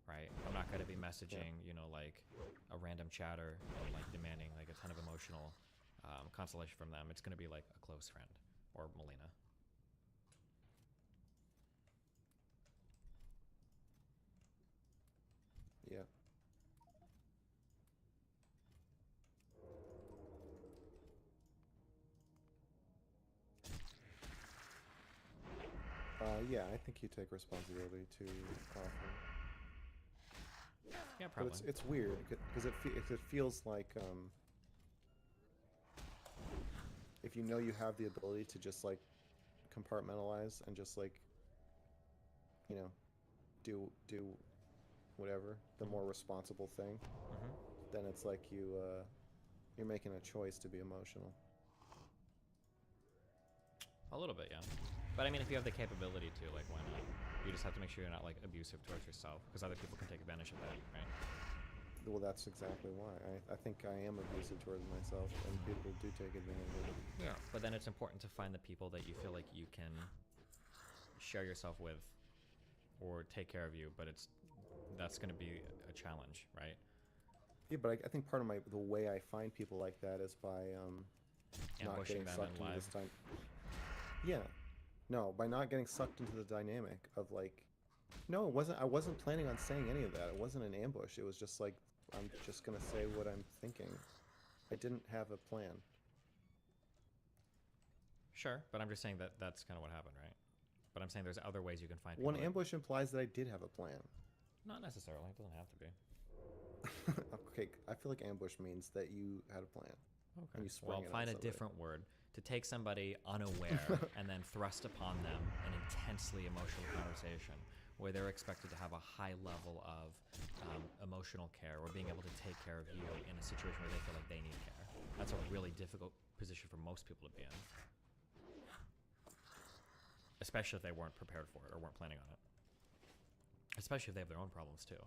right? I'm not going to be messaging, you know, like a random chatter and like demanding like a ton of emotional consolation from them. It's going to be like a close friend or Melina. Yeah. Yeah, I think you take responsibility to offer. Yeah, But probably. it's weird because it feels like if you know you have the ability to just like compartmentalize and just like you know do whatever the Mm-hmm. more responsible thing, Mm-hmm. then it's like you're making a choice to be emotional. A little bit, yeah. But I mean, if you have the capability to, like, why not? You just have to make sure you're not like abusive towards yourself, because other people can take advantage of that, right? Well, that's exactly why I think I am abusive towards myself, and people do take advantage of it. Yeah. But then it's important to find the people that you feel like you can share yourself with or take care of you, but that's going to be a challenge, right? Yeah, but I think part of the way I find people like that is by not Ambushing getting them in sucked into live. this time. Yeah, no, by not getting sucked into the dynamic of like, no, it wasn't. I wasn't planning on saying any of that. It wasn't an ambush. It was just like I'm just gonna say what I'm thinking. I didn't have a plan. Sure, but I'm just saying that that's kind of what happened, right? But I'm saying there's other ways you can find One people that. ambush implies that I did have a plan. Not necessarily. It doesn't have to be. Okay, I feel like ambush means that you had a plan Okay. and you Well, sprang it on find a somebody. different word to take somebody unaware and then thrust upon them an intensely emotional conversation where they're expected to have a high level of emotional care or being able to take care of you in a situation where they feel like they need care. That's a really difficult position for most people to be in, especially if they weren't prepared for it or weren't planning on it. Especially if they have their own problems too.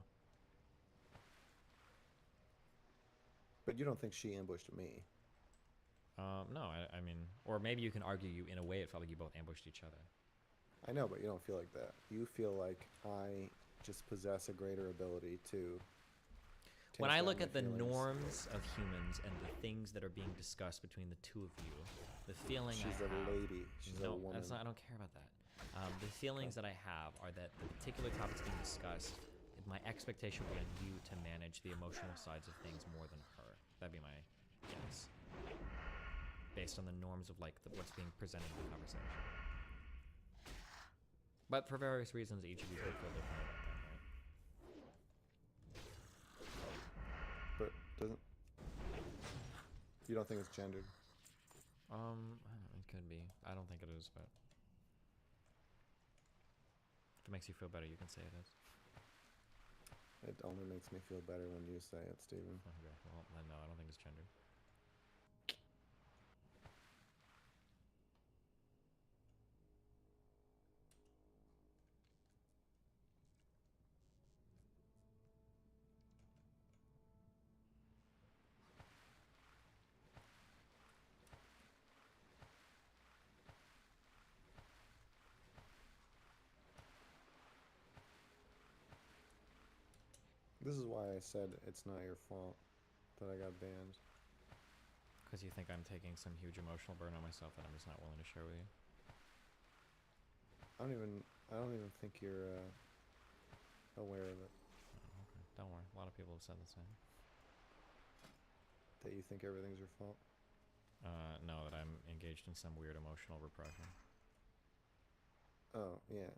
But you don't think she ambushed me? No, I mean, or maybe you can argue you in a way it felt like you both ambushed each other. I know, but you don't feel like that. You feel like I just possess a greater ability to When tamp I down look my at the feelings. norms of humans and the things that are being discussed between the two of you, the feeling I She's a have. lady. She's a No, that's woman. not. I don't care about that. The Okay. feelings that I have are that the particular topics being discussed, my expectation would be on you to manage the emotional sides of things more than her. That'd be my guess, based on the norms of like what's being presented in the conversation. But for various reasons, each of you could feel differently about that, But doesn't you don't think it's gendered? right? I don't know, it could be. I don't think it is, but if it makes you feel better, you can say it is. It only makes me feel better when you say it, Steven. Okay, well, then no, I don't think it's gendered. This is why I said it's not your fault that I got banned. Because you think I'm taking some huge emotional burn on myself that I'm just not willing to share with you. I don't even think you're aware of it. Oh, okay. Don't worry. A lot of people have said the same. That you think everything's your fault. No, that I'm engaged in some weird emotional repression. Oh, yeah.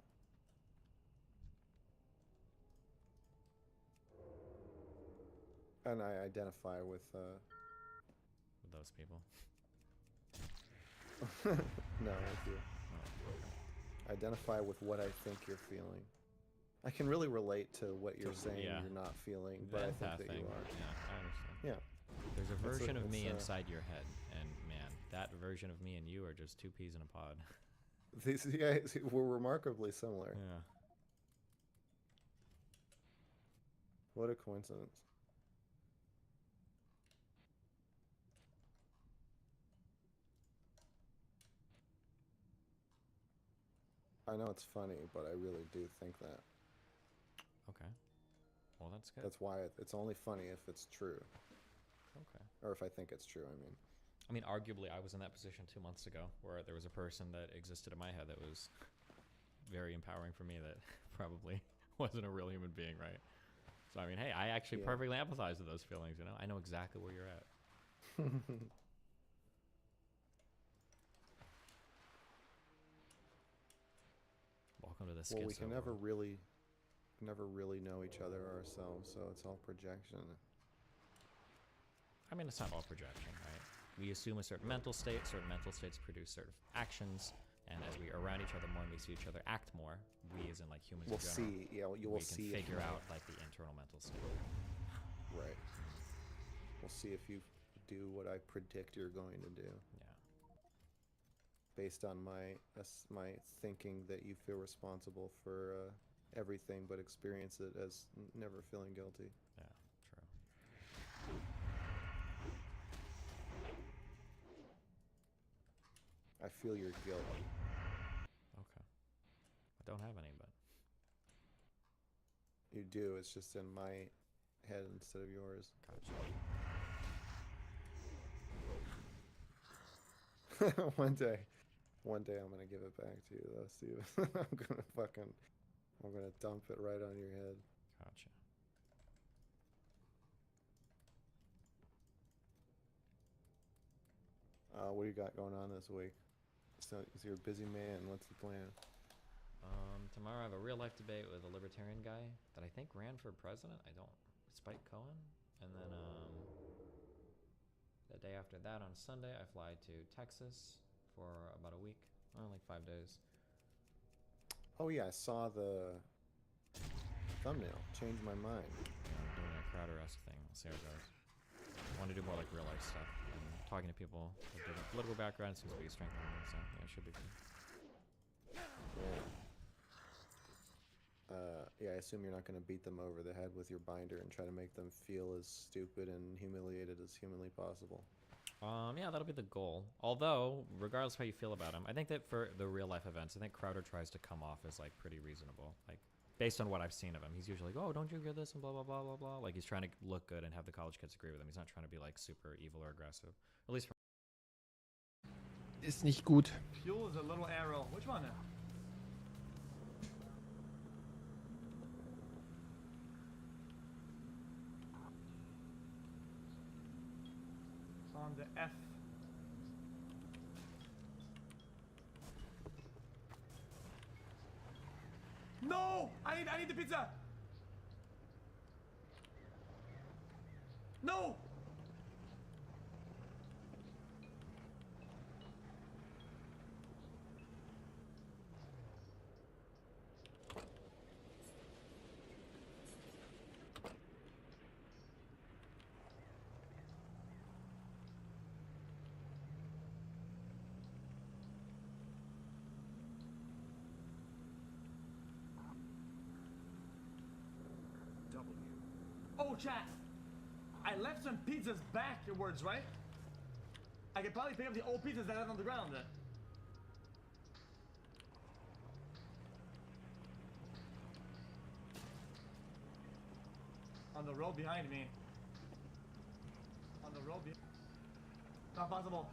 And I identify with With those people. no, with you. Oh, okay. Identify with what I think you're feeling. I can really relate to what you're So, saying yeah. you're not feeling, but The I think empath that you thing. are. Yeah, I understand. Yeah. There's a version of It's me inside your head, and man, that version of me and you are just two peas in a pod. these guys were remarkably similar. Yeah. What a coincidence. I know it's funny, but I really do think that. Okay. That's good. That's why it's only funny if it's true, Okay. or if I think it's true. I mean, Arguably, I was in that position 2 months ago where there was a person that existed in my head that was very empowering for me that probably wasn't a real human being, right? So, hey, I actually Yeah. perfectly empathize with those feelings, I know exactly where you're at. Welcome to the schizo well, we can never world. really know each other ourselves, so it's all projection. It's not all projection, right? We assume a certain mental state. Certain mental states produce certain actions, and as we are around each other more and we see each other act more, we as in like humans We'll in general, see. Yeah, you will we can see. figure out like the internal mental state. Right. We'll see if you do what I predict you're going to do. Yeah. Based on my thinking that you feel responsible for everything, but experience it as never feeling guilty. Yeah. True. I feel your guilt. Okay. I don't have any, but You do. It's just in my head instead of yours. gotcha. One day I'm gonna give it back to you, though, Steve. I'm gonna dump it right on your head. Gotcha. What do you got going on this week? So you're a busy man. What's the plan? Tomorrow I have a real life debate with a libertarian guy that I think ran for president. Spike Cohen. And then the day after that on Sunday, I fly to Texas for about a week, like 5 days. Oh yeah, I saw the thumbnail. Changed my mind. Yeah, I'm doing a Crowder-esque thing. We'll see how it goes. I want to do more like real life stuff. And talking to people with different political backgrounds seems to be a strength of mine, so yeah, it should be good. Yeah, I assume you're not going to beat them over the head with your binder and try to make them feel as stupid and humiliated as humanly possible. Yeah, that'll be the goal. Although, regardless of how you feel about him, I think that for the real life events, I think Crowder tries to come off as like pretty reasonable. Like, based on what I've seen of him, he's usually like, "Oh, don't you agree with this?" and blah blah blah blah blah. Like he's trying to look good and have the college kids agree with him. He's not trying to be like super evil or aggressive. At least. Ist nicht gut. Fuel is a little arrow. Which one? On the F. No! I need the pizza! No! Oh, chat. I left some pizzas backwards, right? I could probably pick up the old pizzas that I have on the ground. On the road behind me. On the road behind. Not possible.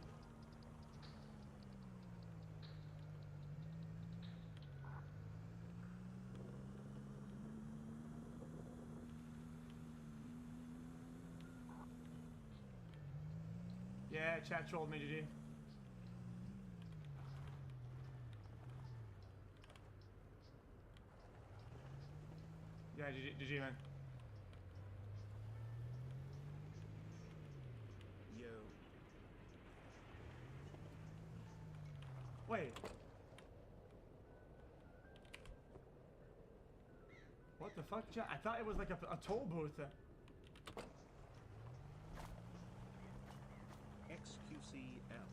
Yeah, chat trolled me, GG. Yeah, GG, man. Yo. Wait. What the fuck, chat? I thought it was like a toll booth. XQCL.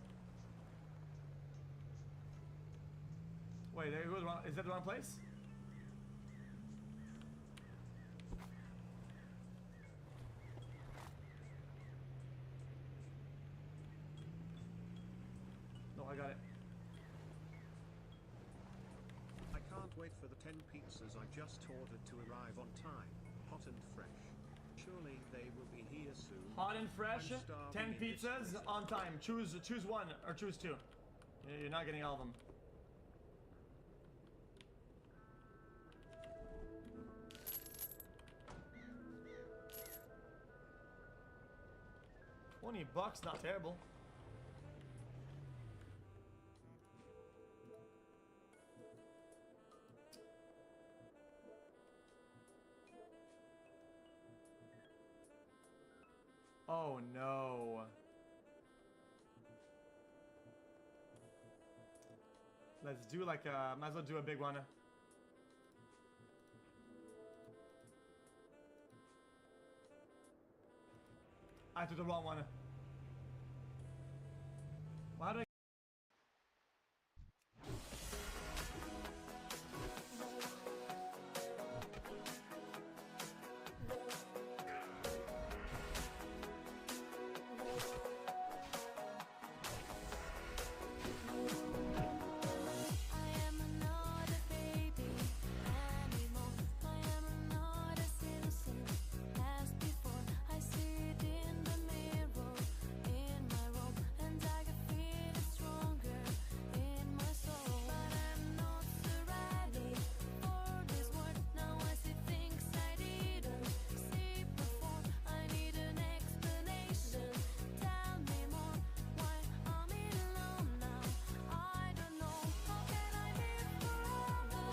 Wait, there goes wrong. Is that the wrong place? No, I got it. I can't wait for the 10 pizzas I just ordered to arrive on time, hot and fresh. Surely they will be here soon. Hot and fresh, I'm starving 10 in this pizzas place. on time. Choose one or choose two. You're not getting all of them. $20, not terrible. Oh no. Let's do like a, might as well do a big one. I took the wrong one. Why did I? I am not a baby anymore. I am not as innocent as before. I see it in the mirror, in my room, and I can feel it stronger in my soul. But I'm not so ready for this world. Now I see things I didn't see before. I need an explanation. Tell me more. Why I'm in love now? I don't know. How can I live forever?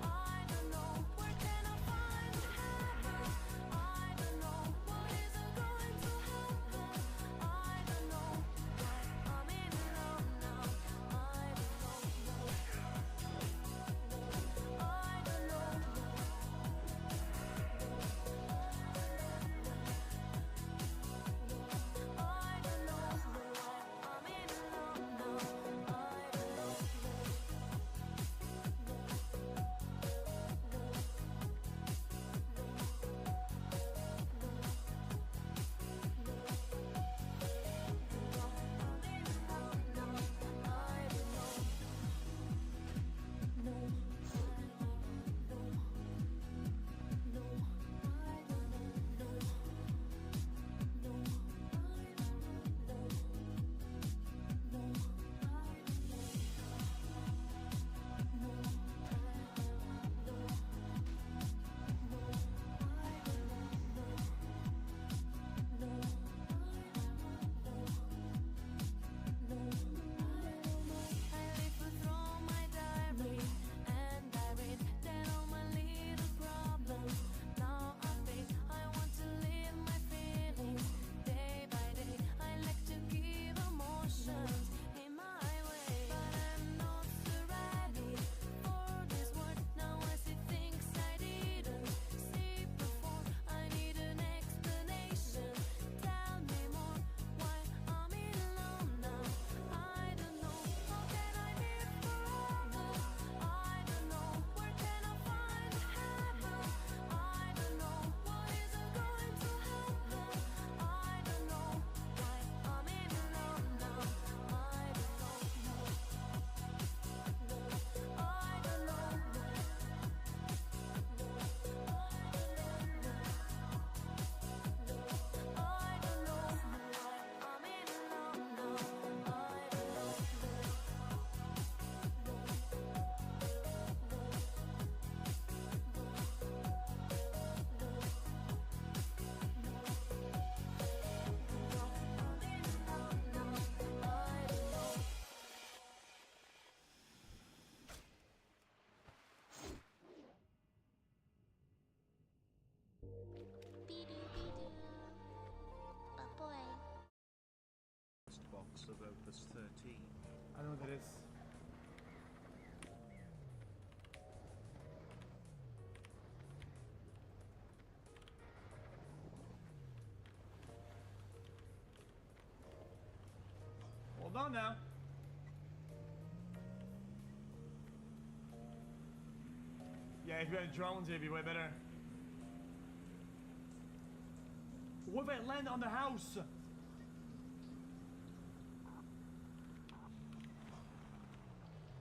I don't know. Where can I find heaven? I don't know. What is going to happen? I don't know. Why I'm in love now? I don't know. I don't know. I don't know why I'm in love now. I don't know. I live through my diary and I read down all my little problems. Now I think I want to live my feelings day by day. I like to give emotions in my way, but I'm not so ready for this world. Now I see things I didn't see before. I need an explanation. Tell me more. Why I'm in love now? I don't know. How can I live forever? I don't know. Where can I find heaven? I don't know. What is going to happen? I don't know. Why I'm in love now? I don't know. I don't know. I don't know why I'm in love now. I don't know. Oh boy. First box of Opus 13. I know what that is. Hold on now. Yeah, if you had drones, it'd be way better. What if I land on the house?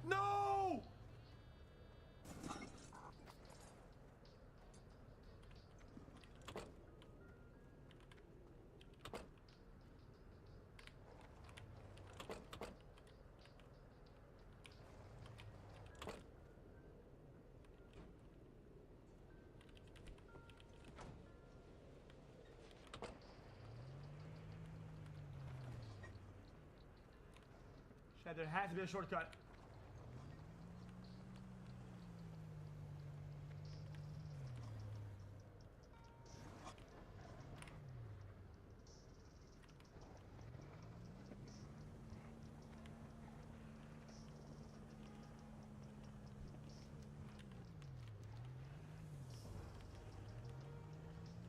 No! Chat, there has to be a shortcut.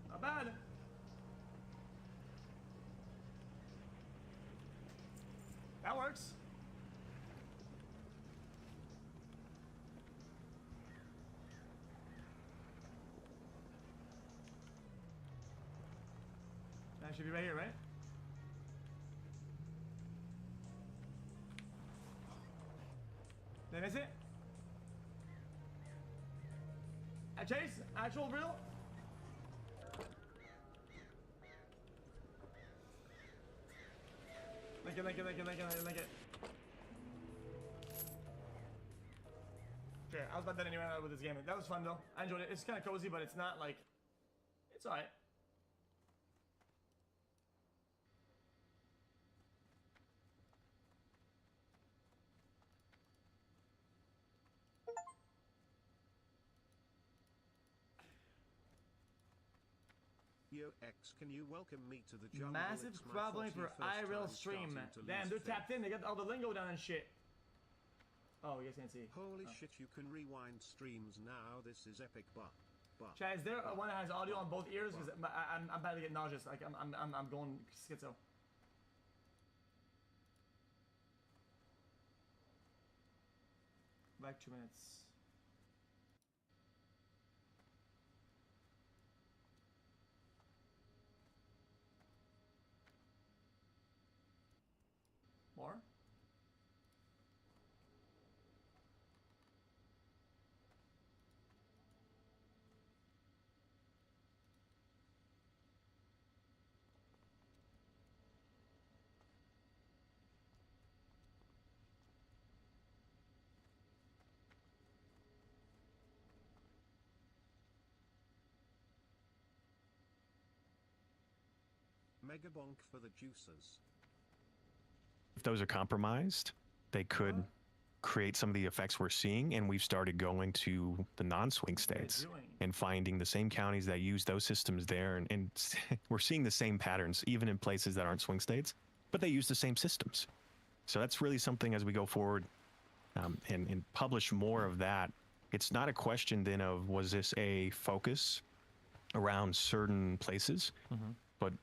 Not bad. That works. That should be right here, right? Did I miss it? Chase, actual real? Link it. Okay, I was about done anyway with this game. That was fun though. I enjoyed it. It's kind of cozy, but it's not like... It's alright. Yo X, can you welcome me to the jungle? Massive It's my problem for 41st IRL time stream. starting to Damn, lose they're faith. tapped in. They got all the lingo down and shit. Oh, you guys can't see. Holy Oh. shit, you can rewind streams now. This is epic, but. Chad, is there one that has audio on both ears? Because I'm about to get nauseous. Like I'm going schizo. Back 2 minutes. More? Mega bonk for the juicers. If those are compromised, they could create some of the effects we're seeing, and we've started going to the non-swing states doing? and finding the same counties that use those systems there, and we're seeing the same patterns even in places that aren't swing states, but they use the same systems. So that's really something as we go forward and publish more of that. It's not a question then of was this a focus around certain places, but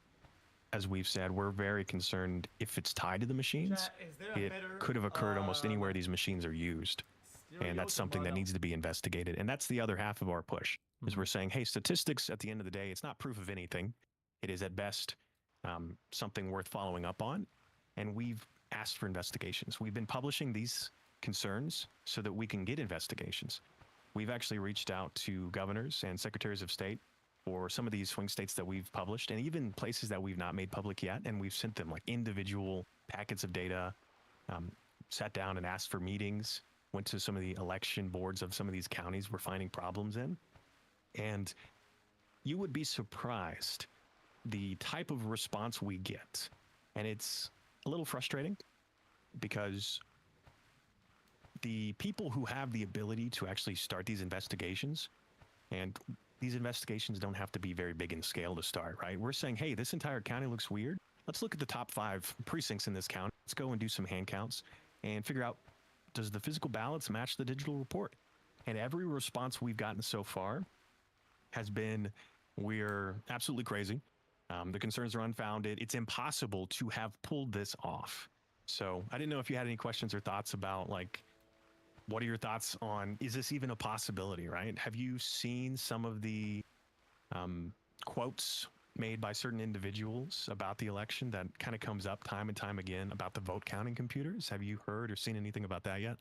as we've said, we're very concerned if it's tied to the machines. Chat, is there a It better, could have occurred almost anywhere these machines are used, and that's something that needs to be investigated. And that's the other half of our push, is we're saying, hey, statistics at the end of the day, it's not proof of anything. It is at best something worth following up on, and we've asked for investigations. We've been publishing these concerns so that we can get investigations. We've actually reached out to governors and secretaries of state for some of these swing states that we've published, and even places that we've not made public yet, and we've sent them like individual packets of data, sat down and asked for meetings, went to some of the election boards of some of these counties we're finding problems in, and you would be surprised the type of response we get. And it's a little frustrating because the people who have the ability to actually start these investigations, and these investigations don't have to be very big in scale to start, right? We're saying, hey, this entire county looks weird. Let's look at the top 5 precincts in this county. Let's go and do some hand counts and figure out, does the physical ballots match the digital report? And every response we've gotten so far has been, we're absolutely crazy. The concerns are unfounded. It's impossible to have pulled this off. So I didn't know if you had any questions or thoughts about, like, what are your thoughts on, is this even a possibility, right? Have you seen some of the quotes made by certain individuals about the election that kind of comes up time and time again about the vote counting computers? Have you heard or seen anything about that yet?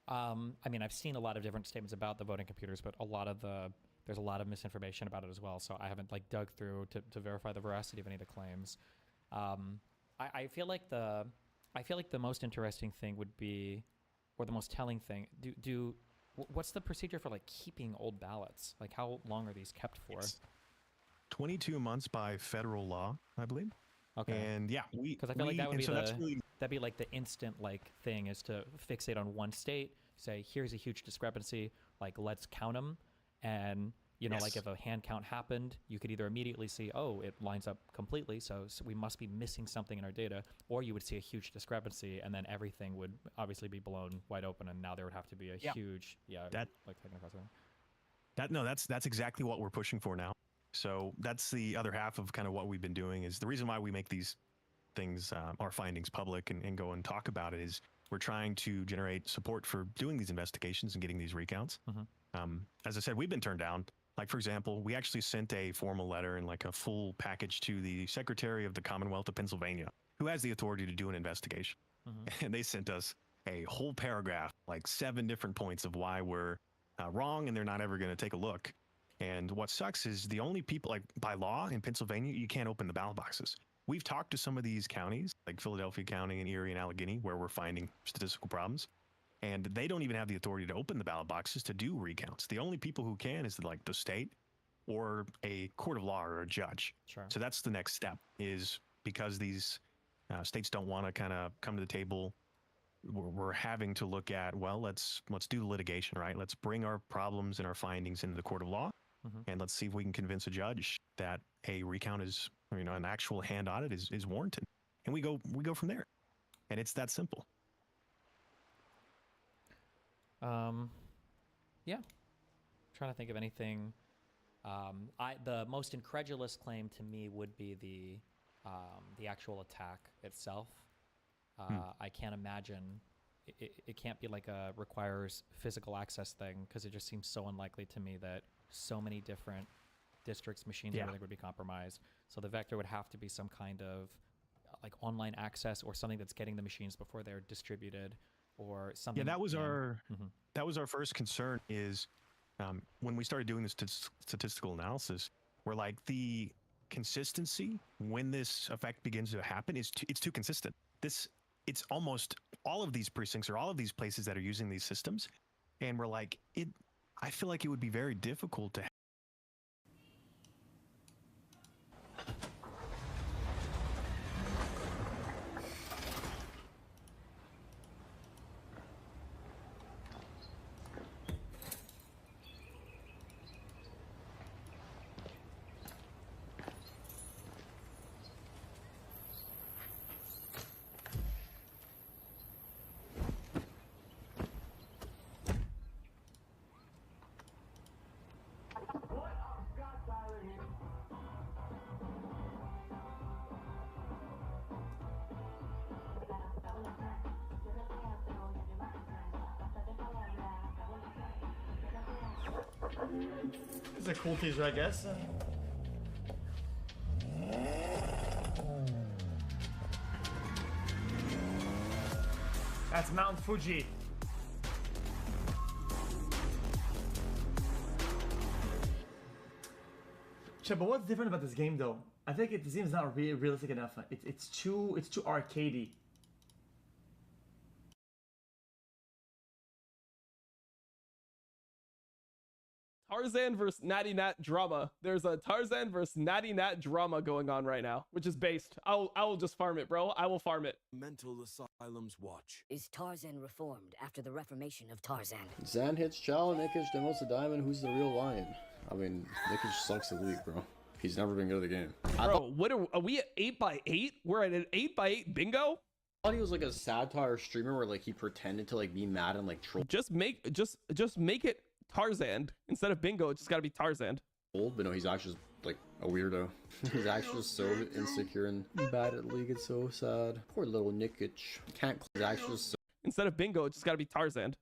I mean, I've seen a lot of different statements about the voting computers, but there's a lot of misinformation about it as well. So I haven't like dug through to verify the veracity of any of the claims. I feel like the most interesting thing would be, or the most telling thing, what's the procedure for like keeping old ballots? Like how long are these kept for? It's 22 months by federal law, I believe. Okay. And yeah, Because I feel like that would and be so that's really that'd be like the instant like thing is to fixate on one state, say here's a huge discrepancy, like let's count them, and you know like Yes. if a hand count happened, you could either immediately see it lines up completely, so we must be missing something in our data, or you would see a huge discrepancy, and then everything would obviously be blown wide open, and now there would have to be a huge like taking across everything. that's exactly what we're pushing for now. So that's the other half of kind of what we've been doing. Is the reason why we make these things, our findings, public and go and talk about it, is we're trying to generate support for doing these investigations and getting these recounts. As I said, we've been turned down. Like, for example, we actually sent a formal letter and like a full package to the Secretary of the Commonwealth of Pennsylvania, who has the authority to do an investigation. And they sent us a whole paragraph, like 7 different points of why we're wrong, and they're not ever going to take a look. And what sucks is the only people, like by law in Pennsylvania, you can't open the ballot boxes. We've talked to some of these counties, like Philadelphia County and Erie and Allegheny, where we're finding statistical problems, and they don't even have the authority to open the ballot boxes to do recounts. The only people who can is like the state or a court of law or a judge. Sure. So that's the next step, is because these states don't want to kind of come to the table. We're having to look at, well, let's do litigation, right? Let's bring our problems and our findings into the court of law, and let's see if we can convince a judge that a recount is, you know, an actual hand audit is warranted, and we go from there, and it's that simple. Yeah. Trying to think of anything. The most incredulous claim to me would be the actual attack itself. I can't imagine it can't be like a requires physical access thing, because it just seems so unlikely to me that so many different districts, machines, everything would be compromised. So the vector would have to be some kind of like online access, or something that's getting the machines before they're distributed, or something. Yeah, that was our first concern. Is when we started doing this statistical analysis, we're like, the consistency when this effect begins to happen it's too consistent. It's almost all of these precincts or all of these places that are using these systems, and we're like, I feel like it would be very difficult to It's a cool teaser, I guess. That's Mount Fuji. Shit, but what's different about this game, though? I think it seems not realistic enough. It's too arcadey. Tarzan versus Natty Nat drama. There's a Tarzan versus Natty Nat drama going on right now, which is based. I will just farm it, bro. I will farm it. Mental Asylum's watch. Is Tarzan reformed after the reformation of Tarzan? Zan hits Chow, Nikic demos the diamond. Who's the real lion? I mean, Nikic sucks at League, bro. He's never been good at the game. Bro, what are we at 8x8? We're at an 8x8 bingo? I thought he was like a satire streamer where like he pretended to like be mad and like troll. Just make it Tarzan instead of bingo. It's just gotta be Tarzan. But no, he's actually just, like a weirdo. He's actually just so insecure and bad at League. It's so sad. Poor little Nikic. Can't. He's actually just so Instead of bingo, it's just gotta be Tarzan.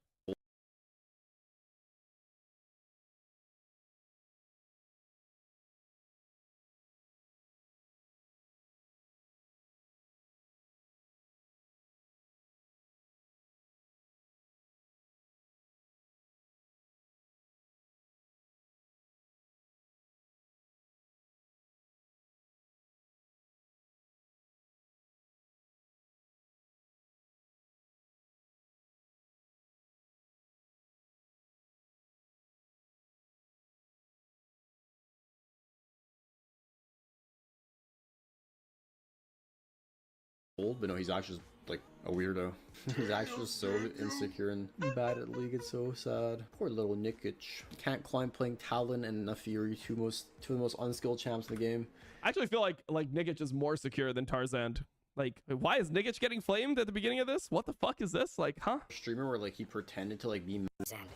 old, but no, he's actually just, like a weirdo. He's actually so insecure and bad at League. It's so sad. Poor little Nikic. Can't climb playing Talon and Nafiri, two of the most unskilled champs in the game. I actually feel like Nikic is more secure than Tarzan. Like, why is Nikic getting flamed at the beginning of this? What the fuck is this? Like, huh? Streamer where like he pretended to like be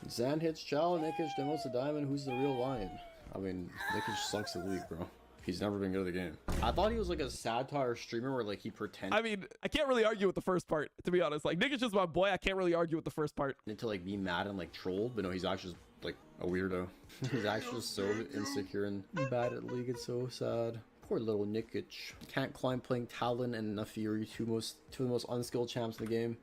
Zan hits Chow, Nikic demos a diamond. Who's the real lion? I mean, Nikic sucks at League, bro. He's never been good at the game. I thought he was like a satire streamer where like he pretended. I mean, I can't really argue with the first part, to be honest. Like, Nikic is my boy. I can't really argue with the first part. To like be mad and like trolled, but no, he's actually just, like a weirdo. He's actually so insecure and bad at League. It's so sad. Poor little Nikic. Can't climb playing Talon and Nafiri, two of the most unskilled champs in the game.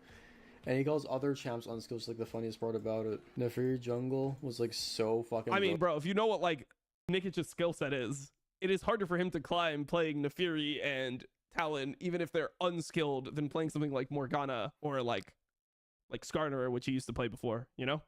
And he calls other champs unskilled. It's like the funniest part about it. Nafiri jungle was like so fucking. I mean, bro, if you know what like Nikic's skill set is, it is harder for him to climb playing Nafiri and Talon, even if they're unskilled, than playing something like Morgana or like Skarner, which he used to play before, you know?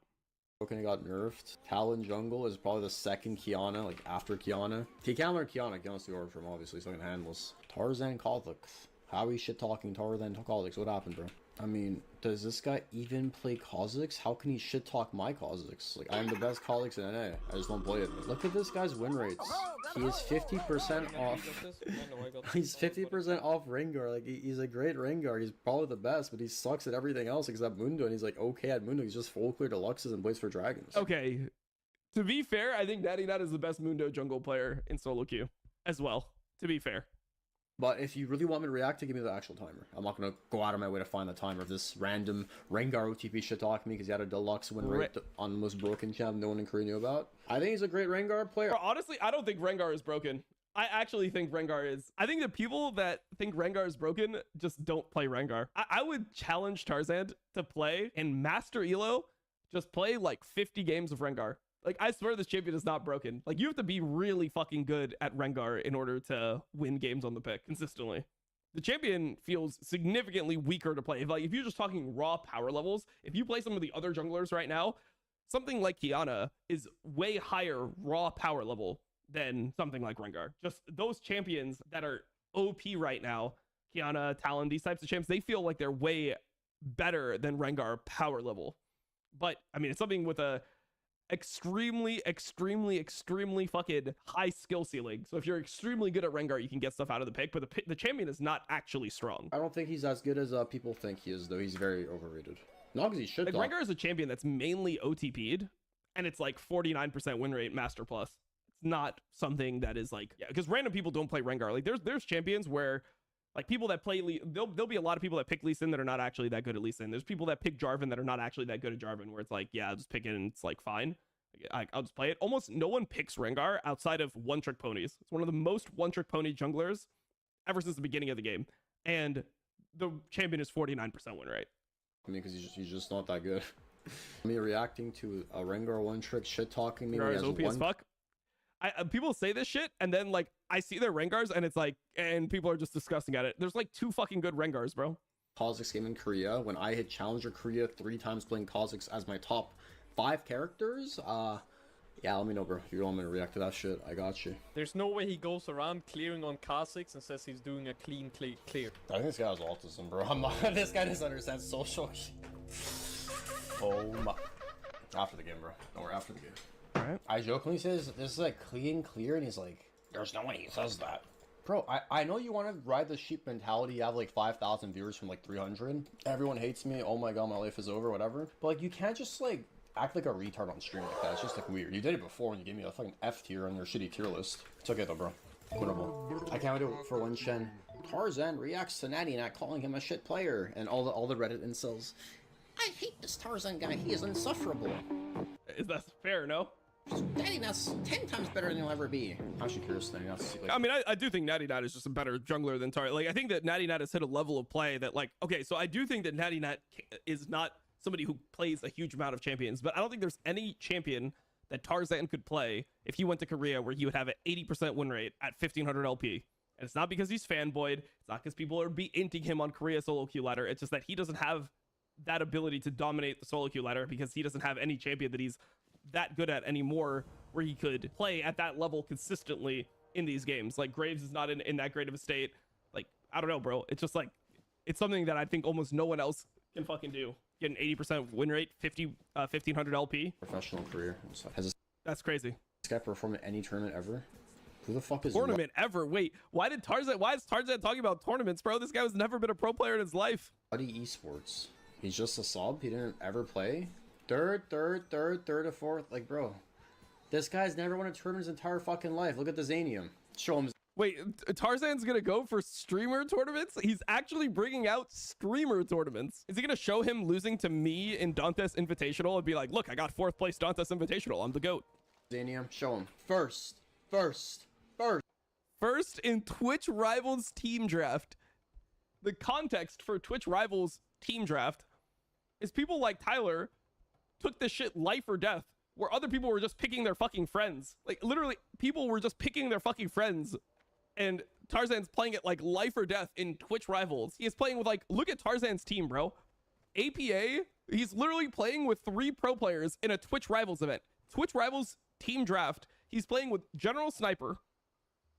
Broken, he got nerfed. Talon jungle is probably the second Kiana, like after Kiana. He can't learn Kiana. Kiana's the order from obviously, so he can handle this. Tarzan Kha'Zix. How are we shit talking Tarzan Kha'Zix? What happened, bro? I mean, does this guy even play Kha'Zix? How can he shit talk my Kha'Zix? Like, I'm the best Kha'Zix in NA. I just don't play it. Look at this guy's win rates. He is 50% off. He's 50% off Rengar. Like, he's a great Rengar. He's probably the best, but he sucks at everything else except Mundo, and he's like okay at Mundo. He's just full clear deluxes and plays for dragons. Okay. To be fair, I think Natty Nat is the best Mundo jungle player in solo queue as well, to be fair. But if you really want me to react to, give me the actual timer. I'm not going to go out of my way to find the timer of this random Rengar OTP shit talking me because he had a deluxe win rate on the most broken champ no one in Korea knew about. I think he's a great Rengar player. Bro, honestly, I don't think Rengar is broken. I actually think Rengar is. I think the people that think Rengar is broken just don't play Rengar. I would challenge Tarzan to play in Master Elo, just play like 50 games of Rengar. Like, I swear this champion is not broken. Like, you have to be really fucking good at Rengar in order to win games on the pick consistently. The champion feels significantly weaker to play. If you're just talking raw power levels, if you play some of the other junglers right now, something like Kiana is way higher raw power level than something like Rengar. Just those champions that are OP right now, Kiana, Talon, these types of champs, they feel like they're way better than Rengar power level. But, I mean, it's something with a extremely fucking high skill ceiling. So if you're extremely good at Rengar, you can get stuff out of the pick, but the champion is not actually strong. I don't think he's as good as people think he is, though. He's very overrated. Not because he should. Like, Rengar is a champion that's mainly OTP'd, and it's like 49% win rate Master Plus. It's not something that is like, yeah, because random people don't play Rengar. Like, there's champions where like people that play there'll be a lot of people that pick Lee Sin that are not actually that good at Lee Sin. There's people that pick Jarvan that are not actually that good at Jarvan, where it's like, yeah, I'll just pick it and it's like fine. I'll just play it. Almost no one picks Rengar outside of one-trick ponies. It's one of the most one-trick pony junglers ever since the beginning of the game, and the champion is 49% win rate. I mean, because he's just not that good. Me reacting to a Rengar one-trick shit talking me. Rengar is OP as fuck. People say this shit, and then like I see their Rengars, and it's like, and people are just disgusting at it. There's like 2 fucking good Rengars, bro. Kha'Zix game in Korea, when I hit Challenger Korea 3 times playing Kha'Zix as my top 5 characters. Yeah, let me know, bro. If you want me to react to that shit, I got you. There's no way he goes around clearing on Kha'Zix and says he's doing a clean clear. I think this guy has autism, bro. I'm not. This guy doesn't understand social. Oh my. After the game, bro. Don't worry, after the game. Alright. I jokingly says this is like clean clear, and he's like, there's no way he says that. Bro, I know you want to ride the sheep mentality. You have like 5,000 viewers from like 300. Everyone hates me. Oh my god, my life is over, whatever. But like, you can't just like act like a retard on stream like that. It's just like weird. You did it before and you gave me a fucking F tier on your shitty tier list. It's okay though, bro. Winnable. I can't wait for when Shen Tarzan reacts to Natty Nat calling him a shit player, and all the Reddit incels. I hate this Tarzan guy. He is insufferable. Is that fair? No. Natty Nat's 10 times better than he'll ever be. I'm actually curious. Natty Nat's like, I mean, I do think Natty Nat is just a better jungler than Tar. Like, I think that Natty Nat has hit a level of play that, like, okay, so I do think that Natty Nat is not somebody who plays a huge amount of champions, but I don't think there's any champion that Tarzan could play if he went to Korea where he would have an 80% win rate at 1500 LP. And it's not because he's fanboyed. It's not because people are inting him on Korea solo queue ladder. It's just that he doesn't have that ability to dominate the solo queue ladder because he doesn't have any champion that he's that good at anymore where he could play at that level consistently in these games. Like, Graves is not in that great of a state. Like, I don't know, bro. It's just like, It's something that I think almost no one else can fucking do. Get an 80% win rate, 1500 LP. Professional career. Has That's crazy. this guy performed in any tournament ever? Who the fuck is Tournament ever? Wait, why is Tarzan talking about tournaments, bro? This guy has never been a pro player in his life. Buddy Esports? He's just a sub. He didn't ever play. Third, or fourth. Like, bro, this guy's never won a tournament his entire fucking life. Look at the Zanium. Show him. Wait, Tarzan's gonna go for streamer tournaments? He's actually bringing out streamer tournaments. Is he gonna show him losing to me in Dantes Invitational and be like, look, I got 4th place Dantes Invitational. I'm the GOAT. Zanium, show him. First in Twitch Rivals team draft. The context for Twitch Rivals team draft is people like Tyler took this shit life or death, where other people were just picking their fucking friends. Like, literally, people were just picking their fucking friends. And Tarzan's playing it like life or death in Twitch Rivals. He is playing with, like, look at Tarzan's team, bro. APA, he's literally playing with 3 pro players in a Twitch Rivals event. Twitch Rivals team draft. He's playing with General Sniper,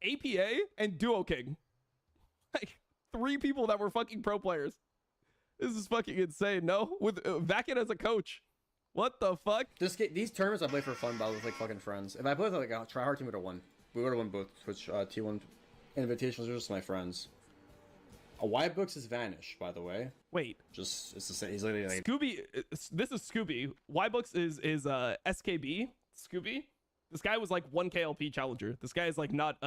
APA, and Duo King. Like, 3 people that were fucking pro players. This is fucking insane, no? With Vakin as a coach. What the fuck? These tournaments I play for fun, but with like fucking friends. If I played with like a tryhard team, would have won. We would have won both Twitch T1 invitationals. They're just my friends. A white books has vanished, by the way. Wait. Just it's the same. He's literally like Scooby. This is Scooby. Y-Books is SKB. Scooby. This guy was like 1 KLP challenger. This guy is like not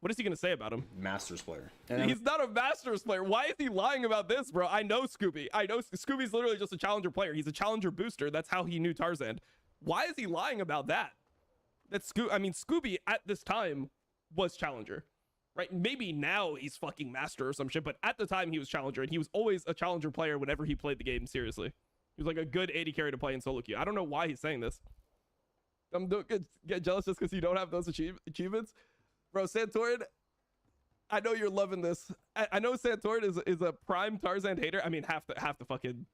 what is he gonna say about him? Masters player. He's not a Masters player. Why is he lying about this, bro? I know Scooby. I know Scooby's literally just a challenger player. He's a challenger booster. That's how he knew Tarzan. Why is he lying about that? Scooby at this time was challenger, right? Maybe now he's fucking master or some shit, but at the time he was challenger, and he was always a challenger player whenever he played the game seriously. He was like a good 80 carry to play in solo queue. I don't know why he's saying this. Don't get jealous just because you don't have those achievements. Bro, Santorin, I know you're loving this. I know Santorin is a prime Tarzan hater. I mean, half the fucking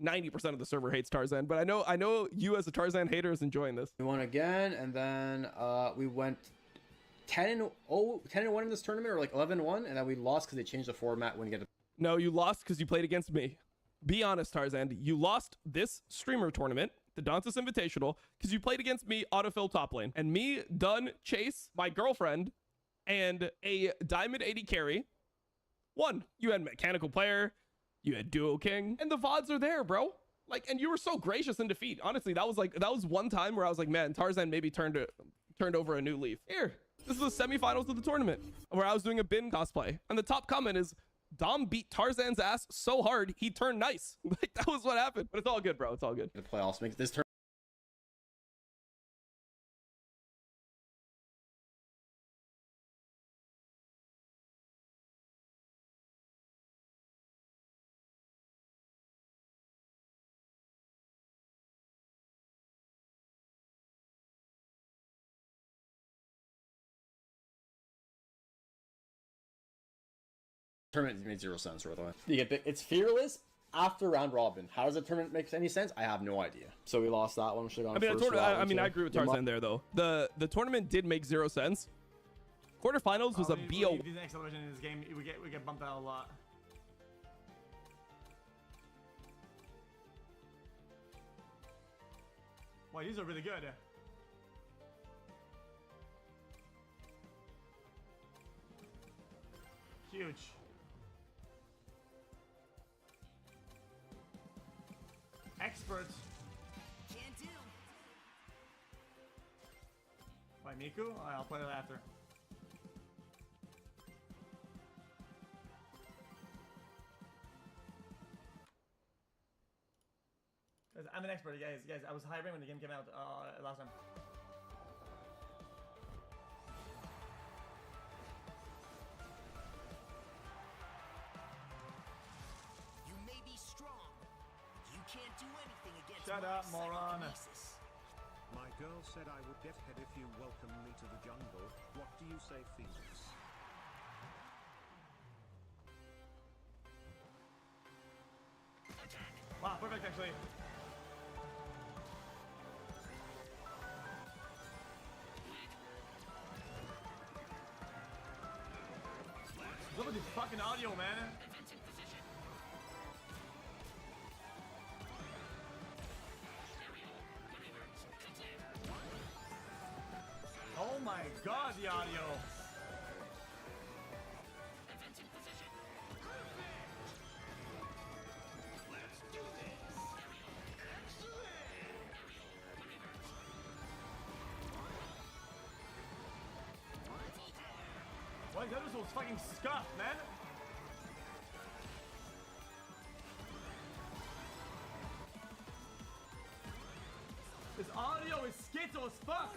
90% of the server hates Tarzan, but I know you as a Tarzan hater is enjoying this. we won again, and then we went 10-1 in this tournament, or like 11-1, and then we lost because they changed the format when you get a... No, you lost because you played against me. Be honest, Tarzan. You lost this streamer tournament, the Dantes Invitational, because you played against me autofill top lane. And me, Dunn, Chase, my girlfriend, and a Diamond 80 carry won. You had Mechanical Player, you had Duo King, and the VODs are there, bro. Like, and you were so gracious in defeat. Honestly, that was one time where I was like, man, Tarzan maybe turned over a new leaf. Here, this is the semifinals of the tournament where I was doing a bin cosplay. And the top comment is, Dom beat Tarzan's ass so hard, he turned nice. Like, that was what happened. But it's all good, bro. It's all good. The playoffs make this tournament made 0 sense, by the way. It's fearless after round robin. How does the tournament make any sense? I have no idea. So we lost that one. I agree with Tarzan there though. The tournament did make 0 sense. Quarterfinals was a BO. These acceleration in this game, we get bumped out a lot. Wow, these are really good. Huge. Expert. Can do. By Miku? I'll play that after. Guys, I'm an expert, guys. I was hiring when the game came out last time. You may be strong. You can't do anything against Shut my up, moron. psychokinesis. My girl said I would get head if you welcome me to the jungle. What do you say, Phoenix? Wow, perfect actually. What's up with this fucking audio, man? Oh my god, the audio. Why is that so fucking scuffed, man? This audio is schizo as fuck.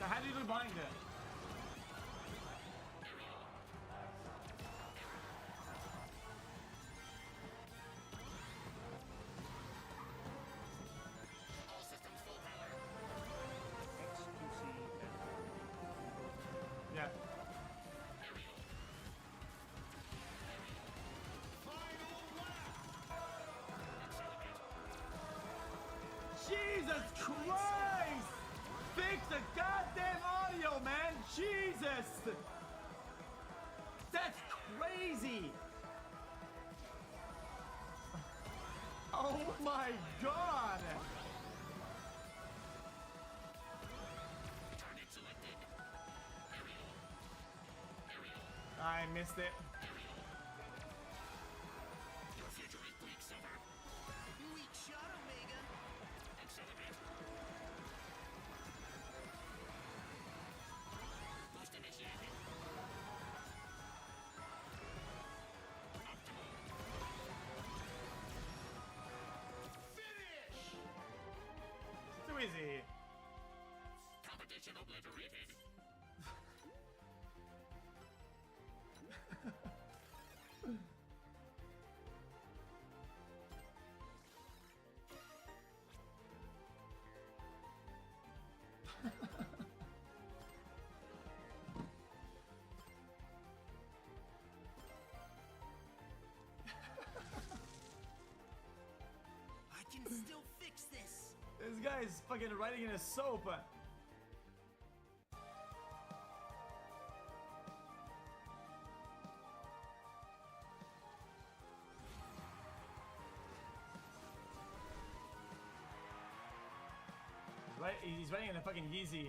How do you bind it? Yeah. Jesus Christ! Fix the goddamn audio, man! Jesus! That's crazy! Oh my god! I missed it. Too easy. Competition obliterated. I can still fix this. This guy's fucking writing in a soap. Right, he's writing in a fucking Yeezy.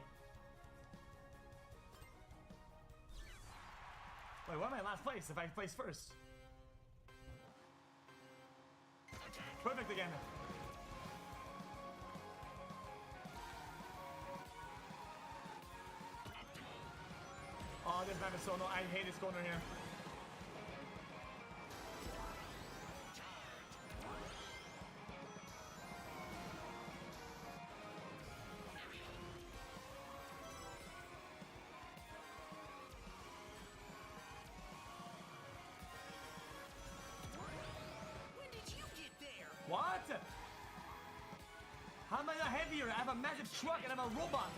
Wait, why am I in last place if I place first? Perfect again. Oh, this map is so no. I hate this corner here. When did you get there? What? How am I not heavier? I have a massive truck and I'm a robot.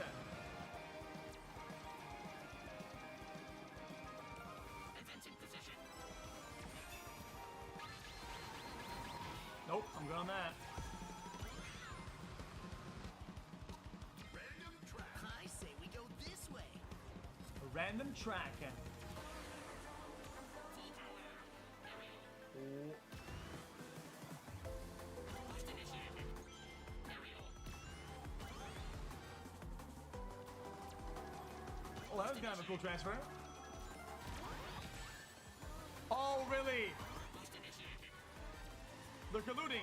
Nope, I'm good on that. Random track. I say we go this way. A random track. Oh, that was kind of a cool transfer. Oh, really? They're colluding.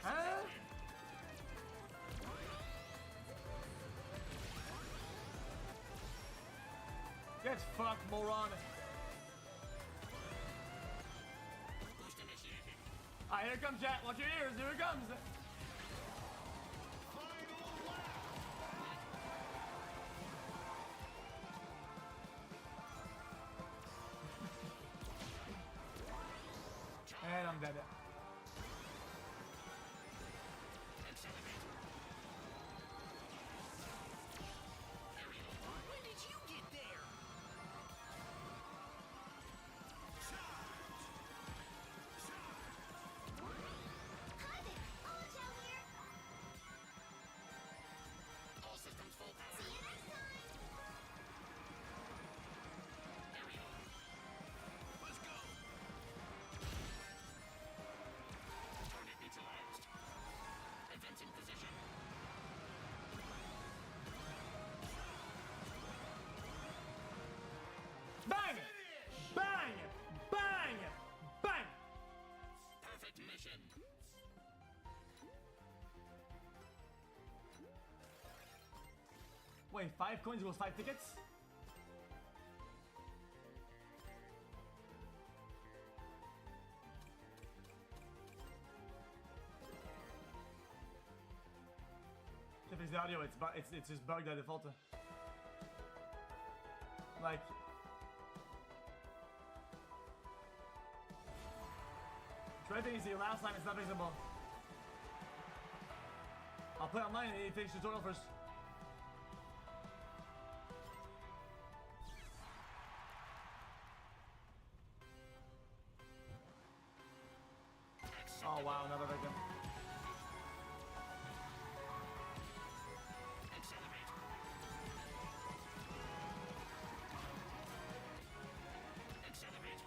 Huh? Get fucked, moron. Ah, here it comes, chat. Watch your ears. Here it comes. And I'm dead. When did you get there? Hi there. I'll watch out here. All systems full power. See you next time. Let's go. Target neutralized. Advancing position. Bang! Bang! Bang! Bang! Perfect mission. Wait, 5 coins equals 5 tickets? To fix the audio, it's just bugged by default. Like, try things the last time it's not fixable. I'll play online and fix tutorial first. Oh wow, another victim. Accelerate. Accelerate.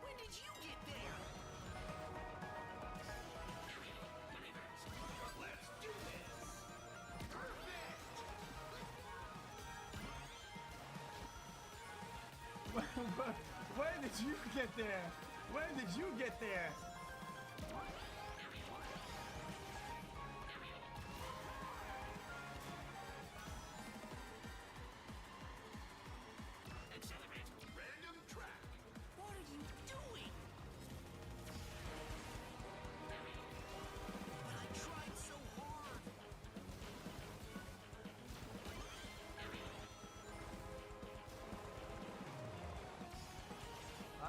When did you get there? Let's do this. Perfect. When did you get there? When did you get there? Accelerate. Random track. What are you doing? But I tried so hard.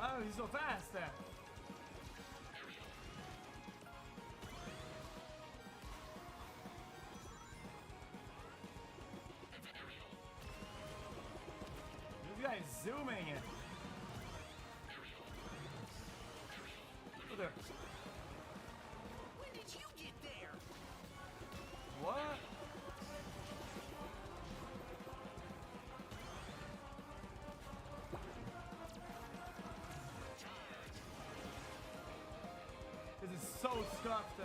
Oh, he's so fast. This guy's zooming. Oh, there. When did you get there? What? This is so scuffed.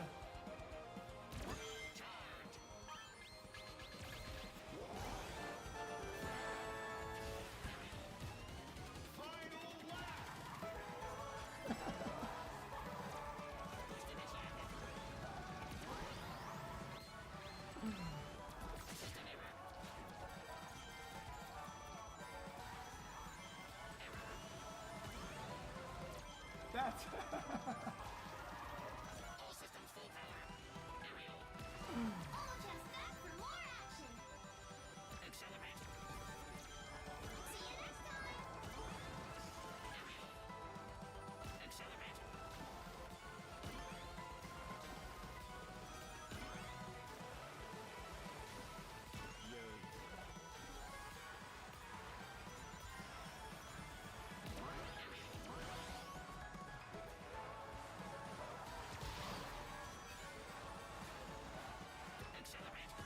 That's All systems full power. Aerial. I'll adjust that for more action. Accelerate. See you next time. Aerial. Accelerate. Accelerate.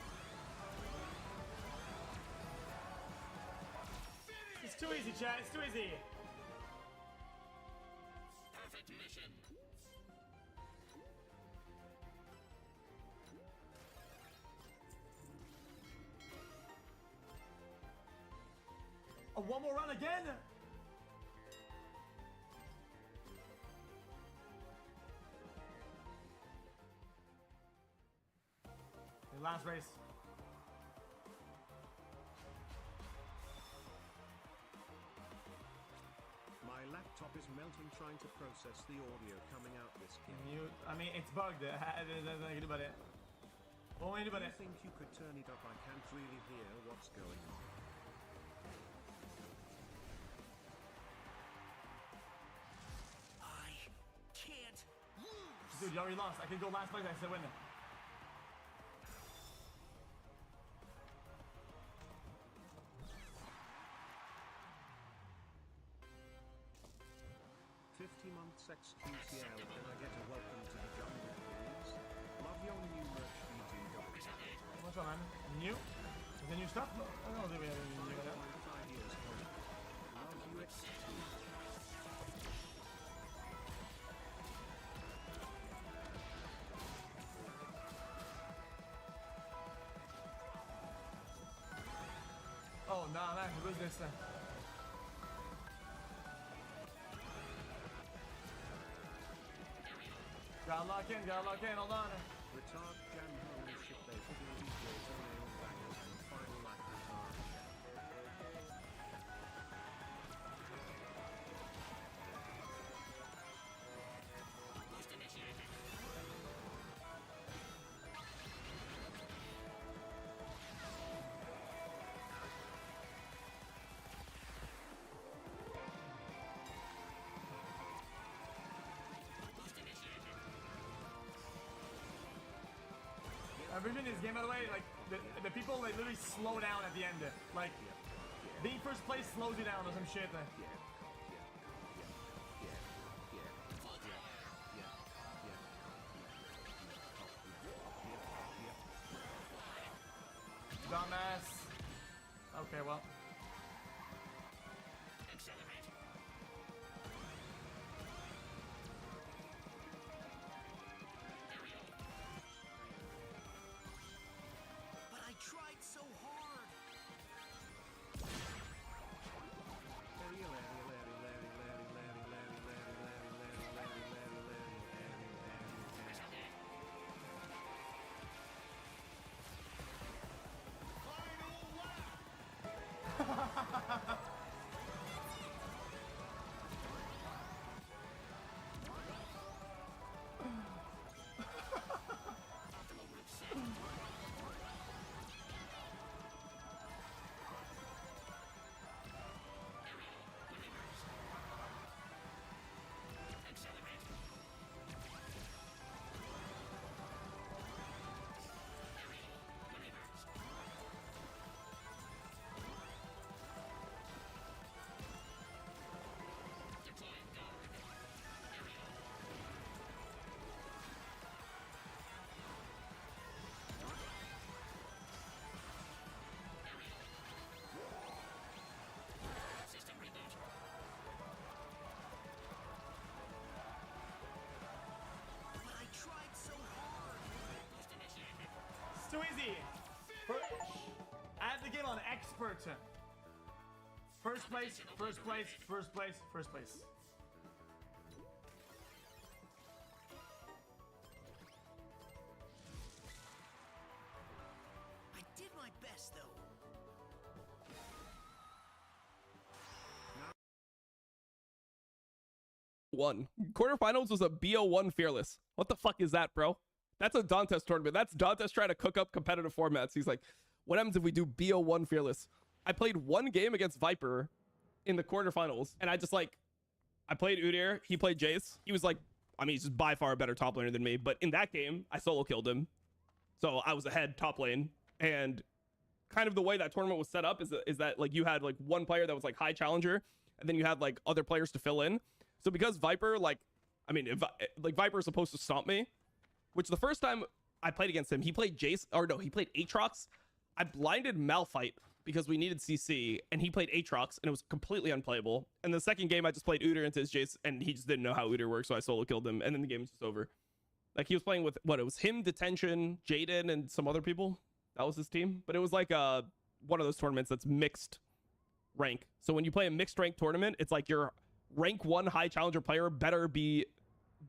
it's too easy, chat. It's too easy. Perfect mission. Oh, one more run again? The last race. My laptop is melting trying to process the audio coming out this game. Mute. I mean, it's bugged. There's nothing I can do about it. What can I do about I it? think you could turn it up. I can't really hear what's going on. I can't lose. Dude, you already lost. I can go last place. I said win. 50-month XQCL, can I get a welcome to the jungle, please? Love your new merch, BGW. What's up, man? New? Is there new stuff? No, I don't think we have any new stuff. 5 years old. Love you, XQ. Oh, nah, man. Who is this? Gotta lock in, hold on. Retard jam holy shit, they fucking DJs on their own bangers and final like retard. Boost initiated. Boost initiated. I'm vision this game, by the way, like, the people, like, literally slow down at the end. Like, being first place slows you down or some shit. Dumbass. Okay, well. Accelerate. Aerial. But I tried so hard. Optimal route set. Aerial. Maneuvers. Accelerate. Aerial. Maneuvers. Deploying guard. Aerial. System reboot. But I tried so hard. Boost initiated. It's too easy. I have the game on expert. First place, first place, first place, first place. I did my best, though. One quarterfinals was a BO1 fearless. What the fuck is that, bro? That's a Dantes tournament. That's Dantes trying to cook up competitive formats. He's like, what happens if we do BO1 fearless? I played one game against Viper in the quarterfinals, and I played Udyr, he played Jace. He was like, I mean, he's just by far a better top laner than me, but in that game, I solo killed him. So I was ahead top lane, and kind of the way that tournament was set up is that like you had like one player that was like high challenger, and then you had like other players to fill in. So because Viper, Viper is supposed to stomp me, which the first time I played against him, he played Jace, or no, he played Aatrox. I blinded Malphite because we needed CC, and he played Aatrox, and it was completely unplayable. And the second game, I just played Udyr into his Jace, and he just didn't know how Udyr works, so I solo killed him, and then the game was just over. Like, he was playing with, it was him, Detention, Jaden, and some other people. That was his team. But it was like one of those tournaments that's mixed rank. So when you play a mixed rank tournament, it's like your rank 1 high challenger player better be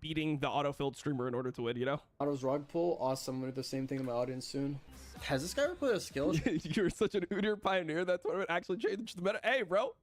beating the autofilled streamer in order to win, you know? Otto's rug pull. Awesome. I'm gonna do the same thing in my audience soon. Has this guy ever played a skill? You're such an Udyr pioneer. That tournament actually changed the meta. Hey, bro.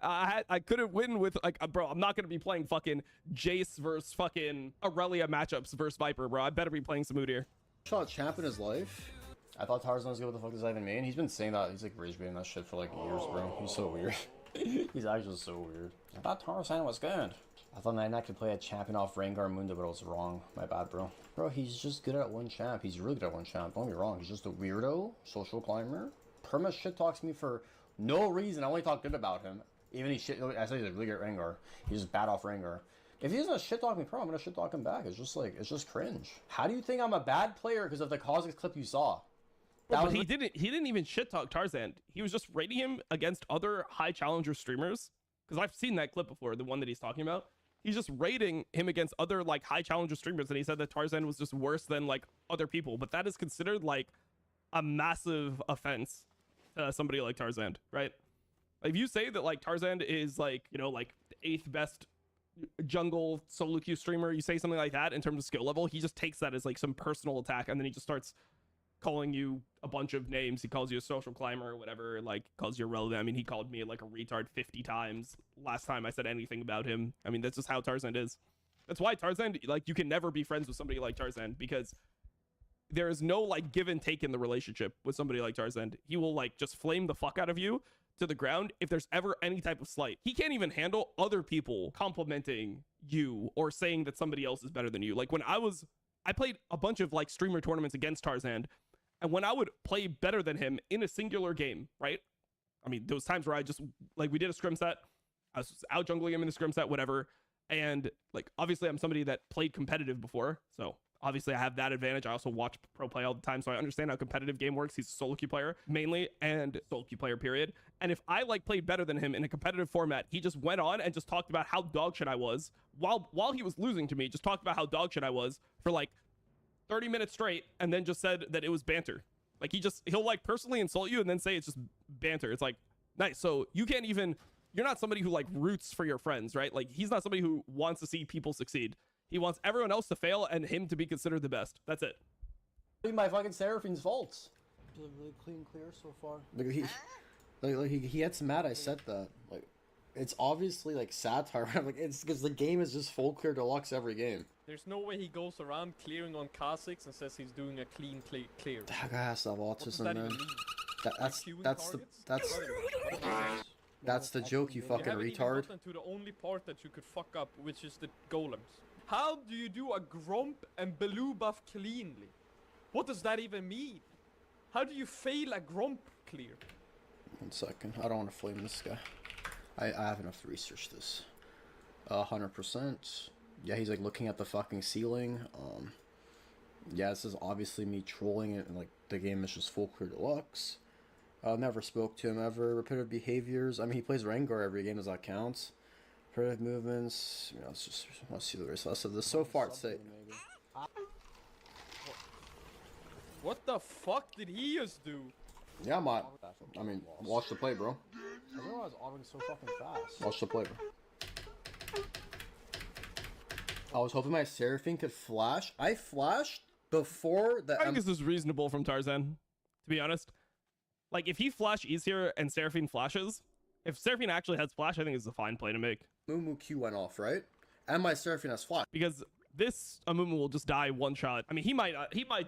I couldn't win with, like, bro, I'm not going to be playing fucking Jace versus fucking Aurelia matchups versus Viper, bro. I better be playing some Udyr. Shot champ in his life. I thought Tarzan was good. What the fuck does that even mean? He's been saying that. He's like rage baiting that shit for like years, bro. He's so weird. He's actually so weird. I thought Tarzan was good. I thought Nightnut could play a champion off Rengar Mundo, but I was wrong. My bad, bro. Bro, he's just good at one champ. He's really good at one champ. Don't get me wrong. He's just a weirdo, social climber. Perma shit talks me for no reason. I only talk good about him. Even he shit. I say he's really good at Rengar. He's just bad off Rengar. If he doesn't shit talk me pro, I'm gonna shit talk him back. It's just like, it's just cringe. How do you think I'm a bad player because of the Kha'Zix clip you saw? But he didn't even shit talk Tarzan. He was just rating him against other high challenger streamers. Because I've seen that clip before, the one that he's talking about. He's just rating him against other like high challenger streamers, and he said that Tarzan was just worse than like other people. But that is considered like a massive offense to somebody like Tarzan, right? If you say that like Tarzan is like, you know, like the 8th best jungle solo queue streamer, you say something like that in terms of skill level, he just takes that as like some personal attack, and then he just starts calling you a bunch of names. He calls you a social climber or whatever, like calls you irrelevant. I mean, he called me like a retard 50 times last time I said anything about him. I mean, that's just how Tarzan is. That's why Tarzan, like, you can never be friends with somebody like Tarzan, because there is no like give and take in the relationship with somebody like Tarzan. He will like just flame the fuck out of you to the ground if there's ever any type of slight. He can't even handle other people complimenting you or saying that somebody else is better than you. Like when I played a bunch of like streamer tournaments against Tarzan, and when I would play better than him in a singular game, right? I mean, those times where I just, like, we did a scrim set, I was out jungling him in the scrim set, whatever. And like, obviously I'm somebody that played competitive before, so obviously I have that advantage. I also watch pro play all the time, so I understand how competitive game works. He's a solo queue player mainly, and solo queue player period. And if I like played better than him in a competitive format, he just went on and just talked about how dog shit I was while he was losing to me. Just talked about how dog shit I was for like 30 minutes straight, and then just said that it was banter. Like he'll like personally insult you and then say it's just banter. It's like, nice. So you can't even, you're not somebody who like roots for your friends, right? Like he's not somebody who wants to see people succeed. He wants everyone else to fail and him to be considered the best. That's it. My fucking Seraphine's faults. Really clean clear so far. Like he gets mad I said that. Like, it's obviously like satire. Like, it's because the game is just full clear deluxe every game. There's no way he goes around clearing on Kha'Zix and says he's doing a clean clear. That guy has to have autism, that man. even mean? That's the joke, you fucking haven't even retard. gotten to the only part that you could fuck up, which is the golems. How do you do a Gromp and Baloo buff cleanly? What does that even mean? How do you fail a Gromp clear? 1 second. I don't want to flame this guy. I have enough to research this. 100%. Yeah, he's like looking at the fucking ceiling. Yeah, this is obviously me trolling it, and like the game is just full clear deluxe. Never spoke to him ever. Repetitive behaviors. I mean, he plays Rengar every game. Does that count? Repetitive movements. You know, let's see the rest of this. So far, it's say. What the fuck did he just do? Yeah, I mean, watch the play, bro. I didn't realize Auburn so fucking fast. Watch the play, bro. I was hoping my Seraphine could flash. I flashed before the. I think this is reasonable from Tarzan, to be honest. Like, if he flash E's here and Seraphine flashes, if Seraphine actually has flash, I think it's a fine play to make. Mumu Q went off, right? And my Seraphine has flash. Because this Amumu will just die one shot. I mean, he might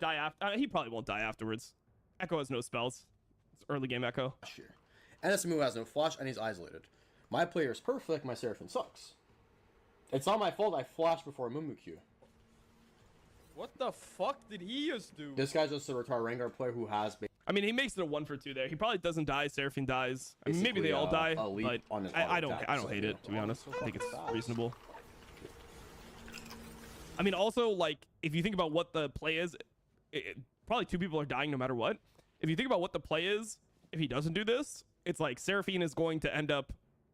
die after. He probably won't die afterwards. Echo has no spells. It's early game Echo. Sure. And this Amumu has no flash, and he's isolated. My player is perfect. My Seraphine sucks. It's not my fault I flashed before Mumu Q. What the fuck did he just do? This guy's just a retard Rengar player who has. I mean, he makes it a 1 for 2 there. He probably doesn't die. Seraphine dies. I mean, maybe they all die, but I don't hate it, to be honest. I think it's reasonable. I mean, also, like, if you think about what the play is, probably 2 people are dying no matter what. If you think about what the play is, if he doesn't do this, it's like Seraphine is going to end up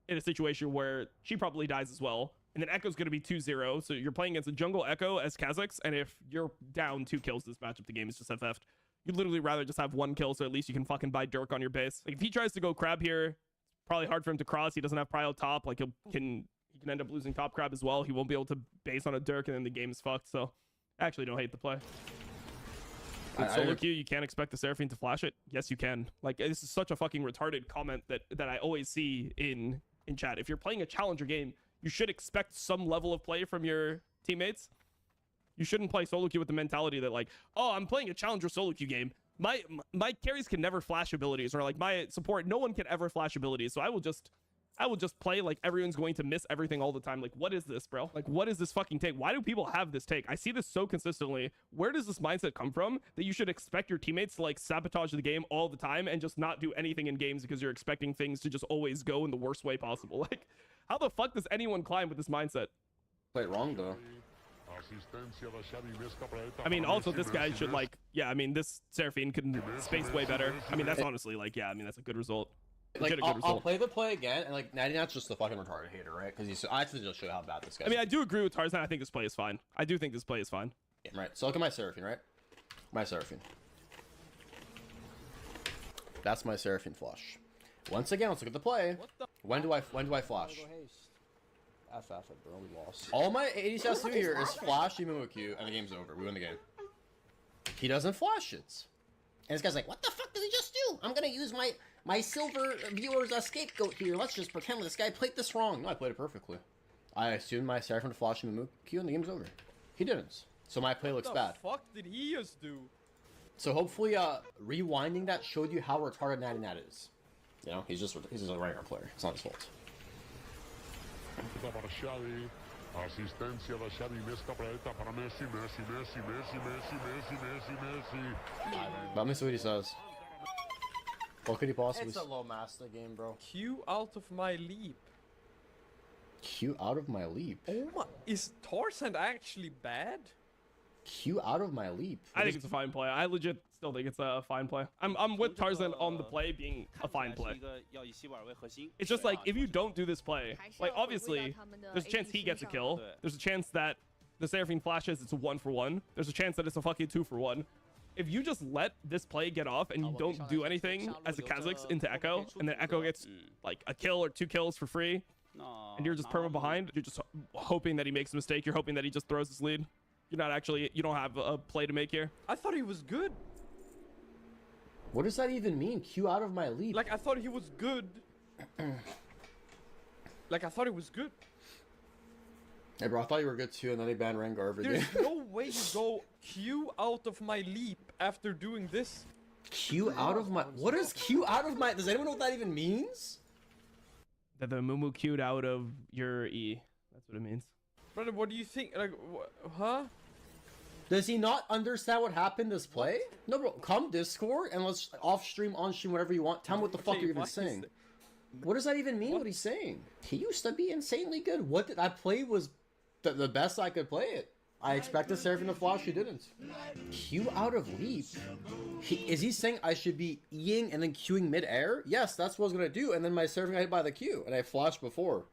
in a situation where she probably dies as well. And then Echo's going to be 2-0. So you're playing against a jungle Echo as Kha'Zix. And if you're down 2 kills this matchup, the game is just FF'd. You'd literally rather just have 1 kill, so at least you can fucking buy Dirk on your base. Like, if he tries to go crab here, it's probably hard for him to cross. He doesn't have prio top. Like, he can end up losing top crab as well. He won't be able to base on a Dirk, and then the game's fucked. So I actually don't hate the play. With solo queue, you can't expect the Seraphine to flash it. Yes, you can. Like, this is such a fucking retarded comment that I always see in chat. If you're playing a challenger game, you should expect some level of play from your teammates. You shouldn't play solo queue with the mentality that like, oh, I'm playing a challenger solo queue game. My carries can never flash abilities, or like my support, no one can ever flash abilities. So I will just play like everyone's going to miss everything all the time. Like, what is this, bro? Like, what is this fucking take? Why do people have this take? I see this so consistently. Where does this mindset come from that you should expect your teammates to like sabotage the game all the time and just not do anything in games because you're expecting things to just always go in the worst way possible? Like, how the fuck does anyone climb with this mindset? Play it wrong though. I mean, also this guy should like, yeah, I mean, this Seraphine can space way better. I mean, that's honestly like, yeah, I mean, that's a good result. Like, I'll play the play again, and like, 99's just the fucking retarded hater, right? Because I have to just show you how bad this guy is. I mean, I do agree with Tarzan. I think this play is fine. I do think this play is fine. Yeah, right. So look at my Seraphine, right? My Seraphine. That's my Seraphine flush. Once again, let's look at the play. When do I flash? F it, bro. We lost. All my 80 has to do here is flash Imumu Q, and the game's over. We win the game. He doesn't flash it. And this guy's like, what the fuck did he just do? I'm gonna use my silver viewers as scapegoat here. Let's just pretend this guy played this wrong. No, I played it perfectly. I assumed my Seraphine to flash Imumu Q, and the game's over. He didn't. So my play looks bad. What the fuck did he just do? So hopefully, rewinding that showed you how retarded 99 is. You know, he's just a regular player. It's not his fault. Let me see what he says. What could he possibly? It's a low master game, bro. Q out of my leap. Q out of my leap. Oh my! Is Tarzan actually bad? Q out of my leap. I think it's a fine play. I legit still think it's a fine play. I'm with Tarzan on the play being a fine play. It's just like, if you don't do this play, like obviously there's a chance he gets a kill. There's a chance that the Seraphine flashes, it's a 1-for-1. There's a chance that it's a fucking 2-for-1. If you just let this play get off and you don't do anything as a Kha'Zix into Echo, and then Echo gets like a kill or 2 kills for free, and you're just perma behind, you're just hoping that he makes a mistake. You're hoping that he just throws his lead. You're not actually, you don't have a play to make here. I thought he was good. What does that even mean? Q out of my leap. Like, I thought he was good. Like, I thought he was good. Hey bro, I thought you were good too, and then they banned Rengar every There's game. no way you go Q out of my leap after doing this. Q out of my... What is Q out of my... Does anyone know what that even means? That the Mumu queued out of your E. That's what it means. Brother, what do you think? Like, huh? Does he not understand what happened this play? No, bro. Come Discord and let's off stream, on stream, whatever you want. Tell me what the fuck you're even saying. What does that even mean? What he's saying? He used to be insanely good. What did I play was the best I could play it. I expected Seraphine to flash. He didn't. Q out of leap. Is he saying I should be Eing and then Qing mid-air? Yes, that's what I was gonna do. And then my Seraphine got hit by the Q, and I flashed before.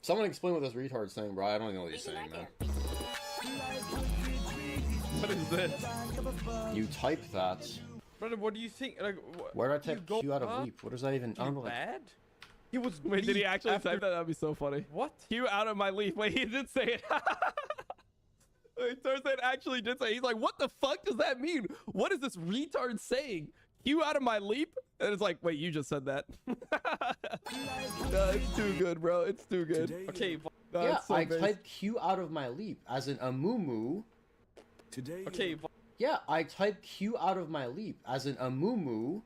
Someone explain what this retard's saying, bro. I don't even know what he's saying, man. What is this? You type that. Brother, what do you think? Like, Where did I type Q out of leap? What does that even? I don't know. Bad? He was. Wait, did he actually type that? That'd be so funny. What? Q out of my leap. Wait, he did say it. Wait, Tarzan actually did say it. He's like, what the fuck does that mean? What is this retard saying? Q out of my leap? And it's like, wait, you just said that. No, it's too good, bro. It's too good. Okay. No, Yeah, it's so I base. typed Q out of my leap as in a moo. Okay. Yeah, I typed Q out of my leap as in a moo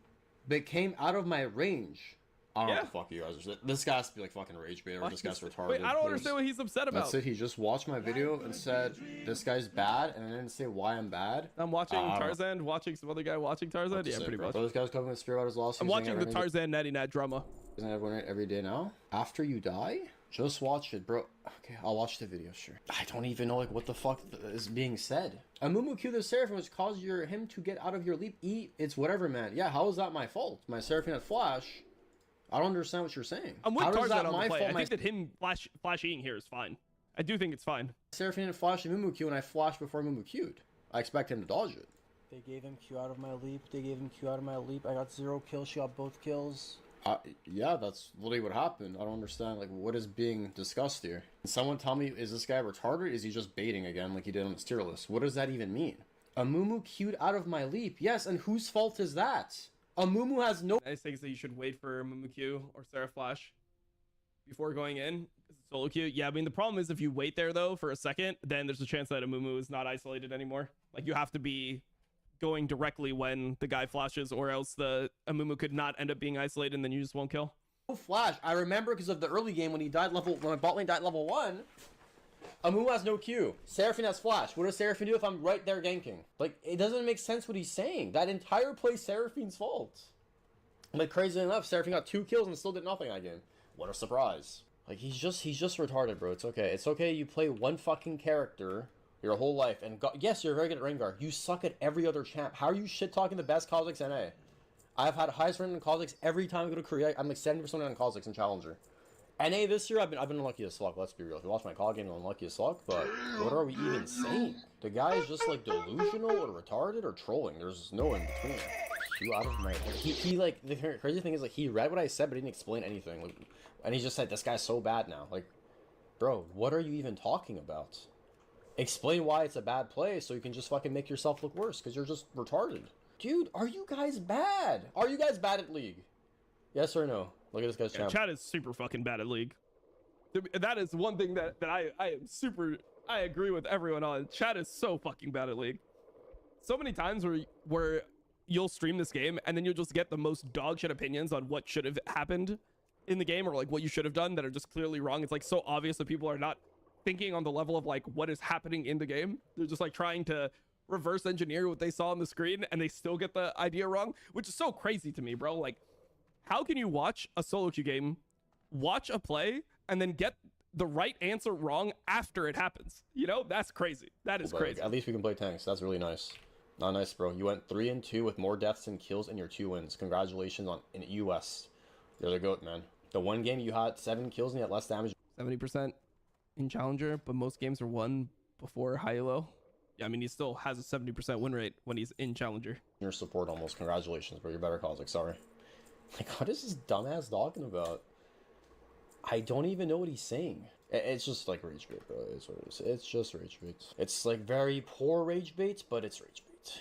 that came out of my range. I don't know what the fuck you guys are. This guy has to be like fucking rage bait or this guy's retarded. Wait, I don't understand what he's upset about. That's it. He just watched my video and said this guy's bad, and I didn't say why I'm bad. I'm watching Tarzan, watching some other guy watching Tarzan. Yeah, pretty much. So this guy's coming with spirit out his loss. I'm watching the Tarzan Natty Nat drama. Isn't everyone every day now? After you die? Just watch it, bro. Okay, I'll watch the video, sure. I don't even know like what the fuck is being said. A Mumu Q the Seraphine, which caused him to get out of your leap. It's whatever, man. Yeah, how is that my fault? My Seraphine had flash. I don't understand what you're saying. I'm with how Tarzan on the play. I think that him flashing here is fine. I do think it's fine. Seraphine had flash and Mumu Q, and I flashed before Mumu Q'd. I expect him to dodge it. They gave him Q out of my leap. They gave him Q out of my leap. I got 0 kills. She got both kills. Yeah, that's literally what happened. I don't understand, like, what is being discussed here. Can someone tell me, is this guy retarded? Is he just baiting again like he did on his tier list? What does that even mean? Amumu queued out of my leap. Yes, and whose fault is that? Amumu has no... I think that you should wait for Amumu Q or Sarah Flash before going in. Solo queue. Yeah, I mean, the problem is if you wait there, though, for a second, then there's a chance that Amumu is not isolated anymore. Like, you have to be going directly when the guy flashes, or else the Amumu could not end up being isolated and then you just won't kill. Flash. I remember because of the early game when he died when my bot lane died level 1. Amumu has no Q. Seraphine has flash. What does Seraphine do if I'm right there ganking? Like, it doesn't make sense what he's saying. That entire play is Seraphine's fault. Like, crazy enough, Seraphine got 2 kills and still did nothing that game. What a surprise. Like, he's just retarded, bro. It's okay. It's okay you play one fucking character your whole life, and yes, you're very good at Rengar. You suck at every other champ. How are you shit-talking the best Kha'Zix NA? I've had highest rank in Kha'Zix every time I go to Korea. I'm like 70% on Kha'Zix in Challenger. NA this year, I've been unlucky as fuck. Let's be real. If you watch my COD game, I'm unlucky as fuck. But what are we even saying? The guy is just like delusional or retarded or trolling. There's no in between. You out of my head. He like, the crazy thing is, like, he read what I said but didn't explain anything. Like, and he just said, this guy's so bad now. Like, bro, what are you even talking about? Explain why it's a bad play so you can just fucking make yourself look worse because you're just retarded. Dude, are you guys bad? Are you guys bad at League? Yes or no? Look at this guy's channel. Chat is super fucking bad at League. That is one thing that I agree with everyone on. Chat is so fucking bad at League. So many times where you'll stream this game and then you'll just get the most dog shit opinions on what should have happened in the game or like what you should have done that are just clearly wrong. It's like so obvious that people are not thinking on the level of like what is happening in the game. They're just like trying to reverse engineer what they saw on the screen and they still get the idea wrong, which is so crazy to me, bro. Like, how can you watch a solo queue game, watch a play, and then get the right answer wrong after it happens? You know, that's crazy. That is crazy. At least we can play tanks. That's really nice. Not nice, bro. You went 3-2 with more deaths than kills in your 2 wins. Congratulations on in US. You're the GOAT, man. The one game you had 7 kills and you had less damage. 70% in Challenger, but most games are won before high-low. Yeah, I mean, he still has a 70% win rate when he's in Challenger. Your support almost. Congratulations, bro. You're better calls. Like, sorry. Like, what is this dumbass talking about? I don't even know what he's saying. It's just like rage bait, bro. It's what it is. It's just rage bait. It's like very poor rage bait, but it's rage bait.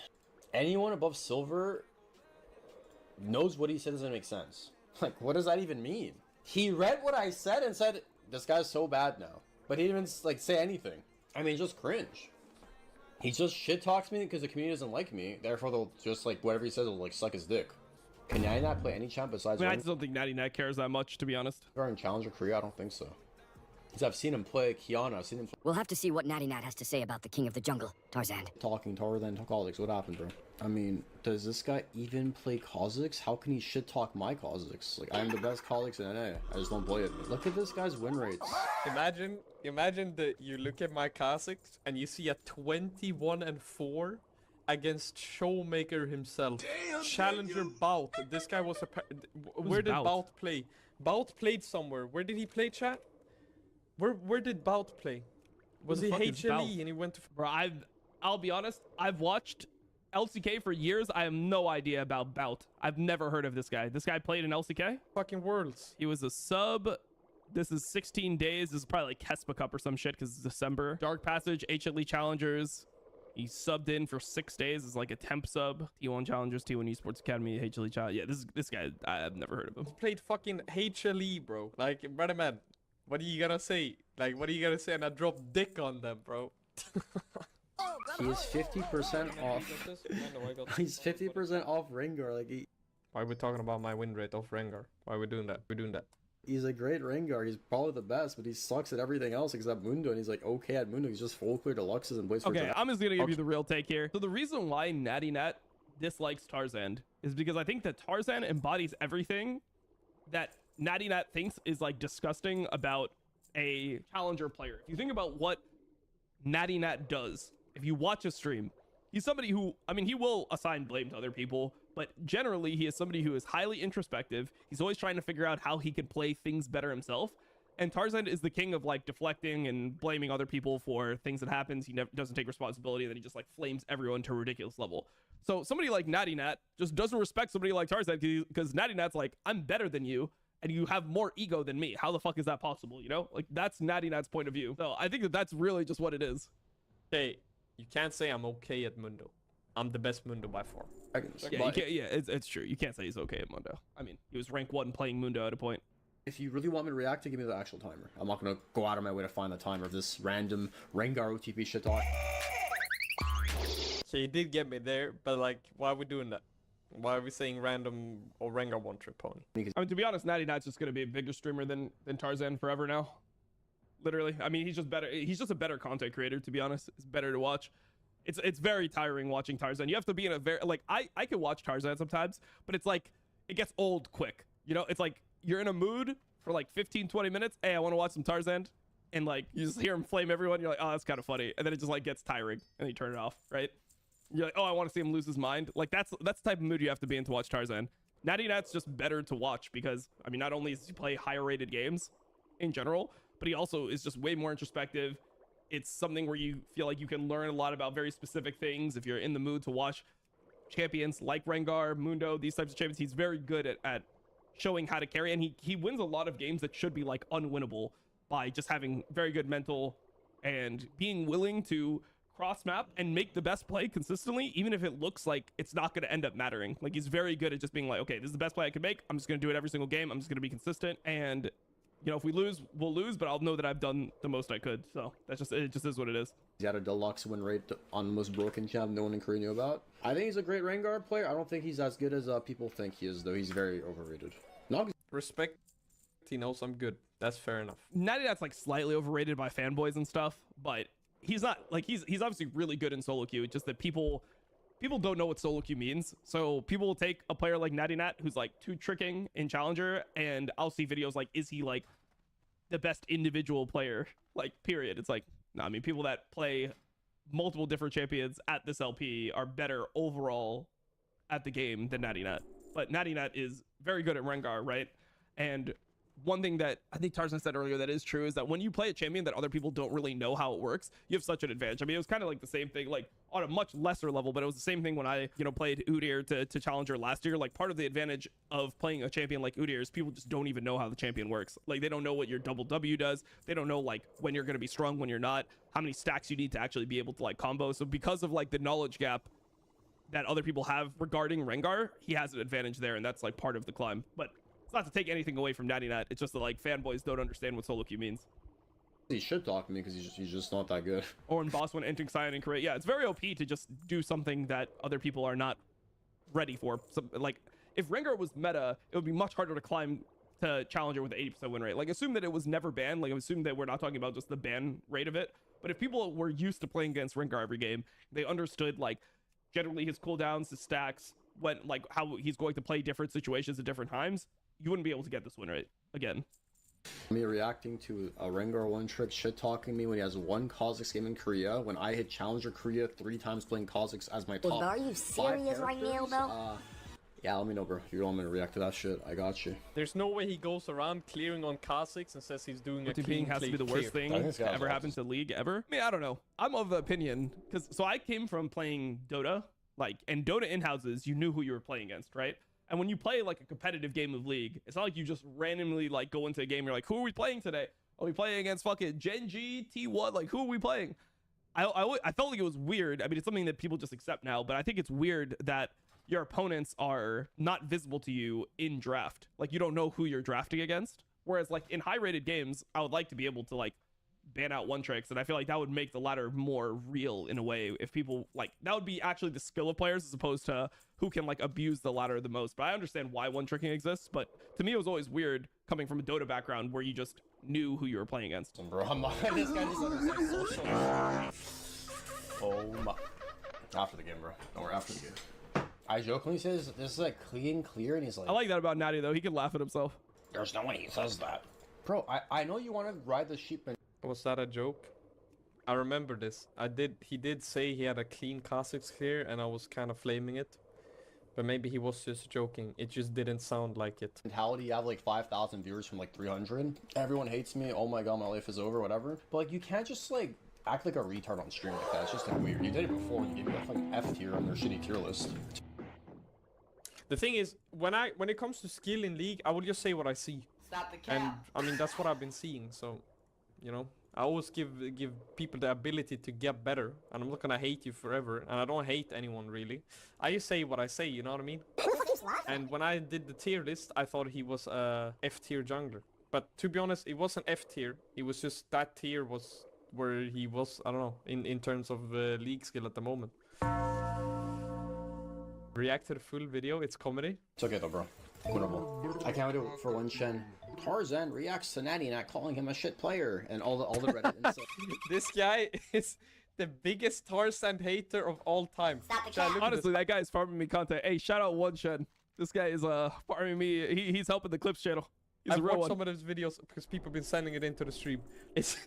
Anyone above silver knows what he said doesn't make sense. Like, what does that even mean? He read what I said and said, this guy's so bad now. But he didn't even, like, say anything. I mean, just cringe. He just shit talks me because the community doesn't like me. Therefore, they'll just, like, whatever he says will, like, suck his dick. Can Natty not play any champ besides... I mean, I just don't think Natty Nat cares that much, to be honest. In Challenger Korea, I don't think so. Because I've seen him play Kiana. I've seen him... We'll have to see what Natty Nat has to say about the King of the Jungle, Tarzan. Talking Tarzan to Kha'Zix. What happened, bro? I mean, does this guy even play Kha'Zix? How can he shit talk my Kha'Zix? Like, I am the best Kha'Zix in NA. I just don't play it. Look at this guy's win rates. Imagine that you look at my Kha'Zix and you see a 21-4 against Showmaker himself. Challenger Bout. This guy was a... Where did Bout play? Bout played somewhere. Where did he play, chat? Where did Bout play? Was he HLE and he went to... Bro, I'll be honest, I've watched LCK for years. I have no idea about Bout. I've never heard of this guy. This guy played in LCK? Fucking Worlds. He was a sub. This is 16 days. This is probably like Kespa Cup or some shit because it's December. Dark Passage, HLE Challengers. He subbed in for 6 days as like a temp sub. T1 Challengers, T1 Esports Academy, HLE Challenge. Yeah, this guy, I've never heard of him. He played fucking HLE, bro. Like, brother man, what are you gonna say? Like, what are you gonna say? And I drop dick on them, bro. He is 50% off. He's 50% off Rengar. Like, why are we talking about my win rate off Rengar? Why are we doing that? We're doing that. He's a great Rengar. He's probably the best, but he sucks at everything else except Mundo, and he's like okay at Mundo. He's just full clear deluxes and plays for... Okay, I'm just gonna give you the real take here. So the reason why Natty Nat dislikes Tarzan is because I think that Tarzan embodies everything that Natty Nat thinks is like disgusting about a challenger player. If you think about what Natty Nat does, if you watch a stream, he's somebody who, I mean, he will assign blame to other people, but generally he is somebody who is highly introspective. He's always trying to figure out how he can play things better himself. And Tarzan is the king of like deflecting and blaming other people for things that happens. He never doesn't take responsibility, and then he just like flames everyone to a ridiculous level. So somebody like Natty Nat just doesn't respect somebody like Tarzan because Natty Nat's like, I'm better than you and you have more ego than me. How the fuck is that possible? You know, like that's Natty Nat's point of view. So I think that that's really just what it is. Okay, you can't say I'm okay at Mundo. I'm the best Mundo by far. Yeah, it's true. You can't say he's okay at Mundo. I mean, he was rank 1 playing Mundo at a point. If you really want me to react, to give me the actual timer. I'm not gonna go out of my way to find the timer of this random Rengar OTP shit talk. So you did get me there, but like, why are we doing that? Why are we saying random or Rengar one trick pony? I mean, to be honest, Natty Nat's just gonna be a bigger streamer than Tarzan forever now. Literally. I mean, he's just better. He's just a better content creator, to be honest. It's better to watch. It's very tiring watching Tarzan. You have to be in a very, like, I can watch Tarzan sometimes, but it's like, it gets old quick. You know, it's like, you're in a mood for like 15, 20 minutes. Hey, I want to watch some Tarzan. And like, you just hear him flame everyone. You're like, oh, that's kind of funny. And then it just like gets tiring and you turn it off, right? You're like, oh, I want to see him lose his mind. Like, that's the type of mood you have to be in to watch Tarzan. Natty Nat's just better to watch because, I mean, not only does he play higher rated games in general, but he also is just way more introspective. It's something where you feel like you can learn a lot about very specific things if you're in the mood to watch champions like Rengar, Mundo, these types of champions. He's very good at showing how to carry, and he wins a lot of games that should be like unwinnable by just having very good mental and being willing to cross map and make the best play consistently, even if it looks like it's not going to end up mattering. Like, he's very good at just being like, okay, this is the best play I can make. I'm just going to do it every single game. I'm just going to be consistent, and you know, if we lose, we'll lose, but I'll know that I've done the most I could. So that's just, it just is what it is. He had a deluxe win rate on the most broken champ no one in Korea knew about. I think he's a great Rengar player. I don't think he's as good as people think he is, though. He's very overrated. Not respect. He knows I'm good. That's fair enough. Natty Nat's like slightly overrated by fanboys and stuff, but he's not like, he's obviously really good in solo queue. It's just that people don't know what solo queue means. So people will take a player like Natty Nat who's like 2 tricking in Challenger, and I'll see videos like, is he like the best individual player? Like, period. It's like, no, I mean, people that play multiple different champions at this LP are better overall at the game than Natty Nat. But Natty Nat is very good at Rengar, right? And one thing that I think Tarzan said earlier that is true is that when you play a champion that other people don't really know how it works, you have such an advantage. I mean, it was kind of like the same thing, like on a much lesser level, but it was the same thing when I, you know, played Udyr to Challenger last year. Like, part of the advantage of playing a champion like Udyr is people just don't even know how the champion works. Like, they don't know what your double W does. They don't know like when you're going to be strong, when you're not, how many stacks you need to actually be able to like combo. So because of like the knowledge gap that other people have regarding Rengar, he has an advantage there, and that's like part of the climb. But it's not to take anything away from Natty Nat. It's just that like fanboys don't understand what solo queue means. He should talk to me because he's just not that good. Or in boss when entering Cyan and Korea. Yeah, it's very OP to just do something that other people are not ready for. So, like, if Rengar was meta, it would be much harder to climb to Challenger with an 80% win rate. Like, assume that it was never banned. Like, assume that we're not talking about just the ban rate of it. But if people were used to playing against Rengar every game, they understood like generally his cooldowns, his stacks, when like how he's going to play different situations at different times, you wouldn't be able to get this win rate again. Me reacting to a Rengar one trick shit talking me when he has 1 Kazakhs game in Korea, when I hit Challenger Korea 3 times playing Kazakhs as my top. Well, are you serious right now, though? Yeah, let me know, bro. If you want me to react to that shit, I got you. There's no way he goes around clearing on Kazakhs and says he's doing a clean has to be the worst thing to ever happen to League ever. I mean, I don't know. I'm of the opinion because so I came from playing Dota, like, and Dota in-houses, you knew who you were playing against, right? And when you play like a competitive game of League, it's not like you just randomly like go into a game. You're like, who are we playing today? Are we playing against fucking Genji, T1? Like, who are we playing? I felt like it was weird. I mean, it's something that people just accept now, but I think it's weird that your opponents are not visible to you in draft. Like, you don't know who you're drafting against. Whereas like in high rated games, I would like to be able to like ban out one tricks, and I feel like that would make the ladder more real in a way. If people like, that would be actually the skill of players as opposed to who can like abuse the ladder the most. But I understand why one tricking exists, but to me it was always weird coming from a Dota background where you just knew who you were playing against. Bro, this guy just understands social. Oh my. After the game, bro. Don't worry, after the game. I jokingly says this is like clean, clear, and he's like, I like that about Natty though. He can laugh at himself. There's no way he says that. Bro, I know you want to ride the sheep and was that a joke? I remember this. He did say he had a clean Kazakhs clear, and I was kind of flaming it. But maybe he was just joking. It just didn't sound like it. mentality. You have like 5,000 viewers from like 300. Everyone hates me. Oh my god, my life is over, whatever. But like, you can't just like act like a retard on stream like that. It's just like weird. You did it before. You gave me a fucking F tier on their shitty tier list. The thing is, when it comes to skill in League, I will just say what I see. Stop the cap. And I mean, that's what I've been seeing. So, you know, I always give people the ability to get better, and I'm not gonna hate you forever, and I don't hate anyone really. I just say what I say, you know what I mean? And when I did the tier list, I thought he was a F tier jungler, but to be honest, it wasn't F tier. It was just that tier was where he was. I don't know, in terms of League skill at the moment. React to the full video. It's comedy. It's okay though, bro. Winnable. I can't wait for when Shen Tarzan reacts to Natty not calling him a shit player and all the Reddit insults. This guy is the biggest Tarzan hater of all time. Honestly, that guy is farming me content. Hey, shout out One Shed. This guy is farming me. He's helping the Clips channel. He's I've a real watched one. some of his videos because people have been sending it into the stream. It's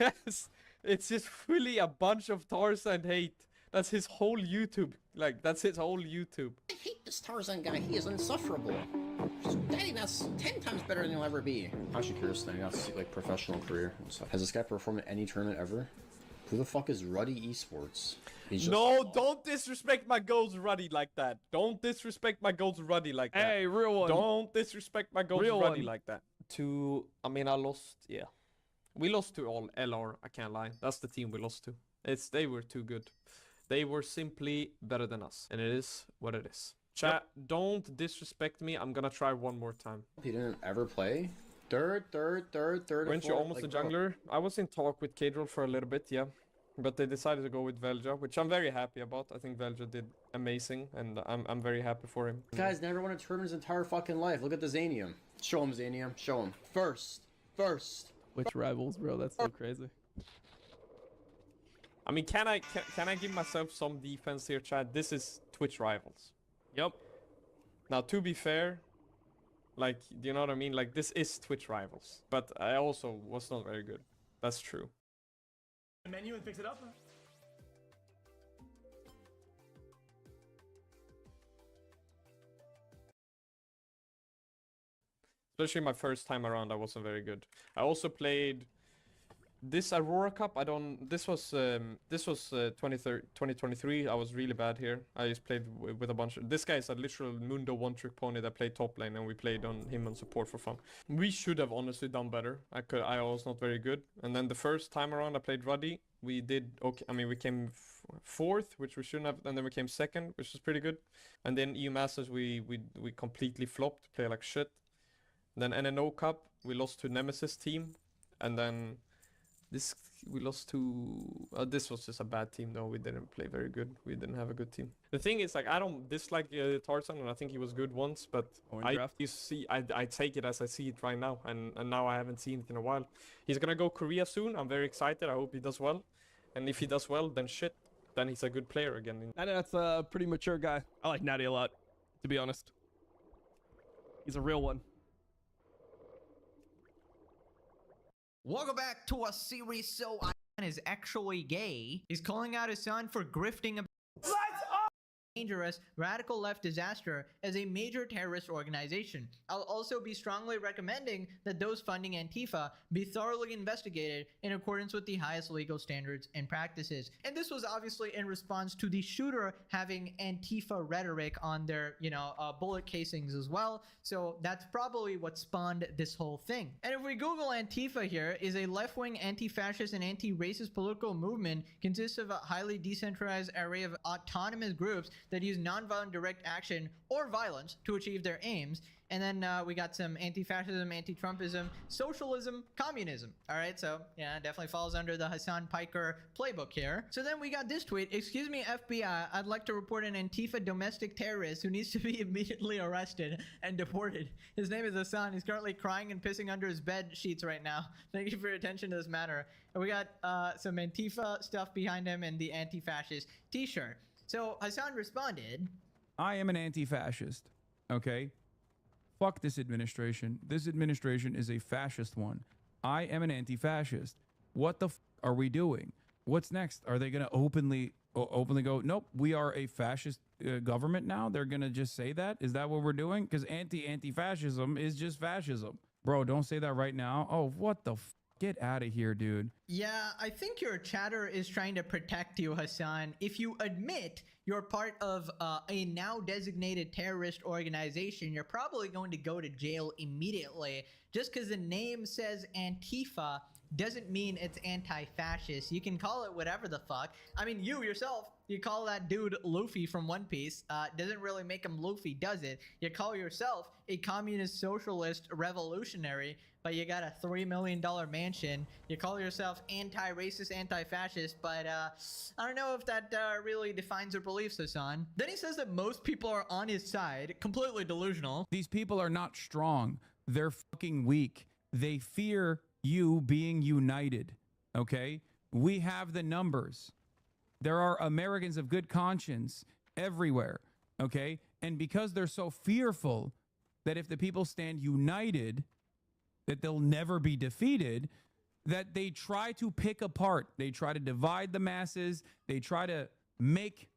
just fully a bunch of Tarzan hate. That's his whole YouTube. Like, that's his whole YouTube. I hate this Tarzan guy. He is insufferable. Daddy, that's 10 times better than he'll ever be. I'm actually curious then. That's like professional career and stuff. Has this guy performed in any tournament ever? Who the fuck is Ruddy Esports? He's just... No, don't disrespect my goals Ruddy like that. Don't disrespect my goals Ruddy like that. Hey, real one. Don't disrespect my goals Real Ruddy one. like that. I mean, I lost, yeah. We lost to all LR, I can't lie. That's the team we lost to. They were too good. They were simply better than us. And it is what it is. Chat, don't disrespect me. I'm gonna try one more time. He didn't ever play? Third. Weren't you almost a jungler? I was in talk with Kadril for a little bit, yeah. But they decided to go with Velja, which I'm very happy about. I think Velja did amazing, and I'm very happy for him. This guy's never won a tournament his entire fucking life. Look at the Zanium. Show him, Zanium. Show him. First. Which rivals, bro? That's so crazy. I mean, can I give myself some defense here, Chad? This is Twitch rivals. Yep. Now, to be fair, like, do you know what I mean? Like, this is Twitch rivals. But I also was not very good. That's true. The menu and fix it up. Especially my first time around, I wasn't very good. I also played this Aurora Cup. This was 2023. I was really bad here. I just played with a bunch of... This guy is a literal Mundo one-trick pony that played top lane, and we played on him on support for fun. We should have honestly done better. I was not very good. And then the first time around I played Ruddy, we did okay. I mean, we came fourth, which we shouldn't have, and then we came second, which was pretty good. And then EU Masters, we completely flopped, play like shit. Then NNO Cup, we lost to Nemesis team, and then we lost to... this was just a bad team though. We didn't play very good. We didn't have a good team. The thing is, like, I don't dislike Tarzan, and I think he was good once, but I take it as I see it right now, and now I haven't seen it in a while. He's gonna go Korea soon. I'm very excited. I hope he does well, and if he does well, then shit, then he's a good player again. And that's a pretty mature guy. I like Natty a lot, to be honest. He's a real one. Welcome back to a series. So is actually gay. He's calling out his son for grifting a dangerous radical left disaster as a major terrorist organization. I'll also be strongly recommending that those funding Antifa be thoroughly investigated in accordance with the highest legal standards and practices. And this was obviously in response to the shooter having Antifa rhetoric on their, bullet casings as well. So that's probably what spawned this whole thing. And if we Google Antifa here, is a left-wing anti-fascist and anti-racist political movement consists of a highly decentralized array of autonomous groups that use nonviolent direct action or violence to achieve their aims. And then we got some anti-fascism, anti-Trumpism, socialism, communism. All right, so yeah, it definitely falls under the Hassan Piker playbook here. So then we got this tweet. Excuse me, FBI, I'd like to report an Antifa domestic terrorist who needs to be immediately arrested and deported. His name is Hassan. He's currently crying and pissing under his bed sheets right now. Thank you for your attention to this matter. And we got some Antifa stuff behind him and the anti-fascist t-shirt. So Hassan responded, I am an anti-fascist, okay? Fuck this administration. This administration is a fascist one. I am an anti-fascist. What the f are we doing? What's next? Are they going to openly go, nope, we are a fascist government now? They're going to just say that? Is that what we're doing? Because anti-fascism is just fascism. Bro, don't say that right now. Oh, what the f Get out of here, dude. Yeah, I think your chatter is trying to protect you, Hassan. If you admit you're part of a now designated terrorist organization, you're probably going to go to jail immediately. Just because the name says Antifa doesn't mean it's anti-fascist. You can call it whatever the fuck. I mean, you yourself, you call that dude Luffy from One Piece. Doesn't really make him Luffy, does it? You call yourself a communist socialist revolutionary, but you got a $3 million mansion. You call yourself anti-racist, anti-fascist, but I don't know if that really defines your beliefs, Hassan. Then he says that most people are on his side. Completely delusional. These people are not strong. They're fucking weak. They fear you being united, okay? We have the numbers. There are Americans of good conscience everywhere, okay? And because they're so fearful that if the people stand united, that they'll never be defeated, that they try to pick apart. They try to divide the masses. They try to make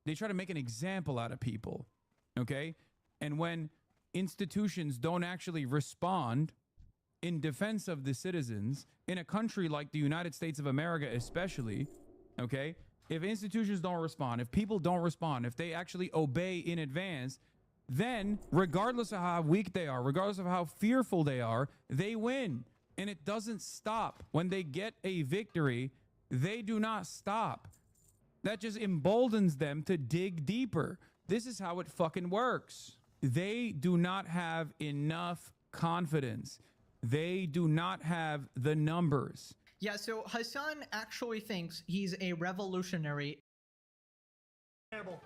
an example out of people, okay? And when institutions don't actually respond in defense of the citizens in a country like the United States of America, especially, okay? If institutions don't respond, if people don't respond, if they actually obey in advance, then regardless of how weak they are, regardless of how fearful they are, they win. And it doesn't stop. When they get a victory, they do not stop. That just emboldens them to dig deeper. This is how it fucking works. They do not have enough confidence. They do not have the numbers. Yeah, so Hassan actually thinks he's a revolutionary. Terrible.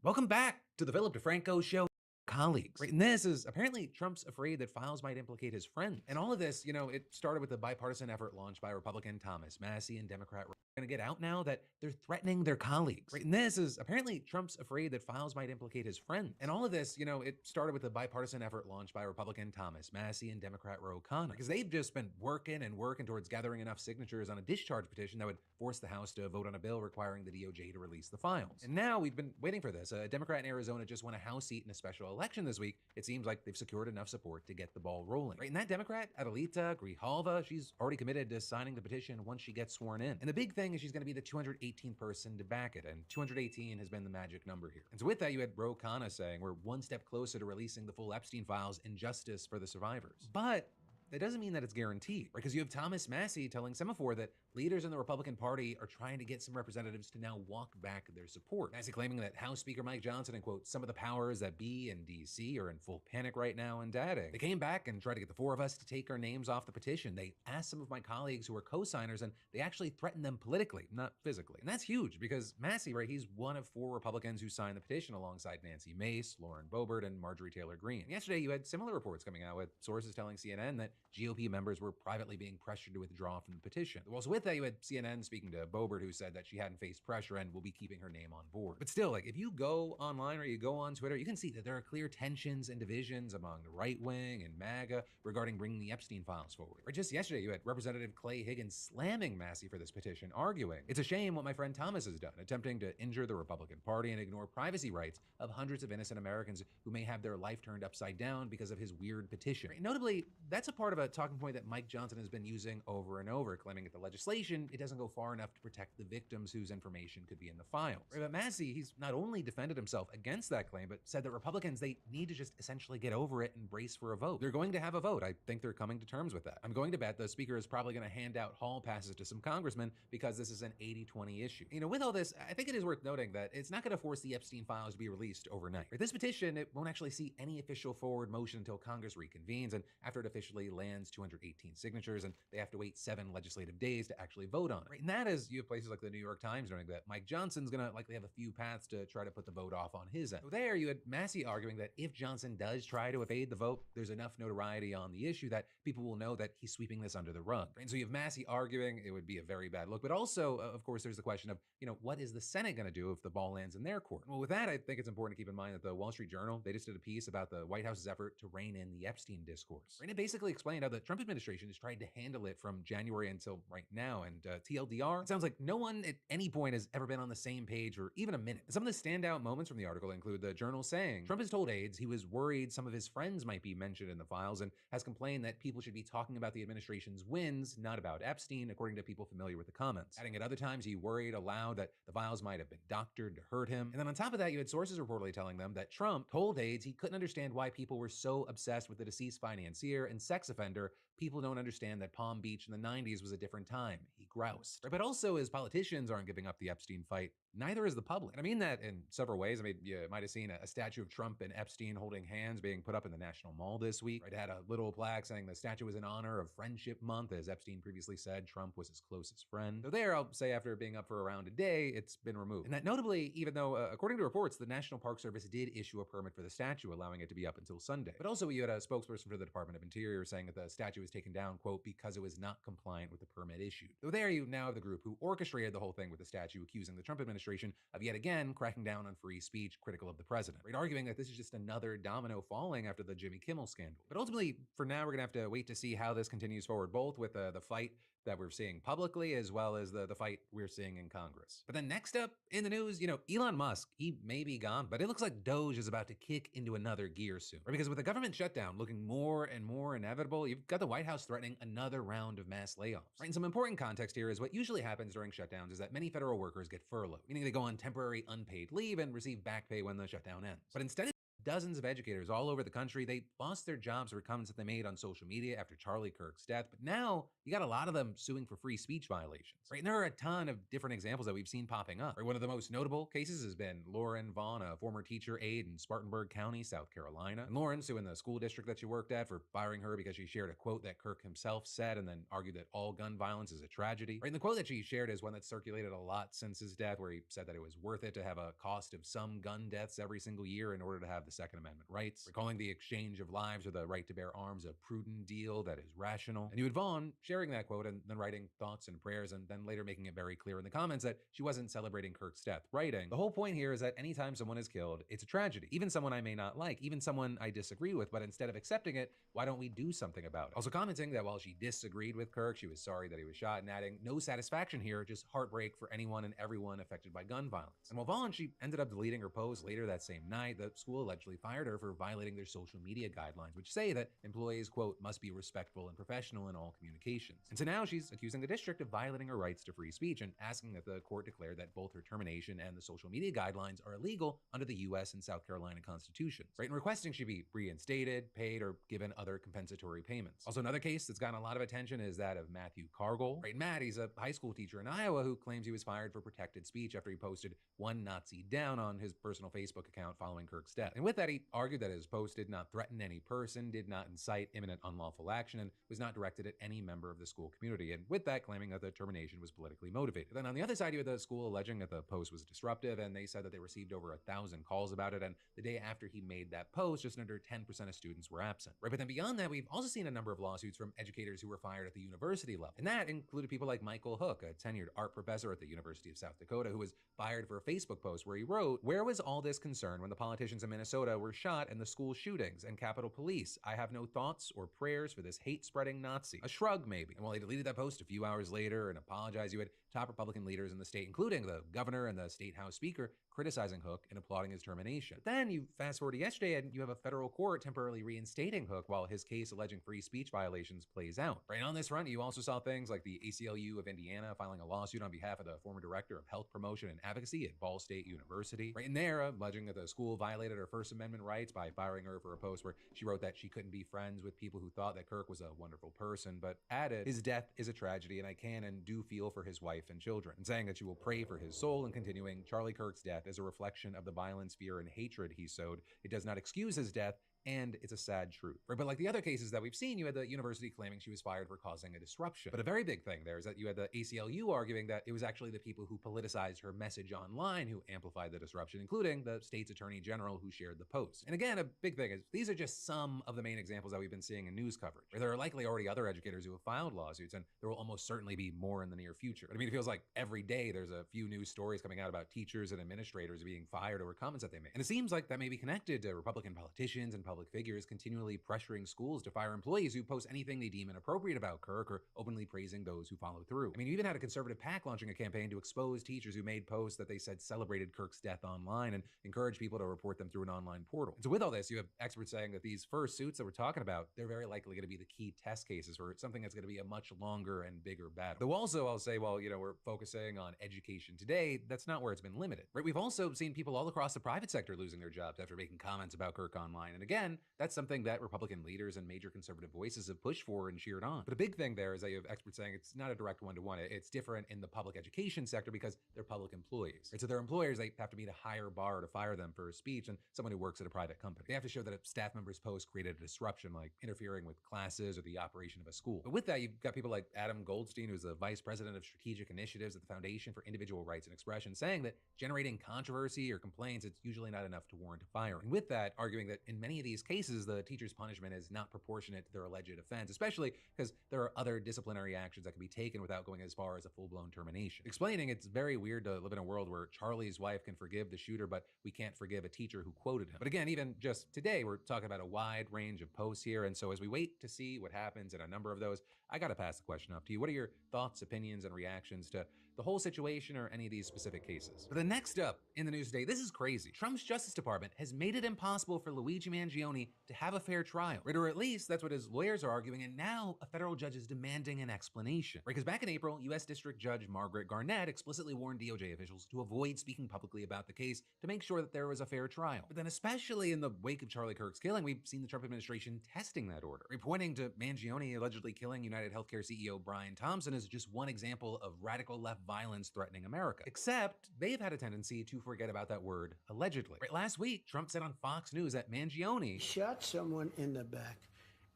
Welcome back to the Philip DeFranco Show. Colleagues. Right, and this is apparently Trump's afraid that files might implicate his friend. And all of this, you know, it started with a bipartisan effort launched by Republican Thomas Massie and Democrat going to get out now that they're threatening their colleagues. Right, and this is apparently Trump's afraid that files might implicate his friend. And all of this, you know, it started with a bipartisan effort launched by Republican Thomas Massie and Democrat Ro Khanna, because they've just been working towards gathering enough signatures on a discharge petition that would force the House to vote on a bill requiring the DOJ to release the files. And now we've been waiting for this. A Democrat in Arizona just won a House seat in a special election this week. It seems like they've secured enough support to get the ball rolling. Right, and that Democrat, Adelita Grijalva, she's already committed to signing the petition once she gets sworn in. And the big thing is she's going to be the 218th person to back it, and 218 has been the magic number here. And so with that, you had Ro Khanna saying we're one step closer to releasing the full Epstein files and justice for the survivors. But that doesn't mean that it's guaranteed, right? Because you have Thomas Massie telling Semaphore that leaders in the Republican Party are trying to get some representatives to now walk back their support. Massie claiming that House Speaker Mike Johnson and, quote, some of the powers that be in D.C. are in full panic right now and dadding. They came back and tried to get the four of us to take our names off the petition. They asked some of my colleagues who were co-signers, and they actually threatened them politically, not physically. And that's huge because Massie, right, he's one of four Republicans who signed the petition alongside Nancy Mace, Lauren Boebert, and Marjorie Taylor Greene. And yesterday, you had similar reports coming out with sources telling CNN that GOP members were privately being pressured to withdraw from the petition. Also with that, you had CNN speaking to Boebert, who said that she hadn't faced pressure and will be keeping her name on board. But still, like, if you go online or you go on Twitter, you can see that there are clear tensions and divisions among the right wing and MAGA regarding bringing the Epstein files forward. Or just yesterday, you had Representative Clay Higgins slamming Massie for this petition, arguing, it's a shame what my friend Thomas has done, attempting to injure the Republican Party and ignore privacy rights of hundreds of innocent Americans who may have their life turned upside down because of his weird petition. Notably, that's a part of a talking point that Mike Johnson has been using over and over, claiming that the legislation, it doesn't go far enough to protect the victims whose information could be in the files. But Massie, he's not only defended himself against that claim, but said that Republicans, they need to just essentially get over it and brace for a vote. They're going to have a vote. I think they're coming to terms with that. I'm going to bet the speaker is probably going to hand out hall passes to some congressmen because this is an 80-20 issue. You know, with all this, I think it is worth noting that it's not going to force the Epstein files to be released overnight. This petition, it won't actually see any official forward motion until Congress reconvenes and after it officially lands 218 signatures, and they have to wait 7 legislative days to actually vote on it. Right? And that is, you have places like the New York Times knowing that Mike Johnson's gonna likely have a few paths to try to put the vote off on his end. So there you had Massie arguing that if Johnson does try to evade the vote, there's enough notoriety on the issue that people will know that he's sweeping this under the rug. Right? And so you have Massie arguing it would be a very bad look, but also, of course, there's the question of, you know, what is the Senate gonna do if the ball lands in their court? Well, with that, I think it's important to keep in mind that the Wall Street Journal, they just did a piece about the White House's effort to rein in the Epstein discourse. Right? And it basically explained how the Trump administration has tried to handle it from January until right now, and TLDR, it sounds like no one at any point has ever been on the same page for even a minute. Some of the standout moments from the article include the journal saying, Trump has told aides he was worried some of his friends might be mentioned in the files and has complained that people should be talking about the administration's wins, not about Epstein, according to people familiar with the comments. Adding at other times he worried aloud that the files might have been doctored to hurt him. And then on top of that, you had sources reportedly telling them that Trump told aides he couldn't understand why people were so obsessed with the deceased financier and sex offender. People don't understand that Palm Beach in the 90s was a different time. He groused. Right? But also, as politicians aren't giving up the Epstein fight, neither is the public. And I mean that in several ways. I mean, you might have seen a statue of Trump and Epstein holding hands being put up in the National Mall this week. Right? It had a little plaque saying the statue was in honor of Friendship Month. As Epstein previously said, Trump was his closest friend. So there, I'll say after being up for around a day, it's been removed. And that notably, even though, according to reports, the National Park Service did issue a permit for the statue, allowing it to be up until Sunday. But also, you had a spokesperson for the Department of Interior saying that the statue was taken down, quote, because it was not compliant with the permit issued. So there you now have the group who orchestrated the whole thing with the statue, accusing the Trump administration of yet again cracking down on free speech critical of the president, right? Arguing that this is just another domino falling after the Jimmy Kimmel scandal. But ultimately, for now, we're gonna have to wait to see how this continues forward, both with the fight that we're seeing publicly as well as the fight we're seeing in Congress. But then next up in the news, Elon Musk, he may be gone, but it looks like Doge is about to kick into another gear soon. Right? Because with the government shutdown looking more and more inevitable, you've got the White House threatening another round of mass layoffs. Right? And some important context here is what usually happens during shutdowns is that many federal workers get furloughed, meaning they go on temporary unpaid leave and receive back pay when the shutdown ends. But instead, dozens of educators all over the country, they lost their jobs for comments that they made on social media after Charlie Kirk's death. But now you got a lot of them suing for free speech violations, right? And there are a ton of different examples that we've seen popping up. Right? One of the most notable cases has been Lauren Vaughn, a former teacher aide in Spartanburg County, South Carolina. And Lauren suing the school district that she worked at for firing her because she shared a quote that Kirk himself said and then argued that all gun violence is a tragedy. Right? And the quote that she shared is one that's circulated a lot since his death, where he said that it was worth it to have a cost of some gun deaths every single year in order to have the Second Amendment rights, recalling the exchange of lives or the right to bear arms a prudent deal that is rational. And you had Vaughn sharing that quote and then writing thoughts and prayers and then later making it very clear in the comments that she wasn't celebrating Kirk's death, writing, the whole point here is that anytime someone is killed, it's a tragedy. Even someone I may not like, even someone I disagree with, but instead of accepting it, why don't we do something about it? Also commenting that while she disagreed with Kirk, she was sorry that he was shot, and adding, no satisfaction here, just heartbreak for anyone and everyone affected by gun violence. And while Vaughn, she ended up deleting her post later that same night, the school allegedly fired her for violating their social media guidelines, which say that employees, quote, must be respectful and professional in all communications. And so now she's accusing the district of violating her rights to free speech and asking that the court declare that both her termination and the social media guidelines are illegal under the US and South Carolina constitutions, right? And requesting she be reinstated, paid, or given other compensatory payments. Also, another case that's gotten a lot of attention is that of Matthew Cargill. Right, Matt, he's a high school teacher in Iowa who claims he was fired for protected speech after he posted one Nazi down on his personal Facebook account following Kirk's death. And with that, he argued that his post did not threaten any person, did not incite imminent unlawful action, and was not directed at any member of the school community. And with that, claiming that the termination was politically motivated. Then on the other side, you had the school alleging that the post was disruptive, and they said that they received over 1,000 calls about it. And the day after he made that post, just under 10% of students were absent. Right, but then beyond that, we've also seen a number of lawsuits from educators who were fired at the university level. And that included people like Michael Hook, a tenured art professor at the University of South Dakota, who was fired for a Facebook post where he wrote, "Where was all this concern when the politicians in Minnesota were shot in the school shootings and Capitol Police? I have no thoughts or prayers for this hate-spreading Nazi." A shrug, maybe. And while he deleted that post a few hours later and apologized, you had top Republican leaders in the state, including the governor and the state House Speaker, criticizing Hook and applauding his termination. But then you fast forward to yesterday and you have a federal court temporarily reinstating Hook while his case alleging free speech violations plays out. Right on this front, you also saw things like the ACLU of Indiana filing a lawsuit on behalf of the former director of health promotion and advocacy at Ball State University. Right in there, alleging that the school violated her First Amendment rights by firing her for a post where she wrote that she couldn't be friends with people who thought that Kirk was a wonderful person, but added, "His death is a tragedy and I can and do feel for his wife and children," and saying that she will pray for his soul, and continuing, "Charlie Kirk's death is a reflection of the violence, fear, and hatred he sowed. It does not excuse his death, and it's a sad truth." Right, but like the other cases that we've seen, you had the university claiming she was fired for causing a disruption. But a very big thing there is that you had the ACLU arguing that it was actually the people who politicized her message online who amplified the disruption, including the state's attorney general who shared the post. And again, a big thing is these are just some of the main examples that we've been seeing in news coverage. There are likely already other educators who have filed lawsuits, and there will almost certainly be more in the near future. But I mean, it feels like every day there's a few news stories coming out about teachers and administrators being fired over comments that they made. And it seems like that may be connected to Republican politicians and public figures continually pressuring schools to fire employees who post anything they deem inappropriate about Kirk or openly praising those who follow through. I mean, you even had a conservative PAC launching a campaign to expose teachers who made posts that they said celebrated Kirk's death online and encourage people to report them through an online portal. And so with all this, you have experts saying that these first suits that we're talking about, they're very likely going to be the key test cases for something that's going to be a much longer and bigger battle. Though also, I'll say, well, we're focusing on education today, that's not where it's been limited, right? We've also seen people all across the private sector losing their jobs after making comments about Kirk online. And again, that's something that Republican leaders and major conservative voices have pushed for and cheered on. But a big thing there is that you have experts saying it's not a direct one-to-one. It's different in the public education sector because they're public employees. Right? So their employers, they have to meet a higher bar to fire them for speech than someone who works at a private company. They have to show that a staff member's post created a disruption, like interfering with classes or the operation of a school. But with that, you've got people like Adam Goldstein, who's the vice president of strategic initiatives at the Foundation for Individual Rights and Expression, saying that generating controversy or complaints, it's usually not enough to warrant a firing. And with that, arguing that in many of these cases, the teacher's punishment is not proportionate to their alleged offense, especially because there are other disciplinary actions that can be taken without going as far as a full-blown termination. Explaining it's very weird to live in a world where Charlie's wife can forgive the shooter, but we can't forgive a teacher who quoted him. But again, even just today, we're talking about a wide range of posts here. And so as we wait to see what happens in a number of those, I got to pass the question up to you. What are your thoughts, opinions, and reactions to the whole situation or any of these specific cases? But the next up in the news today, this is crazy. Trump's Justice Department has made it impossible for Luigi Mangione to have a fair trial, right? Or at least that's what his lawyers are arguing, and now a federal judge is demanding an explanation, right? Because back in April, U.S. District Judge Margaret Garnett explicitly warned DOJ officials to avoid speaking publicly about the case to make sure that there was a fair trial. But then especially in the wake of Charlie Kirk's killing, we've seen the Trump administration testing that order, right? Pointing to Mangione allegedly killing United Healthcare CEO Brian Thompson as just one example of radical left violence threatening America. Except they've had a tendency to forget about that word allegedly. Right, last week, Trump said on Fox News that Mangione shot someone in the back.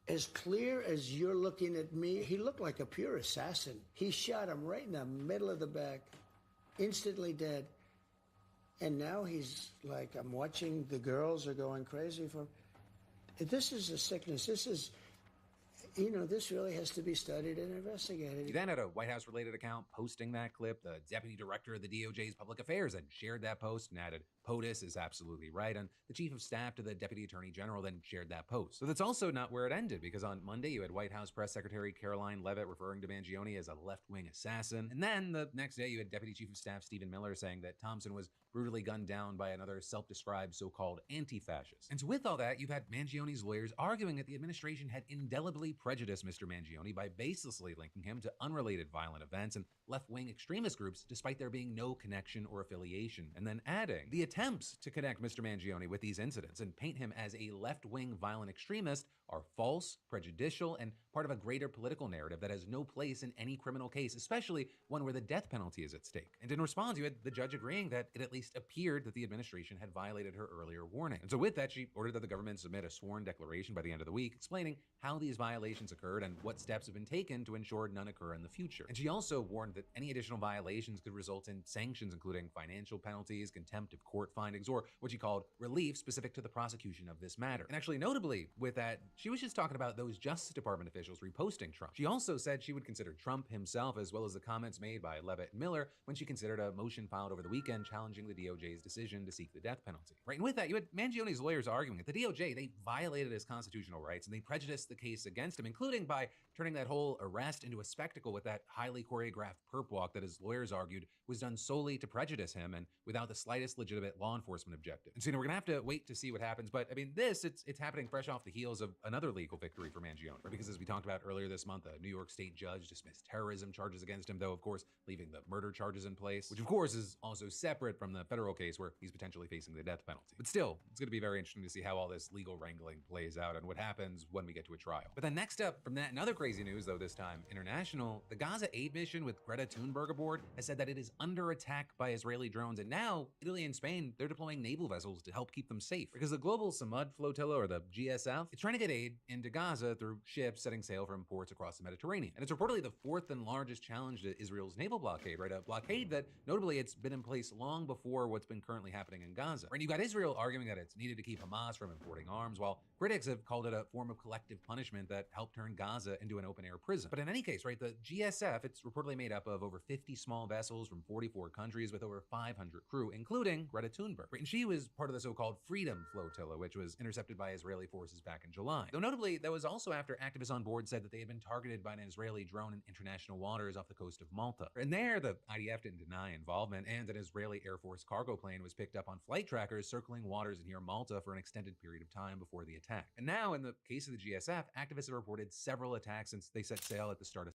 As clear as you're looking at me, he looked like a pure assassin. He shot him right in the middle of the back, instantly dead. And now he's like, I'm watching the girls are going crazy for him. This is a sickness. This is, this really has to be studied and investigated. He then had a White House related account posting that clip. The deputy director of the DOJ's public affairs then shared that post and added, POTUS is absolutely right. And the chief of staff to the deputy attorney general then shared that post. So that's also not where it ended, because on Monday you had White House press secretary Caroline Leavitt referring to Mangione as a left-wing assassin. And then the next day you had deputy chief of staff Stephen Miller saying that Thompson was brutally gunned down by another self-described so-called anti-fascist. And so with all that, you've had Mangione's lawyers arguing that the administration had indelibly prejudiced Mr. Mangione by baselessly linking him to unrelated violent events and left-wing extremist groups despite there being no connection or affiliation. And then adding, the attempts to connect Mr. Mangione with these incidents and paint him as a left-wing violent extremist are false, prejudicial, and part of a greater political narrative that has no place in any criminal case, especially one where the death penalty is at stake. And in response, you had the judge agreeing that it at least appeared that the administration had violated her earlier warning. And so with that, she ordered that the government submit a sworn declaration by the end of the week explaining how these violations occurred and what steps have been taken to ensure none occur in the future. And she also warned that any additional violations could result in sanctions, including financial penalties, contempt of court findings, or what she called relief specific to the prosecution of this matter. And actually, notably with that, she was just talking about those Justice Department officials reposting Trump. She also said she would consider Trump himself, as well as the comments made by Leavitt and Miller when she considered a motion filed over the weekend challenging the DOJ's decision to seek the death penalty. Right, and with that, you had Mangione's lawyers arguing that the DOJ, they violated his constitutional rights and they prejudiced the case against him, including by turning that whole arrest into a spectacle with that highly choreographed perp walk that his lawyers argued was done solely to prejudice him and without the slightest legitimate law enforcement objective. And so, we're gonna have to wait to see what happens, but I mean, it's happening fresh off the heels of another legal victory for Mangione, right? Because as we talked about earlier this month, a New York State judge dismissed terrorism charges against him, though of course leaving the murder charges in place, which of course is also separate from the federal case where he's potentially facing the death penalty. But still, it's gonna be very interesting to see how all this legal wrangling plays out and what happens when we get to a trial. But then next up from that, another crazy news, though this time international, the Gaza aid mission with Greta Thunberg aboard has said that it is under attack by Israeli drones, and now Italy and Spain, they're deploying naval vessels to help keep them safe. Because the Global Samud Flotilla, or the GSF, it's trying to get aid into Gaza through ships setting sail from ports across the Mediterranean. And it's reportedly the fourth and largest challenge to Israel's naval blockade, right? A blockade that notably it's been in place long before what's been currently happening in Gaza. Right? And you've got Israel arguing that it's needed to keep Hamas from importing arms, while Critics have called it a form of collective punishment that helped turn Gaza into an open-air prison. But in any case, right, the GSF, it's reportedly made up of over 50 small vessels from 44 countries with over 500 crew, including Greta Thunberg. Right, and she was part of the so-called Freedom Flotilla, which was intercepted by Israeli forces back in July. Though notably, that was also after activists on board said that they had been targeted by an Israeli drone in international waters off the coast of Malta. And there, the IDF didn't deny involvement, and an Israeli Air Force cargo plane was picked up on flight trackers circling waters near Malta for an extended period of time before the attack. And now, in the case of the GSF, activists have reported several attacks since they set sail at the start of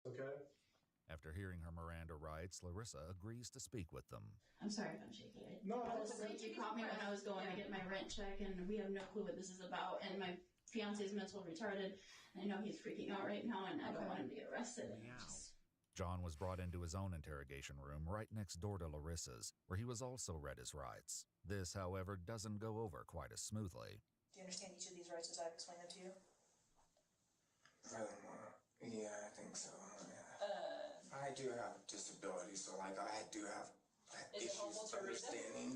Okay. After hearing her Miranda rights, Larissa agrees to speak with them. I'm sorry if I'm shaky. No, Honestly, you caught me when I was going to get my rent check, and we have no clue what this is about. And my fiance's mental retarded. And I know he's freaking out right now, and I don't want him to get arrested. John was brought into his own interrogation room right next door to Larissa's, where he was also read his rights. This, however, doesn't go over quite as smoothly. Do you understand each of these rights as I've explained them to you? Furthermore, yeah, I think so. I do have disabilities, so like I do have Is it issues helpful to read them? understanding.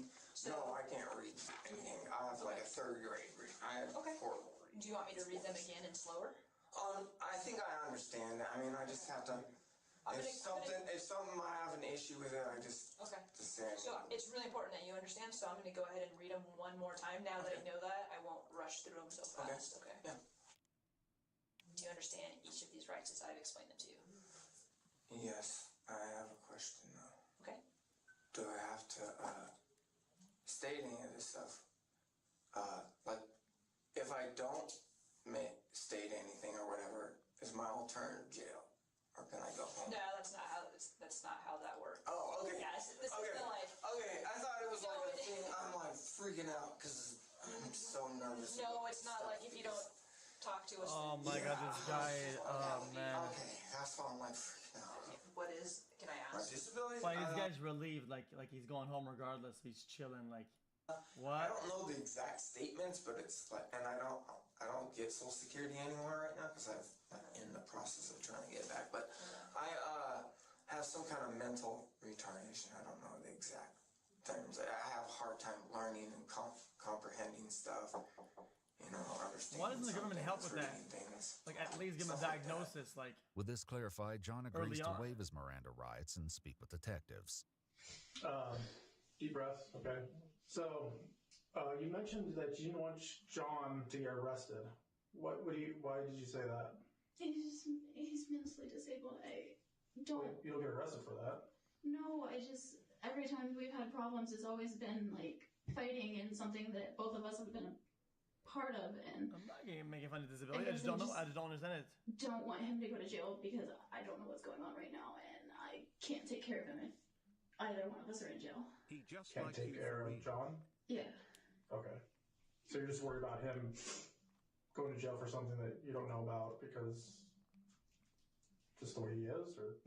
No, I can't read anything. I have like a third grade reading. I have horrible reading. Do you want me to read them again and slower? I think I understand that. I mean, I just have to. If something I have an issue with it, I just say it. So it's really important that you understand, so I'm going to go ahead and read them one more time. Now that I know that, I won't rush through them so fast. Okay? Yeah. Do you understand each of these rights as I've explained them to you? Yes, I have a question though. Okay. Do I have to state any of this stuff? Like, if I don't state anything or whatever, is my alternative jail, or can I go home? No, that's not how that works. Oh, okay. Yeah, this is the life. Okay, I thought it was like a thing. I'm like freaking out because I'm so nervous. No, it's not like if you don't talk to us. Oh my god, this guy. Oh man. Okay, that's why I'm like freaking out. What is? Can I ask? My disability? Like this guy's relieved, like he's going home regardless. He's chilling, like what? I don't know the exact statements, but it's like, and I don't get Social Security anymore right now because I'm in the process of trying to get back. But I have some kind of mental retardation. I don't know the exact terms. I have a hard time learning and comprehending stuff. You know, understanding. Why doesn't the government help with that? Things. Like at least give him a diagnosis, like. With this clarified, John agrees Early to on. waive his Miranda rights and speak with detectives. Deep breath. Okay. So, you mentioned that you didn't want John to get arrested. Why did you say that? He's mentally disabled. I don't. You don't get arrested for that. No, every time we've had problems, it's always been like fighting and something that both of us have been a part of, and I'm not making fun of disability. I just don't know. I just don't understand it. don't want him to go to jail because I don't know what's going on right now, and I can't take care of him if either one of us are in jail. He just Can't take care of John? Yeah. Okay. So you're just worried about him going to jail for something that you don't know about because just the way he is, or?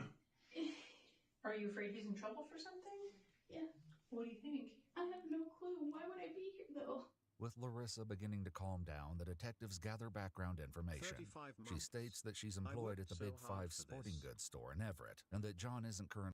Are you afraid he's in trouble for something? Yeah. What do you think? I have no clue. Why would I be here though? With Larissa beginning to calm down, the detectives gather background information. 35 She months. states that she's I employed worked at the so Big hard Five for sporting this. goods store in Everett, and that John isn't currently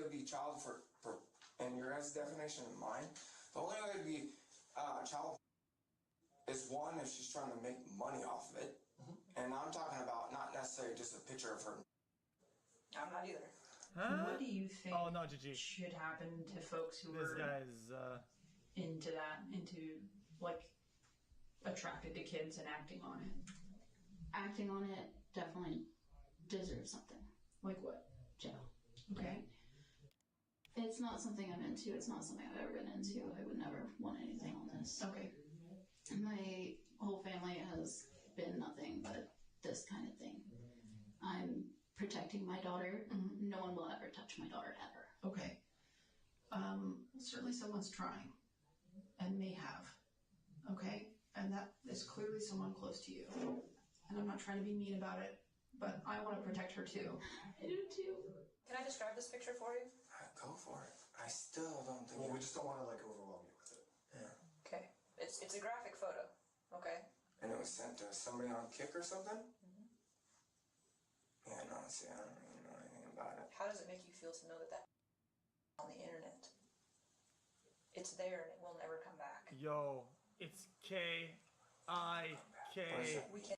to be child for and your guys' definition and mine, the only way to be child is one if she's trying to make money off of it, and I'm talking about not necessarily just a picture of her. I'm not either. Huh? What do you think Oh no, GG. should happen to folks who This are guy's into that, into like attracted to kids and acting on it? Acting on it definitely deserves something. Like what? Jail. Okay. It's not something I'm into. It's not something I've ever been into. I would never want anything on this. Okay. My whole family has been nothing but this kind of thing. I'm protecting my daughter. No one will ever touch my daughter ever. Okay. Certainly someone's trying and may have. Okay. And that is clearly someone close to you. And I'm not trying to be mean about it, but I want to protect her too. I do too. Can I describe this picture for you? Go for it. I still don't think. Well, we just don't want to like overwhelm you with it. Yeah. Okay. It's a graphic photo. Okay. And it was sent to somebody on Kick or something? Yeah, no, see, I don't really know anything about it. How does it make you feel to know that that on the internet? It's there and it will never come back. yo. It's K-I-K. We can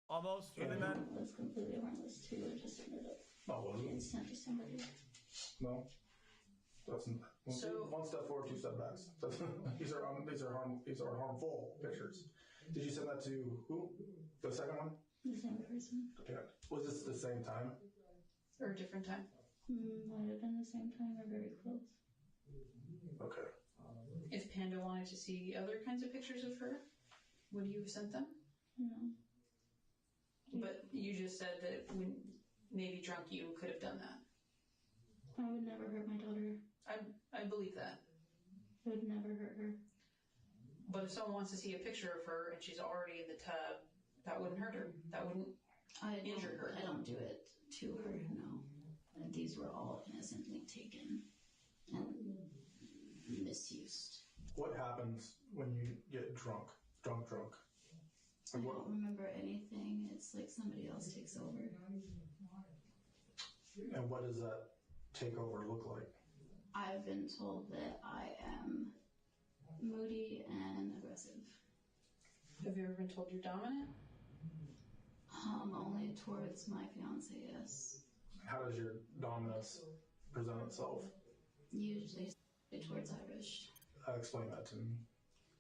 Almost, really, man? It was completely harmless too. It just ended up being sent to somebody. No. So one step forward, two step backs. These are harmful pictures. Did you send that to who? The second one? The same person. Okay. Was this the same time? Or a different time? Might have been the same time or very close. Okay. If Panda wanted to see other kinds of pictures of her, would you have sent them? No. But you just said that when maybe drunk you could have done that. I would never hurt my daughter. I believe that. I would never hurt her. But if someone wants to see a picture of her and she's already in the tub, that wouldn't hurt her. That wouldn't injure her. I don't do it to her, no. And these were all innocently taken and misused. What happens when you get drunk? Drunk. I don't remember anything. It's like somebody else takes over. And what does that takeover look like? I've been told that I am moody and aggressive. Have you ever been told you're dominant? Only towards my fiance, yes. How does your dominance present itself? Usually towards Irish. Explain that to me,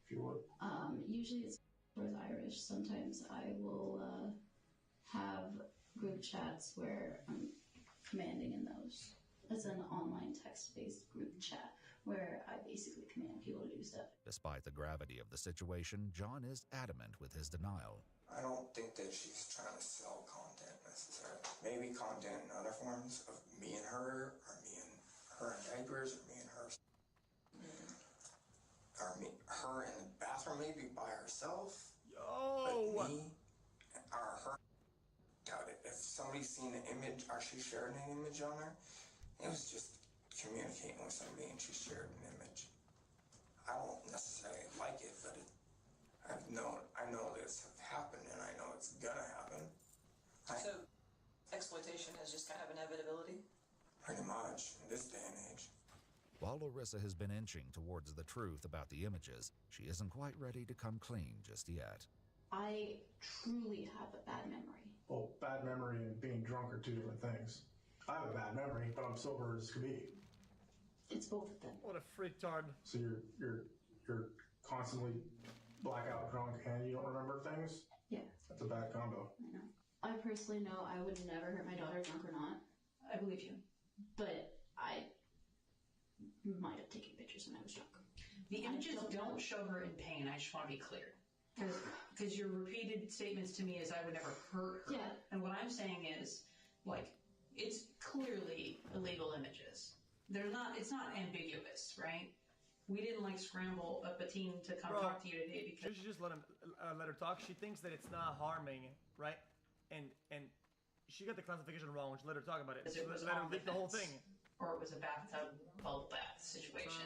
if you would. Usually it's towards Irish. Sometimes I will have group chats where I'm commanding in those. It's an online text-based group chat where I basically command people to do stuff. Despite the gravity of the situation, John is adamant with his denial. I don't think that she's trying to sell content necessarily. Maybe content in other forms of me and her, or me and her in diapers, or me and her, or me, her in the bathroom maybe by herself. Yo! But me, or her, doubt it. If somebody's seen an image, or she shared an image on her, it was just communicating with somebody and she shared an image. I don't necessarily like it, but I know this has happened and I know it's gonna happen. So, exploitation is just kind of inevitability? Pretty much, in this day and age. While Larissa has been inching towards the truth about the images, she isn't quite ready to come clean just yet. I truly have a bad memory. Well, bad memory and being drunk are two different things. I have a bad memory, but I'm sober as could be. It's both of them. What a freaktard. So you're constantly blackout drunk and you don't remember things? Yeah. That's a bad combo. I know. I personally know I would never hurt my daughter, drunk or not. I believe you. But I might have taken pictures when I was drunk. The images don't show her in pain, I just want to be clear. Because your repeated statements to me is I would never hurt her. Yeah. And what I'm saying is, like, it's clearly illegal images. It's not ambiguous, right? We didn't like scramble up a team to come talk to you today because You should just let her talk. She thinks that it's not harming, right? And she got the classification wrong. When she let her talk about it. it was Let her on leak the whole defense. thing. Or it was a bathtub bubble bath situation.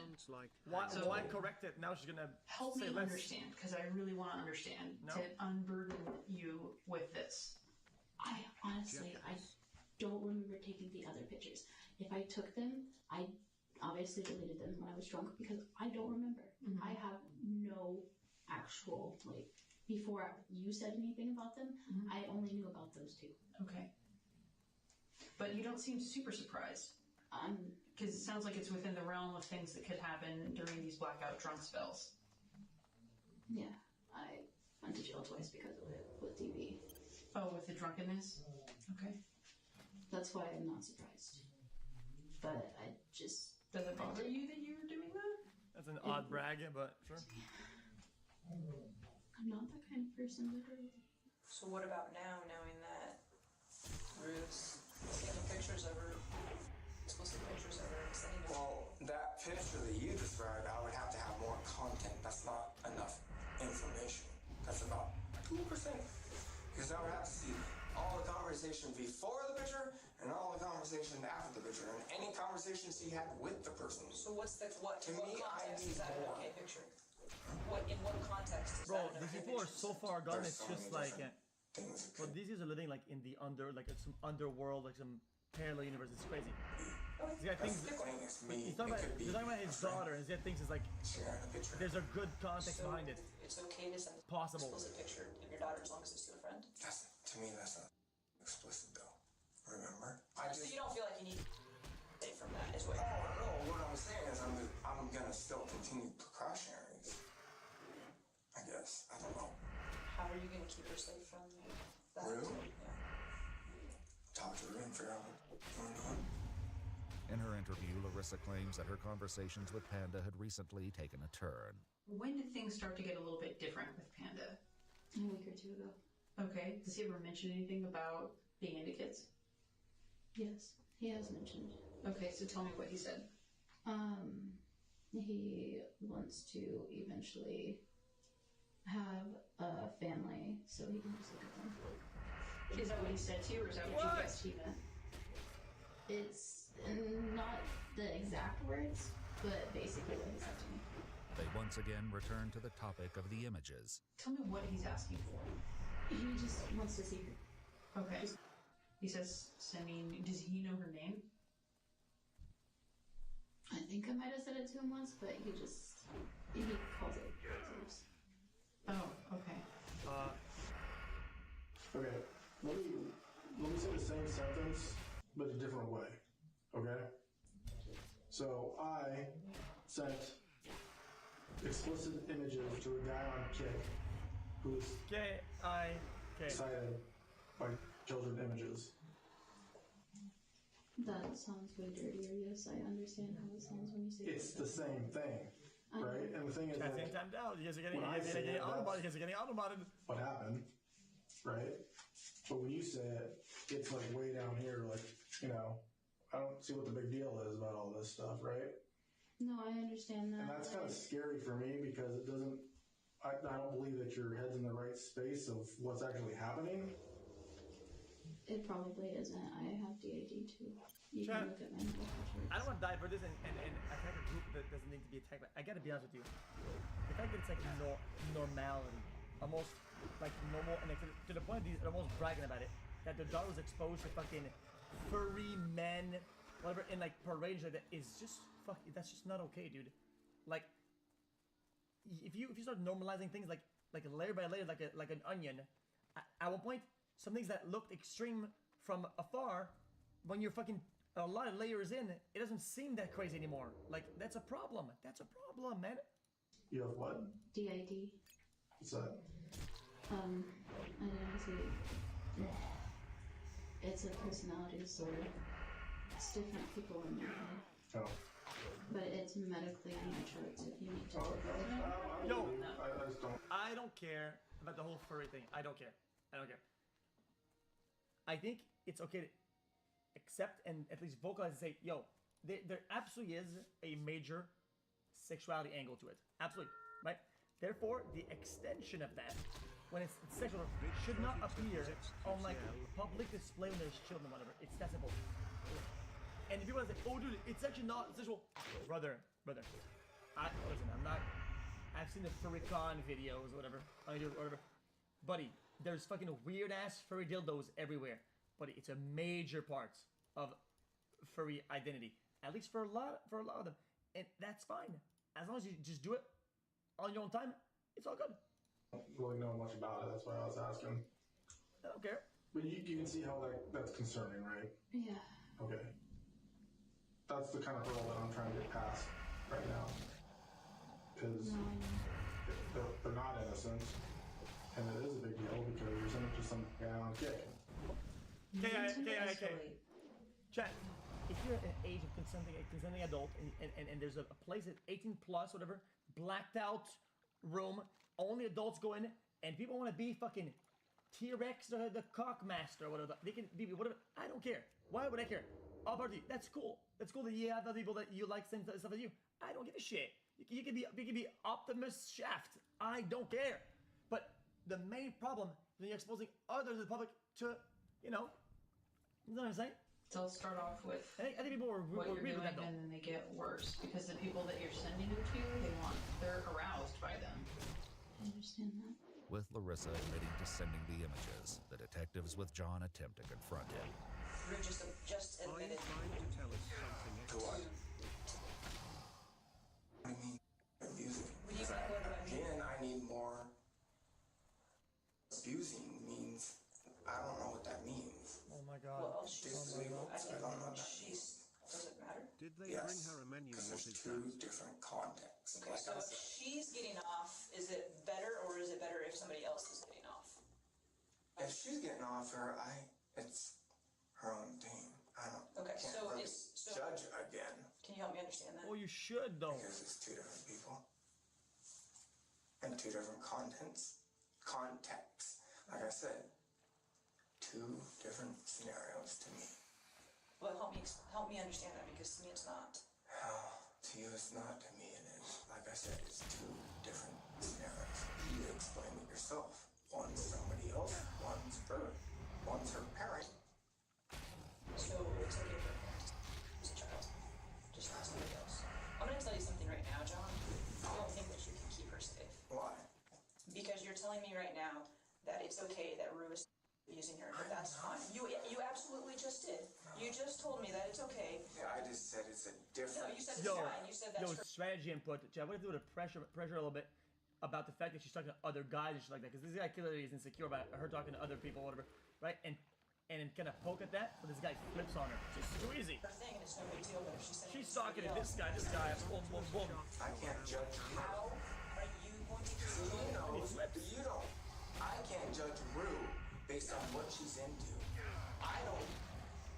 Why correct it? Now she's gonna Help say me less. understand, because I really want to understand No? to unburden you with this. I honestly, I don't remember taking the other pictures. If I took them, I obviously deleted them when I was drunk because I don't remember. Mm-hmm. I have no actual, before you said anything about them, I only knew about those two. Okay. But you don't seem super surprised. Because it sounds like it's within the realm of things that could happen during these blackout drunk spells. Yeah, I went to jail twice because of it with DV. Oh, with the drunkenness? Okay. That's why I'm not surprised. But I just... Does it bother you that you're doing that? That's an odd brag, but sure. I'm not that kind of person, literally. So what about now, knowing that Ruth's taking pictures of her, explicit pictures of her, and sending them? Well, that picture that you described, I would have to have more content. That's not enough information. That's about 2%. Because I would have to see all the conversation before the picture and all the conversation after the picture and any conversations he had with the person. So what's the, what, To what me, I context need is that an more. okay picture? In what context is Bro, that an these okay people are picture? so far gone. There's It's so just many like, different things. well, these guys are living like in the some underworld, like some parallel universe. It's crazy. This guy thinks That's the thing, it's me. he's talking It could be about his a friend. daughter, and this guy thinks it's like Sharing a picture. there's a good context So behind it. it's okay to send Possible. an explicit picture of your daughter as long as it's to a friend? That's, to To me, that's not explicit though. Remember? So you don't feel like you need to from that, is what you're Oh, no, what I'm saying is I'm gonna still continue precautionaries. I guess. I don't know. How are you gonna keep her safe from that? Rue? Yeah. Talk to her and figure out what's going on. In her interview, Larissa claims that her conversations with Panda had recently taken a turn. When did things start to get a little bit different with Panda? A week or two ago. Okay. Does he ever mention anything about being into kids? Yes, he has mentioned. Okay, so tell me what he said. He wants to eventually have a family so he can just look at them. Is that what he said to you, or is that what you guessed he meant? It's not the exact words, but basically what he said to me. They once again return to the topic of the images. Tell me what he's asking for. He just wants to see her. Okay. He says, does he know her name? I think I might have said it to him once, but he calls it tears. Oh, okay. Okay, let me say the same sentence, but a different way. Okay? So I sent explicit images to a guy on Kick who's excited by children images. That sounds way dirtier. Yes, I understand how it sounds when you say It's the same thing, right? And the thing is that timed out. You guys are getting when I say it, autobotted. You guys are getting autobotted. what happened, right? But when you say it, it's like way down here, like, I don't see what the big deal is about all this stuff, right? No, I understand that. And that's kind of scary for me because it doesn't, I don't believe that your head's in the right space of what's actually happening. It probably isn't. I have DAD too. You can look at my medical records. I don't want to divert this and attack a group that doesn't need to be attacked. But I gotta be honest with you. The fact that it's like normality, almost like normal, and like, to the point of these, they're almost bragging about it, that their daughter was exposed to fucking furry men, whatever, in like parades like that is just that's just not okay, dude. Like, if you start normalizing things like layer by layer, like an onion, at one point, some things that looked extreme from afar, when you're fucking a lot of layers in, it doesn't seem that crazy anymore. Like, that's a problem. That's a problem, man. You have what? DID. What's that? I don't know. It's a personality disorder. It's different people in your head. Oh. But it's medically in your charts if you need to take it. Yo, I just don't. I don't care about the whole furry thing. I don't care. I think it's okay to accept and at least vocalize and say, yo, there absolutely is a major sexuality angle to it. Absolutely, right? Therefore, the extension of that, when it's sexual, should not appear on like public display when there's children or whatever. It's that simple. And if people say, oh dude, it's actually not sexual. Brother. I've seen the furrycon videos, whatever. Buddy, there's fucking weird ass furry dildos everywhere. Buddy, it's a major part of furry identity. At least for a lot of them. And that's fine. As long as you just do it on your own time, it's all good. I don't really know much about it, that's why I was asking. I don't care. But you can see how that's concerning, right? Yeah. Okay. That's the kind of hurdle that I'm trying to get past right now. Because they're not innocent, and it is a big deal because you're sending to some guy on Kick. Okay. Chat, if you're at an age of consenting adult and there's a place at 18 plus, whatever, blacked out room, only adults go in, and people want to be fucking T-Rex, the cockmaster, or whatever, they can be whatever, I don't care. Why would I care? All party, that's cool. That's cool that you have other people that you like same stuff as you. I don't give a shit. You can be Optimus Shaft. I don't care. But the main problem is when you're exposing others to the public to, you know what I'm saying? So let's start off with I think people were what you're real doing, with that though. and then they get worse because the people that you're sending it to, they're aroused by them. I understand that. With Larissa admitting to sending the images, the detectives with John attempt to confront him. You're just admitted. Are you trying to tell us something What? I mean, abusing. Again, I need more. Abusing means I don't she's. disabled. I I don't don't know. know that. She's. Does it matter? Did they bring Yes, her a menu because there's message? two different contexts. Okay, Like so I if said, she's getting off, is it better or is it better if somebody else is getting off? if she's getting off her, it's her own team. I don't. Okay, can't so really it's judge again Can you help me understand that? Well, you should though. because it's two different people and two different contexts. Like I said, two different scenarios to me. Well, help me understand that because to me it's not. To you it's not, to me it is. Like I said, it's two different scenarios. You explain it yourself. One's somebody else, one's her. One's her parent. So it's okay for her to as a child, just not somebody else. I'm gonna tell you something right now, John. I don't think that you can keep her safe. Why? Because you're telling me right now that it's okay that Rue is using her, but that's fine. You absolutely just did. You just told me that it's okay. Yeah, I just said it's a different. No, you said it's fine. You said that's her. Strategy input. Chad, what do you do to pressure a little bit about the fact that she's talking to other guys and shit like that? Because this guy clearly is insecure about her talking to other people, whatever, right? And kind of poke at that, but this guy flips on her. Just too easy. Her thing, and it's no big deal. But if she said She's talking to this guy. Boom, boom, boom. I can't judge you. How are you going to do You know, you don't. I can't judge Rue based on what she's into. I don't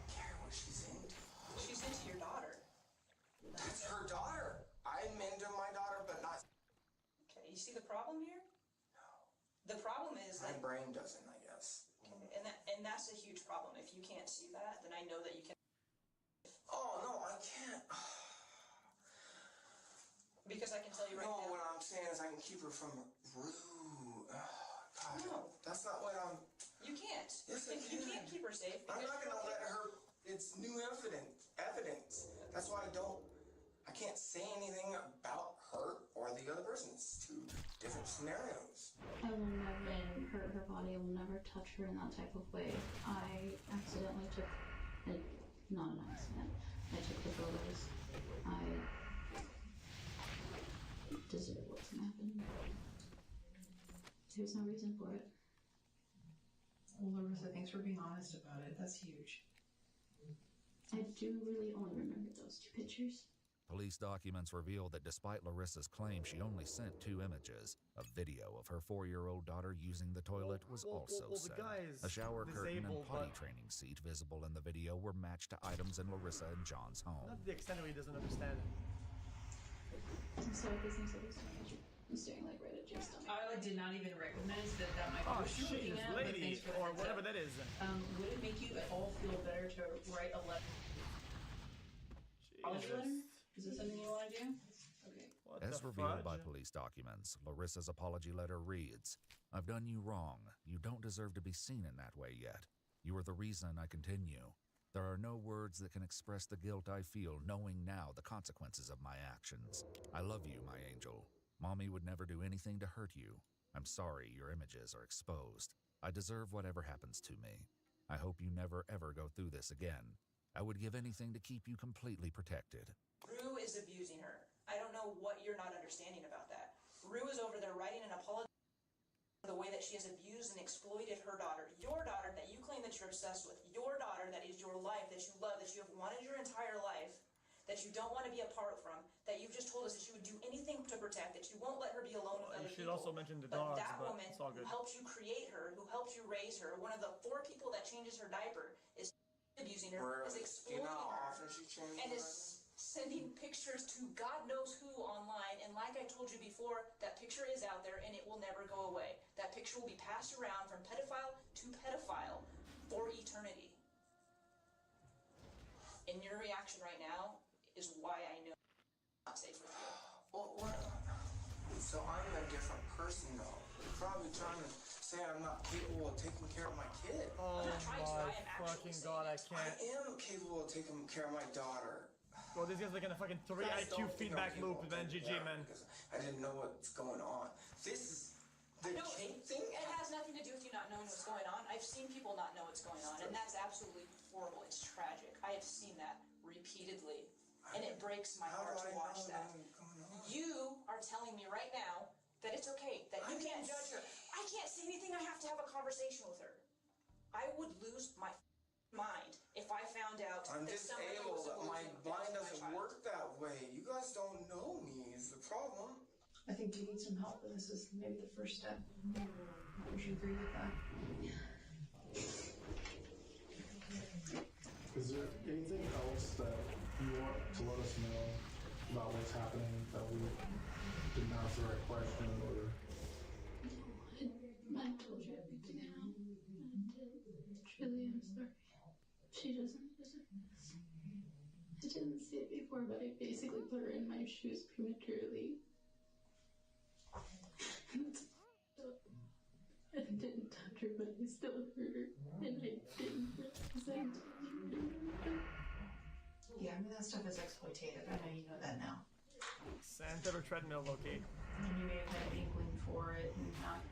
care what she's into. She's into your daughter. That's her daughter. I'm into my daughter, but not. Okay, you see the problem here? No. The problem is My that. brain doesn't, I guess. Okay, and that's a huge problem. If you can't see that, then I know that you can. Oh no, I can't. Because I can tell you right No, now. what I'm saying is I can keep her from Rue. God, No. that's not what I'm. You can't. Yes, I You can't keep her safe. I'm because not you're gonna okay. let her. It's new evidence. That's why I can't say anything about her or the other person. It's two different scenarios. I will never, and her body will never touch her in that type of way. I accidentally took, not an accident, I took the photos. I deserve what's gonna happen. There's no reason for it. Well, Larissa, thanks for being honest about it. That's huge. I do really only remember those two pictures. Police documents reveal that despite Larissa's claim she only sent 2 images, a video of her 4-year-old daughter using the toilet was also the sent. guy is A shower curtain and disabled, potty but- training seat visible in the video were matched to items in Larissa and John's home. Not to the extent where he doesn't understand it. I'm sorry, this thing's like I'm staring like right at Jay's stomach. I did not even recognize that might be Oh what you're shit, looking this at, but lady, thanks for the or heads whatever up. that is. Would it make you at all feel better to write a letter? Apology letter? Is this something you want to do? Okay. As revealed by police documents, Larissa's apology letter reads, "I've done you wrong. You don't deserve to be seen in that way yet. You are the reason I continue. There are no words that can express the guilt I feel knowing now the consequences of my actions. I love you, my angel. Mommy would never do anything to hurt you. I'm sorry your images are exposed. I deserve whatever happens to me. I hope you never ever go through this again. I would give anything to keep you completely protected." Rue is abusing her. I don't know what you're not understanding about that. Rue is over there writing an apology for the way that she has abused and exploited her daughter. Your daughter that you claim that you're obsessed with. Your daughter that is your life, that you love, that you have wanted your entire life, that you don't want to be apart from, that you've just told us that you would do anything to protect, that you won't let her be alone with other You should people. also mention the But dogs, that but woman it's all who good. helped you create her, who helped you raise her, one of the 4 people that changes her diaper, is abusing her, is Do you exploiting know how her, often she changes and her? is sending pictures to God knows who online. And like I told you before, that picture is out there and it will never go away. That picture will be passed around from pedophile to pedophile for eternity. And your reaction right now is why I know I'm not safe with you. Well, what? So I'm a different person, though. You're probably trying to say I'm not capable of taking care of my kid. Oh I'm not trying to, I my am actually fucking saying god, I it. can't. I am capable of taking care of my daughter. Bro, this guy's like in a fucking 3 I IQ don't think feedback I'm loop, capable man. of taking GG, care of man. her because I didn't know what's going on. This is the No, kid thing. it has nothing to do with you not knowing what's going on. I've seen people not know what's going on, and that's absolutely horrible. It's tragic. I have seen that repeatedly, and it breaks my How heart do to I watch know that. what's going on? You are telling me right now that it's okay, that you can't judge her. I can't say anything. I have to have a conversation with her. I would lose my mind if I found out I'm that somebody was disabled. My abusing mind my doesn't child. work that way. You guys don't know me is the problem. I think you need some help, and this is maybe the first step. Would you agree with that? Is there anything else that you want to let us know about what's happening that we didn't ask the right question or? I told you everything I know. Truly, I'm sorry. She doesn't deserve this. I didn't see it before, but I basically put her in my shoes prematurely. I didn't touch her, but I still hurt her. And I didn't realize I did. Yeah, I mean, that stuff is exploitative. I know you know that now. Santa or treadmill locate. And you may have had an inkling for it and not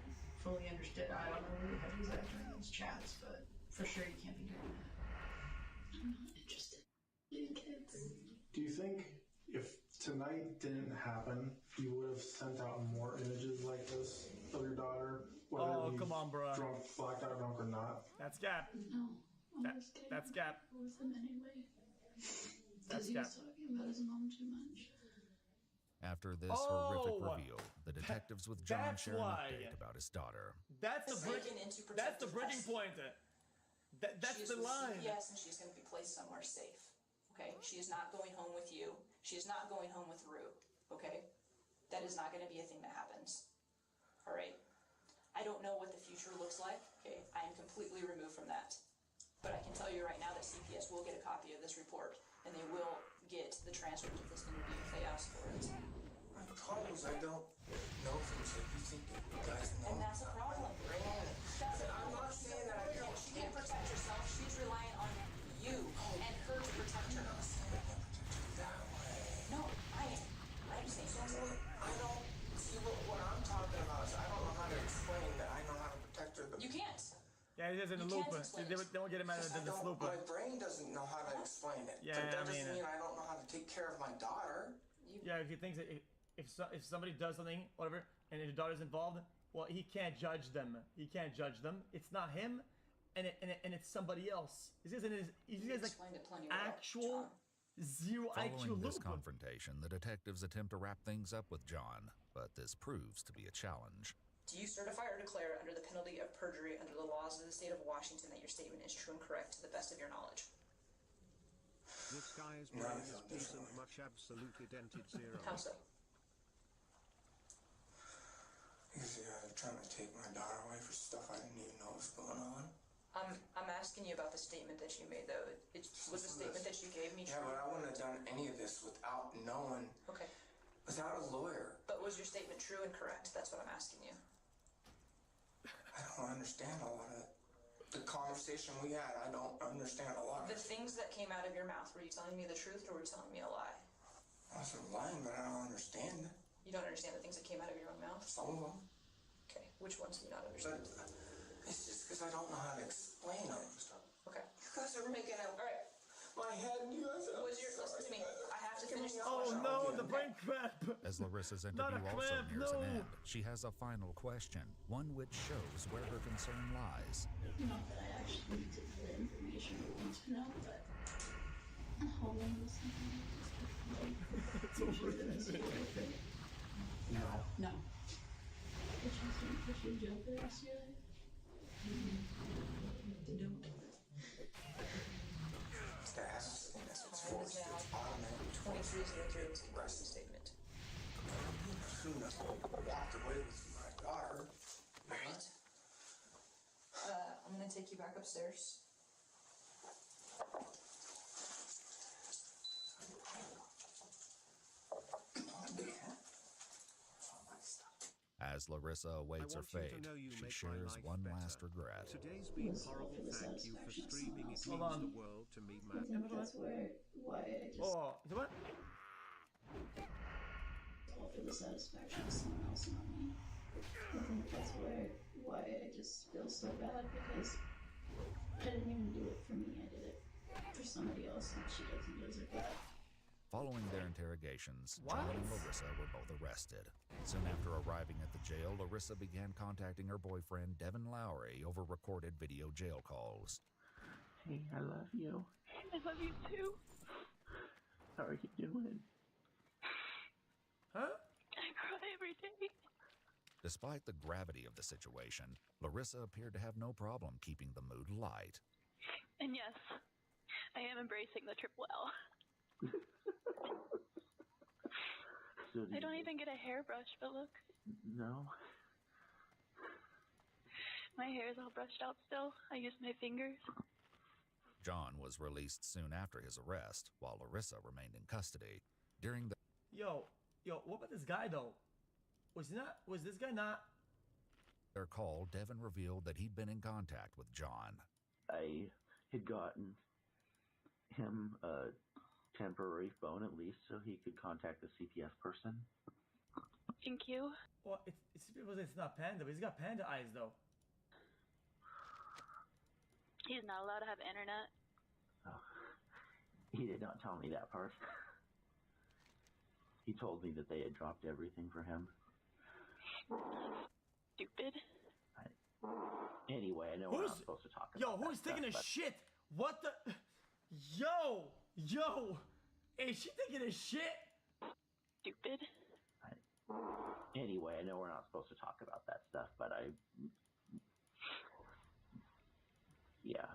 fully understood. I don't know where your head was at during those chats, but for sure you can't be doing that. I'm not interested in kids. Do you think if tonight didn't happen, you would have sent out more images like this of your daughter? Oh, come on, bro. Drunk, blacked out drunk or not? That's Gap. No, I'm just kidding. That's Gap. With him anyway. That's Because he Gap. was talking about his mom too much. After this horrific reveal, the detectives with John That's share an why. update about his daughter. That's the Taken into That's the protective bridging custody. point. That's She is the with line. CPS and she's going to be placed somewhere safe. Okay? She is not going home with you. She is not going home with Rue. Okay? That is not going to be a thing that happens. All right? I don't know what the future looks like. Okay? I am completely removed from that. But I can tell you right now that CPS will get a copy of this report and they will get the transcript of this interview if they ask for it. My problem is I don't know things that you think you guys know. And that's a problem. That's I'm not saying that I can't. She can't protect herself. She's relying on you and her to protect her. No, I am. I'm saying that's it. I don't see what I'm talking about. Is I don't know how to explain that I know how to protect her. You can't. Yeah, it is in the You loop. can't explain They won't get him out of the loop. My brain doesn't know how to explain it. Yeah, But that I mean, doesn't mean I don't know how to take care of my daughter. Yeah, if he thinks that if somebody does something, whatever, and his daughter's involved, well, he can't judge them. He can't judge them. It's not him, and it's somebody else. He's like Explained it plenty well, actual zero IQ Following this loop. confrontation, the detectives attempt to wrap things up with John, but this proves to be a challenge. Do you certify or declare under the penalty of perjury under the laws of the state of Washington that your statement is true and correct to the best of your knowledge? This guy's brain is decent much absolutely dented zero. How so? Because you guys are trying to take my daughter away for stuff I didn't even know was going on. I'm asking you about the statement that you made, though. It was the statement that you gave me Yeah, true? but I wouldn't have done any of this without knowing, Okay. without a lawyer. But was your statement true and correct? That's what I'm asking you. I don't understand a lot of it. The conversation we had, I don't understand a lot of The it. things that came out of your mouth, were you telling me the truth or were you telling me a lie? I wasn't lying, but I don't understand it. You don't understand the things that came out of your own mouth? Some of them. Okay. Which ones do you not But understand? it's just because I don't know how to explain them. Okay. You guys are making it. All right. My head, you guys are. Listen to me. I have to finish this Oh question. no, the brain cramp. As Larissa's Not a interview also cramp, nears no. an end, she has a final question, one which shows where her concern lies. Not that I actually need to know the information I want to know, but how long was something like this? No. No. But you didn't put you in jail for the rest of your life? Don't. That's what's Time is forced. now It's automatic. 23:03 was the rest of the statement. Soon as I walked away with my daughter. Alright. I'm gonna take you back upstairs. As Larissa awaits her I want you to fate, know you she make my shares life one better. last regret. Today's been horrible. Thank you for streaming. It means the world to me, I man. think that's why I just Oh, what? all for the satisfaction of someone else, not me. I think that's why I just feel so bad because I didn't even do it for me. I did it for somebody else, and she doesn't deserve that. Following their interrogations, What? John and Larissa were both arrested. Soon after arriving at the jail, Larissa began contacting her boyfriend Devin Lowry over recorded video jail calls. Hey, I love you. I love you too. How are you doing? Huh? I cry every day. Despite the gravity of the situation, Larissa appeared to have no problem keeping the mood light. And yes, I am embracing the triple L. I don't even get a hairbrush, but look. No. My hair is all brushed out still. I use my fingers. John was released soon after his arrest, while Larissa remained in custody. During the Yo, what about this guy though? Was this guy not? their call, Devin revealed that he'd been in contact with John. I had gotten him a temporary phone at least so he could contact the CPS person. Thank you. Well, it's not Panda, but he's got panda eyes though. He's not allowed to have internet. Oh, he did not tell me that part. He told me that they had dropped everything for him. Stupid. Anyway, I know we're not supposed to talk about Yo, who's taking a shit? What the? Yo! Is she taking a shit? Stupid. Anyway, I know we're not supposed to talk about that stuff, but yeah.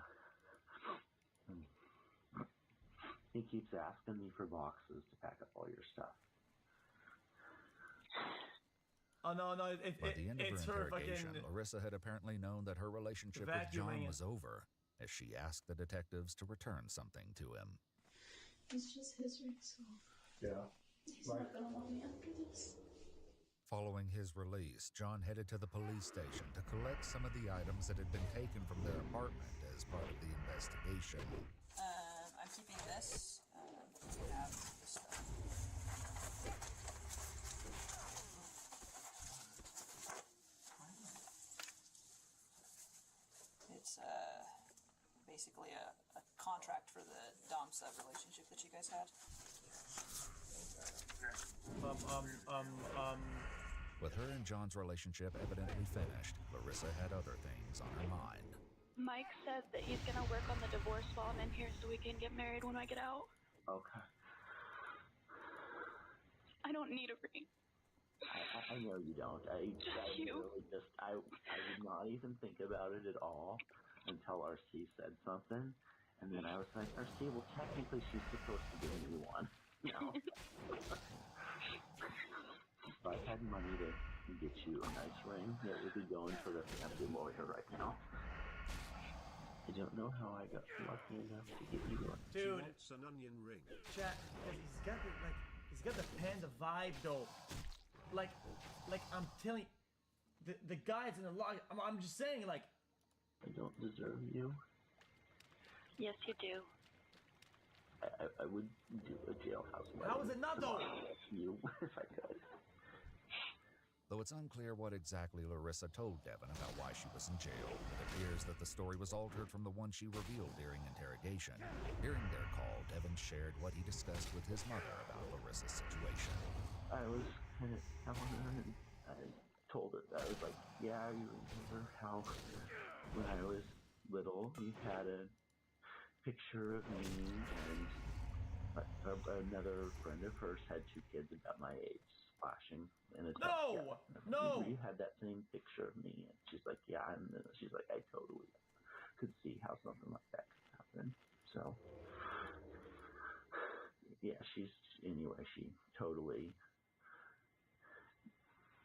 He keeps asking me for boxes to pack up all your stuff. Oh no, By the end of it's her her interrogation, fucking Larissa had apparently known that her relationship with John vacuuming. was over, as she asked the detectives to return something to him. It's just history, so Yeah. he's not gonna want me after this. Following his release, John headed to the police station to collect some of the items that had been taken from their apartment as part of the investigation. I'm keeping this. We have this stuff. It's basically a contract for the dom-sub relationship that you guys had. With her and John's relationship evidently finished, Larissa had other things on her mind. Mike said that he's gonna work on the divorce while I'm in here so we can get married when I get out. Okay. I don't need a ring. I know you don't. I did not even think about it at all until RC said something, and then I was like, RC, well, technically she's supposed to give me one. No. If I had money to get you a nice ring, it would be going to the family lawyer right now. I don't know how I got lucky enough to get you one. Dude, it's an onion ring. Chat, he's got the panda vibe though. Like I'm telling you, the guys in the log. I'm just saying, like. I don't deserve you. Yes, you do. I would do a jailhouse. How is it not though? You, if I could. Though it's unclear what exactly Larissa told Devin about why she was in jail, it appears that the story was altered from the one she revealed during interrogation. During their call, Devin shared what he discussed with his mother about Larissa's situation. I was kind of telling her, and I told her, I was like, yeah, you remember how when I was little, you had a picture of me and another friend of hers had 2 kids about my age, splashing in a No! No! You had that same picture of me, and she's like, yeah, and then she's like, I totally could see how something like that could happen. So, yeah, she totally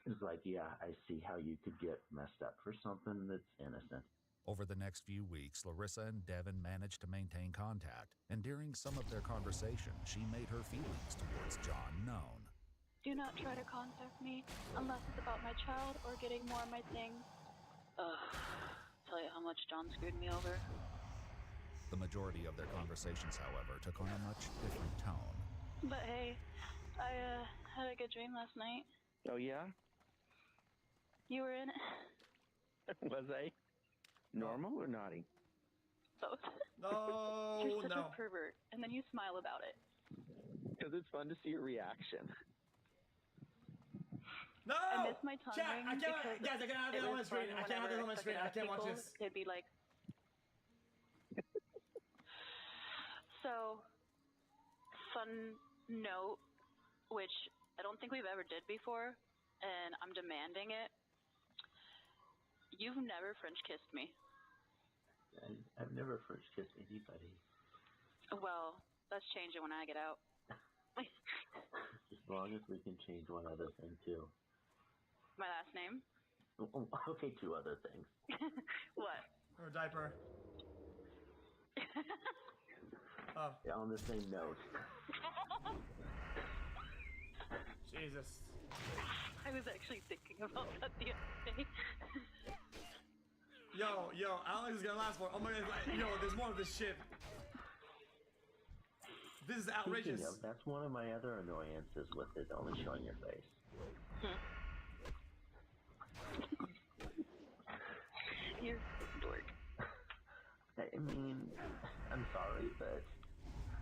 is like, yeah, I see how you could get messed up for something that's innocent. Over the next few weeks, Larissa and Devin managed to maintain contact, and during some of their conversation, she made her feelings towards John known. Do not try to contact me unless it's about my child or getting more of my things. Tell you how much John screwed me over. The majority of their conversations, however, took on a much different tone. But hey, I had a good dream last night. Oh yeah? You were in it. Was I? Normal or naughty? Both. No, You're such no. a pervert, and then you smile about it. Because it's fun to see your reaction. No! I miss my tongue Chat, ring guys, I because can't have it it on was my screen. fun I can't have it on my whenever screen. I fucking can't watch people, this. It'd be like, So, fun note, which I don't think we've ever did before, and I'm demanding it. You've never French kissed me. I've never French kissed anybody. Well, let's change it when I get out. As long as we can change one other thing too. My last name? Okay, two other things. What? Or a diaper. Oh. Yeah, on the same note. Jesus. I was actually thinking about that the other day. Yo, I don't think this is gonna last for. Oh my god, yo, there's more of this shit. This is outrageous. Speaking of, that's one of my other annoyances with it only showing your face. You're a dork. I mean, I'm sorry, but...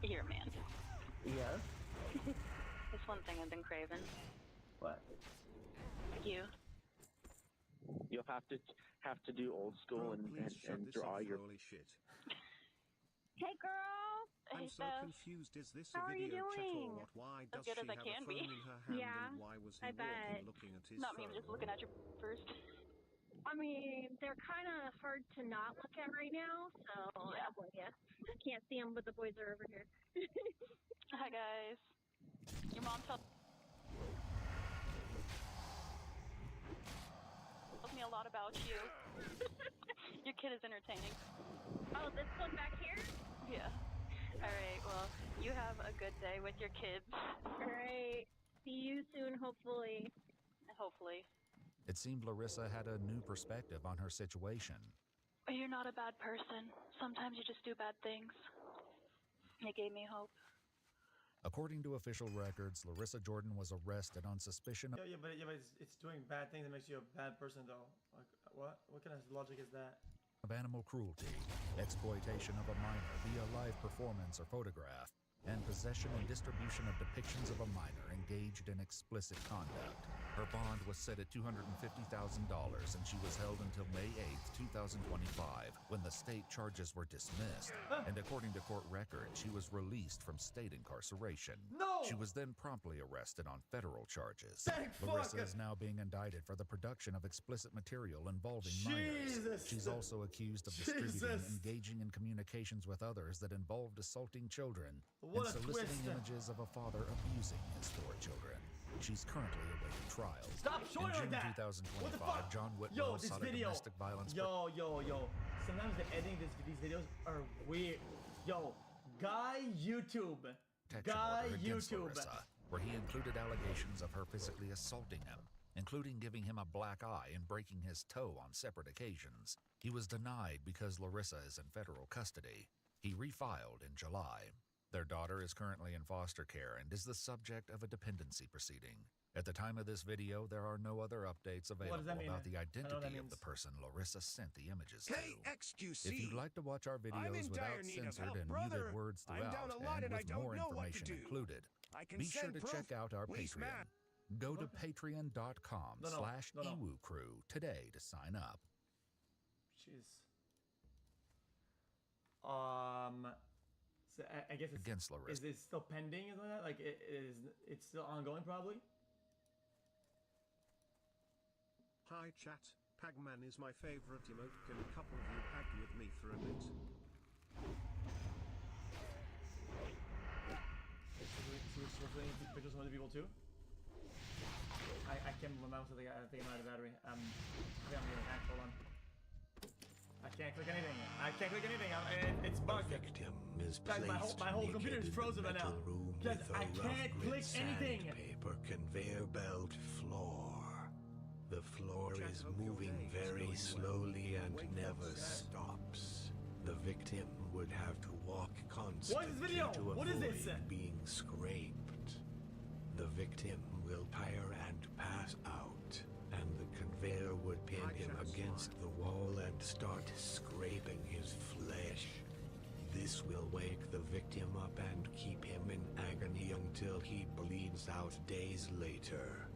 You're a man. Yes? There's one thing I've been craving. What? You. You'll have to do old school and draw your... Holy shit. Hey, girl. I'm Hey, so Beth. confused. Is this How a are you video chat or doing? what? Why As does good she as I have can a phone be. in her hand Yeah, and why was he I bet. walking looking at his Not me, phone? I'm just looking at your first. I mean, they're kind of hard to not look at right now, so I don't blame ya. I can't see them, but the boys are over here. Hi, guys. Your mom tells me a lot about you. Your kid is entertaining. Oh, this one back here? Yeah. All right, well, you have a good day with your kids. All right. See you soon, hopefully. Hopefully. It seemed Larissa had a new perspective on her situation. You're not a bad person. Sometimes you just do bad things. It gave me hope. According to official records, Larissa Jordan was arrested on suspicion of... Yeah, but it's doing bad things that makes you a bad person, though. Like, what? What kind of logic is that? of animal cruelty, exploitation of a minor via live performance or photograph, and possession and distribution of depictions of a minor engaged in explicit conduct. Her bond was set at $250,000 and she was held until May 8, 2025, when the state charges were dismissed. And according to court records, she was released from state incarceration. No! She was then promptly arrested on federal charges. Thank Larissa fuck. is now being indicted for the production of explicit material involving Jesus. minors. She's also accused of distributing, engaging in communications with others that involved assaulting children What and a soliciting twist. images of a father abusing his 4 children. She's currently awaiting trial. Stop showing In like June that! What the 2025, fuck? John Yo, Whitwell this sought a video. domestic violence... Yo. Sometimes the editing these videos are weird. Yo, guy YouTube. protection Guy order against YouTube. Larissa, where he included allegations of her physically assaulting him, including giving him a black eye and breaking his toe on separate occasions. He was denied because Larissa is in federal custody. He refiled in July. Their daughter is currently in foster care and is the subject of a dependency proceeding. At the time of this video, there are no other updates available about the identity of the person Larissa sent the images to. KXQC. If you'd like to watch our I'm videos in without dire need of censored help, and brother. muted words I'm throughout, down a lot and I with don't more know what to information do. included, I can be sure send to proof. check out our Please, Patreon. Matt. Go to patreon.com No. /EwooCrew today to sign up. Jeez. So I guess it's Against Larissa. Is it still pending? Is that like it's still ongoing? Probably. Hi chat, Pagman is my favorite emote. Can a couple of you pag with me for a bit? We're playing pictures of other people too. I can't move my mouse. I think I'm out of battery. I'm gonna hack. Hold on. I can't click anything. It's bugged. Victim is Guys, my whole computer is frozen right now. Guys, I can't click anything. Paper conveyor belt floor. The floor is moving very slowly and never stops. The victim would have to walk constantly to What is this? avoid being scraped. The victim will tire and pass out, and the conveyor would pin him against the wall and start scraping his flesh. This will wake the victim up and keep him in agony until he bleeds out days later.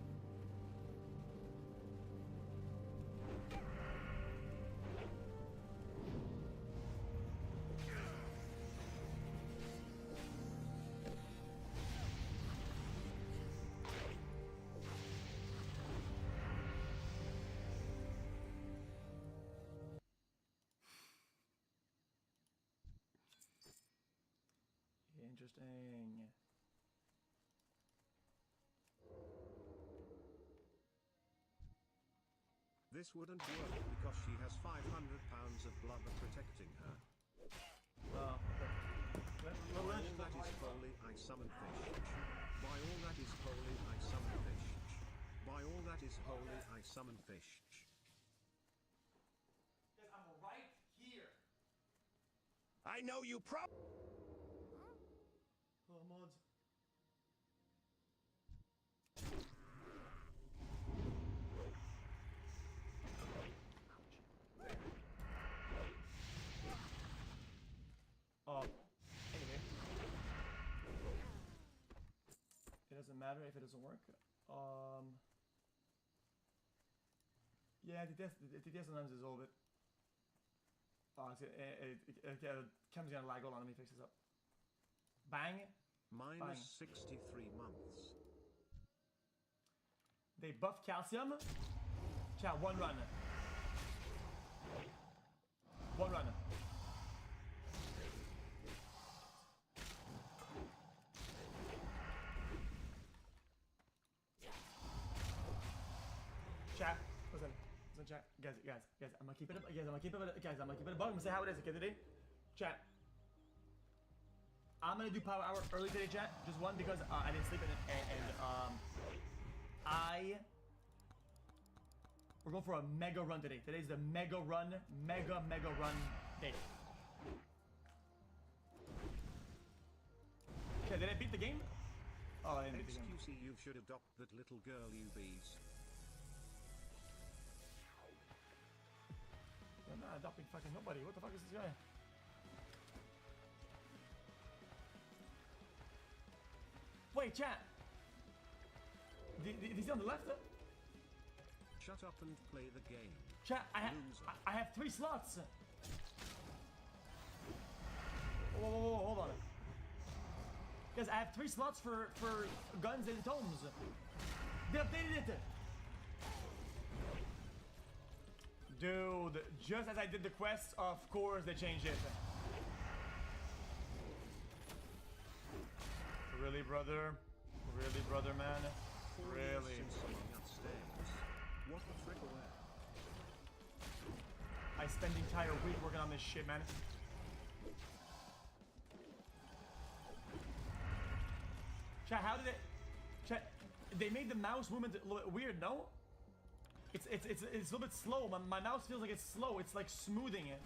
interesting. This wouldn't work because she has 500 pounds of blood protecting her. Oh, okay. By all that is holy, I summon fish. By all that is holy, I summon fish. By all that is holy, I summon fish. I'm right here. I know you Oh, mods. Anyway. It doesn't matter if it doesn't work. Yeah, the TTS sometimes is all of it. Oh, it comes gonna lag. Hold on, let me fix this up. Bang. Minus Bang. 63 months. They buff calcium. Chat, one run. One run. Chat, listen, chat, guys, I'm gonna keep it, guys, I'm gonna keep it a bug. I'm gonna say how it is, okay, today, chat. I'm gonna do power hour early today, chat. Just one because I didn't sleep we're going for a mega run today. Today's the mega run day. Okay, did I beat the game? Oh, I didn't beat the game. XQC, you should adopt that little girl, you bees. I'm not adopting fucking nobody. What the fuck is this guy? Wait, chat. Is he on the left? Shut up and play the game. Chat, I have 3 slots. Whoa, hold on. Guys, I have 3 slots for guns and tomes. They updated it. Dude, just as I did the quest, of course they changed it. Really, brother? Really, brother, man? Really? What the frick away? I spent the entire week working on this shit, man. Chat, how did it? Chat, they made the mouse movement a little bit weird, no? It's a little bit slow. My mouse feels like it's slow. It's like smoothing it.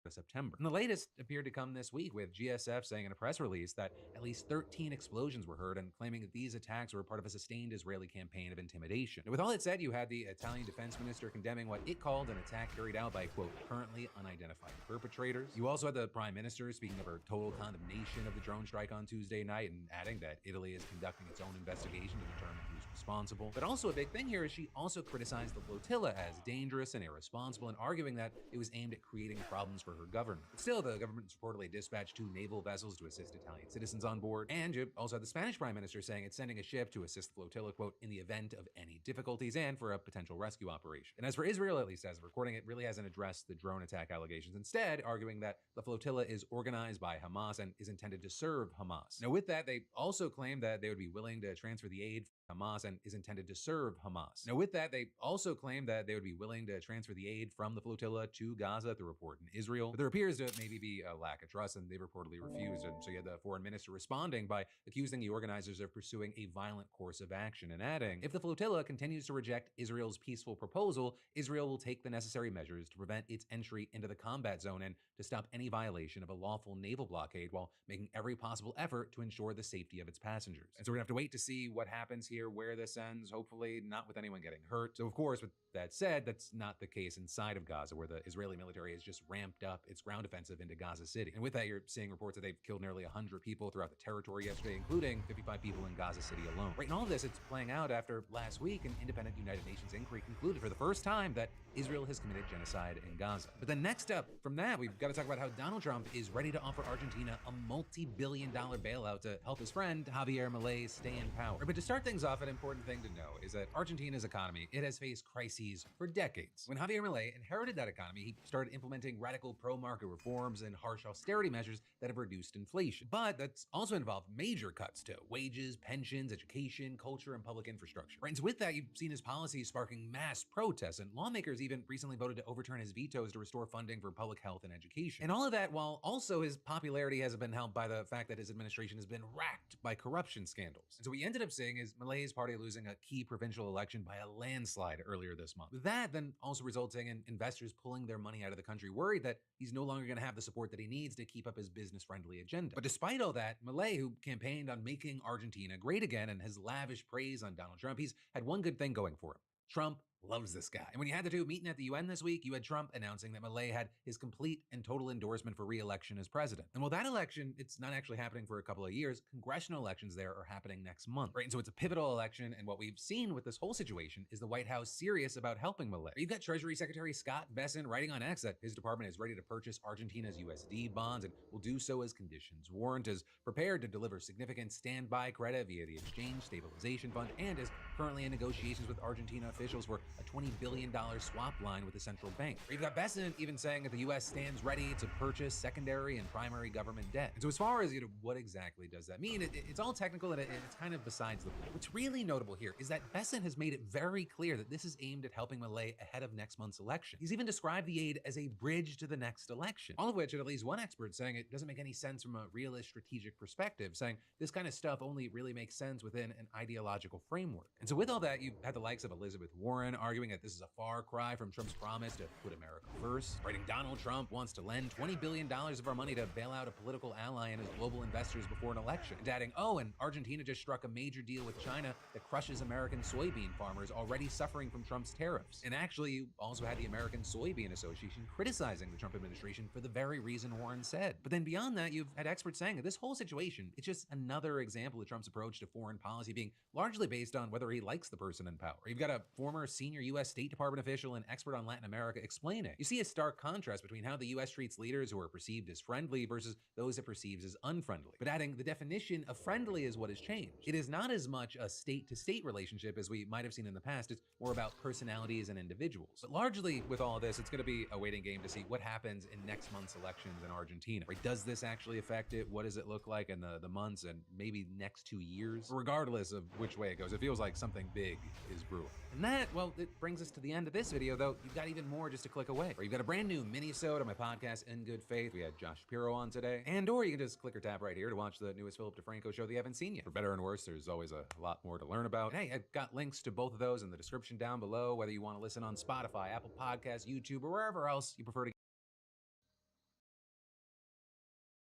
September. And the latest appeared to come this week, with GSF saying in a press release that at least 13 explosions were heard, and claiming that these attacks were part of a sustained Israeli campaign of intimidation. And with all that said, you had the Italian defense minister condemning what it called an attack carried out by, quote, currently unidentified perpetrators. You also had the prime minister speaking of her total condemnation of the drone strike on Tuesday night, and adding that Italy is conducting its own investigation to determine who's responsible. But also a big thing here is she also criticized the flotilla as dangerous and irresponsible, and arguing that it was aimed at creating problems for her government. But still, the government reportedly dispatched 2 naval vessels to assist Italian citizens on board, and you also had the Spanish prime minister saying it's sending a ship to assist the flotilla, quote, in the event of any difficulties and for a potential rescue operation. And as for Israel, at least as of recording, it really hasn't addressed the drone attack allegations, instead arguing that the flotilla is organized by Hamas and is intended to serve Hamas. Now with that, they also claim that they would be willing to transfer the aid from Hamas and is intended to serve Hamas. Now with that, they also claim that they would be willing to transfer the aid from the flotilla to Gaza through report in Israel. But there appears to maybe be a lack of trust, and they reportedly refused. And so you had the foreign minister responding by accusing the organizers of pursuing a violent course of action, and adding, if the flotilla continues to reject Israel's peaceful proposal, Israel will take the necessary measures to prevent its entry into the combat zone and to stop any violation of a lawful naval blockade, while making every possible effort to ensure the safety of its passengers. And so we're gonna have to wait to see what happens here, where this ends, hopefully not with anyone getting hurt. So of course, with that said, that's not the case inside of Gaza, where the Israeli military has just ramped up its ground offensive into Gaza City. And with that, you're seeing reports that they've killed nearly 100 people throughout the territory yesterday, including 55 people in Gaza City alone. Right, and all of this, it's playing out after last week an independent United Nations inquiry concluded for the first time that Israel has committed genocide in Gaza. But then next up from that, we've got to talk about how Donald Trump is ready to offer Argentina a multi-billion-dollar bailout to help his friend Javier Milei stay in power. But to start things off, an important important thing to know is that Argentina's economy, it has faced crises for decades. When Javier Milei inherited that economy, he started implementing radical pro-market reforms and harsh austerity measures that have reduced inflation. But that's also involved major cuts to wages, pensions, education, culture, and public infrastructure. Right? And so with that, you've seen his policies sparking mass protests, and lawmakers even recently voted to overturn his vetoes to restore funding for public health and education. And all of that while also his popularity has been helped by the fact that his administration has been racked by corruption scandals. And so what we ended up seeing is Milei's party losing a key provincial election by a landslide earlier this month. With that then also resulting in investors pulling their money out of the country, worried that he's no longer going to have the support that he needs to keep up his business-friendly agenda. But despite all that, Milei, who campaigned on making Argentina great again and has lavished praise on Donald Trump, he's had one good thing going for him. Trump loves this guy. And when you had the two meeting at the UN this week, you had Trump announcing that Milei had his complete and total endorsement for re-election as president. And while that election, it's not actually happening for a couple of years, congressional elections there are happening next month, right? And so it's a pivotal election, and what we've seen with this whole situation is the White House serious about helping Milei. You've got Treasury Secretary Scott Bessent writing on X that his department is ready to purchase Argentina's USD bonds and will do so as conditions warrant, is prepared to deliver significant standby credit via the Exchange Stabilization Fund, and is currently in negotiations with Argentina officials for a $20 billion swap line with the central bank. You've got Bessent even saying that the U.S. stands ready to purchase secondary and primary government debt. And so as far as, what exactly does that mean? It's all technical and it's kind of besides the point. What's really notable here is that Bessent has made it very clear that this is aimed at helping Milei ahead of next month's election. He's even described the aid as a bridge to the next election. All of which, at least one expert saying it doesn't make any sense from a realist strategic perspective, saying this kind of stuff only really makes sense within an ideological framework. And so with all that, you had the likes of Elizabeth Warren arguing that this is a far cry from Trump's promise to put America first, writing Donald Trump wants to lend $20 billion of our money to bail out a political ally and his global investors before an election, and adding, oh, and Argentina just struck a major deal with China that crushes American soybean farmers already suffering from Trump's tariffs. And actually, you also had the American Soybean Association criticizing the Trump administration for the very reason Warren said. But then beyond that, you've had experts saying that this whole situation, it's just another example of Trump's approach to foreign policy being largely based on whether he likes the person in power. You've got a former senior U.S. State Department official and expert on Latin America explaining. You see a stark contrast between how the U.S. treats leaders who are perceived as friendly versus those it perceives as unfriendly. But adding, the definition of friendly is what has changed. It is not as much a state-to-state relationship as we might have seen in the past. It's more about personalities and individuals. But largely with all of this, it's going to be a waiting game to see what happens in next month's elections in Argentina. Right? Does this actually affect it? What does it look like in the months and maybe next 2 years? Regardless of which way it goes, it feels like something big is brewing. And that, well, it brings us to the end of this video, though you've got even more just a click away. Or you've got a brand new mini-sode on my podcast, In Good Faith. We had Josh Shapiro on today. Or you can just click or tap right here to watch the newest Philip DeFranco show that you haven't seen yet. For better and worse, there's always a lot more to learn about. And hey, I've got links to both of those in the description down below, whether you want to listen on Spotify, Apple Podcasts, YouTube, or wherever else you prefer to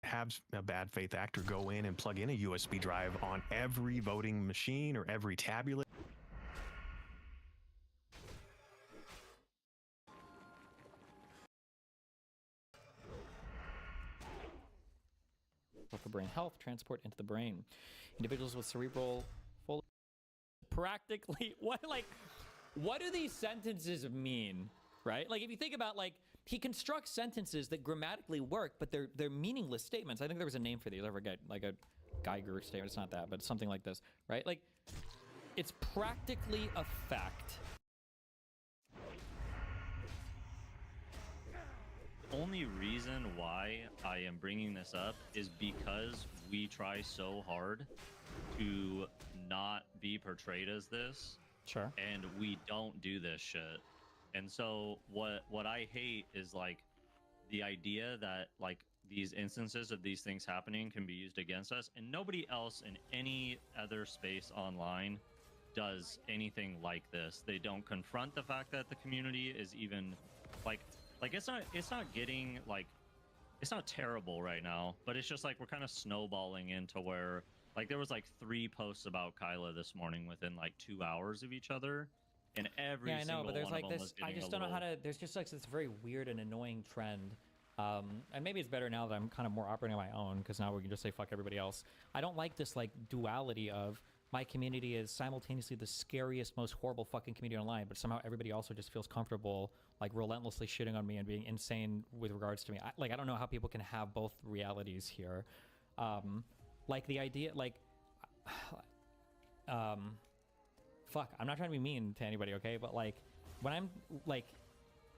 have a bad faith actor go in and plug in a USB drive on every voting machine or every tabulator. For brain health, transport into the brain. Individuals with cerebral full practically what do these sentences mean, right? Like if you think about, like, he constructs sentences that grammatically work, but they're meaningless statements. I think there was a name for these. I forget, like a Geiger statement. It's not that, but something like this, right? Like it's practically a fact. Only reason why I am bringing this up is because we try so hard to not be portrayed as this. Sure. And we don't do this shit. And so what I hate is like the idea that like these instances of these things happening can be used against us, and nobody else in any other space online does anything like this. They don't confront the fact that the community is even like it's not getting like, it's not terrible right now, but it's just like we're kind of snowballing into where like there was like 3 posts about Kyla this morning within like 2 hours of each other, and every I know, but there's like this. I just don't know how to. There's just like this very weird and annoying trend. And maybe it's better now that I'm kind of more operating on my own, because now we can just say fuck everybody else. I don't like this like duality of my community is simultaneously the scariest, most horrible fucking community online, but somehow everybody also just feels comfortable, like relentlessly shitting on me and being insane with regards to me. I don't know how people can have both realities here. Like the idea, like, fuck, I'm not trying to be mean to anybody, okay? But like, when I'm like,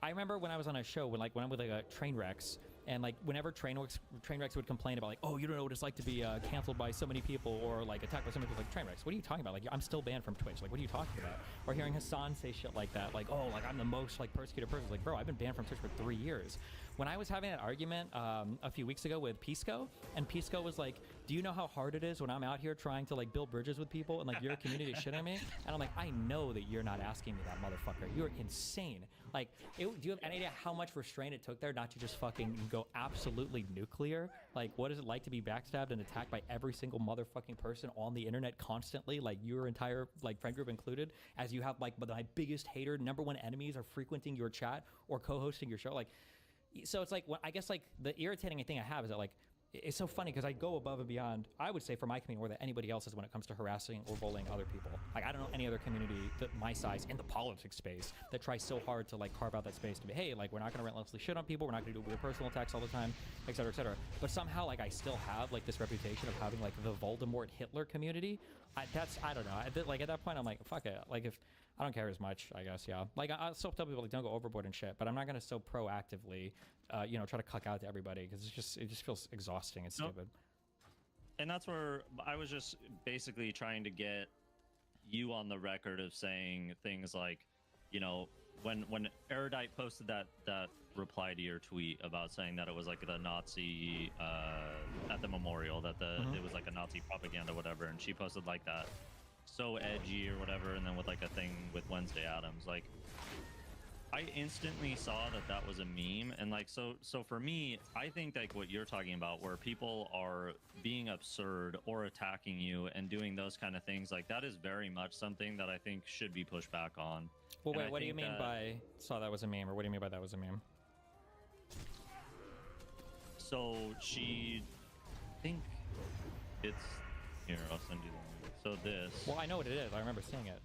I remember when I was on a show when I'm with like a train wrecks, and like whenever train wrecks would complain about like, oh, you don't know what it's like to be canceled by so many people or like attacked by so many people, like train wrecks. What are you talking about? Like, I'm still banned from Twitch. Like, what are you talking about? Or hearing Hassan say shit like that, like, oh, like I'm the most like persecuted person. Like, bro, I've been banned from Twitch for 3 years. When I was having that argument a few weeks ago with Pisco, and Pisco was like, do you know how hard it is when I'm out here trying to like build bridges with people and like your community is shitting me? And I'm like, I know that you're not asking me that, motherfucker. You're insane. Like, do you have any idea how much restraint it took there not to just fucking go absolutely nuclear? Like, what is it like to be backstabbed and attacked by every single motherfucking person on the internet constantly, like your entire like friend group included, as you have like my biggest hater, #1 enemies are frequenting your chat or co-hosting your show? Like, so it's like, I guess like the irritating thing I have is that like, it's so funny because I go above and beyond, I would say, for my community more than anybody else's when it comes to harassing or bullying other people. Like, I don't know any other community that my size in the politics space that tries so hard to like carve out that space to be, hey, like, we're not going to relentlessly shit on people, we're not going to do weird personal attacks all the time, et cetera, et cetera. But somehow, like, I still have like this reputation of having like the Voldemort Hitler community. I don't know. Like, at that point, I'm like, fuck it. Like, if I don't care as much, I guess, yeah. Like, I still tell people like, don't go overboard and shit, but I'm not going to so proactively, you know, try to cuck out to everybody because it just feels exhausting and stupid. And that's where I was just basically trying to get you on the record of saying things like, you know, when Erudite posted that reply to your tweet about saying that it was like the Nazi at the memorial, that it was like a Nazi propaganda, whatever, and she posted like that so edgy or whatever, and then with like a thing with Wednesday Addams, like, I instantly saw that was a meme, and like, so for me, I think like what you're talking about, where people are being absurd or attacking you and doing those kind of things, like, that is very much something that I think should be pushed back on. Well, wait, what do you mean by saw that was a meme, or what do you mean by that was a meme? So I think it's here. I'll send you the link. So this. Well, I know what it is. I remember seeing it.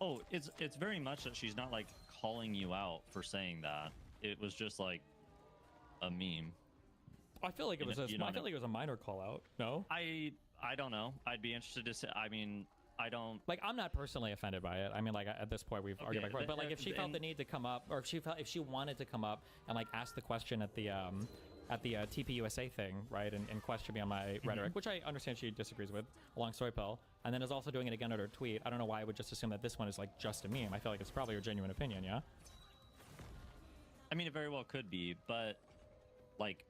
Oh, it's very much that she's not like calling you out for saying that. It was just like a meme. I feel like it was. I feel like it was a minor call out. No. I don't know. I'd be interested to say. I mean, I don't like. I'm not personally offended by it. I mean, like, at this point we've argued back and forth. But like, if she felt the need to come up, or if she wanted to come up and like ask the question at the TPUSA thing, right, and question me on my rhetoric, which I understand she disagrees with, along Soypill, and then is also doing it again at her tweet. I don't know why I would just assume that this one is like just a meme. I feel like it's probably her genuine opinion, yeah? I mean, it very well could be, but like,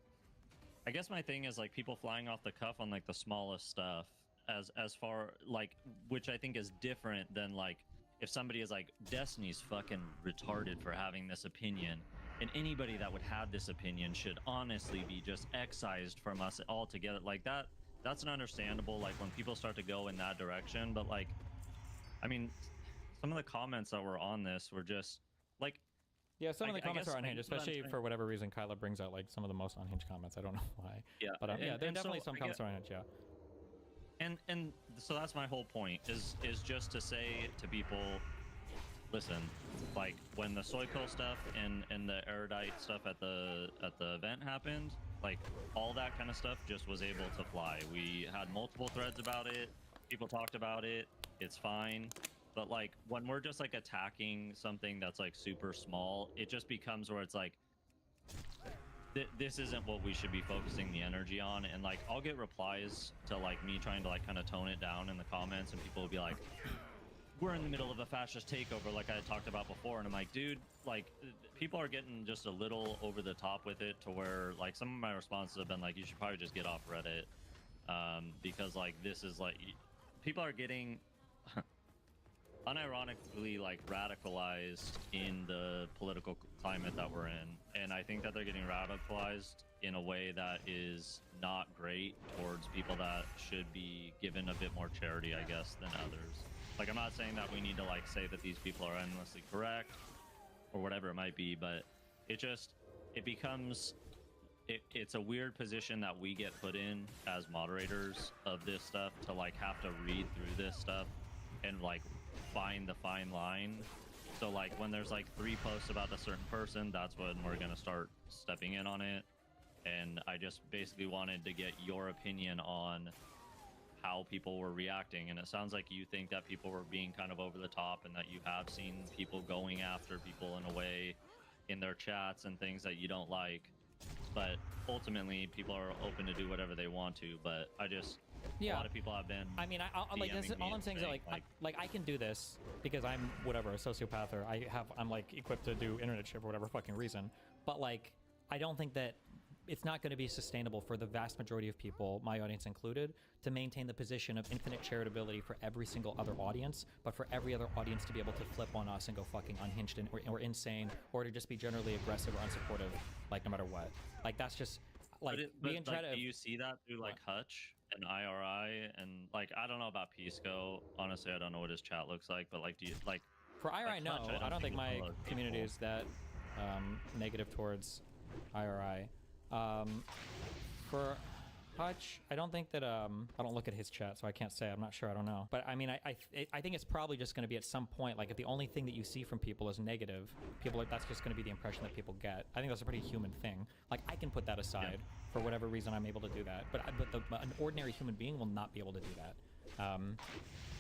I guess my thing is like people flying off the cuff on like the smallest stuff, as far like, which I think is different than like if somebody is like, Destiny's fucking retarded for having this opinion. And anybody that would have this opinion should honestly be just excised from us altogether. Like that's an understandable, like, when people start to go in that direction. But like, I mean, some of the comments that were on this were just like, yeah, some of the comments are unhinged, especially for whatever reason. Kyla brings out like some of the most unhinged comments. I don't know why. Yeah, but yeah, there are definitely some comments are unhinged. Yeah. And so that's my whole point is just to say to people, listen, like, when the Soypill stuff and the Erudite stuff at the event happened, like, all that kind of stuff just was able to fly. We had multiple threads about it. People talked about it. It's fine. But like, when we're just like attacking something that's like super small, it just becomes where it's like, this isn't what we should be focusing the energy on. And like, I'll get replies to like me trying to like kind of tone it down in the comments, and people will be like, we're in the middle of a fascist takeover, like I talked about before. And I'm like, dude, like, people are getting just a little over the top with it, to where like some of my responses have been like, you should probably just get off Reddit, because like, this is like, people are getting unironically like radicalized in the political climate that we're in, and I think that they're getting radicalized in a way that is not great towards people that should be given a bit more charity, I guess, than others. Like, I'm not saying that we need to like say that these people are endlessly correct or whatever it might be, but it becomes it's a weird position that we get put in as moderators of this stuff, to like have to read through this stuff and like find the fine line. So like, when there's like 3 posts about a certain person, that's when we're gonna start stepping in on it. And I just basically wanted to get your opinion on how people were reacting, and it sounds like you think that people were being kind of over the top, and that you have seen people going after people in a way in their chats and things that you don't like. But ultimately, people are open to do whatever they want to. But a lot of people have been. I mean, I like this, all I'm saying is like I can do this because I'm whatever, a sociopath, or I'm like equipped to do internet shit for whatever fucking reason. But like, I don't think that it's not going to be sustainable for the vast majority of people, my audience included, to maintain the position of infinite charitability for every single other audience, but for every other audience to be able to flip on us and go fucking unhinged or insane, or to just be generally aggressive or unsupportive, like no matter what. Like that's just like we can try to. Do you see that through like Hutch and IRI and like I don't know about Pisco. Honestly, I don't know what his chat looks like, but like do you like for IRI? Like No, Hutch, I don't think my it's community is that negative towards IRI. For Hutch, I don't think that I don't look at his chat, so I can't say. I'm not sure. I don't know. But I mean, I think it's probably just going to be at some point, like if the only thing that you see from people is negative, that's just going to be the impression that people get. I think that's a pretty human thing. Like I can put that aside for whatever reason. I'm able to do that, but an ordinary human being will not be able to do that.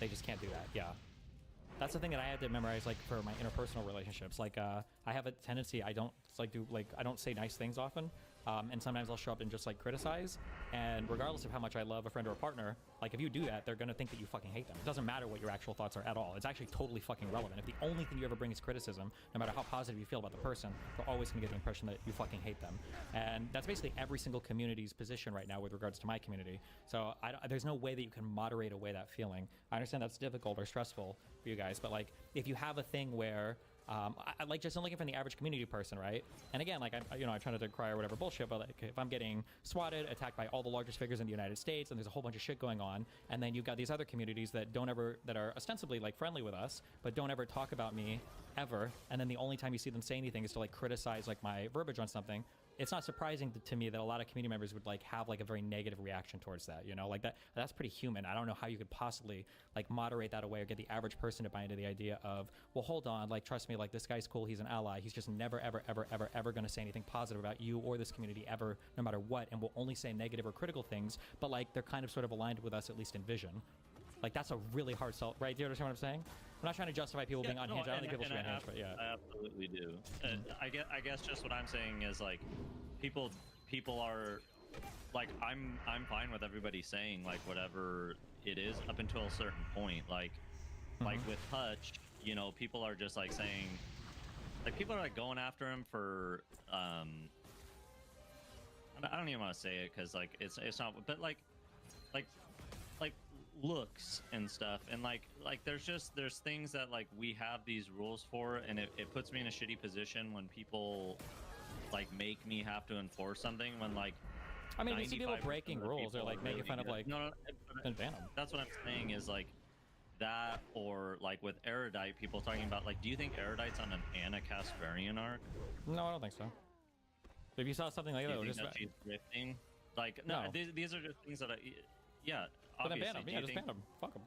They just can't do that. Yeah. That's the thing that I had to memorize, like for my interpersonal relationships. Like I have a tendency, I don't say nice things often. And sometimes I'll show up and just like criticize, and regardless of how much I love a friend or a partner, like if you do that, they're gonna think that you fucking hate them. It doesn't matter what your actual thoughts are at all. It's actually totally fucking relevant. If the only thing you ever bring is criticism, no matter how positive you feel about the person, they're always gonna get the impression that you fucking hate them. And that's basically every single community's position right now with regards to my community. So there's no way that you can moderate away that feeling. I understand that's difficult or stressful for you guys, but like if you have a thing where I like just looking for the average community person, right? And again, like I try not to cry or whatever bullshit, but like if I'm getting swatted, attacked by all the largest figures in the United States, and there's a whole bunch of shit going on, and then you've got these other communities that are ostensibly like friendly with us, but don't ever talk about me ever, and then the only time you see them say anything is to like criticize like my verbiage on something. It's not surprising to me that a lot of community members would like have like a very negative reaction towards that, like that's pretty human. I don't know how you could possibly like moderate that away or get the average person to buy into the idea of, well, hold on, like trust me, like this guy's cool, he's an ally, he's just never ever going to say anything positive about you or this community ever, no matter what, and will only say negative or critical things, but like they're kind of sort of aligned with us, at least in vision. Like that's a really hard sell, right? Do you understand what I'm saying? I'm not trying to justify people being unhinged. I don't think people should be unhinged, but yeah. I absolutely do. I guess just what I'm saying is like people are like I'm fine with everybody saying like whatever it is up until a certain point. Like with Hutch, people are just like saying, like people are like going after him for I don't even want to say it because like it's not, but like looks and stuff, and like there's things that like we have these rules for, and it puts me in a shitty position when people like make me have to enforce something when like I mean, you see people breaking rules or like making fun of like that's what I'm saying is like that, or like with Erudite, people talking about like, do you think Erudite's on an Anna Kasparian arc? No, I don't think so. If you saw something like that, just she's drifting, like no. These are just things that but then ban him. Yeah, just ban him. Fuck him.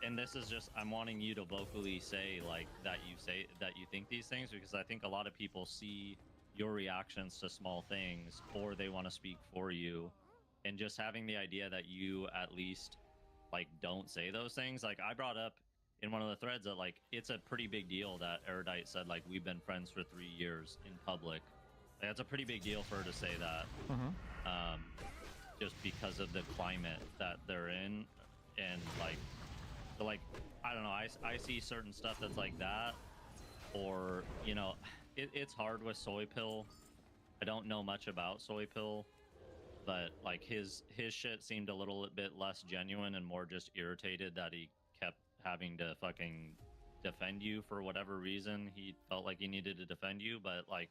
And this is just, I'm wanting you to vocally say like that you think these things, because I think a lot of people see your reactions to small things, or they want to speak for you, and just having the idea that you at least like don't say those things. Like I brought up in one of the threads that like it's a pretty big deal that Erudite said like we've been friends for 3 years in public. Like, that's a pretty big deal for her to say that. Just because of the climate that they're in, and like I don't know, I see certain stuff that's like that, or it's hard with Soy Pill. I don't know much about Soy Pill, but like his shit seemed a little bit less genuine and more just irritated that he kept having to fucking defend you for whatever reason. He felt like he needed to defend you, but like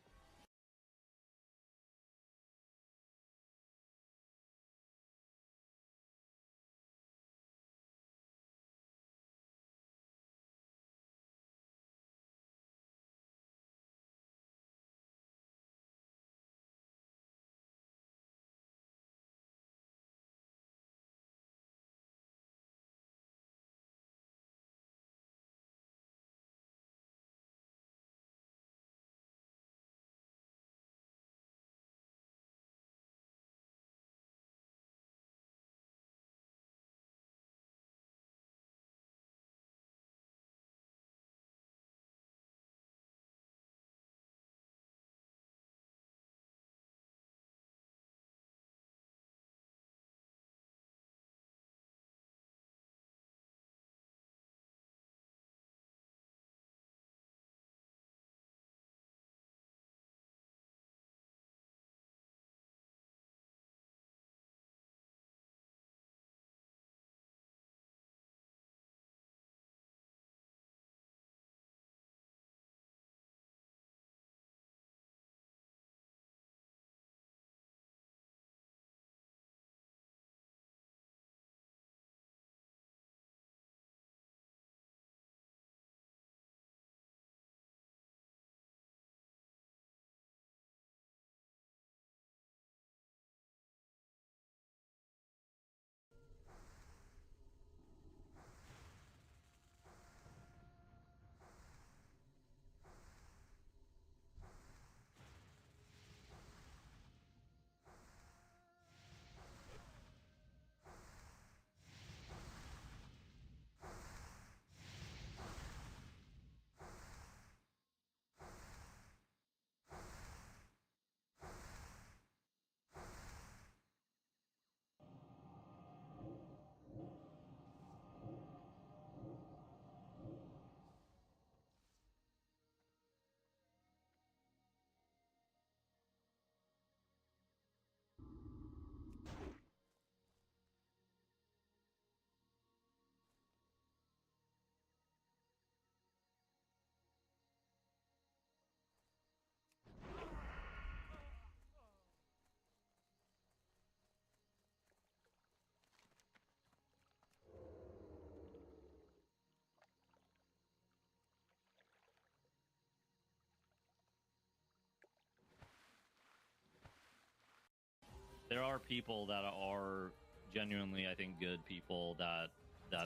there are people that are genuinely, I think, good people that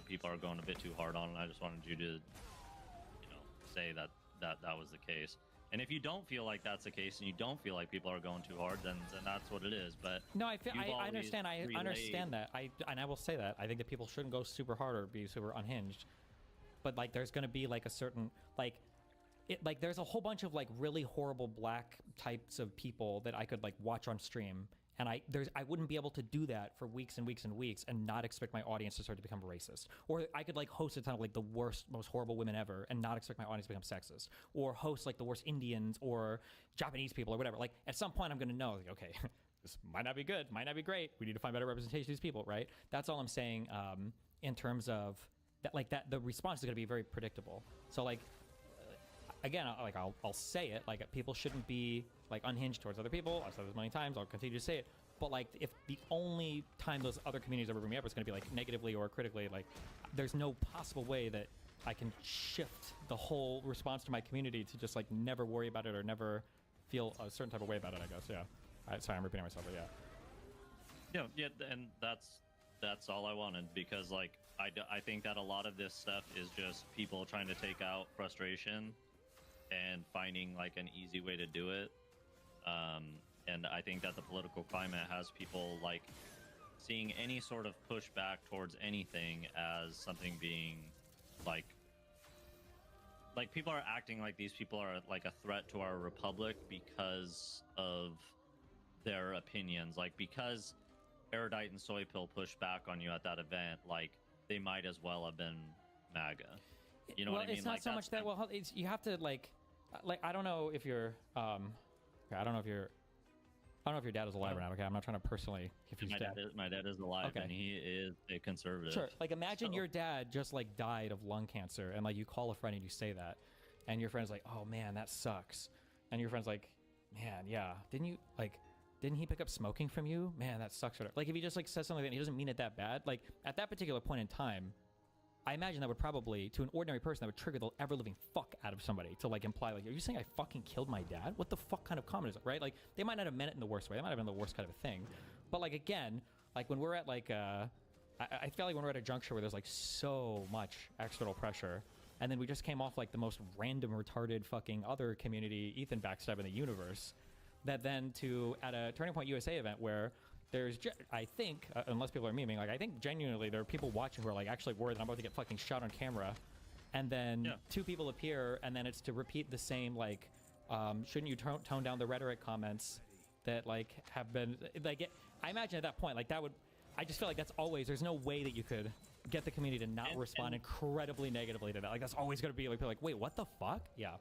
people are going a bit too hard on, and I just wanted you to, you know, say that was the case. And if you don't feel like that's the case, and you don't feel like people are going too hard, then that's what it is. But no, I understand. I understand that. I will say that I think that people shouldn't go super hard or be super unhinged. But like, there's gonna be like a certain there's a whole bunch of like really horrible black types of people that I could like watch on stream, and I wouldn't be able to do that for weeks and weeks and weeks and not expect my audience to start to become racist. Or I could like host a ton of like the worst, most horrible women ever and not expect my audience to become sexist. Or host like the worst Indians or Japanese people or whatever. Like at some point I'm gonna know, like, okay, this might not be good, might not be great. We need to find better representation of these people, right? That's all I'm saying in terms of that, like that the response is gonna be very predictable. So like, again, I'll say it, like people shouldn't be like unhinged towards other people. I've said this many times, I'll continue to say it. But like, if the only time those other communities ever bring me up is going to be like negatively or critically, like there's no possible way that I can shift the whole response to my community to just like never worry about it or never feel a certain type of way about it, I guess. Yeah. Sorry, I'm repeating myself, but yeah. Yeah, and that's all I wanted, because like I think that a lot of this stuff is just people trying to take out frustration and finding like an easy way to do it. And I think that the political climate has people like seeing any sort of pushback towards anything as something being like people are acting like these people are like a threat to our republic because of their opinions. Like, because Erudite and Soy Pill pushed back on you at that event, like they might as well have been MAGA. You know what I mean? It's not like, so much that. Well, it's, you have to like I don't know if you're I don't know if your dad is alive or not. Okay, I'm not trying to personally confuse my dad is alive, okay. And he is a conservative. Sure. Like, imagine your dad just like died of lung cancer, and like you call a friend and you say that, and your friend's like, "Oh man, that sucks," and your friend's like, "Man, yeah, didn't he pick up smoking from you? Man, that sucks." Like, if he just like says something like that, and he doesn't mean it that bad. Like at that particular point in time, I imagine that would probably, to an ordinary person, that would trigger the ever-living fuck out of somebody to like imply, like, are you saying I fucking killed my dad? What the fuck kind of comment is it, right? Like, they might not have meant it in the worst way. They might have been the worst kind of a thing. But like, again, like when we're at like, I feel like when we're at a juncture where there's like so much external pressure, and then we just came off like the most random, retarded fucking other community Ethan backstab in the universe, that then at a Turning Point USA event where there's, I think, unless people are memeing, like I think genuinely there are people watching who are like actually worried that I'm about to get fucking shot on camera, and then two people appear, and then it's to repeat the same like, shouldn't you tone down the rhetoric comments that like have been like. I imagine at that point, like that would, I just feel like that's always, there's no way that you could get the community to not respond incredibly negatively to that. Like that's always going to be like, people like, wait, what the fuck? Yeah.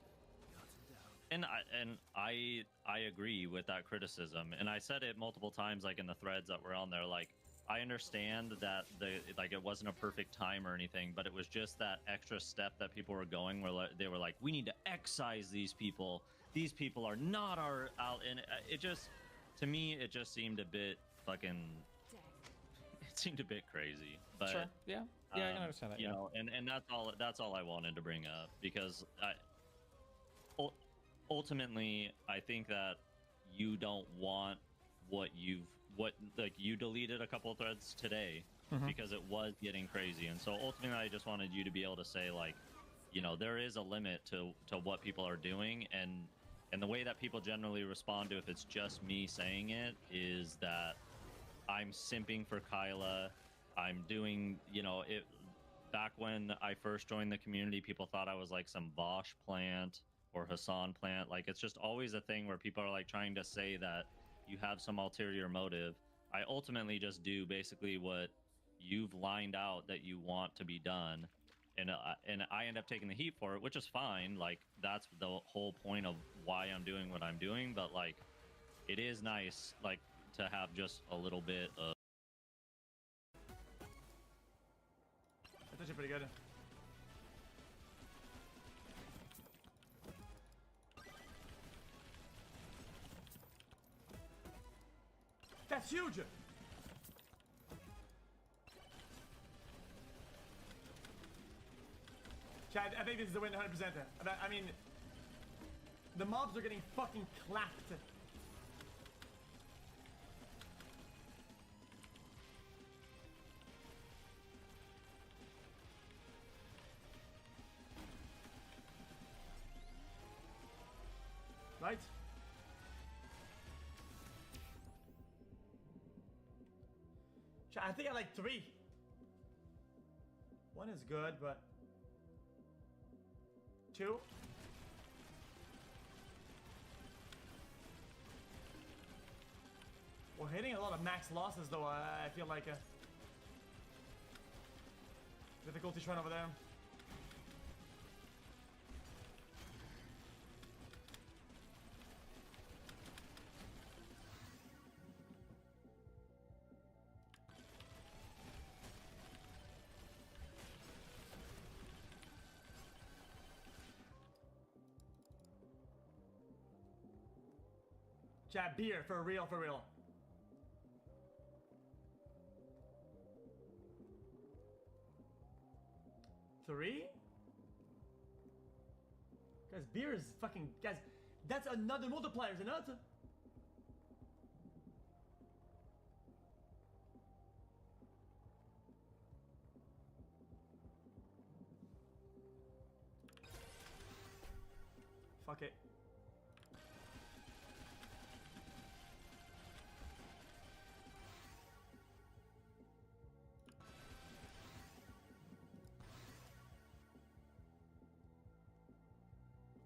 And I agree with that criticism, and I said it multiple times, like in the threads that were on there. Like, I understand that it wasn't a perfect time or anything, but it was just that extra step that people were going where they were like, we need to excise these people. These people are not our out. And it just, to me, it just seemed a bit fucking. It seemed a bit crazy. But sure. Yeah. Yeah, I can understand that. You know, and that's all I wanted to bring up, because ultimately, I think that you don't want what you deleted a couple of threads today because it was getting crazy. And so ultimately, I just wanted you to be able to say, like, you know, there is a limit to what people are doing. And the way that people generally respond to if it's just me saying it is that I'm simping for Kyla. I'm doing, you know, it. Back when I first joined the community, people thought I was like some Bosch plant or Hassan plant. Like, it's just always a thing where people are like trying to say that you have some ulterior motive. I ultimately just do basically what you've lined out that you want to be done, and I end up taking the heat for it, which is fine. Like, that's the whole point of why I'm doing what I'm doing. But like, it is nice like to have just a little bit of. That's actually pretty good. That's huge! Chad, I think this is the win 100%. I mean, the mobs are getting fucking clapped. Right? I think I like 3. 1 is good, but 2. We're hitting a lot of max losses though. I feel like difficulty run over there. Chat, beer, for real, for real. Three? Guys, beer is fucking... Guys, that's another multiplier, is it not? Fuck it.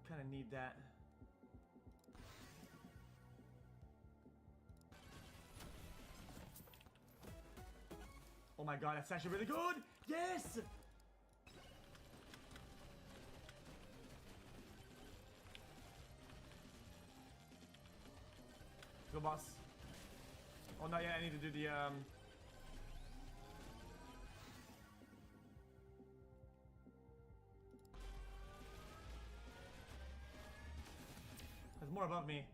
Kinda need that. Oh my god, that's actually really good! Yes! Go boss. Oh no, yeah, I need to do the there's more above me.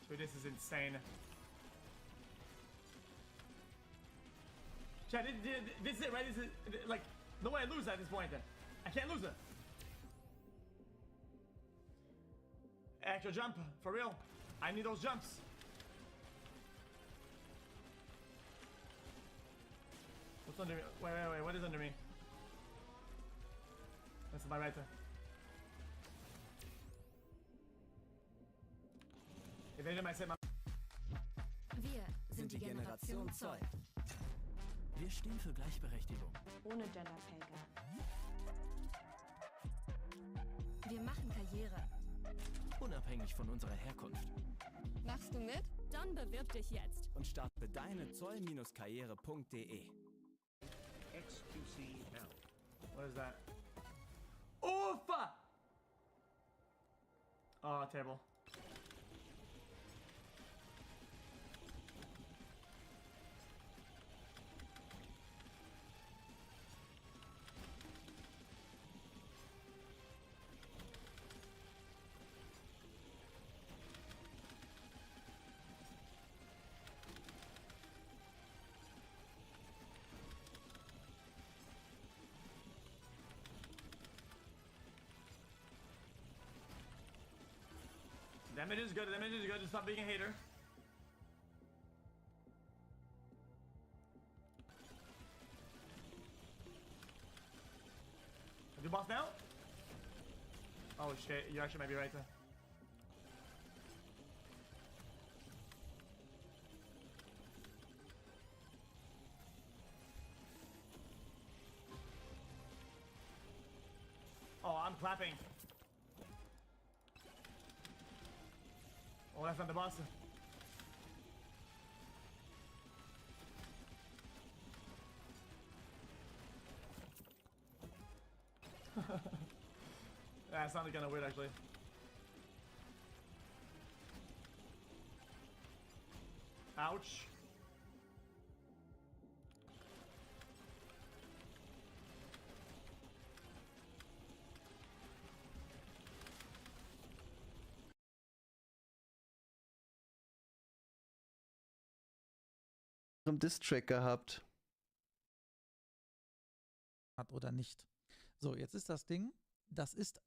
Dude, this is insane. Chat, this is it, right? This is, like, no way I lose at this point then. I can't lose it. Extra jump, for real. I need those jumps. What's under me? Wait, what is under me? That's my right there. Evasion my set. Wir sind die Generation Zoll. Wir stehen für Gleichberechtigung. Ohne Gender Pay Gap. Wir machen Karriere. Unabhängig von unserer Herkunft. Machst du mit? Dann bewirb dich jetzt und starte deine zoll-karriere.de. XQCL. What is that? Oh, fuck! Oh, terrible. Damage is good, just stop being a hater. Do boss now? Oh shit, you actually might be right there. Oh, I'm clapping. Oh, that's not the boss. Yeah, it sounded kind of weird actually. Ouch. Distrack gehabt. Oder nicht. So, jetzt ist das Ding, das ist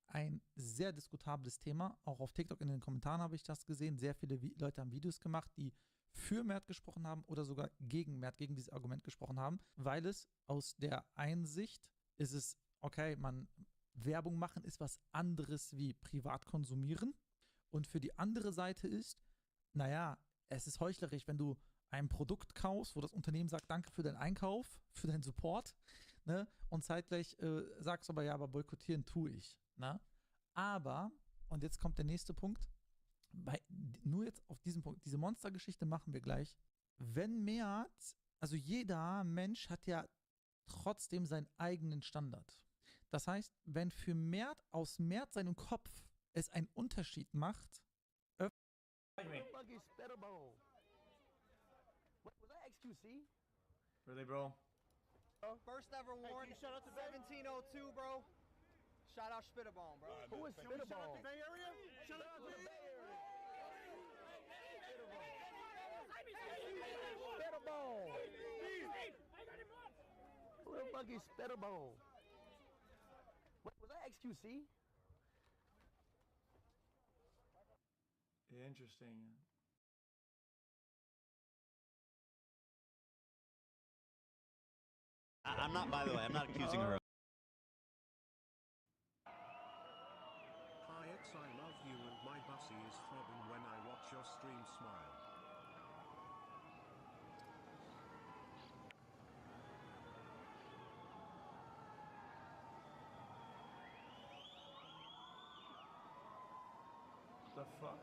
ein sehr diskutables Thema. Auch auf TikTok in den Kommentaren habe ich das gesehen. Sehr viele Leute haben Videos gemacht, die für Mert gesprochen haben oder sogar gegen Mert, gegen dieses Argument gesprochen haben, weil es aus der Einsicht ist es, okay, Werbung machen ist was anderes wie privat konsumieren. Und für die andere Seite ist, naja, es ist heuchlerisch, wenn du ein Produkt kaufst, wo das Unternehmen sagt, danke für deinen Einkauf, für deinen Support, ne? Und zeitgleich sagst du aber, ja, aber boykottieren tue ich. Ne? Aber, und jetzt kommt der nächste Punkt, nur jetzt auf diesen Punkt, diese Monstergeschichte machen wir gleich. Wenn Mert, also jeder Mensch hat ja trotzdem seinen eigenen Standard. Das heißt, wenn für Mert aus Mert seinem Kopf es einen Unterschied macht, Really, bro? First ever warrant, 1702, bro. Shout out Spitterbone, bro. Who is Spitterbone? Shout out to Bay Area? Shout out to the Bay Area. Spitterbone. Who the fuck is Spitterbone? Was that XQC? Interesting. I'm not, by the way, I'm not accusing her of. Hi X, I love you and my bussy is throbbing when I watch your stream smile. The fuck?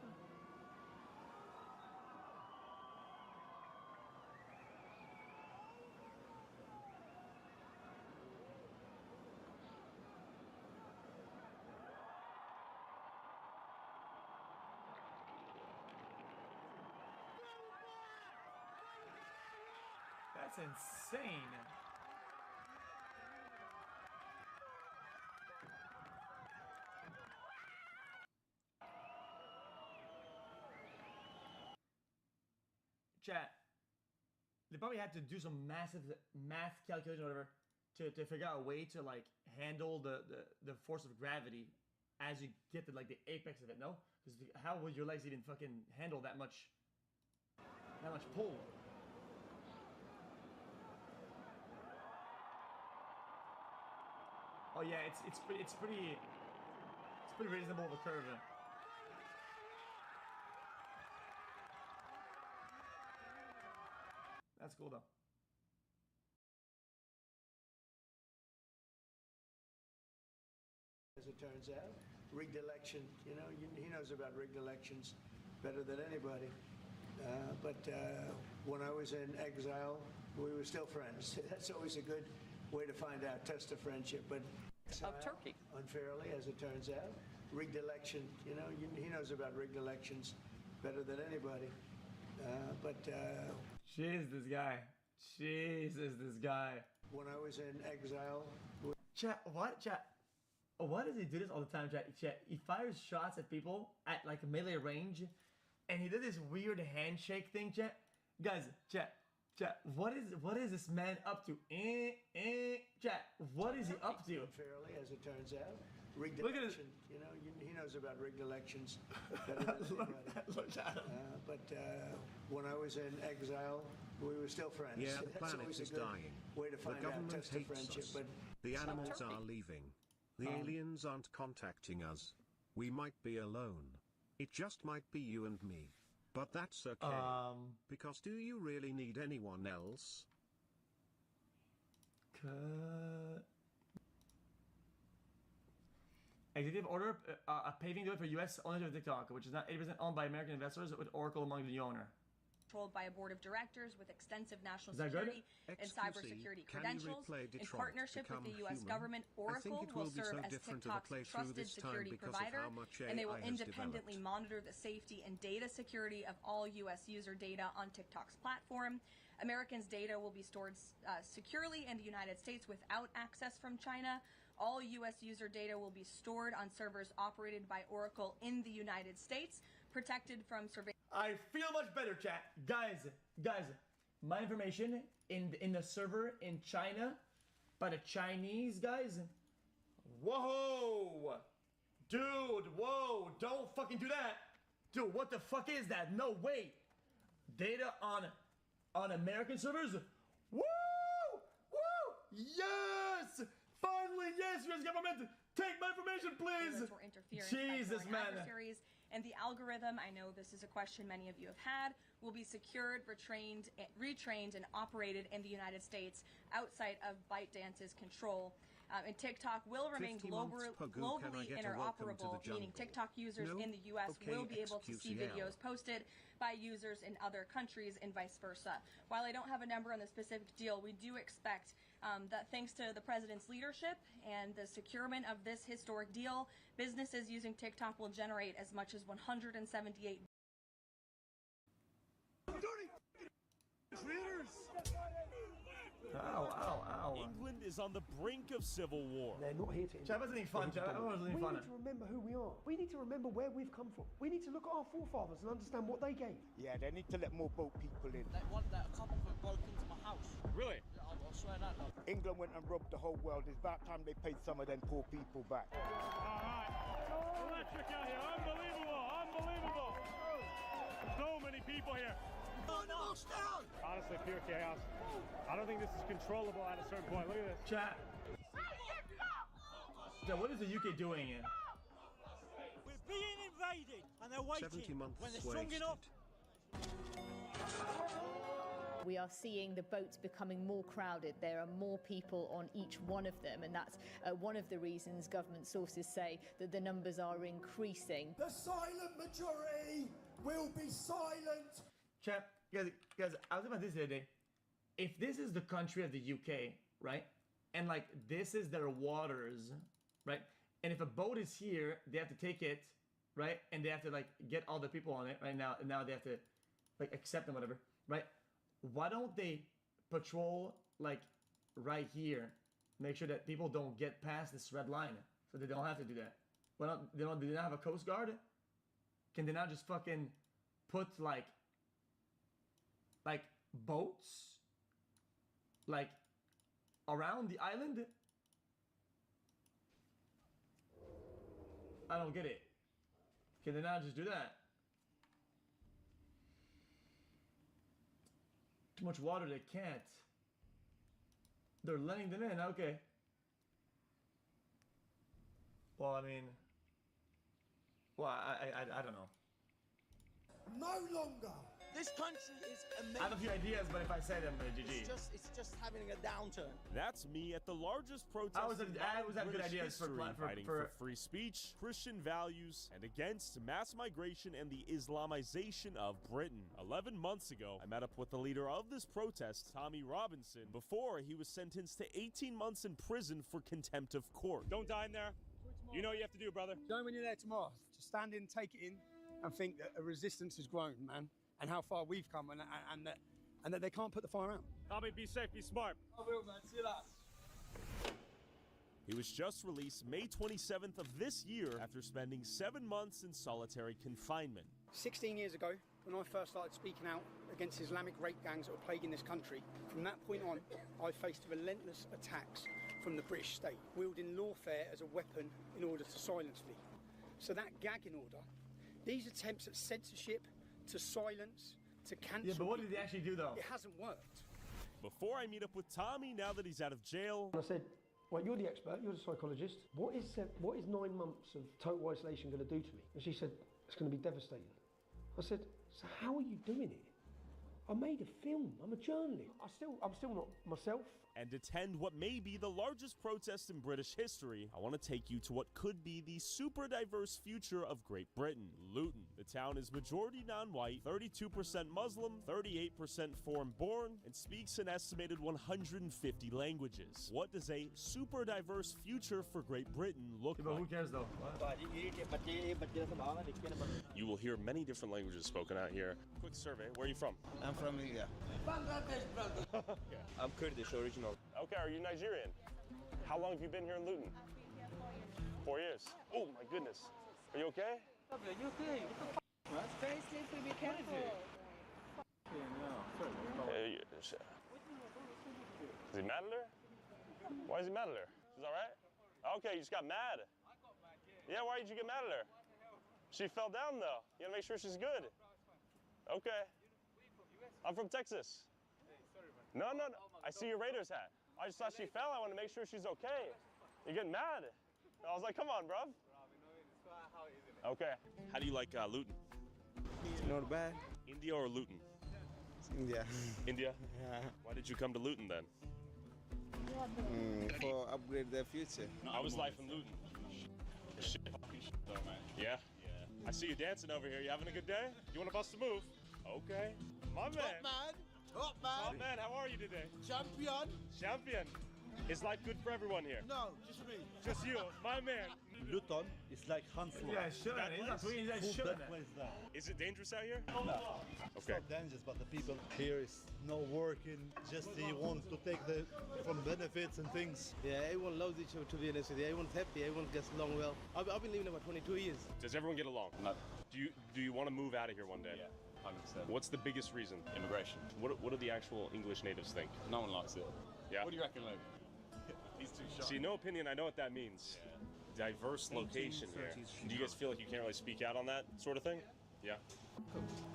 That's insane. Chat. They probably had to do some massive math calculation or whatever to figure out a way to like handle the force of gravity as you get to like the apex of it, no? Because how would your legs even fucking handle that much pull? Oh yeah, it's pretty reasonable of a curve. That's cool though. As it turns out, rigged election. You know, he knows about rigged elections better than anybody. But when I was in exile, we were still friends. That's always a good way to find out, test of friendship. But of Turkey, unfairly, as it turns out, rigged election. You know, he knows about rigged elections better than anybody. Jeez, this guy. Jesus, this guy. When I was in exile, Chat, what? Chat. Why does he do this all the time, chat? Chat, he fires shots at people at like melee range, and he does this weird handshake thing, chat. Guys, chat, what is this man up to? Chat, what is he up to? Unfairly, as it turns out, rigged Look at election. You know, he knows about rigged elections better than anybody. Look at him. When I was in exile, we were still friends. Yeah, the That's planet always a is good dying. way to The find out, government test of hates friendship. us. But The animals are leaving. The aliens aren't contacting us. We might be alone. It just might be you and me. But that's okay. Because do you really need anyone else? Executive order, paving the way for U.S. ownership of TikTok, which is not 80% owned by American investors, with Oracle among the owner. Controlled by a board of directors with extensive national Is that good? security and cybersecurity credentials. In Detroit partnership with the U.S. human? government, I think Oracle it will will be serve so as different of a TikTok's playthrough trusted this time security because of provider, how much and they will AI has independently monitor the safety and data security of all U.S. user data on TikTok's platform. Americans' data will be stored securely in the United States without access from China. All U.S. user data will be stored on servers operated by Oracle in the United States, protected from surveillance. I feel much better, chat. Guys, my information in the server in China by the Chinese guys. Whoa! Dude, whoa, don't fucking do that. Dude, what the fuck is that? No, wait. data on American servers. Woo! Woo! Yes! Finally, yes, U.S. government, take my information, please. For interference Jesus, by man. adversaries. And the algorithm, I know this is a question many of you have had, will be secured, retrained, and operated in the United States outside of ByteDance's control. And TikTok will remain globally interoperable, meaning TikTok users in the U.S. will be able to see videos posted by users in other countries and vice versa. While I don't have a number on the specific deal, we do expect that thanks to the president's leadership and the securement of this historic deal, businesses using TikTok will generate as much as $178 Ow, ow, ow. England is on the brink of civil war. They're not here to... Chat wasn't any fun, chat. We need to remember who we are. We need to remember where we've come from. We need to look at our forefathers and understand what they gave. Yeah, they need to let more boat people in. Like one that a couple of them broke into my house. Really? Yeah, I'll swear that. No. England went and robbed the whole world. It's about time they paid some of them poor people back. All right. Electric out here. Unbelievable. Unbelievable. So many people here. Honestly, pure chaos. I don't think this is controllable at a certain point. Look at this. Chat. Yeah, what is the UK doing here? We're being invaded, and they're waiting. 70 months when they're strong enough. We are seeing the boats becoming more crowded. There are more people on each one of them, and that's one of the reasons government sources say that the numbers are increasing. The silent majority will be silent. Chat, guys, I was about this the other day. If this is the country of the UK, right, and like this is their waters, right, and if a boat is here, they have to take it, right, and they have to like get all the people on it right now, and now they have to like accept them, whatever, right? Why don't they patrol like right here, make sure that people don't get past this red line, so they don't have to do that? Why don't do they not have a coast guard? Can they not just fucking put like boats like around the island? I don't get it. Can they not just do that? Too much water, they can't. They're letting them in, okay. Well, I mean, well, I don't know. No longer. This country is amazing. I have a few ideas, but if I say them, GG. It's just having a downturn. That's me at the largest protest. I was have good ideas for fighting for free speech, Christian values, and against mass migration and the Islamization of Britain. 11 months ago, I met up with the leader of this protest, Tommy Robinson, before he was sentenced to 18 months in prison for contempt of court. Don't die in there. You know what you have to do, brother. Join when you're there tomorrow. Just stand in, take it in, and think that a resistance has grown, man. And how far we've come, and that they can't put the fire out. Tommy, be safe, be smart. I will, man. See you later. He was just released May 27th of this year after spending 7 months in solitary confinement. 16 years ago, when I first started speaking out against Islamic rape gangs that were plaguing this country, from that point on, I faced relentless attacks from the British state, wielding lawfare as a weapon in order to silence me. So that gagging order, these attempts at censorship, to silence, to cancel. Yeah, but what did he actually do though? It hasn't worked. Before I meet up with Tommy, now that he's out of jail, I said, well, you're the expert, you're the psychologist. What is 9 months of total isolation going to do to me? And she said, it's going to be devastating. I said, so how are you doing it? I made a film, I'm a journalist. I'm still not myself. And attend what may be the largest protest in British history, I want to take you to what could be the super diverse future of Great Britain, Luton. The town is majority non-white, 32% Muslim, 38% foreign-born, and speaks an estimated 150 languages. What does a super diverse future for Great Britain look like? Who cares though? You will hear many different languages spoken out here. Quick survey, where are you from? I'm from India. Bangladesh, brother. Okay. I'm Kurdish original. Okay, are you Nigerian? How long have you been here in Luton? 4 years. Oh my goodness. Are you okay? Are you okay? It's very slippery, be careful. Is he mad at her? Why is he mad at her? She's all right? Okay, you just got mad. Yeah, why did you get mad at her? She fell down though. You gotta make sure she's good. Okay. I'm from Texas. Hey, sorry, man. No. I see your Raiders hat. I just thought she fell. I want to make sure she's okay. You're getting mad. I was like, come on, bruv. Okay. How do you like Luton? Not bad. India or Luton? India. India? Yeah. Why did you come to Luton then? For upgrade their future. How was life in Luton? Shit. Yeah? I see you dancing over here. You having a good day? You want to bust a move? Okay. My man. Top man. My man, how are you today? Champion. Champion. Is life good for everyone here? No, just me. Just you, my man. Luton is like Hanslow. Yeah, sure. That place there. Is it dangerous out here? No. It's Okay. not dangerous, but the people here is not working. Just they want to take from benefits and things. Yeah, everyone loves each other, to be honest with you. Everyone's happy, everyone gets along well. I've been living about 22 years. Does everyone get along? No. Do you want to move out of here one day? Yeah, 100%. What's the biggest reason? Immigration. What do the actual English natives think? No one likes it. Yeah. What do you reckon, Luke? He's too shy. See, no opinion. I know what that means. Yeah. Diverse location here. Do you guys feel like you can't really speak out on that sort of thing? Yeah.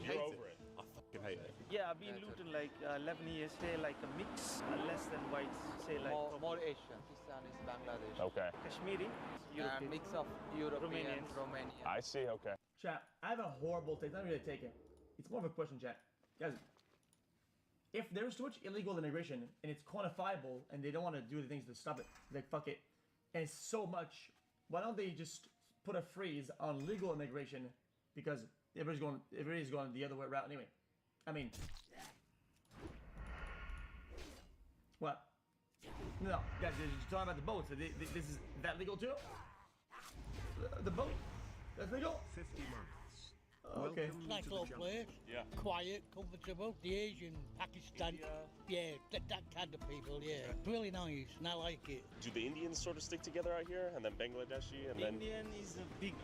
You're over it. I fucking hate it. Yeah, I've been in Luton like 11 years. Say like a mix, less than whites. Say like more Asian, Pakistanis, Bangladesh. Okay. Kashmiri, European, mix of European, Romanians. Romanian. I see. Okay. Chat, I have a horrible take. Not really take it. It's more of a question, chat. Guys, if there's too much illegal immigration and it's quantifiable and they don't want to do the things to stop it, like fuck it, and it's so much, why don't they just put a freeze on legal immigration? Because everybody's going the other way around anyway. I mean, what? No, guys, you're just talking about the boats. This is that legal too? The boat? That's legal? 50 months. Okay. Nice little place. Yeah. Quiet, comfortable. The Asian, Pakistan, yeah, that kind of people, yeah. It's really nice, and I like it. Do the Indians sort of stick together out here, and then Bangladeshi, and then? Indian is a big,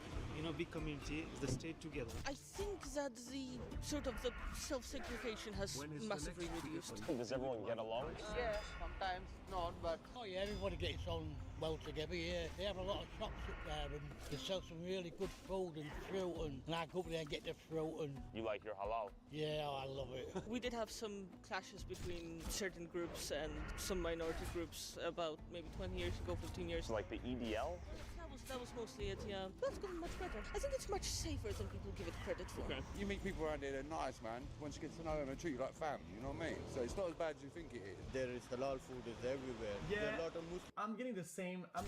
big community. The stayed together. I think that the sort of the self-segregation has massively reduced. Does everyone get along? Yeah, sometimes not, but... Oh yeah, everybody gets on well together, yeah. They have a lot of shops up there, and they sell some really good food and fruit, and I go up there and get the fruit, and... You like your halal? Yeah, I love it. We did have some clashes between certain groups and some minority groups about maybe 20 years ago, 15 years. Like the EDL? That was mostly it, yeah. But it's gotten much better. I think it's much safer than people give it credit for. Okay. You meet people around here, they're nice, man. Once you get to know them, they treat you like family, you know what I mean? So it's not as bad as you think it is. There is halal food is everywhere. Yeah, There are a lot of Muslims. I'm getting the same. I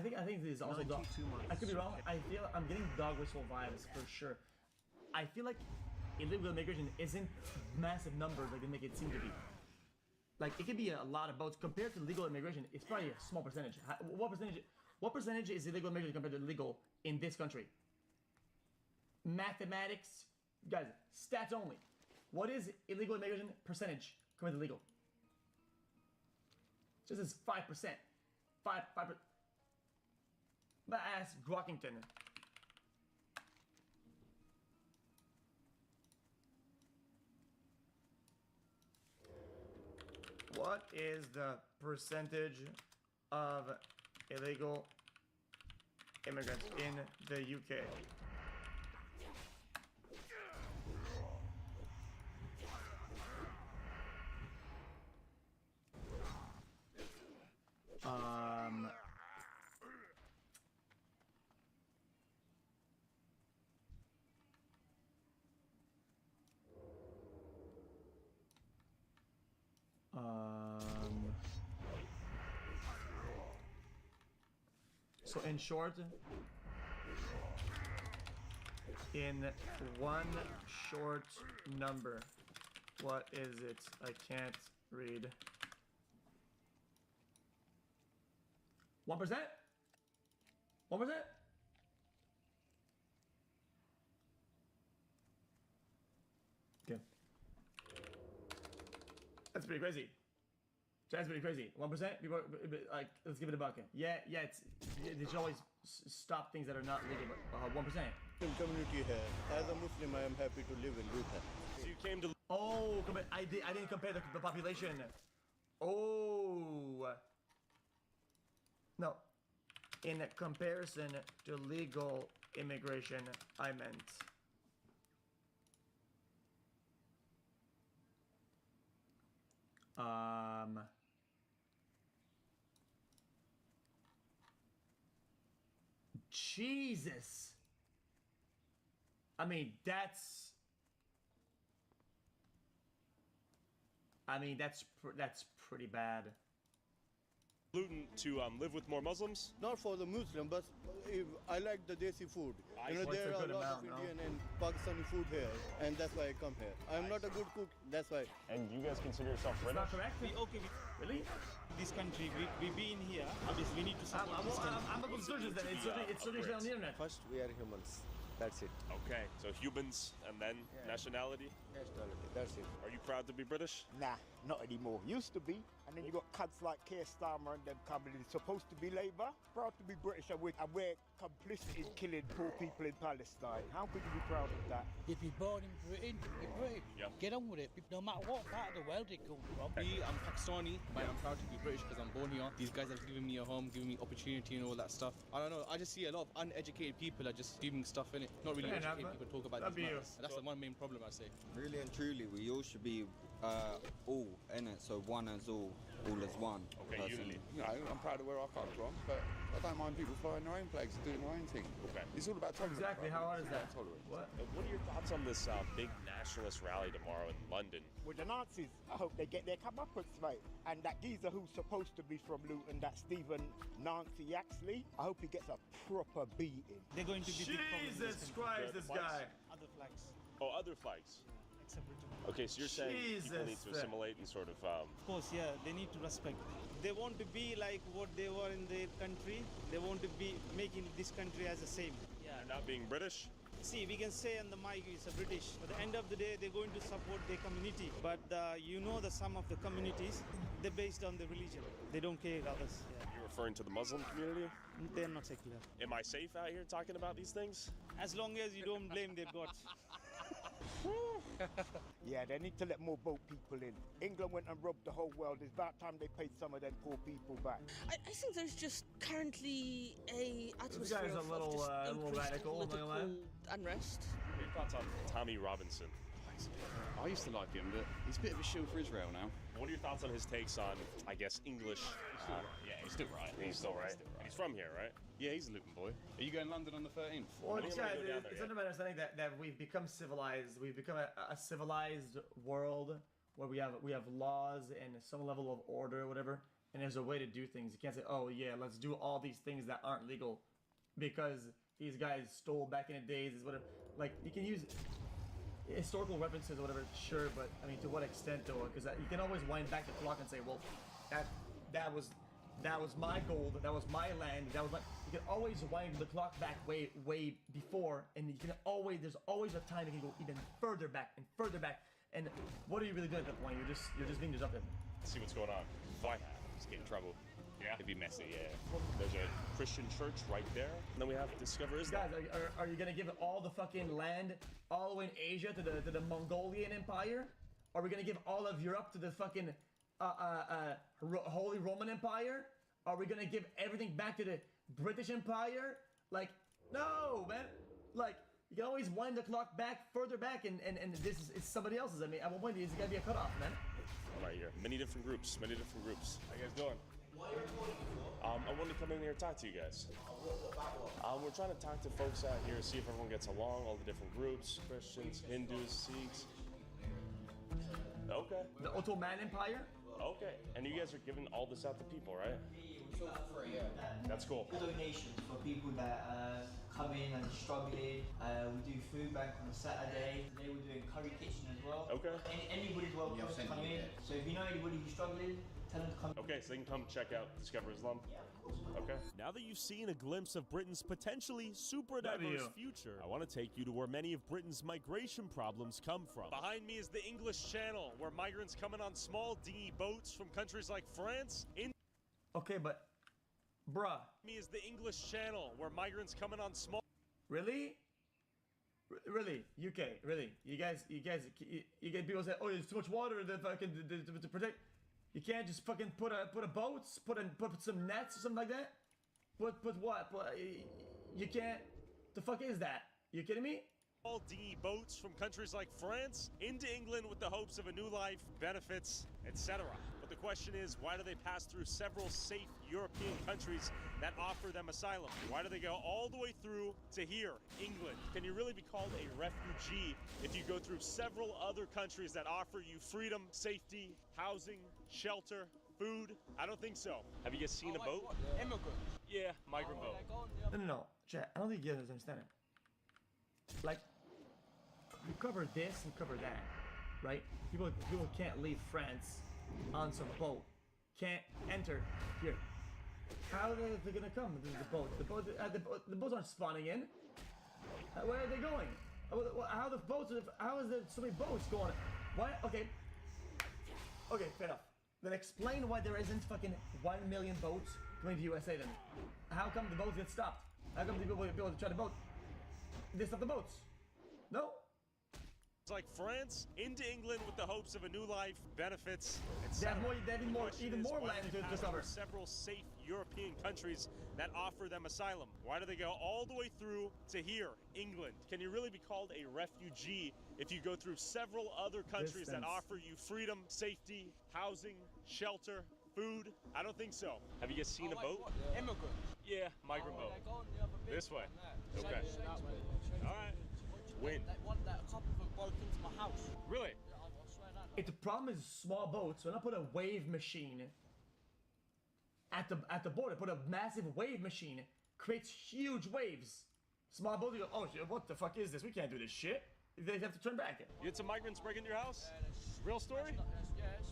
think this is also dog. I could be wrong. I feel I'm getting dog whistle vibes for sure. I feel like illegal immigration isn't massive numbers like they make it seem to be. Like it could be a lot of boats compared to legal immigration. It's probably a small percentage. What percentage is illegal immigration compared to legal in this country? Mathematics, guys, stats only. What is illegal immigration percentage compared to legal? This is 5%. 5%. But ask Grockington. What is the percentage of illegal immigrants in the UK? So in short, in one short number, what is it? I can't read. 1%? 1%? Okay. That's pretty crazy. That's pretty crazy. 1%? People, like, let's give it a bucket. Yeah, they should always stop things that are not legal, but 1%. Community here. As a Muslim, I am happy to live in Luton. So you came to... Oh, I didn't compare the population. Oh. No. In comparison to legal immigration, I meant. Jesus. I mean, that's pretty bad. Luton to live with more Muslims? Not for the Muslim, but if I like the desi food. You know, there are a lot of Indian and Pakistani food here, and that's why I come here. I'm not a good cook, that's why. And you guys consider yourself British? Not correct? Really? This country, we be in here, obviously we need to support this country. I'm a good student then. It's literally on the internet. First, we are humans. That's it. Okay, so humans and then nationality? Nationality, that's it. Are you proud to be British? Nah, not anymore. Used to be. And then you got cunts like Keir Starmer and them coming in. Supposed to be Labour. Proud to be British and we're complicit in killing poor people in Palestine. How could you be proud of that? If you're born in Britain, you're British. Yep. Get on with it. No matter what part of the world it comes from. Me, I'm Pakistani, but I'm proud to be British because I'm born here. These guys have given me a home, given me opportunity and all that stuff. I don't know, I just see a lot of uneducated people are just doing stuff in it. Not really educated people talk about these matters. That's the one main problem I say. Really and truly, we all should be all in it, so one as all as one. Okay, unity. You know, I'm proud of where I come from, but I don't mind people flying their own flags and doing their own thing. Okay. It's all about tolerance. Exactly, how hard is that? Tolerance. What? What are your thoughts on this big nationalist rally tomorrow in London? With the Nazis, I hope they get their comeuppance, mate. And that geezer who's supposed to be from Luton, that Stephen Nancy Yaxley, I hope he gets a proper beating. They're going to be big problems in Jesus Christ, this guy. Other flags. Oh, other flags. Except Britain. Okay, so you're saying people need to Jesus. assimilate and sort of... Of course, yeah, they need to respect. They want to be like what they were in their country. They want to be making this country as the same. Yeah. not being British? See, we can say on the mic it's a British. At the end of the day, they're going to support their community. But you know the some of the communities, they're based on the religion. They don't care others. Yeah. You're referring to the Muslim community? They're not secular. Am I safe out here talking about these things? As long as you don't blame their gods. Yeah, they need to let more boat people in. England went and robbed the whole world. It's about time they paid some of them poor people back. I think there's just currently a atmosphere This guy's a little radical, political unrest. What are your thoughts on Tommy Robinson? I used to like him, but he's a bit of a shield for Israel now. What are your thoughts on his takes on, I guess, English? Yeah, he's still right. He's still right. He's from here, right? Yeah, he's a Luton boy. Are you going to London on the 13th? Well, guys, it's under my understanding that we've become civilized. We've become a civilized world where we have laws and some level of order or whatever. And there's a way to do things. You can't say, oh yeah, let's do all these things that aren't legal because these guys stole back in the days. Is whatever. Like you can use historical references or whatever, sure, but I mean, to what extent though? Because you can always wind back the clock and say, well, that was my gold, that was my land, that was my. You can always wind the clock back way before, and you can always there's always a time you can go even further back and further back. And what are you really doing at that point? You're just being disruptive. See what's going on. Why? Just get in trouble. Yeah. It'd be messy, yeah. There's a Christian church right there. And then we have Discover Islam. Guys, are you gonna give all the fucking land all the way in Asia to the Mongolian Empire? Are we gonna give all of Europe to the fucking Holy Roman Empire? Are we gonna give everything back to the British Empire? Like, no, man. Like, you can always wind the clock back, further back, and this is somebody else's. I mean, at one point, there's gotta be a cutoff, man. All right, here. Many different groups. How you guys doing? I wanted to come in here and talk to you guys. We're trying to talk to folks out here, see if everyone gets along, all the different groups, Christians, Hindus, Sikhs. Okay. The Ottoman Empire? Okay. And you guys are giving all this out to people, right? That's cool. Donations for people that come in and struggling. We do food bank on a Saturday. Today we're doing curry kitchen as well. Okay. Anybody's welcome to come in. So if you know anybody who's struggling, tell them to come. Okay, so they can come check out Discover Islam? Yeah, of course. Okay. Now that you've seen a glimpse of Britain's potentially super diverse future, I want to take you to where many of Britain's migration problems come from. Behind me is the English Channel, where migrants come in on small dinghy boats from countries like France. Okay, but bruh. Me is the English Channel, where migrants come in on small. Really? Really? UK? Really? You guys get people say, oh, there's too much water to fucking to protect. You can't just fucking put a boat, put some nets or something like that. Put what? You can't. The fuck is that? You kidding me? All dinghy boats from countries like France into England with the hopes of a new life, benefits, etc. But the question is, why do they pass through several safe European countries that offer them asylum? Why do they go all the way through to here, England? Can you really be called a refugee if you go through several other countries that offer you freedom, safety, housing, shelter, food? I don't think so. Have you guys seen a boat? Immigrant. Yeah, migrant boat. No. Chat, I don't think you guys understand it. Like, you cover this and cover that, right? People can't leave France on some boat. Can't enter here. How are they gonna come? The boats aren't spawning in. Where are they going? How is there so many boats going? Why? Okay, fair enough. Then explain why there isn't fucking 1 million boats going to USA then. How come the boats get stopped? How come the people try to boat? They stop the boats. No? It's like France into England with the hopes of a new life, benefits, They etc. have even more land to cover. Several safe European countries that offer them asylum. Why do they go all the way through to here, England? Can you really be called a refugee if you go through several other countries that offer you freedom, safety, housing, shelter, food? I don't think so. Have you guys seen a boat? Immigrant. Yeah, migrant boat. This way. Okay. All right. Win. That couple of broke into my house. Really? The problem is small boats. When I put a wave machine at the border, put a massive wave machine, creates huge waves. Small boats, you go, oh shit, what the fuck is this? We can't do this shit. They have to turn back. You had some migrants break into your house? Real story?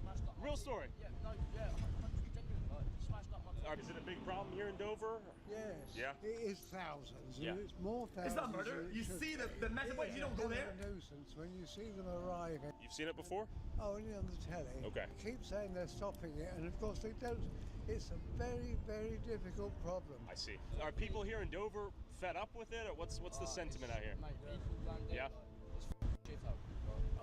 Smashed up. Real story? Yeah, no, yeah, 100% genuine. Smashed up my car. Is it a big problem here in Dover? Yes. Yeah. It is thousands. Yeah. It's more thousands. It's not murder. You see the massive waves, you don't go there. It's a nuisance when you see them arriving. You've seen it before? Oh, only on the telly. Okay. They keep saying they're stopping it, and of course they don't. It's a very, very difficult problem. I see. Are people here in Dover fed up with it, or what's the sentiment out here? Yeah.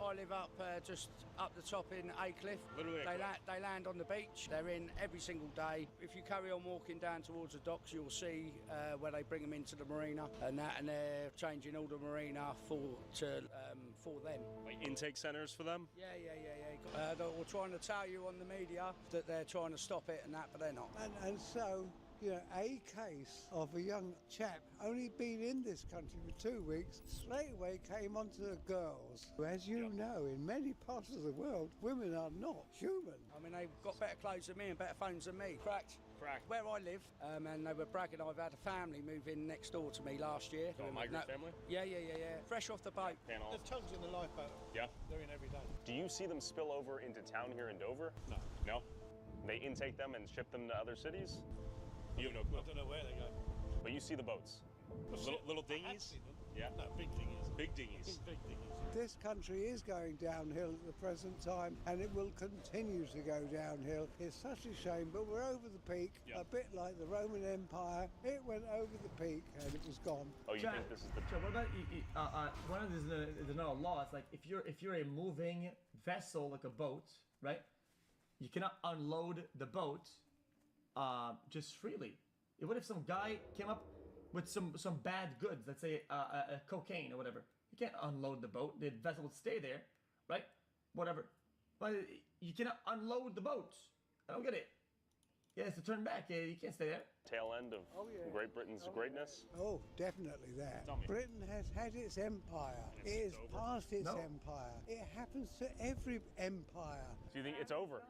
I live up just up the top in Aycliffe. Literally They land on the beach. They're in every single day. If you carry on walking down towards the docks, you'll see where they bring them into the marina and they're changing all the marina for them. Like intake centers for them? Yeah. We're trying to tell you on the media that they're trying to stop it and that, but they're not. And so, you know, a case of a young chap only been in this country for 2 weeks, straight away came onto the girls. As you know, in many parts of the world, women are not human. I mean, they've got better clothes than me and better phones than me. Cracked. Where I live, and they were bragging I've had a family move in next door to me last year. A migrant family? Yeah. Fresh off the boat. There's tons in the lifeboat. Yeah. They're in every day. Do you see them spill over into town here in Dover? No. No? They intake them and ship them to other cities? You have no clue. I don't know where they go. But you see the boats? Little dinghies? Yeah. No, big dinghies. Big dinghies. Big dinghies. This country is going downhill at the present time, and it will continue to go downhill. It's such a shame, but we're over the peak. Yeah. A bit like the Roman Empire. It went over the peak and it was gone. Oh, you think this is the... What about one of there's another law. It's like if you're a moving vessel like a boat, right? You cannot unload the boat just freely. What if some guy came up with some bad goods, let's say cocaine or whatever? You can't unload the boat. The vessel would stay there, right? Whatever. But you cannot unload the boat. I don't get it. Yeah, it's to turn back. You can't stay there. Tail end of Great Britain's greatness? Oh, definitely that. Tell me. Britain has had its empire. It is past its empire. It happens to every empire. Do you think it's over?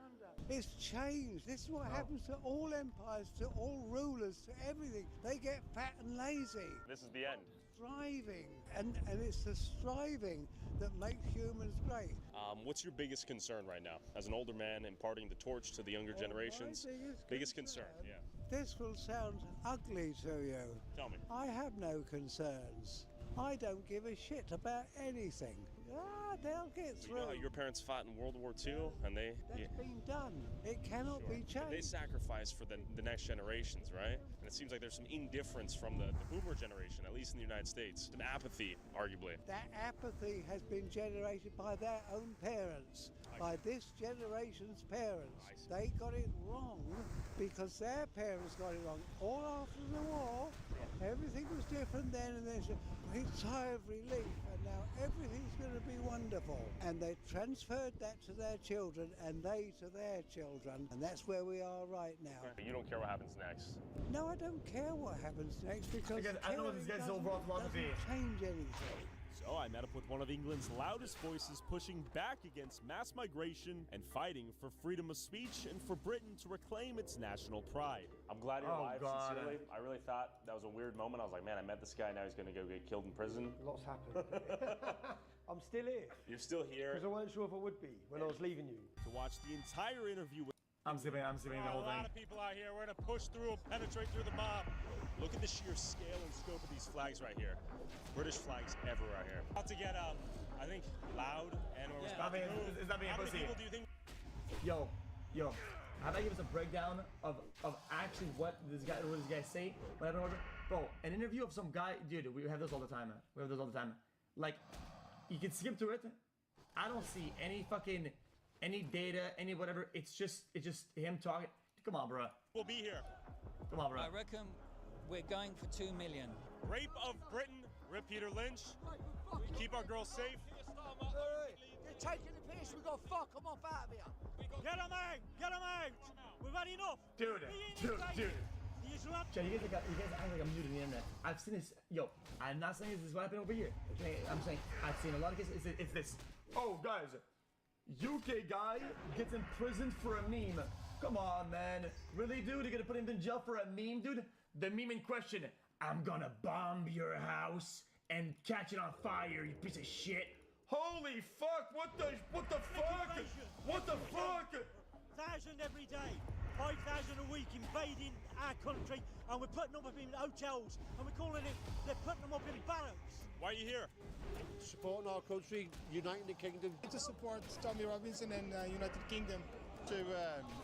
It's changed. This is what happens to all empires, to all rulers, to everything. They get fat and lazy. This is the end. Striving. And it's the striving that makes humans great. What's your biggest concern right now? As an older man imparting the torch to the younger generations? Biggest concern, yeah. This will sound ugly to you. Tell me. I have no concerns. I don't give a shit about anything. They'll get through. You know how your parents fought in World War II and they... That's been done. It cannot be changed. They sacrifice for the next generations, right? And it seems like there's some indifference from the boomer generation, at least in the United States. Some apathy, arguably. That apathy has been generated by their own parents, by this generation's parents. They got it wrong because their parents got it wrong. All after the war, everything was different then, and there's a great sigh of relief, and now everything's going to be wonderful. And they transferred that to their children, and they to their children, and that's where we are right now. You don't care what happens next? No, I don't care what happens next because I don't know what this guy's overall philosophy is. Change anything. So I met up with one of England's loudest voices pushing back against mass migration and fighting for freedom of speech and for Britain to reclaim its national pride. I'm glad you're alive, sincerely. I really thought that was a weird moment. I was like, man, I met this guy, now he's going to go get killed in prison. Lots happened. I'm still here. You're still here. Because I wasn't sure if I would be when I was leaving you. To watch the entire interview with I'm skipping the whole thing. A lot of people out here. We're going to push through and penetrate through the mob. Look at the sheer scale and scope of these flags right here. British flags everywhere here. About to get, I think, loud and we're about to move. Is that being a pussy? How many people do you think? Yo, how about give us a breakdown of actually what this guy say? Whatever. Bro, an interview of some guy, dude. We have this all the time, man. We have this all the time. Like, you can skip through it. I don't see any fucking. Any data, any whatever, it's just him talking. Come on, bro. We'll be here. Come on, bro. I reckon we're going for 2 million. Rape of Britain, rip Peter Lynch. Keep our girls safe. They're taking the piss, we got fuck them off out of here. Get them out, get them out. We've had enough. Dude. Jay, you guys act like I'm new to the internet. I've seen this, I'm not saying this is what happened over here. Okay, I'm saying I've seen a lot of cases, it's this. Oh, guys. UK guy gets imprisoned for a meme. Come on, man. Really, dude? You're gonna put him in jail for a meme, dude? The meme in question, I'm gonna bomb your house and catch it on fire, you piece of shit. Holy fuck, what the fuck? What the fuck? 1,000 every day, 5,000 a week invading our country, and we're putting them up in hotels, and we're calling it, they're putting them up in barracks. Why are you here? Supporting our country, uniting the kingdom. To support Tommy Robinson and United Kingdom, to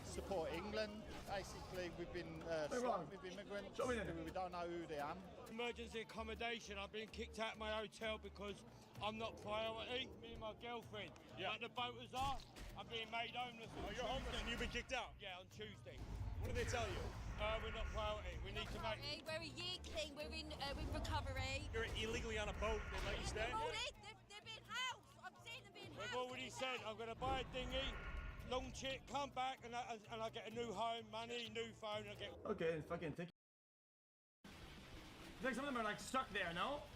support England. Basically, we've been slapped with immigrants. We don't know who they are. Emergency accommodation. I've been kicked out of my hotel because I'm not priority. Me and my girlfriend. Yeah. Like the boaters are. I'm being made homeless. Oh, you're homeless and you've been kicked out? Yeah, on Tuesday. What did they tell you? We're not priority. We need to make. We're a yearling. We're in recovery. You're illegally on a boat. They let you stay. They're being housed. I'm seeing them being housed. We've already said I'm going to buy a dinghy, launch it, come back, and I get a new home, money, new phone. I get. Okay, fucking take. Like some of them are like stuck there, no?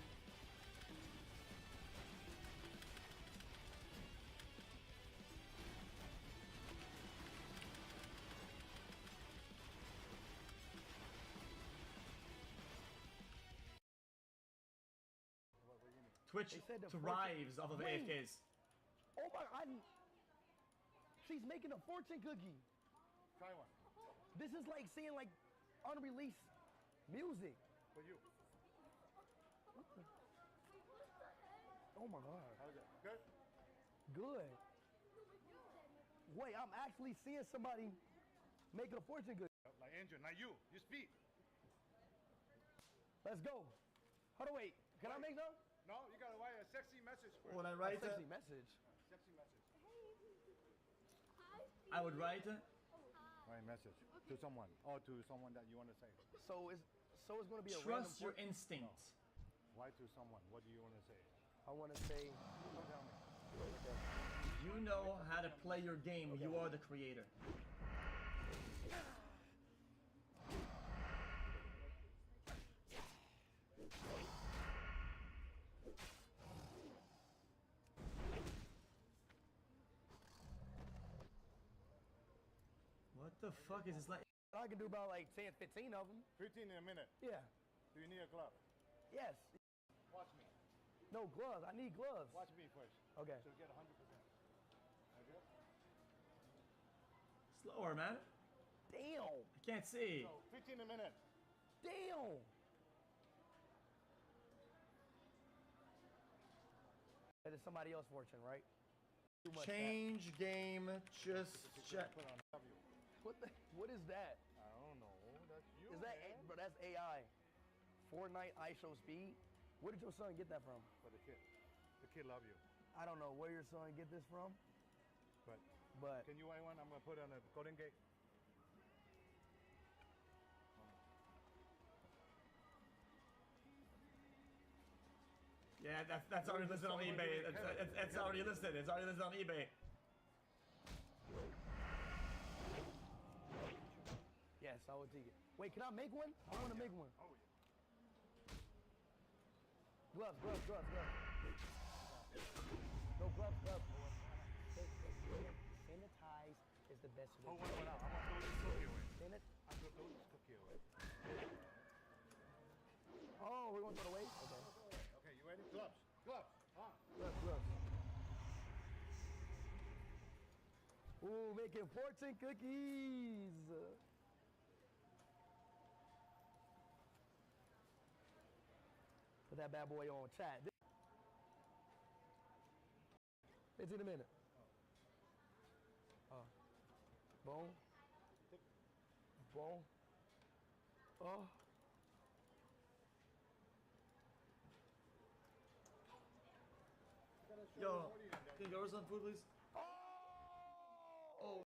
Twitch thrives off of AFKs. Oh my, she's making a fortune cookie. Try one. This is like seeing like unreleased music. For you. Oh my god. How's it? Good? Good. Wait, I'm actually seeing somebody making a fortune cookie. Like Andrew, not you. You speak. Let's go. Hold on, wait. Can I make them? No, you gotta write a sexy message for When I write a sexy message. Sexy message. I would write Write a message to someone or to someone that you want to say. So it's gonna be a trust random your instinct. No. Write to someone. What do you want to say? I want to say. Tell me. Okay. You know how to play your game. Okay. You are the creator. What the fuck is this like? I can do about like 10, 15 of them. 15 in a minute. Yeah. Do you need a glove? Yes. Watch me. No gloves. I need gloves. Watch me first. Okay. So get 100%. Okay? Slower, man. Damn. I can't see. So 15 a minute. Damn. That is somebody else's fortune, right? Change game. Just check. What is that? I don't know. That's you. Is that man. bro? That's AI. Fortnite ISO speed. Where did your son get that from? For the kid. The kid love you. I don't know where your son get this from. But can you weigh one? I'm gonna put it on the Golden Gate. Yeah, that's already listed on eBay. It's already listed. It's already listed on eBay. yes, I would take it. Wait, can I make one? I want to make one. Oh yeah. Gloves. No gloves. Sanitize is the best way. Hold one out. I'm gonna throw this cookie away. I'm gonna throw this cookie away. Oh, we're gonna throw it away? Okay. Okay, you ready? Gloves. Ah. Gloves. Ooh, making fortune cookies. Put that bad boy on chat. It's in a minute. Boom. Oh. Yo, can you go over some food, please? Oh.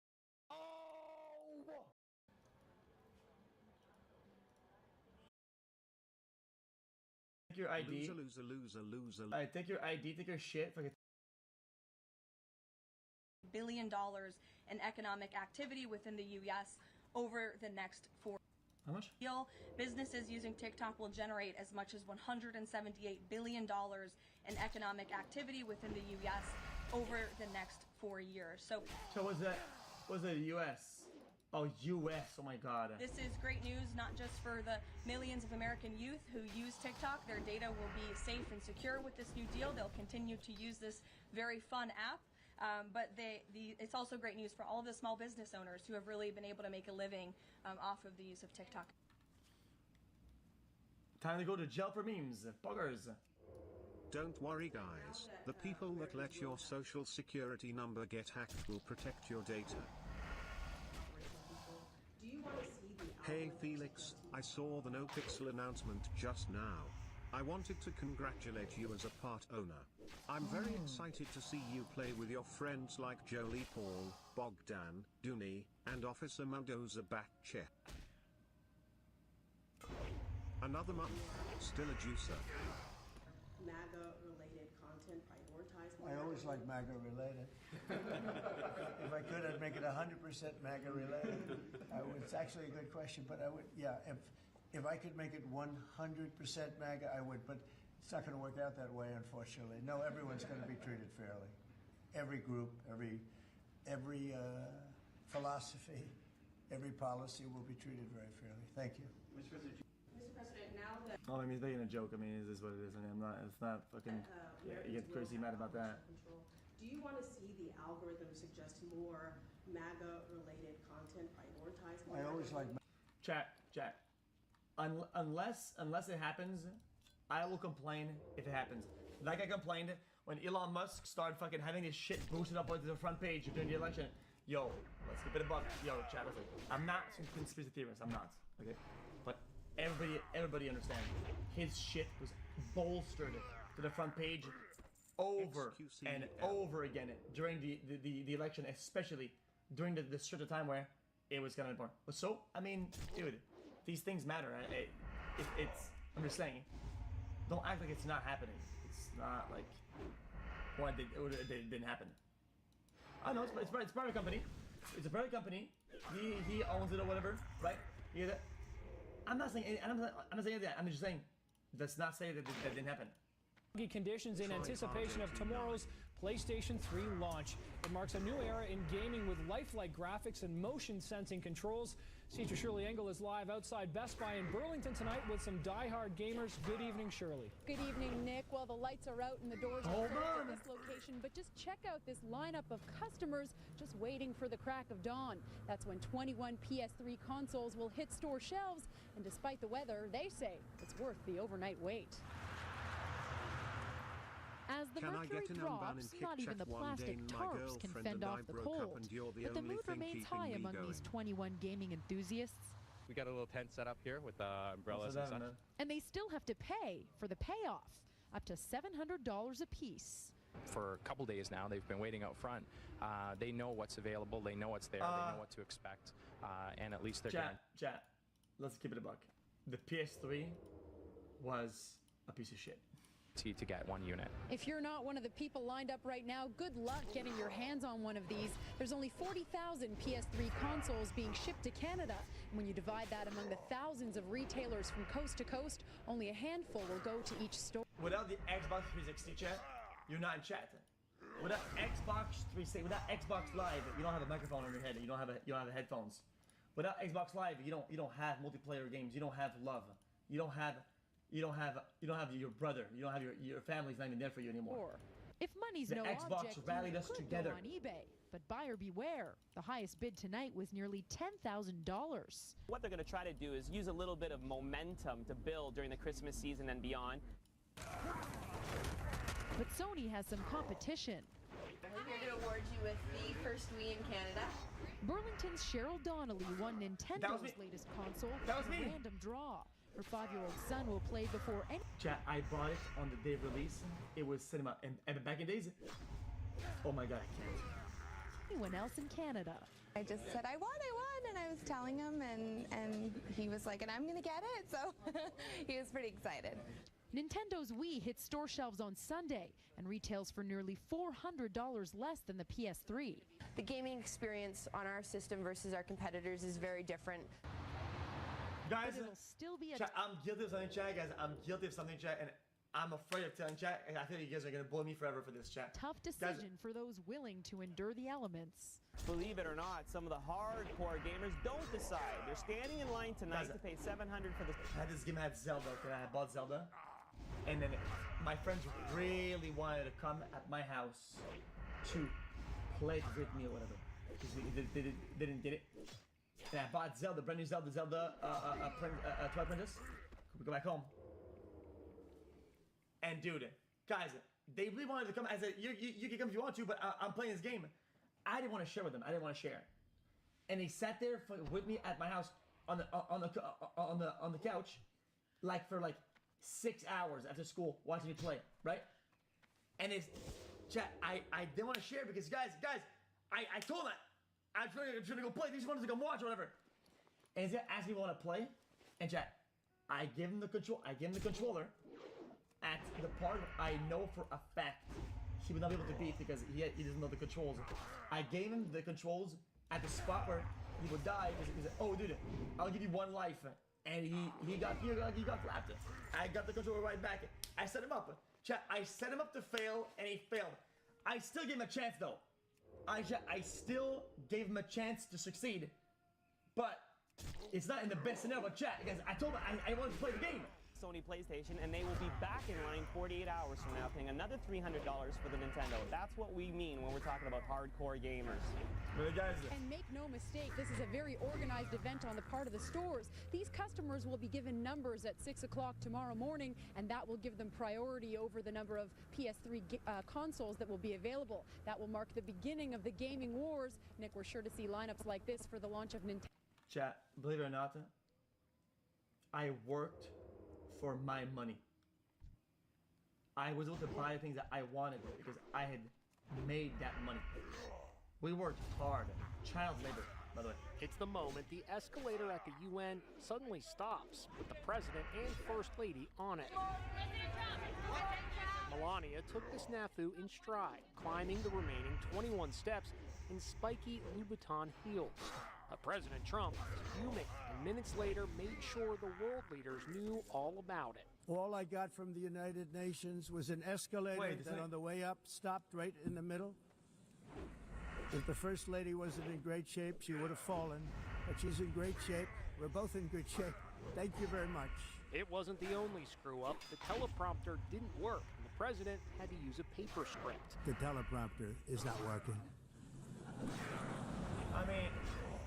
Take your ID. Loser. Alright, take your ID, take your shit. Fucking $1 billion in economic activity within the U.S. over the next 4 How much? Businesses using TikTok will generate as much as $178 billion in economic activity within the U.S. over the next 4 years. So what's that? What's the U.S.? Oh, U.S. Oh my God. this is great news, not just for the millions of American youth who use TikTok. Their data will be safe and secure with this new deal. They'll continue to use this very fun app. But it's also great news for all of the small business owners who have really been able to make a living off of the use of TikTok. Time to go to jail for memes. Buggers. Don't worry guys, the people that let your social security number get hacked will protect your data. Hey Felix, I saw the No Pixel announcement just now. I wanted to congratulate you as a part owner. I'm very excited to see you play with your friends like Jolie Paul, Bogdan, Dooney, and Officer Mendoza Backcheck. Another month, still a juicer. MAGA-related content prioritized. I always like MAGA-related. If I could, I'd make it 100% MAGA-related. It's actually a good question, but I would, yeah, if I could make it 100% MAGA, I would, but it's not going to work out that way, unfortunately. No, everyone's going to be treated fairly. Every group, every philosophy, every policy will be treated very fairly. Thank you. Mr. President, now that Oh, I mean, he's making a joke. I mean, it is what it is. I mean, it's not fucking. You get crazy mad about that. do you want to see the algorithm suggest more MAGA-related content prioritized? I always like. Chat. Unless it happens, I will complain if it happens. Like I complained when Elon Musk started fucking having his shit boosted up onto the front page during the election. Yo, let's keep it a buck. Yo, chat, listen. I'm not some conspiracy theorist. I'm not. Okay, but everybody understands. His shit was bolstered to the front page over and over again during the election, especially during the stretch of time where it was kind of important. So, I mean, dude, these things matter. I'm just saying, don't act like it's not happening. It's not like, well, it didn't happen. I know, it's a private company. It's a private company. He owns it or whatever, right? You hear that? I'm not saying that. I'm just saying, let's not say that didn't happen. Conditions in anticipation of tomorrow's PlayStation 3 launch. It marks a new era in gaming with lifelike graphics and motion sensing controls. Teacher Shirley Engel is live outside Best Buy in Burlington tonight with some die-hard gamers. Good evening, Shirley. Good evening, Nick. Well, the lights are out and the doors are closed at this location, but just check out this lineup of customers just waiting for the crack of dawn. That's when 21 PS3 consoles will hit store shelves, and despite the weather, they say it's worth the overnight wait. As the Can I mercury get an unban drops, in not kick even the check one day? plastic My tarps can girlfriend fend and I off the broke up cold. and you're the But the only mood thing remains keeping high me among going. these 21 gaming enthusiasts, We got a little tent set up here with umbrellas So and such. and they still have to pay for the payoff, up to $700 a piece. For a couple days now, they've been waiting out front. They know what's available. They know what's there. They know what to expect. And at least they're going Chat, let's keep it a buck. The PS3 was a piece of shit. to get one unit. If you're not one of the people lined up right now, good luck getting your hands on one of these. There's only 40,000 PS3 consoles being shipped to Canada. And when you divide that among the thousands of retailers from coast to coast, only a handful will go to each store. Without the Xbox 360 chat, you're not in chat. Without Xbox 360, without Xbox Live, you don't have a microphone on your head. You don't have headphones. Without Xbox Live, you don't have multiplayer games. You don't have love. You don't have your brother. You don't have your family's not even there for you anymore. If money's The no Xbox object, rallied you us could together. go on eBay. But buyer beware. The highest bid tonight was nearly $10,000. What they're going to try to do is use a little bit of momentum to build during the Christmas season and beyond. But Sony has some competition. We're here to award you with the first Wii in Canada. Burlington's Cheryl Donnelly won Nintendo's latest console That was in a me. random draw. Her 5-year-old son will play before any... Chat, I bought it on the day of release. It was cinema. And back in days, oh my god, I can't. anyone else in Canada. I just said, I won, and I was telling him, and he was like, and I'm gonna get it, so he was pretty excited. Nintendo's Wii hits store shelves on Sunday and retails for nearly $400 less than the PS3. The gaming experience on our system versus our competitors is very different. Guys, But it'll still be a chat, I'm guilty of something, chat, guys. I'm guilty of something, chat, and I'm afraid of telling chat. And I think you guys are gonna bully me forever for this, chat. tough decision for those willing to endure the elements. Believe it or not, some of the hardcore gamers don't decide. They're standing in line tonight to pay $700 for the... I had this game, I had Zelda, okay? I had bought Zelda. And then my friends really wanted to come at my house to play it with me or whatever. Because they didn't get it. And I bought Zelda, brand new Zelda, Twilight Princess. We go back home. And dude, guys, they really wanted to come. I said, you can come if you want to, but I'm playing this game. I didn't want to share with them. I didn't want to share. And they sat there with me at my house on the couch, for 6 hours after school watching me play, right? And it's, chat, I didn't want to share because guys, I told them I'm trying to go play. They just wanted to go watch or whatever. And he asked me if I want to play, and chat, I give him the controller at the part I know for a fact he would not be able to beat because he doesn't know the controls. I gave him the controls at the spot where he would die because he said, "Oh, dude, I'll give you one life." And he got flapped. I got the controller right back. I set him up. Chat, I set him up to fail, and he failed. I still gave him a chance, though. I still gave him a chance to succeed. But it's not in the best scenario. But chat, because I told him I wanted to play the game. Sony PlayStation, and they will be back in line 48 hours from now, paying another $300 for the Nintendo. That's what we mean when we're talking about hardcore gamers. And make no mistake, this is a very organized event on the part of the stores. These customers will be given numbers at 6 o'clock tomorrow morning, and that will give them priority over the number of PS3 consoles that will be available. That will mark the beginning of the gaming wars. Nick, we're sure to see lineups like this for the launch of Nintendo. Chat, believe it or not, I worked for my money. I was able to buy the things that I wanted because I had made that money. We worked hard. Child labor, by the way. It's the moment the escalator at the UN suddenly stops with the president and first lady on it. Melania took the snafu in stride, climbing the remaining 21 steps in spiky Louboutin heels. But President Trump was fuming, and minutes later made sure the world leaders knew all about it. All I got from the United Nations was an escalator that on the way up stopped right in the middle. If the First Lady wasn't in great shape, she would have fallen. But she's in great shape. We're both in good shape. Thank you very much. It wasn't the only screw-up. The teleprompter didn't work, and the president had to use a paper script. The teleprompter is not working.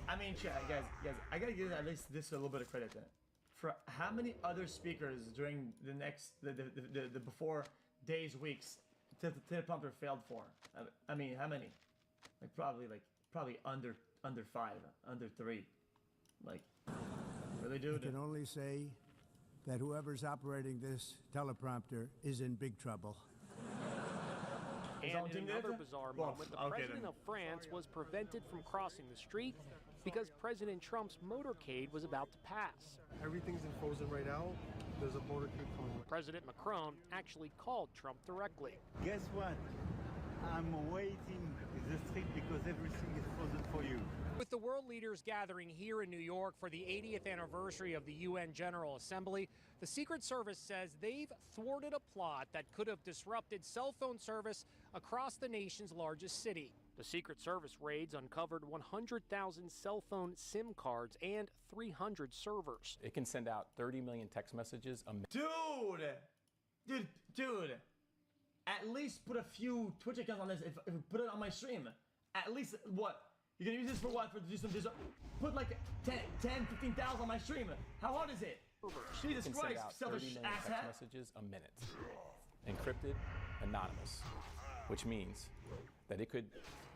I mean, chat, guys, I gotta give at least this a little bit of credit. For how many other speakers during the before days, weeks, teleprompter failed for? I mean, how many? Probably under 5, under 3. Really, dude? I can only say that whoever's operating this teleprompter is in big trouble. And in another bizarre moment, the president of France was prevented from crossing the street because President Trump's motorcade was about to pass. Everything's in frozen right now. There's a motorcade coming. President Macron actually called Trump directly. Guess what? I'm waiting in the street because everything is frozen for you. With the world leaders gathering here in New York for the 80th anniversary of the UN General Assembly, the Secret Service says they've thwarted a plot that could have disrupted cell phone service across the nation's largest city. The Secret Service raids uncovered 100,000 cell phone SIM cards and 300 servers. It can send out 30 million text messages a minute. Dude! At least put a few Twitch accounts on this. If put it on my stream, at least what? You're gonna use this for what? For do some put like 10, 15,000 on my stream. How hard is it? Jesus It can Christ, send out 30 selfish million asshat. text messages a minute. Encrypted, anonymous, which means that it could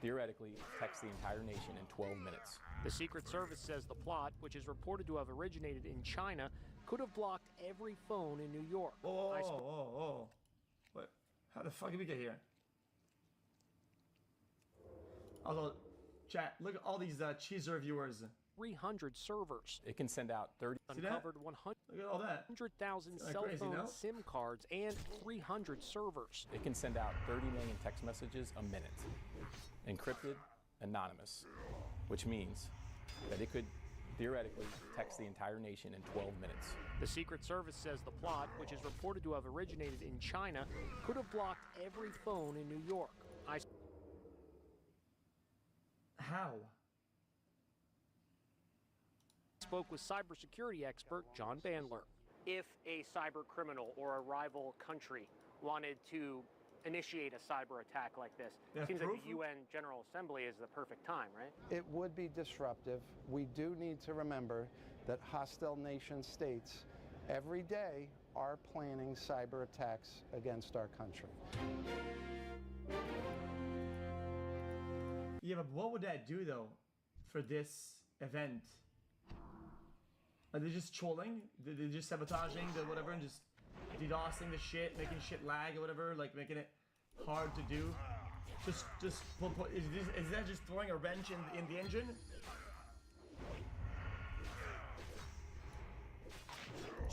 theoretically text the entire nation in 12 minutes. The Secret Service says the plot, which is reported to have originated in China, could have blocked every phone in New York. Oh. What? How the fuck did we get here? Also, chat, look at all these cheeser viewers. 300 servers. It can send out 30. Uncovered Look at all that. 100,000 cell crazy, phone no? SIM cards and 300 servers. It can send out 30 million text messages a minute. Encrypted, anonymous, which means that it could theoretically text the entire nation in 12 minutes. The Secret Service says the plot, which is reported to have originated in China, could have blocked every phone in New York. How? Spoke with cybersecurity expert John Bandler. If a cyber criminal or a rival country wanted to initiate a cyber attack like this, it seems like the UN General Assembly is the perfect time, right? It would be disruptive. We do need to remember that hostile nation states every day are planning cyber attacks against our country. Yeah, but what would that do though for this event? Are they just trolling? They're just sabotaging the whatever and just DDoSing the shit, making shit lag or whatever, like making it hard to do? Is that just throwing a wrench in the engine?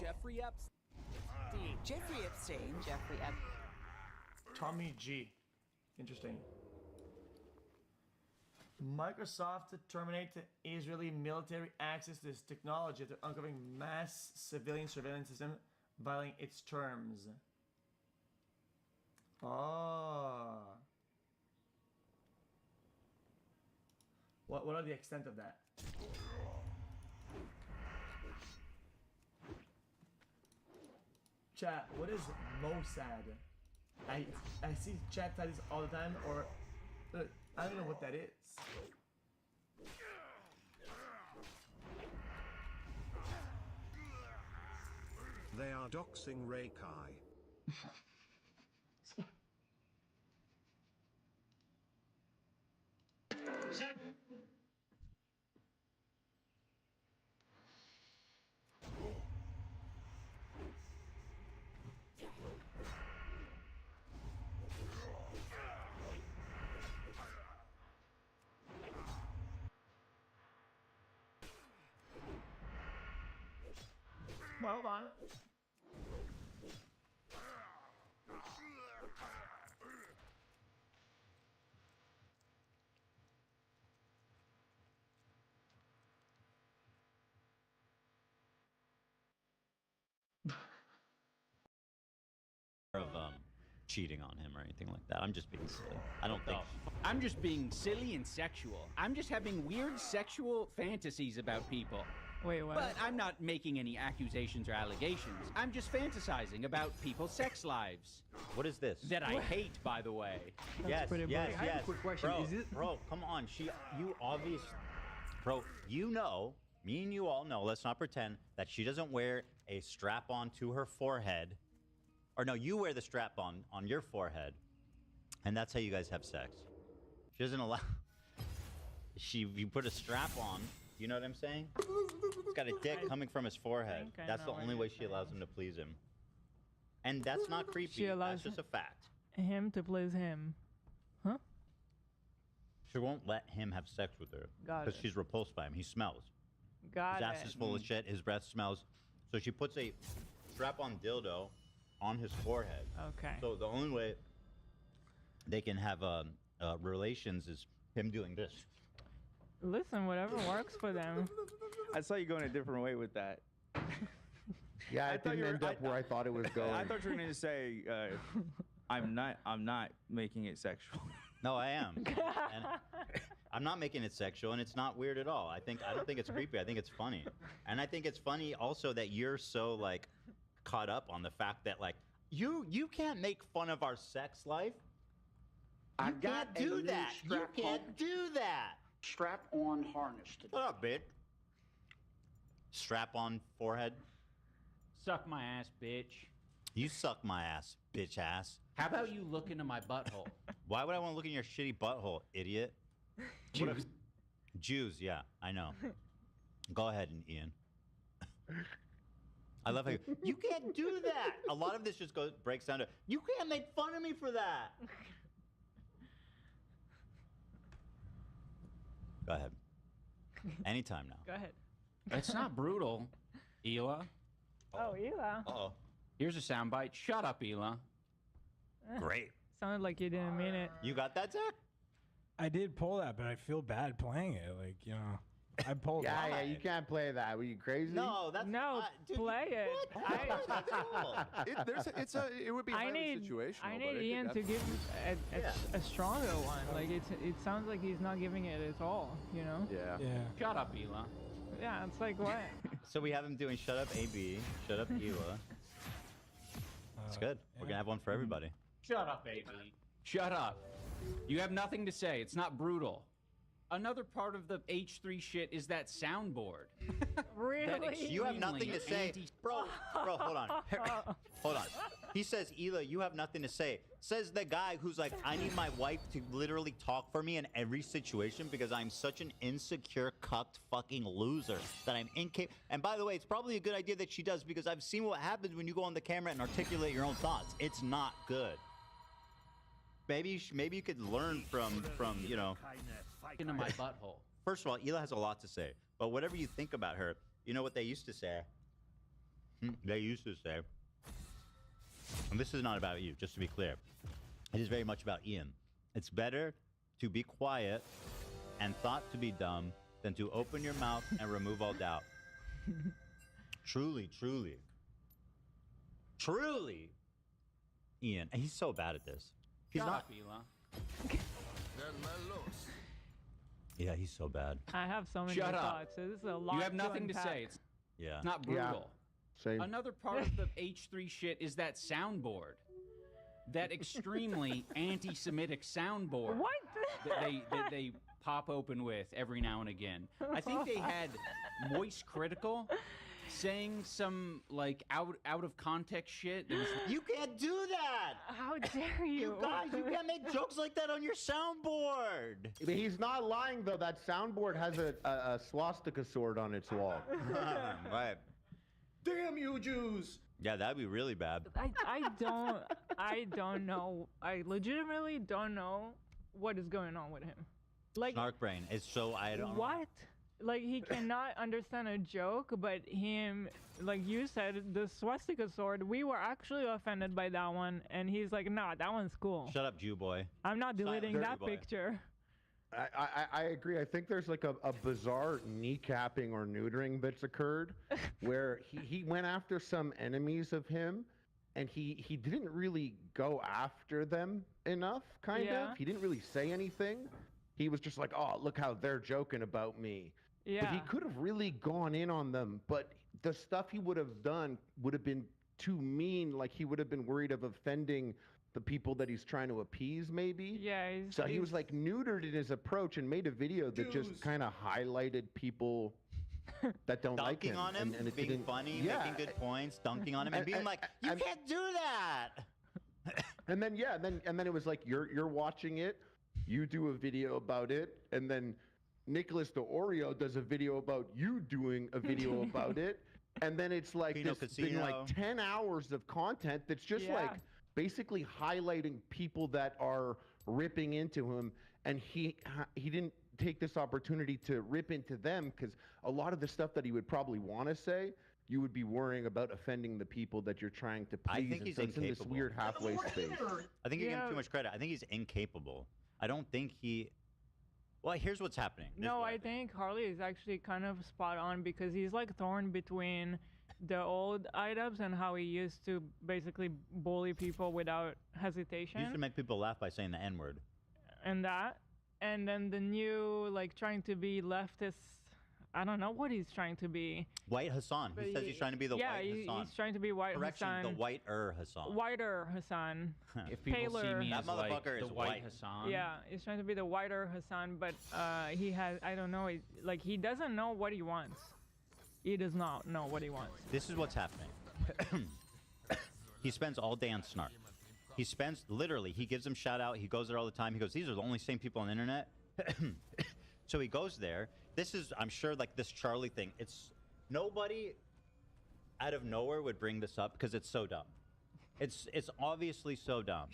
Jeffrey Epstein. Jeffrey Epstein. Tommy G. Interesting. Microsoft to terminate the Israeli military access to this technology after uncovering mass civilian surveillance system violating its terms. Oh. What are the extent of that? Chat, what is Mossad? I see chat titles all the time, or I don't know what that is. They are doxing Ray Kai. Well, hold on. Of cheating on him or anything like that. I'm just being silly. I don't think. I'm just being silly and sexual. I'm just having weird sexual fantasies about people. Wait, what? But I'm not making any accusations or allegations. I'm just fantasizing about people's sex lives. What is this? That I hate, by the way. Yes. I have a quick question. Bro, Is it... bro, come on. You obviously, bro, you know, me and you all know, let's not pretend that she doesn't wear a strap-on to her forehead. Or no, you wear the strap-on your forehead And that's how you guys have sex. She doesn't allow... You put a strap on. You know what I'm saying? He's got a dick coming from his forehead. I That's the know only what way you're she allows him to please him. And that's not creepy. She allows That's just a fact. him to please him. Huh? She won't let him have sex with her. Got Because it. she's repulsed by him. He smells. Got His ass it. is full of shit. His breath smells. So she puts a strap-on dildo on his forehead. Okay. So the only way they can have relations is him doing this. Listen, whatever works for them. I saw you going a different way with that. Yeah, I it thought didn't you were- end up where I thought it was going. I thought you were going to say, I'm not making it sexual. No, I am. And I'm not making it sexual, and it's not weird at all. I don't think it's creepy. I think it's funny, and I think it's funny also that you're so like caught up on the fact that like you can't make fun of our sex life. You can't do that. You can't do that. Strap-on harness. What up, bitch? Strap-on forehead. Suck my ass, bitch. You suck my ass, bitch ass. How about you look into my butthole? Why would I want to look in your shitty butthole, idiot? Jews. Jews, yeah, I know. Go ahead, Ian. I love how you can't do that. A lot of this just breaks down to you can't make fun of me for that. Go ahead. Anytime now. Go ahead. It's not brutal, Hila. Oh, Hila. Uh-oh. Here's a soundbite. Shut up, Hila. Great. Sounded like you didn't mean it. You got that, Zach? I did pull that, but I feel bad playing it. Like, you know, I pulled Yeah, it. yeah, you can't play that. Were you crazy? No, that's Play it. It would be I highly need situational. I but need it could Ian to definitely- give a stronger one. Like it sounds like he's not giving it his all. You know? Yeah. Shut up, Hila. Yeah, it's like what? So we have him doing Shut Up AB, Shut Up Hila. It's good. We're going to have one for everybody. Shut up, baby. Shut up. You have nothing to say. It's not brutal. Another part of the H3 shit is that soundboard. Really? You have nothing to say. Bro, hold on. Hold on. He says, Hila, you have nothing to say. Says the guy who's like, I need my wife to literally talk for me in every situation because I'm such an insecure, cucked fucking loser that I'm incapable. And by the way, it's probably a good idea that she does because I've seen what happens when you go on the camera and articulate your own thoughts. It's not good. Maybe you could learn from you know. Into my butthole. First of all, Hila has a lot to say, but whatever you think about her, you know what they used to say? They used to say, and this is not about you, just to be clear. It is very much about Ian. It's better to be quiet and thought to be dumb than to open your mouth and remove all doubt. Truly, truly. Truly, Ian. And he's so bad at this. He's Shut not. up, Hila. Yeah, he's so bad. I have so many Shut up. thoughts. This is a lot. You have nothing to unpack. say. It's Yeah. not brutal. Same. Another part of the H3 shit is that soundboard. That extremely anti-Semitic soundboard. What? That they pop open with every now and again. I think they had Moist Critical saying some like out of context shit. That was, You can't do that! How dare you? You guys, you can't make jokes like that on your soundboard! He's not lying though. That soundboard has a swastika sword on its wall. Right. Damn you, Jews! Yeah, that'd be really bad. I don't know. I legitimately don't know what is going on with him. Like Snark brain. It's so I don't. what? Like he cannot understand a joke, but him, like you said, the swastika sword. We were actually offended by that one, and he's like, "Nah, that one's cool. Shut up, Jew boy. I'm not deleting Dirty that boy. picture." I agree. I think there's like a bizarre kneecapping or neutering that's occurred where he went after some enemies of him and he didn't really go after them enough, kind Yeah. of. He didn't really say anything. He was just like, oh, look how they're joking about me. But he Yeah. could have really gone in on them, but the stuff he would have done would have been too mean. Like he would have been worried of offending the people that he's trying to appease, maybe. Yeah. So he was like neutered in his approach and made a video that just kind of highlighted people that don't like Dunking him. on him, and it being didn't- funny, yeah. making good points, dunking on him, and being like, you can't do that! And then and then it was like you're watching it, you do a video about it, and then Nicholas the Oreo does a video about you doing a video about it, and then it's like Pino this been like Casino. 10 hours of content that's just Yeah. like basically highlighting people that are ripping into him, and he didn't take this opportunity to rip into them, because a lot of the stuff that he would probably want to say, you would be worrying about offending the people that you're trying to please. I think and he's so it's in this incapable. weird halfway space. I think you're giving Yeah. too much credit. I think he's incapable. I don't think he. Well, here's what's happening. This is No, what I think Harley is actually kind of spot on because he's like torn between the old items and how he used to basically bully people without He used to hesitation make people laugh by saying the N word. and that. And then the new, like, trying to be leftist. I don't know what he's trying to be. White Hassan. But He says he's trying to be the yeah, white Hassan. he's trying to be white Correction, Hassan. the whiter Hassan. Whiter Hassan. If people see Paler. me That as like motherfucker the is white white. Hassan, Yeah, he's trying to be the whiter Hassan, but he has, I don't know, like, he doesn't know what he wants. He does not know what he wants. This is what's happening. He spends all day on Snark. He spends, literally, he gives them shout out. He goes there all the time. He goes, these are the only same people on the internet. So he goes there. This is, I'm sure, like this Charlie thing. It's nobody out of nowhere would bring this up because it's so dumb. It's obviously so dumb.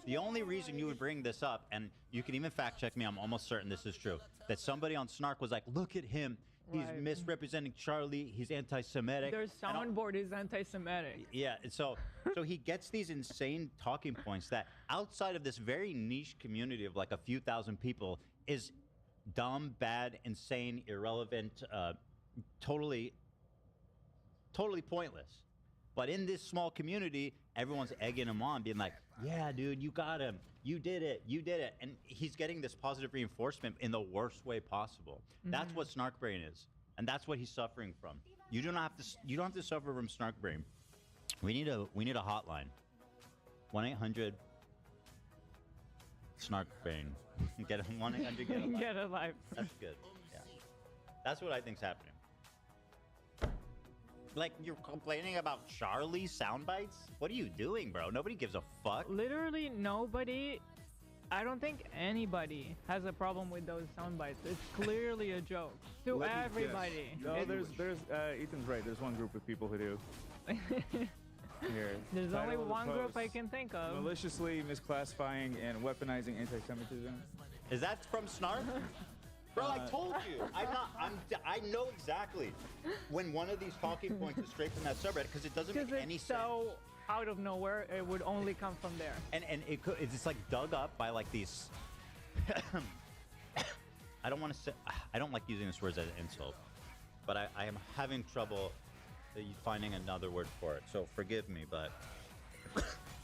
The only reason you would bring this up, and you can even fact check me, I'm almost certain this is true, that somebody on Snark was like, look at him. He's Right. misrepresenting Charlie. He's anti-Semitic. Their And all- soundboard is anti-Semitic. Yeah, and so he gets these insane talking points that outside of this very niche community of like a few thousand people is dumb, bad, insane, irrelevant, totally pointless. But in this small community, everyone's egging him on, being like, yeah, dude, you got him. You did it. You did it. And he's getting this positive reinforcement in the worst way possible. That's what Snark Brain is. And that's what he's suffering from. You don't have to suffer from Snark Brain. We need a hotline. 1-800 Snark Brain. Get him 1-800 get a life. Get a life. That's good. Yeah. That's what I think's happening. Like, you're complaining about Charlie sound bites? What are you doing, bro? Nobody gives a fuck. Literally nobody. I don't think anybody has a problem with those sound bites. It's clearly a joke to Let me guess. everybody. No, there's Ethan's right. There's one group of people who do. Here. There's Title only of the one group I post, can think of. Maliciously misclassifying and weaponizing anti-Semitism. Is that from Snark? Bro, I told you. I know exactly when one of these talking points is straight from that subreddit because it doesn't make any sense. So out of nowhere, it would only come from there. And it's just like dug up by like these. I don't want to say. I don't like using this word as an insult, but I am having trouble finding another word for it. So forgive me, but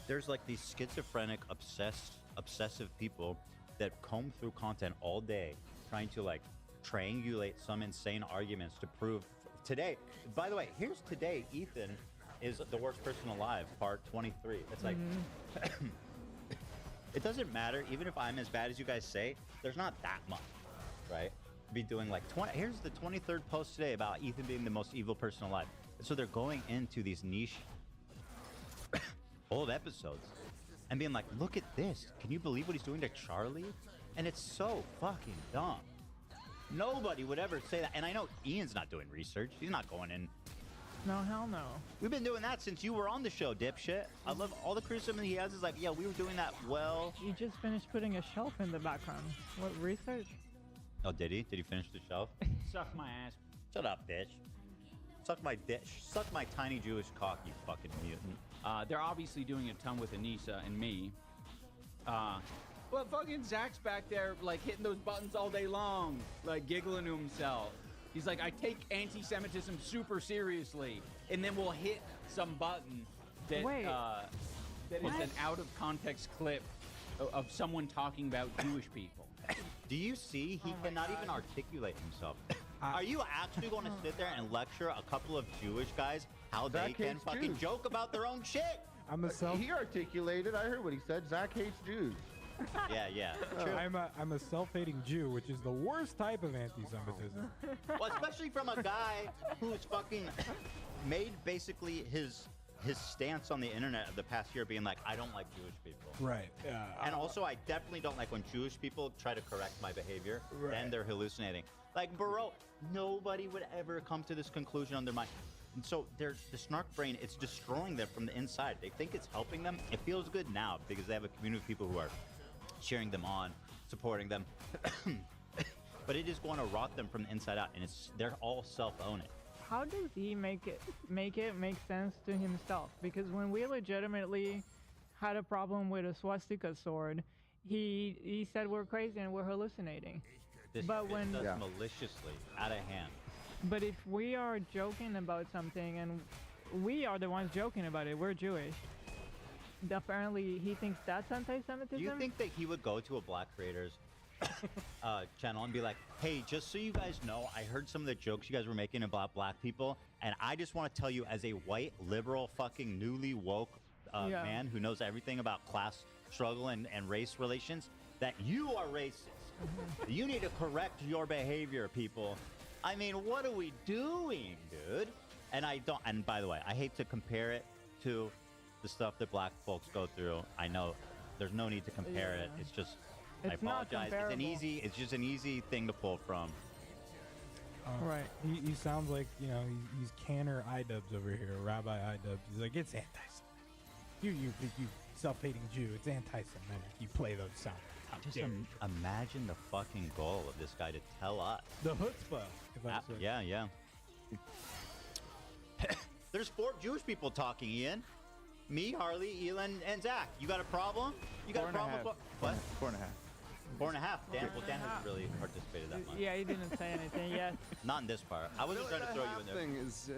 there's like these schizophrenic, obsessive people that comb through content all day, trying to like triangulate some insane arguments to prove today. By the way, here's today. Ethan is the worst person alive, part 23. It's like. It doesn't matter, even if I'm as bad as you guys say, there's not that much, right? Be doing like 20. Here's the 23rd post today about Ethan being the most evil person alive. So they're going into these niche old episodes and being like, look at this. Can you believe what he's doing to Charlie? And it's so fucking dumb. Nobody would ever say that. And I know Ian's not doing research. He's not going in. No, hell no. We've been doing that since you were on the show, dipshit. I love all the criticism he has is like, yeah, we were doing that well. You just finished putting a shelf in the background. What research? Oh, did he? Did he finish the shelf? Suck my ass. Shut up, bitch. Suck my dick. Suck my tiny Jewish cock, you fucking mutant. They're obviously doing a ton with Anissa and me. But fucking Zach's back there, like, hitting those buttons all day long, like, giggling to himself. He's like, I take anti-Semitism super seriously, and then we'll hit some button that Wait. that is an out-of-context clip of someone talking about Jewish people. Do you see? He cannot even articulate himself. Are you actually going to sit there and lecture a couple of Jewish guys how they Zach can hates fucking Jews. joke about their own shit? He articulated. I heard what he said. Zach hates Jews. Yeah. True. I'm a self-hating Jew, which is the worst type of anti-Semitism. Well, especially from a guy who's fucking made basically his his stance on the internet of the past year being like, I don't like Jewish people. Right. Yeah. And also, I definitely don't like when Jewish people try to correct my behavior. Right. Then they're hallucinating. Like, bro, nobody would ever come to this conclusion on their mind. And so the snark brain, it's destroying them from the inside. They think it's helping them. It feels good now because they have a community of people who are cheering them on, supporting them. But it is going to rot them from the inside out, and they're all self-owning. How does he make it make sense to himself? Because when we legitimately had a problem with a swastika sword, he said we're crazy and we're hallucinating. This but shit when does maliciously, out of hand. But if we are joking about something and we are the ones joking about it, we're Jewish. Apparently, he thinks that's anti-Semitism. Do you think that he would go to a black creators channel and be like, hey, just so you guys know, I heard some of the jokes you guys were making about black people, and I just want to tell you as a white, liberal, fucking newly woke man who knows everything about class struggle and race relations, that you are racist. You need to correct your behavior, people. I mean, what are we doing, dude? And and by the way, I hate to compare it to the stuff that black folks go through. I know there's no need to compare it. It's just, I apologize. It's just an easy thing to pull from. Right. He sounds like, he's Canner iDubbbz over here, Rabbi iDubbbz. He's like, it's anti-Semitic. You self-hating Jew, it's anti-Semitic. You play those sounds. Just imagine the fucking goal of this guy to tell us. The chutzpah, if I say. Yeah. There's 4 Jewish people talking, Ian. Me, Harley, Elon, and Zach. You got a problem? You got a problem with what? 4.5. 4.5. Dan hasn't really participated that much. Yeah, he didn't say anything yet. Not in this part. I wasn't trying to throw you in there. Thing is,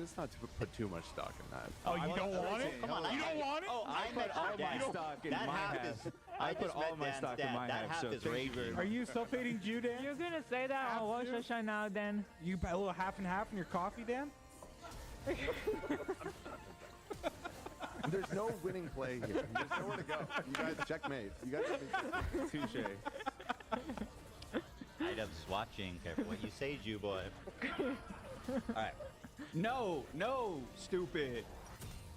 it's not to put too much stock in that. Oh, you don't want it? Come on, you don't want it? Oh, I put all my stock in my half. I put all my stock in my half. So thank you very much. Are you self-hating Jew, Dan? You're gonna say that on Rosh Hashanah, then? You put a little half and half in your coffee, Dan? There's no winning play here. There's nowhere to go. You guys checkmate. You guys touche. iDubbbz watching. Careful what you say, Jew boy. All right. No, stupid.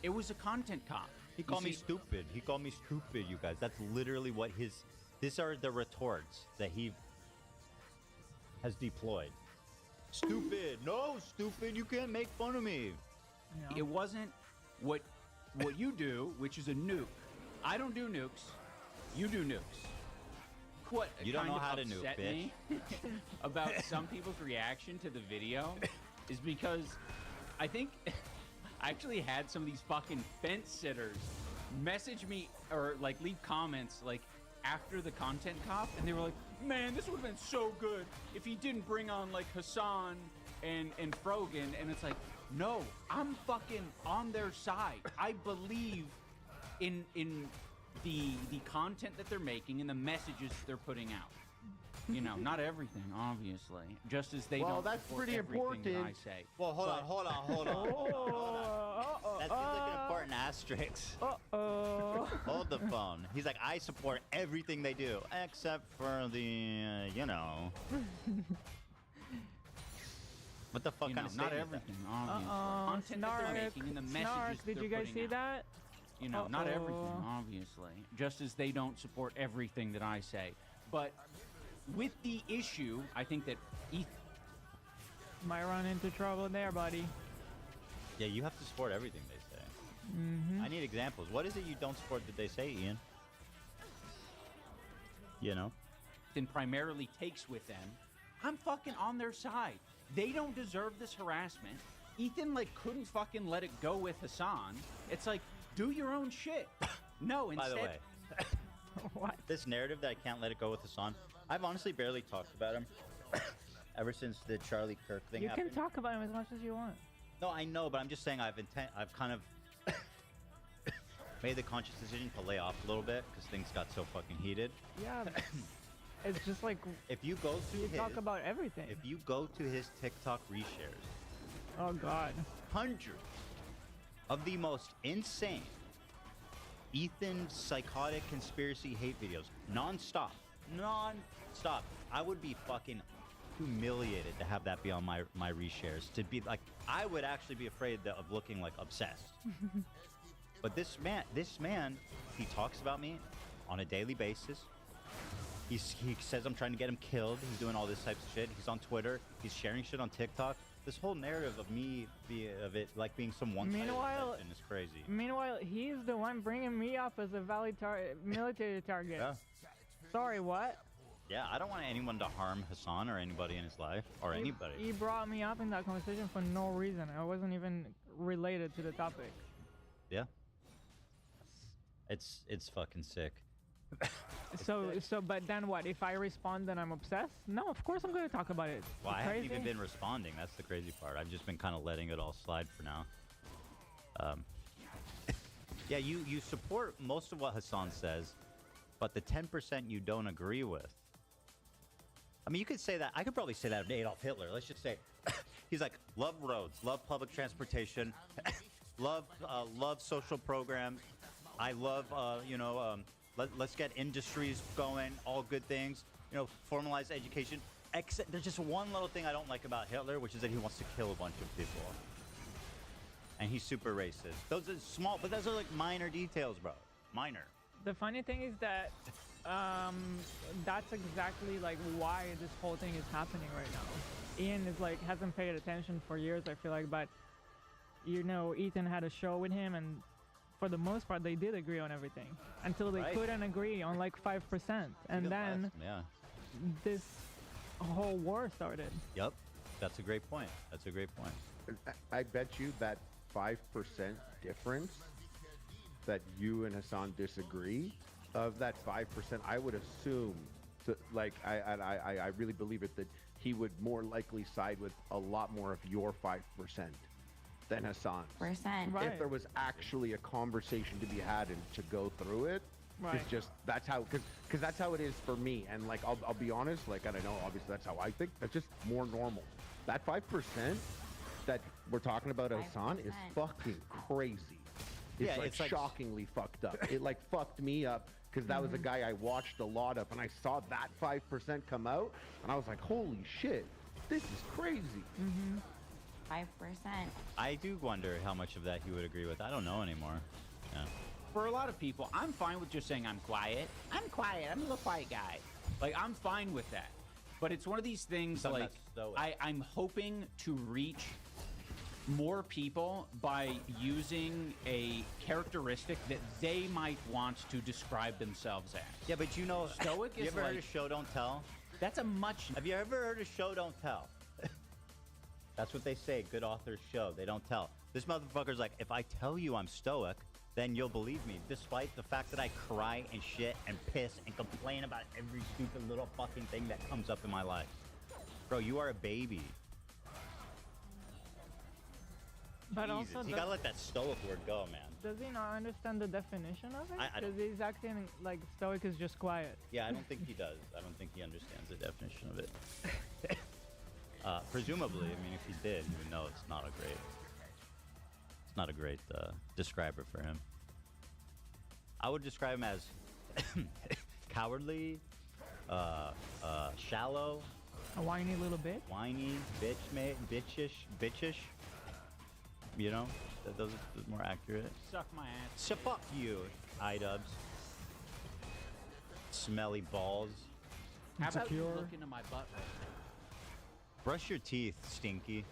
It was a content cop. He called me stupid. He called me stupid, you guys. That's literally what these are the retorts that he has deployed. Stupid. No, stupid. You can't make fun of me. It wasn't what you do, which is a nuke. I don't do nukes. You do nukes. What you don't know how to nuke, bitch. Me about some people's reaction to the video is because I think I actually had some of these fucking fence sitters message me or like leave comments like after the content cop, and they were like, man, this would have been so good if he didn't bring on like Hassan and Frogan. And it's like, no, I'm fucking on their side. I believe in the content that they're making and the messages they're putting out. Not everything, obviously. Just as they don't that's support pretty everything important. that I say. Well, hold on. That seems like an important asterisk. Hold the phone. He's like, I support everything they do, except for the, What the fuck kind of not statement is everything, obviously. Content that they're making and the messages did you guys see that? Not everything, obviously. Just as they don't support everything that I say. But with the issue, I think that might run into trouble there, buddy. Yeah, you have to support everything they say. Mm-hmm. I need examples. What is it you don't support that they say, Ian? Then primarily takes with them. I'm fucking on their side. They don't deserve this harassment. Ethan couldn't fucking let it go with Hassan. It's like, do your own shit. No, instead. By the way, what? This narrative that I can't let it go with Hassan, I've honestly barely talked about him ever since the Charlie Kirk thing happened. You can talk about him as much as you want. No, I know, but I'm just saying I've kind of made the conscious decision to lay off a little bit because things got so fucking heated. Yeah. It's just like if you go to talk about everything. If you go to his TikTok reshares, oh god, hundreds of the most insane Ethan psychotic conspiracy hate videos, non-stop. I would be fucking humiliated to have that be on my reshares. To be like, I would actually be afraid of looking like obsessed. But this man, he talks about me on a daily basis. He says I'm trying to get him killed. He's doing all this types of shit. He's on Twitter. He's sharing shit on TikTok. This whole narrative of me, being some one-sided attention is crazy. Meanwhile, he's the one bringing me up as a valid military target. Yeah. Sorry, what? Yeah, I don't want anyone to harm Hassan or anybody in his life or anybody. He brought me up in that conversation for no reason. I wasn't even related to the topic. Yeah. It's fucking sick. But then what? If I respond, then I'm obsessed? No, of course I'm going to talk about it. Well, I haven't even been responding. That's the crazy part. I've just been kind of letting it all slide for now. Yeah, you support most of what Hassan says, but the 10% you don't agree with. I mean, you could say that. I could probably say that of Adolf Hitler. Let's just say he's like, love roads, love public transportation, love social programs. I love, let's get industries going, all good things, formalize education. Except there's just one little thing I don't like about Hitler, which is that he wants to kill a bunch of people. And he's super racist. Those are small, but those are like minor details, bro. Minor. The funny thing is that that's exactly like why this whole thing is happening right now. Ian is like hasn't paid attention for years, I feel like, but Ethan had a show with him, and for the most part they did agree on everything until they couldn't agree on like 5%, and then this whole war started. Yep, that's a great point. That's a great point. I bet you that 5% difference that you and Hassan disagree, of that 5%, I would assume, I really believe it, that he would more likely side with a lot more of your 5% than Hassan's. Right. If there was actually a conversation to be had and to go through it, right. It's just, that's how, because that's how it is for me. And like, I'll be honest, like, I don't know, obviously that's how I think. That's just more normal. That 5% that we're talking about Hassan is fucking crazy. It's, Yeah, like, it's like shockingly fucked up. It like fucked me up because that was a guy I watched a lot of, and I saw that 5% come out, and I was like, holy shit, this is crazy. 5%. I do wonder how much of that he would agree with. I don't know anymore. Yeah. For a lot of people, I'm fine with just saying I'm quiet. I'm quiet. I'm a little quiet guy. Like, I'm fine with that. But it's one of these things, like, I'm hoping to reach more people by using a characteristic that they might want to describe themselves as. Yeah, but Stoic is you ever like, heard of show don't tell? That's a much... Have you ever heard of show don't tell? That's what they say. Good authors show. They don't tell. This motherfucker's like, if I tell you I'm stoic, then you'll believe me, despite the fact that I cry and shit and piss and complain about every stupid little fucking thing that comes up in my life. Bro, you are a baby. But Jesus, also, you gotta let that stoic word go, man. does he not understand the definition of it? I don't- Because he's acting like stoic is just quiet. Yeah, I don't think he does. I don't think he understands the definition of it. Presumably, I mean, if he did, he would know it's not a great describer for him. I would describe him as cowardly, shallow, A whiny little bit. whiny, bitchish. You know, those are more accurate. Suck my ass. So fuck you, iDubbbz. Smelly balls. How about you Insecure. look into my butt right now? Brush your teeth, stinky.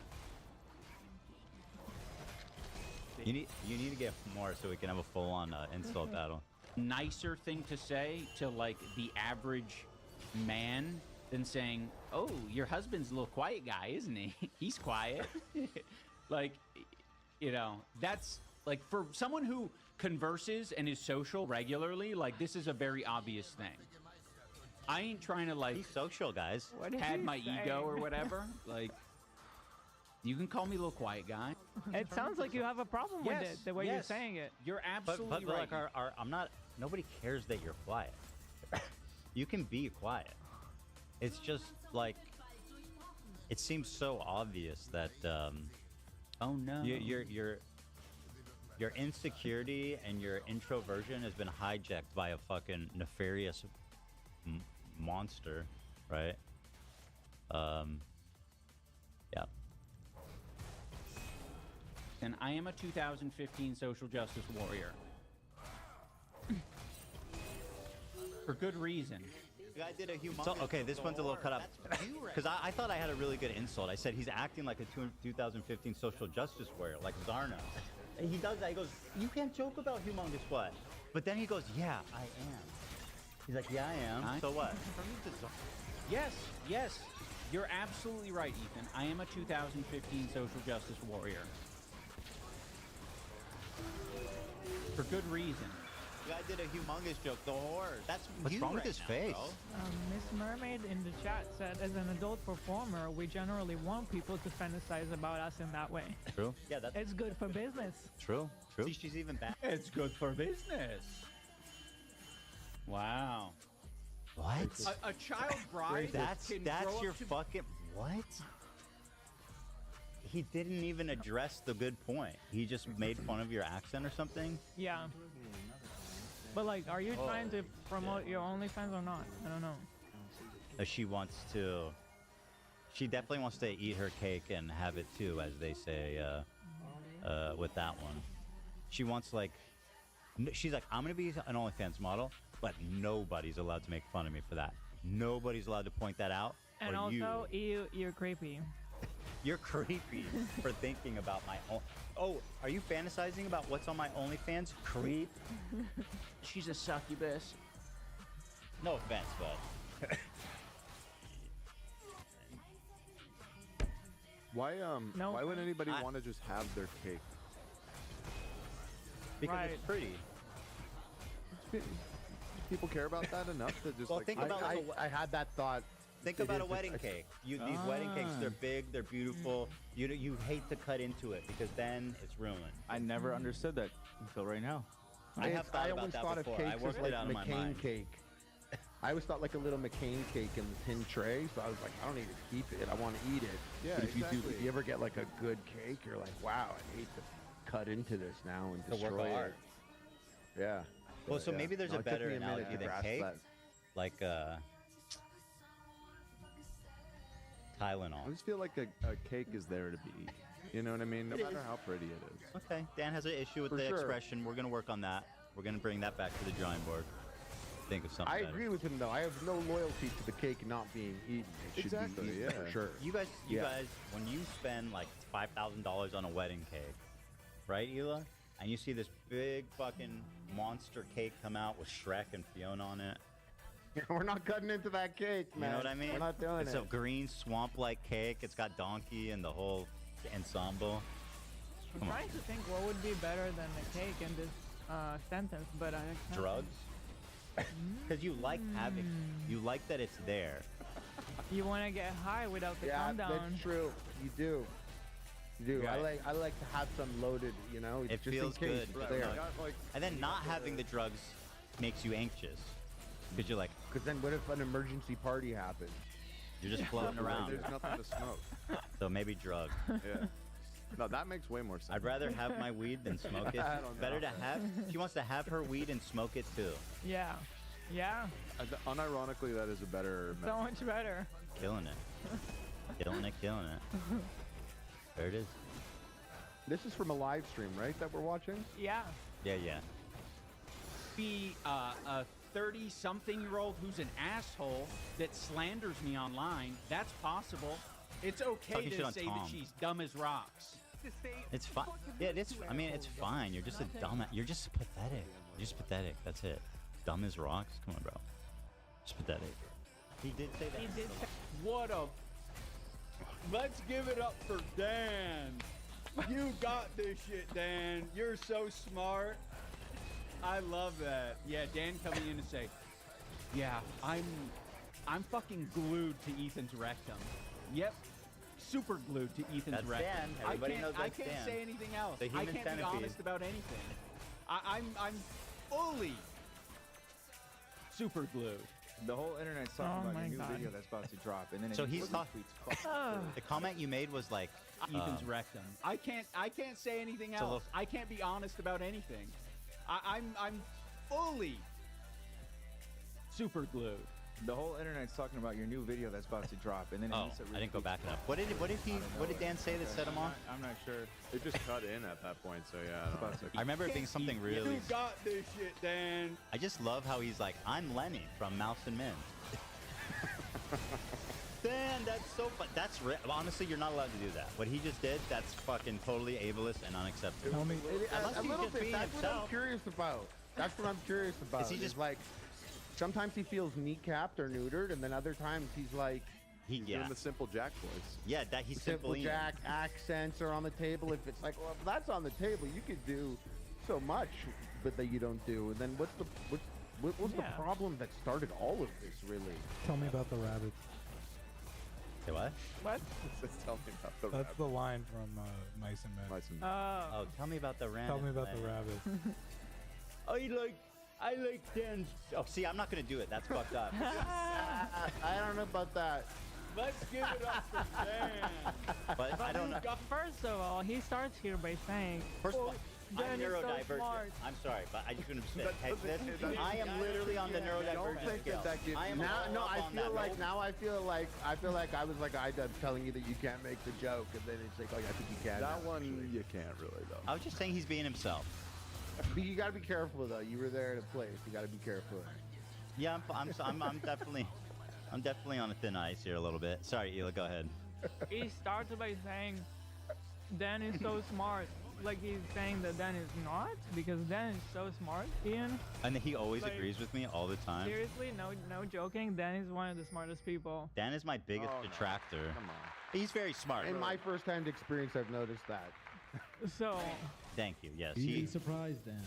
You need to get more so we can have a full-on insult battle. Nicer thing to say to like the average man than saying, "Oh, your husband's a little quiet guy, isn't he? He's quiet." Like, that's like for someone who converses and is social regularly, like this is a very obvious thing. I ain't trying to like He's social, guys. pad my ego or whatever. Like, you can call me a little quiet guy. It sounds like you have a problem with it, the way you're saying it. You're absolutely but right. like I'm not. Nobody cares that you're quiet. You can be quiet. It's just like it seems so obvious that. Oh no. Your insecurity and your introversion has been hijacked by a fucking nefarious monster, right? Yeah. And I am a 2015 social justice warrior. For good reason. The guy did a humongous. So, okay, this one's a little cut up. Because I thought I had a really good insult. I said he's acting like a 2015 social justice warrior, like Zarna. And he does that. He goes, you can't joke about humongous what? But then he goes, yeah, I am. He's like, yeah, I am. So what? Yes, yes. You're absolutely right, Ethan. I am a 2015 social justice warrior. For good reason. The guy did a humongous joke. The horror. That's what's wrong with his face. Miss Mermaid in the chat said, as an adult performer, we generally want people to fantasize about us in that way. True. Yeah, that's. It's good for business. True. True. See, she's even back. It's good for business. Wow. What? A child bride. That's your fucking what? He didn't even address the good point. He just made fun of your accent or something. Yeah. But like, are you trying to promote your OnlyFans or not? I don't know. She wants to. She definitely wants to eat her cake and have it too, as they say. With that one, she wants like. She's like, I'm gonna be an OnlyFans model, but nobody's allowed to make fun of me for that. Nobody's allowed to point that out. And or also, you're creepy. You're creepy for thinking about my own. Oh, are you fantasizing about what's on my OnlyFans? Creep. She's a succubus. No offense, but. Why why would anybody want to just have their cake? Because it's pretty. People care about that enough to just Well, like. think about I had that thought. Think about a wedding cake. These wedding cakes, they're big, they're beautiful. You hate to cut into it because then it's ruined. I never understood that until right now. I have thought about always that thought before. of cakes I worked as like it out in my McCain mind. cake. I always thought like a little McCain cake in the tin tray, so I was like, I don't need to keep it. I want to eat it. Yeah, but if exactly. if you ever get like a good cake, you're like, wow, I hate to cut into this now and It's a work destroy of it. art. Yeah. Well, so Yeah. maybe there's No, a it took better me a minute analogy to than grasp cake, that. like Tylenol. I just feel like a cake is there to be eaten. You know what I mean? No It matter is. how pretty it is. Okay, Dan has an issue with For the sure. expression. We're gonna work on that. We're gonna bring that back to the drawing board. Think of something. I better. agree with him though. I have no loyalty to the cake not being eaten. It should Exactly, be eaten yeah. for sure. You guys, when you spend like $5,000 on a wedding cake, right, Hila? And you see this big fucking monster cake come out with Shrek and Fiona on it. We're not cutting into that cake, man. You know what I mean? We're not doing it's it. a green swamp-like cake. It's got Donkey and the whole ensemble. I'm Come on. trying to think what would be better than the cake in this sentence, but I can't. Drugs? Because you like having, you like that it's there. You want to get high without the Yeah, calm down. that's true. You do. You do. Right. I like to have some loaded. You know, It just feels in case good. it's there. No, and then not having the drugs makes you anxious. Because you're like, Because then, what if an emergency party happens? you're just floating around. There's nothing to smoke. So maybe drugs. Yeah. No, that makes way more sense. I'd rather have my weed than smoke it. I don't Better know. to have. She wants to have her weed and smoke it too. Yeah. Yeah. Unironically, that is a better. So much better. Killing it. Killing it. Killing it. There it is. This is from a live stream, right? That we're watching. Yeah. Yeah, yeah. Be a 30-something-year-old who's an asshole that slanders me online. That's possible. It's okay Talking shit to on say Tom. that she's dumb as rocks. It's fine. Yeah, it's. I mean, it's fine. You're just a dumb. You're just pathetic. You're just pathetic. That's it. Dumb as rocks. Come on, bro. Just pathetic. He did say that. He did say What a... Let's give it up for Dan. You got this shit, Dan. You're so smart. I love that. Yeah, Dan coming in to say, yeah, I'm fucking glued to Ethan's rectum. Yep. Super glued to Ethan's That's rectum. Dan. Everybody knows I that's can't Dan. say anything else. The I human can't be centipede. honest about anything. I'm fully super glued. The whole internet's talking Oh about my your new God. video that's about to drop, and then So it he's immediately tweets, "Fuck Oh. The comment you made was like Ethan's rectum. I can't say anything So else. look- I can't be honest about anything. I'm fully super glued. The whole internet's talking about your new video that's about to drop, and then Oh, I didn't go back enough. What did Dan say that set him off? I'm not sure. It just cut in at that point, so yeah. I remember it being something really. You got this shit, Dan. I just love how he's like, I'm Lenny from Mouse and Men. Dan, that's so fun. That's honestly, you're not allowed to do that. What he just did, that's fucking totally ableist and unacceptable. Tell me, Unless a he's little just bit. being That's what himself. I'm curious about. That's what I'm curious about. Is he just like? Sometimes he feels kneecapped or neutered, and then other times he's like. He's doing the Simple Jack voice. Yeah, that he's Simple Ian. Jack accents are on the table. If it's like, well, if that's on the table, you could do so much, but that you don't do. And then what's the problem that started all of this, really? Tell me about the rabbits. Say what? What? Tell me about the That's the line from Mice and Men. Oh, tell me about the rabbit. Tell me about the rabbit. I like Dan's. Oh, see, I'm not gonna do it. That's fucked up. I don't know about that. Let's give it up for Dan. But I don't know. First of all, he starts here by saying, First of all, I'm Dan is so neurodivergent. smart. I'm sorry, but I just want to say this. I am literally on the Don't neurodivergent think scale. that gives I am now. all No, up I on feel that. like now. I feel like I was like IDub telling you that you can't make the joke, and then it's like, oh, yeah, I think you can. That now, one actually. you can't really though. I was just saying he's being himself. But you gotta be careful though. You were there at a place. You gotta be careful. Yeah, I'm definitely on a thin ice here a little bit. Sorry, Hila, go ahead. He starts by saying, Dan is so smart. Like he's saying that Dan is not, because Dan is so smart, Ian. And he always Like, agrees with me all the time. Seriously, no joking. Dan is one of the smartest people. Dan is my biggest detractor. Come on. He's very smart. In my first-hand experience, I've noticed that. So. Thank you. Yes. You'd be surprised, Dan.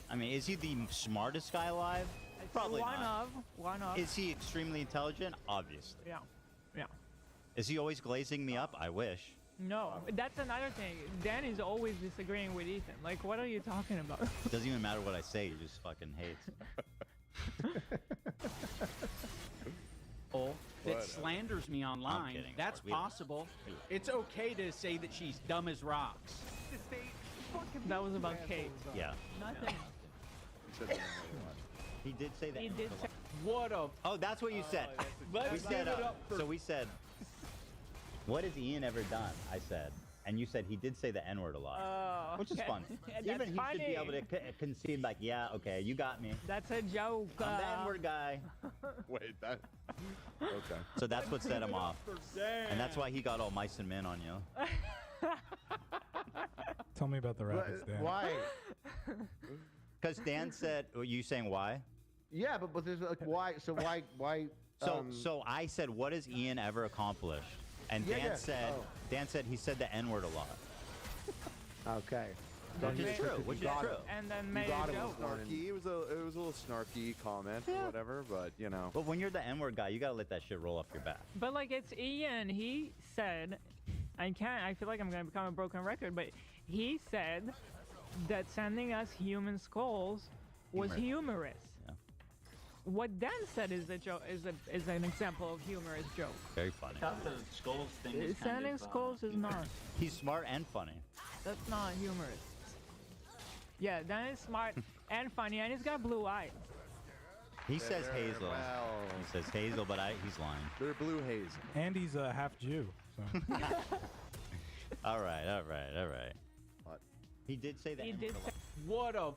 I mean, is he the smartest guy alive? Probably not. One of. Is he extremely intelligent? Obviously. Yeah. Yeah. Is he always glazing me up? I wish. No, that's another thing. Dan is always disagreeing with Ethan. Like, what are you talking about? It doesn't even matter what I say. He just fucking hates. That slanders me online. kidding. That's We don't- possible. It's okay to say that she's dumb as rocks. That was about Kate. Yeah. Nothing. He did say that. He did say. What a. Oh, that's what you said. Let's We give said. it up for. So we said. What has Ian ever done? I said. And you said he did say the N-word a lot, which is okay. fun. That's Even he should be funny. able to concede, like, yeah, okay, you got me. That's a joke. I'm the N-word guy. Wait, that. Okay. So that's what set him off, Dan. and that's why he got all mice and men on you. Tell me about the rabbits, Dan. Why? Because Dan said, "Are you saying why?" Yeah, but there's like why? So why? So I said, "What has Ian ever accomplished?" And Yeah, Dan yeah. said, Oh. Dan said he said the N-word a lot. Okay. Which is true. Which is true. And then You made got a him joke. with one. Snarky. It was a little snarky comment or whatever, but you know. But when you're the N-word guy, you gotta let that shit roll off your back. But like, it's Ian. He said, I feel like I'm gonna become a broken record, but he said that sending us human skulls was humorous. Yeah. What Dan said is a joke. Is an example of humorous joke. Very funny. I thought the skulls thing was kind Sending of, skulls is not. He's smart and funny. That's not humorous. Yeah, Dan is smart and funny, and he's got blue eyes. He says Hazel. Well, He says Hazel, but he's lying. they're blue haze. And he's half Jew. So. All right. What? He did say that. He did say. What a.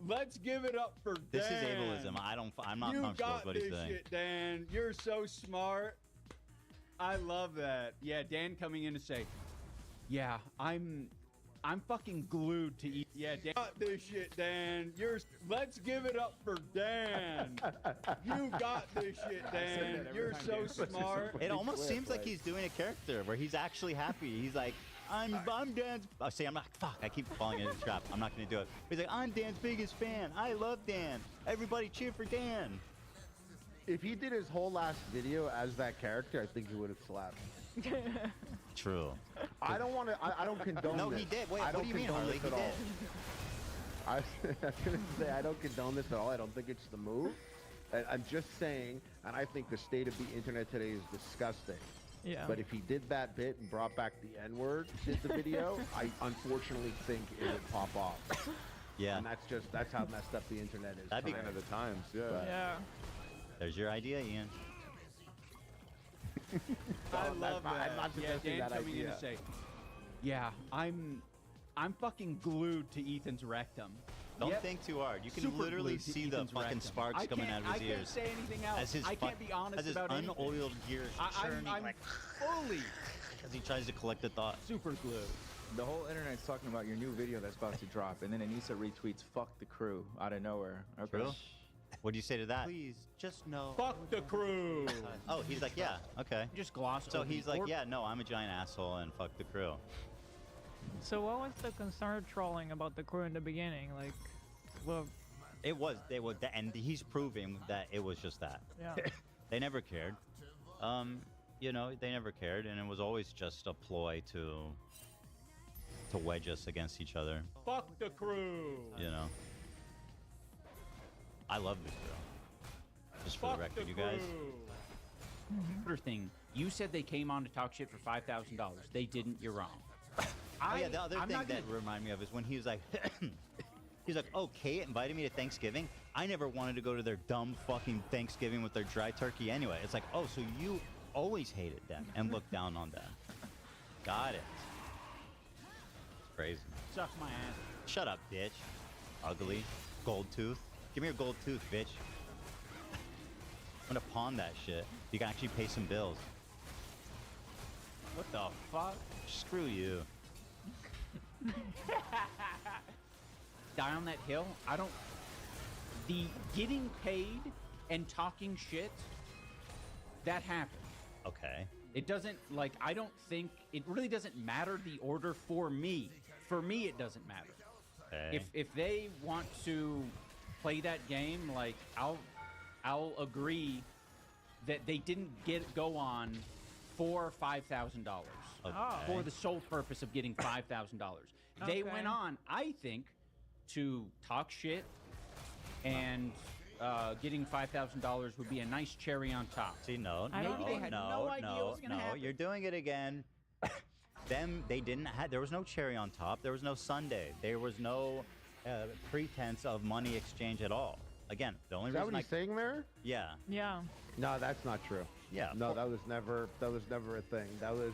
Let's give it up for This is Dan. ableism. I'm not You comfortable got with what he's this saying. shit, Dan. You're so smart. I love that. Yeah, Dan coming in to say, yeah, I'm fucking glued to eat. Yeah, Dan. Got this shit, Dan. Let's give it up for Dan. You got this shit, Dan. You're so smart. It almost seems like he's doing a character where he's actually happy. He's like, I'm Dan's. Oh, see, I'm not. Fuck, I keep falling into the trap. I'm not gonna do it. He's like, I'm Dan's biggest fan. I love Dan. Everybody cheer for Dan. If he did his whole last video as that character, I think he would have slapped. True. I don't want to. I don't condone. No, this. he did. Wait, I what don't do you mean, condone Harley? this He at did. all. I was gonna say I don't condone this at all. I don't think it's the move. I'm just saying, and I think the state of the internet today is disgusting. Yeah. But if he did that bit and brought back the N-word, did the video, I unfortunately think it would pop off. Yeah. And that's how messed up the internet is. That'd be Sign of the times. Yeah. Yeah. There's your idea, Ian. I I'm love that. not Yeah, suggesting Dan that coming in idea. to say, yeah, I'm fucking glued to Ethan's rectum. Don't Yep. think too hard. You can Super literally glued to see Ethan's the fucking rectum. sparks coming out of his I ears. can't say anything else. As his I can't be honest as his about anything. unoiled gears churning I'm like fully as he tries to collect the thought. super glued. The whole internet's talking about your new video that's about to drop, and then Anissa retweets "fuck the crew" out of nowhere. Okay. True? What'd you say to that? Please, just know. Fuck the crew. Oh, he's like, yeah, okay. Just gloss So over he's the like, or- yeah, no, I'm a giant asshole and fuck the crew. So what was the concern trolling about the crew in the beginning? Like, well, It was, and he's proving that it was just that. yeah. They never cared. You know, they never cared, and it was always just a ploy to wedge us against each other. Fuck the crew. You know. I love this girl. Just for Fuck the record, the you guys. crew. Other thing, you said they came on to talk shit for $5,000. They didn't. You're wrong. Oh yeah, the other thing that reminded me of is when he was like, he's like, oh, Kate invited me to Thanksgiving. I never wanted to go to their dumb fucking Thanksgiving with their dry turkey anyway. It's like, oh, so you always hated them and looked down on them. Got it. It's crazy. Suck my ass. Shut up, bitch. Ugly. Gold tooth. Give me your gold tooth, bitch. I'm gonna pawn that shit. You can actually pay some bills. What the fuck? Screw you. Die on that hill. I don't. The getting paid and talking shit. That happened. Okay. It doesn't like. I don't think it really doesn't matter the order for me. For me, it doesn't matter. Okay. If they want to play that game, like I'll agree that they didn't go on for $5,000 for the sole purpose of getting $5,000. They Okay. went on, I think, to talk shit, and getting $5,000 would be a nice cherry on top. See, no, Maybe they had no idea what was gonna happen. You're doing it again. They didn't have. There was no cherry on top. There was no sundae. There was no pretense of money exchange at all. Again, the only Is that reason what he's saying there? Yeah. Yeah. No, that's not true. Yeah. No, that was never a thing. That was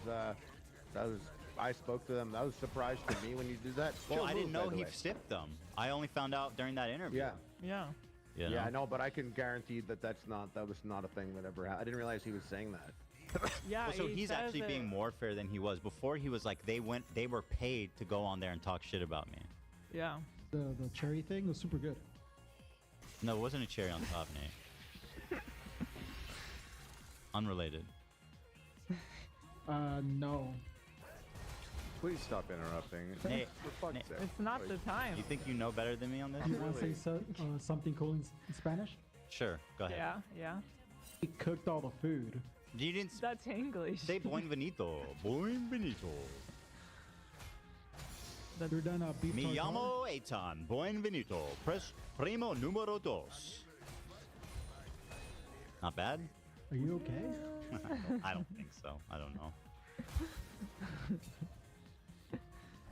I spoke to them. That was a surprise to me when you did that. Well, Chill I didn't move, by know the he way. sipped them. I only found out during that interview. Yeah. Yeah. You know? Yeah, I know, but I can guarantee that that was not a thing that ever happened. I didn't realize he was saying that. Yeah. Well, so he he's says actually it- being more fair than he was before. He was like, they were paid to go on there and talk shit about me. Yeah. The cherry thing was super good. No, it wasn't a cherry on top, Nate. Unrelated. No. Please stop interrupting. Nate, For fuck's Nate, sake. It's not the time. you think you know better than me on this? You want to say something cool in Spanish? Sure, go ahead. Yeah. Yeah. He cooked all the food. You didn't That's English. say buen venito. Buen venito. You're done beef Me tartare? llamo Eitan. Buen venito. Press primo número dos. Not bad? Are you okay? I don't think so. I don't know.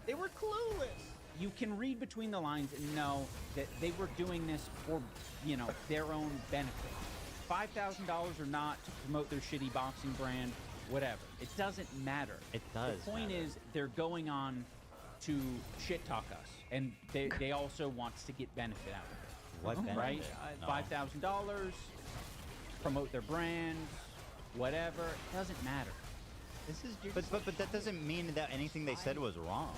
They were clueless. You can read between the lines and know that they were doing this for, their own benefit. $5,000 or not to promote their shitty boxing brand, whatever. It doesn't matter. It does The point matter. is they're going on to shit talk us, and they also want to get benefit out of it. What benefit? Right? No. $5,000, promote their brand, whatever. It doesn't matter. This is But that doesn't mean that anything they said was wrong.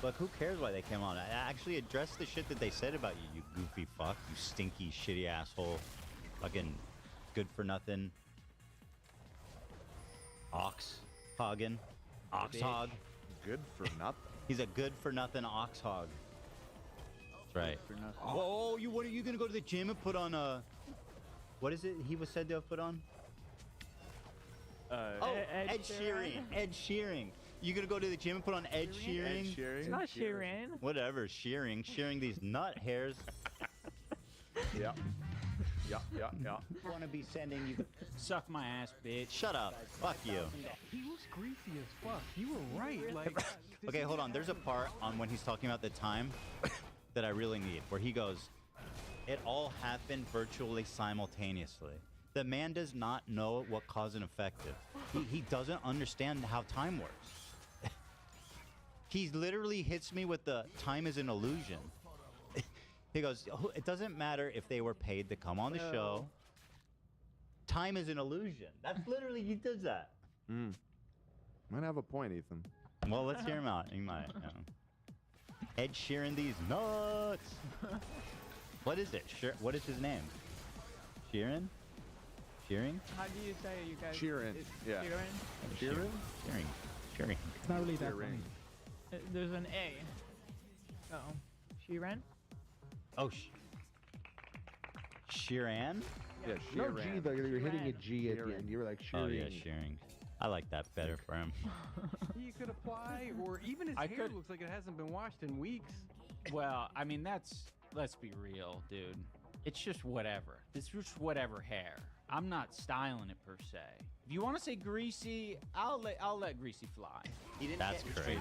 Like, who cares why they came on? I actually address the shit that they said about you, you goofy fuck, you stinky, shitty asshole, fucking good for nothing. Ox hogging. Ox hog. Good for nothing. He's a good for nothing ox hog. That's right. Oh, what are you gonna go to the gym and put on a? What is it? He was said to have put on. Ed Sheeran. Ed Sheeran. You gonna go to the gym and put on Ed Sheeran? It's not Sheeran. Whatever, shearing these nut hairs. Yeah. Yeah. Want to be sending you? Suck my ass, bitch. Shut up. Fuck you. He was greasy as fuck. You were right. Like, Okay, hold on. There's a part on when he's talking about the time that I really need, where he goes, it all happened virtually simultaneously. The man does not know what cause and effect is. He doesn't understand how time works. He literally hits me with the time is an illusion. He goes, oh, it doesn't matter if they were paid to come on the show. Time is an illusion. That's literally, he does that. Might have a point, Ethan. Well, let's hear him out. He might. Ed Sheeran these nuts. What is it? What is his name? Sheeran? Shearing? How do you say it, you guys? Sheeran. Yeah. Sheeran? Shearing. Shearing. It's not really that funny. There's an A. Oh. Sheeran? Oh, Sheeran? Yeah, No Sheeran. G though. You're hitting a Sheeran. G at the end. You were like Oh, shearing. yeah, shearing. I like that better for him. He could apply, or even his hair looks like it hasn't been washed in weeks. Well, I mean, let's be real, dude. It's just whatever. It's just whatever hair. I'm not styling it per se. If you want to say greasy, I'll let greasy fly. He didn't That's crazy.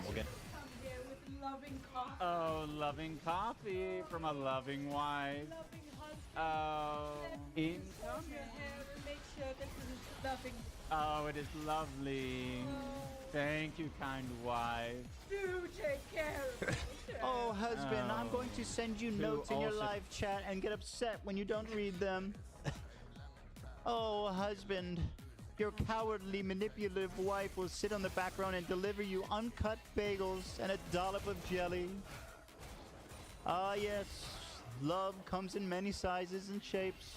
Loving coffee. Oh, loving coffee from a loving wife. Loving husband. Oh, in Comb your hair and make sure that it is loving. Oh, it is lovely. Thank you, kind wife. Do take care of it. Oh, husband, I'm going to send you notes in your also- live chat and get upset when you don't read them. Oh, husband, your cowardly, manipulative wife will sit on the background and deliver you uncut bagels and a dollop of jelly. Ah, yes, love comes in many sizes and shapes.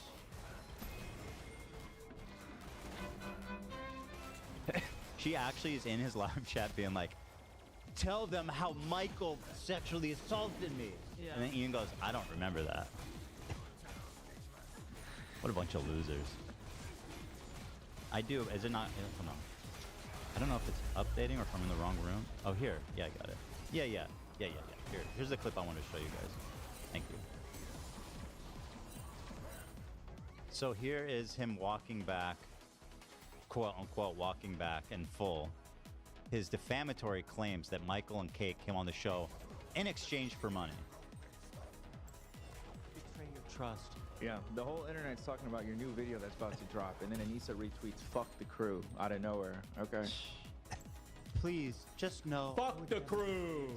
She actually is in his live chat being like, tell them how Michael sexually assaulted me. Yeah. And then Ian goes, I don't remember that. What a bunch of losers. I do. Is it not? Hold on. I don't know if it's updating or if I'm in the wrong room. Oh, here. Yeah, I got it. Yeah. Here's the clip I want to show you guys. Thank you. So here is him walking back, quote unquote, walking back in full. His defamatory claims that Michael and Kate came on the show in exchange for money. Betray your trust. Yeah, the whole internet's talking about your new video that's about to drop, and then Anissa retweets "fuck the crew" out of nowhere. Okay. Please, just know. Fuck the crew.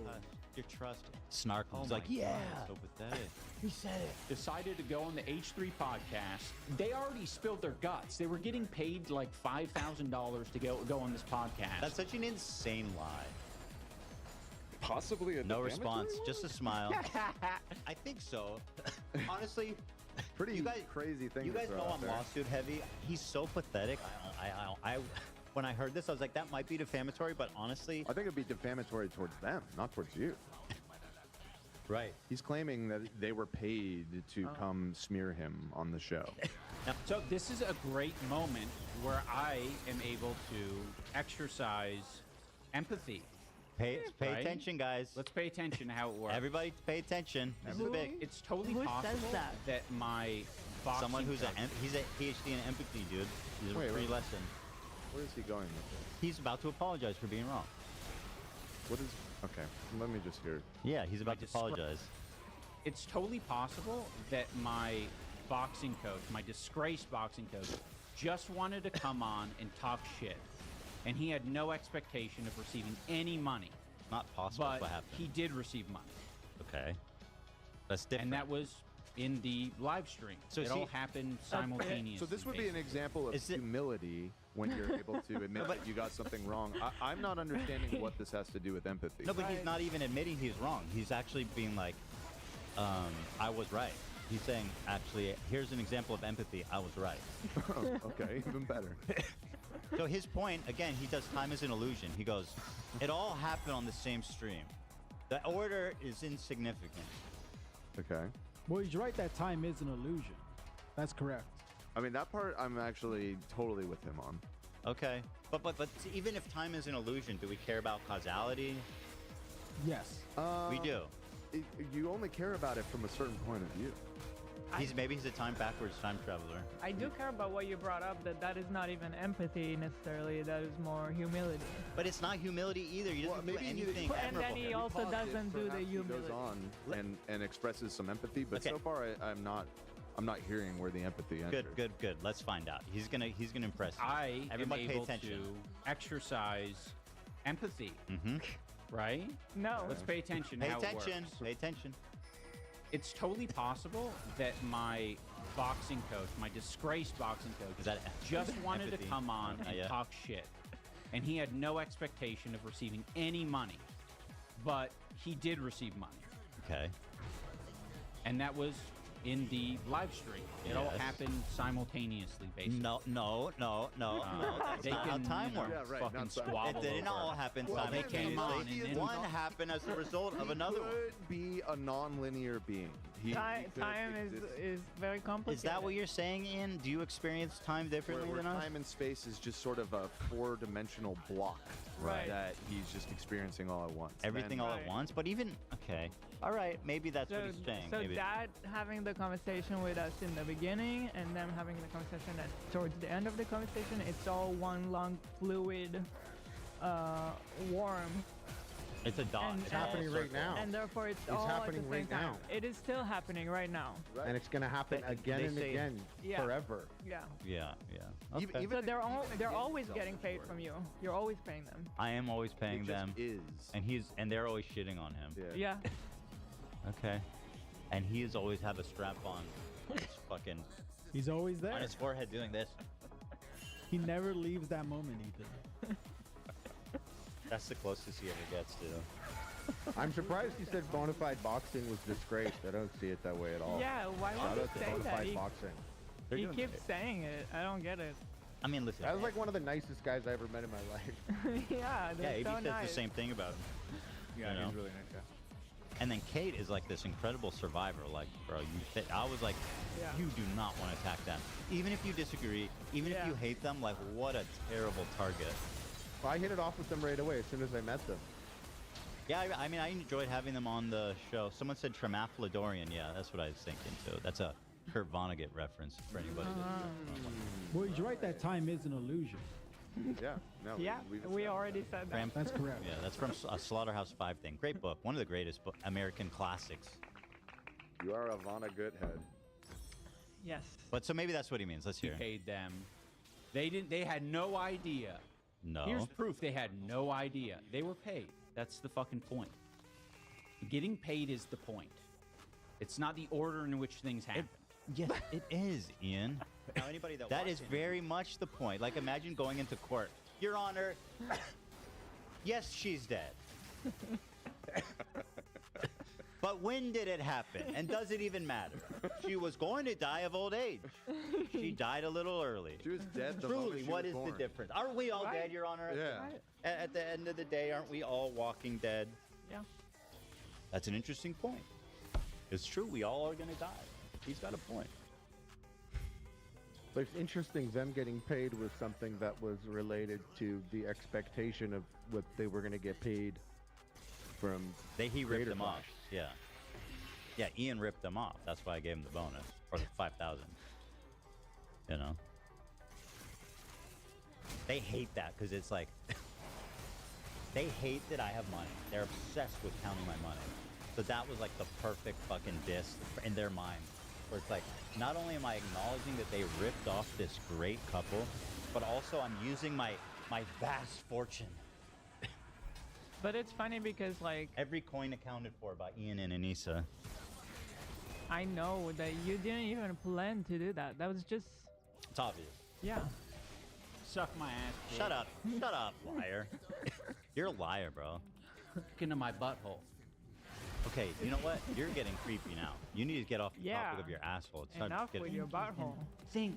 Your trust. Snark was my like, yeah. God. So pathetic. He said it. Decided to go on the H3 podcast. They already spilled their guts. They were getting paid like $5,000 to go on this podcast. That's such an insane lie. Possibly a No defamatory response, one? just a smile. I think so. Honestly, Pretty you guys, crazy thing. you to guys throw know out I'm there. lawsuit heavy. He's so pathetic. I when I heard this, I was like, that might be defamatory, but honestly, I think it'd be defamatory towards them, not towards you. right. He's claiming that they were paid to come smear him on the show. So this is a great moment where I am able to exercise empathy. Pay Right? attention, guys. Let's pay attention to how it works. Everybody pay attention. This is big. It's totally Who says possible that? my boxing Someone who's coach- he's a PhD in empathy, dude. He's a Wait, free wait. lesson. Where is he going with this? He's about to apologize for being wrong. What is? Okay, let me just hear. Yeah, he's about to discre- apologize. It's totally possible that my boxing coach, my disgraced boxing coach, just wanted to come on and talk shit. And he had no expectation of receiving any money. Not possible. But What happened? he did receive money. Okay, that's different. And that was in the live stream. So it see- all happened simultaneously. So this would be an example of humility when you're able to admit that you got something wrong. I'm not understanding what this has to do with empathy. No, but he's not even admitting he's wrong. He's actually being like, I was right. He's saying, actually, here's an example of empathy. I was right. Okay, even better. So his point, again, he does time as an illusion. He goes, it all happened on the same stream. The order is insignificant. Okay. Well, he's right that time is an illusion. That's correct. I mean, that part I'm actually totally with him on. Okay. But even if time is an illusion, do we care about causality? Yes. We do. You only care about it from a certain point of view. Maybe he's a time backwards time traveler. I do care about what you brought up, that is not even empathy necessarily, that is more humility. But it's not humility either. He doesn't do anything And then he also doesn't do the humility. He goes on and expresses some empathy, but so far I'm not hearing where the empathy enters. Good. Let's find out. He's gonna impress you. I Everybody am pay able attention. to exercise empathy. Mm-hmm. Right? No. Let's pay attention. Pay how attention. It works. Pay attention. It's totally possible that my boxing coach, my disgraced boxing coach, just wanted empathy? to come on and Yeah. talk shit. And he had no expectation of receiving any money. But he did receive money. Okay. And that was in the live stream. It all Yes. happened simultaneously, basically. No. That's They not can, how time you know, works. fucking squabble It didn't over all it. happen Well, they came on simultaneously. and then One happened as a result of another one. Could be a non-linear being. Time is very complicated. Is that what you're saying, Ian? Do you experience time differently Where than us? time and space is just sort of a four-dimensional block Right. that he's just experiencing all at once. Everything all at once, but even okay. All right, maybe that's what he's saying. So maybe. Dad having the conversation with us in the beginning and them having the conversation towards the end of the conversation, it's all one long fluid worm. It's a dot. It's happening right now. And therefore it's all happening at the same right time. now. It is still happening right now. And it's going to happen again they and say- again Yeah. forever. Yeah. Yeah. Even So they're always getting paid from you. You're always paying them. I am always paying It just them. is. And they're always shitting on him. Yeah. Okay. And he has always have a strap on his fucking He's always on there. his forehead doing this. He never leaves that moment, Ethan. That's the closest he ever gets to. I'm surprised he said bona fide boxing was disgraced. I don't see it that way at all. Yeah, why Shout would out he to say bona that? fide boxing. He keeps saying it. I don't get it. I mean, listen. That was like one of the nicest guys I ever met in my life. Yeah, they're AB so says nice. the same thing about him. Yeah, You know? he's really nice guy. And then Kate is like this incredible survivor. Like, bro, I was like, Yeah. you do not want to attack them. Even if you disagree, even if Yeah. you hate them, like, what a terrible target. I hit it off with them right away as soon as I met them. Yeah, I mean, I enjoyed having them on the show. Someone said Tremaphledorian. Yeah, that's what I was thinking too. That's a Kurt Vonnegut reference for anybody. Well, he's right that time is an illusion. Yeah. No. Yeah, we already said that. That's correct. Yeah, that's from a Slaughterhouse 5 thing. Great book. One of the greatest American classics. You are a Vonnegut head. Yes. But so maybe that's what he means. Let's He hear. paid them. They didn't. They had no idea. No. Here's proof they had no idea. They were paid. That's the fucking point. Getting paid is the point. It's not the order in which things happen. Yes, it is, Ian. Now, anybody that is very much the point. Like, imagine going into court. Your Honor, yes, she's dead. But when did it happen? And does it even matter? She was going to die of old age. She died a little early. She was dead the moment Truly, she what was is the born. difference? Aren't we all Right. dead, Your Honor? Yeah. At the end of the day, aren't we all walking dead? Yeah. That's an interesting point. It's true. We all are going to die. He's got a point. But it's interesting them getting paid was something that was related to the expectation of what they were going to get paid from. He ripped Creator them Clash. off. Yeah. Yeah, Ian ripped them off. That's why I gave him the bonus. Or the 5,000. You know? They hate that because it's like... they hate that I have money. They're obsessed with counting my money. So that was like the perfect fucking diss in their mind. Where it's like, not only am I acknowledging that they ripped off this great couple, but also I'm using my vast fortune. But it's funny because, like, Every coin accounted for by Ian and Anissa. I know that you didn't even plan to do that. That was just, It's obvious. yeah. Suck my ass. kid. Shut up. Shut up, liar. You're a liar, bro. Look into my butthole. Okay, you know what? You're getting creepy now. You need to get off the Yeah. topic of your asshole. It's time to Enough get with your butthole. Think.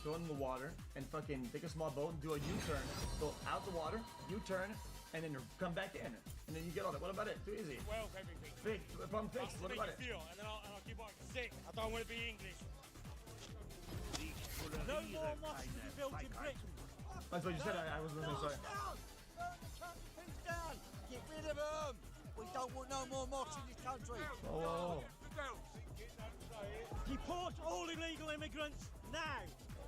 throw it in the water, and fucking take a small boat and do a U-turn. Go out the water, U-turn, and then come back in. And then you get all that. What about it? Too easy. Well, everything. Problem fixed. What about it? Feel, and then I'll keep on sick. I don't want to be English. No more mosques to be built in Britain. That's what you said. I was listening. Sorry. Down. Get rid of them. We don't want no more mosques in this country. Oh. Deport all illegal immigrants now.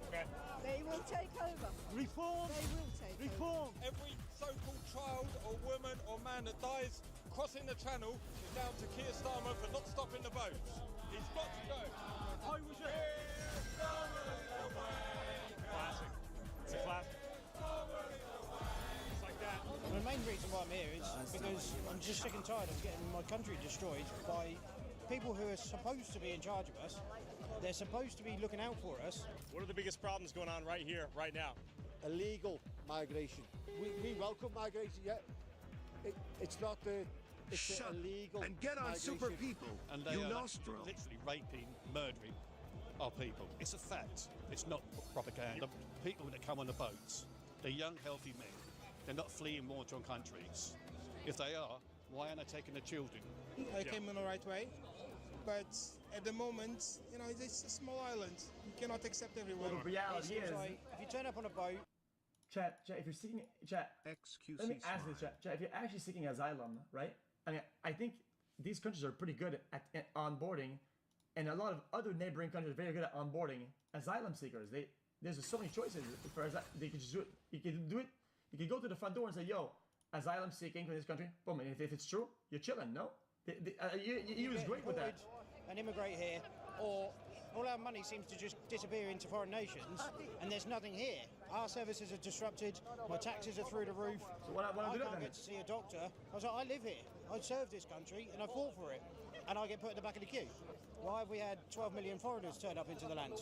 Okay. They will take over. Reform. They will take Reform. Every so-called child or woman or man that dies crossing the channel is down to Keir Starmer for not stopping the boats. He's got to go. I was a... Classic. It's a classic. It's like that. The main reason why I'm here is because I'm just sick and tired of getting my country destroyed by people who are supposed to be in charge of us. They're supposed to be looking out for us. What are the biggest problems going on right here, right now? Illegal migration. We welcome migration, yeah. It's not the... It's Shut illegal and get on migration. Super People. And you they are nostril. literally raping, murdering our people. It's a fact. It's not propaganda. People that come on the boats, they're young, healthy men. They're not fleeing war-torn countries. If they are, why aren't they taking the children? I came in the right way, but at the moment, you know, it's a small island. You cannot accept everyone. Well, the reality is, like if you turn up on a boat. Chat, if you're seeking, XQC let me ask this, chat, if you're actually seeking asylum, right? I mean, I think these countries are pretty good at onboarding, and a lot of other neighboring countries are very good at onboarding asylum seekers. There's just so many choices for they could just do it. You can do it. You can go to the front door and say, "Yo, asylum seeking from this country." Boom, and if it's true, you're chilling. No, you was great with that. And immigrate here, or all our money seems to just disappear into foreign nations, and there's nothing here. Our services are disrupted. My taxes are through the roof. So what I can't get to see a doctor. I was like, I live here. I serve this country, and I fought for it, and I get put in the back of the queue. Why have we had 12 million foreigners turn up into the land?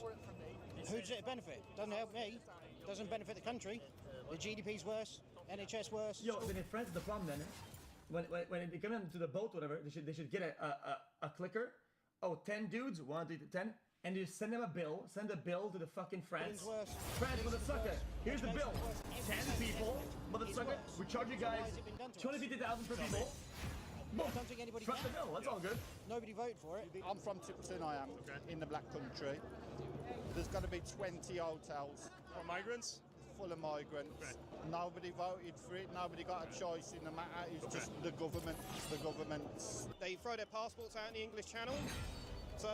Who does it benefit? Doesn't help me. Doesn't benefit the country. The GDP's worse. NHS worse. Yo, then in France, the problem then, when they come into the boat, whatever, they should get a clicker. Oh, 10 dudes, 1, 2, 10, and you send them a bill. Send a bill to the fucking France. France, motherfucker. Here's the bill. 10 people, motherfucker. We charge you guys 250,000 per people. Boom. I don't think anybody Trust the bill. That's all good. Nobody voted for it. I'm from Tipperton, I am, in the Black Country. There's going to be 20 hotels. For migrants? Full of migrants. Nobody voted for it. Nobody got a choice in the matter. It's just the government. The governments. They throw their passports out in the English Channel. So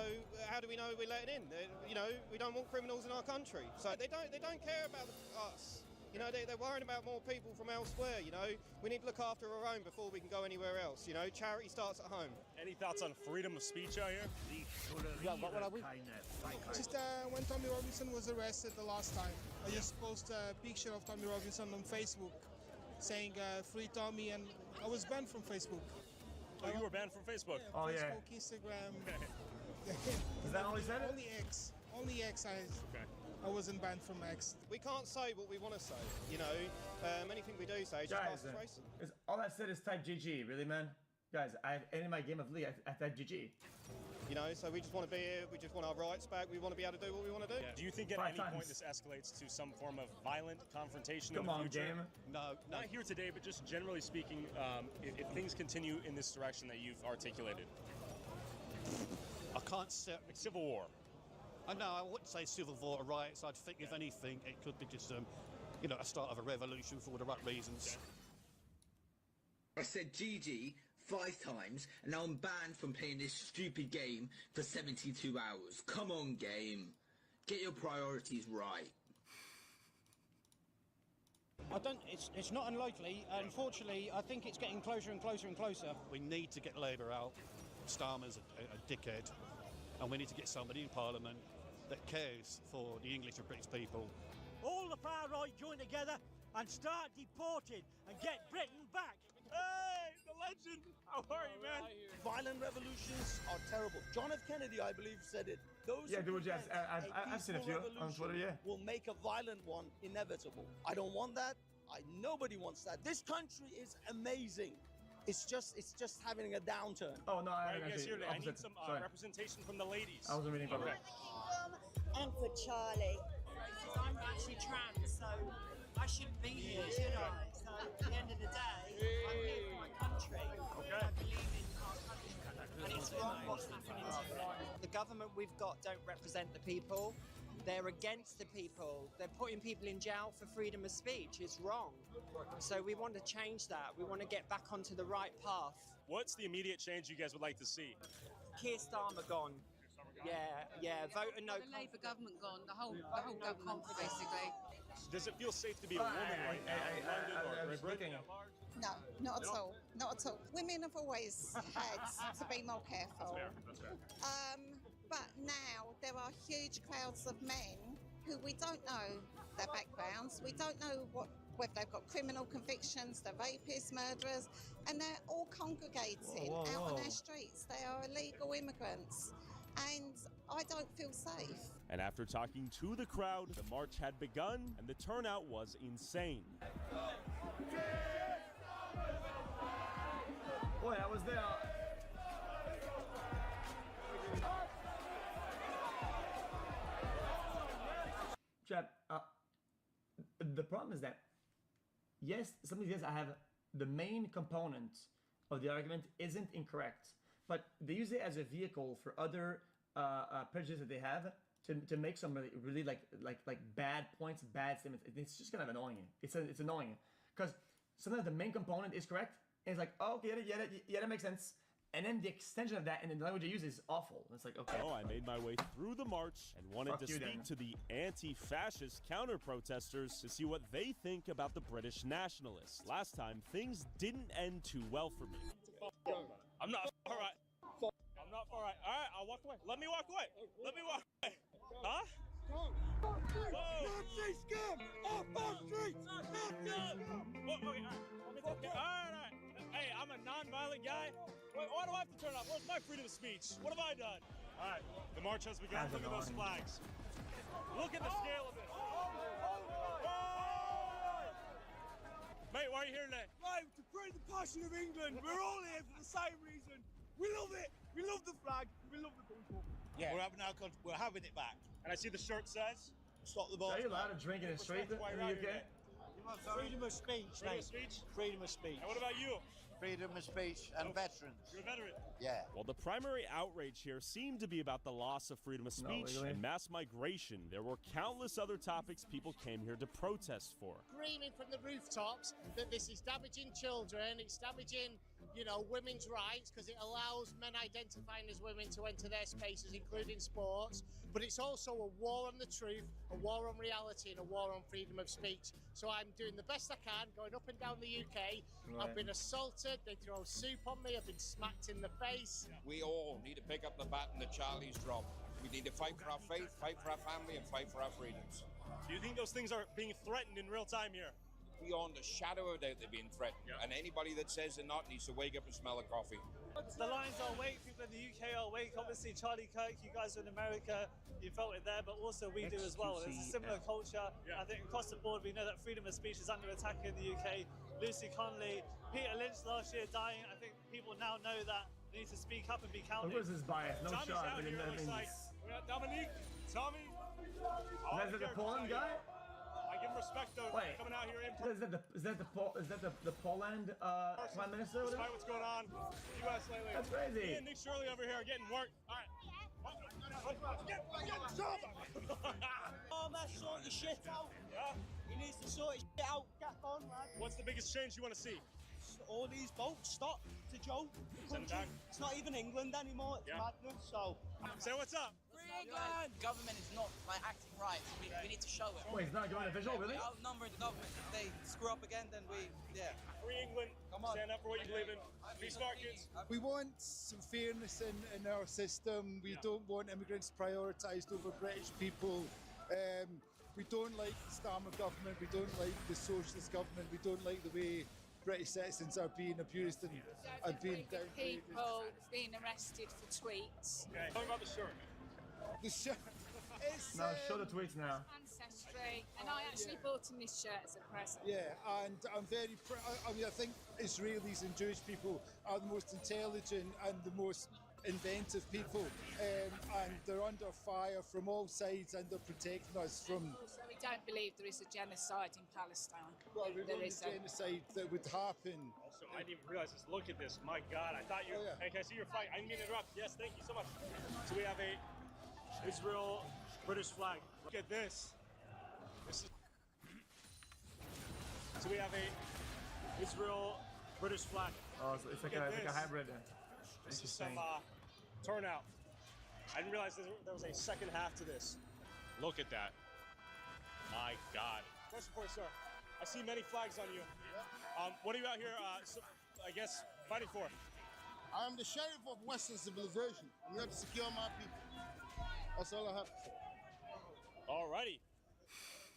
how do we know we're letting in? You know, we don't want criminals in our country. So they don't care about us. You know, they're worrying about more people from elsewhere. You know, we need to look after our own before we can go anywhere else. You know, charity starts at home. Any thoughts on freedom of speech out here? Yeah, what are we? Just when Tommy Robinson was arrested the last time, I just posted a picture of Tommy Robinson on Facebook saying free Tommy, and I was banned from Facebook. Oh, you were banned from Facebook? Yeah, oh, Facebook, Instagram. Is that all he said? Only X. Only X. I wasn't banned from X. We can't say what we want to say. You know, anything we do say just passes racist. All that said is type GG, really, man. Guys, I've ended my game of League. I typed GG. You know, so we just want to be here. We just want our rights back. We want to be able to do what we want to do. Yeah. Do you think at any point this escalates to some form of violent confrontation in the future? Game. No, not here today, but just generally speaking, if things continue in this direction that you've articulated. I can't say civil war. No, I wouldn't say civil war or riots. I'd think, if anything, it could be just, you know, a start of a revolution for the right reasons. I said GG 5 times, and now I'm banned from playing this stupid game for 72 hours. Come on, game. Get your priorities right. It's not unlikely. Unfortunately, I think it's getting closer and closer and closer. We need to get Labour out. Starmer's a dickhead. And we need to get somebody in Parliament that cares for the English and British people. All the far right join together and start deporting and get Britain back. Hey, the legend! How are you, man? Violent revolutions are terrible. John F. Kennedy, I believe, said it. Those I've seen a few on Twitter, yeah. Will make a violent one inevitable. I don't want that. Nobody wants that. This country is amazing. It's just having a downturn. Oh no, I need some representation from the ladies. I wasn't reading from And for Charlie. actually trans, so I shouldn't be here, should I? So at the end of the day, I'm here for my country. I believe in our country, and it's wrong what's happening to it. The government we've got don't represent the people. They're against the people. They're putting people in jail for freedom of speech. It's wrong. So we want to change that. We want to get back onto the right path. What's the immediate change you guys would like to see? Keir Starmer gone. Yeah. Vote and no. The Labour government gone. The whole government, basically. Does it feel safe to be a woman right now in London or Britain? No, not at all. Not at all. Women have always had to be more careful. That's fair. But now there are huge crowds of men who we don't know their backgrounds. We don't know whether they've got criminal convictions, they're rapists, murderers, and they're all congregating out on our streets. They are illegal immigrants, and I don't feel safe. And after talking to the crowd, the march had begun and the turnout was insane. Boy, I was there. Chad, the problem is that, yes, some of these guys I have, the main component of the argument isn't incorrect, but they use it as a vehicle for other prejudices that they have to make some really like bad points, bad statements. It's just kind of annoying. It's annoying because sometimes the main component is correct, and it's like, oh, okay, yeah, that makes sense. And then the extension of that and the language they use is awful. It's like, okay. Oh, I made my way through the march and wanted to speak to the anti-fascist counter-protesters to see what they think about the British nationalists. Last time, things didn't end too well for me. I'm not all right. I'm not all right. All right, I'll walk away. Let me walk away. Let me walk away. Huh? Nazi scum! Off our streets! Nazi scum! Okay, all right. Hey, I'm a non-violent guy. Why do I have to turn off? Where's my freedom of speech? What have I done? All right, the march has begun. Look at those flags. Look at the scale of it. Mate, why are you here today? Right, to bring the passion of England. We're all here for the same reason. We love it. We love the flag. We love the people. Yeah. We're having it back. And I see the shirt says, "Stop the ball." Are you allowed to drink in the street in the UK? Freedom of speech, Freedom mate. of speech? Freedom of speech. And what about you? Freedom of speech and veterans. You're a veteran. Yeah. Well, the primary outrage here seemed to be about the loss of freedom of speech and mass migration. There were countless other topics people came here to protest for. Screaming from the rooftops that this is damaging children, it's damaging, women's rights, because it allows men identifying as women to enter their spaces, including sports. But it's also a war on the truth, a war on reality, and a war on freedom of speech. So I'm doing the best I can, going up and down the UK. Right. I've been assaulted, they throw soup on me, I've been smacked in the face. We all need to pick up the baton that Charlie's dropped. We need to fight for our faith, fight for our family, and fight for our freedoms. Do you think those things are being threatened in real time here? Beyond a shadow of a doubt, they're being threatened. And anybody that says they're not needs to wake up and smell a coffee. The lines are awake, people in the UK are awake. Obviously, Charlie Kirk, you guys are in America, you felt it there, but also we do as well. It's a similar culture. I think across the board, we know that freedom of speech is under attack in the UK. Lucy Conley, Peter Lynch last year dying. I think people now know that they need to speak up and be counted. What was his bias? No Tommy's shot. out here, looks like. We got Dominique, Tommy. Is that the Poland guy? I give him respect though. Wait, coming out here in is that the Poland Prime Minister? Despite what's going on, U.S. lately. That's crazy. Me and Nick Shirley over here are getting work. All right. Oh, man, sort your shit out. Yeah. He needs to sort his shit out. Get on, man. What's the biggest change you want to see? All these boats stop. It's a joke. Send them back. It's not even England anymore. It's madness. So say what's up. England. Government is not acting right. We need to show it. Wait, he's not going to visual, really? We outnumber the government. If they screw up again, then Free England. Come on. Stand up for what you believe in. Be smart, kids. We want some fairness in our system. We don't want immigrants prioritised over British people. We don't like the Starmer government. We don't like the socialist government. We don't like the way British citizens are being abused and being downgraded. People being arrested for tweets. Okay. Talk about the shirt. The shirt. It's, no, show the tweets now. Ancestry, and I actually bought him this shirt as a present. Yeah, and I'm very I mean, I think Israelis and Jewish people are the most intelligent and the most inventive people, and they're under fire from all sides, and they're protecting us from. So we don't believe there is a genocide in Palestine. Well, we There want is the genocide that would happen. Also, I didn't even realize this. Look at this. My God, I thought you. Oh, yeah. Hey, can I see your flag? I didn't mean to interrupt. Yes, thank you so much. So we have a Israel British flag. Look at this. This is. So we have a Israel British flag. Oh, so it's like a hybrid. This is some turnout. I didn't realize there was a second half to this. Look at that. My God. Question for you, sir. I see many flags on you. What are you out here, I guess, fighting for? I am the sheriff of Western civilization. I'm here to secure my people. That's all I have to say. Alrighty.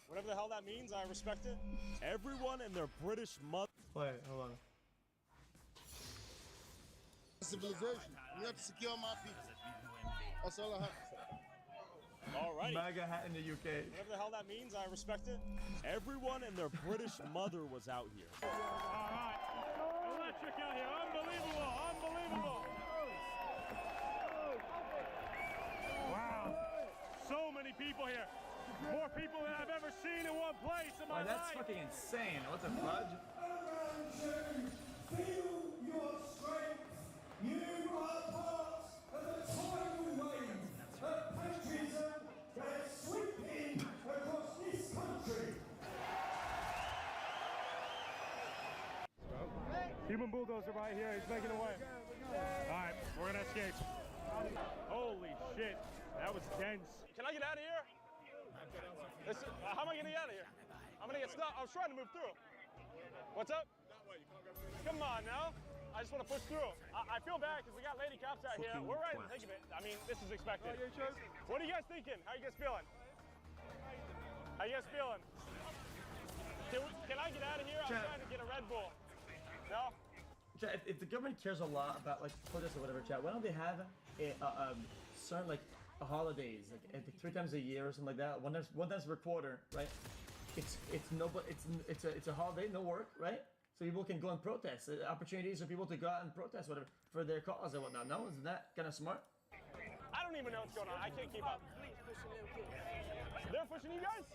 Whatever the hell that means, I respect it. Everyone and their British mother. Wait, hold on. Civilization. I'm here to secure my people. That's all I have to say. Alrighty. MAGA hat in the UK. Whatever the hell that means, I respect it. Everyone and their British mother was out here. Alright. Electric out here. Unbelievable. Unbelievable. Wow. So many people here. More people than I've ever seen in one place in my life. That's fucking insane. What the fudge? Feel your strength. You are part of the tidal wave of patriotism that is sweeping across this country. Human bulldozer right here. He's making away. Alright, we're gonna escape. Holy shit. That was dense. Can I get out of here? How am I gonna get out of here? I'm gonna get stuck. I was trying to move through. What's up? Come on now. I just want to push through. I feel bad because we got lady cops out here. We're right in the thick of it. I mean, this is expected. What are you guys thinking? How are you guys feeling? How you guys feeling? Can I get out of here? I'm trying to get a Red Bull. No? Chat, if the government cares a lot about like protests or whatever, chat, why don't they have certain like holidays, like 3 times a year or something like that? One times per quarter, right? It's a holiday, no work, right? So people can go and protest. Opportunities for people to go out and protest whatever for their cause and whatnot. No, isn't that kind of smart? I don't even know what's going on. I can't keep up. They're pushing you guys?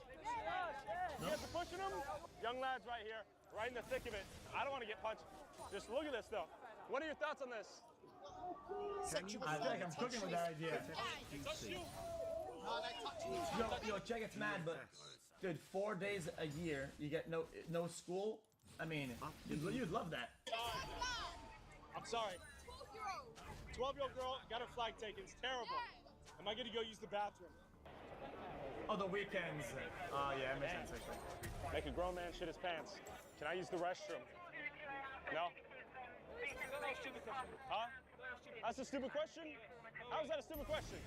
You guys are pushing them? Young lads right here, right in the thick of it. I don't want to get punched. Just look at this though. What are your thoughts on this? I think I'm cooking with that idea. Yo, check, it's mad, but dude, 4 days a year, you get no school. I mean, you'd love that. I'm sorry. 12-year-old girl got her flag taken. It's terrible. Am I gonna go use the bathroom? Oh, the weekends. Oh, yeah, it makes sense actually. Make a grown man shit his pants. Can I use the restroom? No? Huh? That's a stupid question? How is that a stupid question?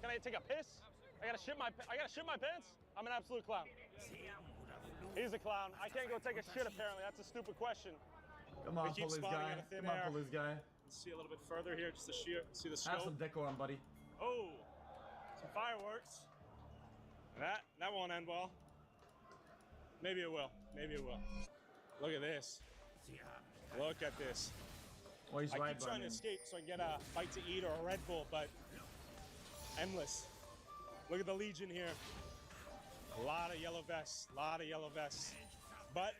Can I take a piss? I gotta shit my pants? I'm an absolute clown. He's a clown. I can't go take a shit apparently. That's a stupid question. Come on, We keep police spotting guy. out of thin Come on, air. police guy. Let's see a little bit further here, just to see the Have scope. some decorum, buddy. Oh, some fireworks. That won't end well. Maybe it will. Maybe it will. Look at this. Look at this. Well, he's I right, keep trying to buddy. escape so I can get a bite to eat or a Red Bull, but endless. Look at the Legion here. A lot of yellow vests. A lot of yellow vests. But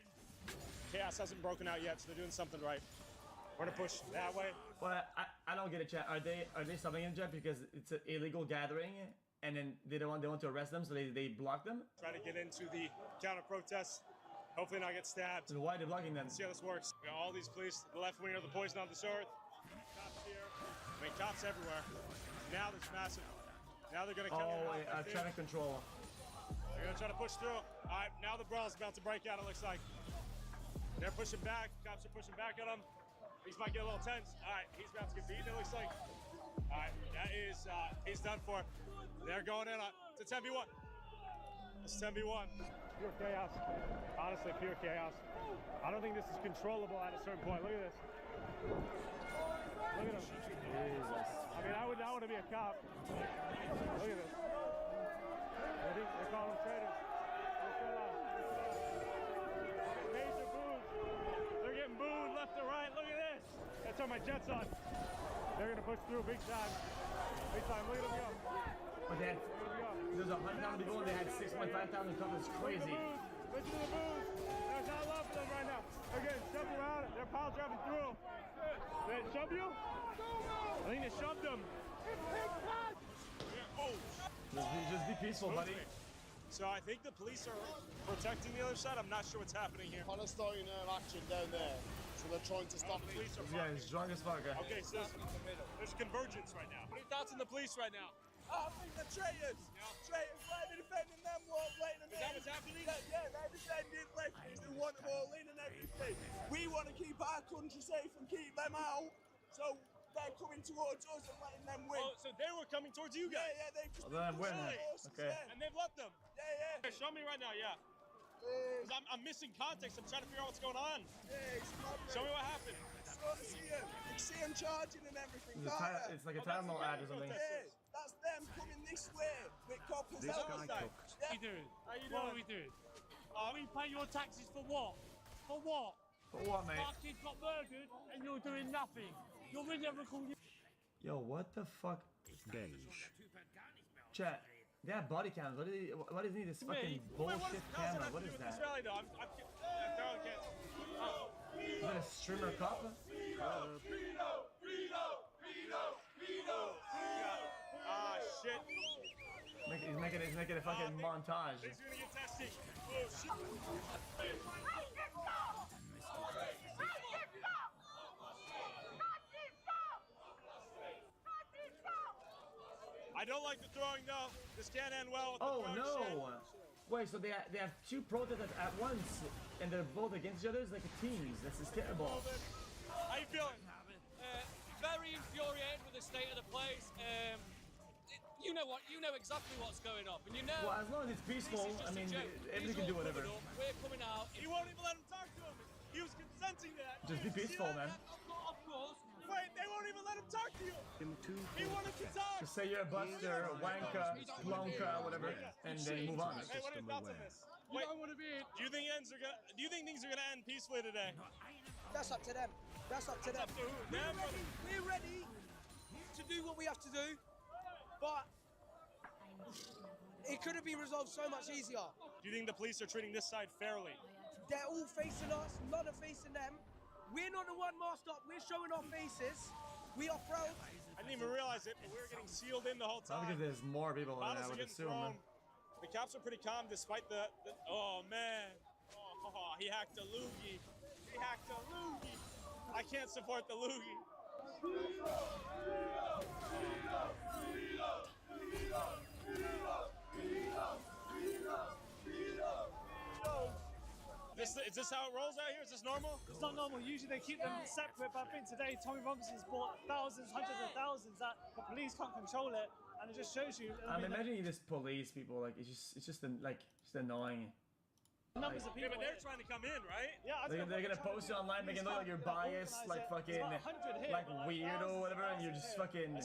chaos hasn't broken out yet, so they're doing something right. We're gonna push that way. But I don't get it, chat. Are they stopping him, chat, because it's an illegal gathering, and then they want to arrest them, so they block them? Try to get into the counter protest. Hopefully not get stabbed. So why are they blocking them? See how this works. We got all these police, the left wing are the poison of this earth. Cops here. I mean, cops everywhere. Now there's massive. Now they're gonna come in. Trying to control. They're gonna try to push through. All right, now the brawl's about to break out, it looks like. They're pushing back. Cops are pushing back at him. These might get a little tense. All right, he's about to get beaten, it looks like. All right, that is, he's done for. They're going in. It's a 10v1. It's 10v1. Pure chaos. Honestly, pure chaos. I don't think this is controllable at a certain point. Look at this. Look at him. Jesus. I mean, I would want to be a cop. Look at this. Ready? They call them traitors. Major boos. They're getting booed left to right. Look at this. That's on my Jets on. They're going to push through big time. Big time. Look at them go. But they had, there's 100,000 people and they had 6,500 couples. It's crazy. Listen to the booze. There's not love for them right now. They're getting shoved around. They're pile driving through. They shoved you? I think they shoved them. Yeah. Oh. Just be peaceful, buddy. So I think the police are protecting the other side. I'm not sure what's happening here. Palestine action down there. So they're trying to stop the police. Yeah, he's drunk as fuck. Okay, so there's convergence right now. What are your thoughts on the police right now? I think they're traitors. Traitors, why are they defending them while letting them in? Is that what's happening? Yeah, they're defending lefties who want them all in and everything. We want to keep our country safe and keep them out. So they're coming towards us and letting them win. Oh, so they were coming towards you guys? Yeah, they've just Let them win. Okay. And they've left them? Yeah. Okay, show me right now, yeah. Because I'm missing context. I'm trying to figure out what's going on. Yeah, show me what happened. You see them charging and everything. It's like a terminal ad or something. Yeah, that's them coming this way with coppers This out. guy cooked. Yeah. How you doing? What are we doing? We pay your taxes for what? For what? For what, mate? Our kid got murdered and you're doing nothing. You're really never calling you. Yo, what the fuck? Gage. Chat. They have body cams. What is he? This fucking bullshit camera. What is that? Is that a streamer cop? Ah, shit. He's making a fucking montage. He's gonna get tested. Oh, shit. I don't like the throwing though. This can't end well with the throwing shit. Wait, so they have two protesters at once and they're both against each other? It's like a teams. This is terrible. How you feeling? Very infuriated with the state of the place. You know exactly what's going on, and you know. Well, as long as it's peaceful, I mean, everybody can do whatever. We're coming out. He won't even let him talk to him. He was consenting to that. Just be peaceful, man. Of course. Wait, they won't even let him talk to you. He wanted to talk. Just say you're a buster, wanker, plonker, whatever, and then move on. Hey, what are your thoughts on this? You don't want to be. Do you think things are gonna end peacefully today? That's up to them. That's up to them. Up to who? Them? We're ready to do what we have to do, but it could have been resolved so much easier. Do you think the police are treating this side fairly? They're all facing us, none are facing them. We're not the one masked up, we're showing our faces. We are proud. I didn't even realize it, but we were getting sealed in the whole time. Not because there's more people than Bottles I are would getting assume. thrown. The cops are pretty calm despite the oh man. Oh, he hacked a loogie. He hacked a loogie. I can't support the loogie. Is this how it rolls out here? Is this normal? It's not normal. Usually they keep them separate, but I think today Tommy Robinson's bought thousands, hundreds of thousands that the police can't control it, and it just shows you. I'm imagining this police people, like it's just annoying. Numbers of people. Yeah, but they're trying to come in, right? Yeah, they're gonna post it online, making it look like you're biased, like fucking, like weirdo or whatever, and you're just fucking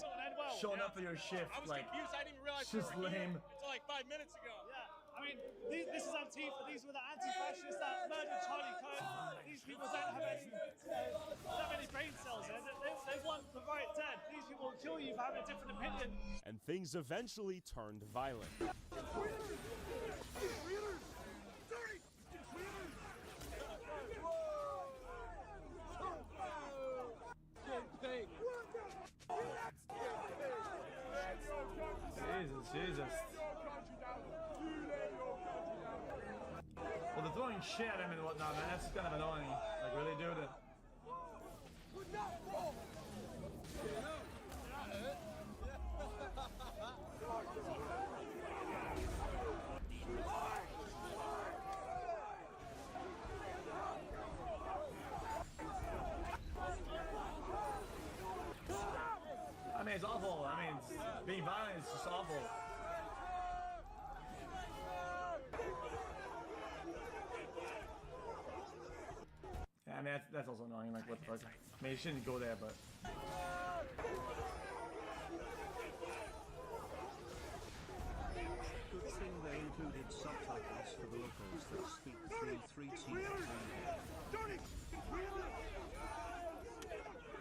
showing up for your shift, I was like confused. I didn't even realize just they were here lame. until like 5 minutes ago. Yeah, I mean, this is Antifa. These were the anti-fascists that murdered Charlie Kirk. These people don't have any brain cells. They want the right dead. These people will kill you for having a different opinion. And things eventually turned violent. Jesus. Well, they're throwing shit at him and whatnot, man. That's kind of annoying. Like, really, dude. I mean, it's awful. I mean, being violent is just awful. Yeah, I mean, that's also annoying. Like, what the fuck? I mean, you shouldn't go there, but. Good thing they included subtitles for the locals that speak the 3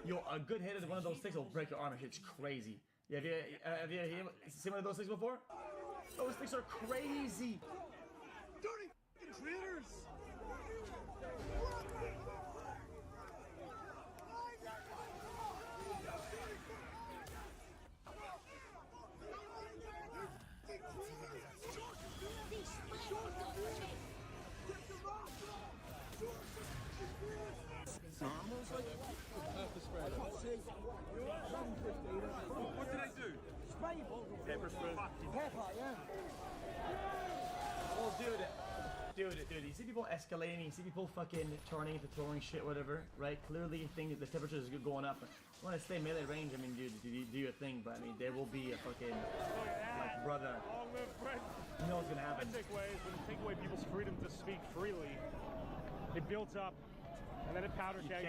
Yo, a good hit of one of those sticks will break your arm. It's crazy. Yeah, have you seen one of those things before? Those things are crazy. Dirty traitors! What did I do? Spray. Pepper spray. Pepper, yeah. Oh, dude, you see people escalating, you see people fucking turning into throwing shit, whatever, right? Clearly you think that the temperature is going up. When I stay melee range, I mean, dude, do your thing, but I mean, there will be a fucking, like, brother. You know what's gonna happen. When you take away people's freedom to speak freely, it builds up, and then it powder kegs,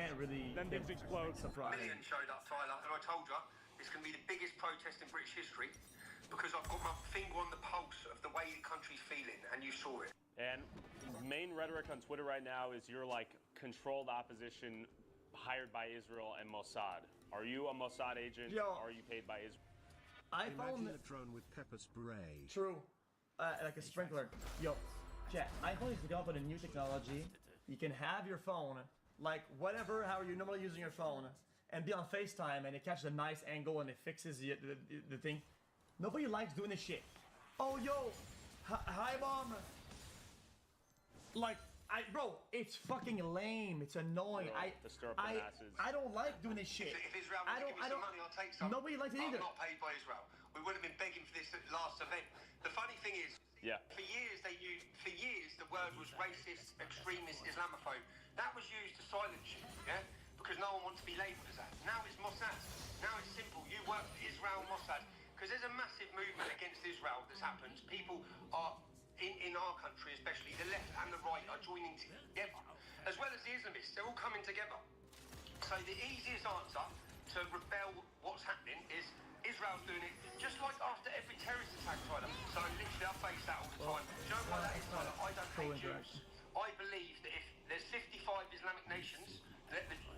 then things explode. Million showed up, Tyler, and I told you, it's going to be the biggest protest in British history, because I've got my finger on the pulse of the way the country's feeling, and you saw it. And main rhetoric on Twitter right now is you're like controlled opposition hired by Israel and Mossad. Are you a Mossad agent? Yo. Or are you paid by Israel? Imagine a drone with pepper spray. True. Like a sprinkler. Yo, chat, iPhone is developing a new technology. You can have your phone, like whatever, how you're normally using your phone, and be on FaceTime, and it catches a nice angle and it fixes the thing. Nobody likes doing this shit. Oh, yo, hi, mom. Like, bro, it's fucking lame. It's annoying. I don't like doing this shit. If Israel wants to give me some money, I'll take some. Nobody likes it either. I'm not paid by Israel. We wouldn't have been begging for this at the last event. The funny thing is, for years the word was racist, extremist, Islamophobe. That was used to silence you, yeah? Because no one wants to be labelled as that. Now it's Mossad. Now it's simple. You work for Israel, Mossad. Because there's a massive movement against Israel that's happened. People are, in our country especially, the left and the right are joining together. As well as the Islamists, they're all coming together. So the easiest answer to rebel what's happening is Israel's doing it just like after every terrorist attack, Tyler. So literally I face that all the time. Do you know why that is, Tyler? I don't hate Jews. I believe that if there's 55 Islamic nations,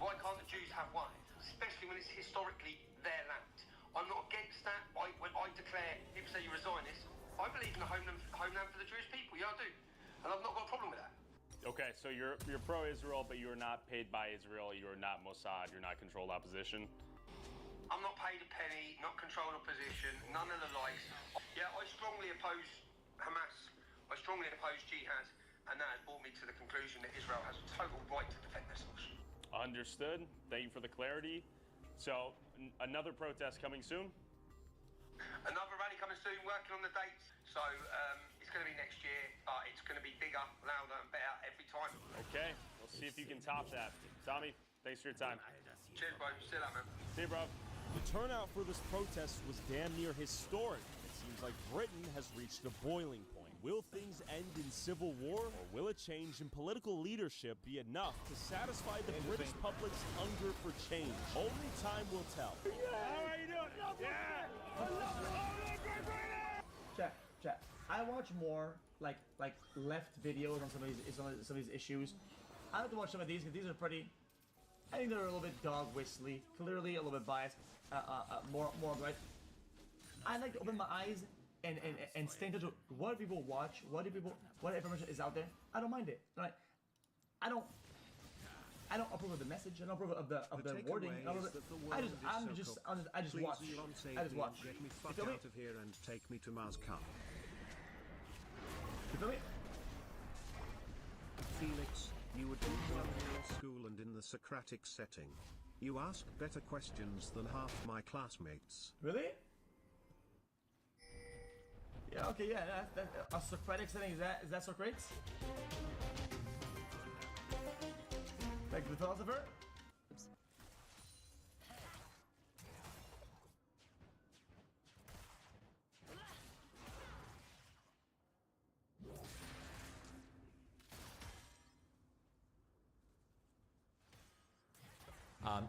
why can't the Jews have one? Especially when it's historically their land. I'm not against that. When I declare, people say you're a Zionist, I believe in the homeland for the Jewish people. Yeah, I do. And I've not got a problem with that. Okay, so you're pro-Israel, but you're not paid by Israel. You're not Mossad. You're not controlled opposition. I'm not paid a penny, not controlled opposition, none of the likes. Yeah, I strongly oppose Hamas. I strongly oppose jihad, and that has brought me to the conclusion that Israel has a total right to defend themselves. Understood. Thank you for the clarity. So, another protest coming soon? Another rally coming soon, working on the dates. So, it's going to be next year, but it's going to be bigger, louder, and better every time. Okay, we'll see if you can top that. Tommy, thanks for your time. Cheers, bro. See you later, man. See you, bro. The turnout for this protest was damn near historic. It seems like Britain has reached a boiling point. Will things end in civil war, or will a change in political leadership be enough to satisfy the British public's hunger for change? Only time will tell. How are you doing? Chat. I watch more like left videos on some of these issues. I like to watch some of these because these are pretty. I think they're a little bit dog whistly, clearly a little bit biased, more on the right. I like to open my eyes and stay in touch with what people watch, what information is out there. I don't mind it. Right? I don't approve of the message. I don't approve of the wording. I just watch. Get me fuck out of here and take me to Moscow. You feel me? Felix, you were doing well in your school and in the Socratic setting. You ask better questions than half my classmates. Really? Yeah, okay, yeah, a Socratic setting, is that Socrates? Like the philosopher?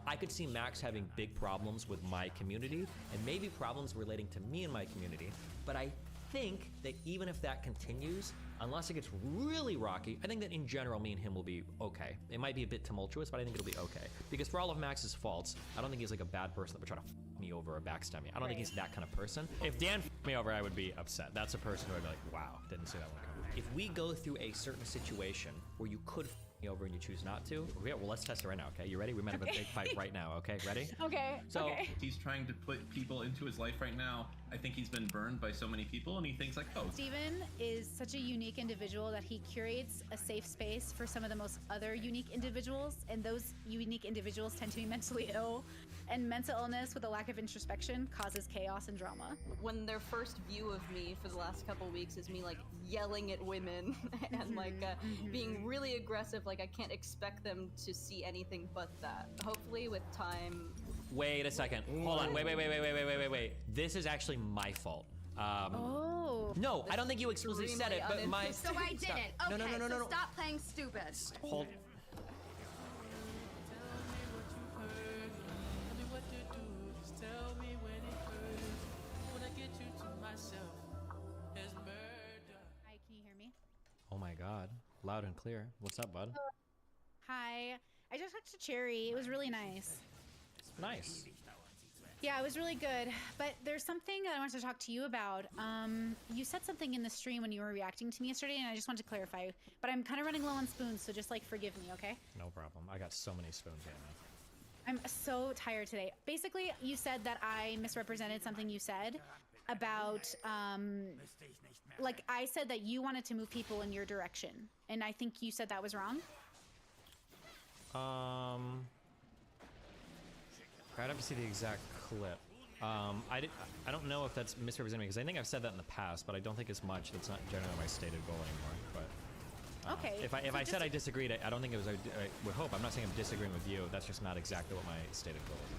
I could see Max having big problems with my community and maybe problems relating to me and my community, but I think that even if that continues, unless it gets really rocky, I think that in general me and him will be okay. It might be a bit tumultuous, but I think it'll be okay. Because for all of Max's faults, I don't think he's like a bad person that would try to me over or backstab me. I don't think he's that kind of person. If Dan me over, I would be upset. That's a person who I'd be like, wow, didn't see that one coming. If we go through a certain situation where you could me over and you choose not to, yeah, well, let's test it right now, okay? You ready? We might have a big fight right now, okay? Ready? Okay. So he's trying to put people into his life right now. I think he's been burned by so many people, and he thinks like, oh. Steven is such a unique individual that he curates a safe space for some of the most other unique individuals, and those unique individuals tend to be mentally ill, and mental illness with a lack of introspection causes chaos and drama. When their first view of me for the last couple weeks is me like yelling at women and like being really aggressive, like I can't expect them to see anything but that. Hopefully with time. Wait a second. Hold on. Wait. This is actually my fault. No, I don't think you explicitly said it, but my. So I did it. Okay, so stop playing stupid. Hold. Hi, can you hear me? Oh my God, loud and clear. What's up, bud? Hi. I just talked to Cherry. It was really nice. Nice. Yeah, it was really good. But there's something that I wanted to talk to you about. You said something in the stream when you were reacting to me yesterday, and I just wanted to clarify. But I'm kind of running low on spoons, so just like forgive me, okay? No problem. I got so many spoons right now. I'm so tired today. Basically, you said that I misrepresented something you said about, like I said that you wanted to move people in your direction, and I think you said that was wrong. I'd have to see the exact clip. I don't know if that's misrepresenting because I think I've said that in the past, but I don't think it's much. That's not generally my stated goal anymore. But okay. If I said I disagreed, I don't think it was. I would hope. I'm not saying I'm disagreeing with you. That's just not exactly what my stated goal is.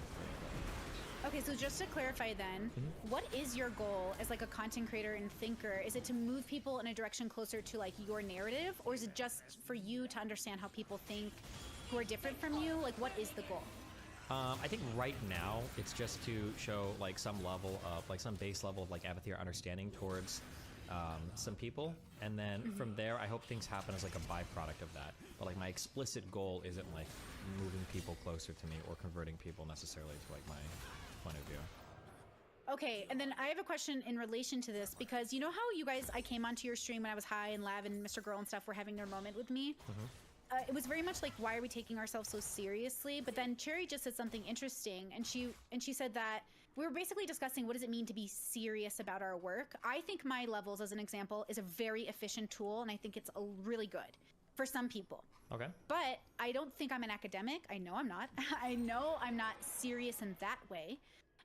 Okay, so just to clarify then, what is your goal as like a content creator and thinker? Is it to move people in a direction closer to like your narrative, or is it just for you to understand how people think who are different from you? Like, what is the goal? I think right now it's just to show like some level of like some base level of like empathy or understanding towards some people, and then from there I hope things happen as like a byproduct of that. But like my explicit goal isn't like moving people closer to me or converting people necessarily to like my point of view. Okay, and then I have a question in relation to this, because you know how you guys, I came onto your stream when I was high and Lav and Mr. Girl and stuff were having their moment with me. It was very much like, why are we taking ourselves so seriously? But then Cherry just said something interesting, and she said that we were basically discussing what does it mean to be serious about our work. I think my levels, as an example, is a very efficient tool, and I think it's really good for some people. Okay. But I don't think I'm an academic. I know I'm not. I know I'm not serious in that way.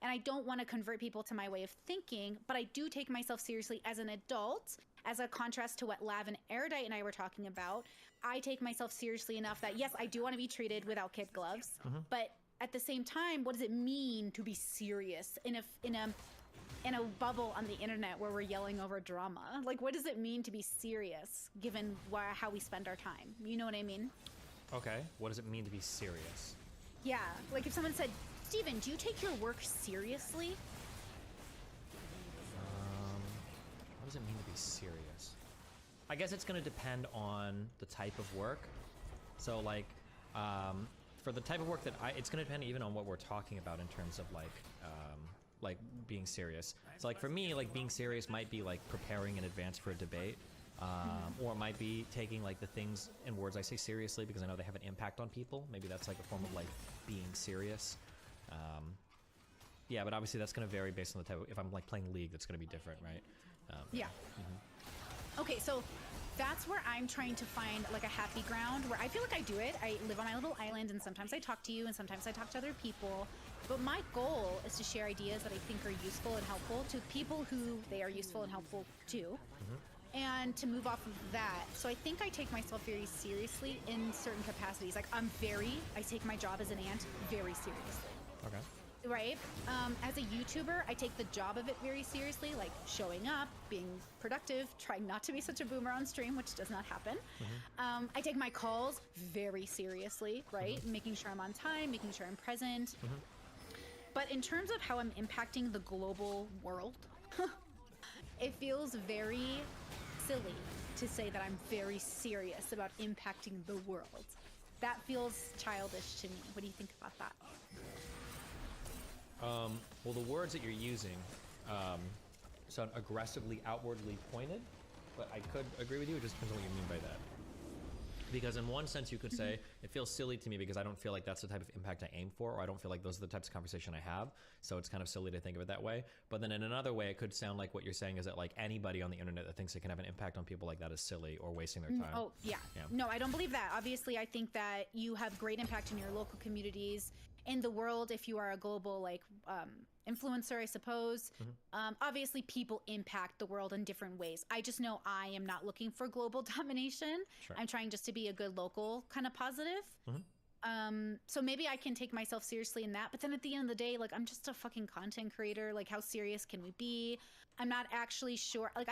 And I don't want to convert people to my way of thinking, but I do take myself seriously as an adult, as a contrast to what Lav and Erudite and I were talking about. I take myself seriously enough that, yes, I do want to be treated without kid gloves, but at the same time, what does it mean to be serious in a bubble on the internet where we're yelling over drama? Like, what does it mean to be serious given how we spend our time? You know what I mean? Okay. What does it mean to be serious? Yeah. Like if someone said, Steven, do you take your work seriously? What does it mean to be serious? I guess it's going to depend on the type of work. So like, for the type of work that it's going to depend even on what we're talking about in terms of like being serious. So like for me, like being serious might be like preparing in advance for a debate, or it might be taking like the things and words I say seriously because I know they have an impact on people. Maybe that's like a form of like being serious. Yeah, but obviously that's going to vary based on the type of, if I'm like playing League, that's going to be different, right? Yeah. Okay, so that's where I'm trying to find like a happy ground where I feel like I do it. I live on my little island, and sometimes I talk to you and sometimes I talk to other people. But my goal is to share ideas that I think are useful and helpful to people who they are useful and helpful to. And to move off of that. So I think I take myself very seriously in certain capacities. Like I take my job as an aunt very seriously. Okay. Right? As a YouTuber, I take the job of it very seriously, like showing up, being productive, trying not to be such a boomer on stream, which does not happen. I take my calls very seriously, right? Making sure I'm on time, making sure I'm present. But in terms of how I'm impacting the global world, it feels very silly to say that I'm very serious about impacting the world. That feels childish to me. What do you think about that? Well, the words that you're using sound aggressively outwardly pointed, but I could agree with you. It just depends on what you mean by that. Because in one sense, you could say, it feels silly to me because I don't feel like that's the type of impact I aim for, or I don't feel like those are the types of conversation I have. So it's kind of silly to think of it that way. But then in another way, it could sound like what you're saying is that like anybody on the internet that thinks it can have an impact on people like that is silly or wasting their time. Oh, yeah. No, I don't believe that. Obviously, I think that you have great impact in your local communities, in the world, if you are a global like influencer, I suppose. Obviously, people impact the world in different ways. I just know I am not looking for global domination. Sure. I'm trying just to be a good local kind of positive. So maybe I can take myself seriously in that. But then at the end of the day, like, I'm just a fucking content creator. Like, how serious can we be? I'm not actually sure. Like,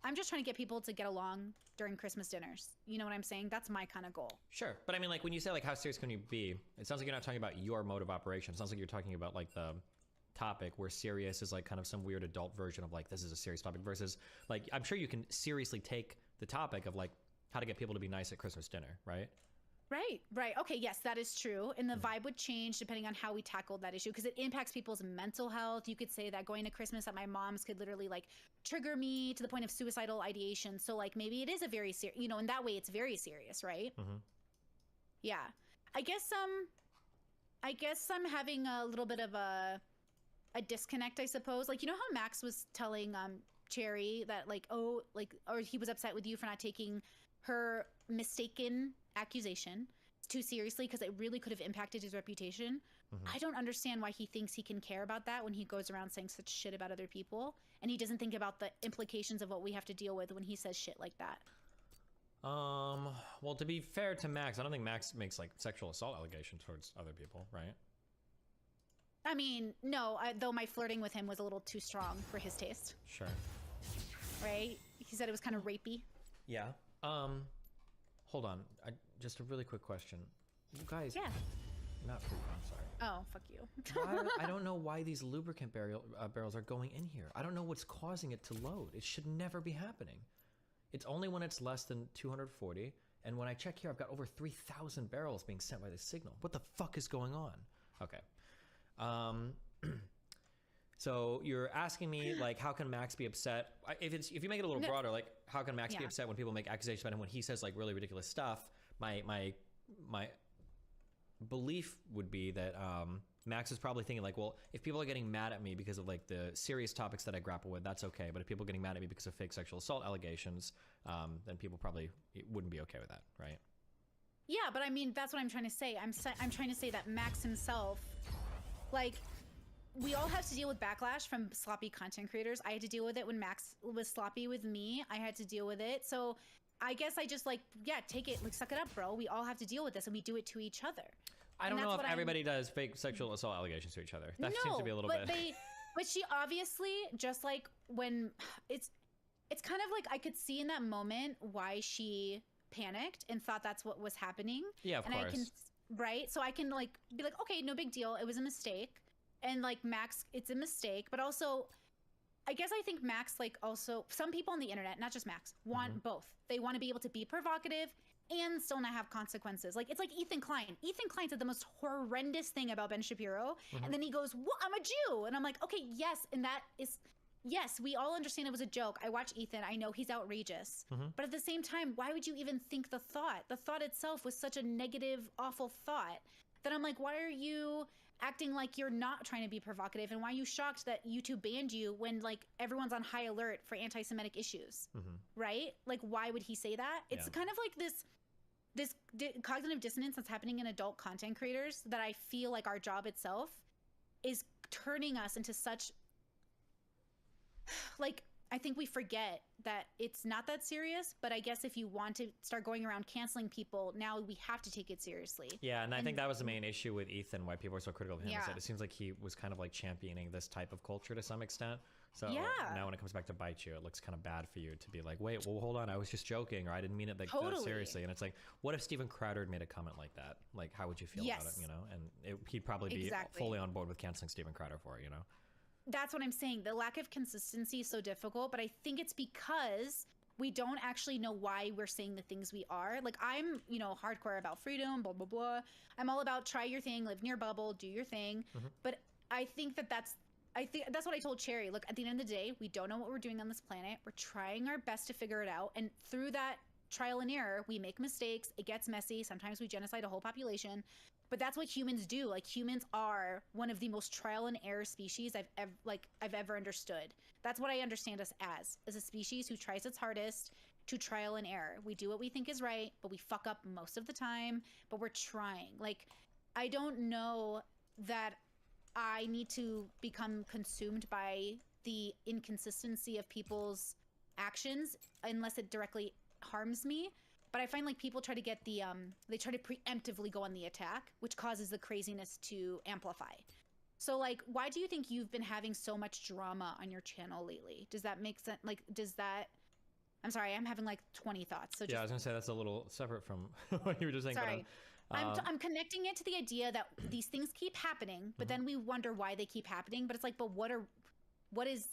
I'm just trying to get people to get along during Christmas dinners. You know what I'm saying? That's my kind of goal. Sure. But I mean, like, when you say, like, how serious can you be? It sounds like you're not talking about your mode of operation. It sounds like you're talking about, like, the topic where serious is, like, kind of some weird adult version of, like, this is a serious topic versus, like, I'm sure you can seriously take the topic of, like, how to get people to be nice at Christmas dinner, right? Right. Okay, yes, that is true. And the vibe would change depending on how we tackled that issue because it impacts people's mental health. You could say that going to Christmas at my mom's could literally like trigger me to the point of suicidal ideation. So like maybe it is a very serious, you know, in that way it's very serious, right? Yeah. I guess I'm having a little bit of a disconnect, I suppose. Like, you know how Max was telling Cherry that like, oh, like, or he was upset with you for not taking her mistaken accusation too seriously because it really could have impacted his reputation. I don't understand why he thinks he can care about that when he goes around saying such shit about other people and he doesn't think about the implications of what we have to deal with when he says shit like that. Well, to be fair to Max, I don't think Max makes like sexual assault allegations towards other people, right? I mean, no, though my flirting with him was a little too strong for his taste. Sure. Right? He said it was kind of rapey. Yeah. Hold on. Just a really quick question. You guys. Yeah. Not for you, I'm sorry. Oh, fuck you. I don't know why these lubricant barrels are going in here. I don't know what's causing it to load. It should never be happening. It's only when it's less than 240. And when I check here, I've got over 3,000 barrels being sent by this signal. What the fuck is going on? Okay. So you're asking me, like, how can Max be upset? If you make it a little broader, like, how can Max be upset when people make accusations about him when he says, like, really ridiculous stuff? My belief would be that Max is probably thinking, like, well, if people are getting mad at me because of, like, the serious topics that I grapple with, that's okay. But if people are getting mad at me because of fake sexual assault allegations, then people probably wouldn't be okay with that, right? Yeah, but I mean, that's what I'm trying to say. I'm trying to say that Max himself, like, we all have to deal with backlash from sloppy content creators. I had to deal with it when Max was sloppy with me. I had to deal with it. So I guess I just like, yeah, take it, like, suck it up, bro. We all have to deal with this and we do it to each other. I don't know if everybody does fake sexual assault allegations to each other. That seems to be a little bit. But she obviously, just like when it's kind of like I could see in that moment why she panicked and thought that's what was happening. Yeah, of course. Right? So I can like be like, okay, no big deal. It was a mistake. And like Max, it's a mistake, but also I guess I think Max, like, also some people on the internet, not just Max, want both. They want to be able to be provocative and still not have consequences. Like, it's like Ethan Klein. Ethan Klein said the most horrendous thing about Ben Shapiro. And then he goes, what? I'm a Jew. And I'm like, okay, yes. And that is, yes, we all understand it was a joke. I watch Ethan. I know he's outrageous. But at the same time, why would you even think the thought? The thought itself was such a negative, awful thought that I'm like, why are you acting like you're not trying to be provocative? And why are you shocked that YouTube banned you when like everyone's on high alert for anti-Semitic issues, right? Like, why would he say that? It's kind of like this cognitive dissonance that's happening in adult content creators that I feel like our job itself is turning us into such, like, I think we forget that it's not that serious, but I guess if you want to start going around canceling people, now we have to take it seriously. Yeah, and I think that was the main issue with Ethan, why people are so critical of him, Yeah. is that it seems like he was kind of like championing this type of culture to some extent. So now when it comes back to bite you, it looks kind of bad for you to be like, wait, well, hold on, I was just joking, or I didn't mean it that seriously. And it's like, what if Steven Crowder had made a comment like that? Like, how would you feel about it, you know? And he'd probably be fully on board with canceling Steven Crowder for it, you know? That's what I'm saying. The lack of consistency is so difficult, but I think it's because we don't actually know why we're saying the things we are. Like, I'm, you know, hardcore about freedom, blah, blah, blah. I'm all about try your thing, live in your bubble, do your thing. But I think that that's I think that's what I told Cherry. Look, at the end of the day, we don't know what we're doing on this planet. We're trying our best to figure it out. And through that trial and error, we make mistakes. It gets messy. Sometimes we genocide a whole population. But that's what humans do. Like, humans are one of the most trial and error species I've ever understood. That's what I understand us as a species who tries its hardest to trial and error. We do what we think is right, but we fuck up most of the time, but we're trying. Like, I don't know that I need to become consumed by the inconsistency of people's actions unless it directly harms me. But I find like people try to get the, they try to preemptively go on the attack, which causes the craziness to amplify. So like, why do you think you've been having so much drama on your channel lately? Does that make sense? Like, does that, I'm sorry, I'm having like 20 thoughts. So just, yeah, I was gonna say that's a little separate from what you were just saying. sorry. But, I'm connecting it to the idea that these things keep happening, but then we wonder why they keep happening. But it's like, but what is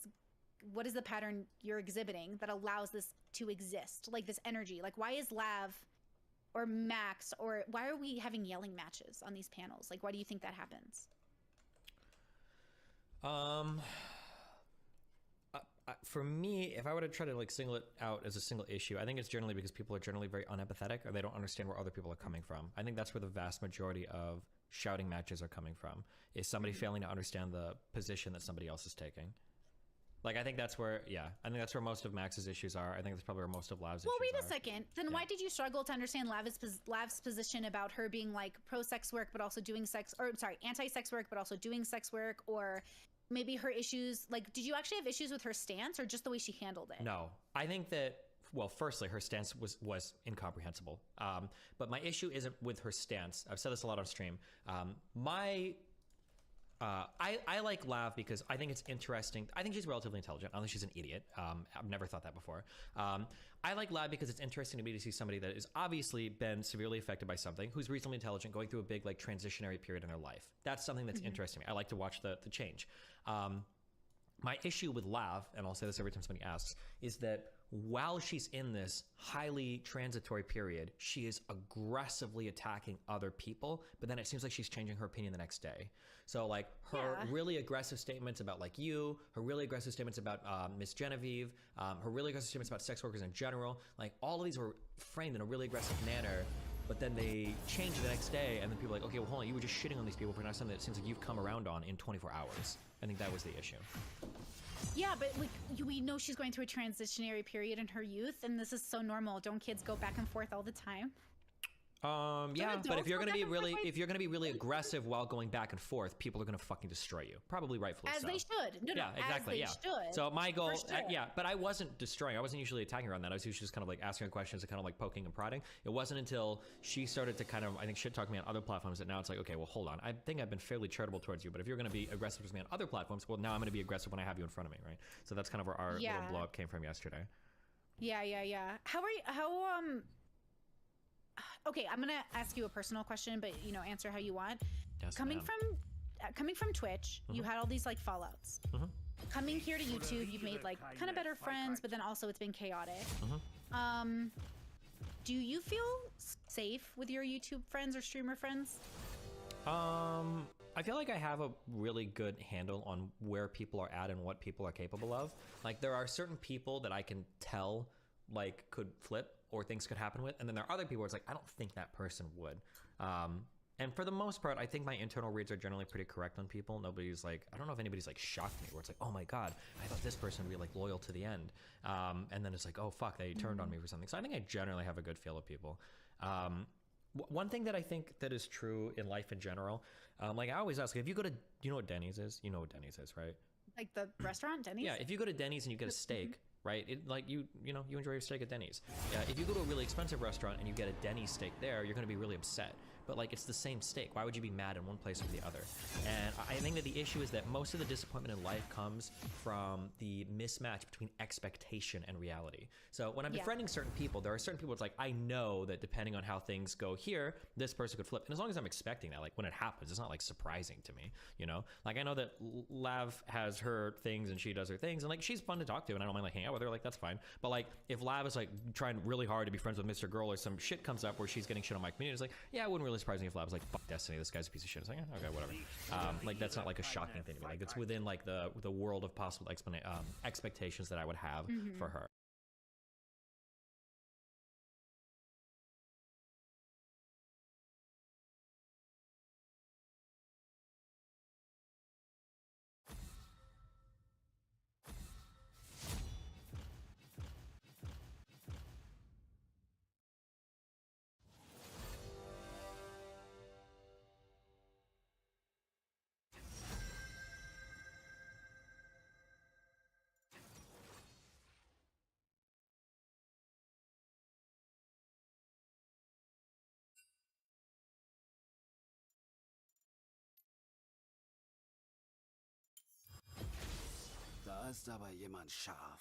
the pattern you're exhibiting that allows this to exist? Like this energy, like why is Lav or Max, or why are we having yelling matches on these panels? Like, why do you think that happens? For me, if I were to try to like single it out as a single issue, I think it's generally because people are generally very unempathetic, or they don't understand where other people are coming from. I think that's where the vast majority of shouting matches are coming from, is somebody failing to understand the position that somebody else is taking. Like, I think that's where, yeah, I think that's where most of Max's issues are. I think that's probably where most of Lav's issues are. Well, wait a second. Then why did you struggle to understand Lav's position about her being like pro-sex work, but also doing anti-sex work, but also doing sex work, or maybe her issues, like, did you actually have issues with her stance or just the way she handled it? No, I think that, well, firstly, her stance was incomprehensible. But my issue isn't with her stance. I've said this a lot on stream. I like Lav because I think it's interesting. I think she's relatively intelligent. I don't think she's an idiot. I've never thought that before. I like Lav because it's interesting to me to see somebody that has obviously been severely affected by something, who's reasonably intelligent, going through a big like transitionary period in their life. That's something that's interesting to me. I like to watch the change. My issue with Lav, and I'll say this every time somebody asks, is that while she's in this highly transitory period, she is aggressively attacking other people, but then it seems like she's changing her opinion the next day. So like her really aggressive statements about like you, her really aggressive statements about Miss Genevieve, her really aggressive statements about sex workers in general, like all of these were framed in a really aggressive manner, but then they change the next day, and then people are like, okay, well hold on, you were just shitting on these people for now something that seems like you've come around on in 24 hours. I think that was the issue. Yeah, but like we know she's going through a transitionary period in her youth, and this is so normal. Don't kids go back and forth all the time? Yeah, but if you're gonna be really aggressive while going back and forth, people are gonna fucking destroy you. Probably rightfully so. As they should. No, yeah, exactly. As they should. So my goal, For sure. yeah, but I wasn't destroying. I wasn't usually attacking her on that. I was usually just kind of like asking her questions and kind of like poking and prodding. It wasn't until she started to kind of, I think, shit talk me on other platforms that now it's like, okay, well, hold on. I think I've been fairly charitable towards you, but if you're gonna be aggressive towards me on other platforms, well, now I'm gonna be aggressive when I have you in front of me, right? So that's kind of where our little blow up came from yesterday. Yeah. How are you? Okay, I'm gonna ask you a personal question, but you know, answer how you want. Yes, coming from Twitch, you had all these like fallouts. Coming here to YouTube, you've made like kind of better friends, but then also it's been chaotic. Do you feel safe with your YouTube friends or streamer friends? I feel like I have a really good handle on where people are at and what people are capable of. Like there are certain people that I can tell like could flip or things could happen with, and then there are other people where it's like I don't think that person would. And for the most part, I think my internal reads are generally pretty correct on people. Nobody's like, I don't know if anybody's like shocked me where it's like, oh my god, I thought this person would be like loyal to the end, and then it's like, oh fuck, they turned on me for something. So I think I generally have a good feel of people. One thing that I think that is true in life in general, like I always ask, if you go to, you know what Denny's is? You know what Denny's is, right? Like the restaurant, Denny's? Yeah, if you go to Denny's and you get a steak, right? It, like you enjoy your steak at Denny's. If you go to a really expensive restaurant and you get a Denny's steak there, you're going to be really upset. But like it's the same steak. Why would you be mad in one place or the other? And I think that the issue is that most of the disappointment in life comes from the mismatch between expectation and reality. So when I'm befriending certain people, there are certain people it's like, I know that depending on how things go here, this person could flip. And as long as I'm expecting that, like when it happens, it's not like surprising to me, you know? Like I know that Lav has her things and she does her things and like she's fun to talk to and I don't mind like hanging out with her, like that's fine. But like if Lav is like trying really hard to be friends with Mr. Girl or some shit comes up where she's getting shit on my community, it's like, yeah, I wouldn't really really surprise me if I was like, fuck Destiny, this guy's a piece of shit. It's like, okay, whatever. Like that's not like a shocking thing to me. Like it's within like the world of possible expectations that I would have for her. Da ist aber jemand scharf.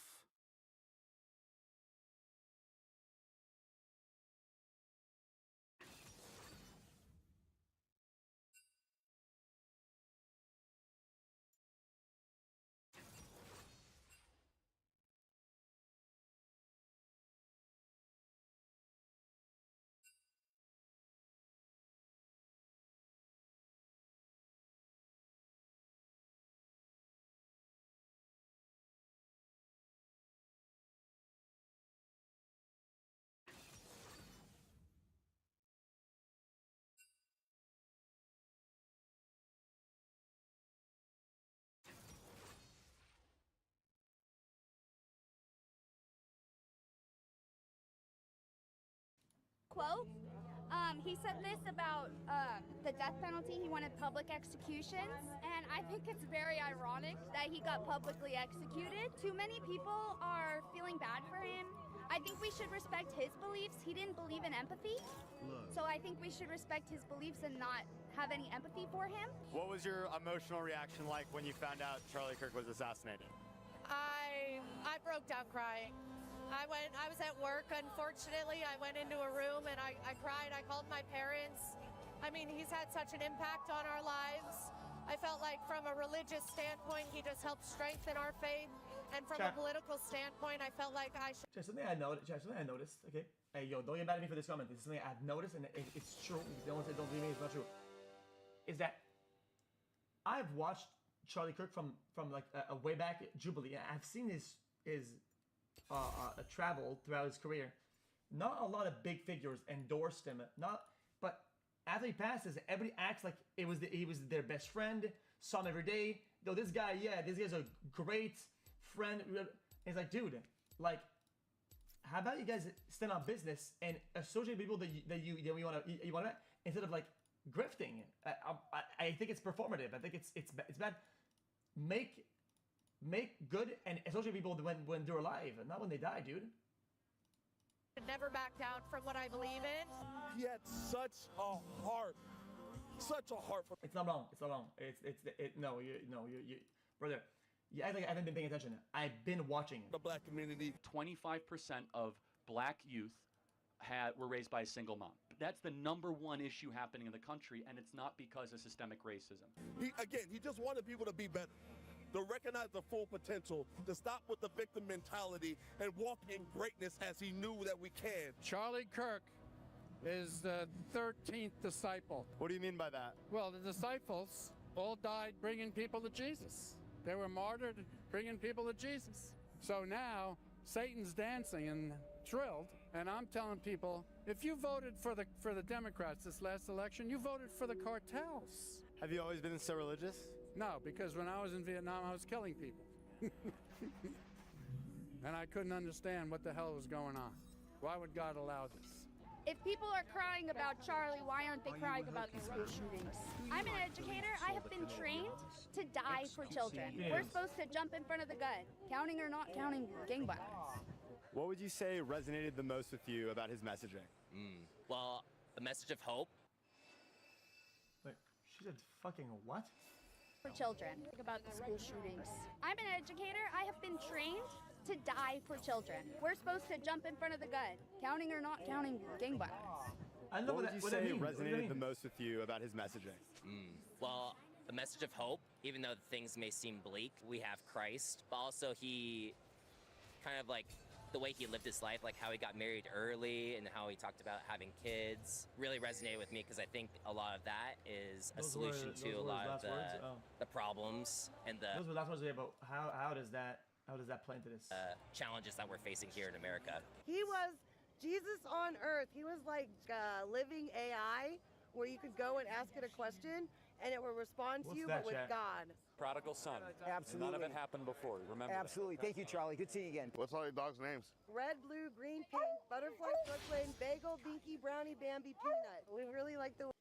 Quote. He said this about the death penalty. He wanted public executions, and I think it's very ironic that he got publicly executed. Too many people are feeling bad for him. I think we should respect his beliefs. He didn't believe in empathy, so I think we should respect his beliefs and not have any empathy for him. What was your emotional reaction like when you found out Charlie Kirk was assassinated? I broke down crying. I was at work, unfortunately. I went into a room and I cried. I called my parents. I mean, he's had such an impact on our lives. I felt like from a religious standpoint, he just helped strengthen our faith. And from a political standpoint, I felt like I should... Something I noticed, okay? Hey, yo, don't get mad at me for this comment. This is something I've noticed, and it's true. Don't believe me, it's not true. Is that I've watched Charlie Kirk from like a way back at Jubilee. I've seen his travel throughout his career. Not a lot of big figures endorsed him. But after he passes, everybody acts like he was their best friend. Saw him every day. Though this guy's a great friend. It's like, dude, like, how about you guys stand on business and associate people that you want to instead of like grifting. I think it's performative. I think it's bad. Make good and associate people when they're alive, and not when they die, dude. Never back down from what I believe in. He had such a heart. Such a heart for... It's not wrong. You brother. You act like I haven't been paying attention. I've been watching. The black community. 25% of black youth were raised by a single mom. That's the #1 issue happening in the country, and it's not because of systemic racism. He just wanted people to be better, to recognize the full potential, to stop with the victim mentality and walk in greatness as he knew that we can. Charlie Kirk is the 13th disciple. What do you mean by that? Well, the disciples all died bringing people to Jesus. They were martyred bringing people to Jesus. So now Satan's dancing and thrilled, and I'm telling people, if you voted for the Democrats this last election, you voted for the cartels. Have you always been so religious? No, because when I was in Vietnam, I was killing people. And I couldn't understand what the hell was going on. Why would God allow this? If people are crying about Charlie, why aren't they crying about the school shootings? I'm an educator. I have been trained to die for children. We're supposed to jump in front of the gun, counting or not counting gang violence. What would you say resonated the most with you about his messaging? Well, the message of hope. Wait, she said fucking what? For children, think about the school shootings. I'm an educator. I have been trained to die for children. We're supposed to jump in front of the gun, counting or not counting gang violence. What would you say resonated the most with you about his messaging? Well, the message of hope, even though things may seem bleak, we have Christ, but also he kind of like the way he lived his life, like how he got married early and how he talked about having kids, really resonated with me because I think a lot of that is a solution to a lot of the problems and the Those were last words today, but how does that play into this? challenges that we're facing here in America. He was Jesus on earth. He was like a living AI where you could go and ask it a question and it will respond to you, but with God. Prodigal son. Absolutely. None of it happened before. Remember Absolutely. that. Thank you, Charlie. Good seeing you again. What's all your dogs' names? Red, blue, green, pink, butterfly, Brooklyn, bagel, binky, brownie, Bambi, peanut. We really like the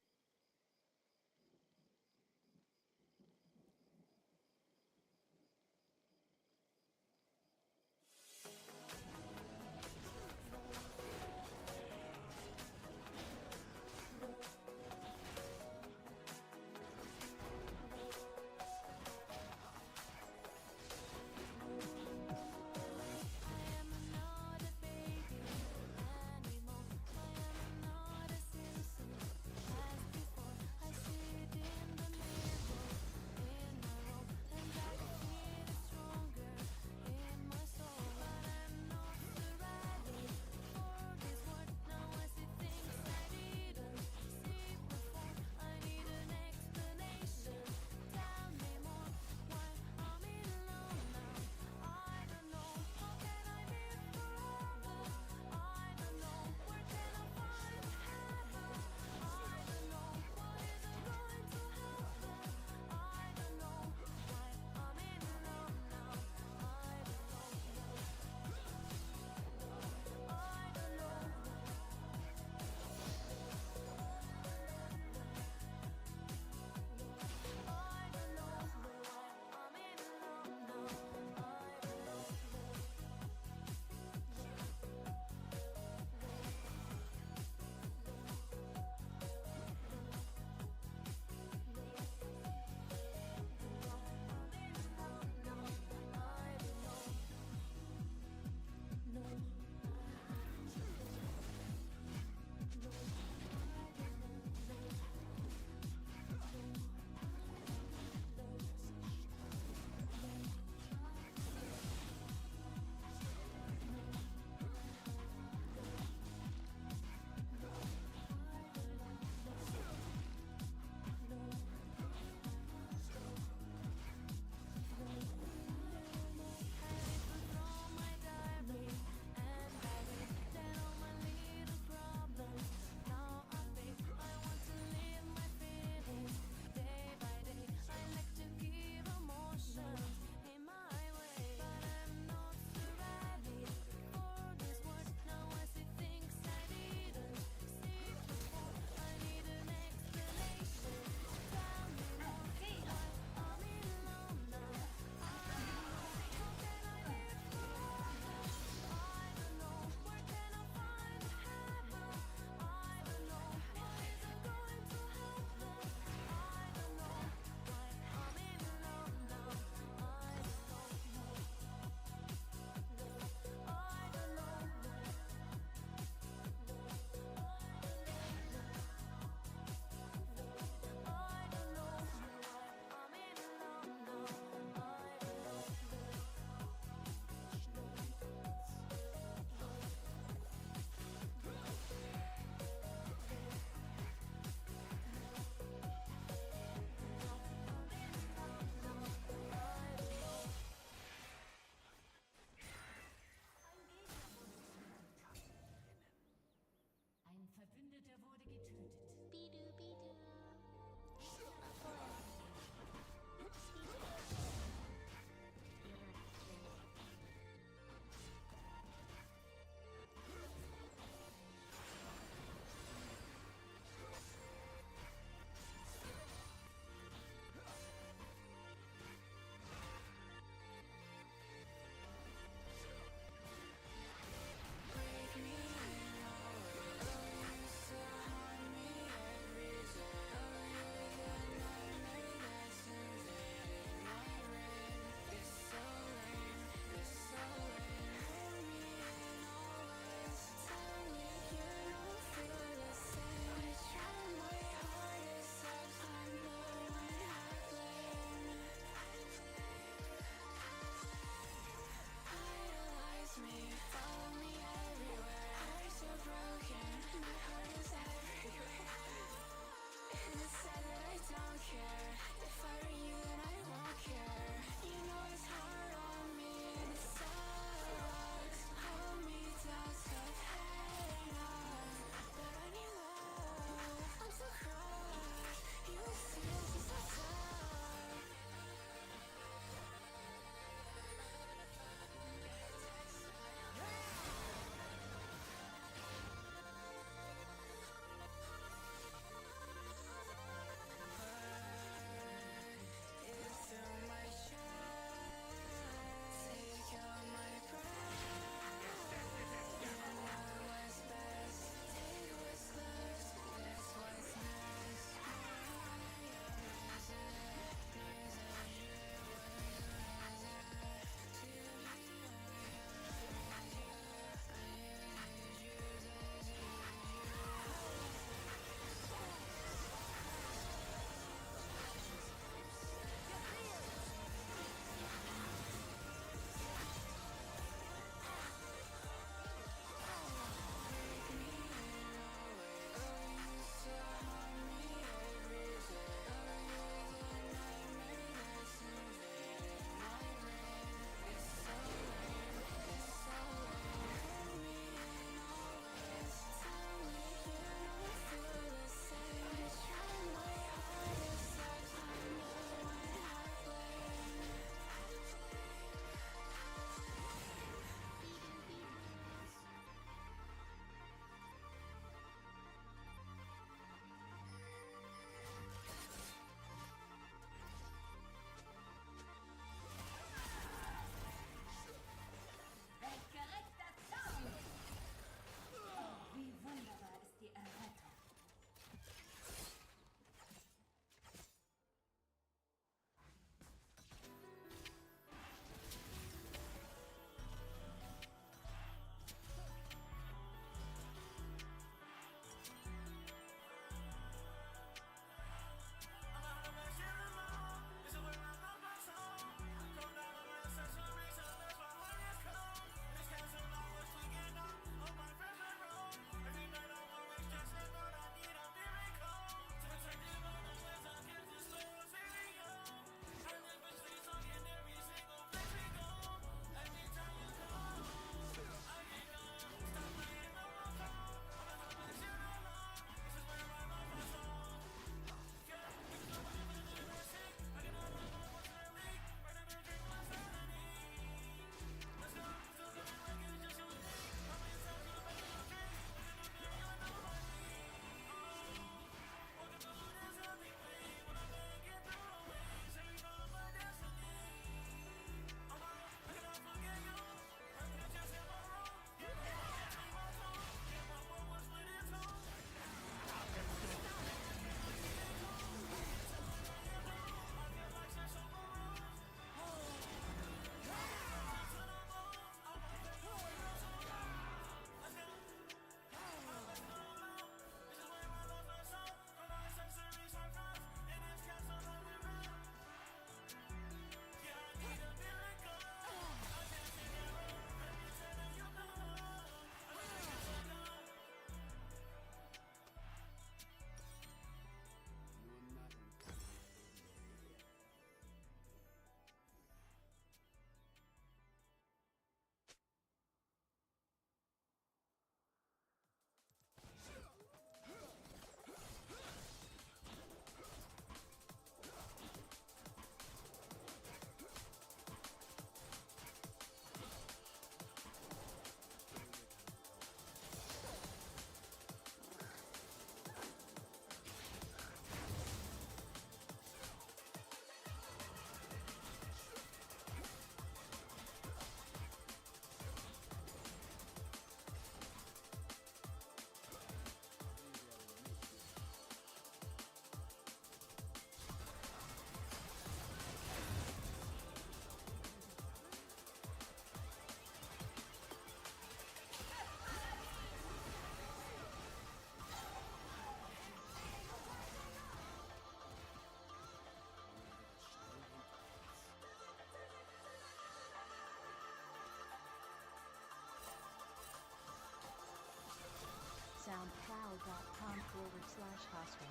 soundcloud.com/hosting.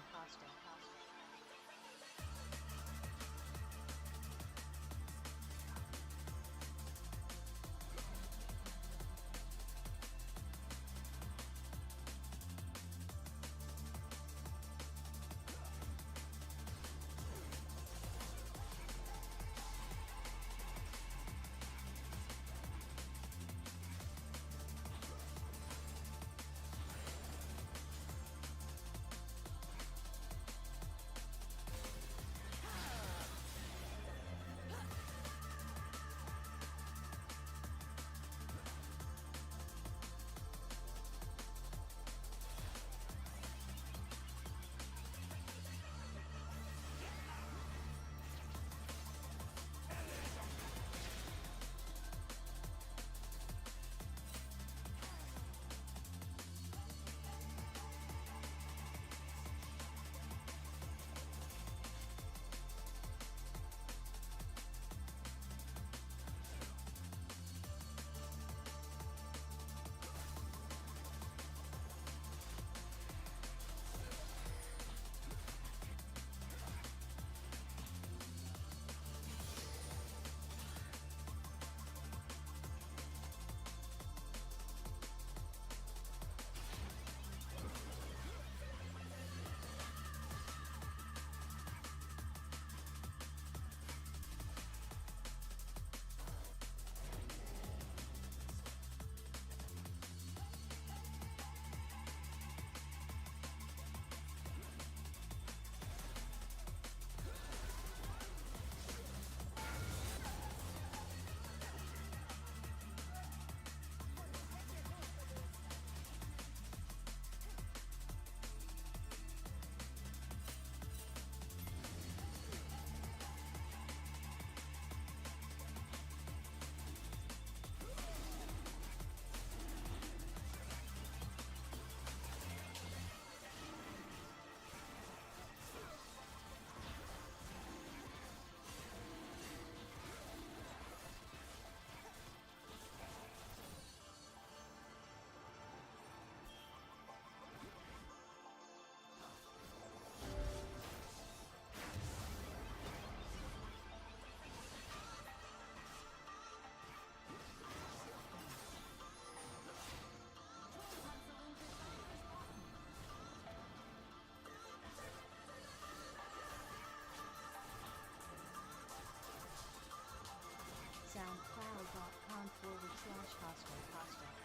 soundcloud.com/hosting.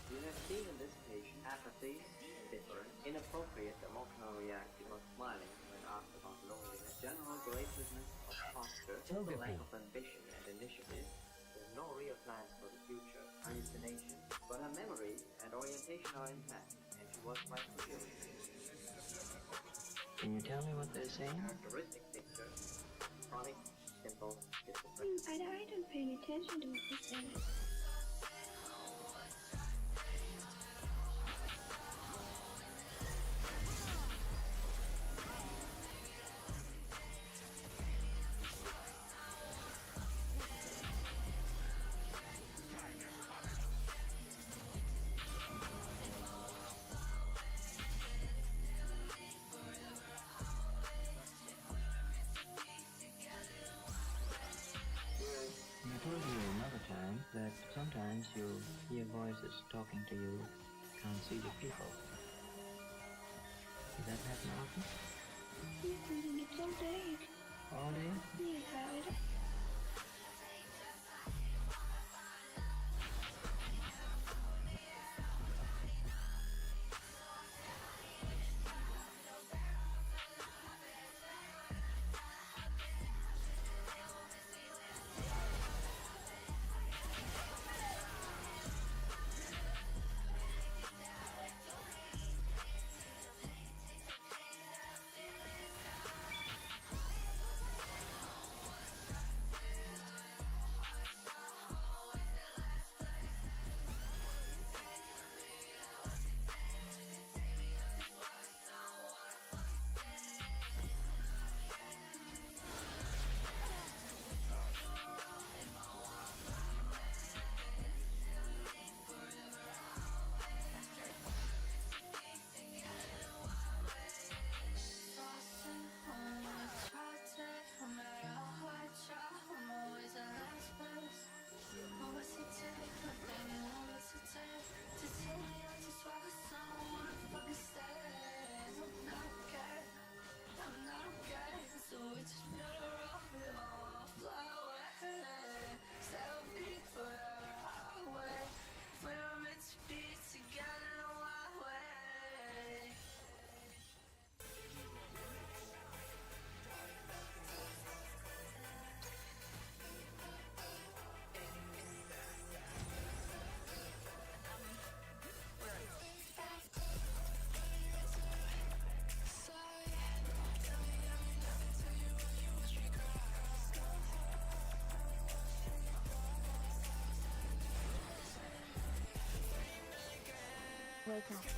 You have seen in this page apathy, indifference, inappropriate emotional reaction or smiling when asked about loneliness, general graciousness of posture, the lack of ambition and initiative, with no real plans for the future, hallucination, but her memory and orientation are intact, and she was quite confused. Can you tell me what they're saying? Characteristic picture, chronic, simple schizophrenia. I don't pay attention to what they're saying. I told you another time that sometimes you hear voices talking to you, can't see the people. Does that happen often? Yes, I think it's all day. All day? Yes, Howard. later.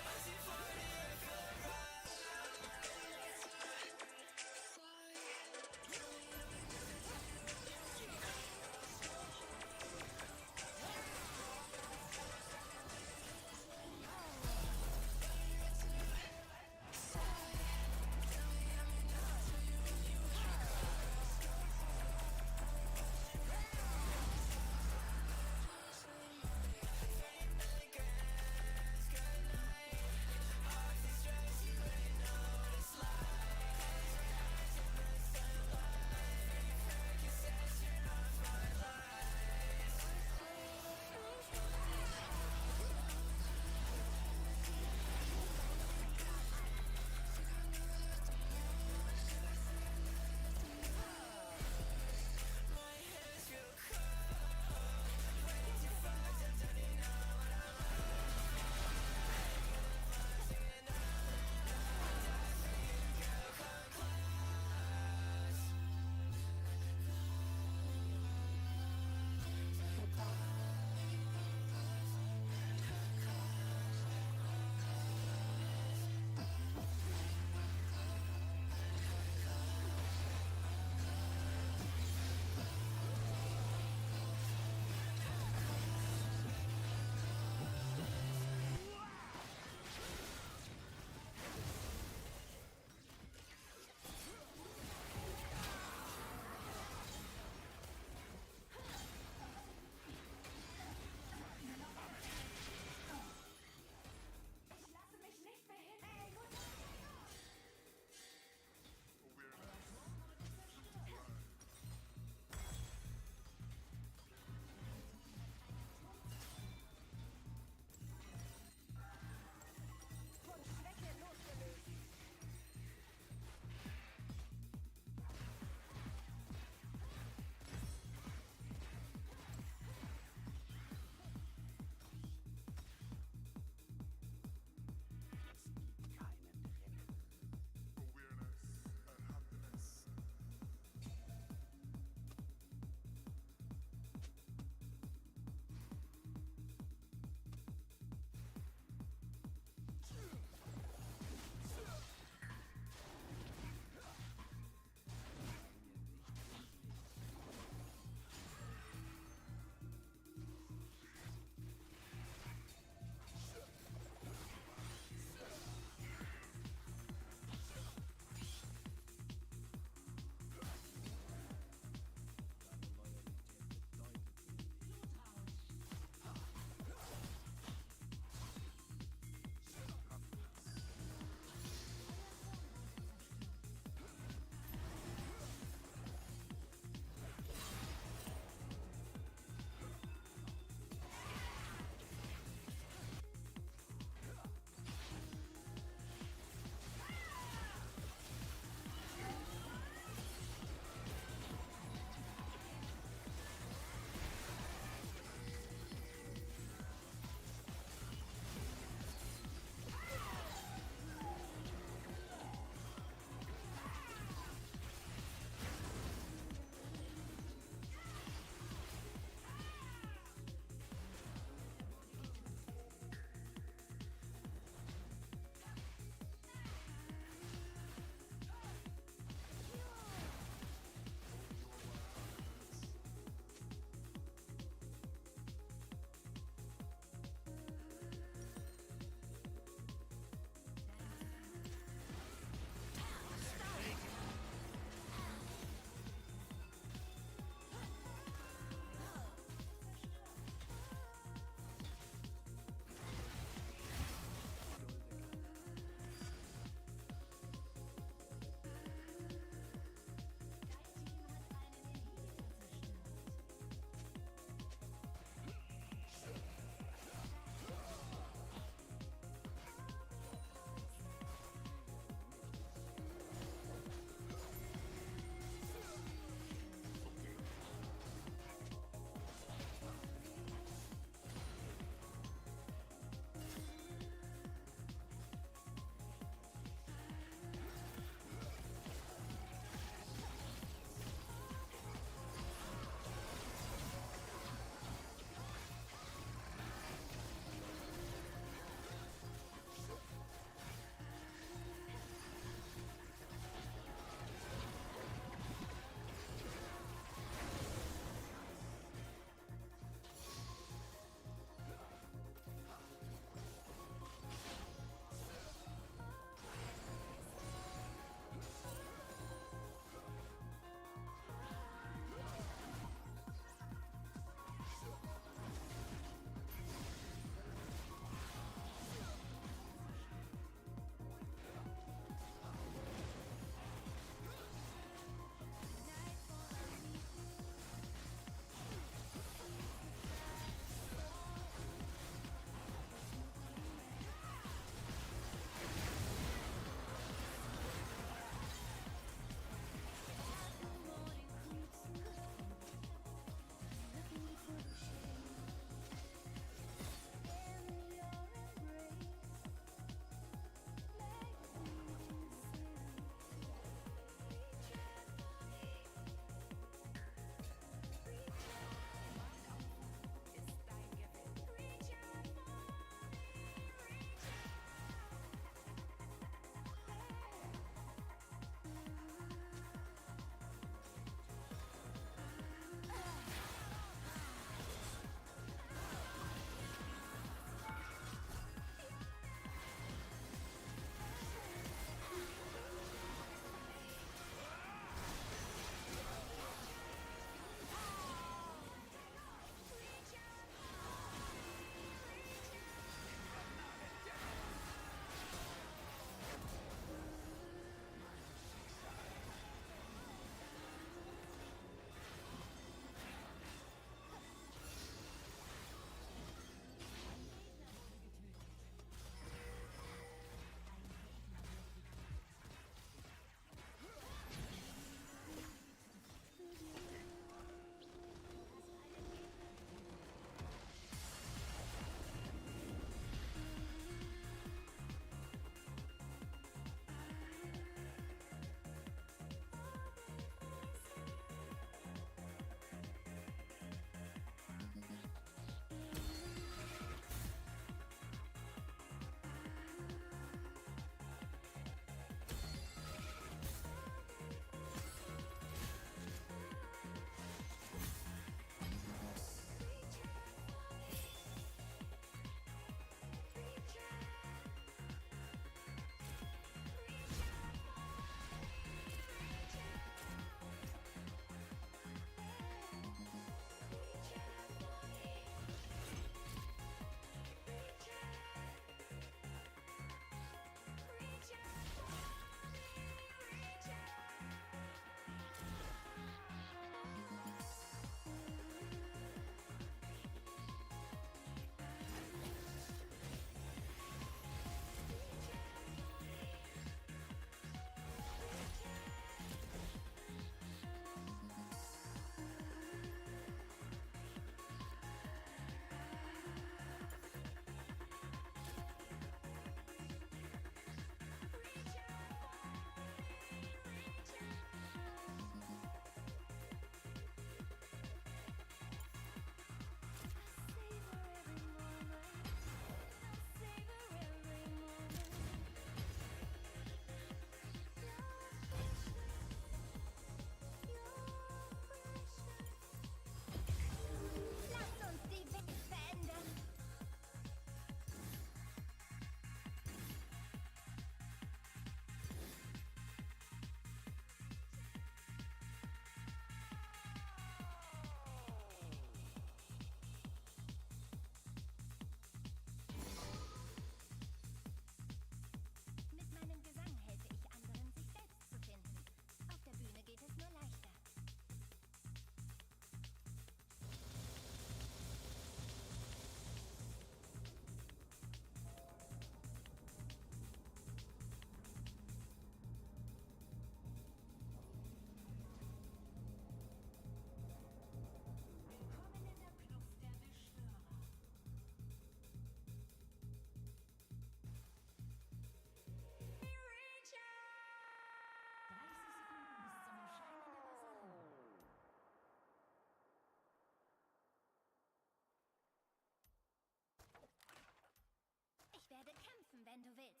wenn du willst.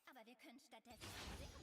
Aber wir können stattdessen singen.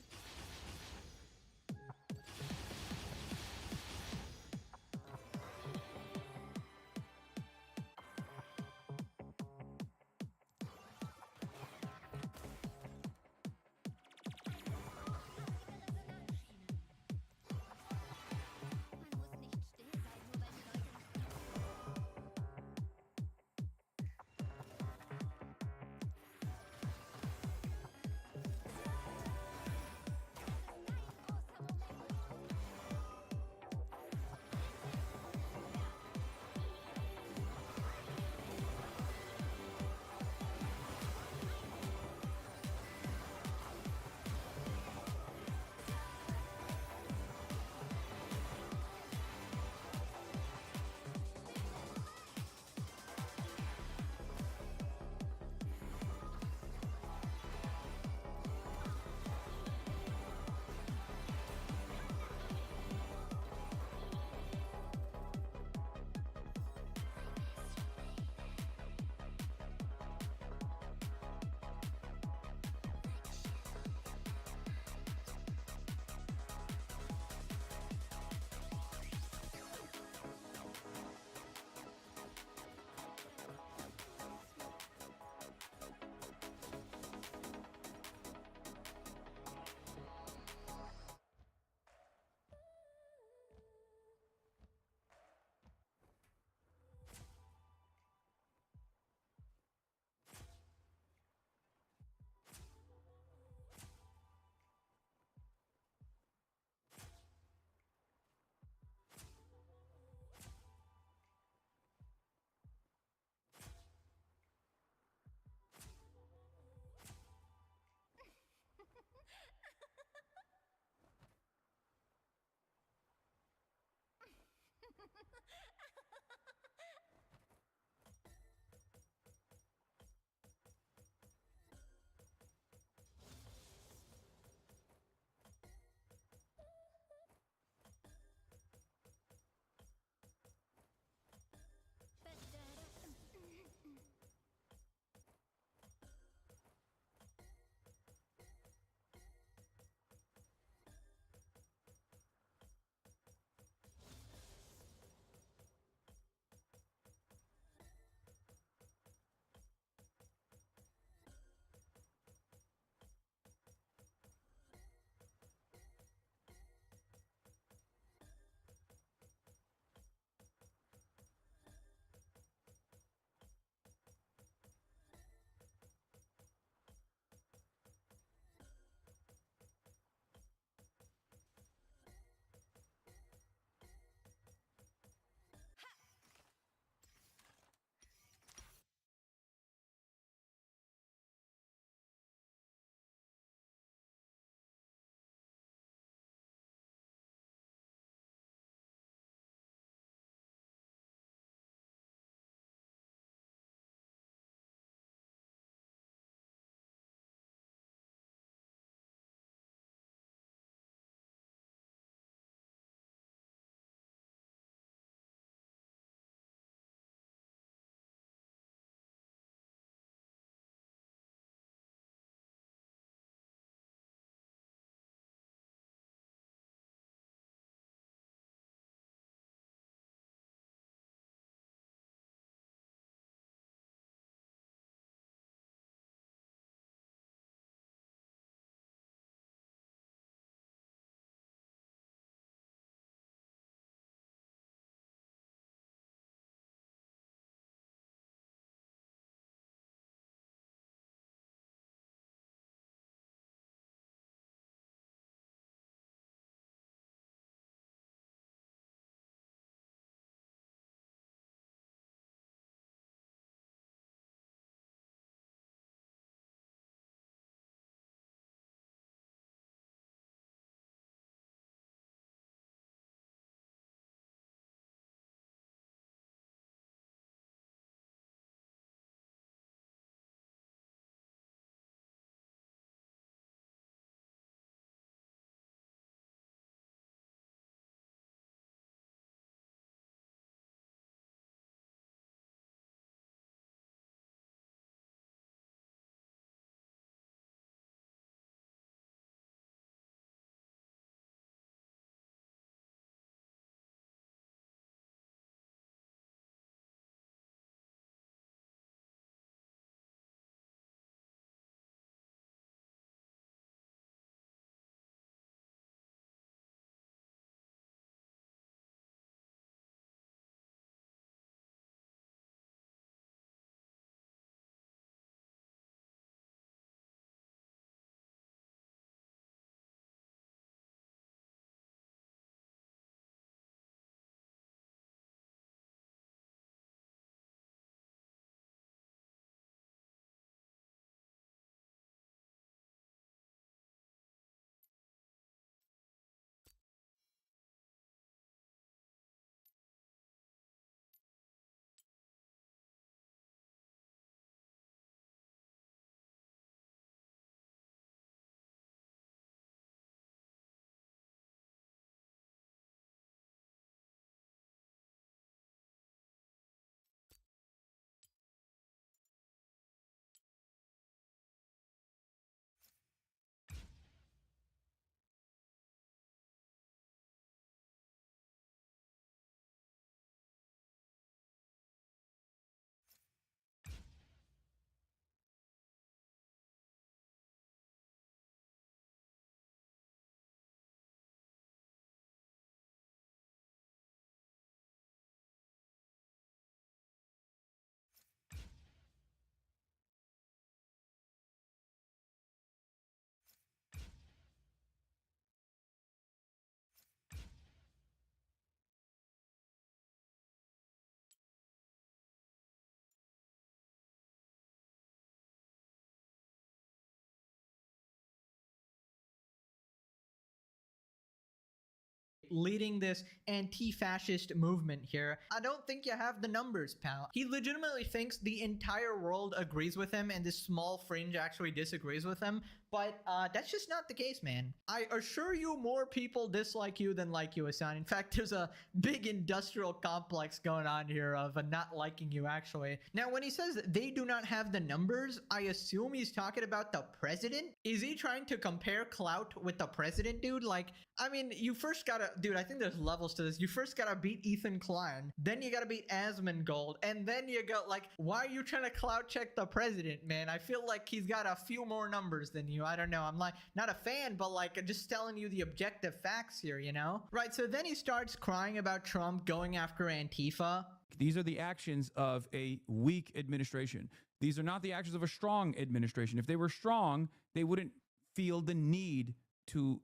leading this anti-fascist movement here. I don't think you have the numbers, pal. He legitimately thinks the entire world agrees with him and this small fringe actually disagrees with him. But that's just not the case, man. I assure you more people dislike you than like you, Hassan. In fact, there's a big industrial complex going on here of not liking you, actually. Now, when he says they do not have the numbers, I assume he's talking about the president. Is he trying to compare clout with the president, dude? Like, I mean, you first gotta, dude, I think there's levels to this. You first gotta beat Ethan Klein, then you gotta beat Asmongold, and then you go, like, why are you trying to clout check the president, man? I feel like he's got a few more numbers than you. I don't know. I'm like, not a fan, but like, just telling you the objective facts here, you know? Right, so then he starts crying about Trump going after Antifa. These are the actions of a weak administration. These are not the actions of a strong administration. If they were strong, they wouldn't feel the need to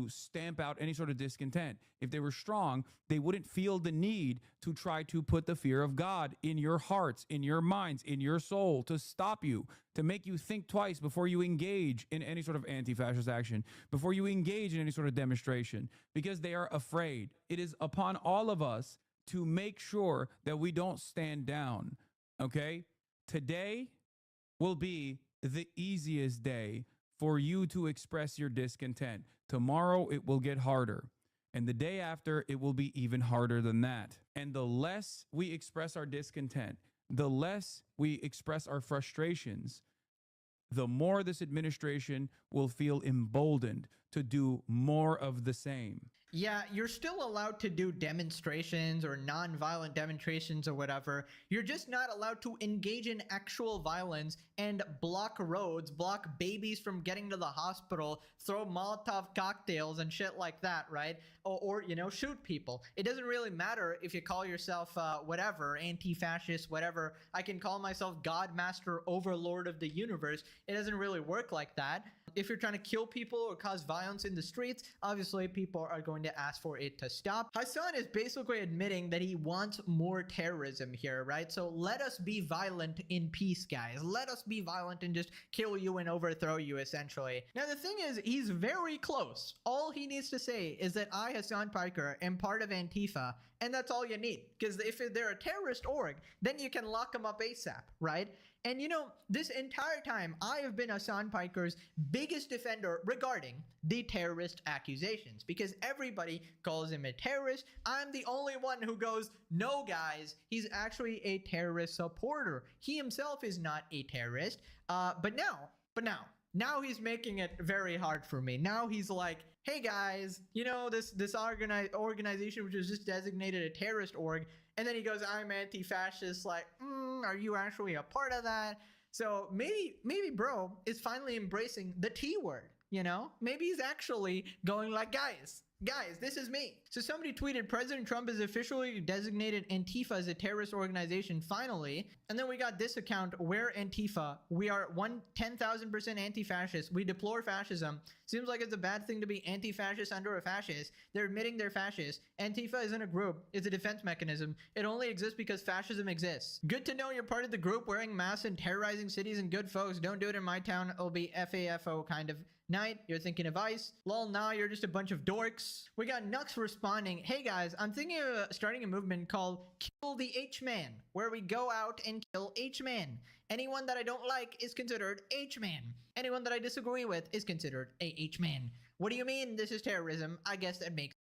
stamp out any sort of discontent. If they were strong, they wouldn't feel the need to try to put the fear of God in your hearts, in your minds, in your soul, to stop you, to make you think twice before you engage in any sort of anti-fascist action, before you engage in any sort of demonstration, because they are afraid. It is upon all of us to make sure that we don't stand down, okay? Today will be the easiest day for you to express your discontent. Tomorrow, it will get harder. And the day after, it will be even harder than that. And the less we express our discontent, the less we express our frustrations, the more this administration will feel emboldened to do more of the same. Yeah, you're still allowed to do demonstrations or non-violent demonstrations or whatever. You're just not allowed to engage in actual violence and block roads, block babies from getting to the hospital, throw Molotov cocktails and shit like that, right? Or you know, shoot people. It doesn't really matter if you call yourself whatever, anti-fascist, whatever. I can call myself God, Master, Overlord of the universe. It doesn't really work like that. If you're trying to kill people or cause violence in the streets, obviously people are going to ask for it to stop. Hassan is basically admitting that he wants more terrorism here, right? So let us be violent in peace, guys. Let us be violent and just kill you and overthrow you, essentially. Now, the thing is, he's very close. All he needs to say is that I, Hassan Piker, am part of Antifa, and that's all you need. Because if they're a terrorist org, then you can lock them up ASAP, right? And you know, this entire time, I have been Hassan Piker's biggest defender regarding the terrorist accusations, because everybody calls him a terrorist. I'm the only one who goes, no guys, he's actually a terrorist supporter. He himself is not a terrorist, but now he's making it very hard for me. Now he's like, hey guys, you know, this organization which was just designated a terrorist org, and then he goes, I'm anti-fascist, like, are you actually a part of that? So maybe bro is finally embracing the T word, you know? Maybe he's actually going like, guys, this is me. So somebody tweeted, President Trump has officially designated Antifa as a terrorist organization, finally. And then we got this account, where Antifa, we are 10,000% anti-fascist. We deplore fascism. Seems like it's a bad thing to be anti-fascist under a fascist. They're admitting they're fascist. Antifa isn't a group. It's a defense mechanism. It only exists because fascism exists. Good to know you're part of the group wearing masks and terrorizing cities, and good folks. Don't do it in my town. It'll be FAFO kind of night. You're thinking of ICE. Lol, nah, you're just a bunch of dorks. We got Nux responding, hey guys, I'm thinking of starting a movement called Kill the H-Man, where we go out and kill H-Man. Anyone that I don't like is considered H-Man. Anyone that I disagree with is considered a H-Man. What do you mean this is terrorism? I guess that makes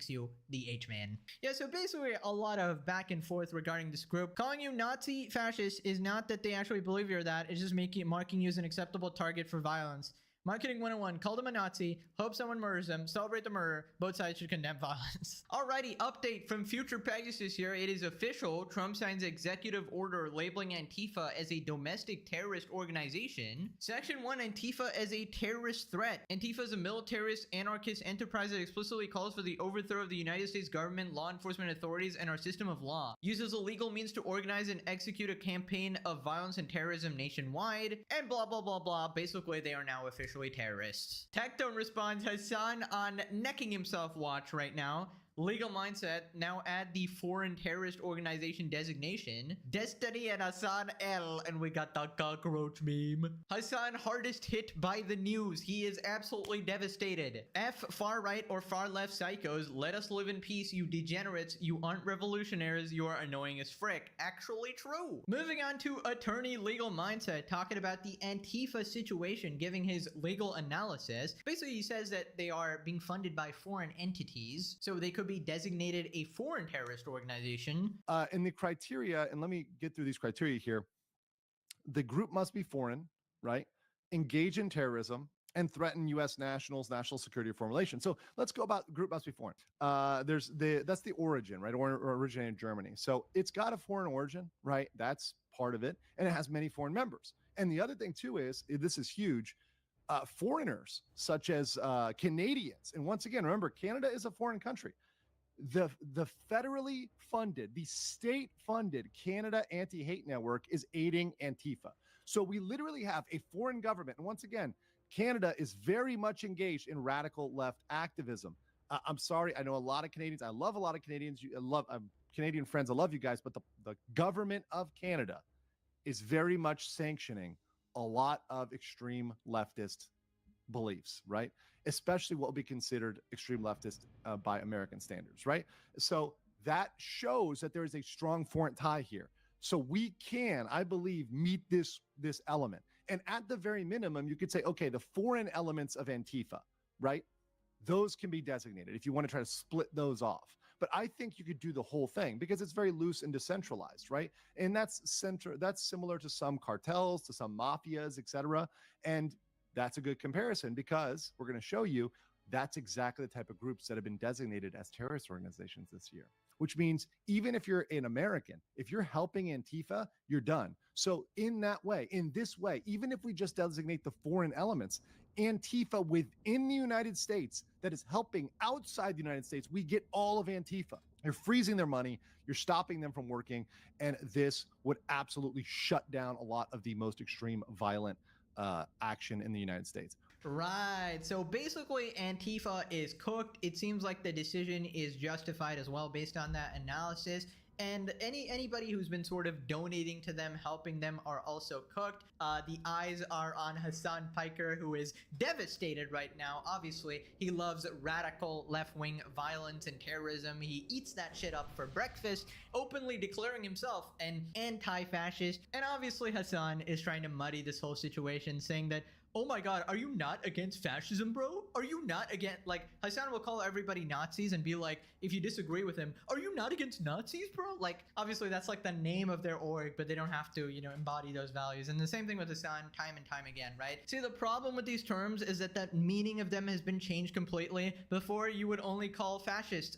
you the H-Man. Yeah, so basically a lot of back and forth regarding this group. Calling you Nazi fascist is not that they actually believe you're that, it's just marking you as an acceptable target for violence. Marketing 101, call them a Nazi, hope someone murders them, celebrate the murder, both sides should condemn violence. Alrighty, update from Future Pegasus here. It is official, Trump signs executive order labeling Antifa as a domestic terrorist organization. Section 1, Antifa as a terrorist threat. Antifa is a militarist, anarchist enterprise that explicitly calls for the overthrow of the United States government, law enforcement authorities, and our system of law. Uses illegal means to organize and execute a campaign of violence and terrorism nationwide, and blah blah blah blah. Basically, they are now official terrorists. Tectone responds, Hassan on necking himself watch right now. Legal Mindset now add the foreign terrorist organization designation. Destiny and Hassan L. And we got the cockroach meme. Hassan hardest hit by the news. He is absolutely devastated. F far right or far left psychos, let us live in peace, you degenerates. You aren't revolutionaries. You are annoying as frick. Actually true. Moving on to attorney Legal Mindset, talking about the Antifa situation, giving his legal analysis. Basically, he says that they are being funded by foreign entities, so they could be designated a foreign terrorist organization. In the criteria, and let me get through these criteria here. The group must be foreign, right? Engage in terrorism and threaten U.S. nationals, national security, or foreign relations. So let's go about group must be foreign. That's the origin, right? Or originated in Germany. So it's got a foreign origin, right? That's part of it, and it has many foreign members. And the other thing too is, this is huge. Foreigners such as Canadians, and once again, remember, Canada is a foreign country. The federally funded, the state-funded Canada Anti-Hate Network is aiding Antifa. So we literally have a foreign government. And once again, Canada is very much engaged in radical left activism. I'm sorry, I know a lot of Canadians. I love a lot of Canadians. I love Canadian friends. I love you guys. But the government of Canada is very much sanctioning a lot of extreme leftist beliefs, right? Especially what will be considered extreme leftist by American standards, right? So that shows that there is a strong foreign tie here. So we can, I believe, meet this element. And at the very minimum, you could say, okay, the foreign elements of Antifa, right? Those can be designated if you want to try to split those off. But I think you could do the whole thing because it's very loose and decentralized, right? And that's similar to some cartels, to some mafias, etc. And that's a good comparison because we're going to show you that's exactly the type of groups that have been designated as terrorist organizations this year, which means even if you're an American, if you're helping Antifa, you're done. So in this way, even if we just designate the foreign elements, Antifa within the United States that is helping outside the United States, we get all of Antifa. You're freezing their money, you're stopping them from working, and this would absolutely shut down a lot of the most extreme violent action in the United States. Right. So basically, Antifa is cooked. It seems like the decision is justified as well based on that analysis. And anybody who's been sort of donating to them, helping them, are also cooked. The eyes are on Hassan Piker, who is devastated right now. Obviously, he loves radical left-wing violence and terrorism. He eats that shit up for breakfast, openly declaring himself an anti-fascist. And obviously, Hassan is trying to muddy this whole situation, saying that, oh my god, are you not against fascism, bro? Are you not against, like, Hassan will call everybody Nazis and be like, if you disagree with him, are you not against Nazis, bro? Like, obviously that's like the name of their org, but they don't have to, embody those values. And the same thing with Hassan time and time again, right? See, the problem with these terms is that meaning of them has been changed completely. Before, you would only call fascist.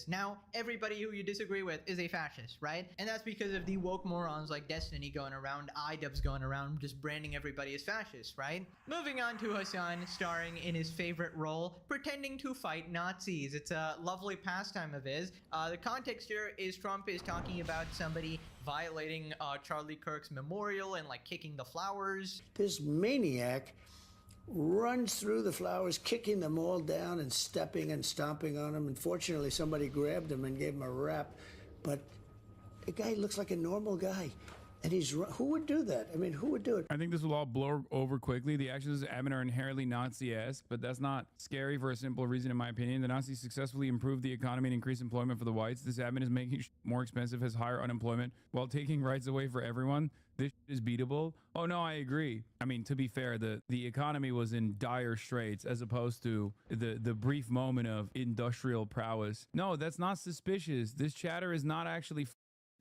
Now, everybody who you disagree with is a fascist, right? And that's because of the woke morons like Destiny going around, iDubbbz going around, just branding everybody as fascist, right? Moving on to Hassan starring in his favorite role, pretending to fight Nazis. It's a lovely pastime of his. The context here is Trump is talking about somebody violating Charlie Kirk's memorial and like kicking the flowers. This maniac runs through the flowers, kicking them all down and stepping and stomping on them. Unfortunately, somebody grabbed him and gave him a rap. But the guy looks like a normal guy. And who would do that? I mean, who would do it? I think this will all blow over quickly. The actions of Abbott are inherently Nazi-esque, but that's not scary for a simple reason, in my opinion. The Nazis successfully improved the economy and increased employment for the whites. This Abbott is making more expensive, has higher unemployment, while taking rights away for everyone. This is beatable. Oh, no, I agree. I mean, to be fair, the economy was in dire straits as opposed to the brief moment of industrial prowess. No, that's not suspicious. This chatter is not actually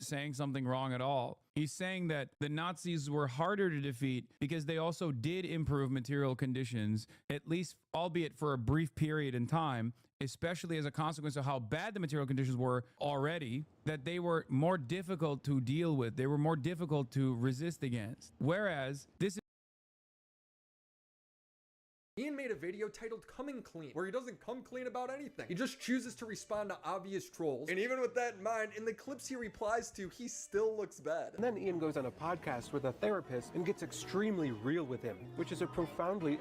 saying something wrong at all. He's saying that the Nazis were harder to defeat because they also did improve material conditions, at least albeit for a brief period in time, especially as a consequence of how bad the material conditions were already, that they were more difficult to deal with. They were more difficult to resist against. Whereas this Ian made a video titled Coming Clean, where he doesn't come clean about anything. He just chooses to respond to obvious trolls. And even with that in mind, in the clips he replies to, he still looks bad. And then Ian goes on a podcast with a therapist and gets extremely real with him, which is a profoundly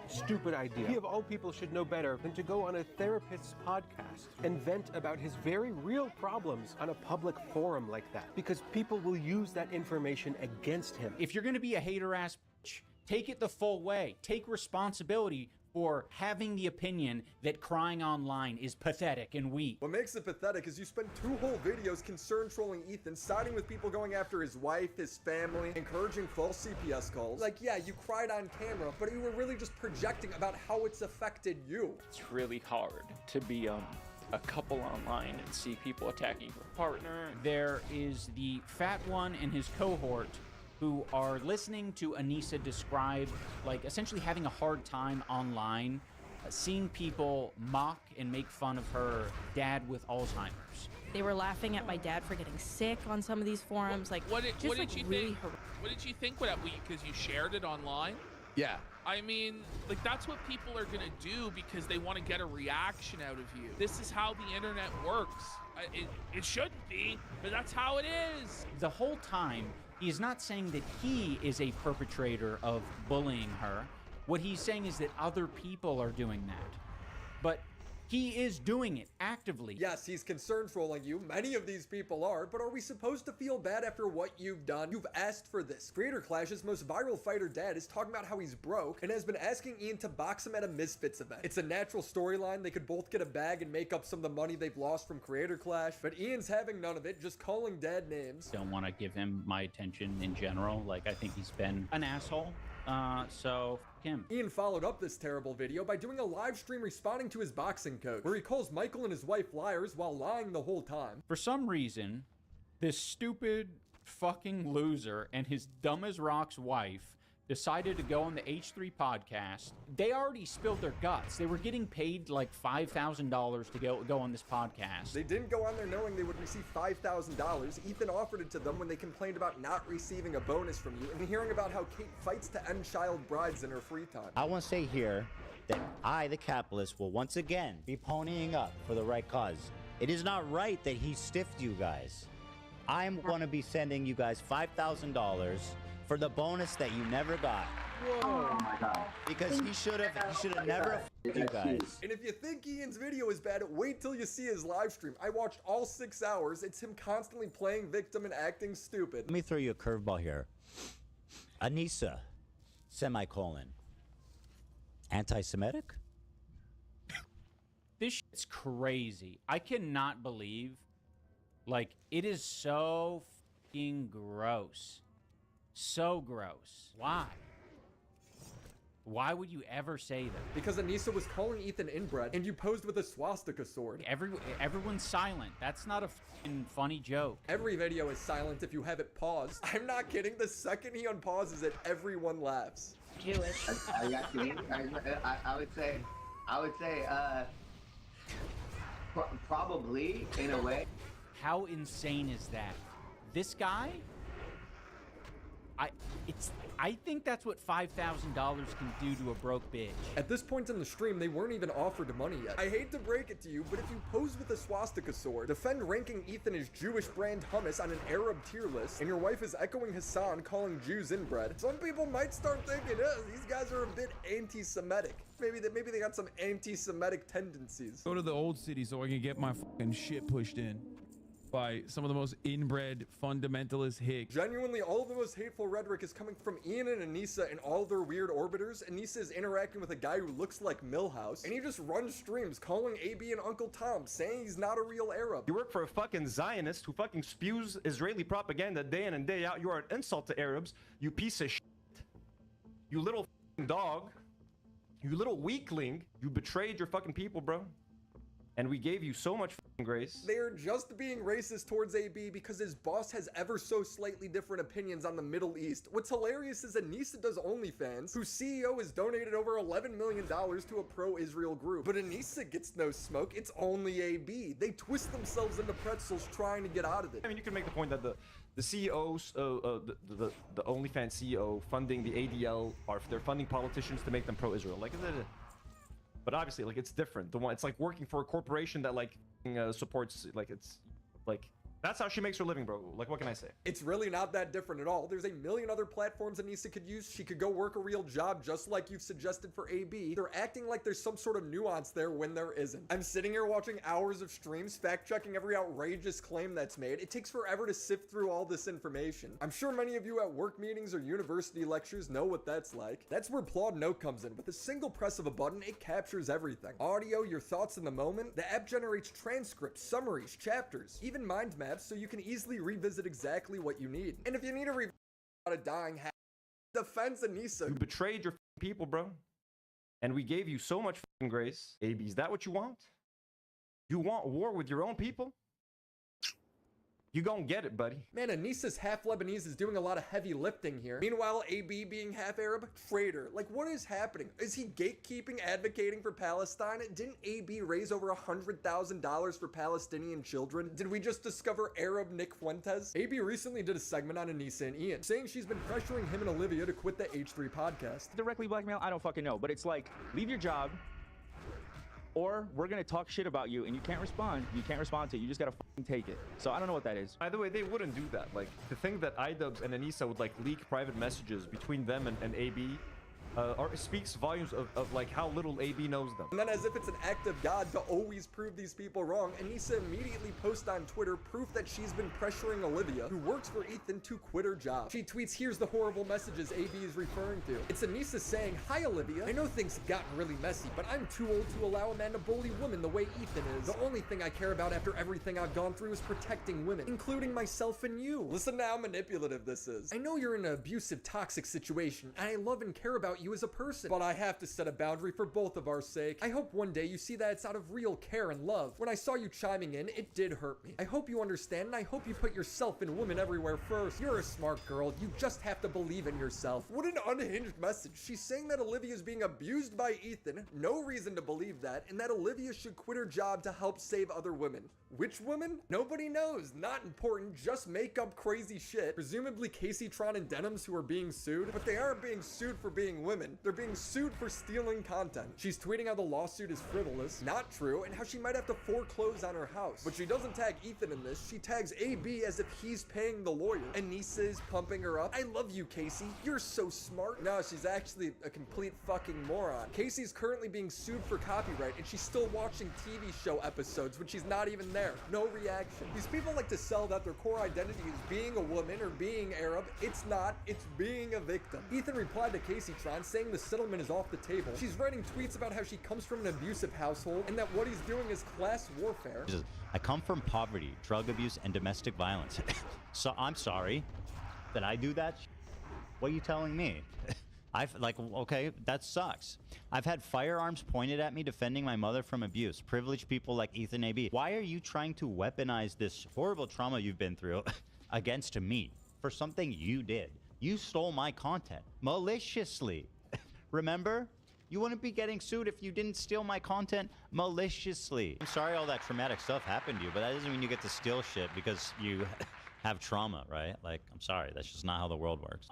stupid idea. He of all people should know better than to go on a therapist's podcast and vent about his very real problems on a public forum like that, because people will use that information against him. If you're going to be a hater-ass bitch, take it the full way. Take responsibility for having the opinion that crying online is pathetic and weak. What makes it pathetic is you spend 2 whole videos concern trolling Ethan, siding with people going after his wife, his family, encouraging false CPS calls. Like, yeah, you cried on camera, but you were really just projecting about how it's affected you. It's really hard to be a couple online and see people attacking your partner. There is the fat one and his cohort who are listening to Anissa describe, like, essentially having a hard time online, seeing people mock and make fun of her dad with Alzheimer's. They were laughing at my dad for getting sick on some of these forums. What did you think? What did you think with that? Because you shared it online? Yeah. I mean, like, that's what people are gonna do because they want to get a reaction out of you. This is how the internet works. It shouldn't be, but that's how it is. The whole time, he is not saying that he is a perpetrator of bullying her. What he's saying is that other people are doing that. But he is doing it actively. Yes, he's concerned trolling you. Many of these people are, but are we supposed to feel bad after what you've done? You've asked for this. Creator Clash's most viral fighter dad is talking about how he's broke and has been asking Ian to box him at a Misfits event. It's a natural storyline. They could both get a bag and make up some of the money they've lost from Creator Clash, but Ian's having none of it, just calling dad names. Don't want to give him my attention in general. Like, I think he's been an asshole. So him. Ian followed up this terrible video by doing a live stream responding to his boxing coach, where he calls Michael and his wife liars while lying the whole time. For some reason, this stupid fucking loser and his dumb as rocks wife decided to go on the H3 podcast. They already spilled their guts. They were getting paid like $5,000 to go on this podcast. They didn't go on there knowing they would receive $5,000. Ethan offered it to them when they complained about not receiving a bonus from you and hearing about how Kate fights to end child brides in her free time. I want to say here that I, the capitalist, will once again be ponying up for the right cause. It is not right that he stiffed you guys. I'm going to be sending you guys $5,000 for the bonus that you never got. Whoa. Oh my God. Because he should have never f***ed you guys. And if you think Ian's video is bad, wait till you see his live stream. I watched all 6 hours. It's him constantly playing victim and acting stupid. Let me throw you a curveball here. Anissa, semicolon. Anti-Semitic? This shit's crazy. I cannot believe, like, it is so fucking gross. So gross. Why? Why would you ever say that? Because Anissa was calling Ethan inbred and you posed with a swastika sword. Everyone's silent. That's not a fucking funny joke. Every video is silent if you have it paused. I'm not kidding. The second he unpauses it, everyone laughs. Jewish. I would say, probably, in a way. How insane is that? This guy? I think that's what $5,000 can do to a broke bitch. At this point in the stream, they weren't even offered money yet. I hate to break it to you, but if you pose with a swastika sword, defend ranking Ethan as Jewish brand hummus on an Arab tier list, and your wife is echoing Hassan calling Jews inbred, some people might start thinking, these guys are a bit anti-Semitic. Maybe they got some anti-Semitic tendencies. Go to the old city so I can get my fucking shit pushed in by some of the most inbred fundamentalist hicks. Genuinely, all of the most hateful rhetoric is coming from Ian and Anissa and all their weird orbiters. Anissa is interacting with a guy who looks like Millhouse, and he just runs streams calling AB and Uncle Tom, saying he's not a real Arab. You work for a fucking Zionist who fucking spews Israeli propaganda day in and day out. You are an insult to Arabs, you piece of shit. You little fucking dog. You little weakling. You betrayed your fucking people, bro. And we gave you so much fucking grace. They're just being racist towards AB because his boss has ever so slightly different opinions on the Middle East. What's hilarious is Anissa does OnlyFans, whose CEO has donated over $11 million to a pro-Israel group. But Anissa gets no smoke, it's only AB. They twist themselves into pretzels trying to get out of it. I mean, you can make the point that the CEOs, the OnlyFans CEO funding the ADL, or if they're funding politicians to make them pro-Israel. Like, but obviously, like, it's different. It's like working for a corporation that like supports, like, it's like That's how she makes her living, bro. Like, what can I say? It's really not that different at all. There's a million other platforms Anissa could use. She could go work a real job just like you've suggested for AB. They're acting like there's some sort of nuance there when there isn't. I'm sitting here watching hours of streams, fact-checking every outrageous claim that's made. It takes forever to sift through all this information. I'm sure many of you at work meetings or university lectures know what that's like. That's where Plaude Note comes in. With a single press of a button, it captures everything. Audio, your thoughts in the moment. The app generates transcripts, summaries, chapters, even mind maps, so you can easily revisit exactly what you need. And if you need a review about a dying hat, defends Anissa. You betrayed your people, bro. And we gave you so much grace. AB, is that what you want? You want war with your own people? You gonna get it, buddy. Man, Anissa's half Lebanese is doing a lot of heavy lifting here. Meanwhile, AB being half Arab, traitor. Like, what is happening? Is he gatekeeping, advocating for Palestine? Didn't AB raise over $100,000 for Palestinian children? Did we just discover Arab Nick Fuentes? AB recently did a segment on Anissa and Ian, saying she's been pressuring him and Olivia to quit the H3 podcast. Directly blackmail? I don't fucking know, but it's like, leave your job, or we're gonna talk shit about you and you can't respond. You can't respond to it. You just gotta fucking take it. So I don't know what that is. By the way, they wouldn't do that. Like, to think that iDubbbz and Anissa would like leak private messages between them and AB speaks volumes of like how little AB knows them. And then, as if it's an act of God to always prove these people wrong, Anissa immediately posts on Twitter proof that she's been pressuring Olivia, who works for Ethan, to quit her job. She tweets, "Here's the horrible messages AB is referring to." It's Anissa saying, "Hi Olivia, I know things have gotten really messy, but I'm too old to allow a man to bully women the way Ethan is. The only thing I care about after everything I've gone through is protecting women, including myself and you. Listen to how manipulative this is. I know you're in an abusive, toxic situation, and I love and care about you as a person, but I have to set a boundary for both of our sake. I hope one day you see that it's out of real care and love. When I saw you chiming in, it did hurt me. I hope you understand, and I hope you put yourself and women everywhere first. You're a smart girl. You just have to believe in yourself." What an unhinged message. She's saying that Olivia is being abused by Ethan, no reason to believe that, and that Olivia should quit her job to help save other women. Which women? Nobody knows. Not important. Just make up crazy shit. Presumably Casey Tron and Denims, who are being sued, but they aren't being sued for being women. They're being sued for stealing content. She's tweeting how the lawsuit is frivolous, not true, and how she might have to foreclose on her house. But she doesn't tag Ethan in this. She tags AB as if he's paying the lawyer. Anissa is pumping her up. "I love you, Casey. You're so smart." No, she's actually a complete fucking moron. Casey's currently being sued for copyright, and she's still watching TV show episodes when she's not even there. No reaction. These people like to sell that their core identity is being a woman or being Arab. It's not. It's being a victim. Ethan replied to Casey Tron saying the settlement is off the table. She's writing tweets about how she comes from an abusive household and that what he's doing is class warfare. I come from poverty, drug abuse, and domestic violence. So I'm sorry that I do that. What are you telling me? Okay, that sucks. I've had firearms pointed at me defending my mother from abuse. Privileged people like Ethan AB. Why are you trying to weaponize this horrible trauma you've been through against me for something you did? You stole my content maliciously. Remember? You wouldn't be getting sued if you didn't steal my content maliciously. I'm sorry all that traumatic stuff happened to you, but that doesn't mean you get to steal shit because you have trauma, right? Like, I'm sorry, that's just not how the world works.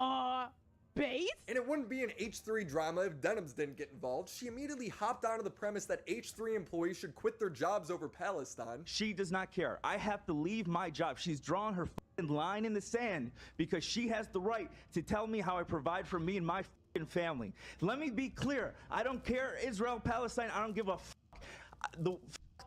Base? And it wouldn't be an H3 drama if Denims didn't get involved. She immediately hopped onto the premise that H3 employees should quit their jobs over Palestine. She does not care. I have to leave my job. She's drawn her line in the sand because she has the right to tell me how I provide for me and my family. Let me be clear. I don't care Israel, Palestine. I don't give a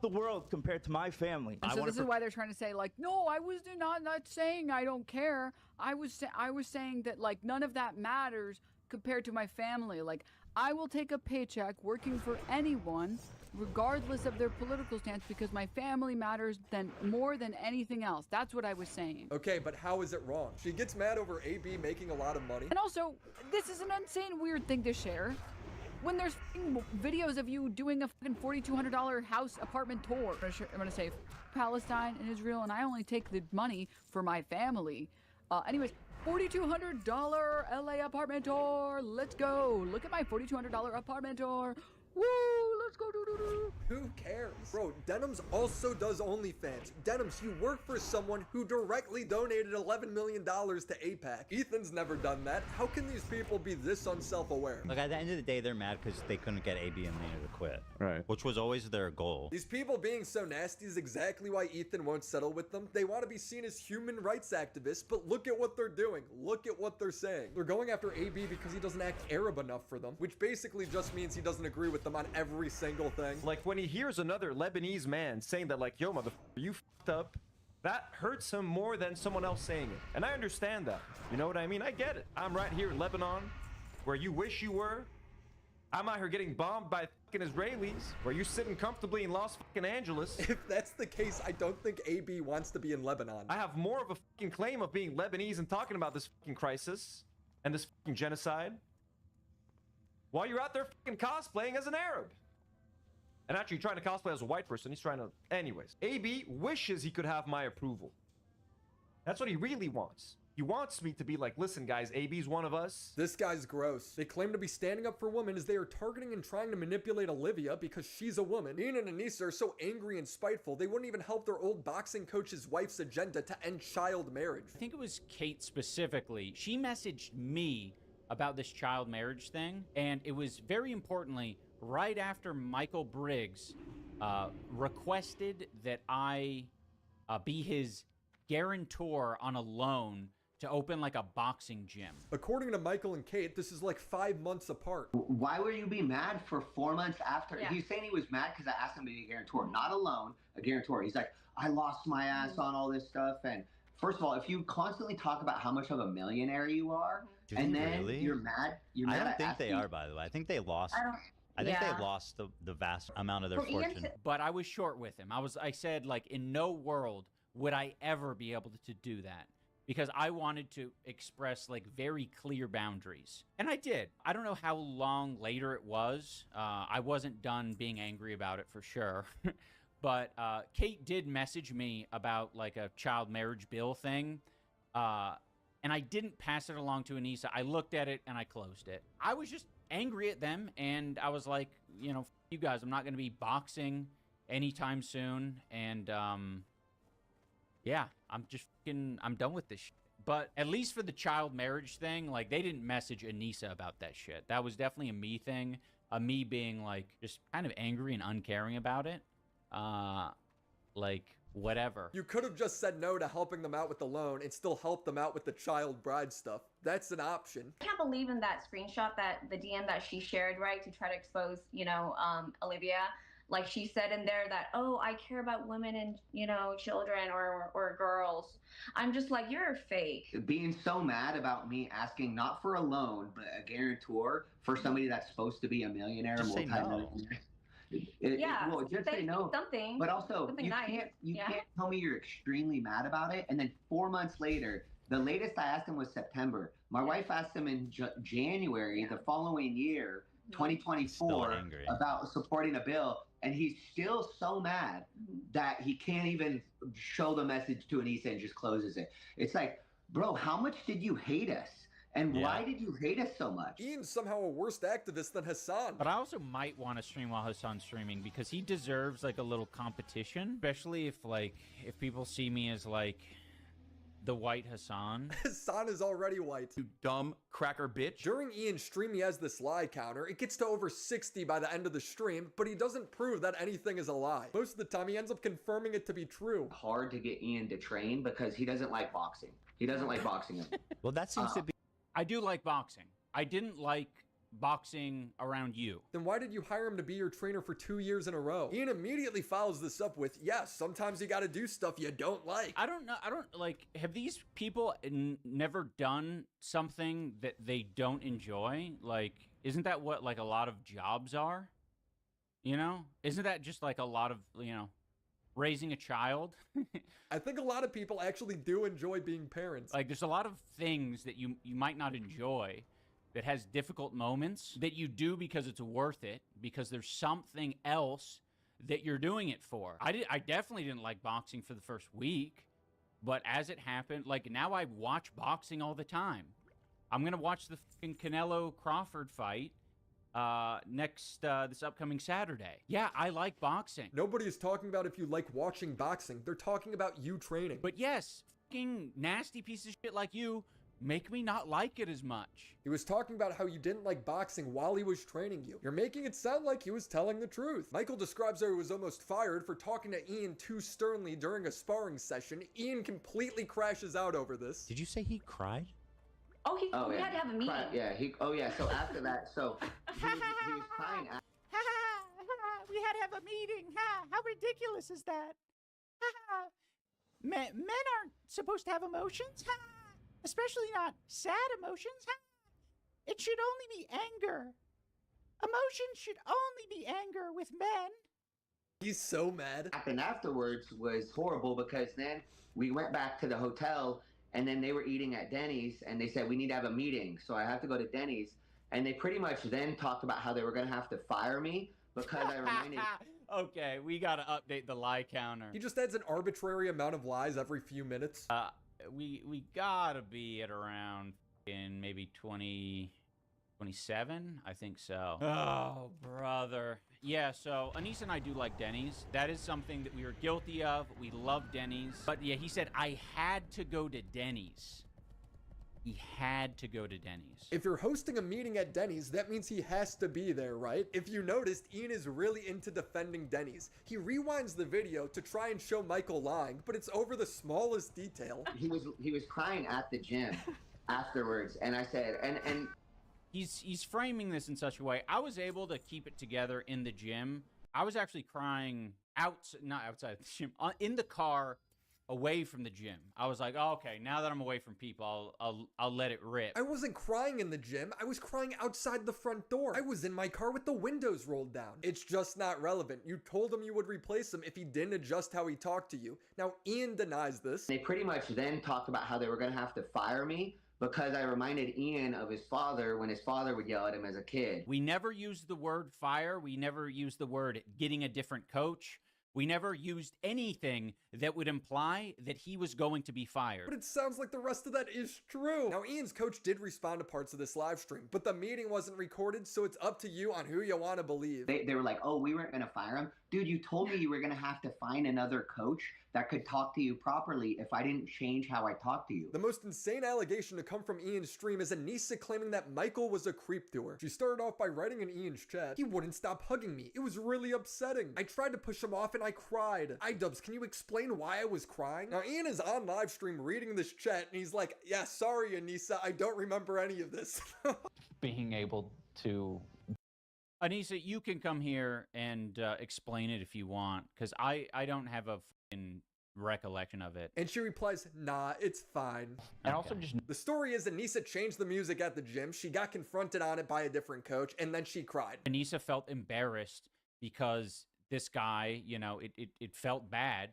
the world compared to my family. And so this is why they're trying to say, like, no, I was not saying I don't care. I was saying that, like, none of that matters compared to my family. Like, I will take a paycheck working for anyone, regardless of their political stance, because my family matters more than anything else. That's what I was saying. Okay, but how is it wrong? She gets mad over AB making a lot of money. And also, this is an insane weird thing to share. When there's videos of you doing a fucking $4,200 house apartment tour. I'm gonna say Palestine and Israel, and I only take the money for my family. Anyways, $4,200 LA apartment tour. Let's go. Look at my $4,200 apartment tour. Woo! let's go. Do. Who cares? Bro, Denims also does OnlyFans. Denims, you work for someone who directly donated $11 million to APAC. Ethan's never done that. How can these people be this unself-aware? Look, at the end of the day, they're mad because they couldn't get AB and Lena to quit. Right. Which was always their goal. These people being so nasty is exactly why Ethan won't settle with them. They want to be seen as human rights activists, but look at what they're doing. Look at what they're saying. They're going after AB because he doesn't act Arab enough for them, which basically just means he doesn't agree with them on every single thing. Like when he hears another Lebanese man saying that, like, yo, motherfucker, you f***ed up, that hurts him more than someone else saying it. And I understand that. You know what I mean? I get it. I'm right here in Lebanon, where you wish you were. I'm out here getting bombed by fucking Israelis, where you're sitting comfortably in Los fucking Angeles. If that's the case, I don't think AB wants to be in Lebanon. I have more of a fucking claim of being Lebanese and talking about this fucking crisis and this fucking genocide while you're out there fucking cosplaying as an Arab. And actually trying to cosplay as a white person. He's trying to... Anyways, AB wishes he could have my approval. That's what he really wants. He wants me to be like, listen, guys, AB's one of us. This guy's gross. They claim to be standing up for women as they are targeting and trying to manipulate Olivia because she's a woman. Ian and Anissa are so angry and spiteful, they wouldn't even help their old boxing coach's wife's agenda to end child marriage. I think it was Kate specifically. She messaged me about this child marriage thing, and it was very importantly right after Michael Briggs requested that I be his guarantor on a loan to open like a boxing gym. According to Michael and Kate, this is like 5 months apart. Why would you be mad for 4 months after? Yeah. He's saying he was mad because I asked him to be a guarantor, not a loan, a guarantor. He's like, I lost my ass on all this stuff. And first of all, if you constantly talk about how much of a millionaire you are, and then you're mad, I don't think they are, by the way. I think they lost. I think they lost the vast amount of their fortune. But I was short with him. I said, like, in no world would I ever be able to do that, because I wanted to express like very clear boundaries. And I did. I don't know how long later it was. I wasn't done being angry about it for sure. But Kate did message me about like a child marriage bill thing. And I didn't pass it along to Anissa. I looked at it and I closed it. I was just angry at them, and I was like, you know, you guys, I'm not going to be boxing anytime soon. And yeah, I'm done with this shit. But at least for the child marriage thing, like, they didn't message Anissa about that shit. That was definitely a me thing. Me being like just kind of angry and uncaring about it. Like, whatever. You could have just said no to helping them out with the loan and still help them out with the child bride stuff. That's an option. I can't believe in that screenshot, that the DM that she shared, right, to try to expose, you know, Olivia. Like, she said in there that, oh, I care about women and, you know, children or girls. I'm just like, you're fake. Being so mad about me asking not for a loan, but a guarantor for somebody that's supposed to be a millionaire, Just say no. multi-millionaire. Well, just say no. Something. But also, something you nice. can't tell me you're extremely mad about it, and then 4 months later, the latest I asked him was September. My wife asked him in January the following year, 2024, about supporting a bill, and he's still so mad that he can't even show the message to Anissa and just closes it. It's like, bro, how much did you hate us? And why did you hate us so much? Ian's somehow a worse activist than Hassan. But I also might want to stream while Hassan's streaming, because he deserves like a little competition, especially if people see me as like the white Hassan. Hassan is already white. You dumb cracker bitch. During Ian's stream, he has this lie counter. It gets to over 60 by the end of the stream, but he doesn't prove that anything is a lie. Most of the time, he ends up confirming it to be true. Hard to get Ian to train because he doesn't like boxing. He doesn't like boxing. Well, that seems to be... I do like boxing. I didn't like boxing around you. Then why did you hire him to be your trainer for 2 years in a row? Ian immediately follows this up with, yes, sometimes you gotta do stuff you don't like. I don't know. Have these people never done something that they don't enjoy? Like, isn't that what like a lot of jobs are? You know? Isn't that just like a lot of, you know, raising a child? I think a lot of people actually do enjoy being parents. Like, there's a lot of things that you might not enjoy that has difficult moments that you do because it's worth it, because there's something else that you're doing it for. I definitely didn't like boxing for the first week, but as it happened, like, now I watch boxing all the time. I'm gonna watch the fucking Canelo Crawford fight this upcoming Saturday. Yeah, I like boxing. Nobody is talking about if you like watching boxing. They're talking about you training. But yes, fucking nasty piece of shit like you make me not like it as much. He was talking about how you didn't like boxing while he was training you. You're making it sound like he was telling the truth. Michael describes how he was almost fired for talking to Ian too sternly during a sparring session. Ian completely crashes out over this. Did you say he cried? We had to have a meeting. So after that, he was crying. We had to have a meeting. How ridiculous is that? Men aren't supposed to have emotions, especially not sad emotions. It should only be anger. Emotions should only be anger with men. He's so mad. And afterwards was horrible because then we went back to the hotel and then they were eating at Denny's and they said, we need to have a meeting. So I have to go to Denny's. And they pretty much then talked about how they were going to have to fire me because I reminded... Okay, we gotta update the lie counter. He just adds an arbitrary amount of lies every few minutes. We gotta be at around in maybe 27, I think so. Oh, brother. Yeah, so Anissa and I do like Denny's. That is something that we are guilty of. We love Denny's. But yeah, he said I had to go to Denny's. He had to go to Denny's. If you're hosting a meeting at Denny's, that means he has to be there, right? If you noticed, Ian is really into defending Denny's. He rewinds the video to try and show Michael lying, but it's over the smallest detail. He was crying at the gym afterwards, and I said, and he's framing this in such a way. I was able to keep it together in the gym. I was actually crying not outside the gym, in the car, away from the gym. I was like, oh, okay, now that I'm away from people, I'll let it rip. I wasn't crying in the gym. I was crying outside the front door. I was in my car with the windows rolled down. It's just not relevant. You told him you would replace him if he didn't adjust how he talked to you. Now, Ian denies this. They pretty much then talked about how they were going to have to fire me because I reminded Ian of his father when his father would yell at him as a kid. We never used the word fire. We never used the word getting a different coach. We never used anything that would imply that he was going to be fired. But it sounds like the rest of that is true. Now, Ian's coach did respond to parts of this live stream, but the meeting wasn't recorded, so it's up to you on who you want to believe. They were like, oh, we weren't going to fire him. Dude, you told me you were going to have to find another coach that could talk to you properly if I didn't change how I talk to you. The most insane allegation to come from Ian's stream is Anissa claiming that Michael was a creep to her. She started off by writing in Ian's chat, he wouldn't stop hugging me. It was really upsetting. I tried to push him off and I cried. iDubbbz, can you explain why I was crying? Now, Ian is on live stream reading this chat and he's like, yeah, sorry, Anissa, I don't remember any of this. Being able to... Anissa, you can come here and explain it if you want, because I don't have a fucking recollection of it. And she replies, nah, it's fine. And also just... The story is Anissa changed the music at the gym, she got confronted on it by a different coach, and then she cried. Anissa felt embarrassed because this guy, you know, it felt bad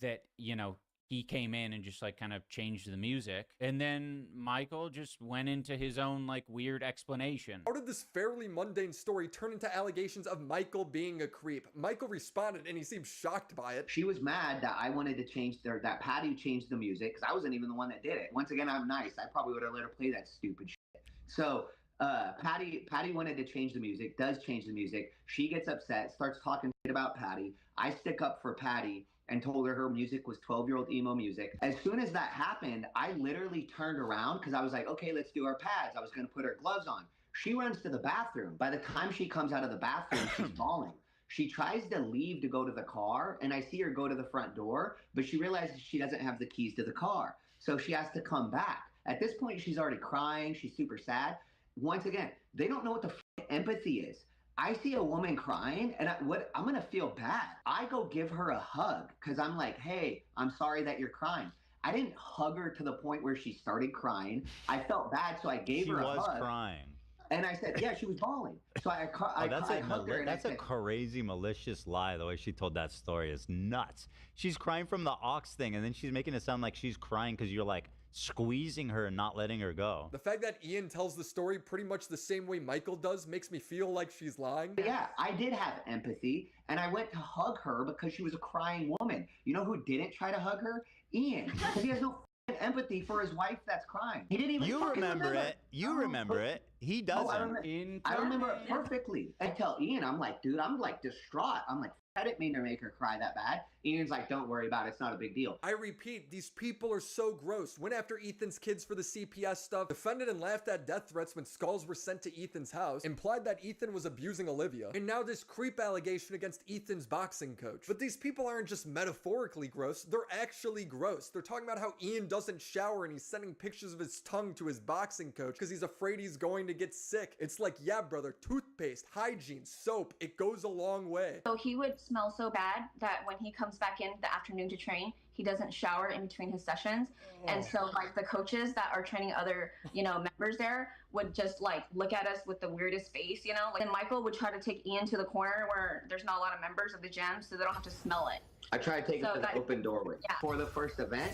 that, you know, he came in and just like kind of changed the music. And then Michael just went into his own like weird explanation. How did this fairly mundane story turn into allegations of Michael being a creep? Michael responded and he seemed shocked by it. She was mad that I wanted to change that Patty changed the music because I wasn't even the one that did it. Once again, I'm nice. I probably would have let her play that stupid shit. So Patty wanted to change the music, does change the music. She gets upset, starts talking shit about Patty. I stick up for Patty and told her music was 12-year-old emo music. As soon as that happened, I literally turned around because I was like, okay, let's do our pads. I was going to put her gloves on. She runs to the bathroom. By the time she comes out of the bathroom, she's bawling. She tries to leave to go to the car, and I see her go to the front door, but she realizes she doesn't have the keys to the car. So she has to come back. At this point, she's already crying. She's super sad. Once again, they don't know what the empathy is. I see a woman crying and I'm going to feel bad. I go give her a hug because I'm like, hey, I'm sorry that you're crying. I didn't hug her to the point where she started crying. I felt bad, so I gave her a hug. She was crying. And I said, yeah, she was bawling. So I hugged her. That's a crazy, malicious lie. The way she told that story is nuts. She's crying from the aux thing, and then she's making it sound like she's crying because you're like squeezing her and not letting her go. The fact that Ian tells the story pretty much the same way Michael does makes me feel like she's lying. Yeah, I did have empathy, and I went to hug her because she was a crying woman. You know who didn't try to hug her? Ian, because he has no empathy for his wife that's crying. He didn't even. You fucking remember it. You remember it. He doesn't. I remember it perfectly. I tell Ian, I'm like, dude, I'm like distraught. I'm like, I didn't mean to make her cry that bad. Ian's like, don't worry about it. It's not a big deal. I repeat, these people are so gross. Went after Ethan's kids for the CPS stuff, defended and laughed at death threats when skulls were sent to Ethan's house, implied that Ethan was abusing Olivia, and now this creep allegation against Ethan's boxing coach. But these people aren't just metaphorically gross, they're actually gross. They're talking about how Ian doesn't shower and he's sending pictures of his tongue to his boxing coach because he's afraid he's going to get sick. It's like, yeah, brother, toothpaste, hygiene, soap, it goes a long way. So he would smell so bad that when he comes back in the afternoon to train, he doesn't shower in between his sessions. And so like the coaches that are training other, members there would just like look at us with the weirdest face, like, and Michael would try to take Ian to the corner where there's not a lot of members of the gym so they don't have to smell it. I tried to take him to the open doorway for the first event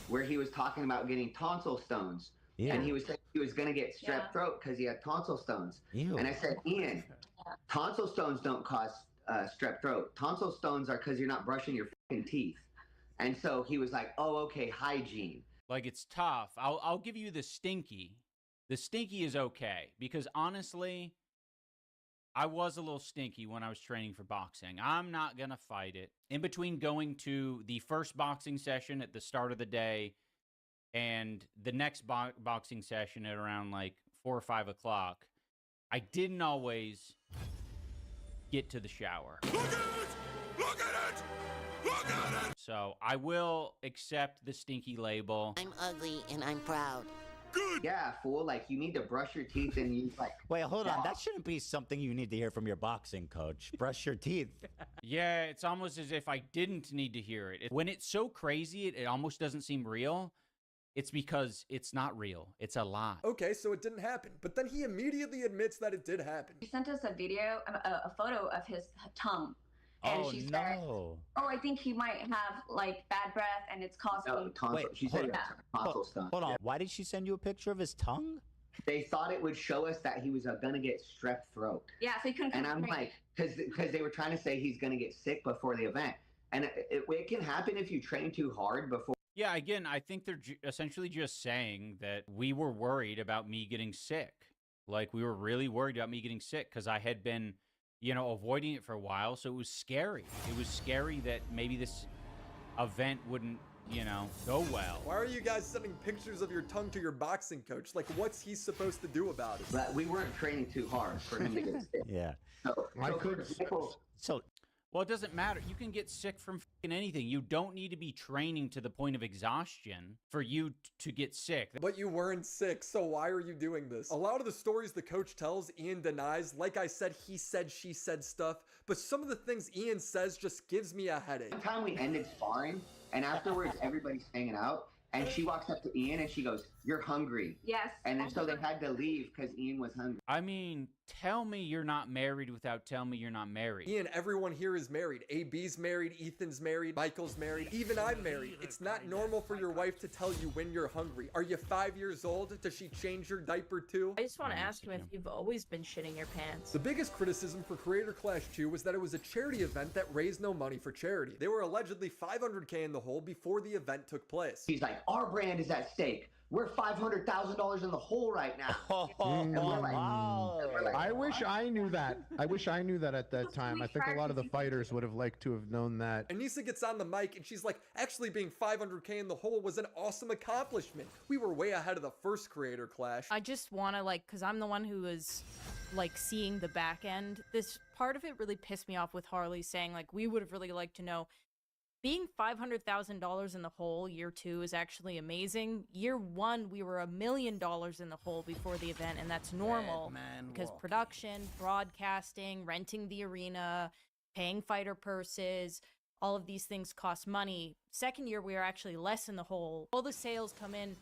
where he was talking about getting tonsil stones. Yeah. And he was saying he was going to get strep throat because he had tonsil stones. Ew. And I said, Ian, tonsil stones don't cause strep throat. Tonsil stones are because you're not brushing your fucking teeth. And so he was like, oh, okay, hygiene. Like, it's tough. I'll give you the stinky. The stinky is okay because honestly, I was a little stinky when I was training for boxing. I'm not going to fight it. In between going to the first boxing session at the start of the day and the next boxing session at around like 4 or 5 o'clock, I didn't always get to the shower. Look at it! Look at it! Look at it! So I will accept the stinky label. I'm ugly and I'm proud. Good. Yeah, fool. Like, you need to brush your teeth and use like. Wait, hold on. That shouldn't be something you need to hear from your boxing coach. Brush your teeth. Yeah, it's almost as if I didn't need to hear it. When it's so crazy, it almost doesn't seem real. It's because it's not real. It's a lie. Okay, so it didn't happen. But then he immediately admits that it did happen. He sent us a photo of his tongue. And she said, oh, I think he might have like bad breath and it's causing. Tonsil. She said tonsil stones. Hold on. Why did she send you a picture of his tongue? They thought it would show us that he was gonna get strep throat. Yeah, so he couldn't. And I'm like, because they were trying to say he's gonna get sick before the event, and it can happen if you train too hard before. Yeah, again, I think they're essentially just saying that we were worried about me getting sick. Like, we were really worried about me getting sick because I had been, avoiding it for a while. So it was scary. It was scary that maybe this event wouldn't, go well. Why are you guys sending pictures of your tongue to your boxing coach? Like, what's he supposed to do about it? But we weren't training too hard for him to get sick. Yeah. Well, it doesn't matter. You can get sick from fucking anything. You don't need to be training to the point of exhaustion for you to get sick. But you weren't sick, so why are you doing this? A lot of the stories the coach tells, Ian denies. Like I said, he said, she said stuff. But some of the things Ian says just gives me a headache. One time we ended sparring, and afterwards everybody's hanging out. And she walks up to Ian and she goes, "You're hungry." Yes. And then so they had to leave because Ian was hungry. I mean, tell me you're not married without telling me you're not married. Ian, everyone here is married. AB's married, Ethan's married, Michael's married, even I'm married. It's not normal for your wife to tell you when you're hungry. Are you 5 years old? Does she change your diaper too? I just want to ask him if you've always been shitting your pants. The biggest criticism for Creator Clash 2 was that it was a charity event that raised no money for charity. They were allegedly $500K in the hole before the event took place. He's like, our brand is at stake. We're $500,000 in the hole right now. I wish I knew that. I wish I knew that at that time. I think a lot of the fighters would have liked to have known that. Anissa gets on the mic and she's like, actually being $500K in the hole was an awesome accomplishment. We were way ahead of the first Creator Clash. I just want to because I'm the one who was seeing the back end. This part of it really pissed me off with Harley saying we would have really liked to know. Being $500,000 in the hole year 2 is actually amazing. Year 1, we were $1 million in the hole before the event, and that's normal because production, broadcasting, renting the arena, paying fighter purses, all of these things cost money. Second year, we are actually less in the hole. All the sales come in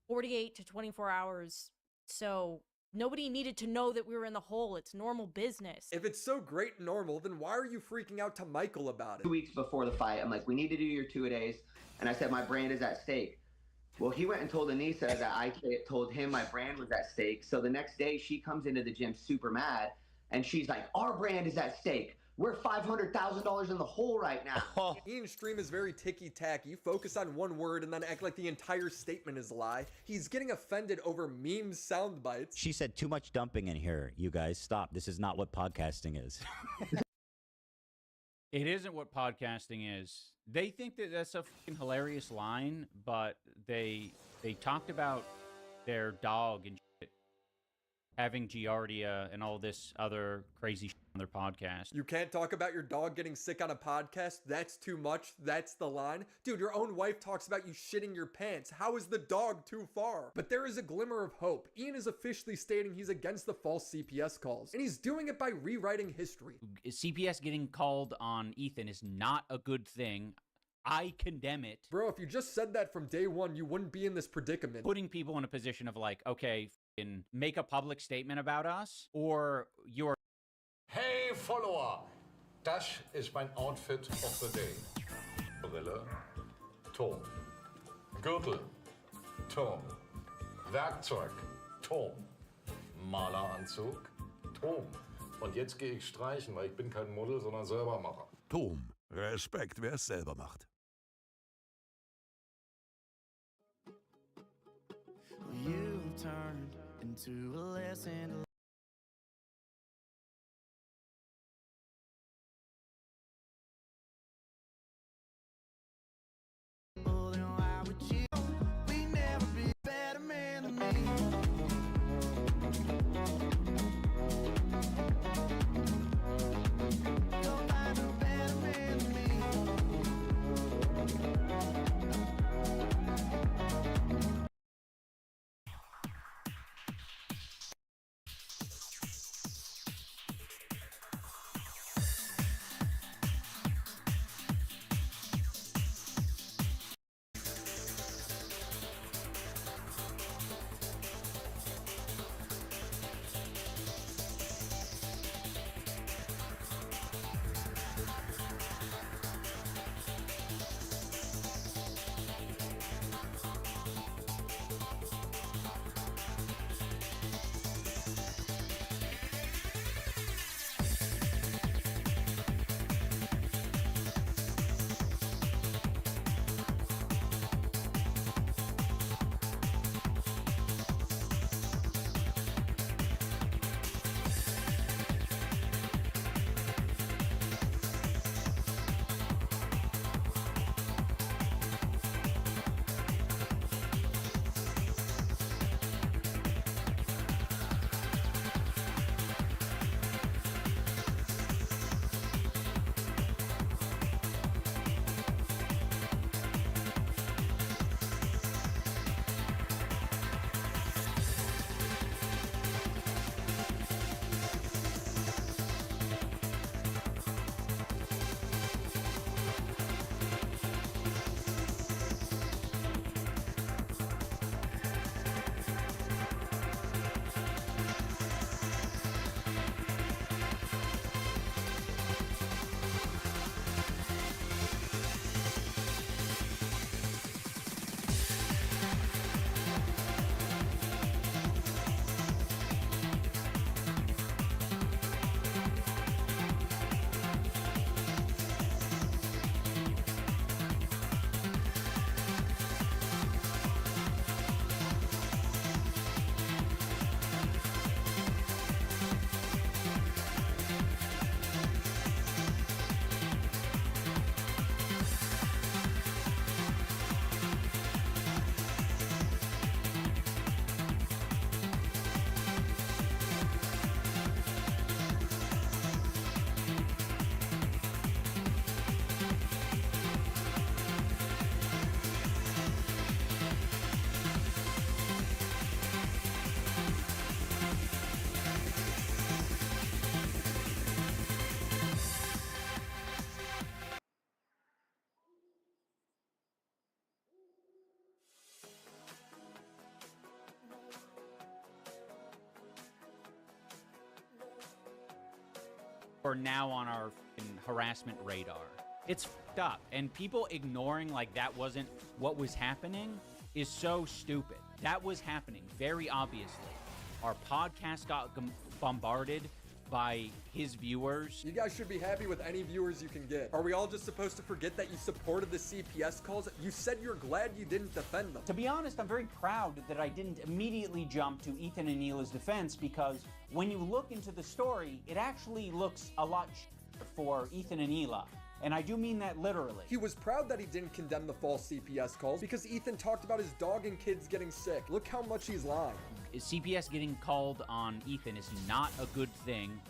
48 to 24 hours, so nobody needed to know that we were in the hole. It's normal business. If it's so great and normal, then why are you freaking out to Michael about it? 2 weeks before the fight, I'm like, we need to do your 2-a-days. And I said, my brand is at stake. Well, he went and told Anissa that I told him my brand was at stake. So the next day she comes into the gym super mad and she's like, our brand is at stake. we're $500,000 in the hole right now. Ian's stream is very ticky-tacky. You focus on one word and then act like the entire statement is a lie. He's getting offended over meme sound bites. She said too much dumping in here. You guys, stop. This is not what podcasting is. It isn't what podcasting is. They think that that's a fucking hilarious line, but they talked about their dog and shit, having giardia and all this other crazy shit on their podcast. You can't talk about your dog getting sick on a podcast? That's too much? That's the line? Dude, your own wife talks about you shitting your pants. How is the dog too far? But there is a glimmer of hope. Ian is officially stating he's against the false CPS calls, and he's doing it by rewriting history. CPS getting called on Ethan is not a good thing. I condemn it. Bro, if you just said that from day one, you wouldn't be in this predicament. Putting people in a position of like, okay, make a public statement about us, or you're... Hey Follower, das ist mein Outfit of the day. Brille, Turm. Gürtel, Turm. Werkzeug, Turm. Maleranzug, Turm. Und jetzt gehe ich streichen, weil ich bin kein Model, sondern Selbermacher. Turm. Respekt, wer es selber macht. You turned into a lesson. Are now on our harassment radar. It's fucked up, and people ignoring like that wasn't what was happening is so stupid. That was happening very obviously. Our podcast got bombarded by his viewers. You guys should be happy with any viewers you can get. Are we all just supposed to forget that you supported the CPS calls? You said you're glad you didn't defend them. To be honest, I'm very proud that I didn't immediately jump to Ethan and Neela's defense, because when you look into the story, it actually looks a lot for Ethan and Neela. And I do mean that literally. He was proud that he didn't condemn the false CPS calls because Ethan talked about his dog and kids getting sick. Look how much he's lying. CPS getting called on Ethan is not a good thing.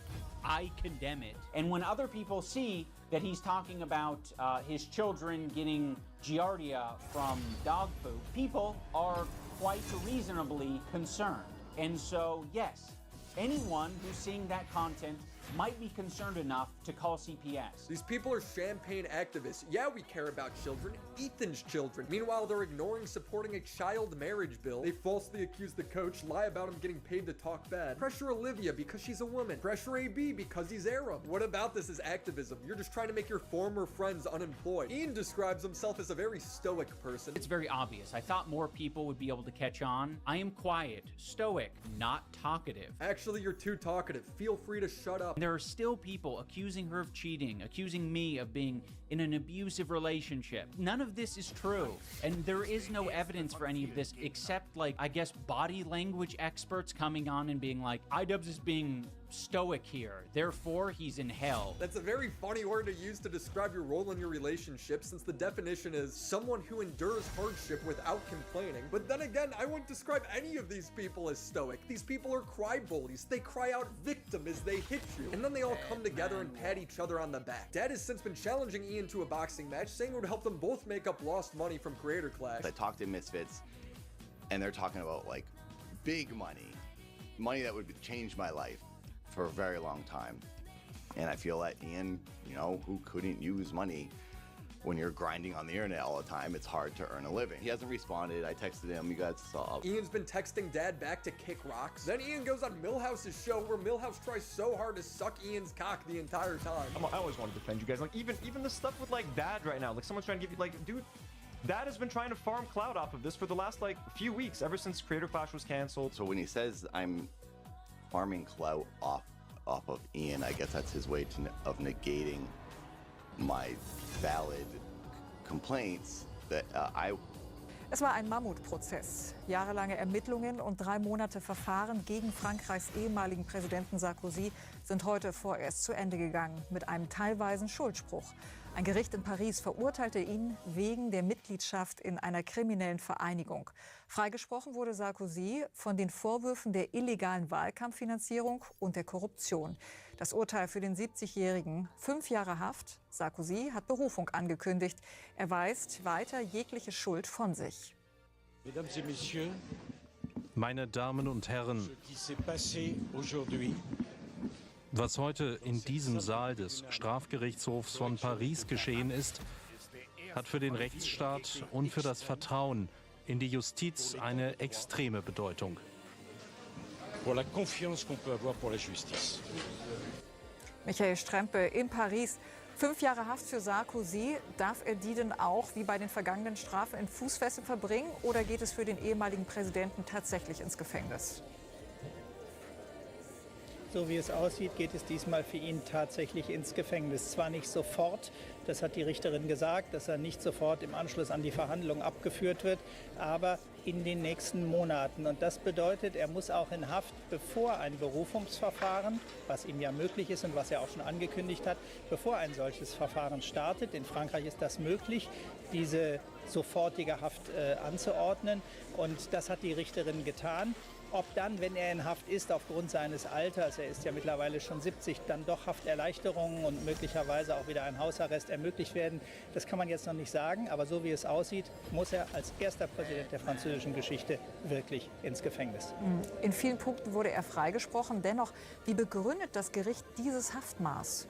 I condemn it. And when other people see that he's talking about his children getting giardia from dog poop, people are quite reasonably concerned. And so, yes, anyone who's seeing that content might be concerned enough to call CPS. These people are champagne activists. Yeah, we care about children. Ethan's children. Meanwhile, they're ignoring supporting a child marriage bill. They falsely accuse the coach, lie about him getting paid to talk bad. Pressure Olivia because she's a woman. Pressure AB because he's Arab. What about this is activism? You're just trying to make your former friends unemployed. Ian describes himself as a very stoic person. It's very obvious. I thought more people would be able to catch on. I am quiet, stoic, not talkative. Actually, you're too talkative. Feel free to shut up. There are still people accusing her of cheating, accusing me of being in an abusive relationship. None of this is true. And there is no evidence for any of this except, like, I guess body language experts coming on and being like, iDubbbz is being stoic here, therefore he's in hell. That's a very funny word to use to describe your role in your relationship, since the definition is someone who endures hardship without complaining. But then again, I wouldn't describe any of these people as stoic. These people are cry bullies. They cry out victim as they hit you, and then they all come together and pat each other on the back. Dad has since been challenging Ian to a boxing match, saying it would help them both make up lost money from Creator Clash. I talked to Misfits, and they're talking about like big money that would change my life for a very long time. And I feel that Ian, you know, who couldn't use money when you're grinding on the internet all the time, it's hard to earn a living. He hasn't responded. I texted him, you guys saw. Ian's been texting Dad back to kick rocks. Then Ian goes on Millhouse's show where Millhouse tries so hard to suck Ian's cock the entire time. I always want to defend you guys. Like even the stuff with like Dad right now, like someone's trying to give you like, dude, Dad has been trying to farm clout off of this for the last like few weeks, ever since Creator Clash was canceled. So when he says I'm farming clout off of Ian, I guess that's his way of negating my valid complaints that I. Es war ein Mammutprozess. Jahrelange Ermittlungen und 3 Monate Verfahren gegen Frankreichs ehemaligen Präsidenten Sarkozy sind heute vorerst zu Ende gegangen mit einem teilweisen Schuldspruch. Ein Gericht in Paris verurteilte ihn wegen der Mitgliedschaft in einer kriminellen Vereinigung. Freigesprochen wurde Sarkozy von den Vorwürfen der illegalen Wahlkampffinanzierung und der Korruption. Das Urteil für den 70-Jährigen: 5 Jahre Haft. Sarkozy hat Berufung angekündigt. Er weist weiter jegliche Schuld von sich. Mesdames et Messieurs, meine Damen und Herren, ce qui s'est passé aujourd'hui. Was heute in diesem Saal des Strafgerichtshofs von Paris geschehen ist, hat für den Rechtsstaat und für das Vertrauen in die Justiz eine extreme Bedeutung. Pour la confiance qu'on peut avoir pour la justice. Michael Strempe in Paris. 5 Jahre Haft für Sarkozy. Darf er die denn auch, wie bei den vergangenen Strafen, in Fußfesseln verbringen? Oder geht es für den ehemaligen Präsidenten tatsächlich ins Gefängnis? So wie es aussieht, geht es diesmal für ihn tatsächlich ins Gefängnis. Zwar nicht sofort, das hat die Richterin gesagt, dass er nicht sofort im Anschluss an die Verhandlungen abgeführt wird, aber in den nächsten Monaten. Und das bedeutet, er muss auch in Haft, bevor ein Berufungsverfahren, was ihm ja möglich ist und was er auch schon angekündigt hat, bevor ein solches Verfahren startet. In Frankreich ist das möglich, diese sofortige Haft anzuordnen. Und das hat die Richterin getan. Ob dann, wenn er in Haft ist, aufgrund seines Alters, er ist ja mittlerweile schon 70, dann doch Hafterleichterungen und möglicherweise auch wieder ein Hausarrest ermöglicht werden, das kann man jetzt noch nicht sagen. Aber so wie es aussieht, muss er als erster Präsident der französischen Geschichte wirklich ins Gefängnis. In vielen Punkten wurde er freigesprochen. Dennoch, wie begründet das Gericht dieses Haftmaß?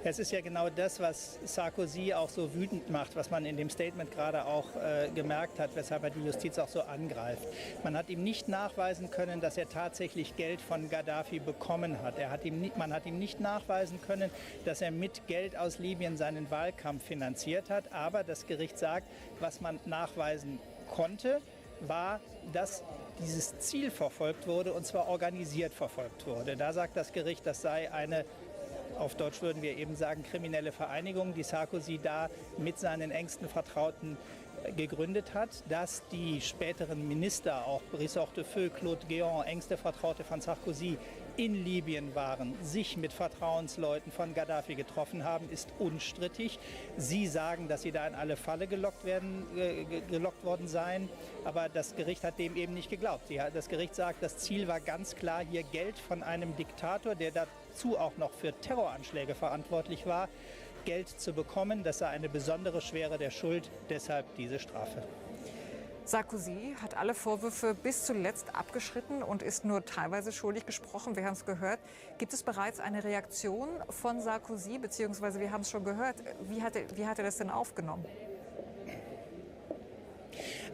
Es ist ja genau das, was Sarkozy auch so wütend macht, was man in dem Statement gerade auch gemerkt hat, weshalb er die Justiz auch so angreift. Man hat ihm nicht nachweisen können, dass er tatsächlich Geld von Gaddafi bekommen hat. Man hat ihm nicht nachweisen können, dass er mit Geld aus Libyen seinen Wahlkampf finanziert hat. Aber das Gericht sagt, was man nachweisen konnte, war, dass dieses Ziel verfolgt wurde, und zwar organisiert verfolgt wurde. Da sagt das Gericht, das sei eine, auf Deutsch würden wir eben sagen, kriminelle Vereinigung, die Sarkozy da mit seinen engsten Vertrauten gegründet hat, dass die späteren Minister, auch Brice Hortefeux, Claude Guéant, engste Vertraute von Sarkozy, in Libyen waren, sich mit Vertrauensleuten von Gaddafi getroffen haben, ist unstrittig. Sie sagen, dass sie da in alle Falle gelockt worden seien, aber das Gericht hat dem eben nicht geglaubt. Das Gericht sagt, das Ziel war ganz klar, hier Geld von einem Diktator, der dazu auch noch für Terroranschläge verantwortlich war, Geld zu bekommen. Das sei eine besondere Schwere der Schuld, deshalb diese Strafe. Sarkozy hat alle Vorwürfe bis zuletzt abgeschritten und ist nur teilweise schuldig gesprochen. Wir haben es gehört. Gibt es bereits eine Reaktion von Sarkozy, beziehungsweise wir haben es schon gehört. Wie hat er das denn aufgenommen?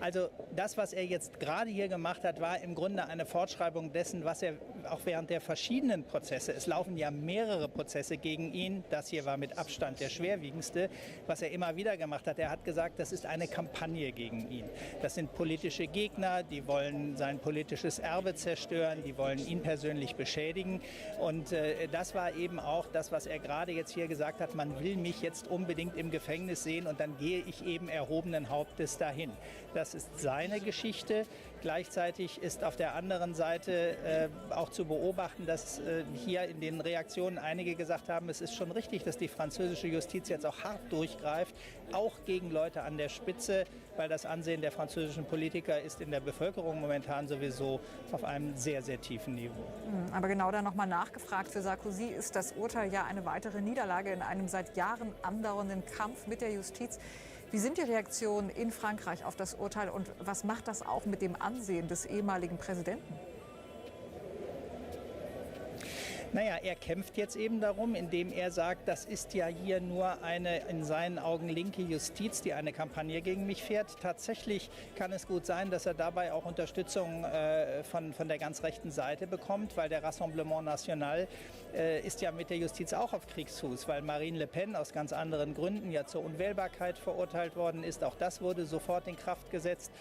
Also das, was er jetzt gerade hier gemacht hat, war im Grunde eine Fortschreibung dessen, was er auch während der verschiedenen Prozesse, es laufen ja mehrere Prozesse gegen ihn, das hier war mit Abstand der schwerwiegendste, was er immer wieder gemacht hat. Er hat gesagt, das ist eine Kampagne gegen ihn. Das sind politische Gegner, die wollen sein politisches Erbe zerstören, die wollen ihn persönlich beschädigen. Und das war eben auch das, was er gerade jetzt hier gesagt hat, man will mich jetzt unbedingt im Gefängnis sehen und dann gehe ich eben erhobenen Hauptes dahin. Das ist seine Geschichte. Gleichzeitig ist auf der anderen Seite auch zu beobachten, dass hier in den Reaktionen einige gesagt haben, es ist schon richtig, dass die französische Justiz jetzt auch hart durchgreift, auch gegen Leute an der Spitze, weil das Ansehen der französischen Politiker ist in der Bevölkerung momentan sowieso auf einem sehr, sehr tiefen Niveau. Aber genau da nochmal nachgefragt, für Sarkozy ist das Urteil ja eine weitere Niederlage in einem seit Jahren andauernden Kampf mit der Justiz. Wie sind die Reaktionen in Frankreich auf das Urteil und was macht das auch mit dem Ansehen des ehemaligen Präsidenten? Naja, er kämpft jetzt eben darum, indem er sagt, das ist ja hier nur eine in seinen Augen linke Justiz, die eine Kampagne gegen mich fährt. Tatsächlich kann es gut sein, dass er dabei auch Unterstützung von der ganz rechten Seite bekommt, weil der Rassemblement National ist ja mit der Justiz auch auf Kriegsfuß, weil Marine Le Pen aus ganz anderen Gründen ja zur Unwählbarkeit verurteilt worden ist. Auch das wurde sofort in Kraft gesetzt.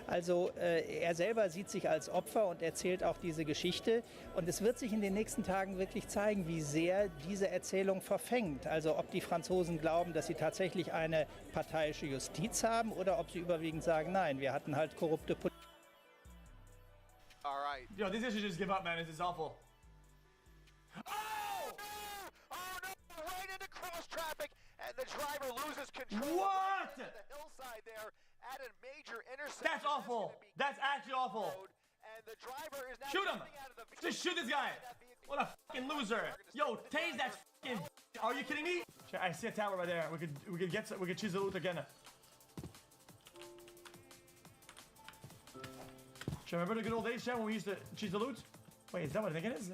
Also er selber sieht sich als Opfer und erzählt auch diese Geschichte. Und es wird sich in den nächsten Tagen wirklich zeigen, wie sehr diese Erzählung verfängt. Also ob die Franzosen glauben, dass sie tatsächlich eine parteiische Justiz haben oder ob sie überwiegend sagen, nein, wir hatten halt korrupte Politiker. All right. Yo, these guys should just give up, man. This is awful. Oh! Oh no! Right into cross traffic, and the driver loses control. What? Right the hillside there at a major intersection. That's awful. That's actually awful. And the driver is now shoot him! Just shoot this guy! What a fucking loser! Yo, tase that fucking. Are you kidding me? I see a tower right there. We could choose the loot again. Remember the good old days, Chad, when we used to choose the loot? Wait, is that what I think it is?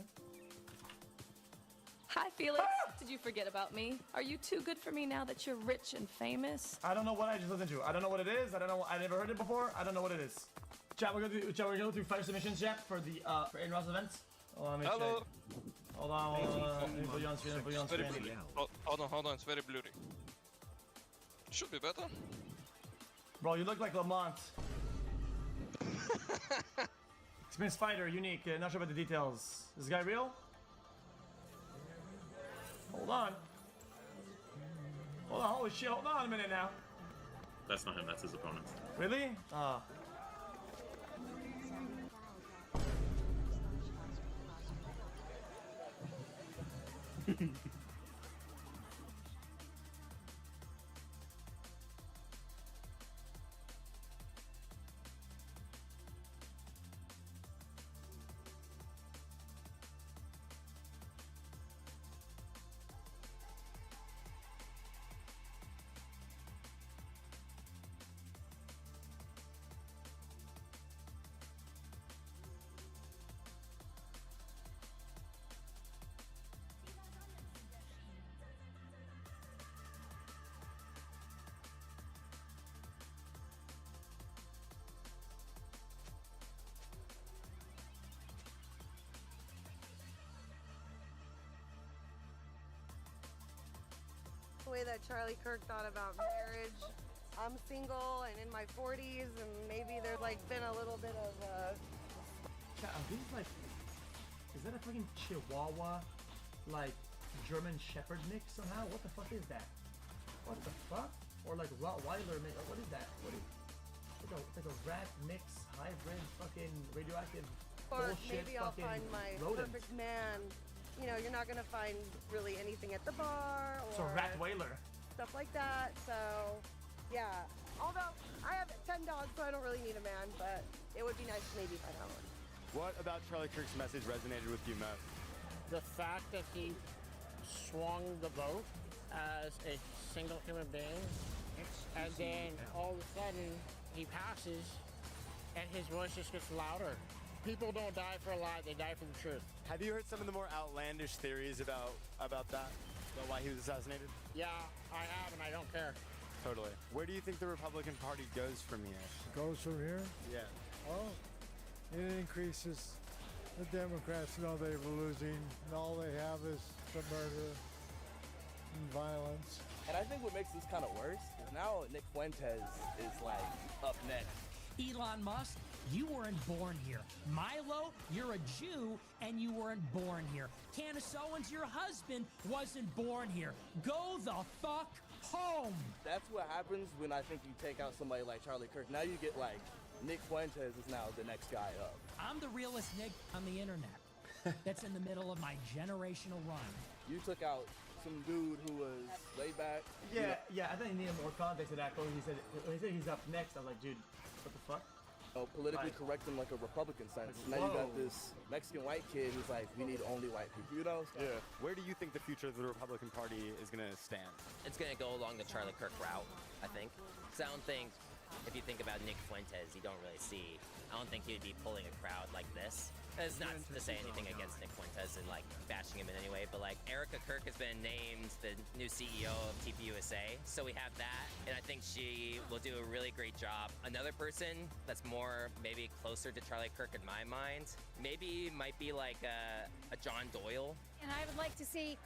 Hi, Felix. Did you forget about me? Are you too good for me now that you're rich and famous? I don't know what I just listened to. I don't know what it is. I don't know. I never heard it before. I don't know what it is. Chat, we're gonna go through 5 submissions, Chat, for the for Aiden Ross events. Hold on, Hello. Hold on. Let me put you on screen. Let me put you on Very screen. blurry. Hold on. It's very blurry. Should be better. Bro, you look like Lamont. Experienced fighter, unique. Not sure about the details. Is this guy real? Hold on. Hold on. Holy shit. Hold on a minute now. That's not him. That's his opponent. Really? Ah. The way that Charlie Kirk thought about marriage I'm single and in my 40s, and maybe there's like been a little bit of Chat, are these like, is that a fucking Chihuahua, like German Shepherd mix somehow? What the fuck is that? What the fuck? Or like Rottweiler mix? What is that? What is? It's like a rat mix hybrid fucking radioactive or bullshit maybe I'll fucking find my rodent. perfect man. You know, you're not gonna find really anything at the bar or So Rottweiler. stuff like that. So, yeah. Although I have 10 dogs, so I don't really need a man, but it would be nice to maybe find out one. What about Charlie Kirk's message resonated with you most? The fact that he swung the vote as a single human being, and then all of a sudden he passes, and his voice just gets louder. People don't die for a lie; they die for the truth. Have you heard some of the more outlandish theories about that? About why he was assassinated? Yeah, I have, and I don't care. Totally. Where do you think the Republican Party goes from here? Goes from here? Yeah. Oh, it increases. The Democrats know they were losing, and all they have is the murder and violence. And I think what makes this kind of worse is now Nick Fuentes is like up next. Elon Musk, you weren't born here. Milo, you're a Jew and you weren't born here. Candace Owens, your husband, wasn't born here. Go the fuck home. That's what happens when I think you take out somebody like Charlie Kirk. Now you get like Nick Fuentes is now the next guy up. I'm the realest Nick on the internet. That's in the middle of my generational run. You took out some dude who was laid back. Yeah, yeah. I think he needed more context to that. When he said he's up next, I was like, dude, what the fuck? Oh, politically correct in like a Republican sense. Now you got this Mexican white kid who's like, we need only white people. You know? Yeah. Where do you think the future of the Republican Party is going to stand? It's going to go along the Charlie Kirk route, I think. So I don't think, if you think about Nick Fuentes, you don't really see, I don't think he'd be pulling a crowd like this. It's not to say anything against Nick Fuentes and like bashing him in any way, but like Erica Kirk has been named the new CEO of TPUSA, so we have that, and I think she will do a really great job. Another person that's more maybe closer to Charlie Kirk in my mind, maybe might be like a John Doyle. And I would like to see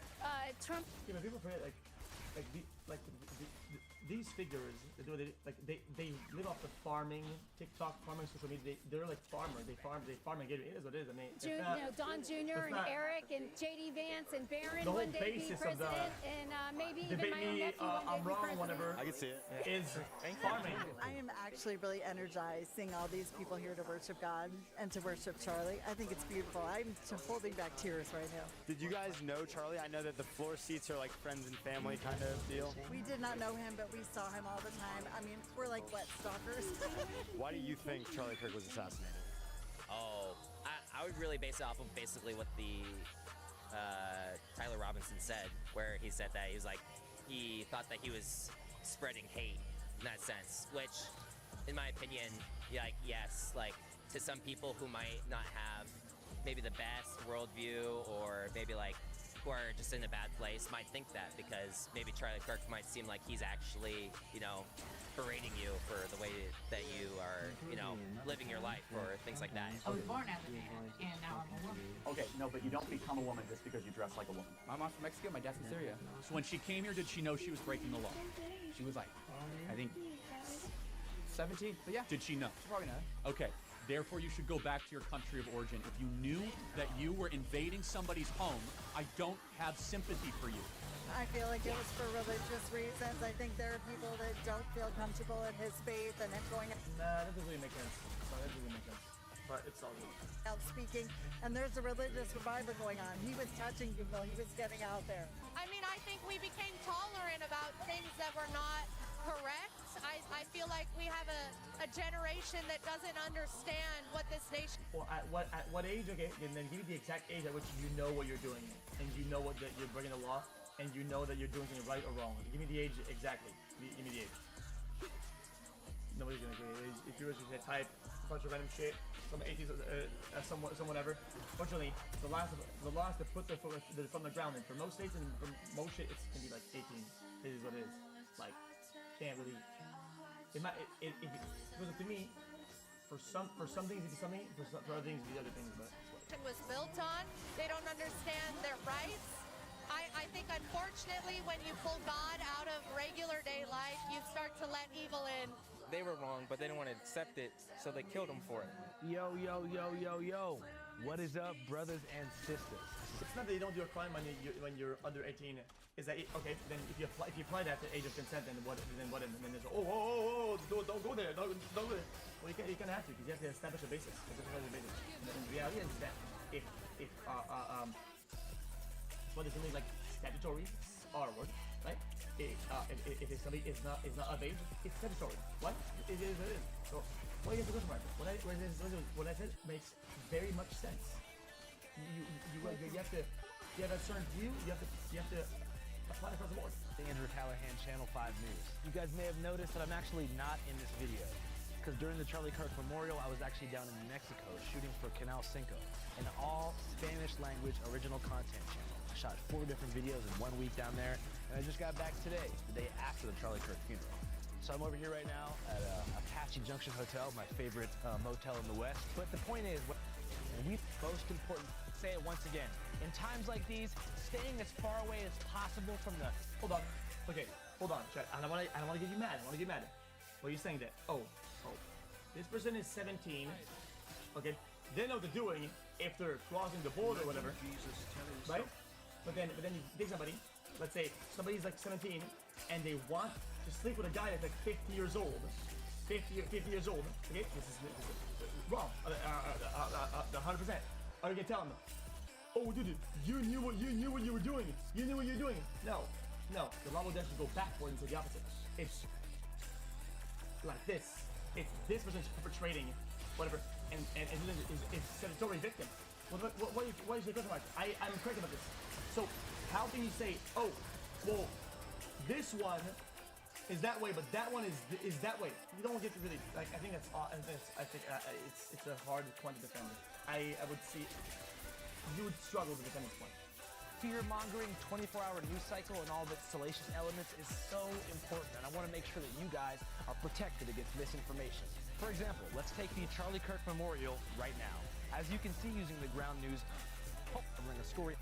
Trump. Yeah, but people forget these figures, they live off the farming, TikTok, farming, social media. They're like farmers. They farm and get it. It is what it is. I mean, Don Jr. and Eric and JD Vance and Barron the whole one day be basis of president, and maybe even my own nephew one day I'm be wrong, president. whatever. I can see it. Is farming. I am actually really energized seeing all these people here to worship God and to worship Charlie. I think it's beautiful. I'm holding back tears right now. Did you guys know Charlie? I know that the floor seats are like friends and family kind of deal. We did not know him, but we saw him all the time. I mean, we're like what, stalkers? Why do you think Charlie Kirk was assassinated? Oh, I would really base it off of basically what the Tyler Robinson said, where he said that he thought that he was spreading hate in that sense, which, in my opinion, like, yes, like, to some people who might not have maybe the best worldview, or maybe like who are just in a bad place, might think that, because maybe Charlie Kirk might seem like he's actually, you know, berating you for the way that you are, you know, living your life or things like that. I was born as a man, and now I'm a woman. Okay, no, but you don't become a woman just because you dress like a woman. My mom's from Mexico, my dad's from Syria. So when she came here, did she know she was breaking the law? She was like, I think 17, but yeah. Did she know? She probably not. Okay. Therefore, you should go back to your country of origin. If you knew that you were invading somebody's home, I don't have sympathy for you. I feel like it was for religious reasons. I think there are people that don't feel comfortable in his faith and him going Nah, that doesn't really make sense. No, that doesn't make sense. But it's all good. out speaking, and there's a religious revival going on. He was touching people. He was getting out there. I mean, I think we became tolerant about things that were not correct. I feel like we have a generation that doesn't understand what this nation... Well, at what age, okay, and then give me the exact age at which you know what you're doing, and you know that you're breaking the law, and you know that you're doing something right or wrong. Give me the age exactly. Give me the age. Nobody's gonna give me the age. If you were just gonna type a bunch of random shit, some 80s, some whatever. Fortunately, the last to put the foot from the ground, and for most states and for most shit, it's gonna be like 18. It is what it is. Like, can't really. If it was up to me, for some things it'd be something, for other things it'd be other things. But It was built on. They don't understand their rights. I think, unfortunately, when you pull God out of regular day life, you start to let evil in. They were wrong, but they didn't want to accept it, so they killed him for it. Yo, yo, yo, yo, yo. What is up, brothers and sisters? It's not that you don't do a crime when you're under 18. Is that okay? Then if you apply that to age of consent, then what? And then there's don't go there. Don't go there. Well, you can't have to because you have to establish a basis. And the reality is that if what is something like statutory R word, right? If somebody is not of age, it's statutory. What? It is. So what do you have to go for? What I said makes very much sense. You have a certain view. You have to apply across the board. Andrew Callahan, Channel 5 News. You guys may have noticed that I'm actually not in this video, because during the Charlie Kirk Memorial, I was actually down in Mexico shooting for Canal 5, an all Spanish language original content channel. I shot 4 different videos in 1 week down there, and I just got back today, the day after the Charlie Kirk funeral. So I'm over here right now at Apache Junction Hotel, my favorite motel in the West. But the point is, and most important, say it once again, in times like these, staying as far away as possible from the... Hold on. Okay, hold on, Chad. I don't want to get you mad. What are you saying that? Oh, this person is 17. Okay, they know what they're doing if they're crossing the border or whatever, right? But then you take somebody. Let's say somebody's like 17 and they want to sleep with a guy that's like 50 years old. 50 years old. Okay, this is wrong. 100%. Are you gonna tell them? Oh, dude, you knew what you were doing. You knew what you're doing. No. The law will actually go backwards and say the opposite. It's like this. It's this person's perpetrating whatever, and is statutory victim. What is the question mark? I'm correct about this. So how can you say, oh, well, this one is that way, but that one is that way? You don't get to really like. I think it's a hard point to defend. I would see you would struggle to defend this point. Fear-mongering 24-hour news cycle and all of its salacious elements is so important, and I want to make sure that you guys are protected against misinformation. For example, let's take the Charlie Kirk Memorial right now. As you can see, using the ground news, covering a story,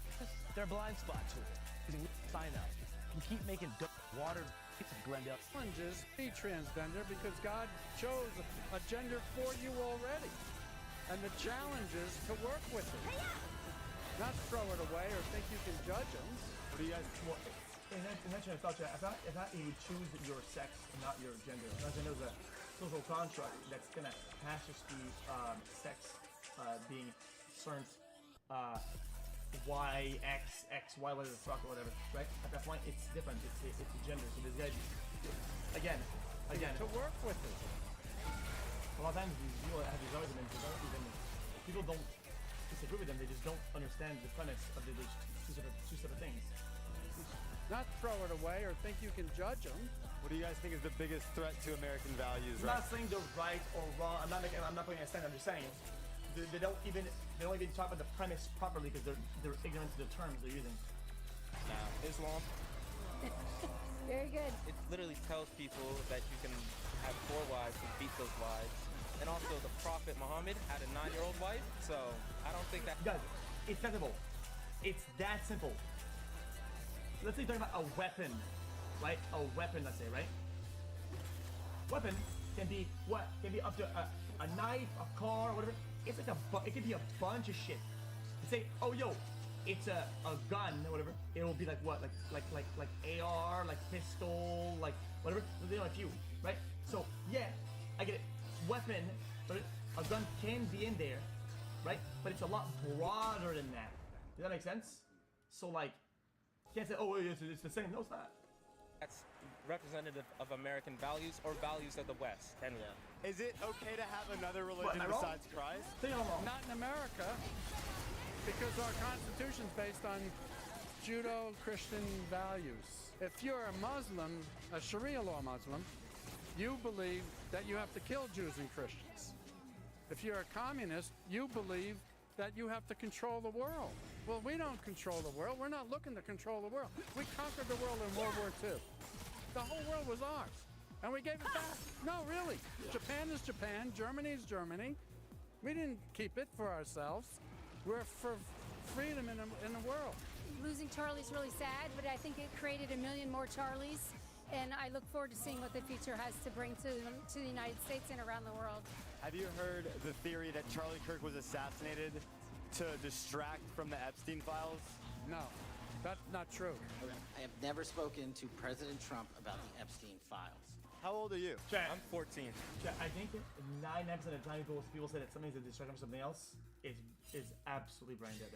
their blind spot tool, using sign up, can keep making water of Glendale. Challenges be transgender because God chose a gender for you already, and the challenge is to work with it. Not throw it away or think you can judge them. What do you guys? Well, in that train of thought, I thought you would choose your sex and not your gender. Because I know there's a social construct that's gonna pass the sex being certain Y, X, Y, whatever the fuck or whatever, right? At that point, it's different. It's a gender. So this guy, again. To work with it. A lot of times people have these arguments. People don't disagree with them. They just don't understand the premise of the two separate things. Not throw it away or think you can judge them. What do you guys think is the biggest threat to American values? I'm not saying they're right or wrong. I'm not putting a stand. I'm just saying they don't even talk about the premise properly because they're ignorant to the terms they're using. Islam. Very good. It literally tells people that you can have 4 wives and beat those wives. And also, the Prophet Muhammad had a 9-year-old wife, so I don't think that... Guys, it's that simple. It's that simple. Let's say you're talking about a weapon, right? A weapon, let's say, right? Weapon can be what? Can be up to a knife, a car, whatever. It's like it could be a bunch of shit. You say, oh, yo, it's a gun or whatever. It will be like what? Like AR, like pistol, like whatever. There's only a few, right? So yeah, I get it. Weapon, but a gun can be in there, right? But it's a lot broader than that. Does that make sense? So like, you can't say, oh, it's the same. No, it's not. That's representative of American values or values of the West. And is it okay to have another religion besides Christ? Not in America, because our Constitution's based on Judo-Christian values. If you're a Muslim, a Sharia law Muslim, you believe that you have to kill Jews and Christians. If you're a communist, you believe that you have to control the world. Well, we don't control the world. We're not looking to control the world. We conquered the world in World War II. The whole world was ours, and we gave it back. No, really. Japan is Japan. Germany is Germany. We didn't keep it for ourselves. We're for freedom in the world. Losing Charlie's really sad, but I think it created a million more Charlies. and I look forward to seeing what the future has to bring to the United States and around the world. Have you heard the theory that Charlie Kirk was assassinated to distract from the Epstein files? No, that's not true. I have never spoken to President Trump about the Epstein files. How old are you? I'm 14. I think 99% of the time people say that something's a distraction from something else is absolutely brain dead.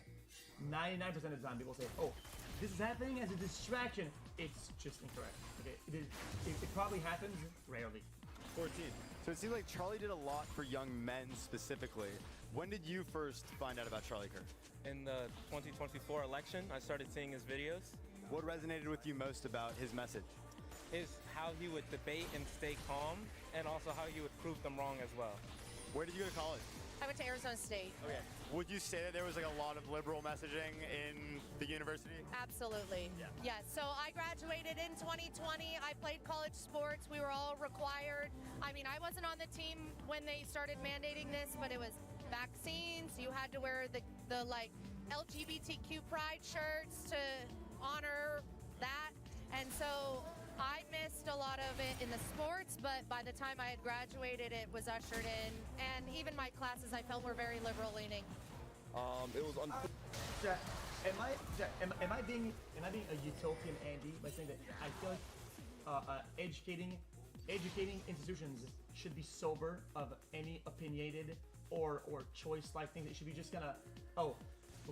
99% of the time people say, oh, this is happening as a distraction. It's just incorrect. Okay, it probably happens rarely. 14. So it seems like Charlie did a lot for young men specifically. When did you first find out about Charlie Kirk? In the 2024 election, I started seeing his videos. What resonated with you most about his message? Is how he would debate and stay calm, and also how he would prove them wrong as well. Where did you go to college? I went to Arizona State. Okay. Would you say that there was like a lot of liberal messaging in the university? Absolutely. Yes. So I graduated in 2020. I played college sports. We were all required. I mean, I wasn't on the team when they started mandating this, but it was vaccines. You had to wear the like LGBTQ pride shirts to honor that. And so I missed a lot of it in the sports, but by the time I had graduated, it was ushered in. And even my classes, I felt were very liberal leaning. It was Jack, am I being a utopian Andy by saying that I feel like educating institutions should be sober of any opinionated or choice like thing. It should be just gonna, oh,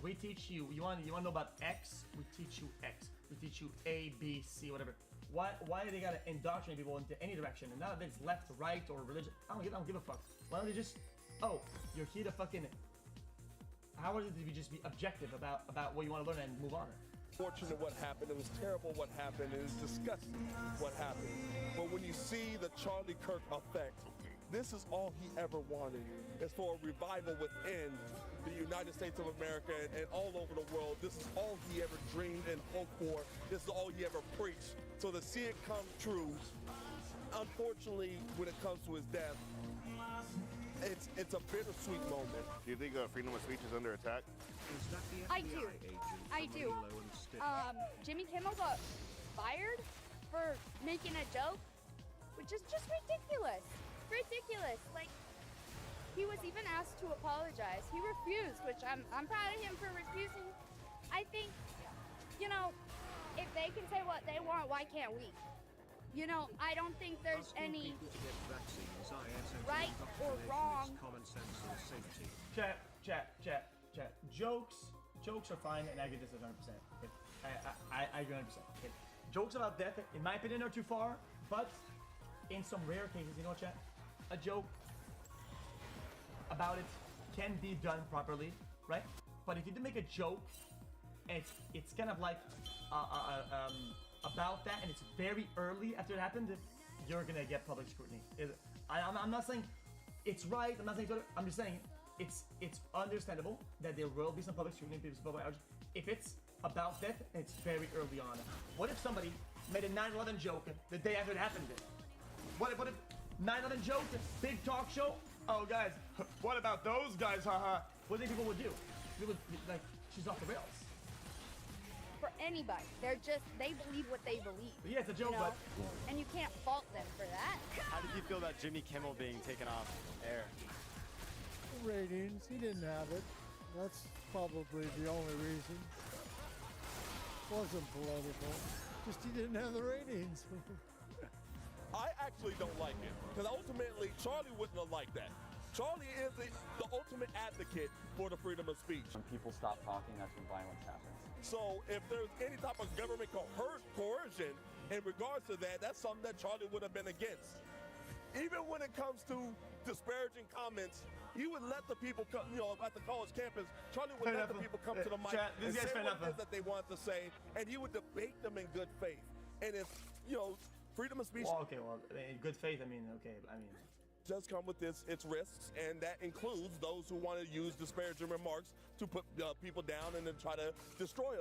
we teach you. You want to know about X? We teach you X. We teach you A, B, C, whatever. Why do they gotta indoctrinate people into any direction? And not if it's left, right, or religion. I don't give a fuck. Why don't they just, oh, you're here to fucking. How is it to just be objective about what you want to learn and move on? Fortunate what happened. It was terrible what happened. It was disgusting what happened. But when you see the Charlie Kirk effect, this is all he ever wanted, is for a revival within the United States of America and all over the world. This is all he ever dreamed and hoped for. This is all he ever preached. So to see it come true, unfortunately, when it comes to his death, it's a bittersweet moment. Do you think freedom of speech is under attack? I do. Jimmy Kimmel got fired for making a joke, which is just ridiculous. Like, he was even asked to apologize. He refused, which I'm proud of him for refusing. I think, if they can say what they want, why can't we? I don't think there's any right or wrong. Chat. Jokes are fine, and I get this 100%. I agree 100%. Okay. Jokes about death, in my opinion, are too far, but in some rare cases, you know what, chat? A joke about it can be done properly, right? But if you do make a joke, and it's kind of like about that, and it's very early after it happened, you're gonna get public scrutiny. I'm not saying it's right. I'm not saying I'm just saying it's understandable that there will be some public scrutiny, if it's about death and it's very early on. What if somebody made a 9/11 joke the day after it happened? What if 9/11 joke, big talk show? Oh guys, what about those guys? Haha. What do you think people would do? People would like, she's off the rails. For anybody, they believe what they believe. But yeah, it's a joke, but and you can't fault them for that. How did you feel about Jimmy Kimmel being taken off air? Ratings, he didn't have it. That's probably the only reason. Wasn't political. Just he didn't have the ratings. I actually don't like it, because ultimately, Charlie wouldn't have liked that. Charlie is the ultimate advocate for the freedom of speech. When people stop talking, that's when violence happens. So if there's any type of government coercion in regards to that, that's something that Charlie would have been against. Even when it comes to disparaging comments, he would let the people come, at the college campus, Charlie would let the people come to the mic and say what it is that they want to say, and he would debate them in good faith. And if, freedom of speech... Well, in good faith, does come with its risks, and that includes those who want to use disparaging remarks to put people down and then try to destroy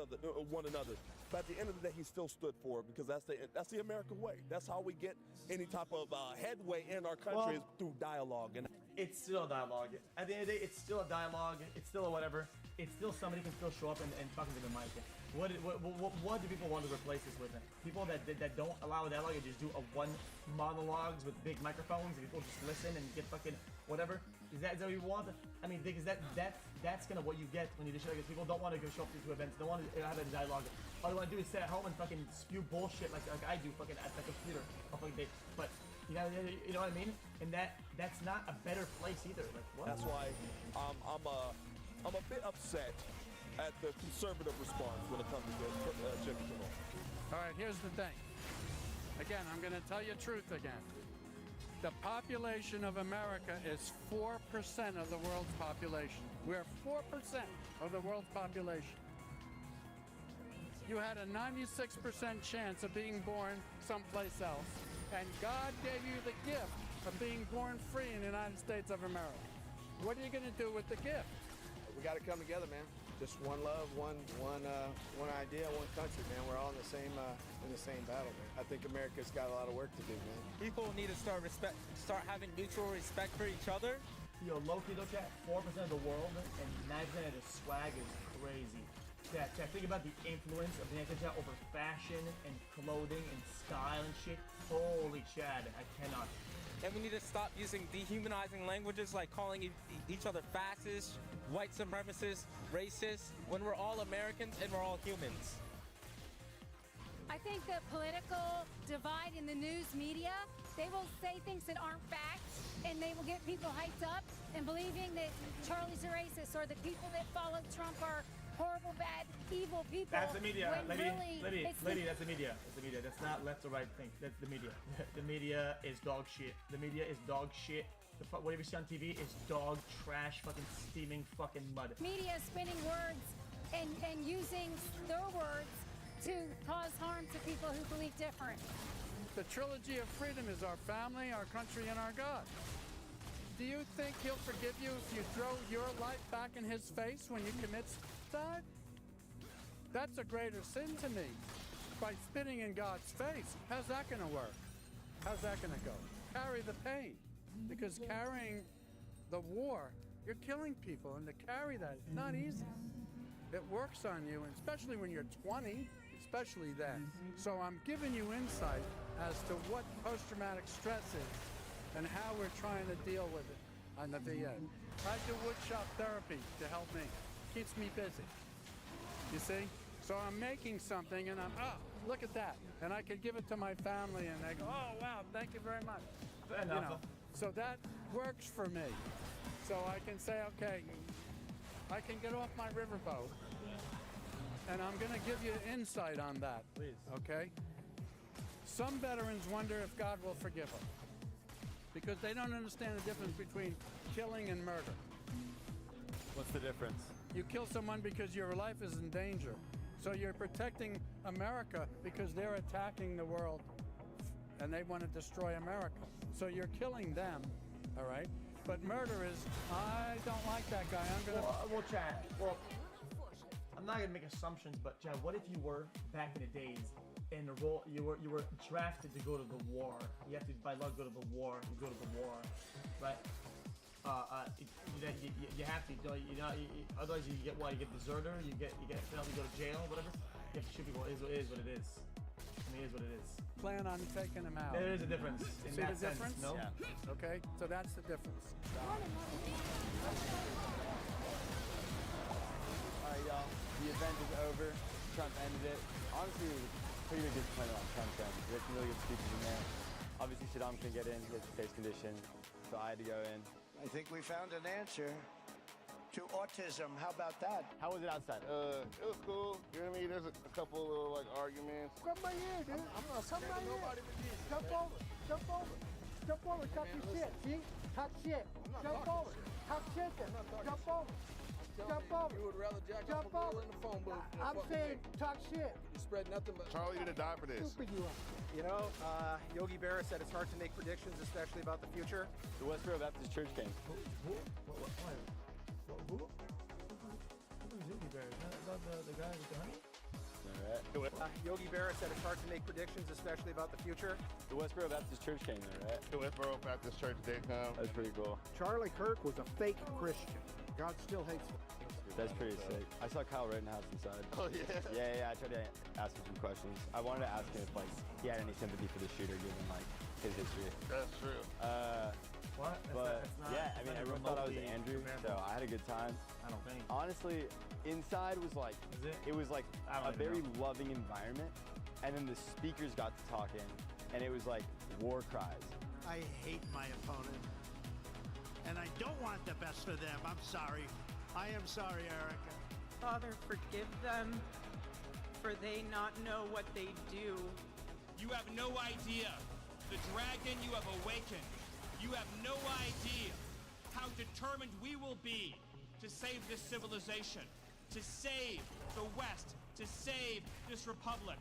one another. But at the end of the day, he still stood for it, because that's the American way. That's how we get any type of headway in our country, is through dialogue. And it's still a dialogue. At the end of the day, it's still a dialogue. It's still a whatever. It's still somebody can still show up and fucking to the mic. What do people want to replace this with? People that don't allow dialogue and just do a one monologues with big microphones and people just listen and get fucking whatever. Is that what you want? I mean, because that's kind of what you get when you do shit like this. People don't want to go show up to events. Don't want to have a dialogue. All they want to do is sit at home and fucking spew bullshit like I do fucking at the computer all fucking day. But you know what I mean? And that's not a better place either. Like what? That's why I'm a bit upset at the conservative response when it comes to Jimmy Kimmel. All right, here's the thing. Again, I'm going to tell you truth again. The population of America is 4% of the world's population. We're 4% of the world's population. You had a 96% chance of being born someplace else, and God gave you the gift of being born free in the United States of America. What are you going to do with the gift? We got to come together, man. Just one love, one idea, one country, man. We're all in the same battle, man. I think America's got a lot of work to do, man. People need to start having mutual respect for each other. Yo, low-key look at 4% of the world and 9% of the swag is crazy. Yeah, think about the influence of the United States over fashion and clothing and style and shit. Holy Chad, I cannot. And we need to stop using dehumanizing languages like calling each other fascists, white supremacists, racists, when we're all Americans and we're all humans. I think the political divide in the news media, they will say things that aren't facts, and they will get people hyped up and believing that Charlie's a racist or the people that follow Trump are horrible, bad, evil people. That's the media, when lady, it's that's the media. That's the media. That's not left or right thing. That's the media. The media is dog shit. The media is dog shit. Whatever you see on TV is dog trash, fucking steaming fucking mud. media spinning words and using their words to cause harm to people who believe different. The trilogy of freedom is our family, our country, and our God. Do you think he'll forgive you if you throw your life back in his face when you commit suicide? That's a greater sin to me. By spitting in God's face, how's that going to work? How's that going to go? Carry the pain. Because carrying the war, you're killing people, and to carry that, it's not easy. It works on you, and especially when you're 20, especially then. So I'm giving you insight as to what post-traumatic stress is and how we're trying to deal with it on the VA. I do woodshop therapy to help me. Keeps me busy. You see? So I'm making something and look at that. And I could give it to my family and they go, oh, wow, thank you very much. Fair enough. So that works for me. So I can say, okay, I can get off my riverboat and I'm going to give you insight on that. Please. Okay? Some veterans wonder if God will forgive them because they don't understand the difference between killing and murder. What's the difference? You kill someone because your life is in danger. So you're protecting America because they're attacking the world and they want to destroy America. So you're killing them, all right? But murder is, I don't like that guy. I'm gonna. Well, Chad. Well, I'm not gonna make assumptions, but Chad, what if you were back in the days in the role you were drafted to go to the war? You have to by law go to the war. You go to the war, right? You have to. Otherwise, you get what? You get deserter. You get penalty. You go to jail. Whatever. You have to shoot people. It is what it is. I mean, it is what it is. Plan on taking him out. There is a difference in See that the sense. difference? No. Yeah. Okay, so that's the difference. All right, y'all. The event is over. Trump ended it. Honestly, it was pretty good disappointment on Trump's end. We had some really good speeches in there. Obviously, Saddam couldn't get in. He has a face condition, so I had to go in. I think we found an answer to autism. How about that? How was it outside? It was cool. You know what I mean? There's a couple little like arguments. Come right here, dude. I'm not Come scared right of here. nobody but Jesus. Jump over. Jump over. Jump over. Talk your shit. See? Talk shit. Jump over. Talk shit then. Jump over. Jump over. You would rather jack Jump up a over. girl in the phone booth than I'm fuck saying me. talk shit. You spread nothing but Charlie didn't die for this. Stupid you are. You know, Yogi Berra said it's hard to make predictions, especially about the future. The Westboro Baptist Church came. Who? Who's Yogi Berra? Is that the guy with the honey? Yogi Berra said it's hard to make predictions, especially about the future. The Westboro Baptist Church came there, right? The Westboro Baptist Church did come. That's pretty cool. Charlie Kirk was a fake Christian. God still hates him. That's pretty sick. I saw Kyle Rittenhouse inside. Oh, yeah? Yeah, I tried to ask him some questions. I wanted to ask him if, like, he had any sympathy for the shooter, given, like, his history. That's true. What? But, yeah, I mean, everyone thought I was Andrew, so I had a good time. I don't think. Honestly, inside was, like, it was, like, a very loving environment, and then the speakers got to talking, and it was, like, war cries. I hate my opponent. And I don't want the best for them. I'm sorry. I am sorry, Erica. Father, forgive them, for they not know what they do. You have no idea. The dragon you have awakened. You have no idea how determined we will be to save this civilization, to save the West, to save this republic.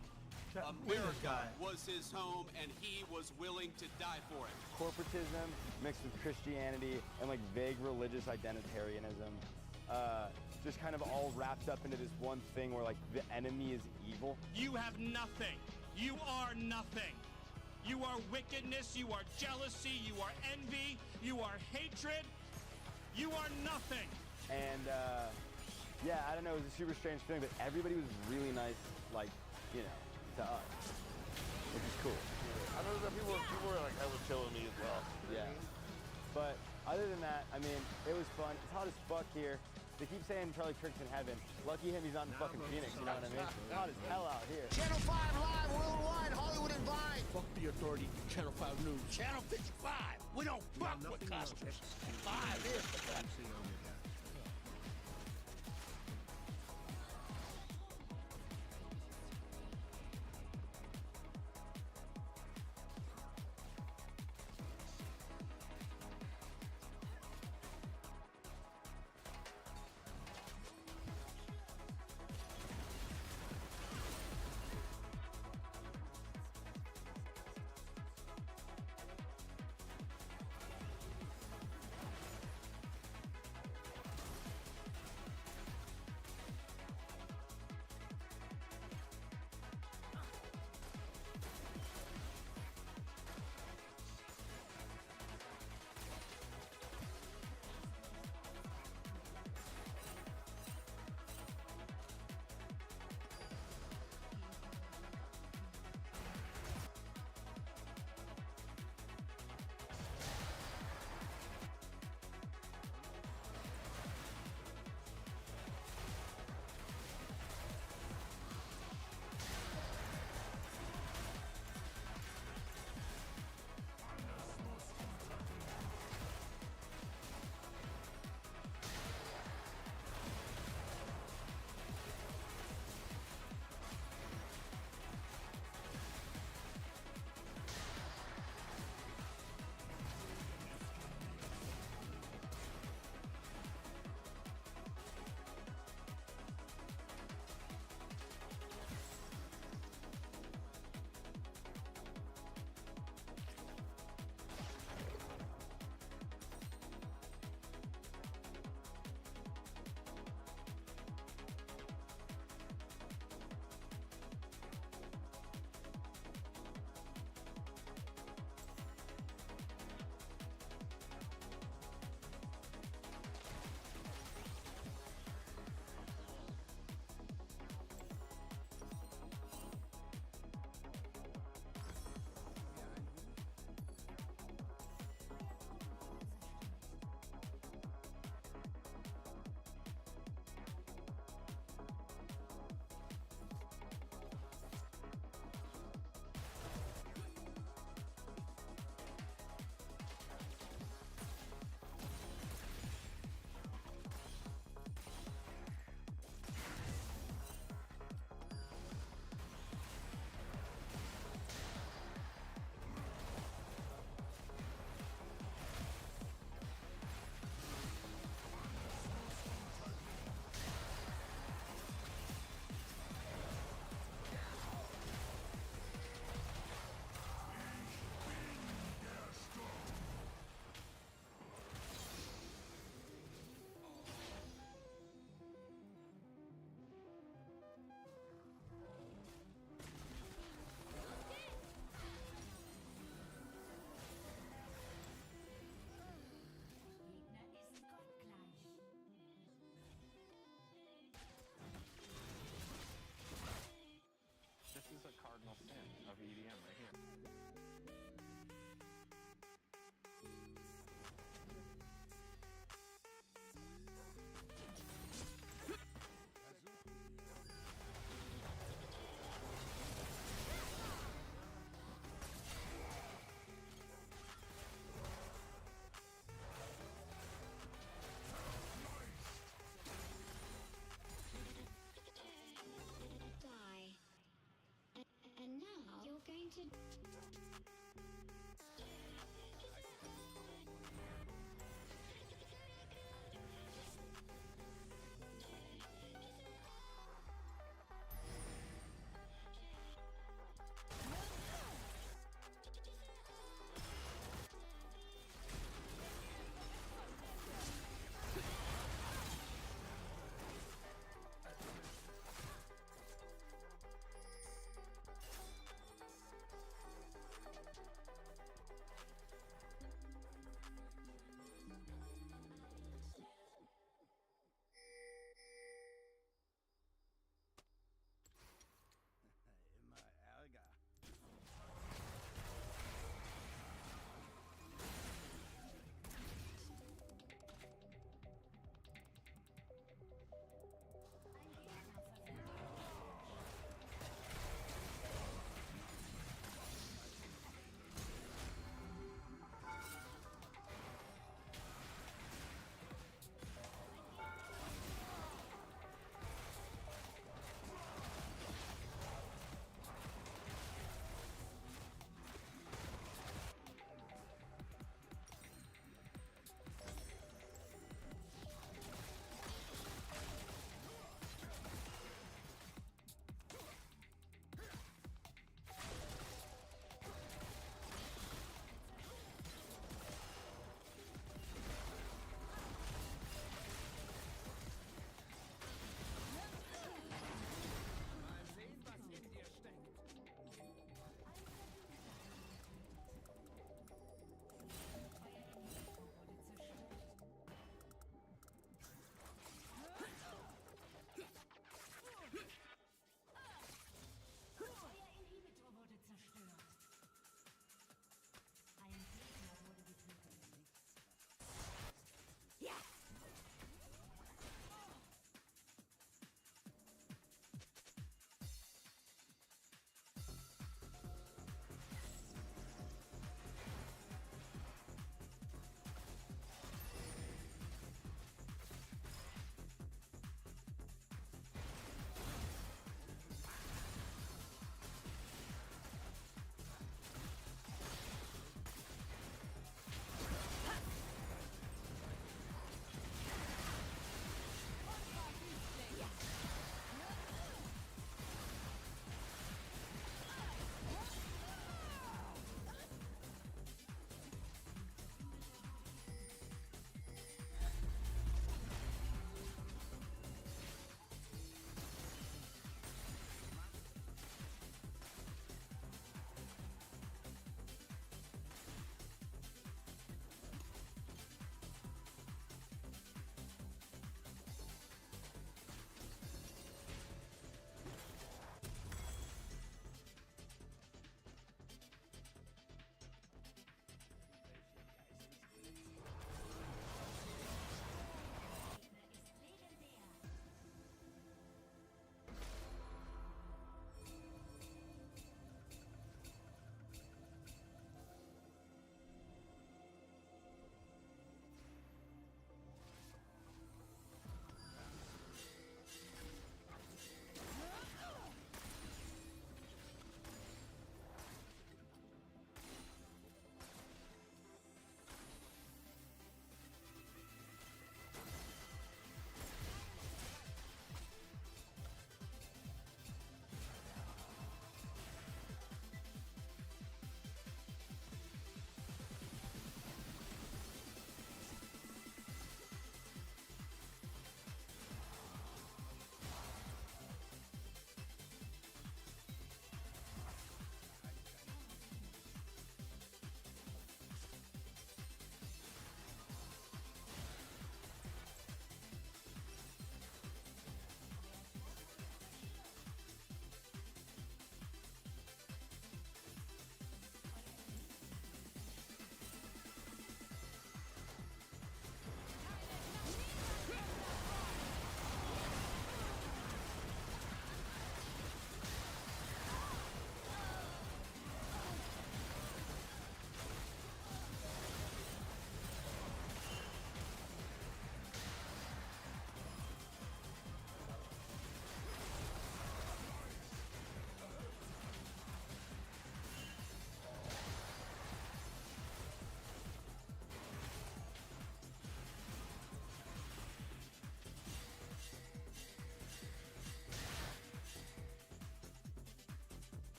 America was his home, and he was willing to die for it. Corporatism mixed with Christianity and like vague religious identitarianism, just kind of all wrapped up into this one thing where like the enemy is evil. You have nothing. You are nothing. You are wickedness, you are jealousy, you are envy, you are hatred. You are nothing. And yeah, I don't know, it was a super strange thing, but everybody was really nice, like, you know, to us, which is cool. I know that people were like hella chill with me as well. Yeah. But other than that, I mean, it was fun. It's hot as fuck here. They keep saying Charlie Kirk's in heaven. Lucky him, he's not in fucking Phoenix, you know what I mean? It's hot as hell out here. Channel 5 live worldwide, Hollywood and Vine. Fuck the authority, Channel 5 News. Channel 55. We don't fuck with customers. 5 is the best.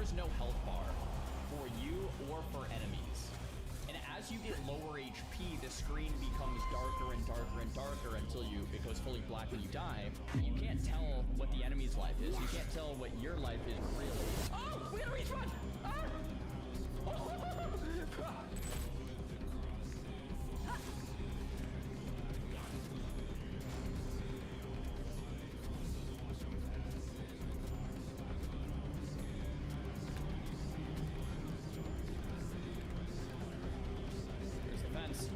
there's no health bar for you or for enemies. And as you get lower HP, the screen becomes darker and darker and darker until it goes fully black and you die. You can't tell what the enemy's life is. You can't tell what your life is really. Oh, we gotta reach one! Ah! There's the fence.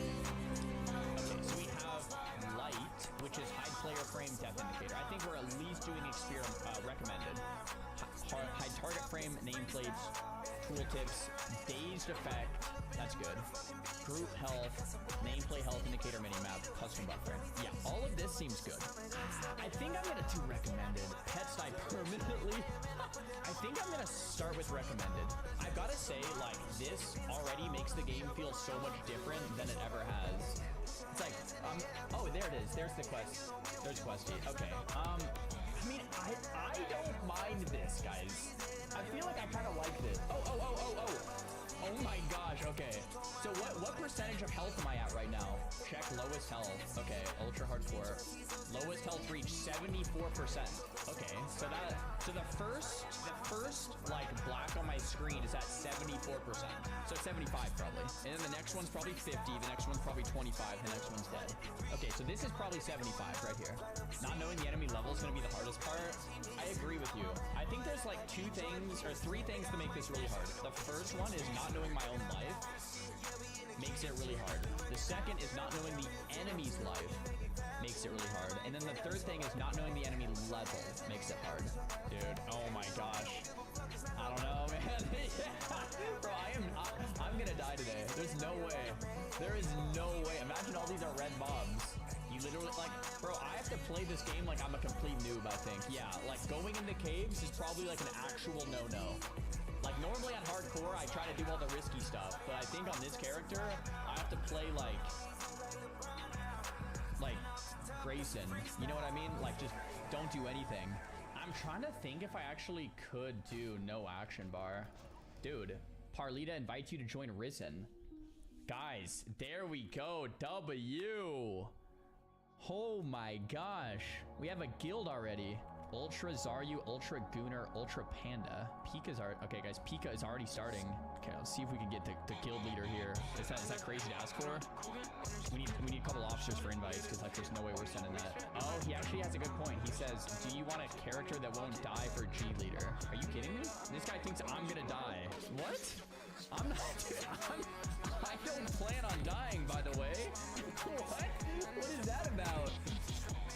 Okay, so we have light, which is hide player frame depth indicator. I think we're at least doing experiment recommended. Hide target frame, nameplates, tooltips, dazed effect. That's good. Group health, nameplate health indicator minimap, custom buffering. Yeah, all of this seems good. I think I'm gonna do recommended. Pets die permanently. I think I'm gonna start with recommended. I've gotta say, like, this already makes the game feel so much different than it ever has. It's like, oh, there it is. There's the quest. There's Questy. Okay. I mean, I don't mind this, guys. I feel like I kind of like this. Oh my gosh, okay. So what percentage of health am I at right now? Check lowest health. Okay, ultra hardcore. Lowest health reached 74%. Okay, so the first like black on my screen is at 74%. So 75 probably. And then the next one's probably 50, the next one's probably 25, the next one's dead. Okay, so this is probably 75 right here. Not knowing the enemy level is gonna be the hardest part. I agree with you. I think there's like three things to make this really hard. The first one is not knowing my own life. Makes it really hard. The second is not knowing the enemy's life. Makes it really hard. And then the third thing is not knowing the enemy level. Makes it hard. Dude, oh my gosh. I don't know, man. Bro, I'm gonna die today. There's no way. There is no way. Imagine all these are red mobs. You literally, like, bro, I have to play this game like I'm a complete noob, I think. Yeah, like, going into caves is probably like an actual no-no. Like, normally on hardcore, I try to do all the risky stuff, but I think on this character, I have to play like Grayson. You know what I mean? Like, just don't do anything. I'm trying to think if I actually could do no action bar. Dude, Parlita invites you to join Risen. Guys, there we go. W. Oh my gosh. We have a guild already. Ultra Zaryu, Ultra Gooner, Ultra Panda. Pika's already, okay guys, Pika is already starting. Okay, let's see if we can get the guild leader here. Is that crazy to ask for? We need a couple officers for invites, because like there's no way we're sending that. Oh, he actually has a good point. He says, do you want a character that won't die for G leader? Are you kidding me? This guy thinks I'm gonna die. What? I'm not, dude, I don't plan on dying, by the way. What? What is that about?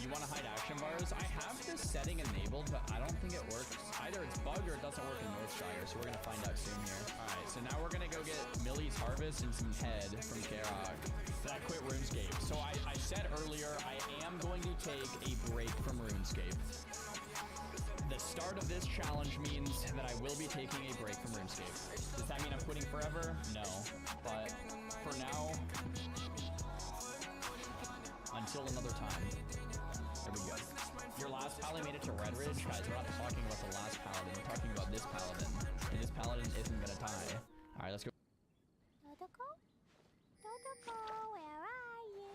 You want to hide action bars? I have this setting enabled, but I don't think it works. Either it's bugged or it doesn't work in Northshire, so we're going to find out soon here. All right, so now we're going to go get Millie's Harvest and some head from K-Rock. Then I quit RuneScape. So I said earlier, I am going to take a break from RuneScape. The start of this challenge means that I will be taking a break from RuneScape. Does that mean I'm quitting forever? No, but for now, until another time. There we go. Your last paladin made it to Red Ridge? Guys, we're not talking about the last paladin. We're talking about this paladin. And this paladin isn't gonna die. Alright, let's go. Dodoko? Dodoko, where are you?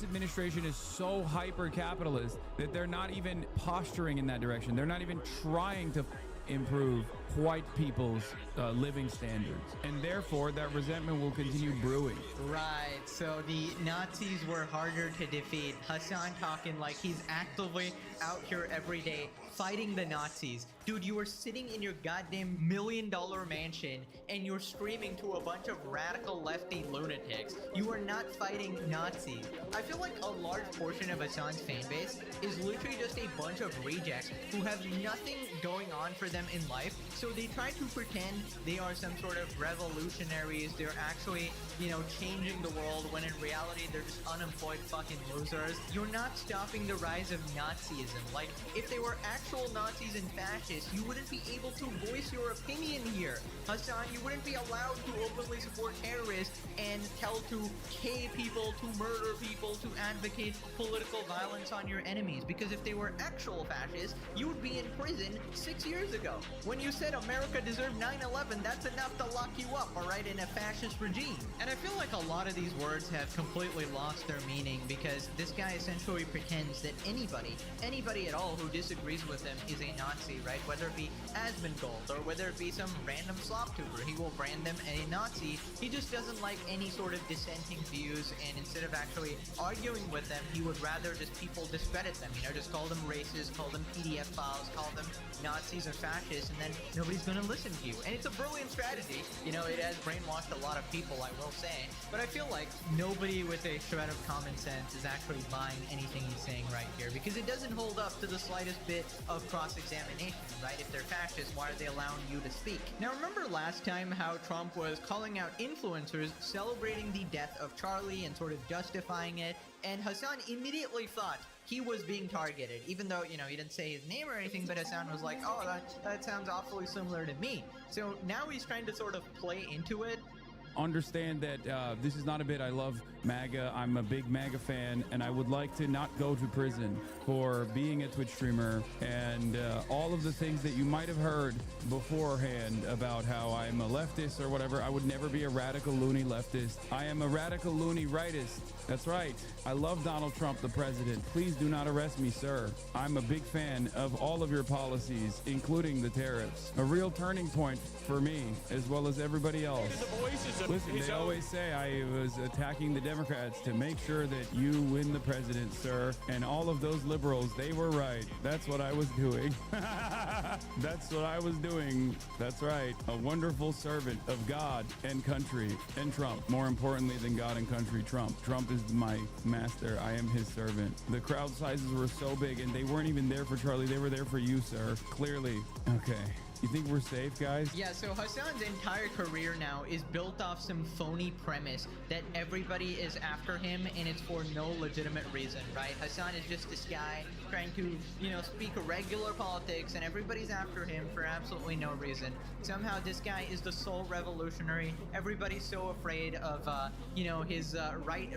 Administration is so hyper-capitalist that they're not even posturing in that direction. They're not even trying to improve white people's living standards, and therefore that resentment will continue brewing. Right, so the Nazis were harder to defeat. Hassan talking like he's actively out here every day fighting the Nazis. Dude, you were sitting in your goddamn $1 million mansion and you're screaming to a bunch of radical lefty lunatics. You are not fighting Nazis. I feel like a large portion of Hassan's fan base is literally just a bunch of rejects who have nothing going on for them in life, so they try to pretend they are some sort of revolutionaries. They're actually, you know, changing the world, when in reality they're just unemployed fucking losers. You're not stopping the rise of Nazism. Like, if they were actual Nazis and fascists, you wouldn't be able to voice your opinion here. Hassan, you wouldn't be allowed to openly support terrorists and tell to K people, to murder people, to advocate political violence on your enemies, because if they were actual fascists, you would be in prison 6 years ago. When you said America deserved 9/11, that's enough to lock you up, alright, in a fascist regime. And I feel like a lot of these words have completely lost their meaning, because this guy essentially pretends that anybody at all who disagrees with him is a Nazi, right? Whether it be Asmongold or whether it be some random slop tuber, he will brand them a Nazi. He just doesn't like any sort of dissenting views, and instead of actually arguing with them, he would rather just people discredit them, you know, just call them racist, call them PDF files, call them Nazis or fascists, and then nobody's gonna listen to you. And it's a brilliant strategy. You know, it has brainwashed a lot of people, I will say, but I feel like nobody with a shred of common sense is actually buying anything he's saying right here, because it doesn't hold up to the slightest bit of cross-examination, right? If they're fascists, why are they allowing you to speak? Now, remember last time how Trump was calling out influencers celebrating the death of Charlie and sort of justifying it, and Hassan immediately thought he was being targeted, even though, you know, he didn't say his name or anything, but Hassan was like, oh, that sounds awfully similar to me. So now he's trying to sort of play into it. Understand that this is not a bit. I love MAGA. I'm a big MAGA fan, and I would like to not go to prison for being a Twitch streamer and all of the things that you might have heard beforehand about how I'm a leftist or whatever. I would never be a radical loony leftist. I am a radical loony rightist. That's right. I love Donald Trump, the president. Please do not arrest me, sir. I'm a big fan of all of your policies, including the tariffs. A real turning point for me, as well as everybody else. Listen, they always say I was attacking the Democrats to make sure that you win the president, sir. And all of those liberals, they were right. That's what I was doing. That's what I was doing. That's right. A wonderful servant of God and country and Trump. More importantly than God and country, Trump. Trump is my master. I am his servant. The crowd sizes were so big, and they weren't even there for Charlie. They were there for you, sir. Clearly. Okay. You think we're safe, guys? Yeah, so Hassan's entire career now is built off some phony premise that everybody is after him and it's for no legitimate reason, right? Hassan is just this guy trying to, speak regular politics and everybody's after him for absolutely no reason. Somehow this guy is the sole revolutionary. Everybody's so afraid of, his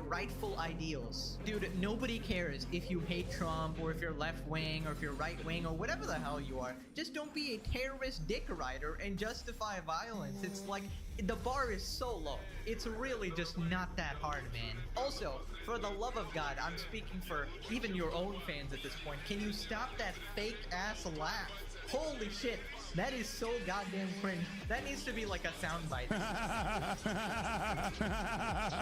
rightful ideals. Dude, nobody cares if you hate Trump or if you're left-wing or if you're right-wing or whatever the hell you are. Just don't be a terrorist dick rider and justify violence. It's like, the bar is so low. It's really just not that hard, man. Also, for the love of God, I'm speaking for even your own fans at this point. Can you stop that fake ass laugh? Holy shit, that is so goddamn cringe. That needs to be like a soundbite.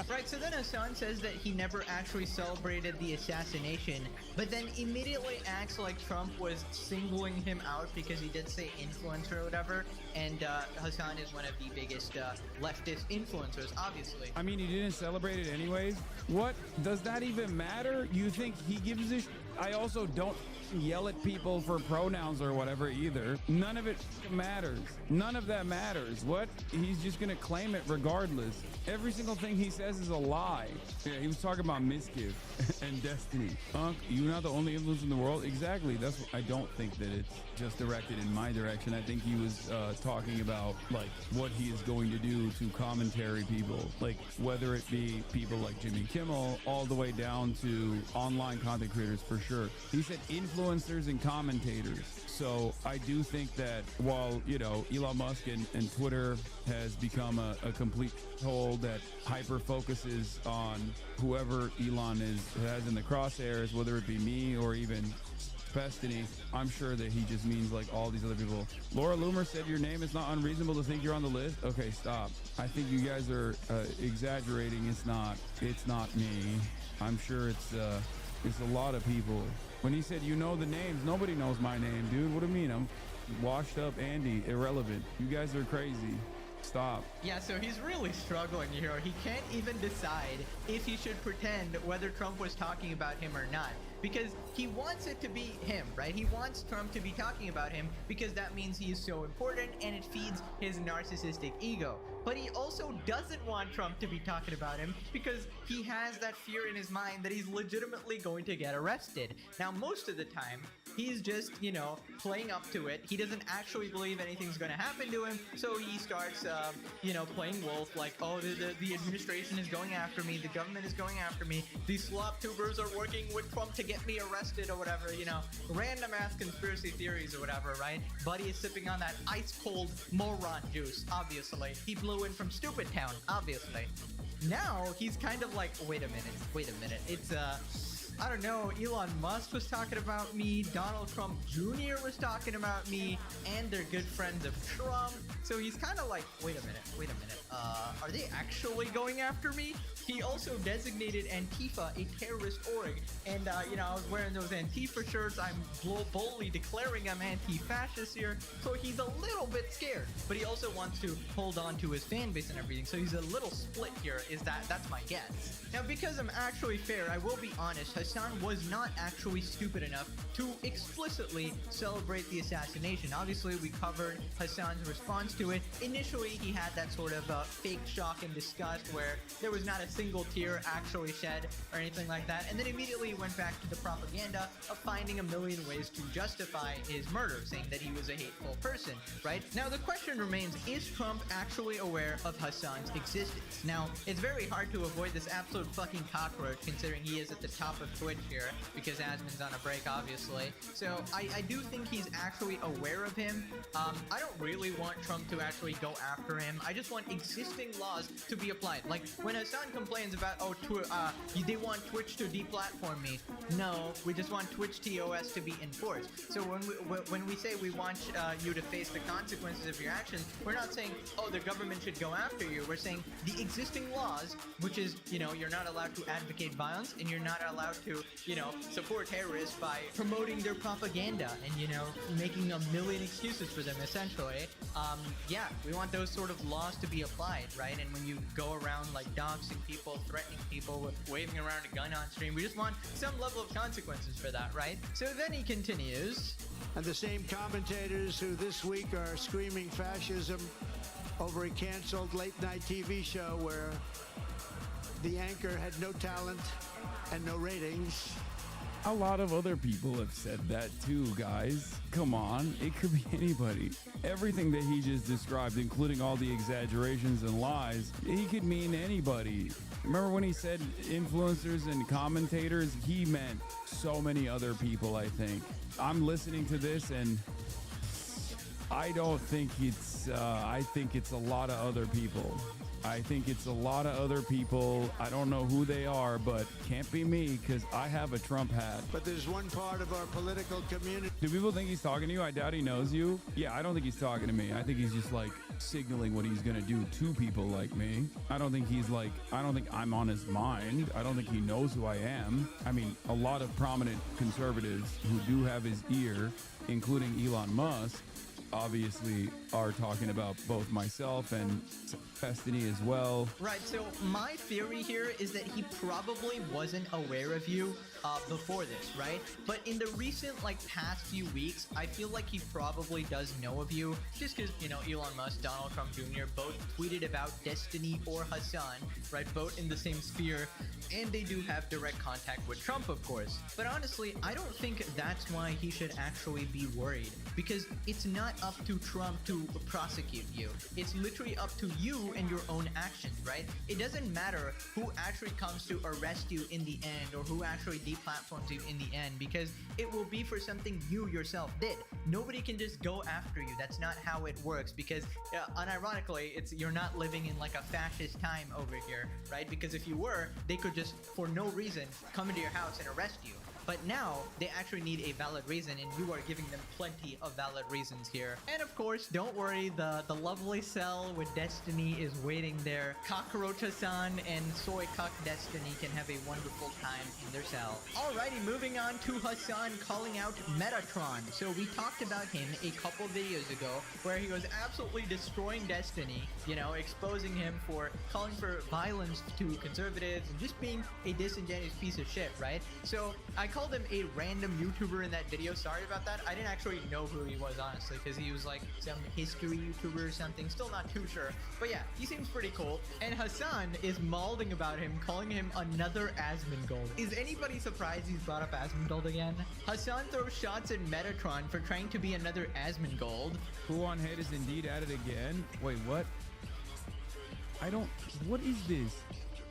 Right, so then Hassan says that he never actually celebrated the assassination, but then immediately acts like Trump was singling him out because he did say influencer or whatever, and Hassan is one of the biggest leftist influencers, obviously. I mean, he didn't celebrate it anyways. What? Does that even matter? You think he gives a I also don't yell at people for pronouns or whatever either. None of it matters. None of that matters. What? He's just gonna claim it regardless. Every single thing he says is a lie. Yeah, he was talking about mischief and destiny. You're not the only influence in the world? Exactly. That's what, I don't think that it's just directed in my direction. I think he was talking about like what he is going to do to commentary people, like whether it be people like Jimmy Kimmel all the way down to online content creators for sure. He said influencers and commentators. So I do think that while, Elon Musk and Twitter has become a complete hole that hyper focuses on whoever Elon has in the crosshairs, whether it be me or even Destiny, I'm sure that he just means like all these other people. Laura Loomer said your name is not unreasonable to think you're on the list. Okay, stop. I think you guys are exaggerating. It's not me. I'm sure it's a lot of people. When he said, the names, nobody knows my name, dude. What do you mean? I'm washed up Andy, irrelevant. You guys are crazy. Stop. Yeah, so he's really struggling here. He can't even decide if he should pretend whether Trump was talking about him or not. Because he wants it to be him, right? He wants Trump to be talking about him because that means he is so important and it feeds his narcissistic ego. But he also doesn't want Trump to be talking about him because he has that fear in his mind that he's legitimately going to get arrested. Now, most of the time, he's just, playing up to it. He doesn't actually believe anything's going to happen to him, so he starts, playing wolf, like, oh, the administration is going after me, the government is going after me, these slop tubers are working with Trump to get me arrested or whatever, random ass conspiracy theories or whatever, right? Buddy is sipping on that ice cold moron juice, obviously. He blew in from Stupid Town, obviously. Now, he's kind of like, wait a minute, it's, I don't know, Elon Musk was talking about me, Donald Trump Jr. was talking about me, and they're good friends of Trump. So he's kind of like, wait a minute, are they actually going after me? He also designated Antifa a terrorist org, and I was wearing those Antifa shirts. I'm boldly declaring I'm anti-fascist here, so he's a little bit scared, but he also wants to hold on to his fan base and everything, so he's a little split here, that's my guess. Now, because I'm actually fair, I will be honest, Hassan was not actually stupid enough to explicitly celebrate the assassination. Obviously, we covered Hassan's response to it. Initially, he had that sort of fake shock and disgust where there was not a single tear actually shed or anything like that, and then immediately went back to the propaganda of finding a million ways to justify his murder, saying that he was a hateful person, right? Now, the question remains, is Trump actually aware of Hassan's existence? Now, it's very hard to avoid this absolute fucking cockroach, considering he is at the top of Twitch here, because Asmon's on a break, obviously. So, I do think he's actually aware of him. I don't really want Trump to actually go after him. I just want existing laws to be applied. Like, when Hassan complains about, they want Twitch to deplatform me. No, we just want Twitch TOS to be enforced. So when we say we want you to face the consequences of your actions, we're not saying, oh, the government should go after you. We're saying the existing laws, which is, you're not allowed to advocate violence and you're not allowed to, support terrorists by promoting their propaganda and, making a million excuses for them, essentially. Yeah, we want those sort of laws to be applied, right? And when you go around, like, doxing people, threatening people, waving around a gun on stream. We just want some level of consequences for that, right? So then he continues. And the same commentators who this week are screaming fascism over a canceled late-night TV show where the anchor had no talent and no ratings. A lot of other people have said that too, guys. Come on, it could be anybody. Everything that he just described, including all the exaggerations and lies, he could mean anybody. Remember when he said influencers and commentators? He meant so many other people, I think. I'm listening to this and I don't think I think it's a lot of other people. I think it's a lot of other people. I don't know who they are, but can't be me because I have a Trump hat. But there's one part of our political community. Do people think he's talking to you? I doubt he knows you. Yeah, I don't think he's talking to me. I think he's just like signaling what he's going to do to people like me. I don't think I'm on his mind. I don't think he knows who I am. I mean, a lot of prominent conservatives who do have his ear, including Elon Musk, obviously are talking about both myself and Destiny as well. Right, so my theory here is that he probably wasn't aware of you before this, right? But in the recent, past few weeks, I feel like he probably does know of you, just because, Elon Musk, Donald Trump Jr. both tweeted about Destiny or Hassan, right? Both in the same sphere, and they do have direct contact with Trump, of course. But honestly, I don't think that's why he should actually be worried, because it's not up to Trump to prosecute you. It's literally up to you and your own actions, right? It doesn't matter who actually comes to arrest you in the end or who actually deplatforms you in the end, because it will be for something you yourself did. Nobody can just go after you. That's not how it works, because unironically, you're not living in a fascist time over here, right? Because if you were, they could just for no reason come into your house and arrest you. But now they actually need a valid reason, and you are giving them plenty of valid reasons here. And of course, don't worry, the lovely cell with Destiny is waiting there. Cockroach Hassan and Soy Cuck Destiny can have a wonderful time in their cell. Alrighty, moving on to Hassan calling out Metatron. So we talked about him a couple videos ago where he was absolutely destroying Destiny, exposing him for calling for violence to conservatives and just being a disingenuous piece of shit, right? So I called him a random YouTuber in that video. Sorry about that. I didn't actually know who he was, honestly, because he was some history YouTuber or something. Still not too sure. But yeah, he seems pretty cool. And Hassan is malding about him, calling him another Asmongold. Is anybody surprised he's brought up Asmongold again? Hassan throws shots at Metatron for trying to be another Asmongold. Who on head is indeed at it again? Wait, what? What is this?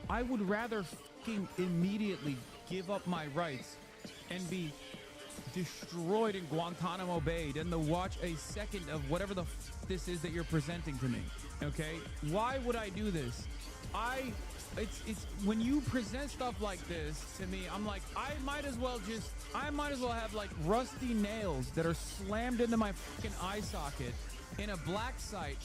I would rather fucking immediately give up my rights and be destroyed in Guantanamo Bay than to watch a second of whatever the this is that you're presenting to me. Okay? Why would I do this? It's when you present stuff like this to me, I'm like, I might as well have rusty nails that are slammed into my fucking eye socket in a black site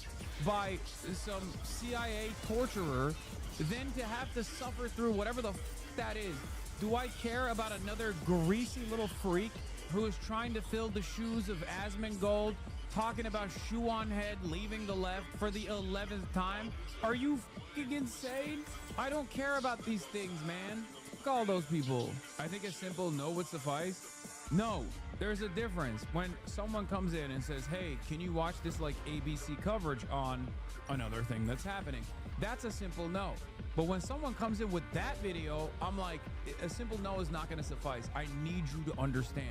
by some CIA torturer than to have to suffer through whatever the that is. Do I care about another greasy little freak who is trying to fill the shoes of Asmongold, talking about shoe on head leaving the left for the 11th time? Are you fucking insane? I don't care about these things, man. Fuck all those people. I think a simple no would suffice. No, there's a difference when someone comes in and says, hey, can you watch this ABC coverage on another thing that's happening? That's a simple no. But when someone comes in with that video, I'm like, a simple no is not going to suffice. I need you to understand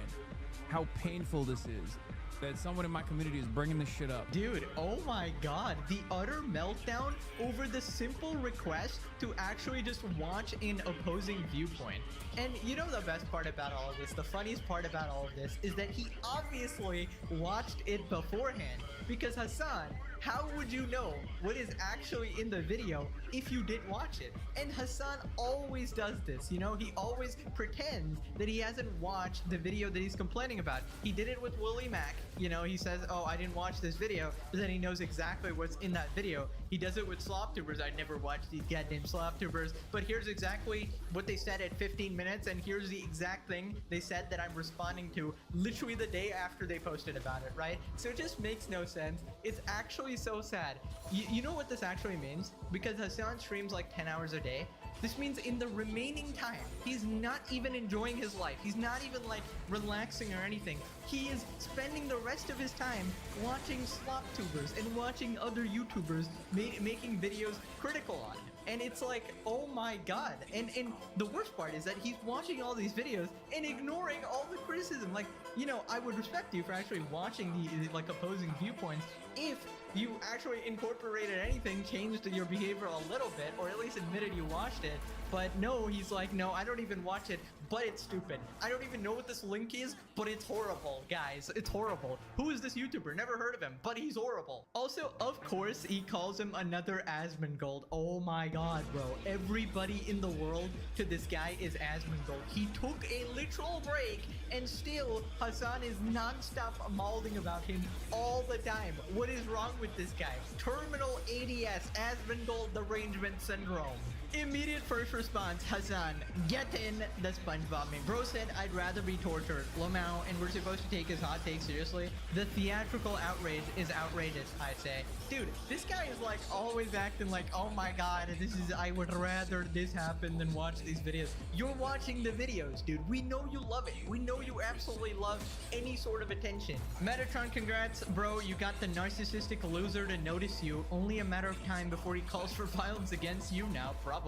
how painful this is, that someone in my community is bringing this shit up. Dude, oh my god, the utter meltdown over the simple request to actually just watch an opposing viewpoint. And you know the best part about all of this, the funniest part about all of this, is that he obviously watched it beforehand. Because Hassan, how would you know what is actually in the video if you didn't watch it? And Hassan always does this, he always pretends that he hasn't watched the video that he's complaining about. He did it with Willie Mac, he says, oh, I didn't watch this video, but then he knows exactly what's in that video. He does it with slop tubers. I never watched these goddamn slop tubers. But here's exactly what they said at 15 minutes, and here's the exact thing they said that I'm responding to literally the day after they posted about it, right? So it just makes no sense. It's actually so sad. You know what this actually means? Because Hassan streams like 10 hours a day. This means in the remaining time, he's not even enjoying his life. He's not even like relaxing or anything. He is spending the rest of his time watching slop tubers and watching other YouTubers making videos critical on him. And it's like, oh my god. And the worst part is that he's watching all these videos and ignoring all the criticism. Like, you know, I would respect you for actually watching the like opposing viewpoints if you actually incorporated anything, changed your behavior a little bit, or at least admitted you watched it. But no, he's like, no, I don't even watch it, but it's stupid. I don't even know what this link is, but it's horrible, guys. It's horrible. Who is this YouTuber? Never heard of him, but he's horrible. Also, of course, he calls him another Asmongold. Oh my god, bro. Everybody in the world to this guy is Asmongold. He took a literal break, and still, Hassan is non-stop mauling about him all the time. What is wrong with this guy? Terminal ADS, Asmongold derangement syndrome. Immediate first response, Hassan, get in the SpongeBob meme. Bro said, I'd rather be tortured. Lamau, and we're supposed to take his hot take seriously. The theatrical outrage is outrageous, I say. Dude, this guy is like always acting like, oh my god, I would rather this happen than watch these videos. You're watching the videos, dude. We know you love it. We know you absolutely love any sort of attention. Metatron, congrats, bro. You got the narcissistic loser to notice you. Only a matter of time before he calls for violence against you now, probably.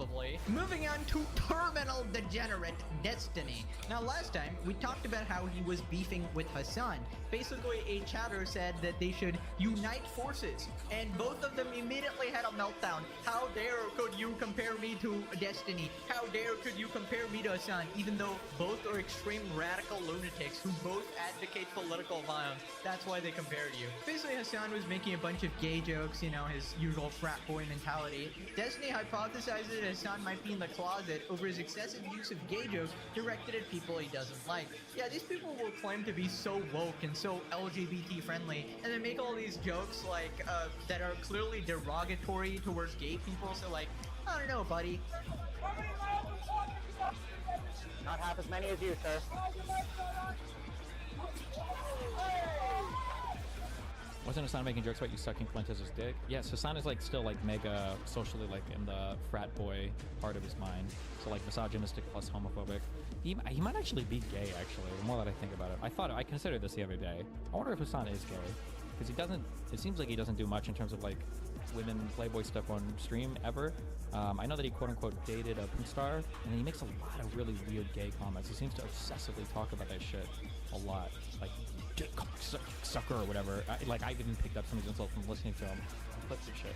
Moving on to Terminal Degenerate Destiny. Now, last time, we talked about how he was beefing with Hassan. Basically, a chatter said that they should unite forces, and both of them immediately had a meltdown. How dare could you compare me to Destiny? How dare could you compare me to Hassan, even though both are extreme radical lunatics who both advocate political violence? That's why they compared you. Basically, Hassan was making a bunch of gay jokes, you know, his usual frat boy mentality. Destiny hypothesized that Hassan might be in the closet over his excessive use of gay jokes directed at people he doesn't like. Yeah, these people will claim to be so woke and so LGBT friendly, and they make all these jokes like that are clearly derogatory towards gay people. So like, I don't know, buddy. Not half as many as you, sir. Wasn't Hassan making jokes about you sucking Flint's dick? Yes, Hassan is like still like mega socially like in the frat boy part of his mind. So like misogynistic plus homophobic. He might actually be gay actually, the more that I think about it. I considered this the other day. I wonder if Hassan is gay. Because it seems like he doesn't do much in terms of like women Playboy stuff on stream ever. I know that he quote unquote dated a porn star, and he makes a lot of really weird gay comments. He seems to obsessively talk about that shit a lot. Like, dick sucker or whatever. I've even picked up some of his insults from listening to him. Clips of shit.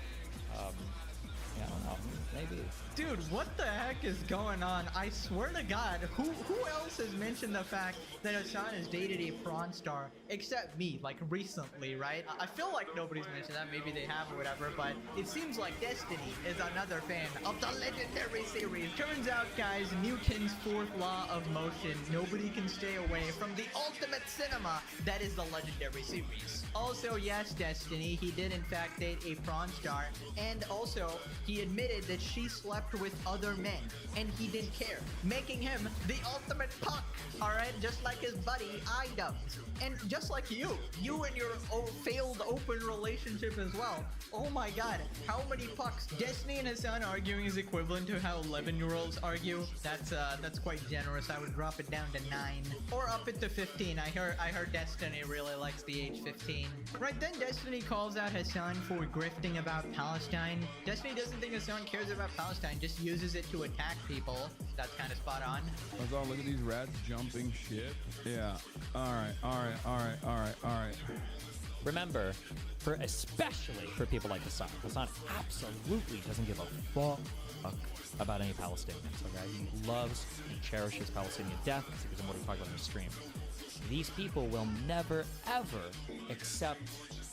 Yeah, I don't know. Maybe. Dude, what the heck is going on? I swear to God, who else has mentioned the fact that Hassan has dated a prawn star except me, like recently, right? I feel like nobody's mentioned that. Maybe they have or whatever, but it seems like Destiny is another fan of the legendary series. Turns out, guys, Newton's fourth law of motion. Nobody can stay away from the ultimate cinema that is the legendary series. Also, yes, Destiny, he did in fact date a prawn star, and also he admitted that she slept with other men, and he didn't care, making him the ultimate punk, alright? Just like his buddy, I-Dubs. And just like you and your failed open relationship as well. Oh my god, how many pucks? Destiny and Hassan arguing is equivalent to how 11-year-olds argue. That's quite generous. I would drop it down to 9. Or up it to 15. I heard Destiny really likes the age 15. Right then, Destiny calls out Hassan for grifting about Palestine. Destiny doesn't think Hassan cares about Palestine, just uses it to attack people. That's kind of spot on. Hassan, look at these rats jumping shit. Yeah. Alright. Remember, especially for people like Hassan absolutely doesn't give a fuck about any Palestinians, okay? He loves and cherishes Palestinian death because of what he talked about in the stream. These people will never, ever accept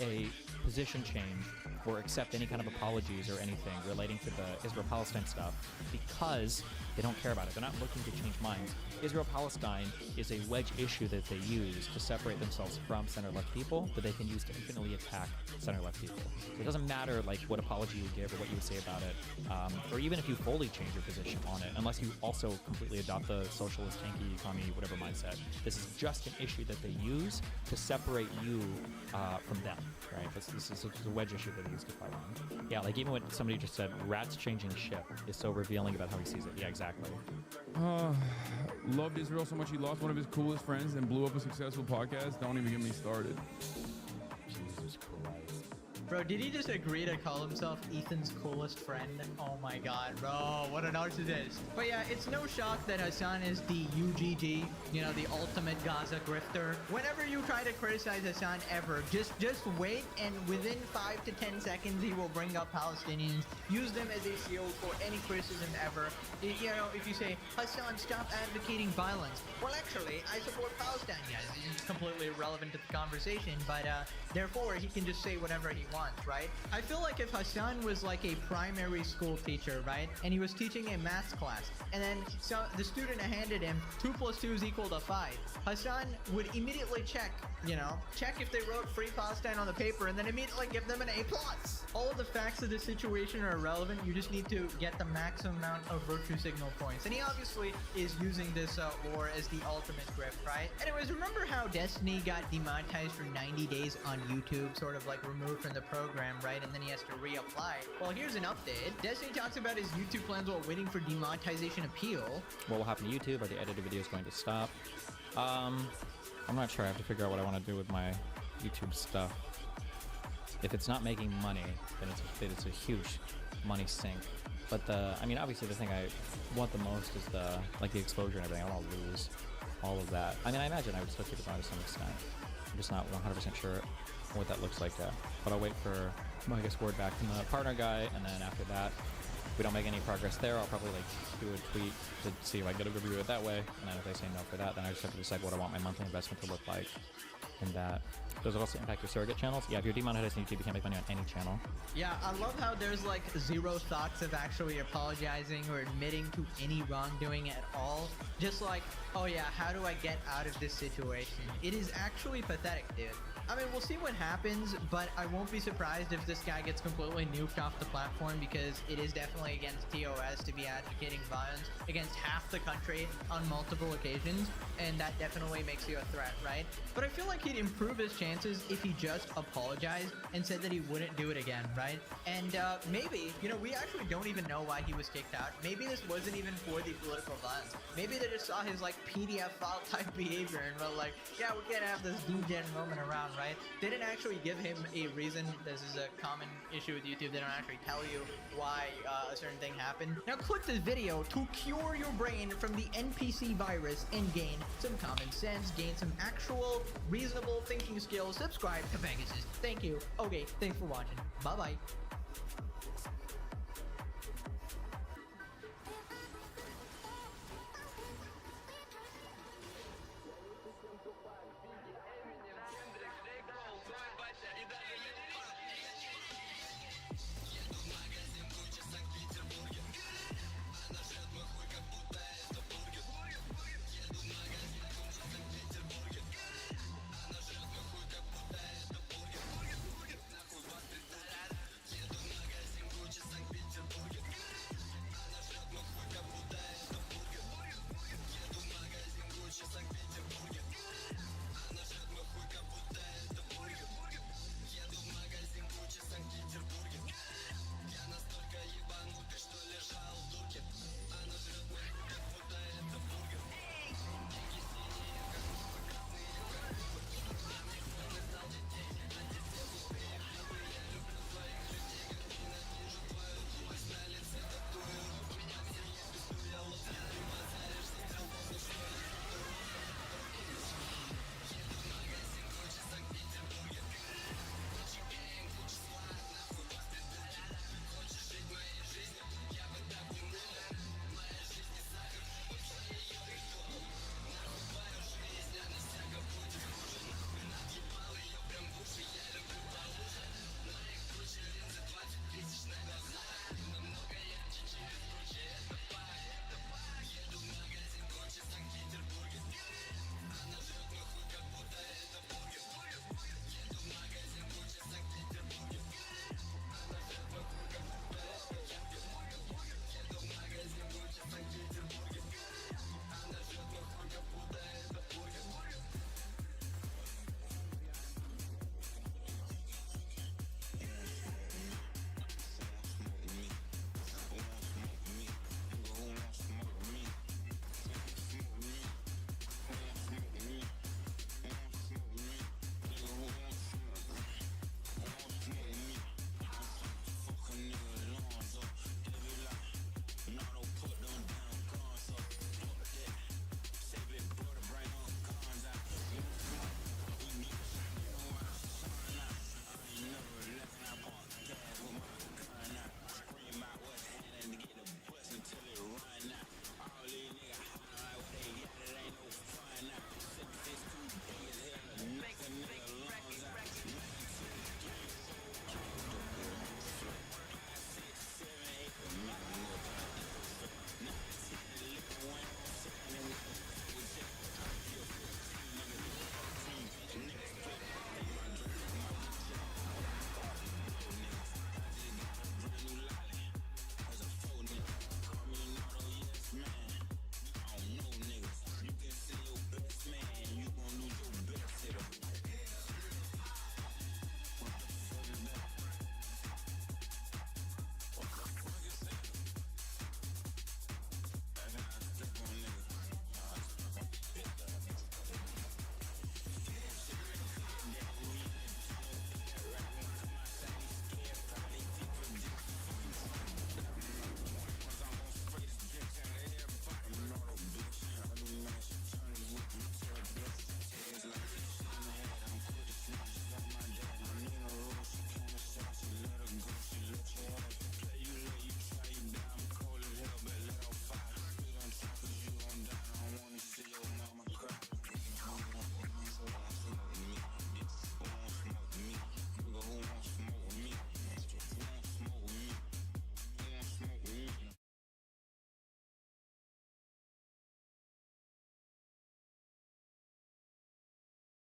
a position change or accept any kind of apologies or anything relating to the Israel-Palestine stuff because they don't care about it. They're not looking to change minds. Israel-Palestine is a wedge issue that they use to separate themselves from center-left people that they can use to infinitely attack center-left people. So it doesn't matter like what apology you give or what you would say about it, or even if you fully change your position on it, unless you also completely adopt the socialist, tanky, commie, whatever mindset. This is just an issue that they use to separate you from them, right? This is a wedge issue that they use to fight on. Yeah, like even what somebody just said, Rat's changing ship is so revealing about how he sees it. Yeah, exactly. Loved Israel so much he lost one of his coolest friends and blew up a successful podcast. Don't even get me started. Jesus Christ. Bro, did he just agree to call himself Ethan's coolest friend? Oh my god, bro, what a narcissist. But yeah, it's no shock that Hassan is the UGG, you know, the ultimate Gaza grifter. Whenever you try to criticize Hassan ever, just wait, and within 5 to 10 seconds he will bring up Palestinians, use them as a shield for any criticism ever. You know, if you say, Hassan, stop advocating violence. Well, actually, I support Palestine. Yeah, it's completely irrelevant to the conversation, but therefore he can just say whatever he wants, right? I feel like if Hassan was like a primary school teacher, right, and he was teaching a math class, and then the student handed him 2 + 2 = 5, Hassan would immediately check if they wrote Free Palestine on the paper, and then immediately give them an A+. All of the facts of the situation are irrelevant. You just need to get the maximum amount of virtue signal points, and he obviously is using this war as the ultimate grip, right? Anyways, remember how Destiny got demonetized for 90 days on YouTube, sort of like removed from the program, right? And then he has to reapply. Well, here's an update. Destiny talks about his YouTube plans while waiting for demonetization appeal. What will happen to YouTube? Are the edited videos going to stop? I'm not sure. I have to figure out what I want to do with my YouTube stuff. If it's not making money, then it's a huge money sink. But I mean, obviously the thing I want the most is the exposure and everything. I don't want to lose all of that. I mean, I imagine I would still keep it on to some extent. I'm just not 100% sure what that looks like yet. But I'll wait for, I guess, word back from the partner guy, and then after that, if we don't make any progress there, I'll probably do a tweet to see if I get a review of it that way. And then if they say no for that, then I just have to decide what I want my monthly investment to look like in that. Does it also impact your surrogate channels? Yeah, if you're demonetized on YouTube, you can't make money on any channel. Yeah, I love how there's like zero thoughts of actually apologizing or admitting to any wrongdoing at all. Just like, oh yeah, how do I get out of this situation? It is actually pathetic, dude. I mean, we'll see what happens, but I won't be surprised if this guy gets completely nuked off the platform, because it is definitely against TOS to be advocating violence against half the country on multiple occasions, and that definitely makes you a threat, right? But I feel like he'd improve his chances if he just apologized and said that he wouldn't do it again, right? And maybe, you know, we actually don't even know why he was kicked out. Maybe this wasn't even for the political violence. Maybe they just saw his like PDF file type behavior and were like, yeah, we can't have this degen moment around, right? They didn't actually give him a reason. This is a common issue with YouTube. They don't actually tell you why a certain thing happened. Now click this video to cure your brain from the NPC virus and gain some common sense, gain some actual reasonable thinking skills. Subscribe to Pegasus. Thank you. Okay, thanks for watching. Bye-bye.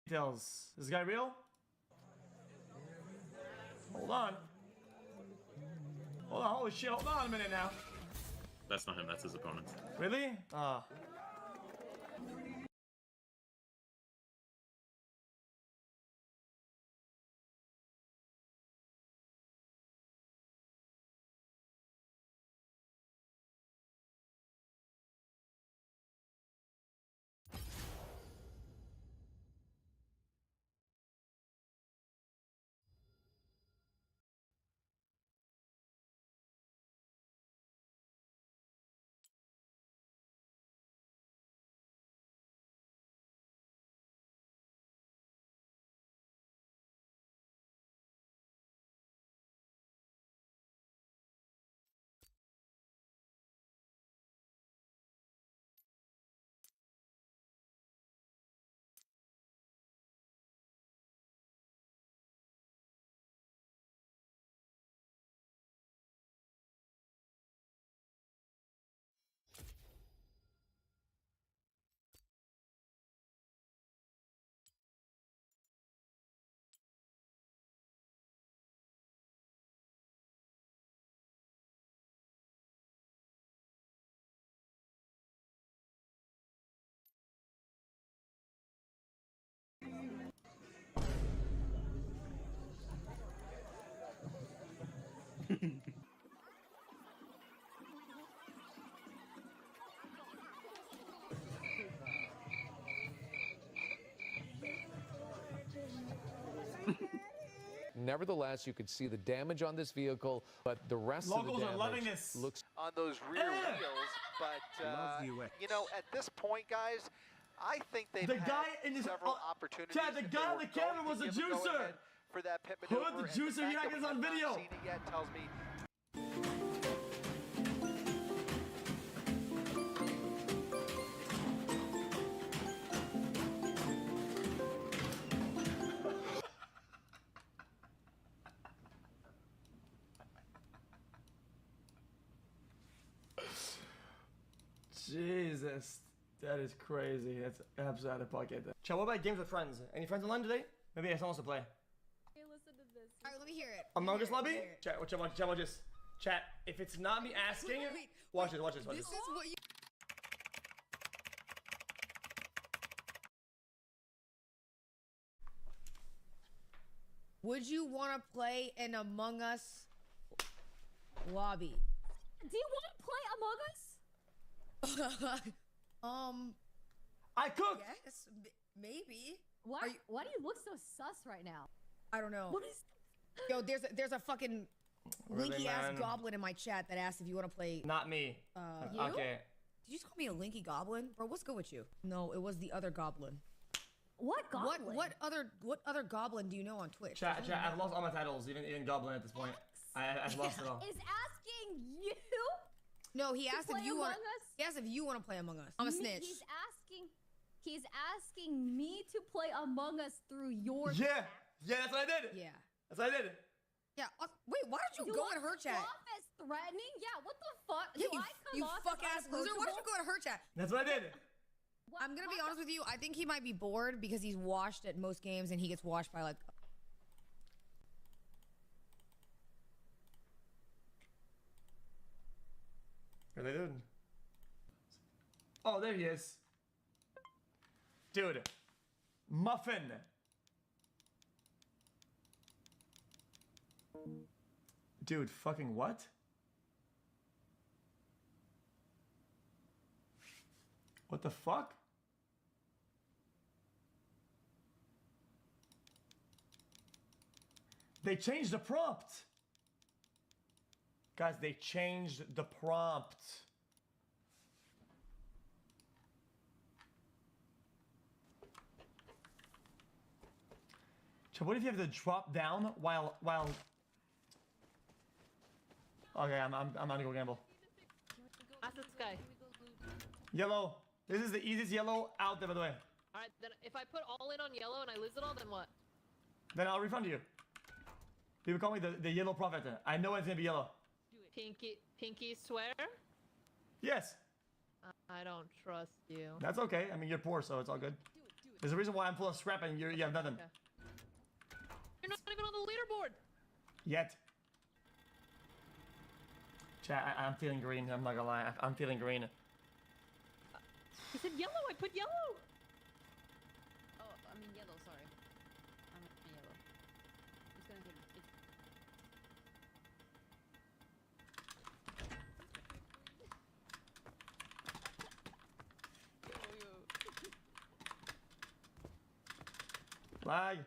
Details. Is this guy real? Hold on. Hold on, holy shit, hold on a minute now. That's not him, that's his opponent. Really? Ah. Nevertheless, you could see the damage on this vehicle, but the rest of the Locals are loving damage this. looks on those rear wheels, but you know, at this point, guys, I think they've The had guy in this several opportunities. Chad, the if guy they on were the camera going was to a give a juicer. go-ahead for that pit Who maneuver, the and juicer? fact You're not that getting we on have not video. seen it yet tells me. Jesus, that is crazy. That's absolutely out of pocket. Chad, what about games with friends? Any friends online today? Maybe someone wants to play. Hey, listen to this. All right, let me hear it. Among Us lobby? Chat, watch this. Chat, if it's not me asking, watch this. This is what you. Would you want to play an Among Us lobby? Do you want to play Among Us? I cook. Yes, maybe. Why do you look so sus right now? I don't know. What is? Yo, there's a fucking Really, linky ass man? goblin in my chat that asked if you want to play. Not me. You? Okay. Did you just call me a linky goblin, bro? What's good with you? No, it was the other goblin. What goblin? What other goblin do you know on Twitch? Chat, I've lost all my titles, even Goblin at this point. I've lost it all. Is asking you? No, he asked play if you Among want. Us? He asked if you want to play Among Us. I'm a snitch. He's asking me to play Among Us through your Yeah, chat. yeah, that's what I did. Yeah. That's what I did. Yeah. Wait, why did you go in her chat? Off as threatening? Yeah. What the fuck? Yeah, Do I come you off fuck as ass loser. Why did you go in her chat? That's what I did. I'm gonna be honest with you. I think he might be bored because he's washed at most games and he gets washed by like. Really, dude? Oh, there he is. Dude. Muffin. Dude, fucking what? What the fuck? They changed the prompt. Guys, they changed the prompt. So what if you have to drop down while Okay, I'm gonna go gamble. Ask this guy. Yellow. This is the easiest yellow out there, by the way. Alright, then if I put all in on yellow and I lose it all, then what? Then I'll refund you. People call me the yellow prophet. I know it's gonna be yellow. Pinky swear? Yes. I don't trust you. That's okay. I mean, you're poor, so it's all good. There's a reason why I'm full of scrap and you have nothing. Okay. You're not even on the leaderboard. Yet. Chat, I'm feeling green. I'm not gonna lie. I'm feeling green. He said yellow. I put yellow. Oh, I mean yellow. Sorry, I'm yellow. It's gonna get. Lag.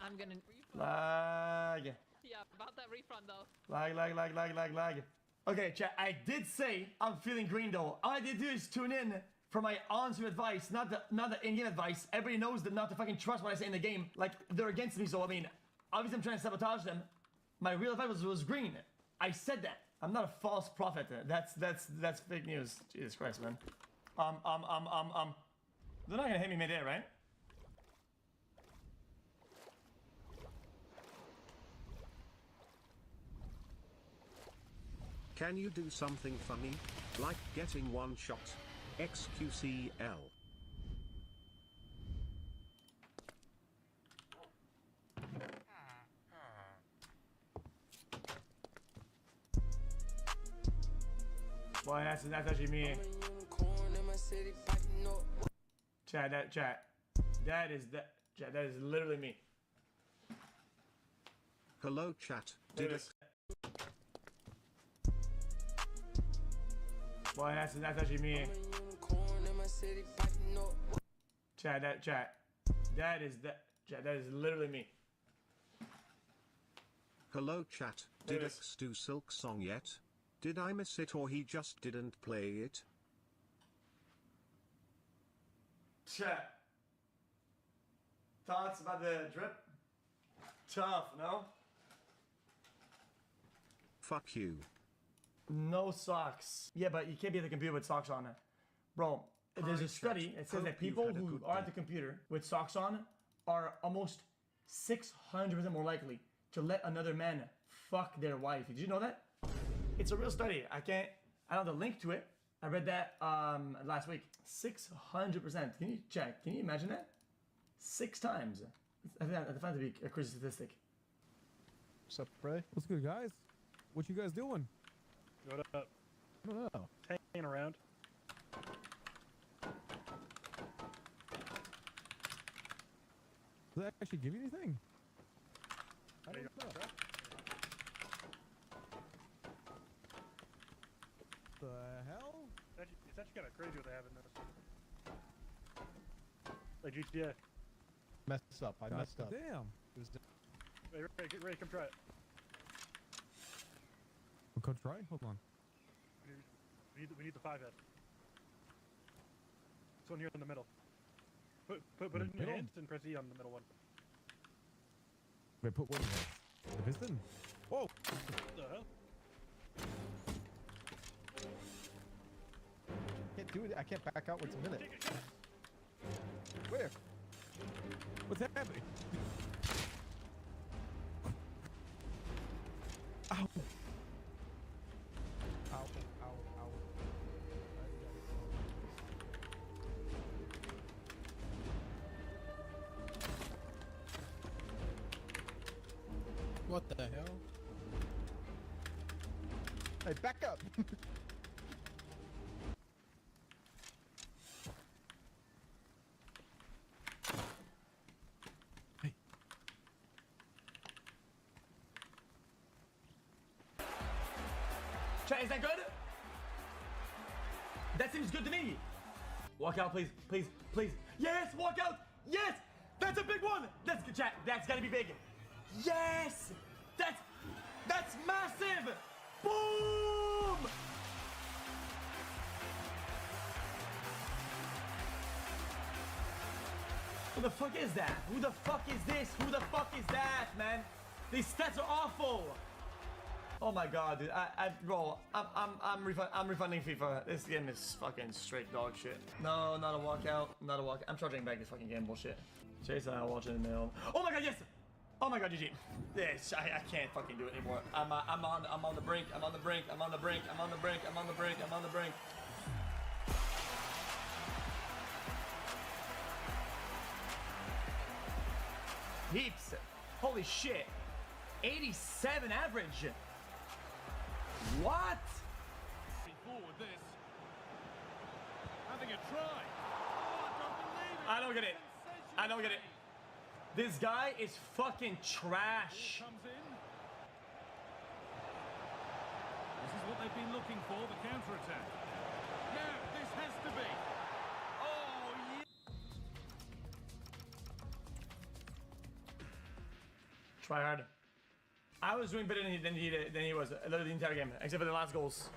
I'm gonna. Lag. Yeah, about that refund though. Lag. Okay, chat, I did say I'm feeling green though. All I did do is tune in for my on-stream advice, not the in-game advice. Everybody knows that not to fucking trust what I say in the game. Like, they're against me, so I mean, obviously I'm trying to sabotage them. My real advice was green. I said that. I'm not a false prophet. That's fake news. Jesus Christ, man. They're not gonna hit me mid-air, right? Can you do something funny? Like getting one shot? XQCL. Boy, that's actually me. Chat, that is literally me. Hello chat. Did it? Boy, that's actually me. Chat, that is literally me. Hello chat. Did X do Silk Song yet? Did I miss it or he just didn't play it? Chat. Thoughts about the drip? Tough, no? Fuck you. No socks. Yeah, but you can't be at the computer with socks on. Bro, there's a study that says that people who are at the computer with socks on are almost 600% more likely to let another man fuck their wife. Did you know that? It's a real study. I don't have the link to it. I read that last week. 600%. Can you check? Can you imagine that? 6 times. I find that to be a crazy statistic. What's up, Bray? What's good, guys? What you guys doing? What up? I don't know. Hanging around. Does that actually give you anything? I don't know. The hell? It's actually kind of crazy what they have in this. Like GTA. Messed up. I messed up. Damn. Hey, Ray, come try it. We'll try? Hold on. We need the 5 head. This one here in the middle. Put it in your hands and press E on the middle one. Wait, put what in there? The piston? Whoa! What the hell? Can't do it. I can't back out once a minute. Where? What's happening? Ow! Ow, ow, ow. What the hell? Hey, back up! Hey. Chat, is that good? That seems good to me. Walk out, please, please, please. Yes, walk out. Yes, that's a big one. That's good, chat. That's gotta be big. Yes, that's massive. Boom. Who the fuck is that? Who the fuck is this? Who the fuck is that, man? These stats are awful. Oh my god, dude. Bro, I'm refunding FIFA. This game is fucking straight dog shit. No, not a walkout. Not a walkout. I'm charging back this fucking game bullshit. Jason, I'll watch it in the mail. Oh my god, yes! Oh my god, GG. This, I can't fucking do it anymore. I'm on the brink. I'm on the brink. I'm on the brink. I'm on the brink. I'm on the brink. I'm on the brink. peeps. Holy shit. 87 average. What? Forward this. Having a try. I don't get it. I don't get it. This guy is fucking trash. Comes in. This is what they've been looking for, the counter-attack. Now, this has to be. Oh, yeah. Try hard. I was doing better than he was the entire game, except for the last goals.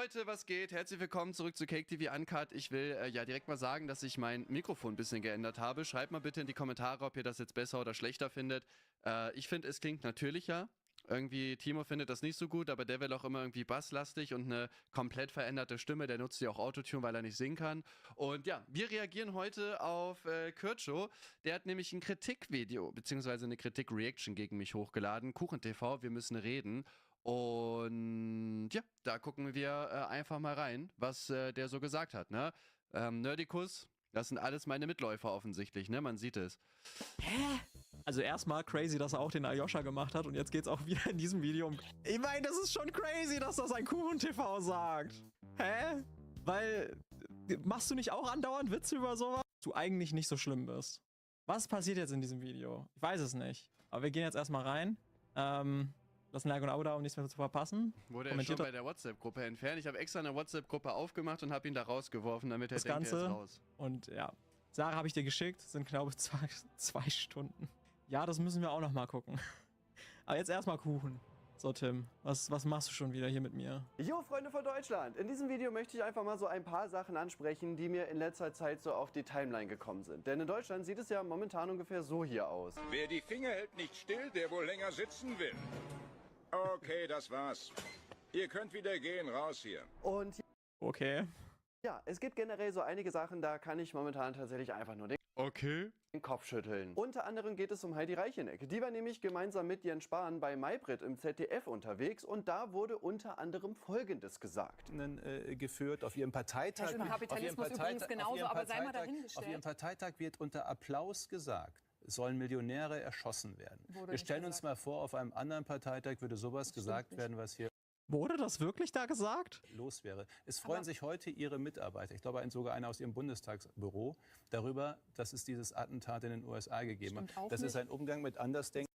Leute, was geht? Herzlich willkommen zurück zu Cake TV Uncut. Ich will ja direkt mal sagen, dass ich mein Mikrofon ein bisschen geändert habe. Schreibt mal bitte in die Kommentare, ob ihr das jetzt besser oder schlechter findet. Ich finde, es klingt natürlicher. Irgendwie, Timo findet das nicht so gut, aber der will auch immer irgendwie basslastig und eine komplett veränderte Stimme. Der nutzt ja auch Autotune, weil er nicht singen kann. Und ja, wir reagieren heute auf Kürtschow. Der hat nämlich ein Kritikvideo, beziehungsweise eine Kritik-Reaction gegen mich hochgeladen. KuchenTV, wir müssen reden. Und ja, da gucken wir einfach mal rein, was der so gesagt hat, ne? Nerdikus, das sind alles meine Mitläufer offensichtlich, ne? Man sieht es. Hä? Also erstmal crazy, dass er auch den Aljoscha gemacht hat und jetzt geht's auch wieder in diesem Video um... Ich meine, das ist schon crazy, dass das ein KuchenTV sagt. Hä? Weil, machst du nicht auch andauernd Witze über sowas? Du eigentlich nicht so schlimm bist. Was passiert jetzt in diesem Video? Ich weiß es nicht. Aber wir gehen jetzt erstmal rein. Lass ein Like und ein Abo da, um nichts mehr zu verpassen. Wurde er schon bei der WhatsApp-Gruppe entfernt. Ich habe extra eine WhatsApp-Gruppe aufgemacht und habe ihn da rausgeworfen, damit er das denkt, Ganze. er ist raus. Und ja, Sarah habe ich dir geschickt, sind glaube ich 2 Stunden. Ja, das müssen wir auch noch mal gucken. Aber jetzt erstmal Kuchen. So Tim, was machst du schon wieder hier mit mir? Jo, Freunde von Deutschland! In diesem Video möchte ich einfach mal so ein paar Sachen ansprechen, die mir in letzter Zeit so auf die Timeline gekommen sind. Denn in Deutschland sieht es ja momentan ungefähr so hier aus. Wer die Finger hält nicht still, der wohl länger sitzen will. Okay, das war's. Ihr könnt wieder gehen, raus hier. Und okay. Ja, es gibt generell so einige Sachen, da kann ich momentan tatsächlich einfach nur den Kopf schütteln. Unter anderem geht es um Heidi Reicheneck. Die war nämlich gemeinsam mit Jens Spahn bei Maybrit im ZDF unterwegs und da wurde unter anderem Folgendes gesagt. Geführt auf ihrem Parteitag. Das ist im Kapitalismus übrigens genauso, aber sei mal dahingestellt. Auf ihrem Parteitag wird unter Applaus gesagt, es sollen Millionäre erschossen werden. Wir stellen uns mal vor, auf einem anderen Parteitag würde sowas gesagt werden, was hier Wurde das wirklich da gesagt? los wäre. Es freuen sich heute Ihre Mitarbeiter, ich glaube sogar einer aus Ihrem Bundestagsbüro, darüber, dass es dieses Attentat in den USA gegeben hat. Das ist ein Umgang mit Andersdenken.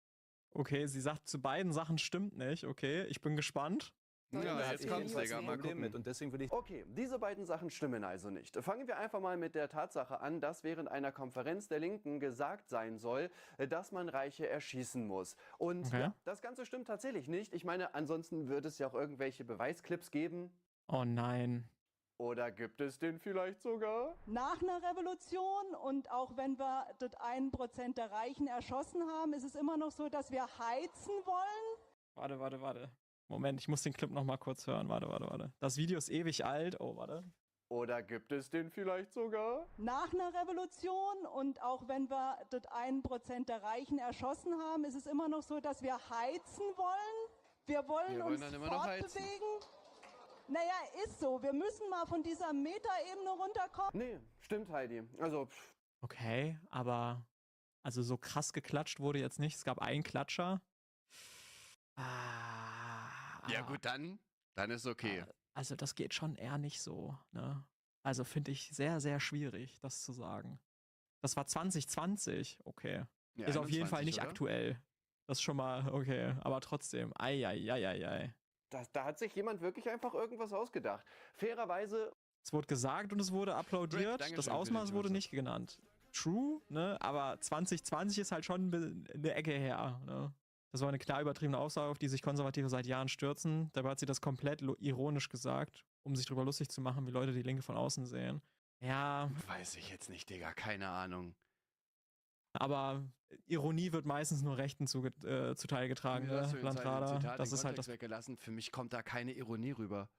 Okay, sie sagt zu beiden Sachen stimmt nicht. Okay, ich bin gespannt. Ja, jetzt kommt's, Digga, mal gucken. Und deswegen will ich Okay, diese beiden Sachen stimmen also nicht. Fangen wir einfach mal mit der Tatsache an, dass während einer Konferenz der Linken gesagt sein soll, dass man Reiche erschießen muss. Und ja, das Ganze stimmt tatsächlich nicht. Ich meine, ansonsten würde es ja auch irgendwelche Beweisclips geben. Oh nein. Oder gibt es den vielleicht sogar? Nach einer Revolution und auch wenn wir das 1% der Reichen erschossen haben, ist es immer noch so, dass wir heizen wollen. Warte. Moment, ich muss den Clip noch mal kurz hören. Warte. Das Video ist ewig alt. Oh, warte. Oder gibt es den vielleicht sogar? Nach einer Revolution und auch wenn wir das 1% der Reichen erschossen haben, ist es immer noch so, dass wir heizen wollen. Wir wollen uns dann immer noch fortbewegen. Naja, ist so. Wir müssen mal von dieser Metaebene runterkommen. Nee, stimmt, Heidi. Also, okay, aber also so krass geklatscht wurde jetzt nicht. Es gab einen Klatscher. Ja gut, dann ist okay. Also das geht schon eher nicht so, ne? Also finde ich sehr, sehr schwierig, das zu sagen. Das war 2020, okay. Ja, ist auf jeden Fall nicht oder? aktuell. Das ist schon mal okay, aber trotzdem. Ei. Da hat sich jemand wirklich einfach irgendwas ausgedacht. Fairerweise... Es wurde gesagt und es wurde applaudiert. Dankeschön Das für die Ausmaß wurde nicht genannt. True, ne? Aber 2020 ist halt schon eine Ecke her, ne? Das war eine klar übertriebene Aussage, auf die sich Konservative seit Jahren stürzen. Dabei hat sie das komplett ironisch gesagt, um sich darüber lustig zu machen, wie Leute die Linke von außen sehen. Ja. Weiß ich jetzt nicht, Digga. Keine Ahnung. Aber Ironie wird meistens nur Rechten zuteil getragen, ne, Landrader. Das ist halt das weggelassen. Für mich kommt da keine Ironie rüber.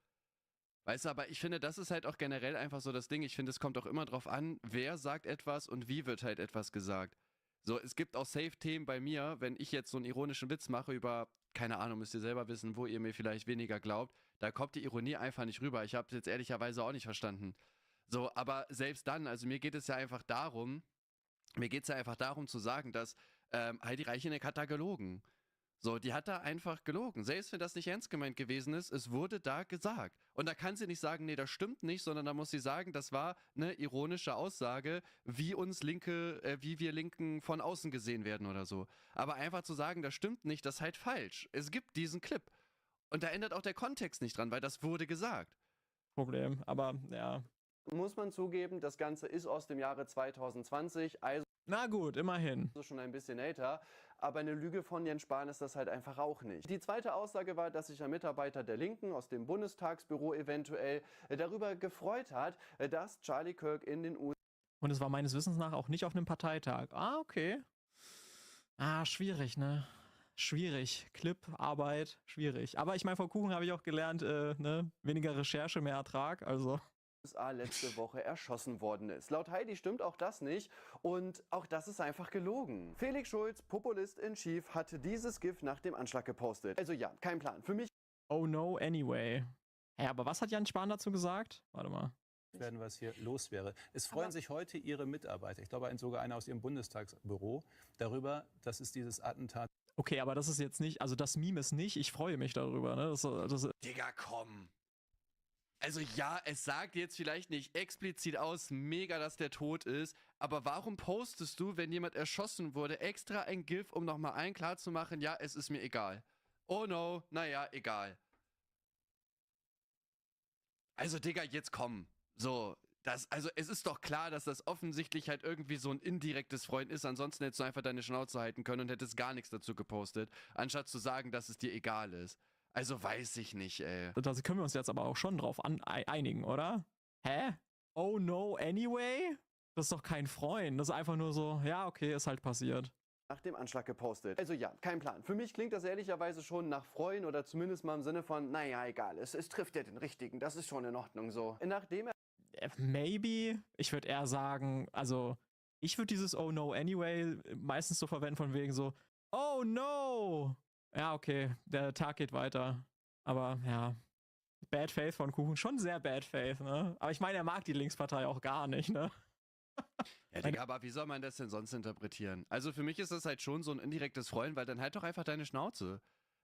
Weißt du, aber ich finde, das ist halt auch generell einfach so das Ding. Ich finde, es kommt auch immer drauf an, wer sagt etwas und wie wird halt etwas gesagt. So, es gibt auch Safe-Themen bei mir, wenn ich jetzt so einen ironischen Witz mache über, keine Ahnung, müsst ihr selber wissen, wo ihr mir vielleicht weniger glaubt, da kommt die Ironie einfach nicht rüber. Ich habe es jetzt ehrlicherweise auch nicht verstanden. So, aber selbst dann, also mir geht es ja einfach darum zu sagen, dass Heidi Reicheneck hat da gelogen. So, die hat da einfach gelogen. Selbst wenn das nicht ernst gemeint gewesen ist, es wurde da gesagt. Und da kann sie nicht sagen, nee, das stimmt nicht, sondern da muss sie sagen, das war eine ironische Aussage, wie wir Linken von außen gesehen werden oder so. Aber einfach zu sagen, das stimmt nicht, das ist halt falsch. Es gibt diesen Clip. Und da ändert auch der Kontext nicht dran, weil das wurde gesagt. Problem, aber ja. Muss man zugeben, das Ganze ist aus dem Jahre 2020, also Na gut, immerhin. So schon ein bisschen älter, aber eine Lüge von Jens Spahn ist das halt einfach auch nicht. Die zweite Aussage war, dass sich ein Mitarbeiter der Linken aus dem Bundestagsbüro eventuell darüber gefreut hat, dass Charlie Kirk in den USA... Und es war meines Wissens nach auch nicht auf einem Parteitag. Ah, okay. Ah, schwierig, ne? Schwierig. Clip-Arbeit, schwierig. Aber ich meine, vor Kuchen habe ich auch gelernt, ne? Weniger Recherche, mehr Ertrag, also... USA letzte Woche erschossen worden ist. Laut Heidi stimmt auch das nicht und auch das ist einfach gelogen. Felix Schulz, Populist in Chief, hatte dieses GIF nach dem Anschlag gepostet. Also ja, kein Plan. Für mich... Oh no, anyway. Ja, aber was hat Jan Spahn dazu gesagt? Warte mal. Werden, was hier los wäre. Es freuen sich heute Ihre Mitarbeiter, ich glaube sogar einer aus Ihrem Bundestagsbüro, darüber, dass es dieses Attentat... Okay, aber das ist jetzt nicht, also das Meme ist nicht, ich freue mich darüber, ne? Digga, komm. Also ja, es sagt jetzt vielleicht nicht explizit aus, mega, dass der tot ist, aber warum postest du, wenn jemand erschossen wurde, extra ein GIF, um nochmal allen klarzumachen, ja, es ist mir egal. Oh no, naja, egal. Also Digga, jetzt komm. So, also es ist doch klar, dass das offensichtlich halt irgendwie so ein indirektes Freund ist, ansonsten hättest du einfach deine Schnauze halten können und hättest gar nichts dazu gepostet, anstatt zu sagen, dass es dir egal ist. Also weiß ich nicht, ey. Da können wir uns jetzt aber auch schon drauf einigen, oder? Hä? Oh no, anyway? Das ist doch kein Freund. Das ist einfach nur so, ja, okay, ist halt passiert. Nach dem Anschlag gepostet. Also ja, kein Plan. Für mich klingt das ehrlicherweise schon nach Freuen oder zumindest mal im Sinne von, naja, egal, es trifft ja den Richtigen, das ist schon in Ordnung so. Nachdem er... Maybe. Ich würde eher sagen, also ich würde dieses Oh no, anyway meistens so verwenden von wegen so, oh no! Ja, okay, der Tag geht weiter. Aber ja, Bad Faith von Kuchen, schon sehr Bad Faith, ne? Aber ich meine, er mag die Linkspartei auch gar nicht, ne? Ja, Digga, aber wie soll man das denn sonst interpretieren? Also für mich ist das halt schon so ein indirektes Freuen, weil dann halt doch einfach deine Schnauze.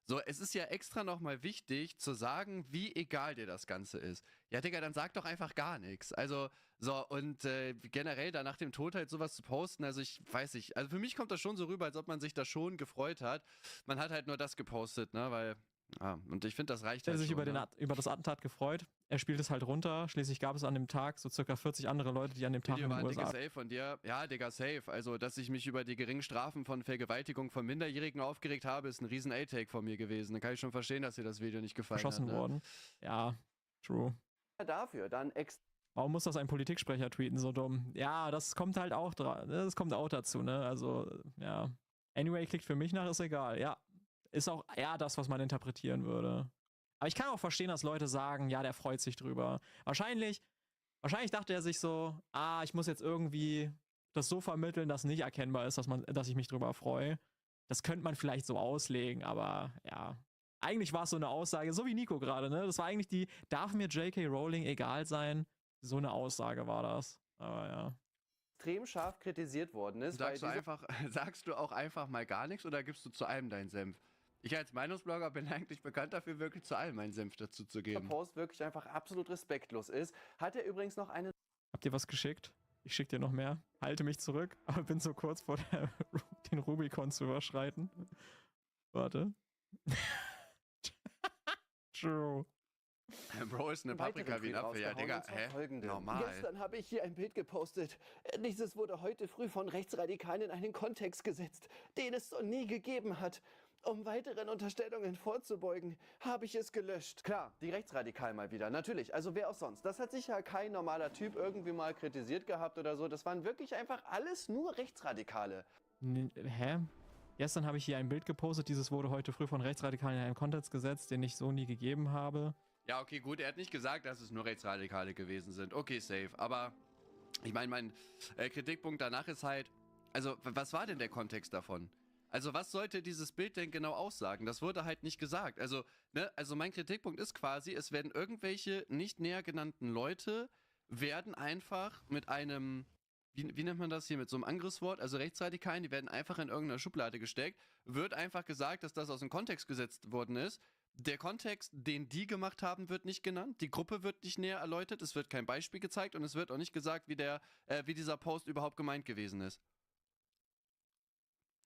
So, es ist ja extra nochmal wichtig zu sagen, wie egal dir das Ganze ist. Ja, Digga, dann sag doch einfach gar nichts. Also, so, und generell da nach dem Tod halt sowas zu posten, also ich weiß nicht, also für mich kommt das schon so rüber, als ob man sich da schon gefreut hat. Man hat halt nur das gepostet, ne, weil, ja, und ich finde, das reicht halt Er hat sich schon, über das Attentat gefreut. Er spielt es halt runter. Schließlich gab es an dem Tag so circa 40 andere Leute, die an dem Tag in den USA... Safe von dir. Ja, Digga, safe. Also, dass ich mich über die geringen Strafen von Vergewaltigung von Minderjährigen aufgeregt habe, ist ein riesen A-Take von mir gewesen. Da kann ich schon verstehen, dass dir das Video nicht gefallen Verschossen hat. Ne? worden. Ja, true. Dafür dann Warum muss das ein Politiksprecher tweeten, so dumm? Ja, das kommt halt auch das kommt auch dazu, ne? Also, ja. Anyway, klickt für mich nach, ist egal. Ja, ist auch eher das, was man interpretieren würde. Aber ich kann auch verstehen, dass Leute sagen, ja, der freut sich drüber. Wahrscheinlich dachte er sich so, ich muss jetzt irgendwie das so vermitteln, dass nicht erkennbar ist, dass ich mich drüber freue. Das könnte man vielleicht so auslegen, aber ja. Eigentlich war es so eine Aussage, so wie Nico gerade, ne? Das war eigentlich darf mir J.K. Rowling egal sein? So eine Aussage war das. Aber ja. Extrem scharf kritisiert worden ist. Sagst du auch einfach mal gar nichts oder gibst du zu allem deinen Senf? Ich als Meinungsblogger bin eigentlich bekannt dafür, wirklich zu allem meinen Senf dazu zu geben. Der Post wirklich einfach absolut respektlos ist. Hat er übrigens noch eine... Habt ihr was geschickt? Ich schick dir noch mehr. Halte mich zurück, aber bin so kurz vor den Rubikon zu überschreiten. Warte. True. Bro ist eine Paprika wie ein Apfel. Ja, Digga, normal. Gestern habe ich hier ein Bild gepostet. Dieses wurde heute früh von Rechtsradikalen in einen Kontext gesetzt, den es so nie gegeben hat. Um weiteren Unterstellungen vorzubeugen, habe ich es gelöscht. Klar, die Rechtsradikalen mal wieder, natürlich. Also wer auch sonst. Das hat sicher kein normaler Typ irgendwie mal kritisiert gehabt oder so. Das waren wirklich einfach alles nur Rechtsradikale. Hä? Gestern habe ich hier ein Bild gepostet, dieses wurde heute früh von Rechtsradikalen in einen Kontext gesetzt, den ich so nie gegeben habe. Ja, okay, gut, er hat nicht gesagt, dass es nur Rechtsradikale gewesen sind. Okay, safe. Aber ich meine, mein Kritikpunkt danach ist halt, also was war denn der Kontext davon? Also was sollte dieses Bild denn genau aussagen? Das wurde halt nicht gesagt. Also, ne, also mein Kritikpunkt ist quasi, es werden irgendwelche nicht näher genannten Leute, werden einfach mit einem, wie nennt man das hier, mit so einem Angriffswort, also Rechtsradikalen, die werden einfach in irgendeiner Schublade gesteckt, wird einfach gesagt, dass das aus dem Kontext gesetzt worden ist. Der Kontext, den die gemacht haben, wird nicht genannt. Die Gruppe wird nicht näher erläutert. Es wird kein Beispiel gezeigt und es wird auch nicht gesagt, wie dieser Post überhaupt gemeint gewesen ist.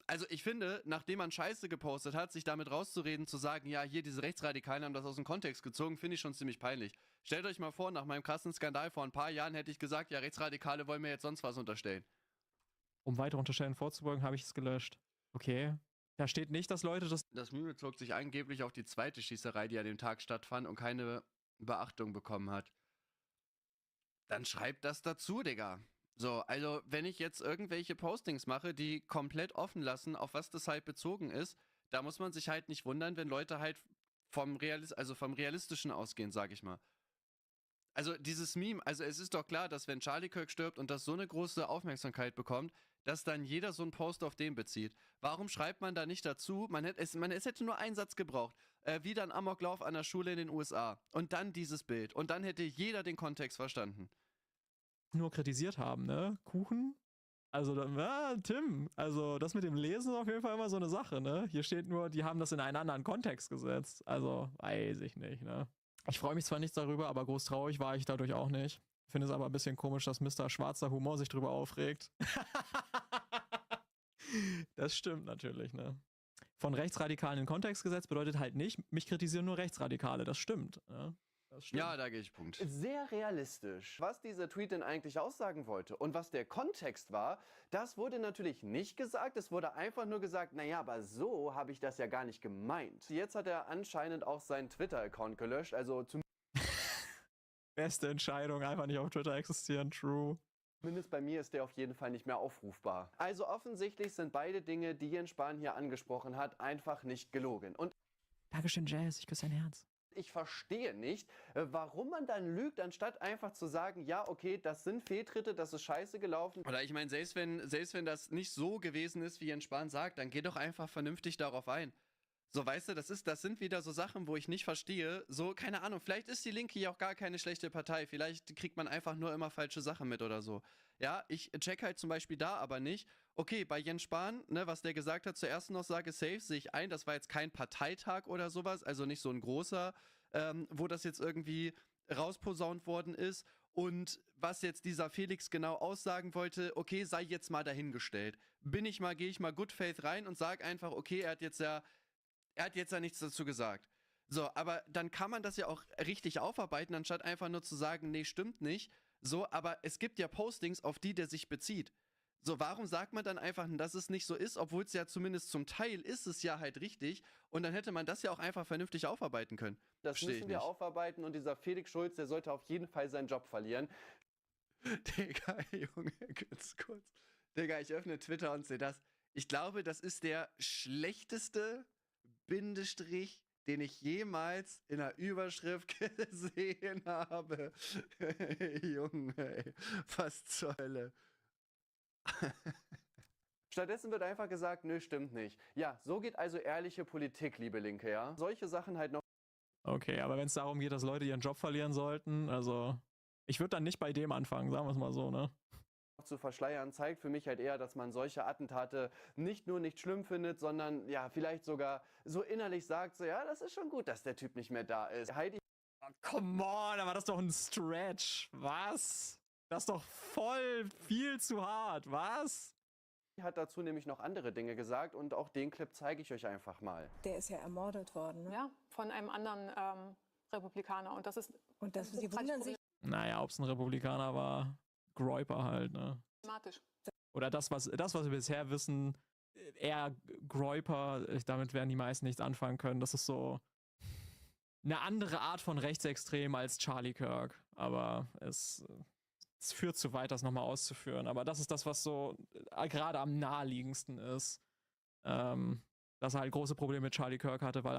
Also ich finde, nachdem man Scheiße gepostet hat, sich damit rauszureden, zu sagen, ja, hier diese Rechtsradikalen haben das aus dem Kontext gezogen, finde ich schon ziemlich peinlich. Stellt euch mal vor, nach meinem krassen Skandal vor ein paar Jahren hätte ich gesagt, ja, Rechtsradikale wollen mir jetzt sonst was unterstellen. Um weitere Unterstellungen vorzubeugen, habe ich es gelöscht. Okay. Da steht nicht, dass Leute das... Das Meme bezog sich angeblich auf die zweite Schießerei, die an dem Tag stattfand und keine Beachtung bekommen hat. Dann schreibt das dazu, Digga. So, also wenn ich jetzt irgendwelche Postings mache, die komplett offen lassen, auf was das halt bezogen ist, da muss man sich halt nicht wundern, wenn Leute halt vom Realistischen ausgehen, sag ich mal. Also dieses Meme, also es ist doch klar, dass wenn Charlie Kirk stirbt und das so eine große Aufmerksamkeit bekommt, dass dann jeder so einen Post auf den bezieht. Warum schreibt man da nicht dazu? Es hätte nur einen Satz gebraucht. Wieder ein Amoklauf an der Schule in den USA. Und dann dieses Bild. Und dann hätte jeder den Kontext verstanden. Nur kritisiert haben, ne? Kuchen? Also, Tim, also das mit dem Lesen ist auf jeden Fall immer so eine Sache, ne? Hier steht nur, die haben das in einen anderen Kontext gesetzt. Also, weiß ich nicht, ne? Ich freue mich zwar nicht darüber, aber groß traurig war ich dadurch auch nicht. Finde es aber ein bisschen komisch, dass Mr. Schwarzer Humor sich drüber aufregt. Das stimmt natürlich, ne? Von Rechtsradikalen in Kontext gesetzt bedeutet halt nicht, mich kritisieren nur Rechtsradikale. Das stimmt, ne? Das stimmt. Ja, da gehe ich Punkt. Sehr realistisch. Was dieser Tweet denn eigentlich aussagen wollte und was der Kontext war, das wurde natürlich nicht gesagt. Es wurde einfach nur gesagt, naja, aber so habe ich das ja gar nicht gemeint. Jetzt hat er anscheinend auch seinen Twitter-Account gelöscht, also beste Entscheidung, einfach nicht auf Twitter existieren, true. Zumindest bei mir ist der auf jeden Fall nicht mehr aufrufbar. Also offensichtlich sind beide Dinge, die Jens Spahn hier angesprochen hat, einfach nicht gelogen. Und Dankeschön, Jazz, ich küsse dein Herz. ich verstehe nicht, warum man dann lügt, anstatt einfach zu sagen, ja, okay, das sind Fehltritte, das ist scheiße gelaufen. Oder ich meine, selbst wenn das nicht so gewesen ist, wie Jens Spahn sagt, dann geh doch einfach vernünftig darauf ein. So, weißt du, das sind wieder so Sachen, wo ich nicht verstehe. So, keine Ahnung, vielleicht ist die Linke ja auch gar keine schlechte Partei. Vielleicht kriegt man einfach nur immer falsche Sachen mit oder so. Ja, ich check halt zum Beispiel da aber nicht. Okay, bei Jens Spahn, ne, was der gesagt hat, zuerst noch sage, safe, sehe ich ein. Das war jetzt kein Parteitag oder sowas, also nicht so ein großer, wo das jetzt irgendwie rausposaunt worden ist. Und was jetzt dieser Felix genau aussagen wollte, okay, sei jetzt mal dahingestellt. Gehe ich mal Good Faith rein und sag einfach, okay, er hat jetzt ja nichts dazu gesagt. So, aber dann kann man das ja auch richtig aufarbeiten, anstatt einfach nur zu sagen, nee, stimmt nicht. So, aber es gibt ja Postings, auf die der sich bezieht. So, warum sagt man dann einfach, dass es nicht so ist, obwohl es ja zumindest zum Teil ist es ja halt richtig und dann hätte man das ja auch einfach vernünftig aufarbeiten können. Das müssen wir aufarbeiten und dieser Felix Schulz, der sollte auf jeden Fall seinen Job verlieren. Digga, Junge, ganz kurz. Digga, ich öffne Twitter und sehe das. Ich glaube, das ist der schlechteste Bindestrich, den ich jemals in einer Überschrift gesehen habe. Junge, ey, was zur Hölle. Stattdessen wird einfach gesagt, nö, stimmt nicht. Ja, so geht also ehrliche Politik, liebe Linke, ja? Solche Sachen halt noch. Okay, aber wenn es darum geht, dass Leute ihren Job verlieren sollten, also ich würde dann nicht bei dem anfangen, sagen wir es mal so, ne? Zu verschleiern, zeigt für mich halt eher, dass man solche Attentate nicht nur nicht schlimm findet, sondern ja, vielleicht sogar so innerlich sagt, so ja, das ist schon gut, dass der Typ nicht mehr da ist. Heidi. Oh, come on, aber das ist doch ein Stretch. Was? Das ist doch voll viel zu hart. Was? Hat dazu nämlich noch andere Dinge gesagt und auch den Clip zeige ich euch einfach mal. Der ist ja ermordet worden, ne? Ja, von einem anderen Republikaner. Und das ist. Und das sie wundern sich. Naja, ob es ein Republikaner war, Groiper halt, ne? Dramatisch. Oder das, was wir bisher wissen, eher Groiper, damit werden die meisten nichts anfangen können. Das ist so eine andere Art von Rechtsextrem als Charlie Kirk. Aber es führt zu weit, das nochmal auszuführen. Aber das ist das, was so gerade am naheliegendsten ist. Dass er halt große Probleme mit Charlie Kirk hatte, weil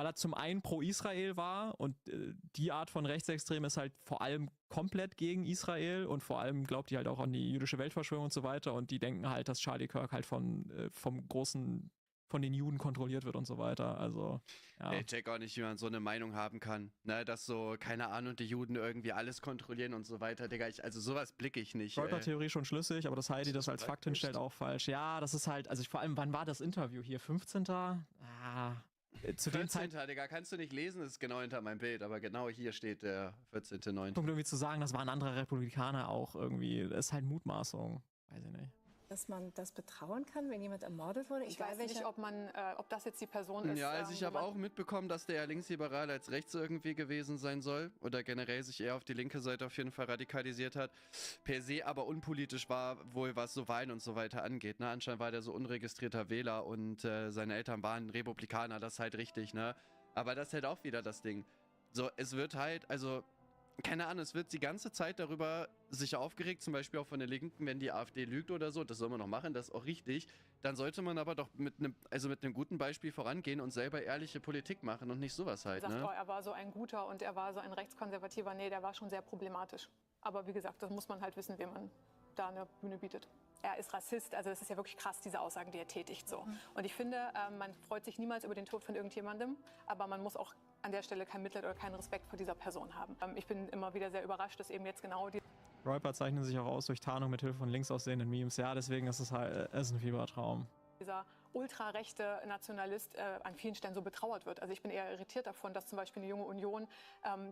er zum einen pro Israel war und die Art von Rechtsextrem ist halt vor allem komplett gegen Israel und vor allem glaubt die halt auch an die jüdische Weltverschwörung und so weiter und die denken halt, dass Charlie Kirk halt von den Juden kontrolliert wird und so weiter, also, ja. Ich check auch nicht, wie man so eine Meinung haben kann, ne, dass so, keine Ahnung, die Juden irgendwie alles kontrollieren und so weiter, Digga, also sowas blicke ich nicht. Groiper-Theorie schon schlüssig, aber dass Heidi das als Fakt hinstellt, auch falsch. Ja, das ist halt, also vor allem, wann war das Interview hier? 15. Zu dem 14. Digga, kannst du nicht lesen, das ist genau hinter meinem Bild, aber genau hier steht der 14.9. Punkt irgendwie zu sagen, das war ein anderer Republikaner auch irgendwie, das ist halt Mutmaßung, weiß ich nicht. dass man das betrauen kann, wenn jemand ermordet wurde? Ich weiß nicht, ob das jetzt die Person ist. Ja, also ich habe auch mitbekommen, dass der ja linksliberal als rechts irgendwie gewesen sein soll oder generell sich eher auf die linke Seite auf jeden Fall radikalisiert hat. Per se aber unpolitisch war wohl, was so Wahlen und so weiter angeht. Ne? Anscheinend war der so unregistrierter Wähler und seine Eltern waren Republikaner, das ist halt richtig, ne? Aber das ist halt auch wieder das Ding. So, es wird halt, also... Keine Ahnung, es wird die ganze Zeit darüber sich aufgeregt, zum Beispiel auch von der Linken, wenn die AfD lügt oder so, das soll man noch machen, das ist auch richtig, dann sollte man aber doch mit einem guten Beispiel vorangehen und selber ehrliche Politik machen und nicht sowas halt, sagt, ne? oh, er war so ein guter und er war so ein rechtskonservativer. Nee, der war schon sehr problematisch. Aber wie gesagt, das muss man halt wissen, wem man da eine Bühne bietet. Er ist Rassist, also das ist ja wirklich krass, diese Aussagen, die er tätigt. So. Und ich finde, man freut sich niemals über den Tod von irgendjemandem, aber man muss auch an der Stelle kein Mitleid oder keinen Respekt vor dieser Person haben. Ich bin immer wieder sehr überrascht, dass eben jetzt genau die... Räuber zeichnen sich auch aus durch Tarnung mit Hilfe von links aussehenden Memes. Ja, deswegen ist es halt ist ein Fiebertraum. Dieser ultrarechte Nationalist an vielen Stellen so betrauert wird. Also ich bin eher irritiert davon, dass zum Beispiel eine junge Union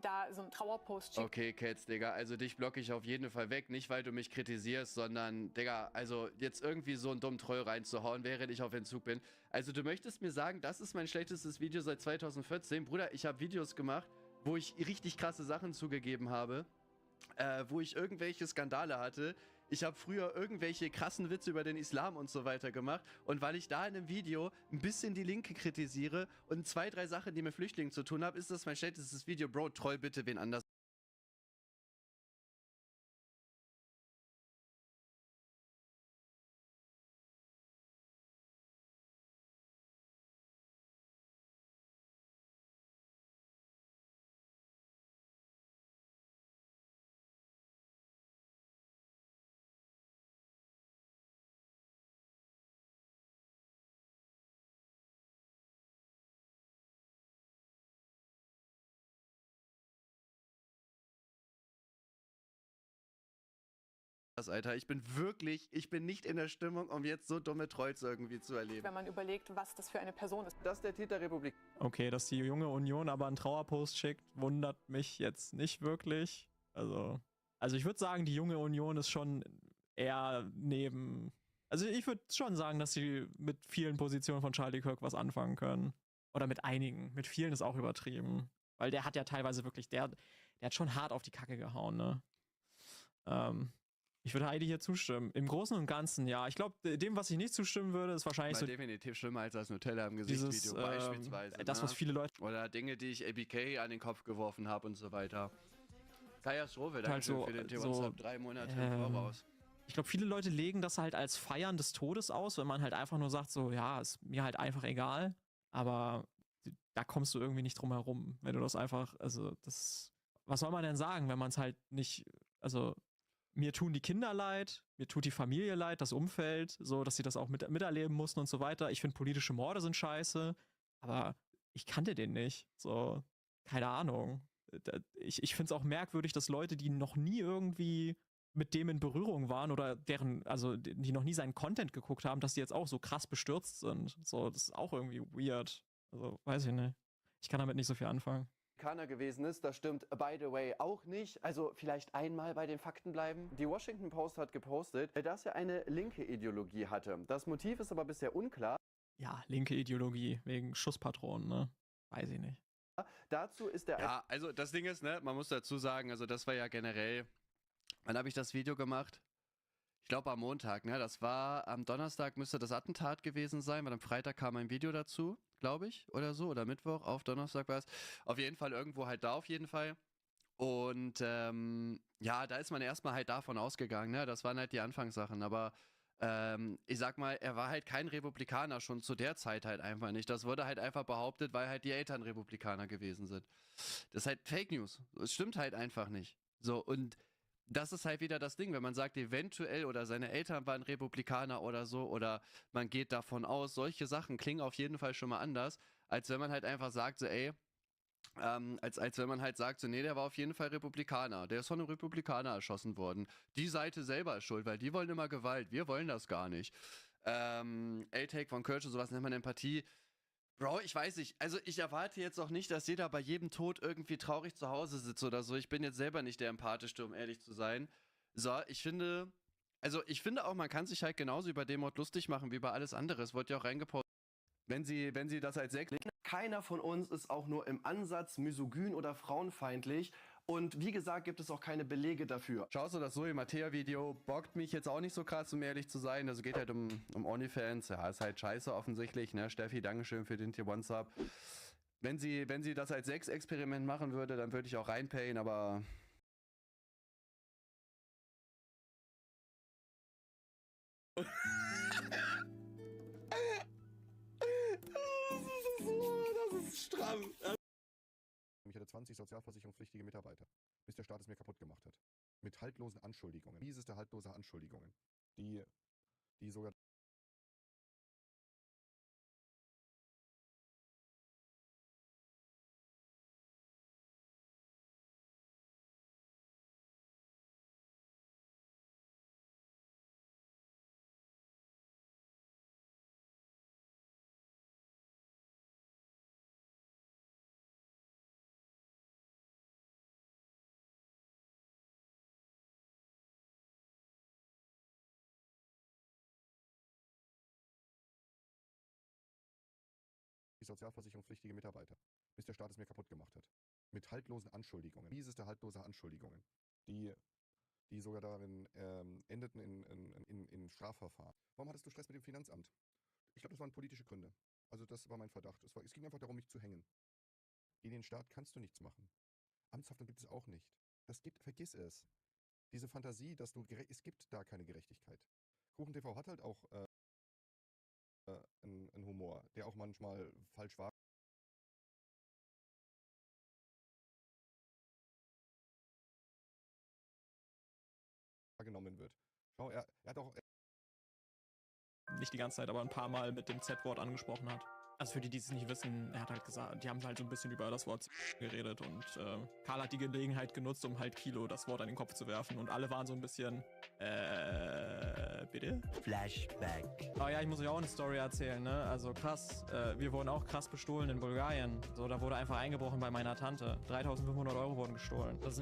da so einen Trauerpost schickt. Okay, Cats, Digga, also dich blocke ich auf jeden Fall weg. Nicht, weil du mich kritisierst, sondern, Digga, also jetzt irgendwie so einen dummen Troll reinzuhauen, während ich auf Entzug bin. Also du möchtest mir sagen, das ist mein schlechtestes Video seit 2014? Bruder, ich habe Videos gemacht, wo ich richtig krasse Sachen zugegeben habe, wo ich irgendwelche Skandale hatte. Ich habe früher irgendwelche krassen Witze über den Islam und so weiter gemacht. Und weil ich da in einem Video ein bisschen die Linke kritisiere und 2, 3 Sachen, die mit Flüchtlingen zu tun haben, ist das mein schlechtestes Video. Bro, troll bitte wen anders. Alter, ich bin nicht in der Stimmung, um jetzt so dumme Trolls irgendwie zu erleben. Wenn man überlegt, was das für eine Person ist. Das ist der Titel der Republik. Okay, dass die junge Union aber einen Trauerpost schickt, wundert mich jetzt nicht wirklich. Also ich würde sagen, die junge Union ist schon eher neben... Also ich würde schon sagen, dass sie mit vielen Positionen von Charlie Kirk was anfangen können. Oder mit einigen. Mit vielen ist auch übertrieben. Weil der hat ja teilweise wirklich, der hat schon hart auf die Kacke gehauen, ne? Ich würde Heidi hier zustimmen. Im Großen und Ganzen, ja. Ich glaube, dem, was ich nicht zustimmen würde, ist wahrscheinlich so... definitiv schlimmer als das Nutella im Gesicht-Video beispielsweise. Das, was viele Leute... Oder Dinge, die ich ABK an den Kopf geworfen habe und so weiter. Kaya Strove, danke halt so, für den so, 3 Monate im Voraus. Ich glaube, viele Leute legen das halt als Feiern des Todes aus, wenn man halt einfach nur sagt, so, ja, ist mir halt einfach egal. Aber da kommst du irgendwie nicht drum herum, wenn du das einfach, also das... Was soll man denn sagen, wenn man es halt nicht, also... Mir tun die Kinder leid, mir tut die Familie leid, das Umfeld, so, dass sie das auch miterleben mussten und so weiter. Ich finde, politische Morde sind scheiße, aber ich kannte den nicht. So, keine Ahnung. Ich finde es auch merkwürdig, dass Leute, die noch nie irgendwie mit dem in Berührung waren oder die noch nie seinen Content geguckt haben, dass die jetzt auch so krass bestürzt sind. So, das ist auch irgendwie weird. Also, weiß ich nicht. Ich kann damit nicht so viel anfangen. Gewesen ist. Das stimmt, by the way, auch nicht. Also vielleicht einmal bei den Fakten bleiben. Die Washington Post hat gepostet, dass er eine linke Ideologie hatte. Das Motiv ist aber bisher unklar. Ja, linke Ideologie, wegen Schusspatronen, ne? Weiß ich nicht. Dazu ist der... Ja, also das Ding ist, ne, man muss dazu sagen, also das war ja generell... Wann habe ich das Video gemacht? Ich glaube am Montag, ne? Das war am Donnerstag müsste das Attentat gewesen sein, weil am Freitag kam ein Video dazu, glaube ich, oder so, oder Mittwoch, auf Donnerstag war es. Auf jeden Fall irgendwo halt da auf jeden Fall. Und ja, da ist man erstmal halt davon ausgegangen, ne? Das waren halt die Anfangssachen, aber ich sag mal, er war halt kein Republikaner, schon zu der Zeit halt einfach nicht. Das wurde halt einfach behauptet, weil halt die Eltern Republikaner gewesen sind. Das ist halt Fake News. Es stimmt halt einfach nicht. So, und das ist halt wieder das Ding, wenn man sagt, eventuell oder seine Eltern waren Republikaner oder so, oder man geht davon aus, solche Sachen klingen auf jeden Fall schon mal anders, als wenn man halt einfach sagt, so ey, als wenn man halt sagt, so nee, der war auf jeden Fall Republikaner, der ist von einem Republikaner erschossen worden. Die Seite selber ist schuld, weil die wollen immer Gewalt, wir wollen das gar nicht. A-Take von Kirch und sowas nennt man Empathie. Bro, ich weiß nicht, also ich erwarte jetzt auch nicht, dass jeder bei jedem Tod irgendwie traurig zu Hause sitzt oder so. Ich bin jetzt selber nicht der Empathischste, um ehrlich zu sein. So, ich finde, Also ich finde auch, man kann sich halt genauso über den Mod lustig machen wie über alles andere. Es wurde ja auch reingepostet. Wenn sie das als Sex... Keiner von uns ist auch nur im Ansatz misogyn oder frauenfeindlich. Und wie gesagt, gibt es auch keine Belege dafür. Schaust du das Zoe Mattea-Video? Bockt mich jetzt auch nicht so krass, um ehrlich zu sein. Also geht halt um OnlyFans. Ja, ist halt scheiße offensichtlich. Ne? Steffi, Dankeschön für den Tier One Sub. Wenn sie das als Sex-Experiment machen würde, dann würde ich auch reinpayen, aber... Das ist stramm. Ich hatte 20 sozialversicherungspflichtige Mitarbeiter, bis der Staat es mir kaputt gemacht hat. Mit haltlosen Anschuldigungen. Mieseste haltlose Anschuldigungen. Die sogar... sozialversicherungspflichtige Mitarbeiter, bis der Staat es mir kaputt gemacht hat. Mit haltlosen Anschuldigungen. Mieseste haltlose Anschuldigungen. Die sogar darin endeten in Strafverfahren. Warum hattest du Stress mit dem Finanzamt? Ich glaube, das waren politische Gründe. Also das war mein Verdacht. Es ging einfach darum, mich zu hängen. Gegen den Staat kannst du nichts machen. Amtshaftung gibt es auch nicht. Vergiss es. Diese Fantasie, dass es gibt da keine Gerechtigkeit. KuchenTV hat halt auch einen Humor, der auch manchmal falsch war. Genommen wird. Schau, er hat auch... Nicht die ganze Zeit, aber ein paar Mal mit dem Z-Wort angesprochen hat. Also für die, die es nicht wissen, er hat halt gesagt, die haben halt so ein bisschen über das Wort geredet und Karl hat die Gelegenheit genutzt, um halt Kilo das Wort an den Kopf zu werfen und alle waren so ein bisschen, bitte? Flashback. Oh ja, ich muss euch auch eine Story erzählen, ne? Also krass, wir wurden auch krass bestohlen in Bulgarien. So, da wurde einfach eingebrochen bei meiner Tante. 3.500 € wurden gestohlen. Das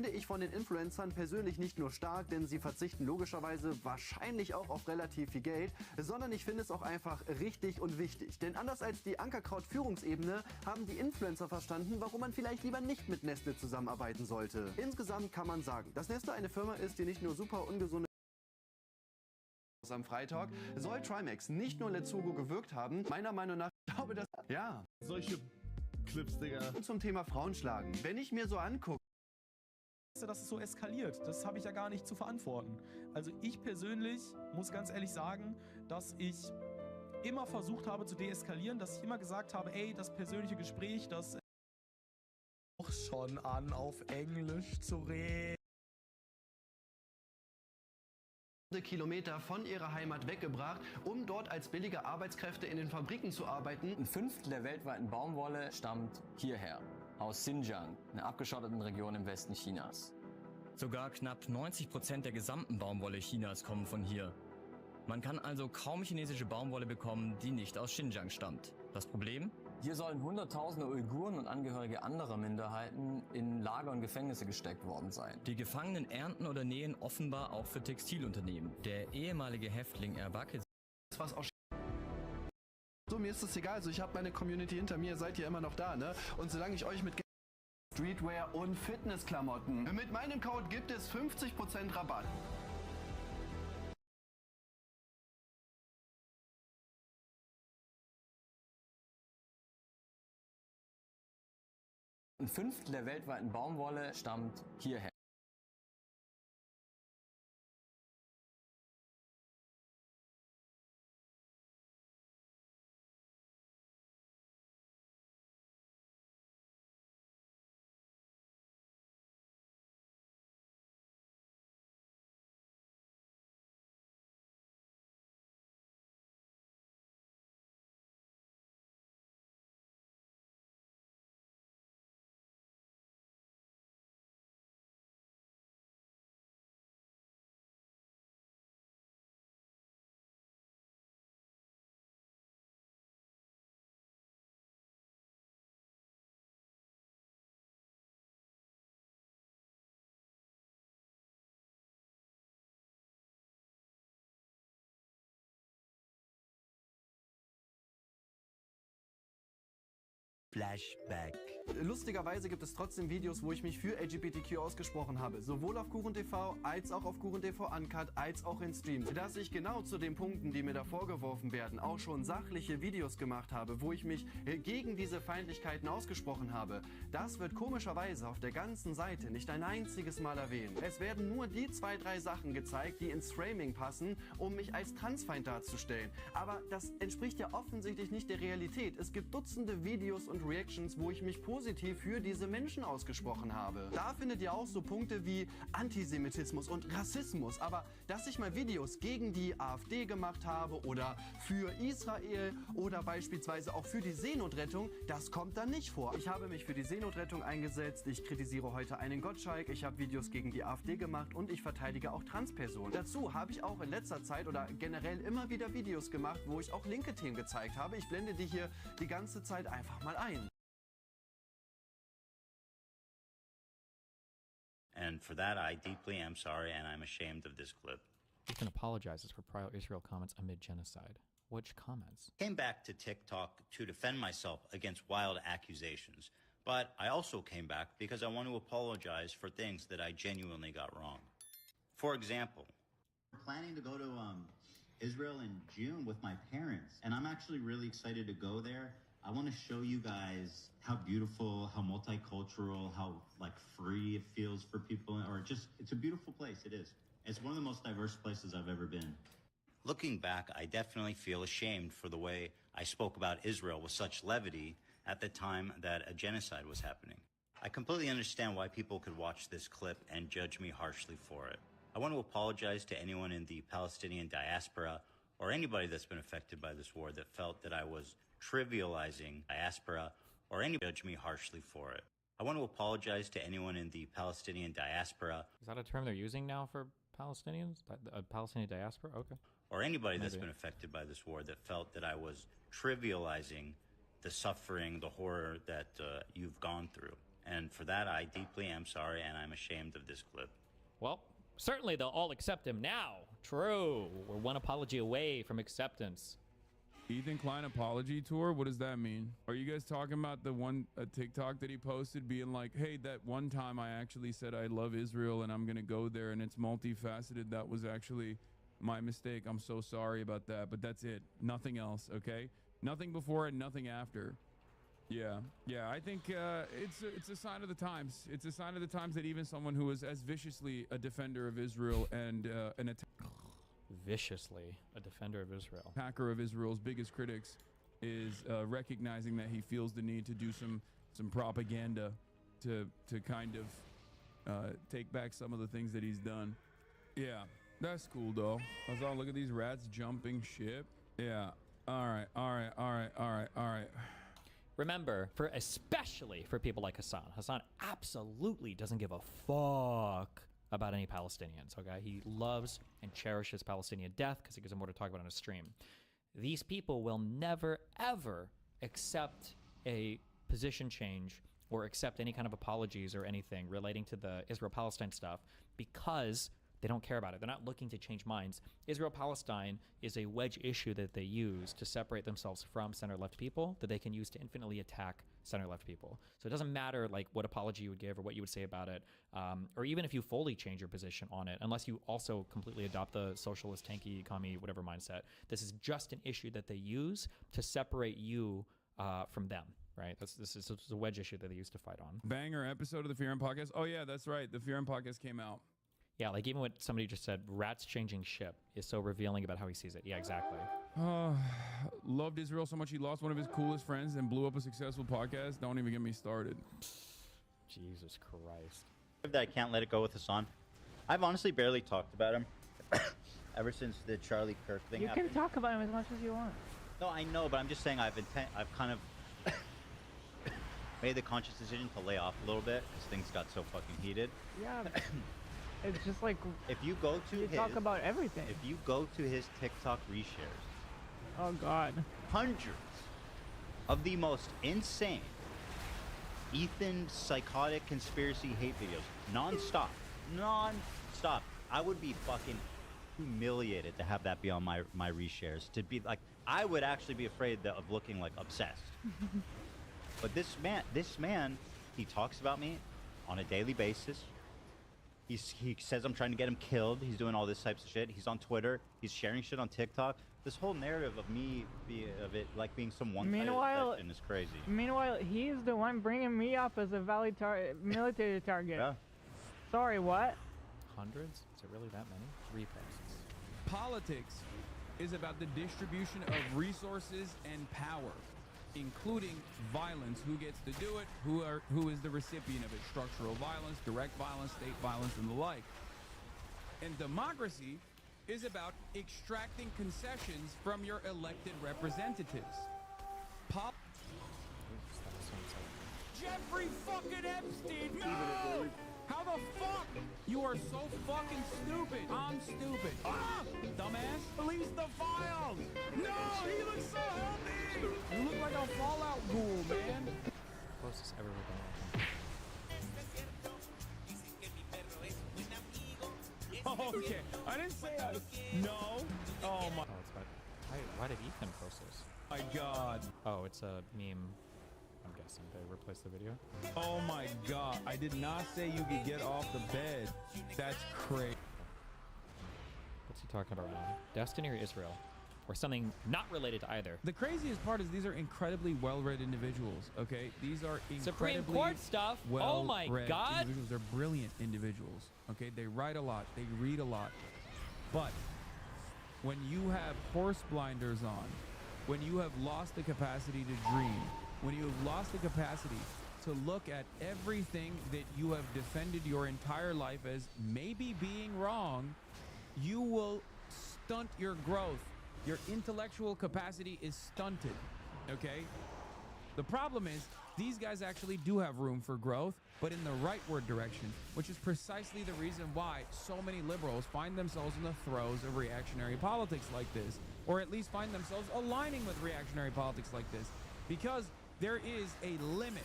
Finde ich von den Influencern persönlich nicht nur stark, denn sie verzichten logischerweise wahrscheinlich auch auf relativ viel Geld, sondern ich finde es auch einfach richtig und wichtig. Denn anders als die Ankerkraut-Führungsebene haben die Influencer verstanden, warum man vielleicht lieber nicht mit Nestle zusammenarbeiten sollte. Insgesamt kann man sagen, dass Nestle eine Firma ist, die nicht nur super ungesunde am Freitag soll Trimax nicht nur Let's Hugo gewirkt haben, meiner Meinung nach, ich glaube, dass... Ja. Solche Clips, Digga. Zum Thema Frauenschlagen. Wenn ich mir so angucke, dass es so eskaliert. Das habe ich ja gar nicht zu verantworten. Also ich persönlich muss ganz ehrlich sagen, dass ich immer versucht habe zu deeskalieren, dass ich immer gesagt habe, ey, das persönliche Gespräch, das auch schon an, auf Englisch zu reden. Kilometer von ihrer Heimat weggebracht, um dort als billige Arbeitskräfte in den Fabriken zu arbeiten. Ein Fünftel der weltweiten Baumwolle stammt hierher, aus Xinjiang, einer abgeschotteten Region im Westen Chinas. Sogar knapp 90% der gesamten Baumwolle Chinas kommen von hier. Man kann also kaum chinesische Baumwolle bekommen, die nicht aus Xinjiang stammt. Das Problem? Hier sollen Hunderttausende Uiguren und Angehörige anderer Minderheiten in Lager und Gefängnisse gesteckt worden sein. Die Gefangenen ernten oder nähen offenbar auch für Textilunternehmen. Der ehemalige Häftling Erbake... Was auch so, mir ist das egal, also ich habe meine Community hinter mir, seid ihr immer noch da, ne? Und solange ich euch mit Streetwear und Fitnessklamotten, mit meinem Code gibt es 50% Rabatt. Ein Fünftel der weltweiten Baumwolle stammt hierher. Flashback. Lustigerweise gibt es trotzdem Videos, wo ich mich für LGBTQ ausgesprochen habe. Sowohl auf KuchenTV, als auch auf KuchenTV Uncut, als auch in Streams. Dass ich genau zu den Punkten, die mir da vorgeworfen werden, auch schon sachliche Videos gemacht habe, wo ich mich gegen diese Feindlichkeiten ausgesprochen habe, das wird komischerweise auf der ganzen Seite nicht ein einziges Mal erwähnt. Es werden nur die 2, 3 Sachen gezeigt, die ins Framing passen, um mich als Transfeind darzustellen. Aber das entspricht ja offensichtlich nicht der Realität. Es gibt Dutzende Videos und Reactions, wo ich mich positiv für diese Menschen ausgesprochen habe. Da findet ihr auch so Punkte wie Antisemitismus und Rassismus, aber dass ich mal Videos gegen die AfD gemacht habe oder für Israel oder beispielsweise auch für die Seenotrettung, das kommt dann nicht vor. Ich habe mich für die Seenotrettung eingesetzt, ich kritisiere heute einen Gottschalk, ich habe Videos gegen die AfD gemacht und ich verteidige auch Transpersonen. Dazu habe ich auch in letzter Zeit oder generell immer wieder Videos gemacht, wo ich auch linke Themen gezeigt habe. Ich blende die hier die ganze Zeit einfach mal ein. And for that, I deeply am sorry and I'm ashamed of this clip. Ethan apologizes for pro-Israel comments amid genocide. Which comments? Came back to TikTok to defend myself against wild accusations, but I also came back because I want to apologize for things that I genuinely got wrong. For example, I'm planning to go to Israel in June with my parents, and I'm actually really excited to go there. I want to show you guys how beautiful, how multicultural, how like free it feels for people, or just, it's a beautiful place, it is. It's one of the most diverse places I've ever been. looking back, I definitely feel ashamed for the way I spoke about Israel with such levity at the time that a genocide was happening. I completely understand why people could watch this clip and judge me harshly for it. I want to apologize to anyone in the Palestinian diaspora or anybody that's been affected by this war that felt that I was trivializing diaspora or any judge me harshly for it. I want to apologize to anyone in the Palestinian diaspora. Is that a term they're using now for Palestinians? Palestinian diaspora? Okay. Or anybody that's Maybe. been affected by this war that felt that I was trivializing the suffering, the horror that you've gone through. And for that, I deeply am sorry, and I'm ashamed of this clip. Well, certainly they'll all accept him now. True. We're one apology away from acceptance. Ethan Klein apology tour? What does that mean? Are you guys talking about the one TikTok that he posted being like, hey, that one time I actually said I love Israel and I'm going to go there and it's multifaceted. That was actually my mistake. I'm so sorry about that. But that's it. Nothing else, okay? Nothing before and nothing after. Yeah, I think it's a sign of the times. It's a sign of the times that even someone who is as viciously a defender of Israel and an Viciously a defender of Israel. attacker of Israel's biggest critics is recognizing that he feels the need to do some propaganda to kind of take back some of the things that he's done. Yeah, that's cool though. Hassan, look at these rats jumping ship. Yeah. All right. Remember, especially for people like Hassan absolutely doesn't give a fuck about any Palestinians, okay? He loves and cherishes Palestinian death because he gives him more to talk about on his stream. These people will never, ever accept a position change or accept any kind of apologies or anything relating to the Israel-Palestine stuff because they don't care about it. They're not looking to change minds. Israel-Palestine is a wedge issue that they use to separate themselves from center-left people that they can use to infinitely attack center-left people. So it doesn't matter like what apology you would give or what you would say about it, or even if you fully change your position on it, unless you also completely adopt the socialist, tanky, commie, whatever mindset. This is just an issue that they use to separate you from them, right? This is a wedge issue that they use to fight on. Banger episode of the Fear and Podcast. Oh yeah, that's right. The Fear and Podcast came out. Yeah, like even what somebody just said, rats changing ship is so revealing about how he sees it. Yeah, exactly. Loved Israel so much he lost one of his coolest friends and blew up a successful podcast. Don't even get me started. Jesus Christ. That I can't let it go with Hassan. I've honestly barely talked about him ever since the Charlie Kirk thing You happened. can talk about him as much as you want. No, I know, but I'm just saying I've kind of made the conscious decision to lay off a little bit because things got so fucking heated. Yeah. It's just like if you go to you talk about everything. If you go to his TikTok reshares, Oh God. hundreds of the most insane Ethan psychotic conspiracy hate videos, non-stop. I would be fucking humiliated to have that be on my reshares. To be like, I would actually be afraid of looking like obsessed. But this man, he talks about me on a daily basis. He says I'm trying to get him killed. He's doing all this types of shit. He's on Twitter. He's sharing shit on TikTok. This whole narrative of me being some one-sided person is crazy. Meanwhile, he's the one bringing me up as a valid military target. Yeah. Sorry, what? Hundreds? Is it really that many? 3 posts. Politics is about the distribution of resources and power, including violence. Who gets to do it? Who is the recipient of it? Structural violence, direct violence, state violence, and the like. And democracy is about extracting concessions from your elected representatives. Jeffrey fucking Epstein! No! How the fuck? You are so fucking stupid. I'm stupid. Ah! Dumbass. Release the files. No, he looks so healthy. You look like a Fallout ghoul, man. Closest ever with Oh, okay. I didn't say I. No. Oh my. Oh, it's about. Why did Ethan post this? My God. Oh, it's a meme. I'm guessing they replaced the video. Oh my God. I did not say you could get off the bed. That's crazy. What's he talking about right now? Destiny or Israel? Or something not related to either. The craziest part is these are incredibly well-read individuals, okay? These are incredibly Supreme Court stuff? Oh my God. Individuals. They're brilliant individuals, okay? They write a lot. They read a lot. But when you have horse blinders on, when you have lost the capacity to dream, when you have lost the capacity to look at everything that you have defended your entire life as maybe being wrong, you will stunt your growth. Your intellectual capacity is stunted, okay? The problem is these guys actually do have room for growth, but in the rightward direction, which is precisely the reason why so many liberals find themselves in the throes of reactionary politics like this, or at least find themselves aligning with reactionary politics like this, because there is a limit.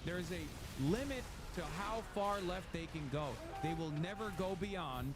There is a limit to how far left they can go. They will never go beyond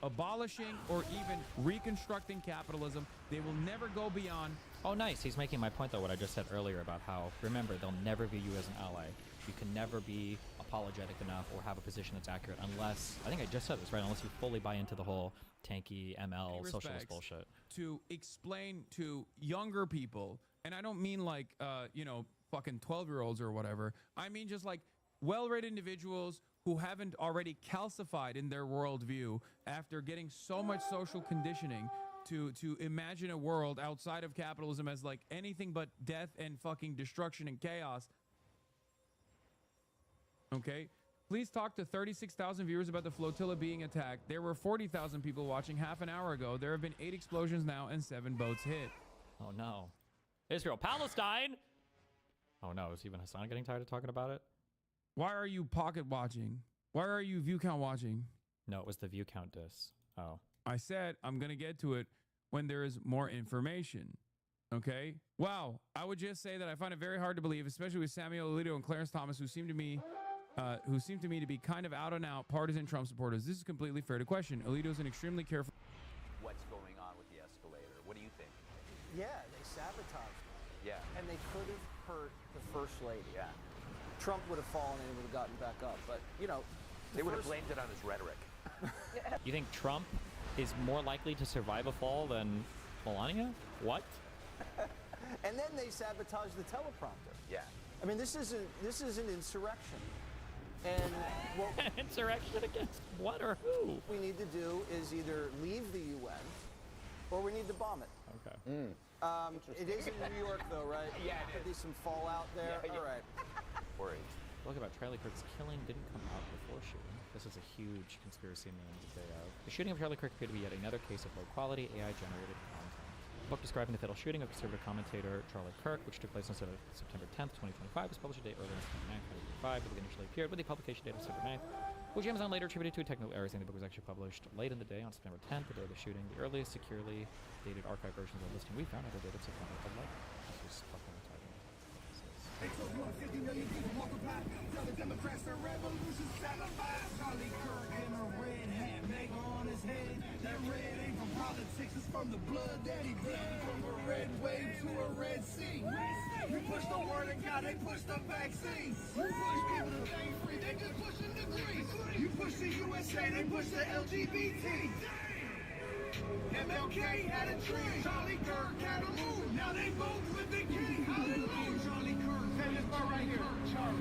abolishing or even reconstructing capitalism. They will never go beyond. Oh, nice. He's making my point, though, what I just said earlier about how, remember, they'll never view you as an ally. You can never be apologetic enough or have a position that's accurate unless, I think I just said this, right? Unless you fully buy into the whole tanky ML socialist bullshit. To explain to younger people, and I don't mean like, you know, fucking 12-year-olds or whatever. I mean just like well-read individuals who haven't already calcified in their worldview after getting so much social conditioning to imagine a world outside of capitalism as like anything but death and fucking destruction and chaos. Okay? Please talk to 36,000 viewers about the flotilla being attacked. There were 40,000 people watching half an hour ago. There have been 8 explosions now and 7 boats hit. Oh no. Israel, Palestine! Oh no, is even Hassan getting tired of talking about it? Why are you pocket watching? Why are you view count watching? No, it was the view count diss. Oh. I said I'm going to get to it when there is more information. Okay? Wow. I would just say that I find it very hard to believe, especially with Samuel Alito and Clarence Thomas, who seem to me to be kind of out and out partisan Trump supporters. This is completely fair to question. Alito's an extremely careful. What's going on with the escalator? What do you think? Yeah, they sabotaged it. Yeah. And they could have hurt the First Lady. Yeah. Trump would have fallen and he would have gotten back up. But, you know, they would have blamed it on his rhetoric. You think Trump is more likely to survive a fall than Melania? What? And then they sabotaged the teleprompter. Yeah. I mean, this is an insurrection. And what insurrection against what or who? We need to do is either leave the UN or we need to bomb it. Okay. It is in New York, though, right? Yeah, Could be some fallout there. Yeah, yeah. All right. Worried. Look about Charlie Kirk's killing didn't come out before shooting. This is a huge conspiracy meme that they have. The shooting of Charlie Kirk appeared to be yet another case of low-quality AI-generated content. A book describing the fatal shooting of conservative commentator Charlie Kirk, which took place on September 10th, 2025, was published a day earlier in September 9th, 2025, but it initially appeared with the publication date of September 9th, which Amazon later attributed to a technical error, saying the book was actually published late in the day on September 10th, the day of the shooting. The earliest securely dated archive versions of the listing we found are dated September 11th. This was fucking retarded. They took 150 million people walk the path. Tell the Democrats the revolution sacrifice. Charlie Kirk in a red hat, make on his head. That red ain't from politics. Texas from the blood daddy blood, from a red wave to a red sea. You push the word of God, they push the vaccine. You push people to stay free, they just pushing degrees. You push the USA, they push the LGBT. MLK had a tree, Charlie Kirk had a move. Now they both with the king. Hallelujah, Charlie Kirk. Say this part right here, Charlie.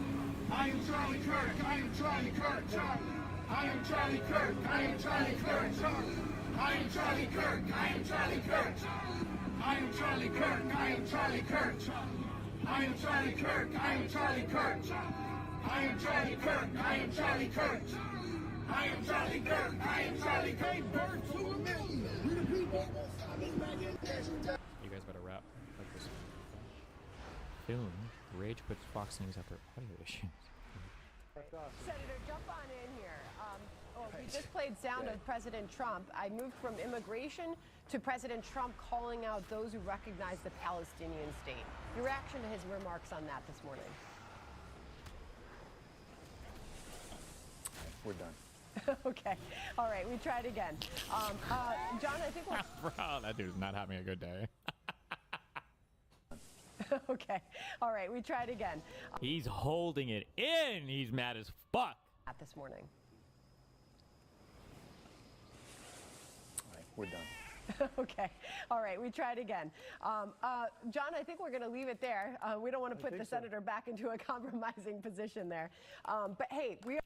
I am Charlie Kirk. I am Charlie Kirk. Charlie. I am Charlie Kirk. I am Charlie Kirk. Charlie. I am Charlie Kirk. I am Charlie Kirk. I am Charlie Kirk. I am Charlie Kirk. I am Charlie Kirk. I am Charlie Kirk. I am Charlie Kirk. I am Charlie Kirk. I am Charlie Kirk. I am Charlie Kirk. Birth to a million. We the people won't stop us back in there. You guys better rap like this. Soon, Rage puts Fox News after audio issues. Senator, jump on in here. We just played sound of President Trump. I moved from immigration to President Trump calling out those who recognize the Palestinian state. Your reaction to his remarks on that this morning? We're done. Okay. All right. We tried again. John, I think we'll... Bro, that dude's not having a good day. Okay. All right. We tried again. He's holding it in. He's mad as fuck. This morning. All right, we're done. Okay. All right. We tried again. John, I think we're going to leave it there. We don't want to put the senator back into a compromising position there. But hey, we are...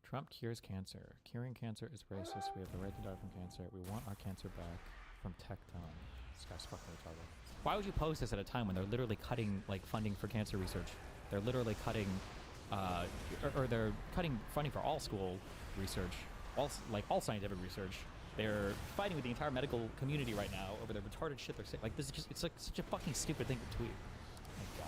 Trump cures cancer. Curing cancer is racist. We have the right to die from cancer. We want our cancer back from Tecton. This guy's fucking retarded. Why would you post this at a time when they're literally cutting like funding for cancer research? They're literally cutting, or they're cutting funding for all school research, all scientific research. They're fighting with the entire medical community right now over the retarded shit they're saying. Like this is just, it's like such a fucking stupid thing to tweet. Oh my god.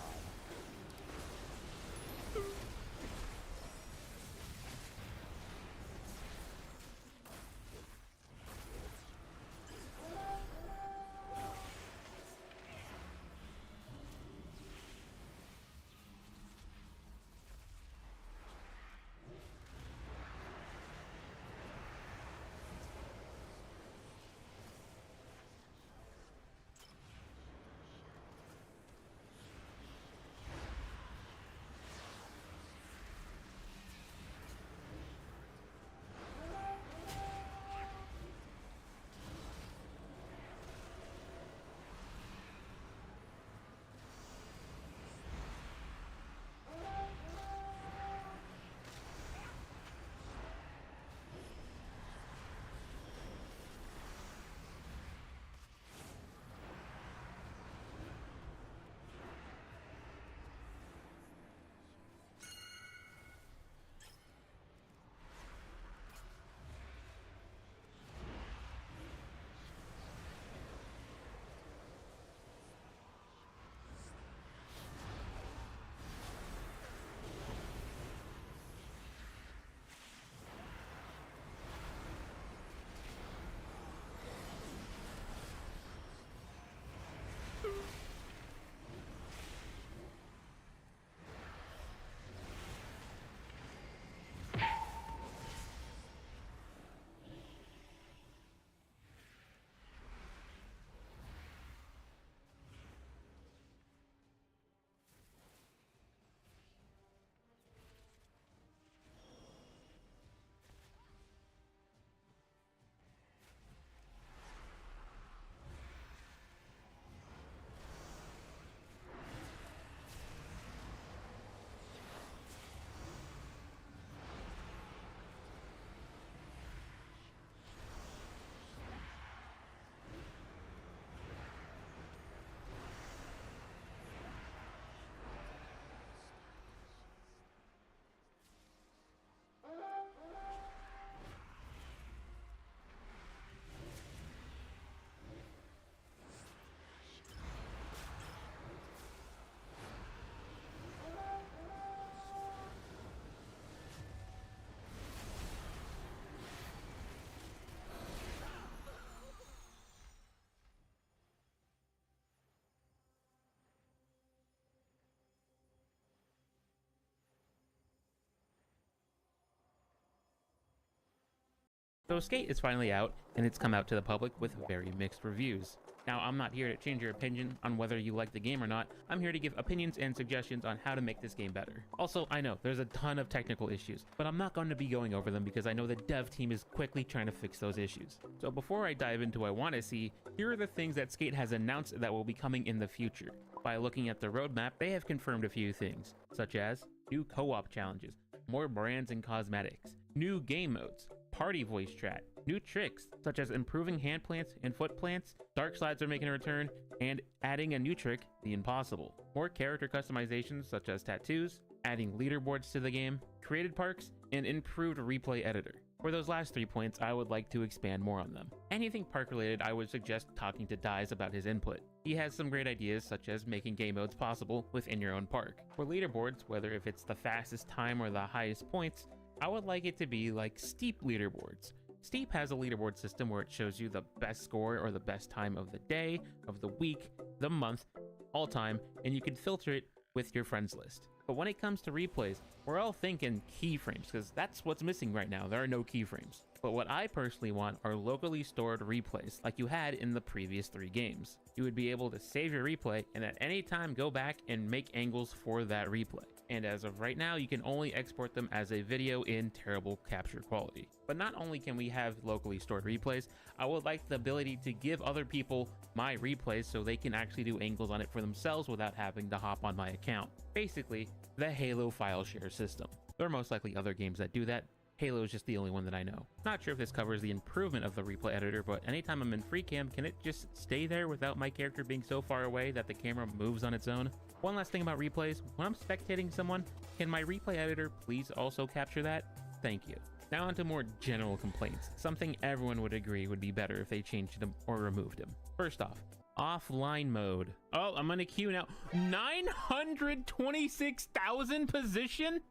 So Skate is finally out, and it's come out to the public with very mixed reviews. Now, I'm not here to change your opinion on whether you like the game or not. I'm here to give opinions and suggestions on how to make this game better. Also, I know there's a ton of technical issues, but I'm not going to be going over them because I know the dev team is quickly trying to fix those issues. So before I dive into what I want to see, here are the things that Skate has announced that will be coming in the future. By looking at the roadmap, they have confirmed a few things, such as new co-op challenges, more brands and cosmetics, new game modes, party voice chat, new tricks such as improving hand plants and foot plants, dark slides are making a return, and adding a new trick, the impossible. More character customizations such as tattoos, adding leaderboards to the game, created parks, and improved replay editor. For those last 3 points, I would like to expand more on them. Anything park related, I would suggest talking to Dies about his input. He has some great ideas such as making game modes possible within your own park. For leaderboards, whether if it's the fastest time or the highest points, I would like it to be like Steep leaderboards. Steep has a leaderboard system where it shows you the best score or the best time of the day, of the week, the month, all time, and you can filter it with your friends list. But when it comes to replays, we're all thinking keyframes because that's what's missing right now. There are no keyframes. But what I personally want are locally stored replays like you had in the previous 3 games. You would be able to save your replay and at any time go back and make angles for that replay. And as of right now, you can only export them as a video in terrible capture quality. But not only can we have locally stored replays, I would like the ability to give other people my replays so they can actually do angles on it for themselves without having to hop on my account. Basically, the Halo file share system. There are most likely other games that do that. Halo is just the only one that I know. Not sure if this covers the improvement of the replay editor, but anytime I'm in free cam, can it just stay there without my character being so far away that the camera moves on its own? One last thing about replays, when I'm spectating someone, can my replay editor please also capture that? Thank you. Now onto more general complaints, something everyone would agree would be better if they changed them or removed them. First off, offline mode. Oh, I'm gonna queue now. 926,000 position?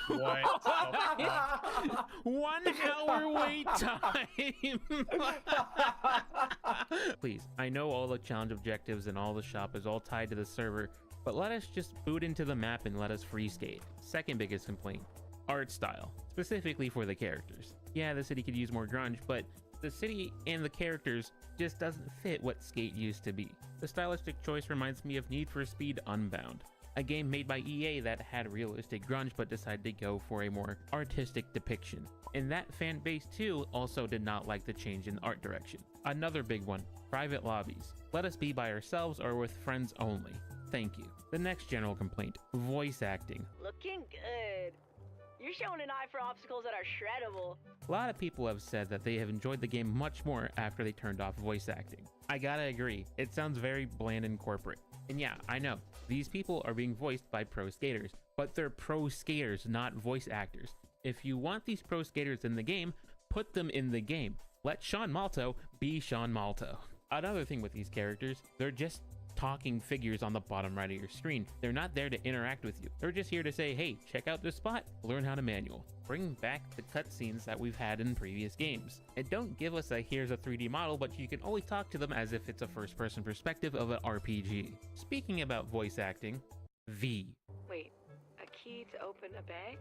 What? 1 hour wait time. Please, I know all the challenge objectives and all the shop is all tied to the server, but let us just boot into the map and let us free skate. Second biggest complaint, art style, specifically for the characters. Yeah, the city could use more grunge, but the city and the characters just doesn't fit what Skate used to be. The stylistic choice reminds me of Need for Speed Unbound, a game made by EA that had realistic grunge but decided to go for a more artistic depiction. And that fan base too also did not like the change in art direction. Another big one, private lobbies. Let us be by ourselves or with friends only. Thank you. The next general complaint, voice acting. Looking good. You're showing an eye for obstacles that are shreddable. A lot of people have said that they have enjoyed the game much more after they turned off voice acting. I gotta agree, it sounds very bland and corporate. And yeah, I know, these people are being voiced by pro skaters, but they're pro skaters, not voice actors. If you want these pro skaters in the game, put them in the game. Let Sean Malto be Sean Malto. Another thing with these characters, they're just talking figures on the bottom right of your screen. They're not there to interact with you. They're just here to say, hey, check out this spot, learn how to manual. Bring back the cutscenes that we've had in previous games. And don't give us a here's a 3D model, but you can only talk to them as if it's a first-person perspective of an RPG. Speaking about voice acting, V. Wait, a key to open a bag?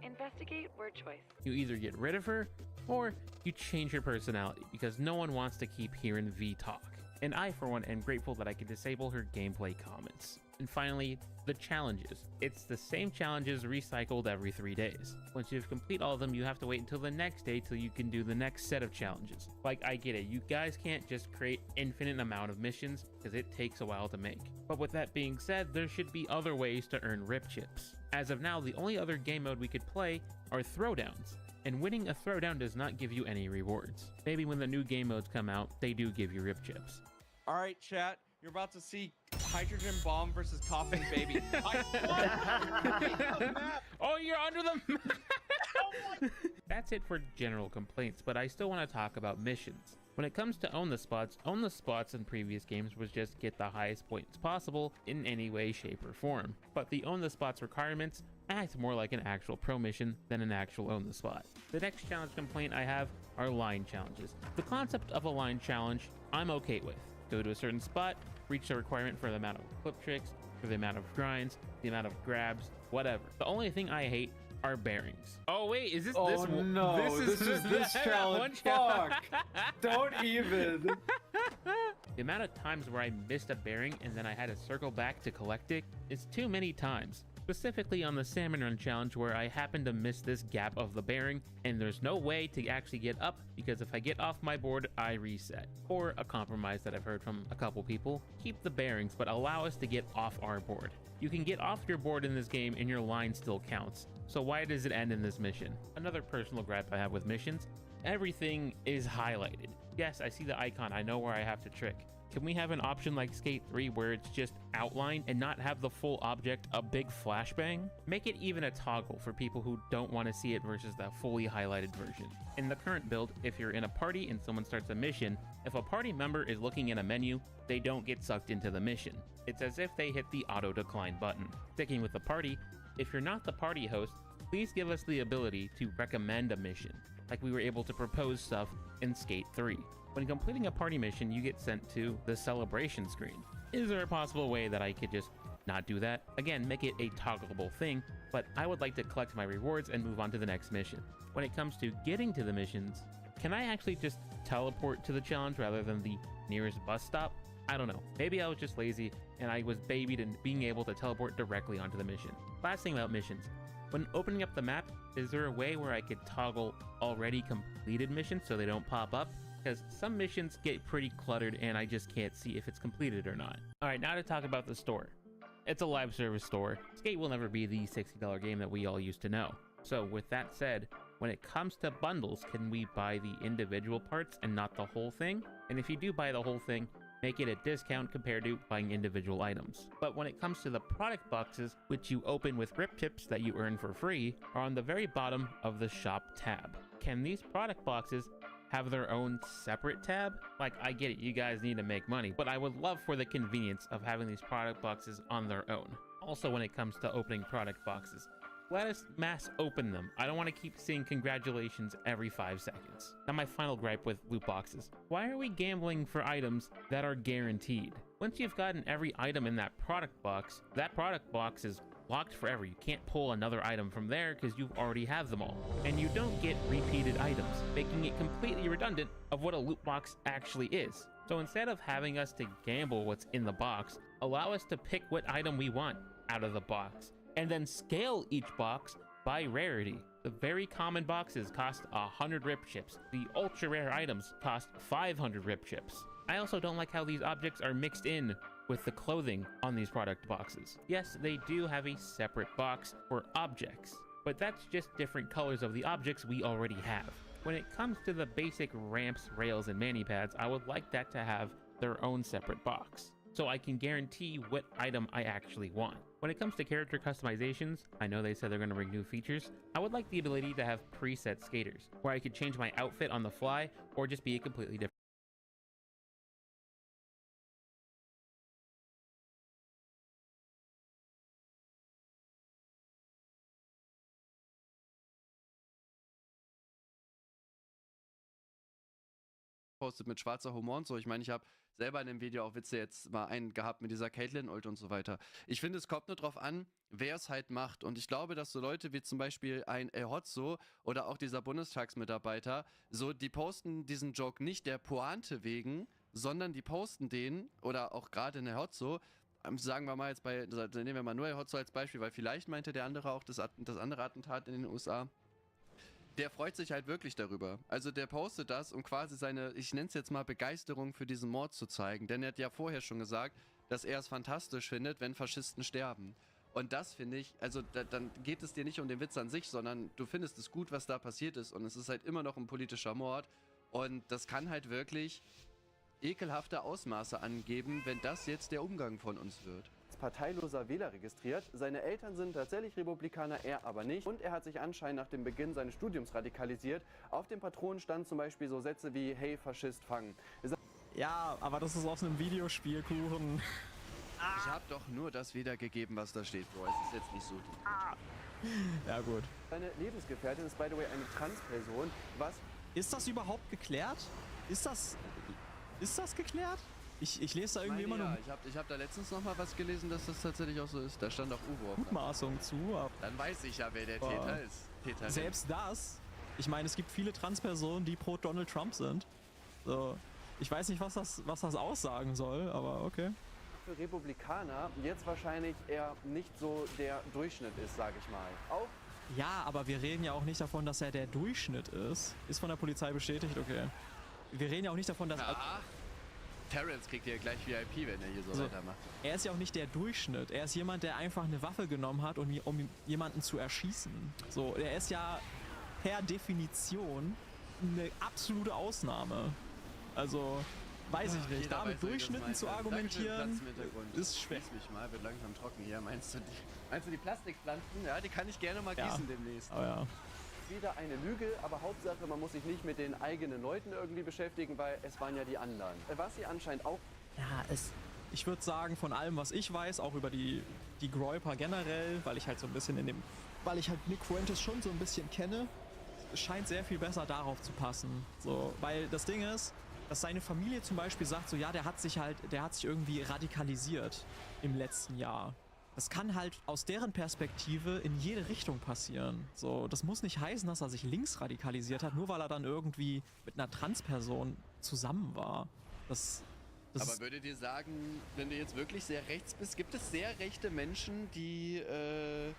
Investigate word choice. You either get rid of her, or you change her personality, because no one wants to keep hearing V talk. And I, for one, am grateful that I can disable her gameplay comments. And finally, the challenges. It's the same challenges recycled every 3 days. Once you complete all of them, you have to wait until the next day till you can do the next set of challenges. Like, I get it, you guys can't just create infinite amount of missions, because it takes a while to make. But with that being said, there should be other ways to earn rip chips. As of now, the only other game mode we could play are throwdowns. And winning a throwdown does not give you any rewards. Maybe when the new game modes come out, they do give you rip chips. All right, chat, you're about to see hydrogen bomb versus coughing baby. Oh, you're under the map. That's it for general complaints, but I still want to talk about missions. When it comes to own the spots in previous games was just get the highest points possible in any way, shape, or form. But the own the spots requirements act more like an actual pro mission than an actual own the spot. The next challenge complaint I have are line challenges. The concept of a line challenge, I'm okay with. Go to a certain spot, reach the requirement for the amount of clip tricks, for the amount of grinds, the amount of grabs, whatever. The only thing I hate are bearings. Oh wait, is this Oh this? no, this is this challenge. Fuck! Don't even. The amount of times where I missed a bearing and then I had to circle back to collect it is too many times. Specifically on the Salmon Run challenge where I happened to miss this gap of the bearing and there's no way to actually get up because if I get off my board, I reset. Or a compromise that I've heard from a couple people, keep the bearings but allow us to get off our board. You can get off your board in this game and your line still counts. So why does it end in this mission? Another personal gripe I have with missions, everything is highlighted. Yes, I see the icon, I know where I have to trick. Can we have an option like Skate 3 where it's just outlined and not have the full object a big flashbang? Make it even a toggle for people who don't want to see it versus the fully highlighted version. In the current build, if you're in a party and someone starts a mission, if a party member is looking in a menu, they don't get sucked into the mission. It's as if they hit the auto decline button. Sticking with the party, if you're not the party host, please give us the ability to recommend a mission, like we were able to propose stuff in Skate 3. When completing a party mission, you get sent to the celebration screen. Is there a possible way that I could just not do that? Again, make it a toggleable thing, but I would like to collect my rewards and move on to the next mission. When it comes to getting to the missions, can I actually just teleport to the challenge rather than the nearest bus stop? I don't know. Maybe I was just lazy and I was babied in being able to teleport directly onto the mission. Last thing about missions. When opening up the map, is there a way where I could toggle already completed missions so they don't pop up? Because some missions get pretty cluttered and I just can't see if it's completed or not. Alright, now to talk about the store. It's a live service store. Skate will never be the $60 game that we all used to know. So with that said, when it comes to bundles, can we buy the individual parts and not the whole thing? And if you do buy the whole thing, make it a discount compared to buying individual items. But when it comes to the product boxes, which you open with rip tips that you earn for free, are on the very bottom of the shop tab. Can these product boxes have their own separate tab? Like, I get it, you guys need to make money, but I would love for the convenience of having these product boxes on their own. Also, when it comes to opening product boxes, let us mass open them. I don't want to keep seeing congratulations every 5 seconds. Now my final gripe with loot boxes. Why are we gambling for items that are guaranteed? Once you've gotten every item in that product box is locked forever. You can't pull another item from there because you already have them all. And you don't get repeated items, making it completely redundant of what a loot box actually is. So instead of having us to gamble what's in the box, allow us to pick what item we want out of the box, and then scale each box by rarity. The very common boxes cost 100 rip chips. The ultra rare items cost 500 rip chips. I also don't like how these objects are mixed in with the clothing on these product boxes. Yes, they do have a separate box for objects, but that's just different colors of the objects we already have. When it comes to the basic ramps, rails, and mani pads, I would like that to have their own separate box, so I can guarantee what item I actually want. When it comes to character customizations, I know they said they're going to bring new features. I would like the ability to have preset skaters, where I could change my outfit on the fly, or just be a completely different. Postet mit schwarzer Humor und so. Ich meine, ich habe selber in dem Video auch Witze jetzt mal einen gehabt mit dieser Caitlyn-Ult und so weiter. Ich finde, es kommt nur drauf an, wer es halt macht. Und ich glaube, dass so Leute wie zum Beispiel ein Hotzo oder auch dieser Bundestagsmitarbeiter, so, die posten diesen Joke nicht der Pointe wegen, sondern die posten den, oder auch gerade in Hotzo, sagen wir mal jetzt nehmen wir mal nur Hotzo als Beispiel, weil vielleicht meinte der andere auch das andere Attentat in den USA. Der freut sich halt wirklich darüber. Also der postet das, um quasi seine, ich nenne es jetzt mal, Begeisterung für diesen Mord zu zeigen. Denn er hat ja vorher schon gesagt, dass er es fantastisch findet, wenn Faschisten sterben. Und das finde ich, also dann geht es dir nicht um den Witz an sich, sondern du findest es gut, was da passiert ist. Und es ist halt immer noch ein politischer Mord. Und das kann halt wirklich ekelhafte Ausmaße angeben, wenn das jetzt der Umgang von uns wird. Als parteiloser Wähler registriert. Seine Eltern sind tatsächlich Republikaner, er aber nicht. Und er hat sich anscheinend nach dem Beginn seines Studiums radikalisiert. Auf dem Patronen stand zum Beispiel so Sätze wie "Hey, Faschist, fangen". Ja, aber das ist aus einem Videospielkuchen. Ich habe doch nur das wiedergegeben, was da steht, Bro. Es ist jetzt nicht so tief. Ja, gut. Seine Lebensgefährtin ist, by the way, eine Transperson. Was? Ist das überhaupt geklärt? Ist das geklärt? Ich lese da irgendwie immer nur Ich hab da letztens noch mal was gelesen, dass das tatsächlich auch so ist. Da stand auch U-Wurf. Mutmaßungen zu. Dann weiß ich ja, wer der Täter ist. Täterin. Selbst das. Ich meine, es gibt viele Transpersonen, die pro Donald Trump sind. So. Ich weiß nicht, was das aussagen soll, aber okay. Für Republikaner jetzt wahrscheinlich eher nicht so der Durchschnitt ist, sage ich mal. Auch Ja, aber wir reden ja auch nicht davon, dass er der Durchschnitt ist. Ist von der Polizei bestätigt, okay. Wir reden ja auch nicht davon, dass... Ja. Terrence kriegt ja gleich VIP, wenn er hier so weitermacht. Er ist ja auch nicht der Durchschnitt. Er ist jemand, der einfach eine Waffe genommen hat, um jemanden zu erschießen. So, er ist ja per Definition eine absolute Ausnahme. Also, weiß ich nicht. Da mit Durchschnitten zu argumentieren, ist schwer. Mich mal, wird langsam trocken hier. Meinst du die Plastikpflanzen? Ja, die kann ich gerne mal gießen demnächst. Oh ja. Wieder eine Lüge, aber Hauptsache, man muss sich nicht mit den eigenen Leuten irgendwie beschäftigen, weil es waren ja die anderen. Was sie anscheinend auch... Ja, ich würde sagen, von allem, was ich weiß, auch über die Groyper generell, weil ich halt so ein bisschen weil ich halt Nick Fuentes schon so ein bisschen kenne, scheint sehr viel besser darauf zu passen. So, weil das Ding ist, dass seine Familie zum Beispiel sagt, so ja, der hat sich irgendwie radikalisiert im letzten Jahr. Das kann halt aus deren Perspektive in jede Richtung passieren. So, das muss nicht heißen, dass er sich links radikalisiert hat, nur weil er dann irgendwie mit einer Transperson zusammen war. Aber würdet ihr sagen, wenn du jetzt wirklich sehr rechts bist, gibt es sehr rechte Menschen, die, du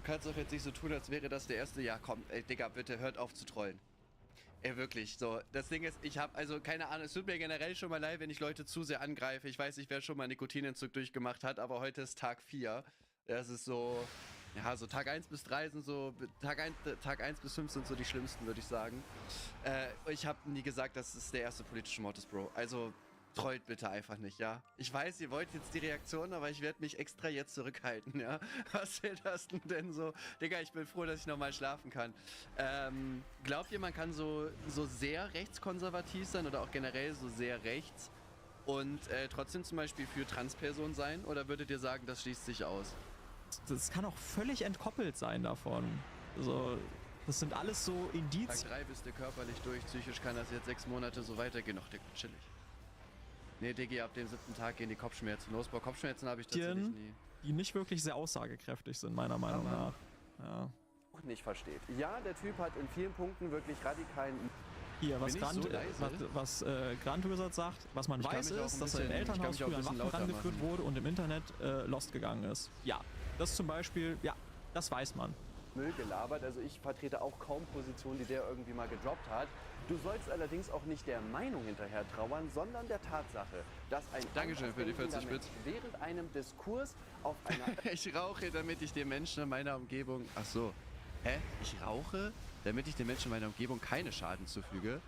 kannst doch jetzt nicht so tun, als wäre das der erste, ja komm, ey Digga, bitte hört auf zu trollen. Ey, wirklich, so, das Ding ist, ich habe, also keine Ahnung, es tut mir generell schon mal leid, wenn ich Leute zu sehr angreife. Ich weiß nicht, wer schon mal Nikotinentzug durchgemacht hat, aber heute ist Tag 4. Das ist so, ja, so Tag 1 bis 3 sind so, Tag 1 bis 5 sind so die schlimmsten, würde ich sagen. Ich habe nie gesagt, dass es der erste politische Mord ist, Bro. Also, trollt bitte einfach nicht, ja? Ich weiß, ihr wollt jetzt die Reaktion, aber ich werde mich extra jetzt zurückhalten, ja? Was will das denn so? Digga, ich bin froh, dass ich nochmal schlafen kann. Glaubt ihr, man kann so sehr rechtskonservativ sein oder auch generell so sehr rechts und trotzdem zum Beispiel für Transpersonen sein? Oder würdet ihr sagen, das schließt sich aus? Das kann auch völlig entkoppelt sein davon. Also, das sind alles so Indizien. Tag 3 bist du körperlich durch, psychisch kann das jetzt 6 Monate so weitergehen. Ach, Digga, chillig. Nee, Diggi, ab dem 7. Tag gehen die Kopfschmerzen los. Bei Kopfschmerzen habe ich tatsächlich nie. Die nicht wirklich sehr aussagekräftig sind, meiner Meinung nach. Ja. Nicht versteht. Ja, der Typ hat in vielen Punkten wirklich radikalen... Hier, was Grant sagt, was man weiß ist, dass er im Elternhaus früher an Waffen rangeführt wurde und im Internet lost gegangen ist. Ja, das zum Beispiel, ja, das weiß man. Müll gelabert, also ich vertrete auch kaum Positionen, die der irgendwie mal gedroppt hat. Du sollst allerdings auch nicht der Meinung hinterher trauern, sondern der Tatsache, dass ein Dankeschön für die 40 Bits. Während einem Diskurs auf einer... Ich rauche, damit ich den Menschen in meiner Umgebung... Ach so. Hä? Ich rauche, damit ich den Menschen in meiner Umgebung keine Schaden zufüge?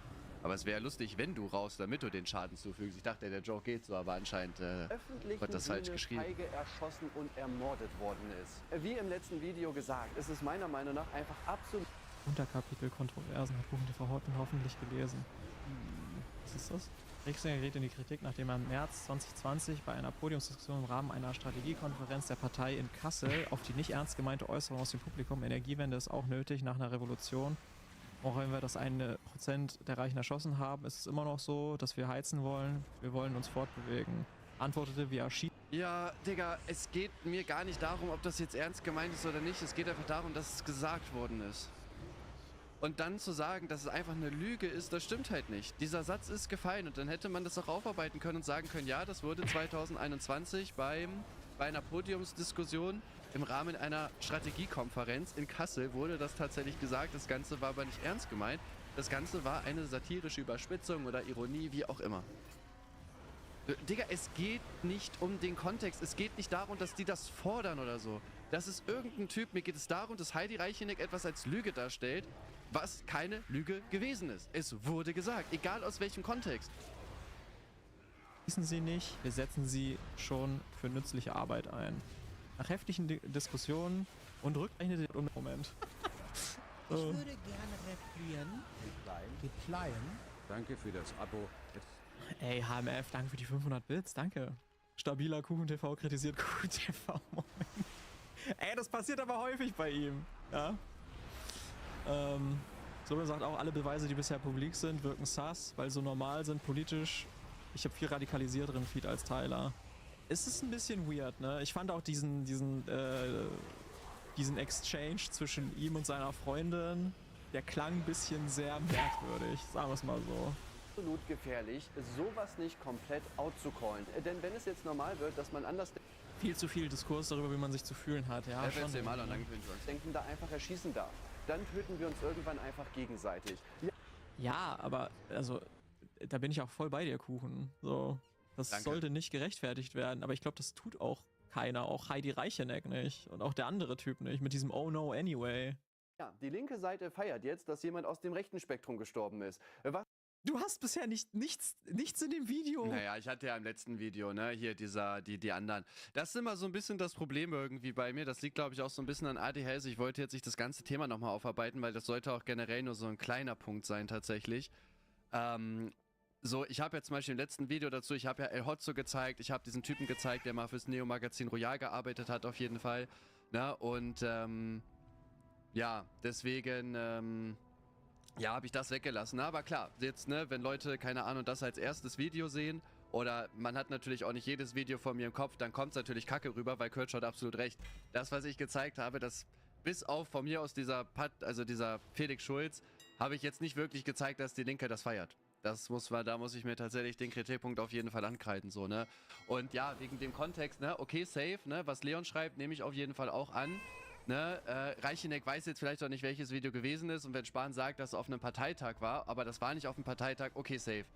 Aber es wäre lustig, wenn du rauchst, damit du den Schaden zufügst. Ich dachte, der Joke geht so, aber anscheinend wird das falsch geschrieben. Feige erschossen und ermordet worden ist. Wie im letzten Video gesagt, ist es meiner Meinung nach einfach absolut... Unterkapitel Kontroversen hat KuchenTV hoffentlich gelesen. Was ist das? Rixinger gerät in die Kritik, nachdem er im März 2020 bei einer Podiumsdiskussion im Rahmen einer Strategiekonferenz der Partei in Kassel auf die nicht ernst gemeinte Äußerung aus dem Publikum, Energiewende ist auch nötig nach einer Revolution. Auch wenn wir das 1% der Reichen erschossen haben, ist es immer noch so, dass wir heizen wollen. Wir wollen uns fortbewegen. Antwortete via Sheet. Ja, Digga, es geht mir gar nicht darum, ob das jetzt ernst gemeint ist oder nicht. Es geht einfach darum, dass es gesagt worden ist. Und dann zu sagen, dass es einfach eine Lüge ist, das stimmt halt nicht. Dieser Satz ist gefallen und dann hätte man das auch aufarbeiten können und sagen können, ja, das wurde 2021 bei einer Podiumsdiskussion im Rahmen einer Strategiekonferenz in Kassel wurde das tatsächlich gesagt. Das Ganze war aber nicht ernst gemeint. Das Ganze war eine satirische Überspitzung oder Ironie, wie auch immer. Digga, es geht nicht um den Kontext. Es geht nicht darum, dass die das fordern oder so. Das ist irgendein Typ. Mir geht es darum, dass Heidi Reicheneck etwas als Lüge darstellt, was keine Lüge gewesen ist. Es wurde gesagt, egal aus welchem Kontext. Wissen Sie nicht, wir setzen Sie schon für nützliche Arbeit ein. Nach heftigen Diskussionen und rückrechnete Moment. Ich würde gerne replieren. Replyen. Danke für das Abo. Ey, HMF, danke für die 500 Bits, danke. Stabiler KuchenTV kritisiert KuchenTV. Ey, das passiert aber häufig bei ihm. Ja. So sagt auch, alle Beweise, die bisher publik sind, wirken sus, weil so normal sind politisch Ich habe viel radikalisierteren Feed als Tyler. Es ist ein bisschen weird, ne? Ich fand auch diesen Exchange zwischen ihm und seiner Freundin, der klang ein bisschen sehr merkwürdig, sagen wir es mal so. Absolut gefährlich, sowas nicht komplett outzucallen. Denn wenn es jetzt normal wird, dass man anders Viel zu viel Diskurs darüber, wie man sich zu fühlen hat, ja. Schon, mal und dann denken, da einfach erschießen darf. Dann töten wir uns irgendwann einfach gegenseitig. Ja, aber also da bin ich auch voll bei dir, Kuchen. So, das Danke. sollte nicht gerechtfertigt werden, aber ich glaube, das tut auch keiner, auch Heidi Reicheneck nicht und auch der andere Typ nicht, mit diesem Oh no anyway. Ja, die linke Seite feiert jetzt, dass jemand aus dem rechten Spektrum gestorben ist. Was Du hast bisher nichts in dem Video. Naja, ich hatte ja im letzten Video, ne, hier die anderen. Das ist immer so ein bisschen das Problem irgendwie bei mir. Das liegt, glaube ich, auch so ein bisschen an ADHS. Ich wollte jetzt nicht das ganze Thema nochmal aufarbeiten, weil das sollte auch generell nur so ein kleiner Punkt sein tatsächlich. So, ich habe ja zum Beispiel im letzten Video dazu, ich habe ja El Hotzo gezeigt, ich habe diesen Typen gezeigt, der mal fürs Neo-Magazin Royal gearbeitet hat auf jeden Fall. Ne, und ja, deswegen ja, habe ich das weggelassen. Na, aber klar, jetzt, ne, wenn Leute, keine Ahnung, das als erstes Video sehen, oder man hat natürlich auch nicht jedes Video von mir im Kopf, dann kommt es natürlich kacke rüber, weil Kurt hat absolut recht. Das, was ich gezeigt habe, das bis auf von mir aus dieser Felix Schulz, habe ich jetzt nicht wirklich gezeigt, dass die Linke das feiert. Da muss ich mir tatsächlich den Kritikpunkt auf jeden Fall ankreiden, so, ne. Und ja, wegen dem Kontext, ne, okay, safe, ne, was Leon schreibt, nehme ich auf jeden Fall auch an. Ne, Reicheneck weiß jetzt vielleicht auch nicht, welches Video gewesen ist und wenn Spahn sagt, dass es auf einem Parteitag war, aber das war nicht auf einem Parteitag, okay, safe.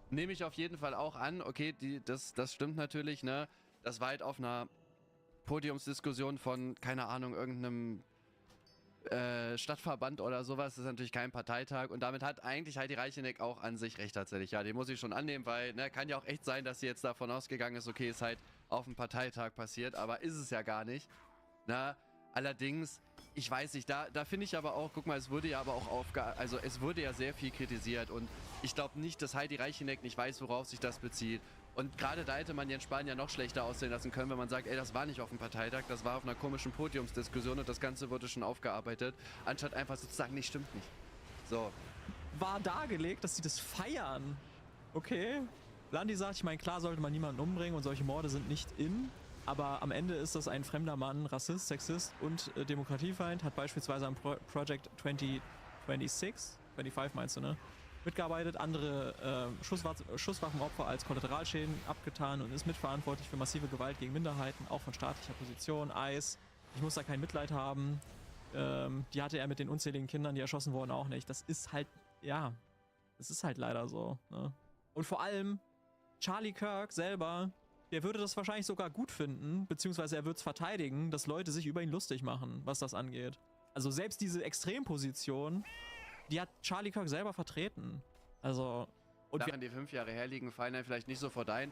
Nehme ich auf jeden Fall auch an, okay, das stimmt natürlich, ne, das war halt auf einer Podiumsdiskussion von, keine Ahnung, irgendeinem Stadtverband oder sowas, das ist natürlich kein Parteitag und damit hat eigentlich Heidi Reicheneck auch an sich recht tatsächlich, ja, den muss ich schon annehmen, weil, ne, kann ja auch echt sein, dass sie jetzt davon ausgegangen ist, okay, ist halt auf einem Parteitag passiert, aber ist es ja gar nicht, ne. Allerdings, ich weiß nicht, da finde ich aber auch, guck mal, es wurde ja aber auch es wurde ja sehr viel kritisiert und ich glaube nicht, dass Heidi Reicheneck nicht weiß, worauf sich das bezieht. Und gerade da hätte man Jens Spahn ja noch schlechter aussehen lassen können, wenn man sagt, ey, das war nicht auf dem Parteitag, das war auf einer komischen Podiumsdiskussion und das Ganze wurde schon aufgearbeitet, anstatt einfach so zu sagen, nee, stimmt nicht. So. War dargelegt, dass sie das feiern. Okay. Landi sagt, ich meine, klar sollte man niemanden umbringen und solche Morde sind nicht in. Aber am Ende ist das ein fremder Mann, Rassist, Sexist und Demokratiefeind, hat beispielsweise am Project 25 meinst du, ne? Mitgearbeitet, andere Schusswaffenopfer als Kollateralschäden abgetan und ist mitverantwortlich für massive Gewalt gegen Minderheiten, auch von staatlicher Position, ICE. Ich muss da kein Mitleid haben. Die hatte er mit den unzähligen Kindern, die erschossen wurden, auch nicht. Das ist halt, ja, das ist halt leider so, ne? Und vor allem, Charlie Kirk selber, der würde das wahrscheinlich sogar gut finden, beziehungsweise er würde es verteidigen, dass Leute sich über ihn lustig machen, was das angeht. Also selbst diese Extremposition, die hat Charlie Kirk selber vertreten. Also, und Sachen, die 5 Jahre herliegen, fallen dann vielleicht nicht sofort ein.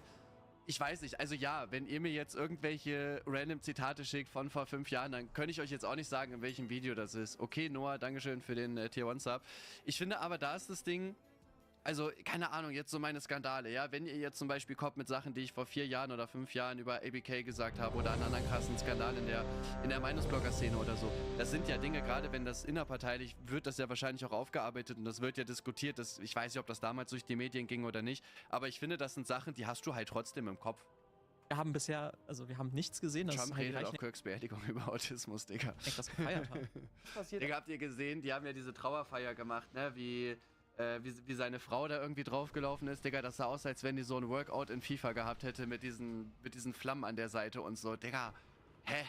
Ich weiß nicht, also ja, wenn ihr mir jetzt irgendwelche random Zitate schickt von vor 5 Jahren, dann könnte ich euch jetzt auch nicht sagen, in welchem Video das ist. Okay, Noah, dankeschön für den Tier 1 Sub. Ich finde aber, da ist das Ding, also, keine Ahnung, jetzt so meine Skandale, ja, wenn ihr jetzt zum Beispiel kommt mit Sachen, die ich vor 4 Jahren oder 5 Jahren über ABK gesagt habe oder einen anderen krassen Skandal in der Meinungsblogger-Szene oder so, das sind ja Dinge, gerade wenn das innerparteilich wird, das ja wahrscheinlich auch aufgearbeitet und das wird ja diskutiert, ich weiß nicht, ob das damals durch die Medien ging oder nicht, aber ich finde, das sind Sachen, die hast du halt trotzdem im Kopf. Wir haben bisher, also wir haben nichts gesehen, dass Trump redet auf Kirks Beerdigung über Autismus, Digga. Ich das gefeiert habe. Digga, habt ihr gesehen, die haben ja diese Trauerfeier gemacht, ne, wie seine Frau da irgendwie draufgelaufen ist, Digga, das sah aus, als wenn die so ein Workout in FIFA gehabt hätte mit diesen Flammen an der Seite und so, Digga, hä?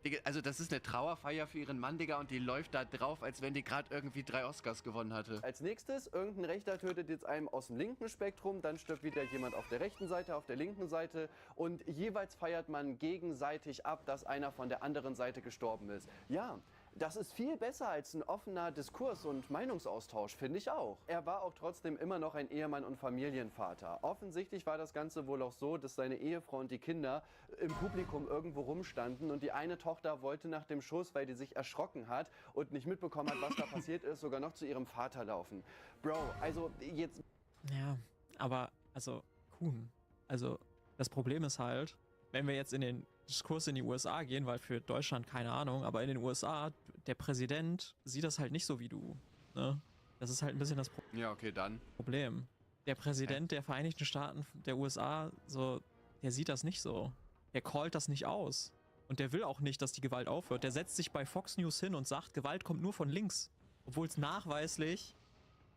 Digga, also das ist eine Trauerfeier für ihren Mann, Digga, und die läuft da drauf, als wenn die gerade irgendwie 3 Oscars gewonnen hatte. Als nächstes, irgendein Rechter tötet jetzt einen aus dem linken Spektrum, dann stirbt wieder jemand auf der rechten Seite, auf der linken Seite und jeweils feiert man gegenseitig ab, dass einer von der anderen Seite gestorben ist. Ja, das ist viel besser als ein offener Diskurs und Meinungsaustausch, finde ich auch. Er war auch trotzdem immer noch ein Ehemann und Familienvater. Offensichtlich war das Ganze wohl auch so, dass seine Ehefrau und die Kinder im Publikum irgendwo rumstanden und die eine Tochter wollte nach dem Schuss, weil die sich erschrocken hat und nicht mitbekommen hat, was da passiert ist, sogar noch zu ihrem Vater laufen. Bro, also jetzt... Ja, aber, also, Kuhn. Also, das Problem ist halt, wenn wir jetzt in den Diskurs in die USA gehen, weil für Deutschland keine Ahnung, aber in den USA, der Präsident sieht das halt nicht so wie du, ne? Das ist halt ein bisschen das Ja, okay, dann. Problem. der Präsident der Vereinigten Staaten der USA, so, der sieht das nicht so. Der callt das nicht aus. Und der will auch nicht, dass die Gewalt aufhört. Der setzt sich bei Fox News hin und sagt, Gewalt kommt nur von links. Obwohl es nachweislich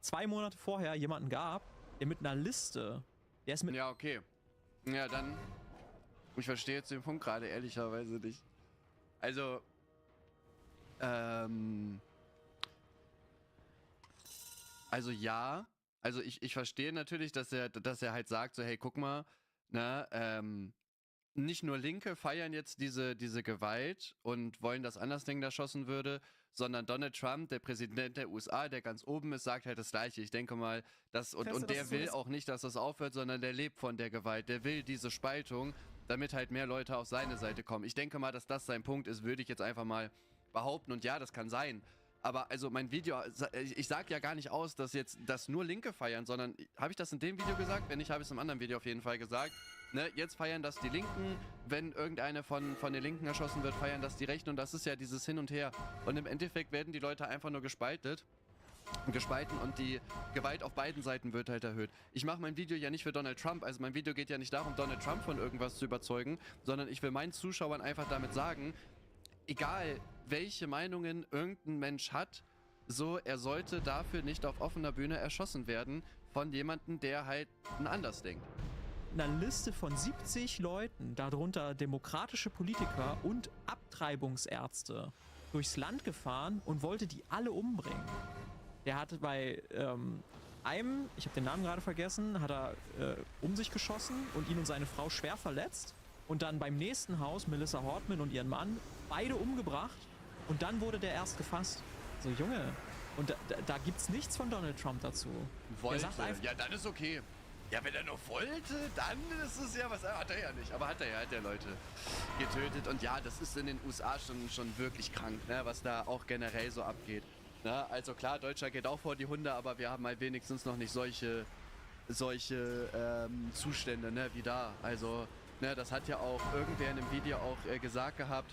2 Monate vorher jemanden gab, der mit einer Liste, der ist mit... Ja, okay. Ja, dann... Ich verstehe jetzt den Punkt gerade ehrlicherweise nicht. Also... Also ja, also ich verstehe natürlich, dass er halt sagt, so hey, guck mal, ne, nicht nur Linke feiern jetzt diese Gewalt und wollen, dass Andersdenken erschossen würde, sondern Donald Trump, der Präsident der USA, der ganz oben ist, sagt halt das Gleiche. Ich denke mal, und der will auch nicht, dass das aufhört, sondern der lebt von der Gewalt. Der will diese Spaltung, damit halt mehr Leute auf seine Seite kommen. Ich denke mal, dass das sein Punkt ist, würde ich jetzt einfach mal behaupten. Und ja, das kann sein. Aber also mein Video, ich sage ja gar nicht aus, dass jetzt das nur Linke feiern, sondern habe ich das in dem Video gesagt? Wenn nicht, habe ich es im anderen Video auf jeden Fall gesagt. Ne, jetzt feiern das die Linken, wenn irgendeine von den Linken erschossen wird, feiern das die Rechten und das ist ja dieses Hin und Her. Und im Endeffekt werden die Leute einfach nur gespalten und die Gewalt auf beiden Seiten wird halt erhöht. Ich mache mein Video ja nicht für Donald Trump, also mein Video geht ja nicht darum, Donald Trump von irgendwas zu überzeugen, sondern ich will meinen Zuschauern einfach damit sagen, egal welche Meinungen irgendein Mensch hat, so, er sollte dafür nicht auf offener Bühne erschossen werden von jemandem, der halt anders denkt. Einer Liste von 70 Leuten, darunter demokratische Politiker und Abtreibungsärzte, durchs Land gefahren und wollte die alle umbringen. Der hatte bei einem, ich habe den Namen gerade vergessen, hat er um sich geschossen und ihn und seine Frau schwer verletzt. Und dann beim nächsten Haus, Melissa Hortman und ihren Mann, beide umgebracht. Und dann wurde der erst gefasst. So, Junge. Und da gibt's nichts von Donald Trump dazu. Wollte, ja, dann ist okay. Ja, wenn er nur wollte, dann ist es ja was. Hat er ja nicht. Aber hat er Leute getötet. Und ja, das ist in den USA schon wirklich krank, ne, was da auch generell so abgeht. Ne? Also klar, Deutschland geht auch vor die Hunde, aber wir haben halt wenigstens noch nicht solche Zustände, ne, wie da. Also, ne, das hat ja auch irgendwer in einem Video auch gesagt gehabt.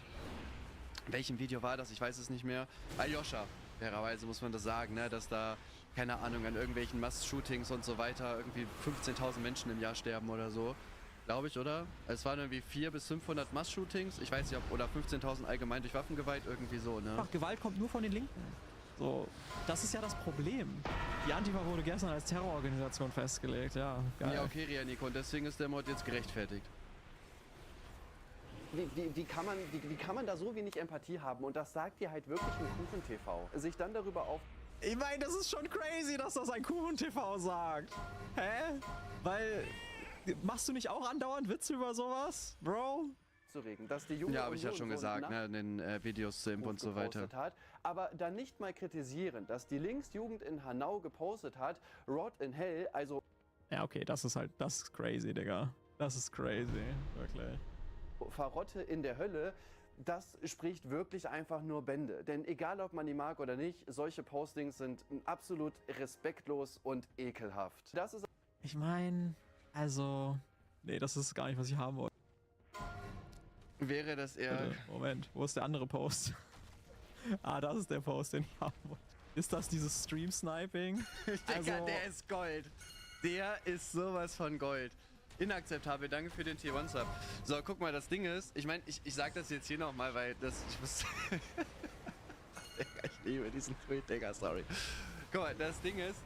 Welchem Video war das? Ich weiß es nicht mehr. Aljoscha, fairerweise muss man das sagen, ne, dass da, keine Ahnung, an irgendwelchen Mass-Shootings und so weiter irgendwie 15.000 Menschen im Jahr sterben oder so. Glaube ich, oder? Es waren irgendwie 400 bis 500 Mass-Shootings, ich weiß nicht, oder 15.000 allgemein durch Waffengewalt, irgendwie so, ne? Ach, Gewalt kommt nur von den Linken. So, das ist ja das Problem. Die Antifa wurde gestern als Terrororganisation festgelegt, ja. Geil. Ja, okay, Rianiko, und deswegen ist der Mord jetzt gerechtfertigt. Wie kann man da so wenig Empathie haben? Und das sagt dir halt wirklich ein Kuchen-TV. Sich dann darüber auf... Ich meine, das ist schon crazy, dass das ein Kuchen-TV sagt. Hä? Weil, machst du nicht auch andauernd Witze über sowas, Bro? Zu regen, dass die junge ja, habe ich ja Union schon so gesagt, ne, in den Videos zu Imp und so weiter. Hat, aber dann nicht mal kritisieren, dass die Linksjugend in Hanau gepostet hat, Rot in Hell, also... Ja, okay, das ist crazy, Digga. Das ist crazy, wirklich. Verrotte in der Hölle, das spricht wirklich einfach nur Bände. Denn egal, ob man die mag oder nicht, solche Postings sind absolut respektlos und ekelhaft. Das ist... Ich meine, also... Nee, das ist gar nicht, was ich haben wollte. Wäre das eher... Bitte, Moment, wo ist der andere Post? Ah, das ist der Post, den ich haben wollte. Ist das dieses Stream-Sniping? Digga, der ist Gold. Der ist sowas von Gold. Inakzeptabel, danke für den T1-Sub. So, guck mal, das Ding ist, ich meine, ich sag das jetzt hier nochmal, weil das, ich muss... Ich liebe diesen Tweet, Digga, sorry. Guck mal, das Ding ist,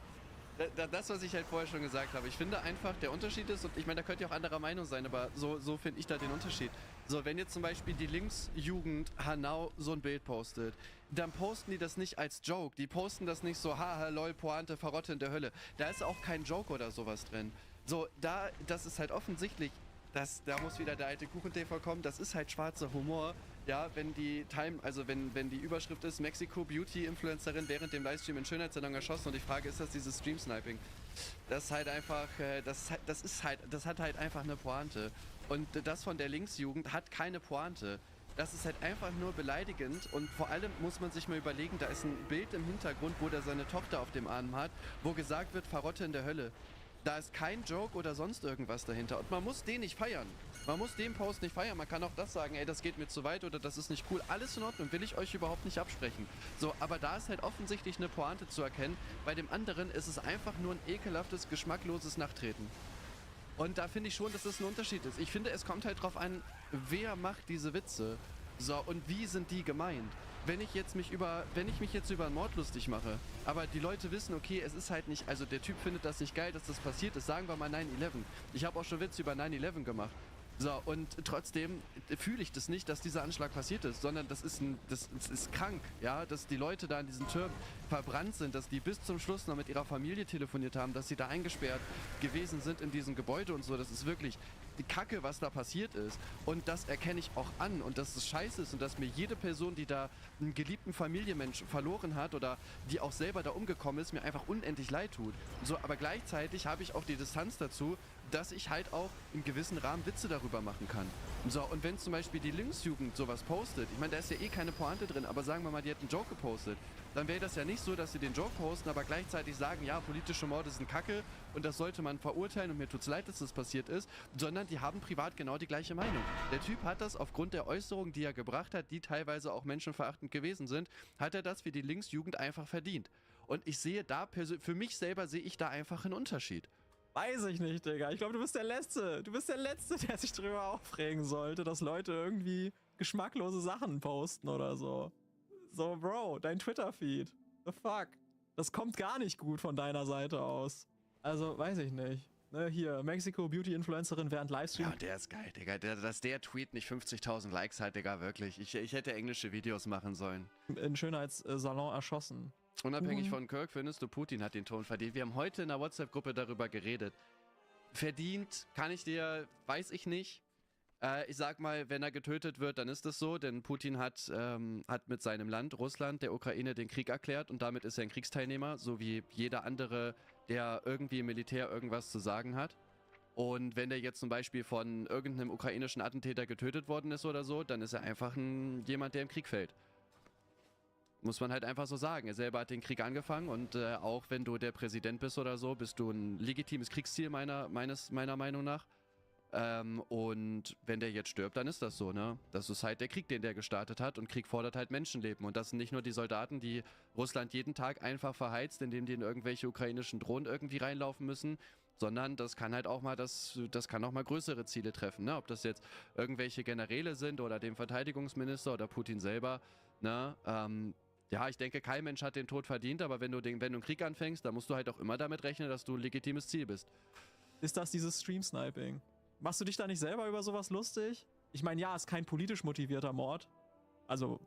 das, was ich halt vorher schon gesagt habe, ich finde einfach, der Unterschied ist, und ich meine, da könnt ihr auch anderer Meinung sein, aber so finde ich da den Unterschied. So, wenn jetzt zum Beispiel die Linksjugend Hanau so ein Bild postet, dann posten die das nicht als Joke, die posten das nicht so, haha, lol, Pointe, Verrotte in der Hölle. Da ist auch kein Joke oder sowas drin. So, das ist halt offensichtlich, da muss wieder der alte Kuchen-TV kommen, das ist halt schwarzer Humor. Ja, wenn die wenn die Überschrift ist, Mexiko Beauty-Influencerin während dem Livestream in Schönheitssalon erschossen und die Frage, ist das dieses Stream-Sniping? Das ist halt einfach, das hat halt einfach eine Pointe. Und das von der Linksjugend hat keine Pointe. Das ist halt einfach nur beleidigend und vor allem muss man sich mal überlegen, da ist ein Bild im Hintergrund, wo der seine Tochter auf dem Arm hat, wo gesagt wird, Verrotte in der Hölle. Da ist kein Joke oder sonst irgendwas dahinter. Und man muss den nicht feiern. Man muss den Post nicht feiern. Man kann auch das sagen, ey, das geht mir zu weit oder das ist nicht cool. Alles in Ordnung, will ich euch überhaupt nicht absprechen. So, aber da ist halt offensichtlich eine Pointe zu erkennen. Bei dem anderen ist es einfach nur ein ekelhaftes, geschmackloses Nachtreten. Und da finde ich schon, dass das ein Unterschied ist. Ich finde, es kommt halt drauf an, wer macht diese Witze. So, und wie sind die gemeint? Wenn ich mich jetzt über einen Mord lustig mache, aber die Leute wissen, okay, es ist halt nicht, also der Typ findet das nicht geil, dass das passiert ist, sagen wir mal 9/11. Ich habe auch schon Witze über 9/11 gemacht. So, und trotzdem fühle ich das nicht, dass dieser Anschlag passiert ist, sondern das ist krank, ja, dass die Leute da in diesen Türmen verbrannt sind, dass die bis zum Schluss noch mit ihrer Familie telefoniert haben, dass sie da eingesperrt gewesen sind in diesem Gebäude und so. Das ist wirklich die Kacke, was da passiert ist. Und das erkenne ich auch an und dass es scheiße ist und dass mir jede Person, die da einen geliebten Familienmensch verloren hat oder die auch selber da umgekommen ist, mir einfach unendlich leid tut. So, aber gleichzeitig habe ich auch die Distanz dazu, dass ich halt auch im gewissen Rahmen Witze darüber machen kann. So, und wenn zum Beispiel die Linksjugend sowas postet, ich meine, da ist ja eh keine Pointe drin, aber sagen wir mal, die hätten einen Joke gepostet, dann wäre das ja nicht so, dass sie den Joke posten, aber gleichzeitig sagen, ja, politische Morde sind Kacke und das sollte man verurteilen und mir tut's leid, dass das passiert ist, sondern die haben privat genau die gleiche Meinung. Der Typ hat das aufgrund der Äußerungen, die er gebracht hat, die teilweise auch menschenverachtend gewesen sind, hat er das wie die Linksjugend einfach verdient. Und ich sehe da, für mich selber sehe ich da einfach einen Unterschied. Weiß ich nicht, Digga. Ich glaube, du bist der Letzte. Du bist der Letzte, der sich drüber aufregen sollte, dass Leute irgendwie geschmacklose Sachen posten oder so. So, Bro, dein Twitter-Feed. The fuck? Das kommt gar nicht gut von deiner Seite aus. Also, weiß ich nicht. Ne, hier, Mexiko-Beauty-Influencerin während Livestream. Ja, der ist geil, Digga. Dass der Tweet nicht 50.000 Likes hat, Digga, wirklich. Ich hätte englische Videos machen sollen. In Schönheitssalon erschossen. Unabhängig von Kirk findest du, Putin hat den Ton verdient. Wir haben heute in der WhatsApp-Gruppe darüber geredet. Verdient, kann ich dir, weiß ich nicht. Ich sag mal, wenn er getötet wird, dann ist es so, denn Putin hat mit seinem Land, Russland, der Ukraine den Krieg erklärt und damit ist er ein Kriegsteilnehmer, so wie jeder andere, der irgendwie im Militär irgendwas zu sagen hat. Und wenn der jetzt zum Beispiel von irgendeinem ukrainischen Attentäter getötet worden ist oder so, dann ist er einfach jemand, der im Krieg fällt. Muss man halt einfach so sagen. Er selber hat den Krieg angefangen und auch wenn du der Präsident bist oder so, bist du ein legitimes Kriegsziel meiner Meinung nach. Und wenn der jetzt stirbt, dann ist das so, ne? Das ist halt der Krieg, den der gestartet hat und Krieg fordert halt Menschenleben. Und das sind nicht nur die Soldaten, die Russland jeden Tag einfach verheizt, indem die in irgendwelche ukrainischen Drohnen irgendwie reinlaufen müssen, sondern das kann halt auch mal das kann auch mal größere Ziele treffen, ne? Ob das jetzt irgendwelche Generäle sind oder dem Verteidigungsminister oder Putin selber, ne? Ja, ich denke, kein Mensch hat den Tod verdient, aber wenn du einen Krieg anfängst, dann musst du halt auch immer damit rechnen, dass du ein legitimes Ziel bist. Ist das dieses Stream-Sniping? Machst du dich da nicht selber über sowas lustig? Ich meine, ja, ist kein politisch motivierter Mord. Also,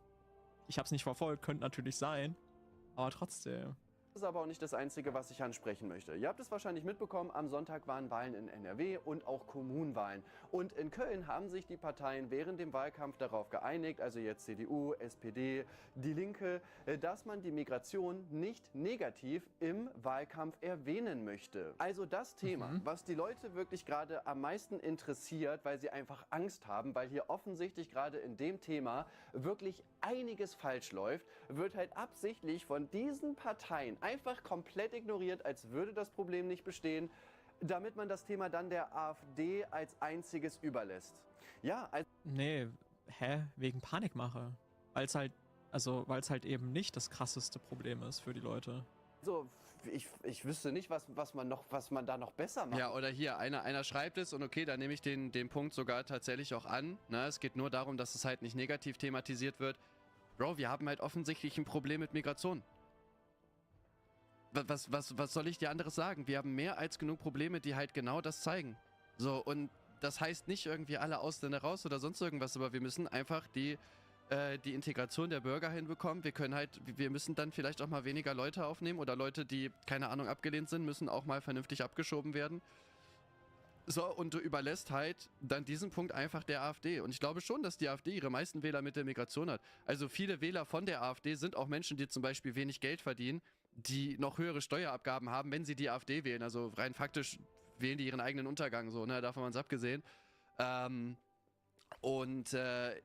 ich hab's nicht verfolgt, könnte natürlich sein. Aber trotzdem. Das ist aber auch nicht das Einzige, was ich ansprechen möchte. Ihr habt es wahrscheinlich mitbekommen, am Sonntag waren Wahlen in NRW und auch Kommunenwahlen. Und in Köln haben sich die Parteien während dem Wahlkampf darauf geeinigt, also jetzt CDU, SPD, Die Linke, dass man die Migration nicht negativ im Wahlkampf erwähnen möchte. Also das Thema, was die Leute wirklich gerade am meisten interessiert, weil sie einfach Angst haben, weil hier offensichtlich gerade in dem Thema wirklich einiges falsch läuft, wird halt absichtlich von diesen Parteien einfach komplett ignoriert, als würde das Problem nicht bestehen, damit man das Thema dann der AfD als einziges überlässt. Ja, Nee, wegen Panikmache. Weil es halt eben nicht das krasseste Problem ist für die Leute. Also, ich wüsste nicht, was man da noch besser macht. Ja, oder hier, einer schreibt es und okay, dann nehme ich den Punkt sogar tatsächlich auch an. Ne? Es geht nur darum, dass es halt nicht negativ thematisiert wird. Bro, wir haben halt offensichtlich ein Problem mit Migration. Was soll ich dir anderes sagen? Wir haben mehr als genug Probleme, die halt genau das zeigen. So, und das heißt nicht irgendwie alle Ausländer raus oder sonst irgendwas, aber wir müssen einfach die Integration der Bürger hinbekommen. Wir müssen dann vielleicht auch mal weniger Leute aufnehmen oder Leute, die, keine Ahnung, abgelehnt sind, müssen auch mal vernünftig abgeschoben werden. So, und du überlässt halt dann diesen Punkt einfach der AfD. Und ich glaube schon, dass die AfD ihre meisten Wähler mit der Migration hat. Also viele Wähler von der AfD sind auch Menschen, die zum Beispiel wenig Geld verdienen, die noch höhere Steuerabgaben haben, wenn sie die AfD wählen. Also rein faktisch wählen die ihren eigenen Untergang, so, ne, davon mal abgesehen.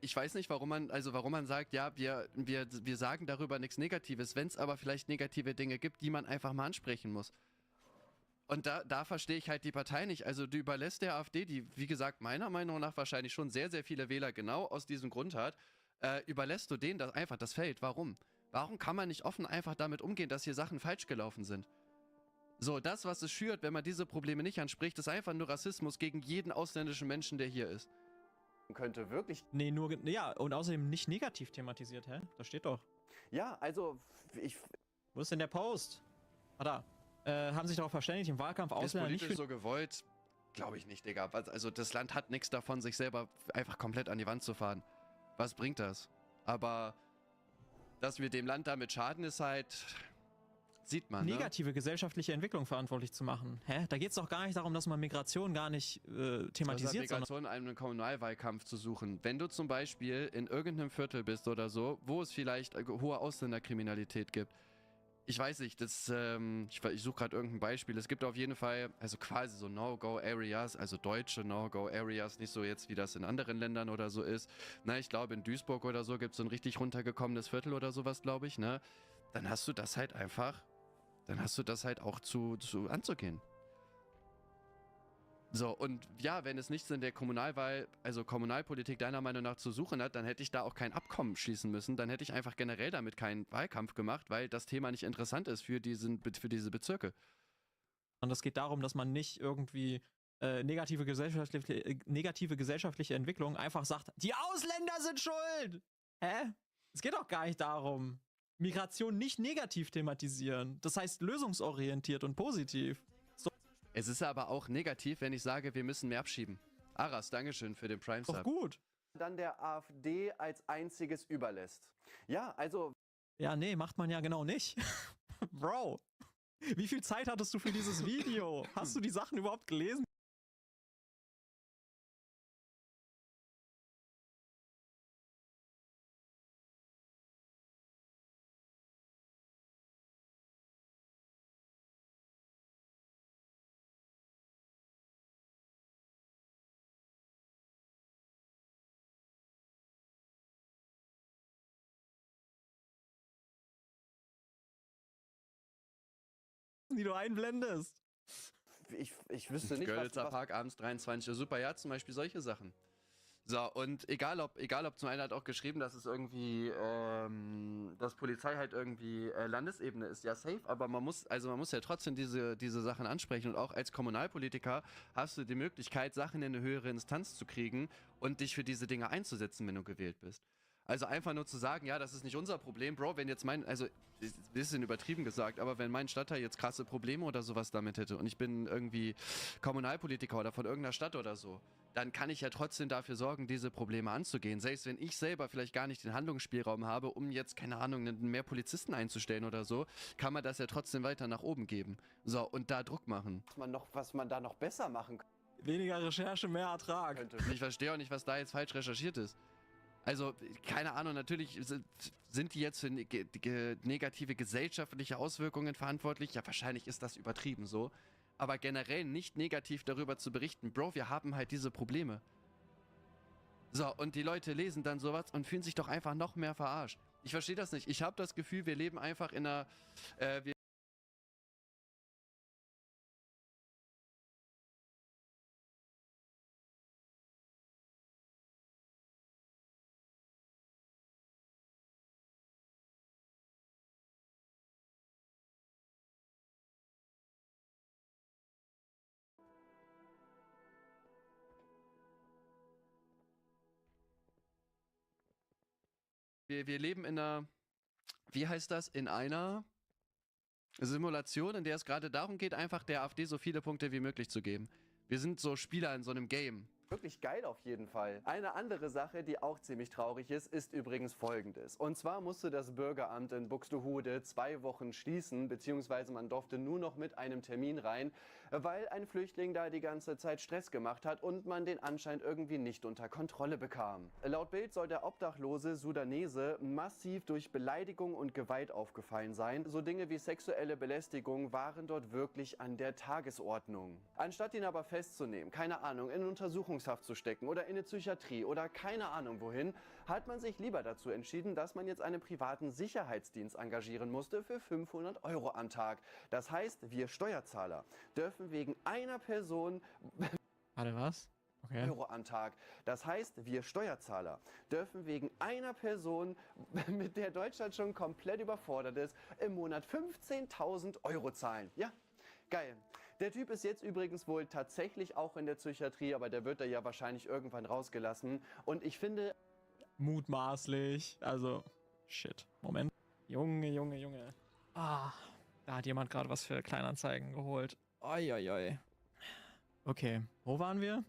Ich weiß nicht, warum man sagt, ja, wir sagen darüber nichts Negatives, wenn es aber vielleicht negative Dinge gibt, die man einfach mal ansprechen muss. Und da verstehe ich halt die Partei nicht. Also du überlässt der AfD, die, wie gesagt, meiner Meinung nach wahrscheinlich schon sehr, sehr viele Wähler genau aus diesem Grund hat, überlässt du denen einfach das Feld. Warum? Warum kann man nicht offen einfach damit umgehen, dass hier Sachen falsch gelaufen sind? So, das, was es schürt, wenn man diese Probleme nicht anspricht, ist einfach nur Rassismus gegen jeden ausländischen Menschen, der hier ist. Könnte wirklich... Nee, ja, und außerdem nicht negativ thematisiert, hä? Da steht doch. Ja, also, Wo ist denn der Post? Da. Haben sich darauf verständigt, im Wahlkampf Ausländer nicht... Ist politisch so gewollt? Glaube ich nicht, Digga. Also das Land hat nichts davon, sich selber einfach komplett an die Wand zu fahren. Was bringt das? Aber dass wir dem Land damit schaden, ist halt... Sieht man, negative gesellschaftliche Entwicklung verantwortlich zu machen. Hä? Da geht es doch gar nicht darum, dass man Migration gar nicht thematisiert, Migration in einem Kommunalwahlkampf zu suchen. Wenn du zum Beispiel in irgendeinem Viertel bist oder so, wo es vielleicht hohe Ausländerkriminalität gibt. Ich weiß nicht, ich suche gerade irgendein Beispiel. Es gibt auf jeden Fall, also quasi so No-Go-Areas, also deutsche No-Go-Areas, nicht so jetzt, wie das in anderen Ländern oder so ist. Na, ich glaube, in Duisburg oder so gibt es so ein richtig runtergekommenes Viertel oder sowas, glaube ich, ne? Dann hast du das halt einfach... Dann hast du das halt auch zu anzugehen. So, und ja, wenn es nichts in der Kommunalwahl, also Kommunalpolitik deiner Meinung nach zu suchen hat, dann hätte ich da auch kein Abkommen schließen müssen. Dann hätte ich einfach generell damit keinen Wahlkampf gemacht, weil das Thema nicht interessant ist für diese Bezirke. Und es geht darum, dass man nicht irgendwie negative gesellschaftliche Entwicklung einfach sagt, die Ausländer sind schuld! Hä? Es geht doch gar nicht darum. Migration nicht negativ thematisieren. Das heißt lösungsorientiert und positiv. So. Es ist aber auch negativ, wenn ich sage, wir müssen mehr abschieben. Aras, Dankeschön für den Prime-Sub. Doch gut. Dann der AfD als einziges überlässt. Ja, also... Ja, nee, macht man ja genau nicht. Bro, wie viel Zeit hattest du für dieses Video? Hast du die Sachen überhaupt gelesen? Die du einblendest. Ich wüsste nicht, Görlitzer Park abends 23 Uhr. Super, ja, zum Beispiel solche Sachen. So, und egal ob zum einen hat auch geschrieben, dass es irgendwie, dass Polizei halt irgendwie Landesebene ist, ja safe, aber man muss ja trotzdem diese Sachen ansprechen und auch als Kommunalpolitiker hast du die Möglichkeit, Sachen in eine höhere Instanz zu kriegen und dich für diese Dinge einzusetzen, wenn du gewählt bist. Also einfach nur zu sagen, ja, das ist nicht unser Problem, Bro, wenn jetzt also, ist ein bisschen übertrieben gesagt, aber wenn mein Stadtteil jetzt krasse Probleme oder sowas damit hätte und ich bin irgendwie Kommunalpolitiker oder von irgendeiner Stadt oder so, dann kann ich ja trotzdem dafür sorgen, diese Probleme anzugehen. Selbst wenn ich selber vielleicht gar nicht den Handlungsspielraum habe, um jetzt, keine Ahnung, mehr Polizisten einzustellen oder so, kann man das ja trotzdem weiter nach oben geben. So, und da Druck machen. Was man da noch besser machen könnte. Weniger Recherche, mehr Ertrag. Ich verstehe auch nicht, was da jetzt falsch recherchiert ist. Also, keine Ahnung, natürlich sind die jetzt für negative gesellschaftliche Auswirkungen verantwortlich. Ja, wahrscheinlich ist das übertrieben so. Aber generell nicht negativ darüber zu berichten. Bro, wir haben halt diese Probleme. So, und die Leute lesen dann sowas und fühlen sich doch einfach noch mehr verarscht. Ich verstehe das nicht. Ich habe das Gefühl, wir leben einfach in einer... Wir leben in einer, wie heißt das, in einer Simulation, in der es gerade darum geht, einfach der AfD so viele Punkte wie möglich zu geben. Wir sind so Spieler in so einem Game. Wirklich geil auf jeden Fall. Eine andere Sache, die auch ziemlich traurig ist übrigens folgendes. Und zwar musste das Bürgeramt in Buxtehude 2 Wochen schließen, beziehungsweise man durfte nur noch mit einem Termin rein, weil ein Flüchtling da die ganze Zeit Stress gemacht hat und man den anscheinend irgendwie nicht unter Kontrolle bekam. Laut Bild soll der obdachlose Sudanese massiv durch Beleidigung und Gewalt aufgefallen sein. So Dinge wie sexuelle Belästigung waren dort wirklich an der Tagesordnung. Anstatt ihn aber festzunehmen, keine Ahnung, in Untersuchungshaft zu stecken oder in eine Psychiatrie oder keine Ahnung wohin, hat man sich lieber dazu entschieden, dass man jetzt einen privaten Sicherheitsdienst engagieren musste für 500 € am Tag. Das heißt, wir Steuerzahler dürfen wegen einer Person... Warte, was? Okay. Euro am Tag. Das heißt, wir Steuerzahler dürfen wegen einer Person, mit der Deutschland schon komplett überfordert ist, im Monat 15.000 € zahlen. Ja, geil. Der Typ ist jetzt übrigens wohl tatsächlich auch in der Psychiatrie, aber der wird da ja wahrscheinlich irgendwann rausgelassen. Und ich finde... Mutmaßlich. Also, shit. Moment. Junge. Ah, da hat jemand gerade was für Kleinanzeigen geholt. Oi. Okay, wo waren wir?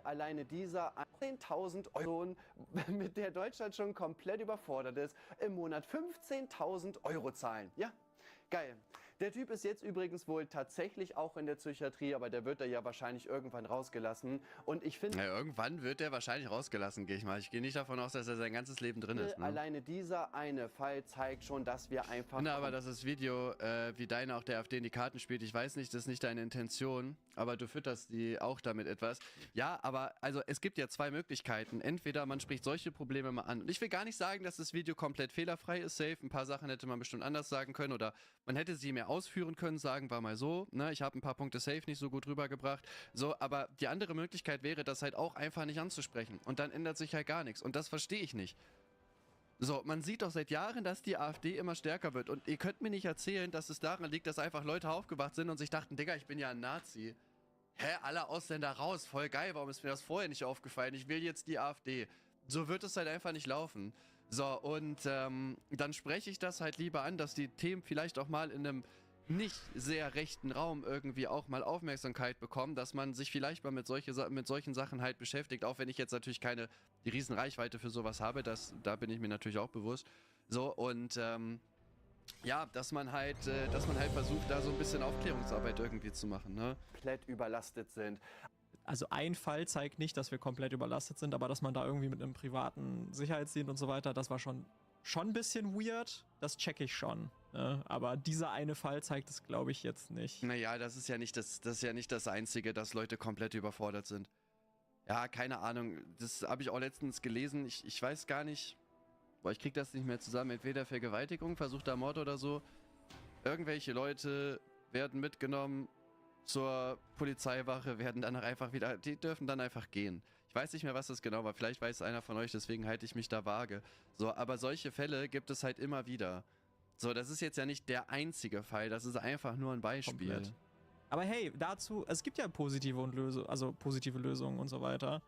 Alleine dieser 10.000 €, mit der Deutschland schon komplett überfordert ist, im Monat 15.000 € zahlen. Ja, geil. Der Typ ist jetzt übrigens wohl tatsächlich auch in der Psychiatrie, aber der wird da ja wahrscheinlich irgendwann rausgelassen. Und ich finde... Ja, irgendwann wird der wahrscheinlich rausgelassen, gehe ich mal. Ich gehe nicht davon aus, dass er sein ganzes Leben drin ist. Ne? Alleine dieser eine Fall zeigt schon, dass wir einfach... Na, aber dass das Video, wie deine auch der AfD in die Karten spielt, ich weiß nicht, das ist nicht deine Intention, aber du fütterst die auch damit etwas. Ja, aber also es gibt ja zwei Möglichkeiten. Entweder man spricht solche Probleme mal an. Und ich will gar nicht sagen, dass das Video komplett fehlerfrei ist, safe. Ein paar Sachen hätte man bestimmt anders sagen können oder man hätte sie mehr ausführen können, sagen wir mal so. Ne? Ich habe ein paar Punkte safe nicht so gut rübergebracht. So, aber die andere Möglichkeit wäre, das halt auch einfach nicht anzusprechen. Und dann ändert sich halt gar nichts. Und das verstehe ich nicht. So, man sieht doch seit Jahren, dass die AfD immer stärker wird. Und ihr könnt mir nicht erzählen, dass es daran liegt, dass einfach Leute aufgewacht sind und sich dachten, Digga, ich bin ja ein Nazi. Hä, alle Ausländer raus, voll geil, warum ist mir das vorher nicht aufgefallen? Ich will jetzt die AfD. So wird es halt einfach nicht laufen. So, und dann spreche ich das halt lieber an, dass die Themen vielleicht auch mal in einem nicht sehr rechten Raum irgendwie auch mal Aufmerksamkeit bekommen, dass man sich vielleicht mal mit solchen Sachen halt beschäftigt, auch wenn ich jetzt natürlich die riesen Reichweite für sowas habe, da bin ich mir natürlich auch bewusst. So, und ja, dass man halt versucht, da so ein bisschen Aufklärungsarbeit irgendwie zu machen, ne? Komplett überlastet sind. Also ein Fall zeigt nicht, dass wir komplett überlastet sind, aber dass man da irgendwie mit einem privaten Sicherheitsdienst und so weiter, das war schon ein bisschen weird, das check ich schon. Ne? Aber dieser eine Fall zeigt es, glaube ich, jetzt nicht. Naja, das ist ja nicht das Einzige, dass Leute komplett überfordert sind. Ja, keine Ahnung, das habe ich auch letztens gelesen, ich weiß gar nicht, boah, ich krieg das nicht mehr zusammen, entweder Vergewaltigung, versuchter Mord oder so. Irgendwelche Leute werden mitgenommen zur Polizeiwache, werden danach einfach wieder, die dürfen dann einfach gehen. Ich weiß nicht mehr, was das genau war, vielleicht weiß einer von euch, deswegen halte ich mich da vage. So, aber solche Fälle gibt es halt immer wieder. So, das ist jetzt ja nicht der einzige Fall, das ist einfach nur ein Beispiel. Komplett. Aber hey, dazu, es gibt ja positive Lösungen und so weiter,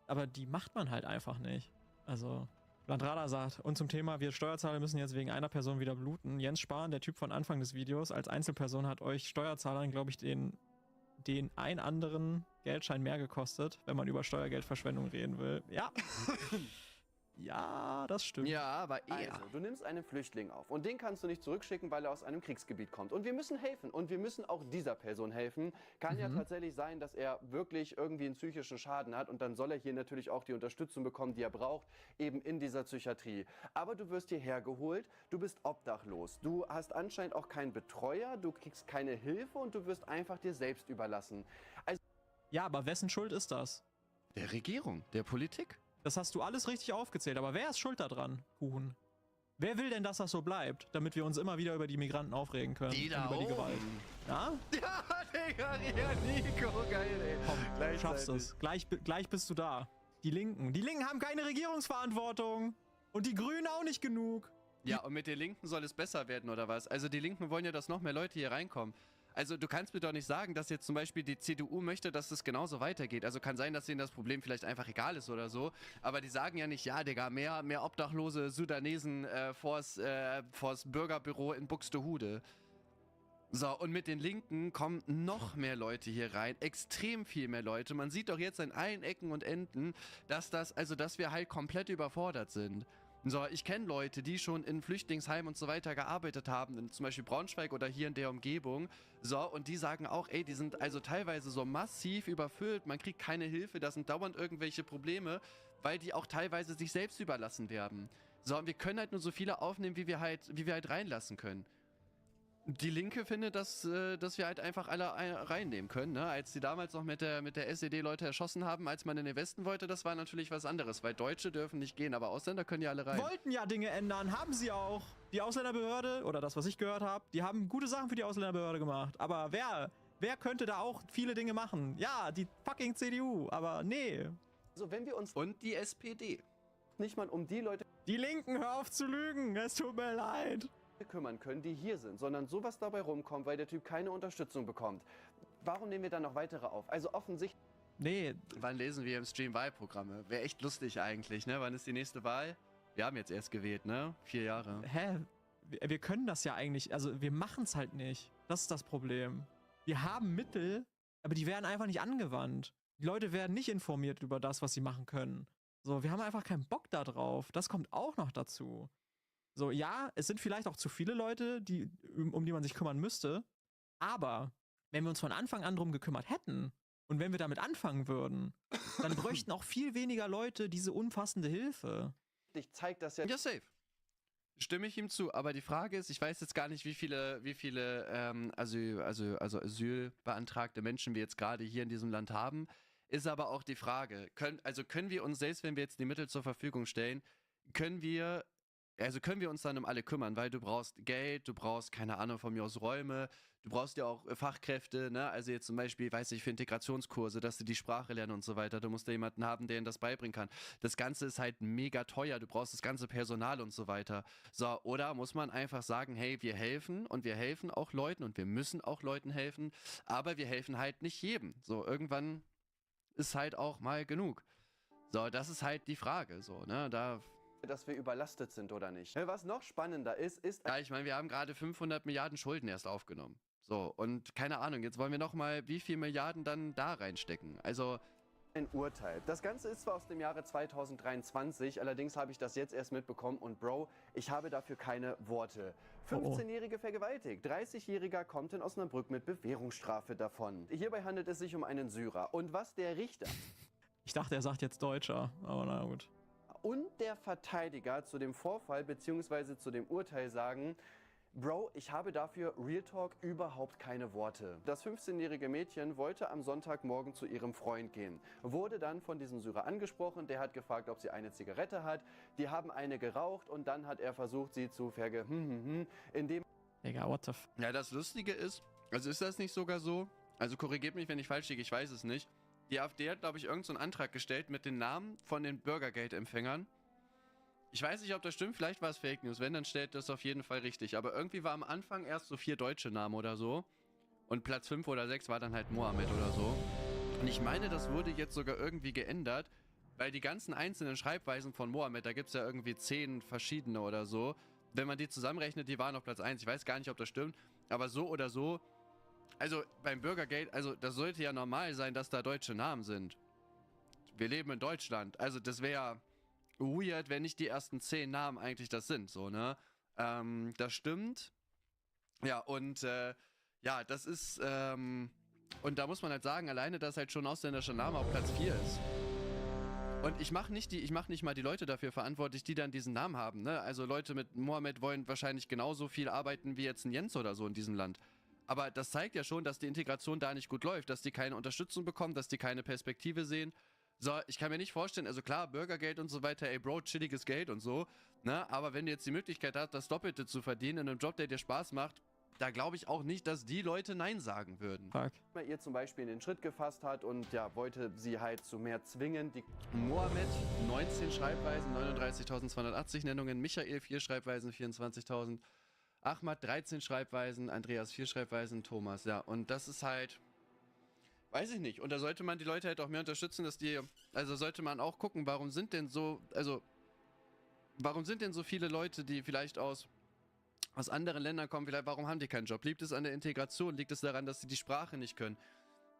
aber die macht man halt einfach nicht. Also, Landrada sagt, und zum Thema, wir Steuerzahler müssen jetzt wegen einer Person wieder bluten. Jens Spahn, der Typ von Anfang des Videos, als Einzelperson hat euch Steuerzahlern, glaube ich, den einen anderen Geldschein mehr gekostet, wenn man über Steuergeldverschwendung reden will. Ja. Ja, das stimmt. Ja, aber eher. Also, du nimmst einen Flüchtling auf und den kannst du nicht zurückschicken, weil er aus einem Kriegsgebiet kommt. Und wir müssen helfen und wir müssen auch dieser Person helfen. Kann ja tatsächlich sein, dass er wirklich irgendwie einen psychischen Schaden hat und dann soll er hier natürlich auch die Unterstützung bekommen, die er braucht, eben in dieser Psychiatrie. Aber du wirst hierher geholt, du bist obdachlos, du hast anscheinend auch keinen Betreuer, du kriegst keine Hilfe und du wirst einfach dir selbst überlassen. Also ja, aber wessen Schuld ist das? Der Regierung, der Politik. Das hast du alles richtig aufgezählt, aber wer ist schuld daran, Kuchen? Wer will denn, dass das so bleibt, damit wir uns immer wieder über die Migranten aufregen können? Die da und über die Gewalt. Ja? Ja, Digga, ja, Nico, geil, ey. Komm, schaffst es. Gleich bist du da. Die Linken haben keine Regierungsverantwortung. Und die Grünen auch nicht genug. Ja, und mit den Linken soll es besser werden, oder was? Also die Linken wollen ja, dass noch mehr Leute hier reinkommen. Also du kannst mir doch nicht sagen, dass jetzt zum Beispiel die CDU möchte, dass es genauso weitergeht. Also kann sein, dass denen das Problem vielleicht einfach egal ist oder so. Aber die sagen ja nicht, ja Digga, mehr obdachlose Sudanesen vors Bürgerbüro in Buxtehude. So, und mit den Linken kommen noch mehr Leute hier rein, extrem viel mehr Leute. Man sieht doch jetzt an allen Ecken und Enden, dass wir halt komplett überfordert sind. So, ich kenne Leute, die schon in Flüchtlingsheimen und so weiter gearbeitet haben, in zum Beispiel Braunschweig oder hier in der Umgebung. So, und die sagen auch, ey, die sind also teilweise so massiv überfüllt, man kriegt keine Hilfe, da sind dauernd irgendwelche Probleme, weil die auch teilweise sich selbst überlassen werden. So, und wir können halt nur so viele aufnehmen, wie wir halt reinlassen können. Die Linke findet, dass wir halt einfach alle reinnehmen können, ne? Als die damals noch mit der SED Leute erschossen haben, als man in den Westen wollte, das war natürlich was anderes, weil Deutsche dürfen nicht gehen, aber Ausländer können ja alle rein. Wollten ja Dinge ändern, haben sie auch. Die Ausländerbehörde, oder das, was ich gehört habe, die haben gute Sachen für die Ausländerbehörde gemacht. Aber wer könnte da auch viele Dinge machen? Ja, die fucking CDU, aber nee. Also wenn wir uns... Und die SPD. Nicht mal um die Leute... Die Linken, hör auf zu lügen, es tut mir leid. ...kümmern können, die hier sind, sondern sowas dabei rumkommt, weil der Typ keine Unterstützung bekommt. Warum nehmen wir dann noch weitere auf? Also offensichtlich... Nee. Wann lesen wir im Stream Wahlprogramme? Wäre echt lustig eigentlich, ne? Wann ist die nächste Wahl? Wir haben jetzt erst gewählt, ne? 4 Jahre. Hä? Wir können das ja eigentlich, also wir machen es halt nicht. Das ist das Problem. Wir haben Mittel, aber die werden einfach nicht angewandt. Die Leute werden nicht informiert über das, was sie machen können. So, wir haben einfach keinen Bock da drauf. Das kommt auch noch dazu. So, ja, es sind vielleicht auch zu viele Leute, um die man sich kümmern müsste. Aber wenn wir uns von Anfang an drum gekümmert hätten und wenn wir damit anfangen würden, dann bräuchten auch viel weniger Leute diese umfassende Hilfe. Zeigt das ja... Ja, safe. Stimme ich ihm zu, aber die Frage ist, ich weiß jetzt gar nicht, wie viele asylbeantragte Menschen wir jetzt gerade hier in diesem Land haben, ist aber auch die Frage, können wir uns, selbst wenn wir jetzt die Mittel zur Verfügung stellen, können wir uns dann um alle kümmern, weil du brauchst Geld, du brauchst, keine Ahnung, von mir aus Räume, du brauchst ja auch Fachkräfte, ne? Also jetzt zum Beispiel, weiß ich, für Integrationskurse, dass du die Sprache lernen und so weiter, du musst da jemanden haben, der ihnen das beibringen kann. Das Ganze ist halt mega teuer, du brauchst das ganze Personal und so weiter. So, oder muss man einfach sagen, hey, wir helfen und wir helfen auch Leuten und wir müssen auch Leuten helfen, aber wir helfen halt nicht jedem. So, irgendwann ist halt auch mal genug. So, das ist halt die Frage, so, ne? Dass wir überlastet sind oder nicht. Was noch spannender ist... Ja, ich meine, wir haben gerade 500 Milliarden Schulden erst aufgenommen. So, und keine Ahnung, jetzt wollen wir nochmal wie viel Milliarden dann da reinstecken. Also... Ein Urteil. Das Ganze ist zwar aus dem Jahre 2023, allerdings habe ich das jetzt erst mitbekommen und Bro, ich habe dafür keine Worte. 15-Jährige vergewaltigt, 30-Jähriger kommt in Osnabrück mit Bewährungsstrafe davon. Hierbei handelt es sich um einen Syrer. Und was der Richter... Ich dachte, er sagt jetzt Deutscher, aber na gut. Und der Verteidiger zu dem Vorfall bzw. zu dem Urteil sagen, Bro, ich habe dafür Real Talk überhaupt keine Worte. Das 15-jährige Mädchen wollte am Sonntagmorgen zu ihrem Freund gehen, wurde dann von diesem Syrer angesprochen, der hat gefragt, ob sie eine Zigarette hat, die haben eine geraucht und dann hat er versucht, sie zu indem... Digga, what the f... Ja, das Lustige ist, also ist das nicht sogar so, also korrigiert mich, wenn ich falsch liege, ich weiß es nicht, die AfD hat, glaube ich, irgendeinen so einen Antrag gestellt mit den Namen von den Bürgergeldempfängern. Ich weiß nicht, ob das stimmt, vielleicht war es Fake News. Wenn, dann stellt das auf jeden Fall richtig. Aber irgendwie war am Anfang erst so 4 deutsche Namen oder so. Und Platz 5 oder 6 war dann halt Mohammed oder so. Und ich meine, das wurde jetzt sogar irgendwie geändert, weil die ganzen einzelnen Schreibweisen von Mohammed, da gibt es ja irgendwie 10 verschiedene oder so. Wenn man die zusammenrechnet, die waren auf Platz 1. Ich weiß gar nicht, ob das stimmt. Aber so oder so... Also beim Bürgergeld, also das sollte ja normal sein, dass da deutsche Namen sind. Wir leben in Deutschland. Also das wäre weird, wenn nicht die ersten 10 Namen eigentlich das sind, so, ne? Das stimmt. Ja, und ja, das ist, und da muss man halt sagen, alleine, dass halt schon ein ausländischer Name auf Platz 4 ist. Und ich mache nicht mal die Leute dafür verantwortlich, die dann diesen Namen haben, ne? Also Leute mit Mohammed wollen wahrscheinlich genauso viel arbeiten wie jetzt ein Jens oder so in diesem Land. Aber das zeigt ja schon, dass die Integration da nicht gut läuft, dass die keine Unterstützung bekommen, dass die keine Perspektive sehen. So, ich kann mir nicht vorstellen, also klar, Bürgergeld und so weiter, ey Bro, chilliges Geld und so, ne? Aber wenn du jetzt die Möglichkeit hast, das Doppelte zu verdienen in einem Job, der dir Spaß macht, da glaube ich auch nicht, dass die Leute Nein sagen würden. Fuck. Ihr zum Beispiel in den Schritt gefasst hat und ja, wollte sie halt zu mehr zwingen. Die Mohammed, 19 Schreibweisen, 39.280 Nennungen, Michael, 4 Schreibweisen, 24.000. Ahmad 13 Schreibweisen, Andreas 4 Schreibweisen, Thomas, ja. Und das ist halt, weiß ich nicht. Und da sollte man die Leute halt auch mehr unterstützen, dass die, also sollte man auch gucken, warum sind denn so viele Leute, die vielleicht aus anderen Ländern kommen, vielleicht, warum haben die keinen Job? Liegt es an der Integration? Liegt es daran, dass sie die Sprache nicht können?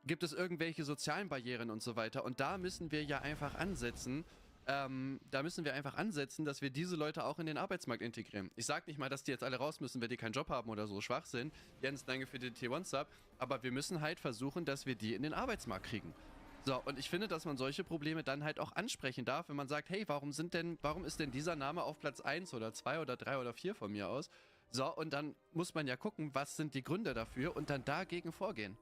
Gibt es irgendwelche sozialen Barrieren und so weiter? Und da müssen wir ja einfach ansetzen, dass wir diese Leute auch in den Arbeitsmarkt integrieren. Ich sage nicht mal, dass die jetzt alle raus müssen, wenn die keinen Job haben oder so, Schwachsinn. Jens, danke für den T1-Sub. Aber wir müssen halt versuchen, dass wir die in den Arbeitsmarkt kriegen. So, und ich finde, dass man solche Probleme dann halt auch ansprechen darf, wenn man sagt, hey, warum ist denn dieser Name auf Platz 1 oder 2 oder 3 oder 4 von mir aus? So, und dann muss man ja gucken, was sind die Gründe dafür und dann dagegen vorgehen.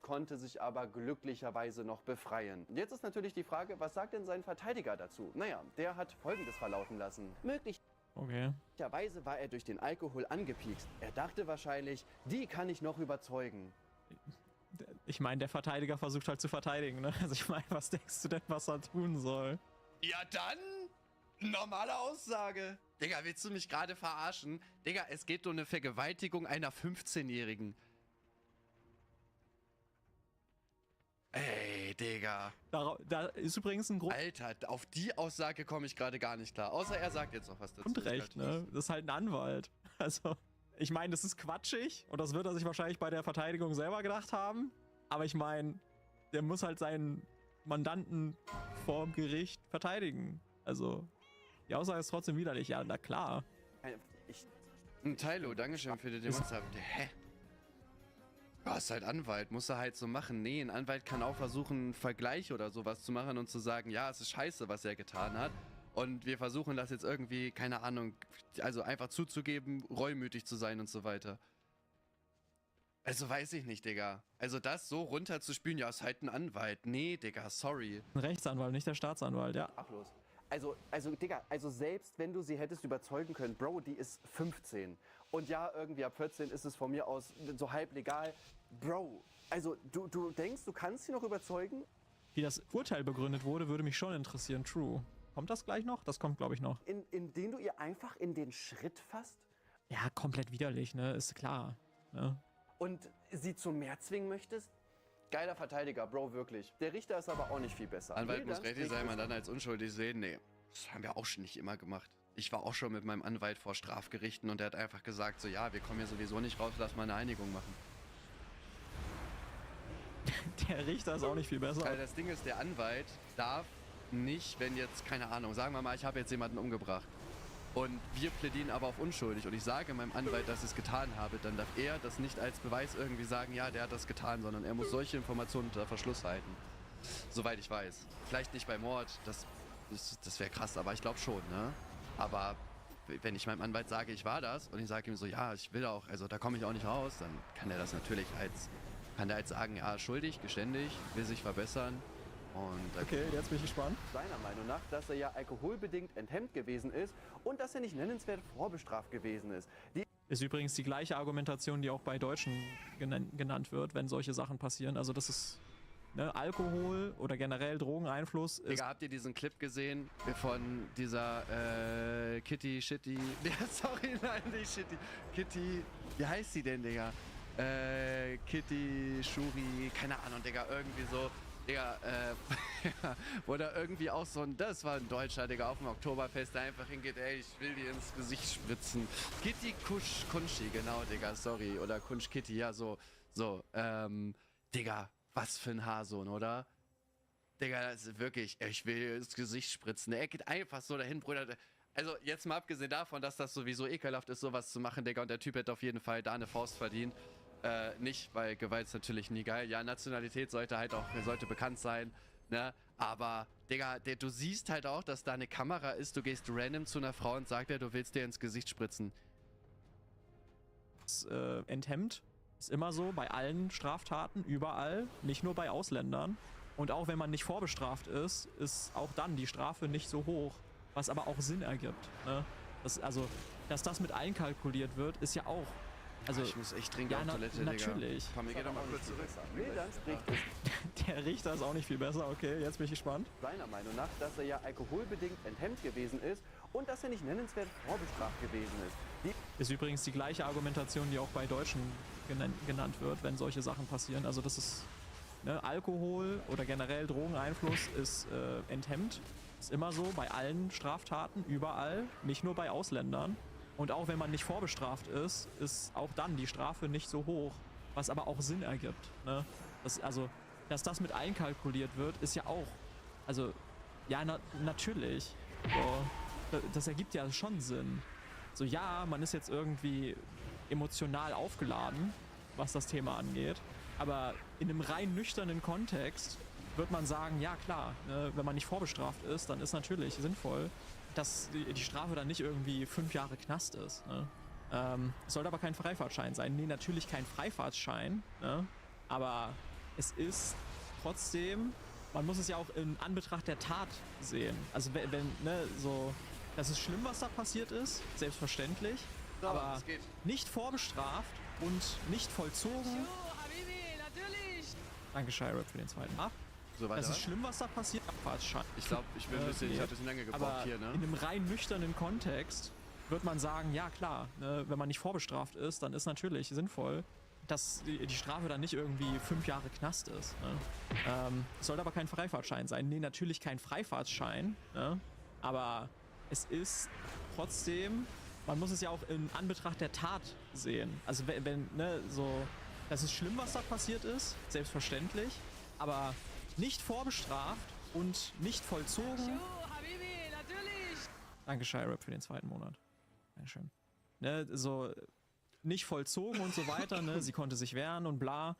Konnte sich aber glücklicherweise noch befreien. Jetzt ist natürlich die Frage, was sagt denn sein Verteidiger dazu? Naja, der hat Folgendes verlauten lassen. Möglicherweise war er durch den Alkohol angepiekst. Er dachte wahrscheinlich, die kann ich noch überzeugen. Ich meine, der Verteidiger versucht halt zu verteidigen, ne? Also ich meine, was denkst du denn, was er tun soll? Ja dann, normale Aussage. Digga, willst du mich gerade verarschen? Digga, es geht um eine Vergewaltigung einer 15-Jährigen. Ey, Digga. Da ist übrigens ein Grund. Alter, auf die Aussage komme ich gerade gar nicht klar. Außer er sagt jetzt noch was dazu. Und recht, ne? Das ist halt ein Anwalt. Also, ich meine, das ist quatschig und das wird er sich wahrscheinlich bei der Verteidigung selber gedacht haben. Aber ich meine, der muss halt seinen Mandanten vorm Gericht verteidigen. Also, die Aussage ist trotzdem widerlich. Ja, na klar. Tylo, Dankeschön für die Demonstration. Hä? Du hast halt Anwalt, muss er halt so machen. Nee, ein Anwalt kann auch versuchen, einen Vergleich oder sowas zu machen und zu sagen, ja, es ist scheiße, was er getan hat. Und wir versuchen das jetzt irgendwie, keine Ahnung, also einfach zuzugeben, reumütig zu sein und so weiter. Also weiß ich nicht, Digga. Also das so runterzuspielen, ja, ist halt ein Anwalt. Nee, Digga, sorry. Ein Rechtsanwalt, nicht der Staatsanwalt, ja. Ablos. Also, Digga, also selbst wenn du sie hättest überzeugen können, Bro, die ist 15. Und ja, irgendwie ab 14 ist es von mir aus so halb legal. Bro, also du denkst, du kannst sie noch überzeugen? Wie das Urteil begründet wurde, würde mich schon interessieren. True. Kommt das gleich noch? Das kommt, glaube ich, noch. Indem du ihr einfach in den Schritt fasst? Ja, komplett widerlich, ne? Ist klar. Ne? Und sie zu mehr zwingen möchtest? Geiler Verteidiger, Bro, wirklich. Der Richter ist aber auch nicht viel besser. Anwalt muss rechtlich sein, man dann als unschuldig sehen. Nee, das haben wir auch schon nicht immer gemacht. Ich war auch schon mit meinem Anwalt vor Strafgerichten und der hat einfach gesagt, so ja, wir kommen hier sowieso nicht raus, lass mal eine Einigung machen. Der Richter ist auch nicht viel besser. Weil das Ding ist, der Anwalt darf nicht, wenn jetzt, keine Ahnung, sagen wir mal, ich habe jetzt jemanden umgebracht und wir plädieren aber auf unschuldig und ich sage meinem Anwalt, dass ich es getan habe, dann darf er das nicht als Beweis irgendwie sagen, ja, der hat das getan, sondern er muss solche Informationen unter Verschluss halten. Soweit ich weiß. Vielleicht nicht bei Mord, das wäre krass, aber ich glaube schon, ne? Aber wenn ich meinem Anwalt sage, ich war das und ich sage ihm so, ja, ich will auch, also da komme ich auch nicht raus, dann kann er das natürlich kann der halt sagen, ja, schuldig, geständig, will sich verbessern. Und okay, jetzt bin ich gespannt. Seiner Meinung nach, dass er ja alkoholbedingt enthemmt gewesen ist und dass er nicht nennenswert vorbestraft gewesen ist. Ist übrigens die gleiche Argumentation, die auch bei Deutschen genannt wird, wenn solche Sachen passieren. Also das ist, ne, Alkohol oder generell Drogeneinfluss ist... Digga, habt ihr diesen Clip gesehen von dieser Kitty, Shitty... Ja, sorry, nein, nicht Shitty. Kitty, wie heißt sie denn, Digga? Kitty, Shuri, keine Ahnung, Digga, irgendwie so... Digga, wo da irgendwie auch so ein, das war ein Deutscher, Digga, auf dem Oktoberfest, der einfach hingeht, ey, ich will dir ins Gesicht spritzen. Kitty Kunschi, genau, Digga, sorry, oder Kunsch Kitty, ja, so, Digga, was für ein Haarsohn, oder? Digga, das ist wirklich, ich will dir ins Gesicht spritzen. Er geht einfach so dahin, Bruder. Also, jetzt mal abgesehen davon, dass das sowieso ekelhaft ist, sowas zu machen, Digga, und der Typ hätte auf jeden Fall da eine Faust verdient. Nicht, weil Gewalt ist natürlich nie geil. Ja, Nationalität sollte bekannt sein, ne? Aber, Digga, du siehst halt auch, dass da eine Kamera ist, du gehst random zu einer Frau und sagst dir, du willst dir ins Gesicht spritzen. Das enthemmt ist immer so bei allen Straftaten, überall, nicht nur bei Ausländern. Und auch wenn man nicht vorbestraft ist, ist auch dann die Strafe nicht so hoch, was aber auch Sinn ergibt, ne? Dass das mit einkalkuliert wird, ist ja auch... Also, ich muss echt dringend auf Toilette, Digga. Natürlich. Komm, wir gehen doch mal kurz zurück. Der Richter ist auch nicht viel besser, okay, jetzt bin ich gespannt. Seiner Meinung nach, dass er ja alkoholbedingt enthemmt gewesen ist und dass er nicht nennenswert vorbestraft gewesen ist. Ist übrigens die gleiche Argumentation, die auch bei Deutschen genannt wird, wenn solche Sachen passieren. Also das ist, ne, Alkohol oder generell Drogeneinfluss ist enthemmt. Ist immer so bei allen Straftaten, überall, nicht nur bei Ausländern. Und auch wenn man nicht vorbestraft ist, ist auch dann die Strafe nicht so hoch, was aber auch Sinn ergibt, ne? Dass das mit einkalkuliert wird, ist ja auch, also, ja, natürlich. So, das ergibt ja schon Sinn. So, ja, man ist jetzt irgendwie emotional aufgeladen, was das Thema angeht, aber in einem rein nüchternen Kontext wird man sagen, ja klar, ne, wenn man nicht vorbestraft ist, dann ist natürlich sinnvoll, dass die Strafe dann nicht irgendwie 5 Jahre Knast ist, ne? Sollte aber kein Freifahrtschein sein. Nee, natürlich kein Freifahrtschein, ne? Aber es ist trotzdem, man muss es ja auch in Anbetracht der Tat sehen. Also wenn ne, so, das ist schlimm, was da passiert ist, selbstverständlich, So, aber es geht. nicht vorbestraft und nicht vollzogen. Danke, Shirep, für den zweiten. So, weiter. Das ist schlimm, was da passiert. Fahrtschein. Ich glaube, ich habe ein bisschen lange gebraucht aber hier, ne? in einem rein nüchternen Kontext wird man sagen, ja klar, ne, wenn man nicht vorbestraft ist, dann ist natürlich sinnvoll, dass die Strafe dann nicht irgendwie 5 Jahre Knast ist. Ne? Sollte aber kein Freifahrtschein sein. Nee, natürlich kein Freifahrtschein, ne? Aber es ist trotzdem, man muss es ja auch in Anbetracht der Tat sehen. Also wenn ne, so, das ist schlimm, was da passiert ist, selbstverständlich, aber nicht vorbestraft und nicht vollzogen. Danke, Shirep, für den zweiten Monat. Dankeschön. Ne, so nicht vollzogen und so weiter, ne? Sie konnte sich wehren und bla.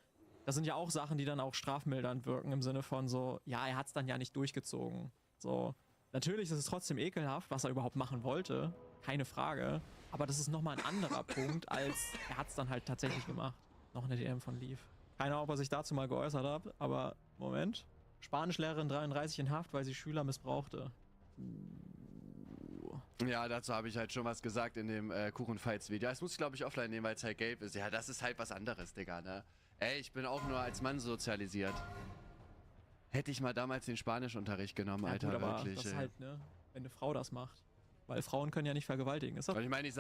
Das sind ja auch Sachen, die dann auch strafmildernd wirken, im Sinne von so, ja, er hat es dann ja nicht durchgezogen. So, natürlich ist es trotzdem ekelhaft, was er überhaupt machen wollte, keine Frage. Aber das ist nochmal ein anderer Punkt, als er hat es dann halt tatsächlich gemacht. Noch eine DM von Leaf. Keine Ahnung, ob er sich dazu mal geäußert hat, aber Moment. Spanischlehrerin 33 in Haft, weil sie Schüler missbrauchte. Ja, dazu habe ich halt schon was gesagt in dem Kuchenfights-Video. Das muss ich, glaube ich, offline nehmen, weil es halt gelb ist. Ja, das ist halt was anderes, Digga, ne? Ey, ich bin auch nur als Mann sozialisiert. Hätte ich mal damals den Spanischunterricht genommen, Ja, Alter, gut, aber wirklich. das ist ey. halt, ne, wenn eine Frau das macht. Weil Frauen können ja nicht vergewaltigen. Ist doch Weil ich meine, ich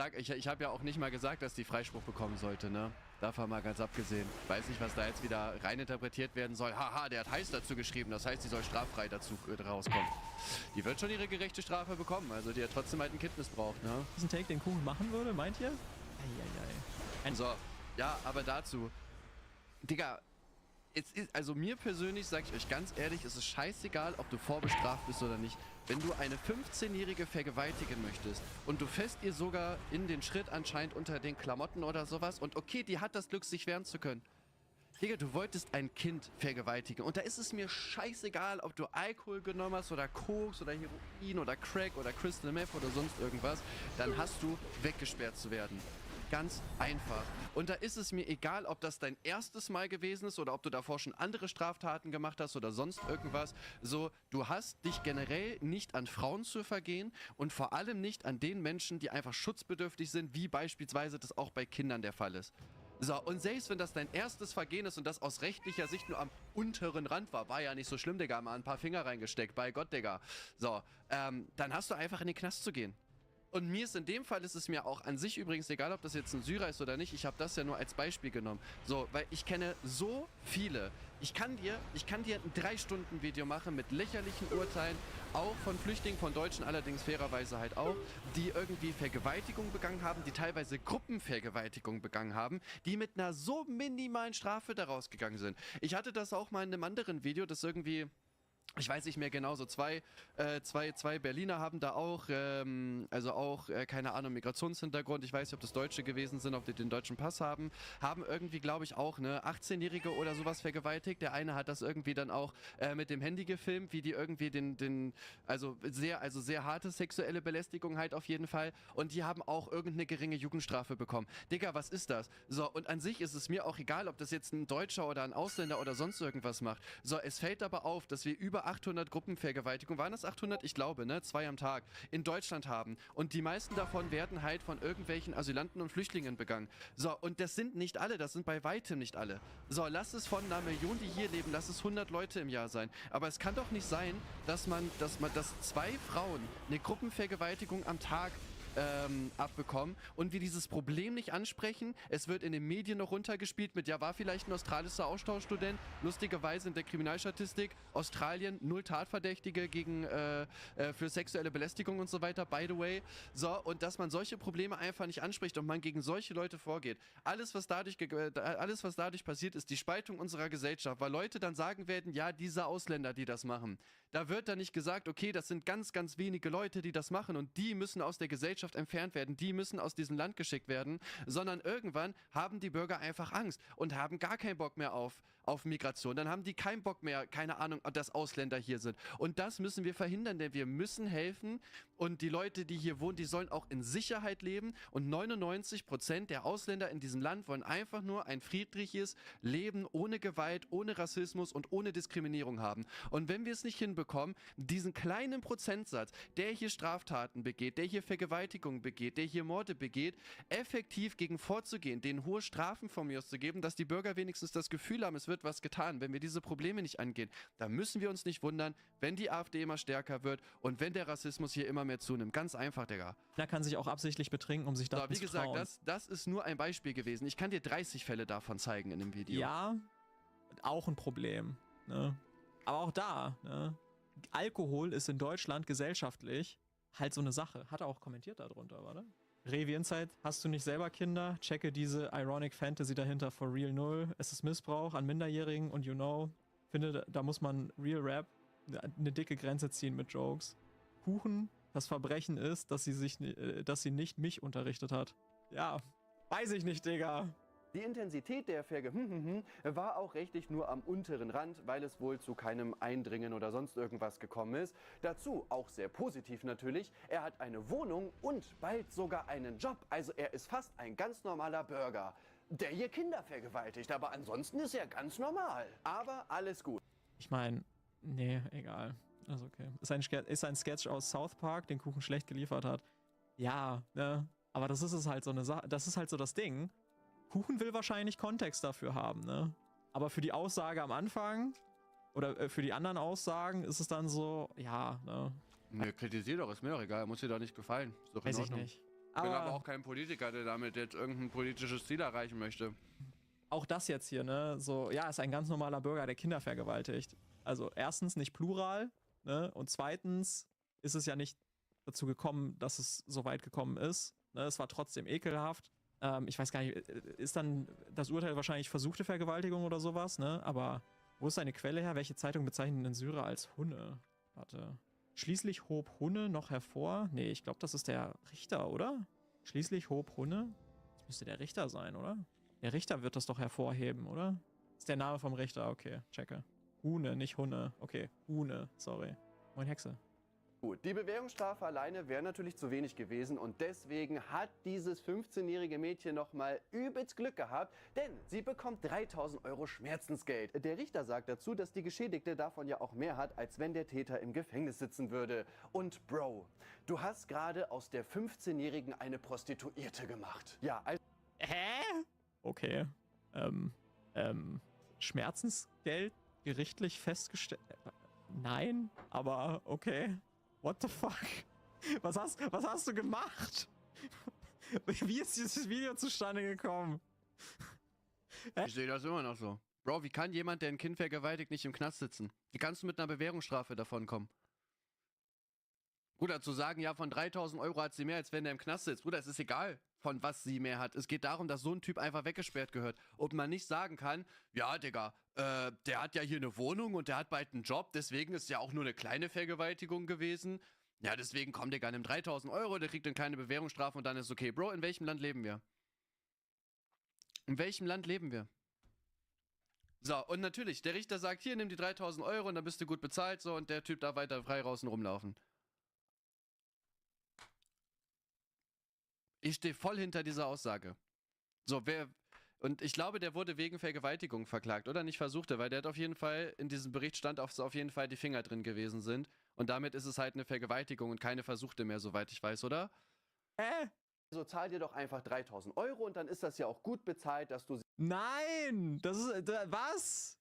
habe ja auch nicht mal gesagt, dass die Freispruch bekommen sollte, ne? Davon mal ganz abgesehen. Weiß nicht, was da jetzt wieder reininterpretiert werden soll. Haha, der hat heiß dazu geschrieben, das heißt, die soll straffrei dazu rauskommen. Die wird schon ihre gerechte Strafe bekommen, also die hat trotzdem halt ein Kind missbraucht, ne? diesen Take, den Kuchen machen würde, meint ihr? Eieiei. So, ja, aber dazu. Digga, also mir persönlich, sag ich euch ganz ehrlich, ist es scheißegal, ob du vorbestraft bist oder nicht. Wenn du eine 15-Jährige vergewaltigen möchtest und du fässt ihr sogar in den Schritt anscheinend unter den Klamotten oder sowas und okay, die hat das Glück, sich wehren zu können. Digga, du wolltest ein Kind vergewaltigen und da ist es mir scheißegal, ob du Alkohol genommen hast oder Koks oder Heroin oder Crack oder Crystal Meth oder sonst irgendwas, dann hast du weggesperrt zu werden. Ganz einfach. Und da ist es mir egal, ob das dein erstes Mal gewesen ist oder ob du davor schon andere Straftaten gemacht hast oder sonst irgendwas. So, du hast dich generell nicht an Frauen zu vergehen und vor allem nicht an den Menschen, die einfach schutzbedürftig sind, wie beispielsweise das auch bei Kindern der Fall ist. So, und selbst wenn das dein erstes Vergehen ist und das aus rechtlicher Sicht nur am unteren Rand war ja nicht so schlimm, Digga, mal ein paar Finger reingesteckt, bei Gott, Digga. So, dann hast du einfach in den Knast zu gehen. Und mir ist in dem Fall, ist es mir auch an sich übrigens egal, ob das jetzt ein Syrer ist oder nicht. Ich habe das ja nur als Beispiel genommen. So, weil ich kenne so viele. Ich kann dir ein 3-Stunden-Video machen mit lächerlichen Urteilen, auch von Flüchtlingen, von Deutschen allerdings fairerweise halt auch, die irgendwie Vergewaltigung begangen haben, die teilweise Gruppenvergewaltigung begangen haben, die mit einer so minimalen Strafe daraus gegangen sind. Ich hatte das auch mal in einem anderen Video, das irgendwie... Ich weiß nicht mehr genau, so zwei Berliner haben da auch, keine Ahnung, Migrationshintergrund. Ich weiß nicht, ob das Deutsche gewesen sind, ob die den deutschen Pass haben irgendwie, glaube ich, auch eine 18-Jährige oder sowas vergewaltigt. Der eine hat das irgendwie dann auch mit dem Handy gefilmt, wie die irgendwie also sehr harte sexuelle Belästigung halt auf jeden Fall. Und die haben auch irgendeine geringe Jugendstrafe bekommen. Digga, was ist das? So, und an sich ist es mir auch egal, ob das jetzt ein Deutscher oder ein Ausländer oder sonst irgendwas macht. So, es fällt aber auf, dass wir über 800 Gruppenvergewaltigungen, waren das 800? Ich glaube, ne? 2 am Tag, in Deutschland haben. Und die meisten davon werden halt von irgendwelchen Asylanten und Flüchtlingen begangen. So, und das sind nicht alle, das sind bei weitem nicht alle. So, lass es von einer Million, die hier leben, lass es 100 Leute im Jahr sein. Aber es kann doch nicht sein, dass 2 Frauen eine Gruppenvergewaltigung am Tag abbekommen und wir dieses Problem nicht ansprechen. Es wird in den Medien noch runtergespielt mit, ja, war vielleicht ein australischer Austauschstudent. Lustigerweise in der Kriminalstatistik Australien 0 Tatverdächtige für sexuelle Belästigung und so weiter, by the way. So, und dass man solche Probleme einfach nicht anspricht und man gegen solche Leute vorgeht. Alles, was dadurch passiert, ist die Spaltung unserer Gesellschaft, weil Leute dann sagen werden, ja, diese Ausländer, die das machen. Da wird dann nicht gesagt, okay, das sind ganz, ganz wenige Leute, die das machen und die müssen aus der Gesellschaft Gesellschaft entfernt werden, die müssen aus diesem Land geschickt werden, sondern irgendwann haben die Bürger einfach Angst und haben gar keinen Bock mehr auf Migration. Dann haben die keinen Bock mehr, keine Ahnung, dass Ausländer hier sind. Und das müssen wir verhindern, denn wir müssen helfen und die Leute, die hier wohnen, die sollen auch in Sicherheit leben und 99% der Ausländer in diesem Land wollen einfach nur ein friedliches Leben ohne Gewalt, ohne Rassismus und ohne Diskriminierung haben. Und wenn wir es nicht hinbekommen, diesen kleinen Prozentsatz, der hier Straftaten begeht, der hier Vergewaltigungen begeht, der hier Morde begeht, effektiv gegen vorzugehen, denen hohe Strafen von mir aus zu geben, dass die Bürger wenigstens das Gefühl haben, es wird was getan. Wenn wir diese Probleme nicht angehen, dann müssen wir uns nicht wundern, wenn die AfD immer stärker wird und wenn der Rassismus hier immer mehr zunimmt. Ganz einfach, Digga. Er kann sich auch absichtlich betrinken, um sich da zu trauen. Wie gesagt, das ist nur ein Beispiel gewesen. Ich kann dir 30 Fälle davon zeigen in dem Video. Ja, auch ein Problem. Ne? Aber auch da, ne? Alkohol ist in Deutschland gesellschaftlich halt so eine Sache. Hat er auch kommentiert darunter, oder? Revi Insight, hast du nicht selber Kinder? Checke diese Ironic Fantasy dahinter for real 0. Es ist Missbrauch an Minderjährigen und finde, da muss man Real Rap eine dicke Grenze ziehen mit Jokes. Kuchen, das Verbrechen ist, dass sie nicht mich unterrichtet hat. Ja, weiß ich nicht, Digga. Die Intensität der war auch rechtlich nur am unteren Rand, weil es wohl zu keinem Eindringen oder sonst irgendwas gekommen ist. Dazu, auch sehr positiv natürlich, er hat eine Wohnung und bald sogar einen Job. Also er ist fast ein ganz normaler Bürger, der hier Kinder vergewaltigt. Aber ansonsten ist er ganz normal. Aber alles gut. Ich meine, nee, egal. Also okay. Ist ein Sketch aus South Park, den Kuchen schlecht geliefert hat. Ja, ne? Aber das ist es halt so eine Sache. Das ist halt so das Ding. Kuchen will wahrscheinlich Kontext dafür haben, ne? Aber für die Aussage am Anfang oder für die anderen Aussagen ist es dann so, ja, ne? Ne, kritisier doch, ist mir doch egal, muss dir doch nicht gefallen. Ist doch in Ordnung. Ich nicht. Ich bin aber auch kein Politiker, der damit jetzt irgendein politisches Ziel erreichen möchte. Auch das jetzt hier, ne? So, ja, ist ein ganz normaler Bürger, der Kinder vergewaltigt. Also erstens nicht plural, ne? Und zweitens ist es ja nicht dazu gekommen, dass es so weit gekommen ist. Ne? Es war trotzdem ekelhaft. Ich weiß gar nicht, ist dann das Urteil wahrscheinlich versuchte Vergewaltigung oder sowas, ne? Aber wo ist seine Quelle her? Welche Zeitung bezeichnet den Syrer als Hunne? Warte. Schließlich hob Hunne noch hervor. Nee, ich glaube, das ist der Richter, oder? Schließlich hob Hunne. Das müsste der Richter sein, oder? Der Richter wird das doch hervorheben, oder? Das ist der Name vom Richter, okay, checke. Hune, nicht Hunne. Okay, Hune, sorry. Moin Hexe. Gut, die Bewährungsstrafe alleine wäre natürlich zu wenig gewesen und deswegen hat dieses 15-jährige Mädchen nochmal übelst Glück gehabt, denn sie bekommt 3.000 € Schmerzensgeld. Der Richter sagt dazu, dass die Geschädigte davon ja auch mehr hat, als wenn der Täter im Gefängnis sitzen würde. Und Bro, du hast gerade aus der 15-jährigen eine Prostituierte gemacht. Ja, also... Hä? Okay. Schmerzensgeld gerichtlich festgestellt? Nein, aber okay. What the fuck? Was hast du gemacht? Wie ist dieses Video zustande gekommen? Ich sehe das immer noch so. Bro, wie kann jemand, der ein Kind vergewaltigt, nicht im Knast sitzen? Wie kannst du mit einer Bewährungsstrafe davonkommen? Bruder, zu sagen, ja, von 3.000 € hat sie mehr, als wenn er im Knast sitzt. Bruder, es ist egal, von was sie mehr hat. Es geht darum, dass so ein Typ einfach weggesperrt gehört. Und man nicht sagen kann, ja, Digga, der hat ja hier eine Wohnung und der hat bald einen Job, deswegen ist ja auch nur eine kleine Vergewaltigung gewesen. Ja, deswegen kommt Digga, nimmt 3.000 €, der kriegt dann keine Bewährungsstrafe und dann ist okay. Bro, in welchem Land leben wir? In welchem Land leben wir? So, und natürlich, der Richter sagt, hier, nimm die 3.000 € und dann bist du gut bezahlt, so, und der Typ darf weiter frei draußen rumlaufen. Ich stehe voll hinter dieser Aussage. So, und ich glaube, der wurde wegen Vergewaltigung verklagt, oder? Nicht versuchte, weil der hat auf jeden Fall, in diesem Bericht stand auf jeden Fall die Finger drin gewesen sind. Und damit ist es halt eine Vergewaltigung und keine versuchte mehr, soweit ich weiß, oder? Also zahl dir doch einfach 3.000 € und dann ist das ja auch gut bezahlt, dass du Nein! Das ist, was?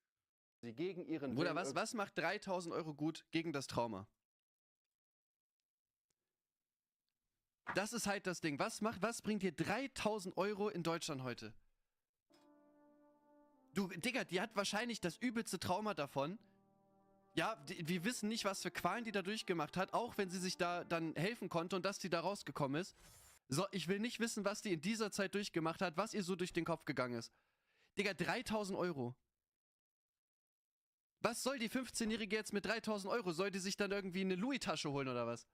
sie gegen ihren Bruder, was macht 3.000 € gut gegen das Trauma? Das ist halt das Ding. Was bringt dir 3.000 € in Deutschland heute? Du, Digga, die hat wahrscheinlich das übelste Trauma davon. Ja, wir wissen nicht, was für Qualen die da durchgemacht hat, auch wenn sie sich da dann helfen konnte und dass die da rausgekommen ist. So, ich will nicht wissen, was die in dieser Zeit durchgemacht hat, was ihr so durch den Kopf gegangen ist. Digga, 3.000 €. Was soll die 15-Jährige jetzt mit 3.000 €? Soll die sich dann irgendwie eine Louis-Tasche holen oder was?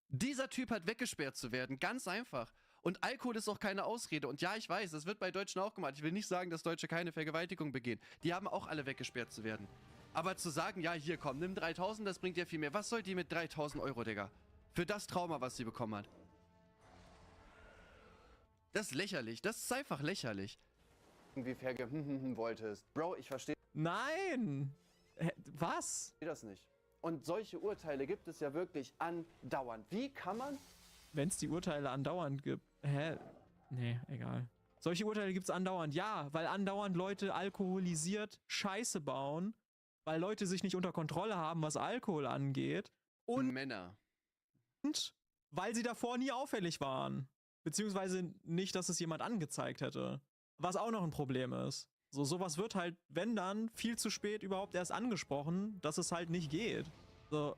Dieser Typ hat weggesperrt zu werden, ganz einfach. Und Alkohol ist auch keine Ausrede. Und ja, ich weiß, das wird bei Deutschen auch gemacht. Ich will nicht sagen, dass Deutsche keine Vergewaltigung begehen. Die haben auch alle weggesperrt zu werden. Aber zu sagen, ja, hier komm, nimm 3.000, das bringt dir viel mehr. Was soll die mit 3.000 Euro, Digga? Für das Trauma, was sie bekommen hat. Das ist lächerlich. Das ist einfach lächerlich. Irgendwie wolltest. Bro, ich verstehe Nein! Was? das nicht. Und solche Urteile gibt es ja wirklich andauernd. Wie kann man... Wenn es die Urteile andauernd gibt. Hä? Nee, egal. Solche Urteile gibt es andauernd. Ja, weil andauernd Leute alkoholisiert Scheiße bauen, weil Leute sich nicht unter Kontrolle haben, was Alkohol angeht. Und Männer. Und weil sie davor nie auffällig waren. Beziehungsweise nicht, dass es jemand angezeigt hätte. Was auch noch ein Problem ist. So, sowas wird halt, wenn dann, viel zu spät überhaupt erst angesprochen, dass es halt nicht geht. So.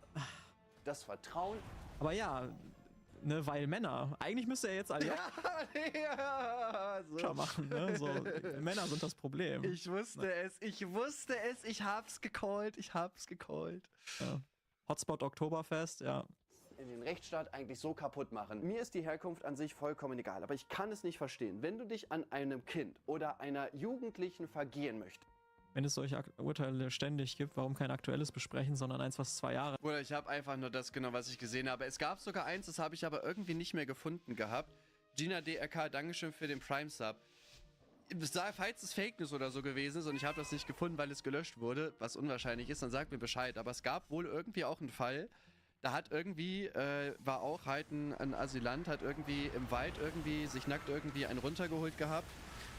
Das Vertrauen. Aber ja, ne, weil Männer. Eigentlich müsste er jetzt alle ja, so. machen, ne? So, Männer sind das Problem. Ich wusste es, ich hab's gecallt, Ja. Hotspot Oktoberfest, ja. In den Rechtsstaat eigentlich so kaputt machen. Mir ist die Herkunft an sich vollkommen egal, aber ich kann es nicht verstehen. Wenn du dich an einem Kind oder einer Jugendlichen vergehen möchtest. Wenn es solche Urteile ständig gibt, warum kein aktuelles besprechen, sondern eins, was 2 Jahre... Bruder, ich habe einfach nur das genommen, was ich gesehen habe. Es gab sogar eins, das habe ich aber irgendwie nicht mehr gefunden gehabt. Gina DRK, Dankeschön für den Prime-Sub. Falls es Fake News oder so gewesen ist und ich habe das nicht gefunden, weil es gelöscht wurde, was unwahrscheinlich ist, dann sagt mir Bescheid. Aber es gab wohl irgendwie auch einen Fall, da hat irgendwie, war auch halt ein Asylant, hat irgendwie im Wald irgendwie sich nackt irgendwie einen runtergeholt gehabt.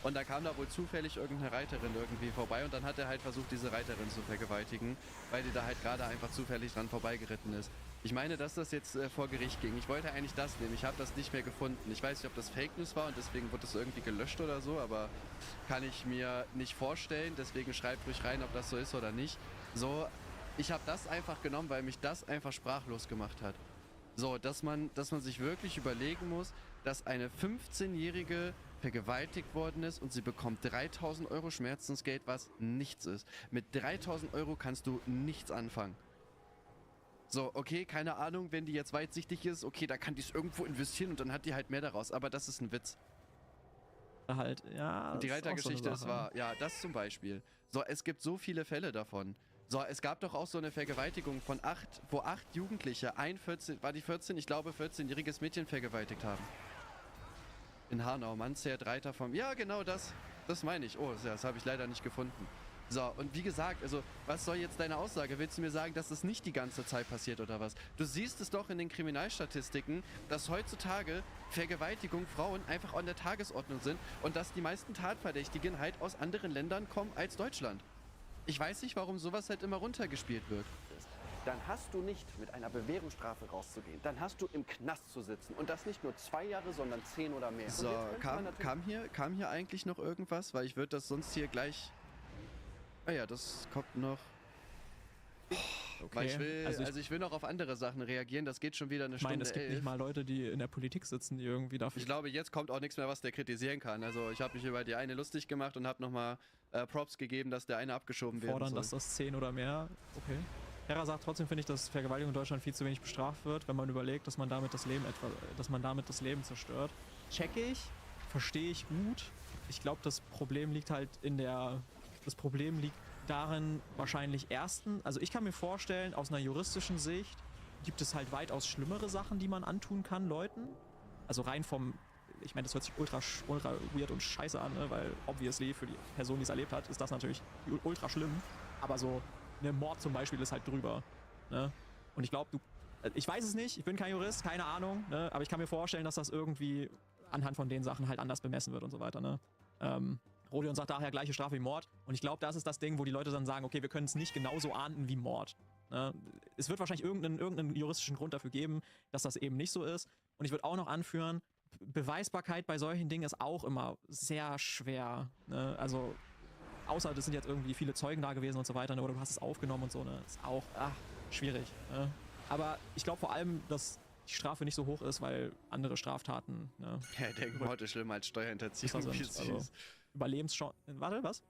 Und da kam da wohl zufällig irgendeine Reiterin irgendwie vorbei und dann hat er halt versucht, diese Reiterin zu vergewaltigen, weil die da halt gerade einfach zufällig dran vorbeigeritten ist. Ich meine, dass das jetzt vor Gericht ging. Ich wollte eigentlich das nehmen, ich habe das nicht mehr gefunden. Ich weiß nicht, ob das Fake News war und deswegen wurde das irgendwie gelöscht oder so, aber kann ich mir nicht vorstellen. Deswegen schreibt ruhig rein, ob das so ist oder nicht. So, ich habe das einfach genommen, weil mich das einfach sprachlos gemacht hat. So, dass man sich wirklich überlegen muss, dass eine 15-Jährige vergewaltigt worden ist und sie bekommt 3.000 Euro Schmerzensgeld, was nichts ist. Mit 3.000 Euro kannst du nichts anfangen. So, okay, keine Ahnung, wenn die jetzt weitsichtig ist, okay, da kann die es irgendwo investieren und dann hat die halt mehr daraus, aber das ist ein Witz. Halt, ja. Und die Reitergeschichte, das war, ja, das zum Beispiel. So, es gibt so viele Fälle davon. So, es gab doch auch so eine Vergewaltigung wo 8 Jugendliche, war die 14, ich glaube 14-jähriges Mädchen vergewaltigt haben. In Hanau, Manzert, Reiter vom... Ja, genau das meine ich. Oh, das habe ich leider nicht gefunden. So, und wie gesagt, also, was soll jetzt deine Aussage? Willst du mir sagen, dass das nicht die ganze Zeit passiert oder was? Du siehst es doch in den Kriminalstatistiken, dass heutzutage Vergewaltigung Frauen einfach an der Tagesordnung sind und dass die meisten Tatverdächtigen halt aus anderen Ländern kommen als Deutschland. Ich weiß nicht, warum sowas halt immer runtergespielt wird. Dann hast du nicht mit einer Bewährungsstrafe rauszugehen. Dann hast du im Knast zu sitzen. Und das nicht nur 2 Jahre, sondern 10 oder mehr. So, kam hier eigentlich noch irgendwas? Weil ich würde das sonst hier gleich... Ah ja, das kommt noch... Okay. Weil ich will noch auf andere Sachen reagieren. Das geht schon wieder eine Stunde 11. Es gibt nicht mal Leute, die in der Politik sitzen, die irgendwie dafür... Ich glaube, jetzt kommt auch nichts mehr, was der kritisieren kann. Also ich habe mich über die eine lustig gemacht und habe nochmal Props gegeben, dass der eine abgeschoben werden soll. Fordern, dass das 10 oder mehr... Okay. Hera sagt, trotzdem finde ich, dass Vergewaltigung in Deutschland viel zu wenig bestraft wird, wenn man überlegt, dass man damit das Leben zerstört. Check ich, verstehe ich gut. Ich glaube, das Problem liegt halt darin wahrscheinlich also ich kann mir vorstellen, aus einer juristischen Sicht gibt es halt weitaus schlimmere Sachen, die man antun kann Leuten. Also rein vom, ich meine, das hört sich ultra weird und scheiße an, ne? Weil obviously für die Person, die es erlebt hat, ist das natürlich ultra schlimm. Aber so eine Mord zum Beispiel ist halt drüber. Ne? Und ich glaube, ich weiß es nicht, ich bin kein Jurist, keine Ahnung, ne? Aber ich kann mir vorstellen, dass das irgendwie anhand von den Sachen halt anders bemessen wird und so weiter. Ne? Rodion sagt daher gleiche Strafe wie Mord. Und ich glaube, das ist das Ding, wo die Leute dann sagen, okay, wir können es nicht genauso ahnden wie Mord. Ne? Es wird wahrscheinlich irgendeinen juristischen Grund dafür geben, dass das eben nicht so ist. Und ich würde auch noch anführen, Beweisbarkeit bei solchen Dingen ist auch immer sehr schwer. Ne? Also, außer das sind jetzt irgendwie viele Zeugen da gewesen und so weiter, ne? Oder du hast es aufgenommen und so, ne? Ist auch schwierig. Ne? Aber ich glaube vor allem, dass die Strafe nicht so hoch ist, weil andere Straftaten... Ne? Ja, ich denke, Mord ist schlimmer als Steuerhinterziehung. Also, Überlebenschance... Warte, was?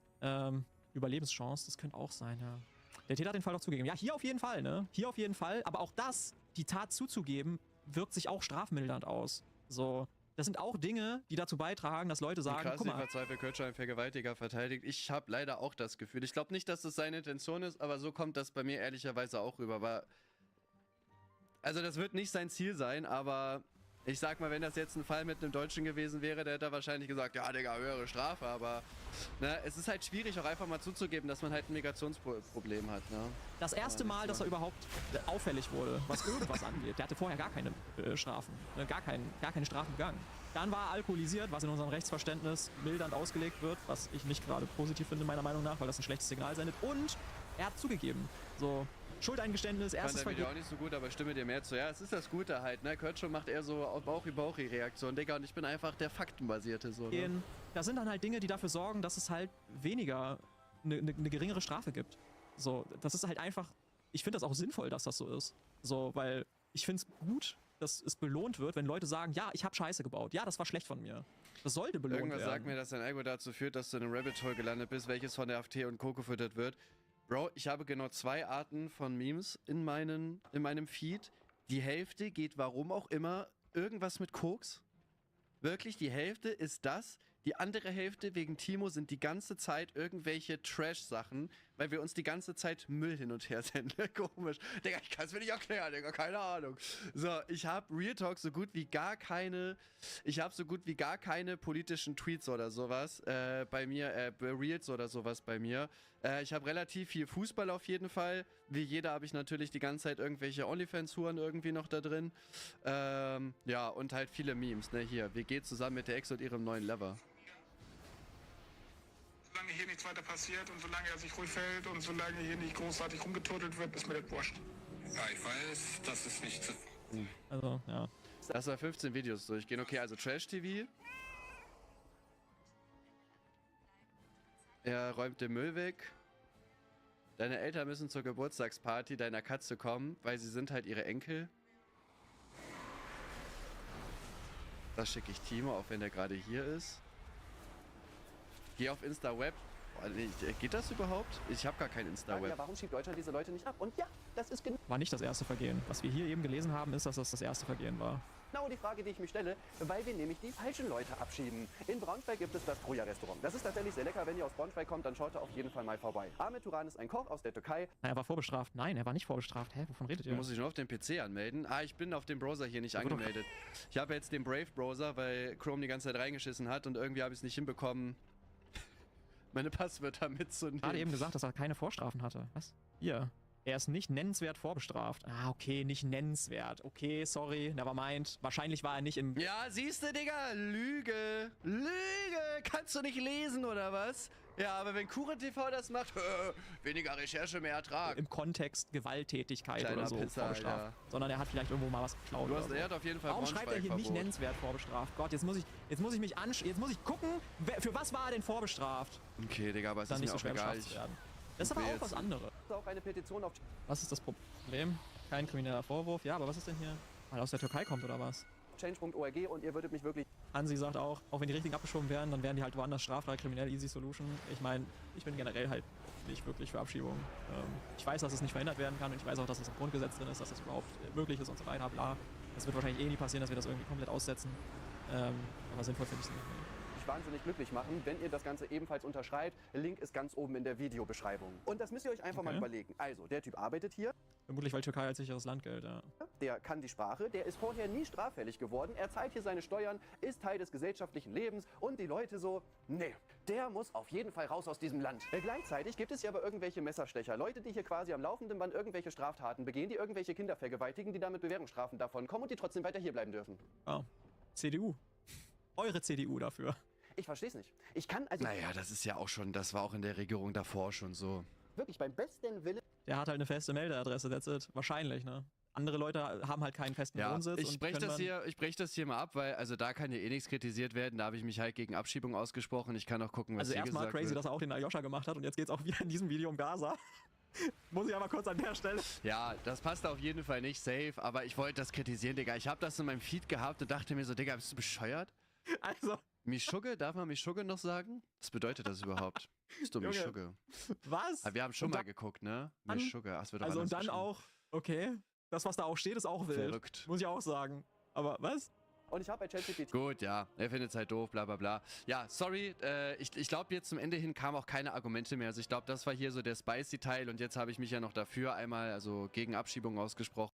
Überlebenschance, das könnte auch sein, ja. Der Täter hat den Fall doch zugegeben. Ja, hier auf jeden Fall, ne? Hier auf jeden Fall. Aber auch das, die Tat zuzugeben, wirkt sich auch strafmildernd aus. So, das sind auch Dinge, die dazu beitragen, dass Leute sagen, krass, guck mal, verzweifelt Kötscher einen Vergewaltiger verteidigt. Ich habe leider auch das Gefühl. Ich glaube nicht, dass das seine Intention ist, aber so kommt das bei mir ehrlicherweise auch rüber. Also das wird nicht sein Ziel sein, aber ich sag mal, wenn das jetzt ein Fall mit einem Deutschen gewesen wäre, der hätte er wahrscheinlich gesagt, ja, Digga, höhere Strafe, aber ne, es ist halt schwierig, auch einfach mal zuzugeben, dass man halt ein Migrationsproblem hat. Ne? das erste Mal, dass er überhaupt auffällig wurde, was irgendwas angeht. Der hatte vorher gar keine Strafen, gar keine Strafen begangen. Dann war er alkoholisiert, was in unserem Rechtsverständnis mildernd ausgelegt wird, was ich nicht gerade positiv finde, meiner Meinung nach, weil das ein schlechtes Signal sendet. Und er hat zugegeben. So, Schuldeingeständnis, erstes Vergehen. Ich fand Video auch nicht so gut, aber stimme dir mehr zu. Ja, es ist das Gute halt, ne? Kurt macht eher so Bauchi-Bauchi-Reaktion, Digga, und ich bin einfach der Faktenbasierte, so, ne? Das sind dann halt Dinge, die dafür sorgen, dass es halt weniger, eine geringere Strafe gibt. So, das ist halt einfach, ich finde das auch sinnvoll, dass das so ist. So, weil ich finde es gut, dass es belohnt wird, wenn Leute sagen, ja, ich habe Scheiße gebaut. Ja, das war schlecht von mir. Das sollte belohnt werden. Irgendwas sagt mir, dass dein Ego dazu führt, dass du in einem Rabbit Hole gelandet bist, welches von der AfD und Co. gefüttert wird. Bro, ich habe genau 2 Arten von Memes in meinem Feed. Die Hälfte geht, warum auch immer, irgendwas mit Koks. Wirklich, die Hälfte ist das. Die andere Hälfte wegen Timo sind die ganze Zeit irgendwelche Trash-Sachen, weil wir uns die ganze Zeit Müll hin und her senden. Komisch. Digga, ich kann es mir nicht erklären, Digga, keine Ahnung. So, ich habe Real Talk so gut wie gar keine politischen Tweets oder sowas bei mir, Reels oder sowas bei mir. Ich habe relativ viel Fußball auf jeden Fall. Wie jeder habe ich natürlich die ganze Zeit irgendwelche OnlyFans-Huren irgendwie noch da drin. Ja, und halt viele Memes, ne, hier. Wir gehen zusammen mit der Ex und ihrem neuen Lover. Solange hier nichts weiter passiert und solange er sich ruhig verhält und solange hier nicht großartig rumgeturtelt wird, ist mir das wurscht. Ja, ich weiß, das ist nicht zu... Also, ja. Lass mal 15 Videos durchgehen. Okay, also Trash-TV. Er räumt den Müll weg. Deine Eltern müssen zur Geburtstagsparty deiner Katze kommen, weil sie sind halt ihre Enkel. Das schicke ich Timo, auch wenn der gerade hier ist. Geh auf Insta-Web. Geht das überhaupt? Ich habe gar kein Insta-Web. Ja, warum schiebt Deutschland diese Leute nicht ab? Und ja, das ist war nicht das erste Vergehen. Was wir hier eben gelesen haben, ist, dass das erste Vergehen war. genau die Frage, die ich mich stelle, weil wir nämlich die falschen Leute abschieben. In Braunschweig gibt es das Troja-Restaurant. Das ist tatsächlich sehr lecker. Wenn ihr aus Braunschweig kommt, dann schaut da auf jeden Fall mal vorbei. Ahmed Turan ist ein Koch aus der Türkei. Er war vorbestraft. Nein, er war nicht vorbestraft. Hä, wovon redet ihr? Du musst dich nur auf den PC anmelden. Ich bin auf dem Browser hier nicht angemeldet. Ich habe jetzt den Brave-Browser, weil Chrome die ganze Zeit reingeschissen hat und irgendwie habe ich es nicht hinbekommen, meine Passwörter mitzunehmen. Gerade eben gesagt, dass er keine Vorstrafen hatte. Was? Hier. Er ist nicht nennenswert vorbestraft. Ah, okay, nicht nennenswert. Okay, sorry, nevermind. Wahrscheinlich war er nicht im... Ja, siehste, Digga, Lüge. Lüge. Kannst du nicht lesen, oder was? Ja, aber wenn KurenTV das macht, weniger Recherche, mehr Ertrag. Im Kontext Gewalttätigkeit Kleiner oder so Pisser, vorbestraft. ja. Sondern er hat vielleicht irgendwo mal was geklaut. Er hat auf jeden Fall Warum schreibt er hier nicht Verbot. nennenswert vorbestraft? Gott, jetzt muss ich gucken, für was war er denn vorbestraft? Okay, Digga, aber es Dann ist nicht mir so auch schwer egal. bestraft zu werden. Das ist aber auch was anderes. Das ist auch eine Petition auf... Was ist das Problem? Kein krimineller Vorwurf. Ja, aber was ist denn hier? Weil er aus der Türkei kommt oder was? Change.org und ihr würdet mich wirklich... Hansi sagt auch wenn die richtigen abgeschoben werden, dann wären die halt woanders straffrei, kriminell, easy solution. Ich meine, ich bin generell halt nicht wirklich für Abschiebungen. Ich weiß, dass es nicht verhindert werden kann und ich weiß auch, dass es im Grundgesetz drin ist, dass das überhaupt möglich ist und so weiter, bla. Das wird wahrscheinlich eh nie passieren, dass wir das irgendwie komplett aussetzen. Aber sinnvoll finde ich es nicht. wahnsinnig glücklich machen, wenn ihr das Ganze ebenfalls unterschreibt. Link ist ganz oben in der Videobeschreibung. Und das müsst ihr euch einfach mal überlegen. Also, der Typ arbeitet hier. Vermutlich, weil Türkei als sicheres Land gilt, ja. Der kann die Sprache, der ist vorher nie straffällig geworden, er zahlt hier seine Steuern, ist Teil des gesellschaftlichen Lebens und die Leute so, nee, der muss auf jeden Fall raus aus diesem Land. Gleichzeitig gibt es hier aber irgendwelche Messerstecher, Leute, die hier quasi am laufenden Band irgendwelche Straftaten begehen, die irgendwelche Kinder vergewaltigen, die damit Bewährungsstrafen davon kommen und die trotzdem weiter hier bleiben dürfen. Ah, CDU. Eure CDU dafür. Ich versteh's nicht. Ich kann also... Naja, das ist ja auch schon, das war auch in der Regierung davor schon so. Wirklich, beim besten Willen... Der hat halt eine feste Meldeadresse, that's it. Wahrscheinlich, ne? Andere Leute haben halt keinen festen Wohnsitz. Ich breche das hier mal ab, weil also da kann ja eh nichts kritisiert werden. Da habe ich mich halt gegen Abschiebung ausgesprochen. Ich kann auch gucken, was also hier gesagt wird. Also erstmal crazy, dass er auch den Aljoscha gemacht hat und jetzt geht's auch wieder in diesem Video um Gaza. Muss ich aber kurz an der Stelle. Ja, das passt auf jeden Fall nicht safe, aber ich wollte das kritisieren, Digga. Ich habe das in meinem Feed gehabt und dachte mir so, Digga, bist du bescheuert? Also... Mischugge, darf man Mischugge noch sagen? Was bedeutet das überhaupt? Bist du Mischugge? Was? Aber wir haben schon mal geguckt, ne? Mischugge. Ach, es wird doch also und dann auch, okay. Das, was da auch steht, ist auch wild. Verrückt. Muss ich auch sagen. Aber was? Und ich habe bei ChatGPT... Gut, ja, er findet es halt doof, bla bla bla. Ja, sorry, ich glaube jetzt zum Ende hin kamen auch keine Argumente mehr. Also ich glaube, das war hier so der Spicy-Teil und jetzt habe ich mich ja noch dafür einmal, also gegen Abschiebung ausgesprochen.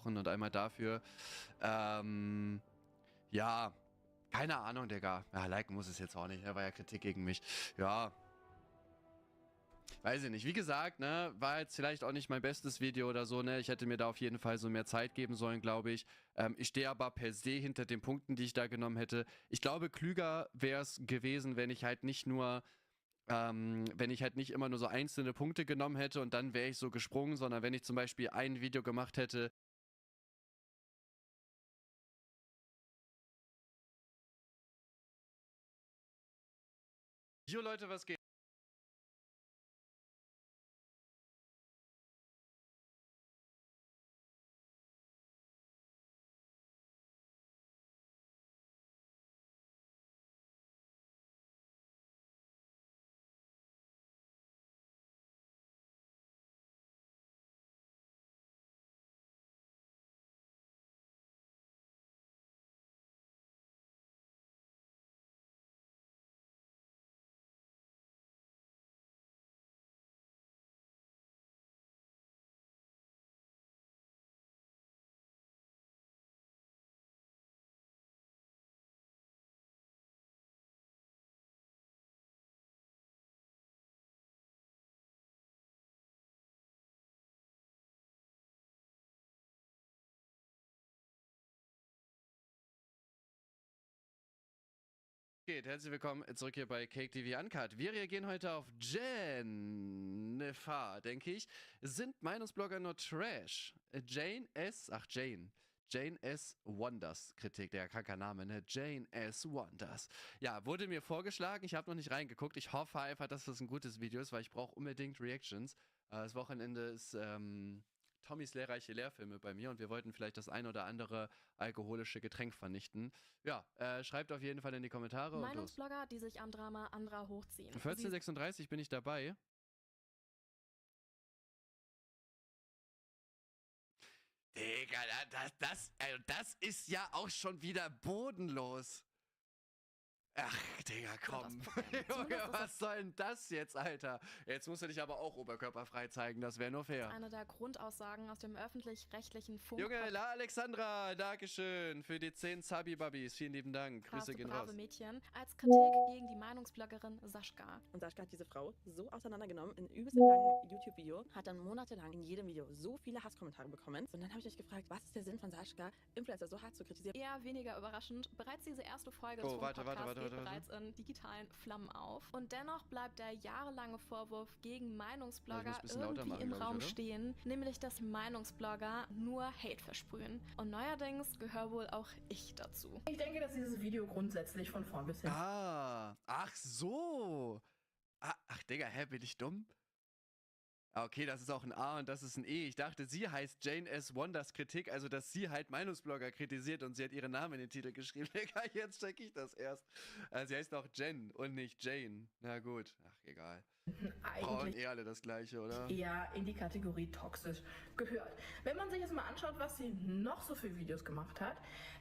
Und einmal dafür. Ja, keine Ahnung, Digga. Ja, liken muss es jetzt auch nicht. Er war ja Kritik gegen mich. Ja. Weiß ich nicht. Wie gesagt, ne, war jetzt vielleicht auch nicht mein bestes Video oder so, ne. Ich hätte mir da auf jeden Fall so mehr Zeit geben sollen, glaube ich. Ich stehe aber per se hinter den Punkten, die ich da genommen hätte. Ich glaube, klüger wäre es gewesen, wenn ich halt nicht nur wenn ich halt nicht immer nur so einzelne Punkte genommen hätte und dann wäre ich so gesprungen, sondern wenn ich zum Beispiel ein Video gemacht hätte. Jo Leute, was geht? Herzlich willkommen zurück hier bei Cake TV Uncut. Wir reagieren heute auf Jennifer, denke ich. Sind Meinungsblogger nur Trash? Jane S. Wonders Kritik, der kranker Name, ne? Jane S. Wonders. Ja, wurde mir vorgeschlagen, ich habe noch nicht reingeguckt. Ich hoffe einfach, dass das ein gutes Video ist, weil ich brauche unbedingt Reactions. Das Wochenende ist Tommys lehrreiche Lehrfilme bei mir und wir wollten vielleicht das ein oder andere alkoholische Getränk vernichten. Ja, schreibt auf jeden Fall in die Kommentare. Meinungsblogger, die sich am Drama anderer hochziehen. 14:36 bin ich dabei. Digga, das ist ja auch schon wieder bodenlos. Ach, Digga, komm. Junge, was soll denn das jetzt, Alter? Jetzt musst du dich aber auch oberkörperfrei zeigen, das wäre nur fair. Eine der Grundaussagen aus dem öffentlich-rechtlichen Funk. Junge, La Alexandra, dankeschön für die 10 Sabi-Babis. Vielen lieben Dank. Grüße gehen raus. Mädchen als Kritik gegen die Meinungsbloggerin Sascha. Und Sascha hat diese Frau so auseinandergenommen in übelst langen YouTube-Video, hat dann monatelang in jedem Video so viele Hasskommentare bekommen. Und dann habe ich mich gefragt, was ist der Sinn von Sascha, Influencer so hart zu kritisieren? Eher weniger überraschend, bereits diese erste Folge des Podcasts geht bereits in digitalen Flammen auf. Und dennoch bleibt der jahrelange Vorwurf gegen Meinungsblogger irgendwie im Raum stehen, nämlich dass Meinungsblogger nur Hate versprühen. Und neuerdings gehöre wohl auch ich dazu. Ich denke, dass dieses Video grundsätzlich von vorn bis hin... Ach so. Ach, Digga, bin ich dumm? Okay, das ist auch ein A und das ist ein E. Ich dachte, sie heißt Jane S. Wonders Kritik, also dass sie halt Meinungsblogger kritisiert und sie hat ihren Namen in den Titel geschrieben. Digga, jetzt check ich das erst. Sie heißt auch Jen und nicht Jane. Na gut, ach egal. Brauchen eh alle das Gleiche, oder? Eher in die Kategorie toxisch gehört. Wenn man sich jetzt mal anschaut, was sie noch so für Videos gemacht hat,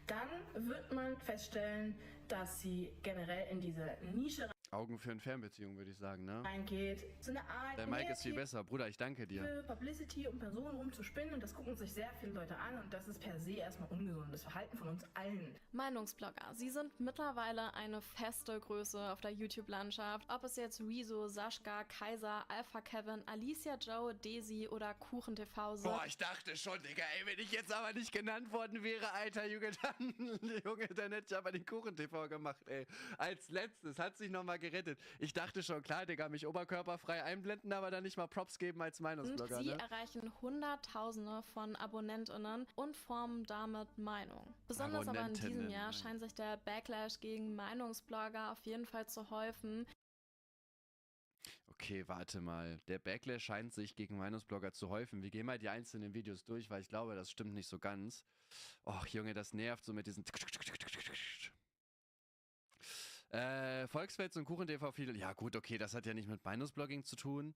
dann wird man feststellen, dass sie generell in diese Nische... Augen für eine Fernbeziehung, würde ich sagen, ne? Eingeht. So eine Art Der Mike ist viel besser. Bruder, ich danke dir. Publicity, um Personen rumzuspinnen und das gucken sich sehr viele Leute an und das ist per se erstmal ungesundes Verhalten von uns allen. Meinungsblogger, sie sind mittlerweile eine feste Größe auf der YouTube-Landschaft. Ob es jetzt Rezo, Sascha, Kaiser, Alpha Kevin, Alicia Joe, Daisy oder KuchenTV sind. Boah, ich dachte schon, Digga, ey, wenn ich jetzt aber nicht genannt worden wäre, Alter, Junge, dann hätte ich aber den KuchenTV gemacht, ey. Als letztes hat sich nochmal gerettet. Ich dachte schon, klar, Digga, mich oberkörperfrei einblenden, aber dann nicht mal Props geben als Meinungsblogger, Sie ne? erreichen Hunderttausende von AbonnentInnen und formen damit Meinung. Besonders aber in diesem Jahr scheint sich der Backlash gegen Meinungsblogger auf jeden Fall zu häufen. Okay, warte mal. Der Backlash scheint sich gegen Meinungsblogger zu häufen. Wir gehen mal die einzelnen Videos durch, weil ich glaube, das stimmt nicht so ganz. Och, Junge, das nervt so mit diesen... Volksfels und KuchenTV viele... Ja gut, okay, das hat ja nicht mit Meinungsblogging zu tun.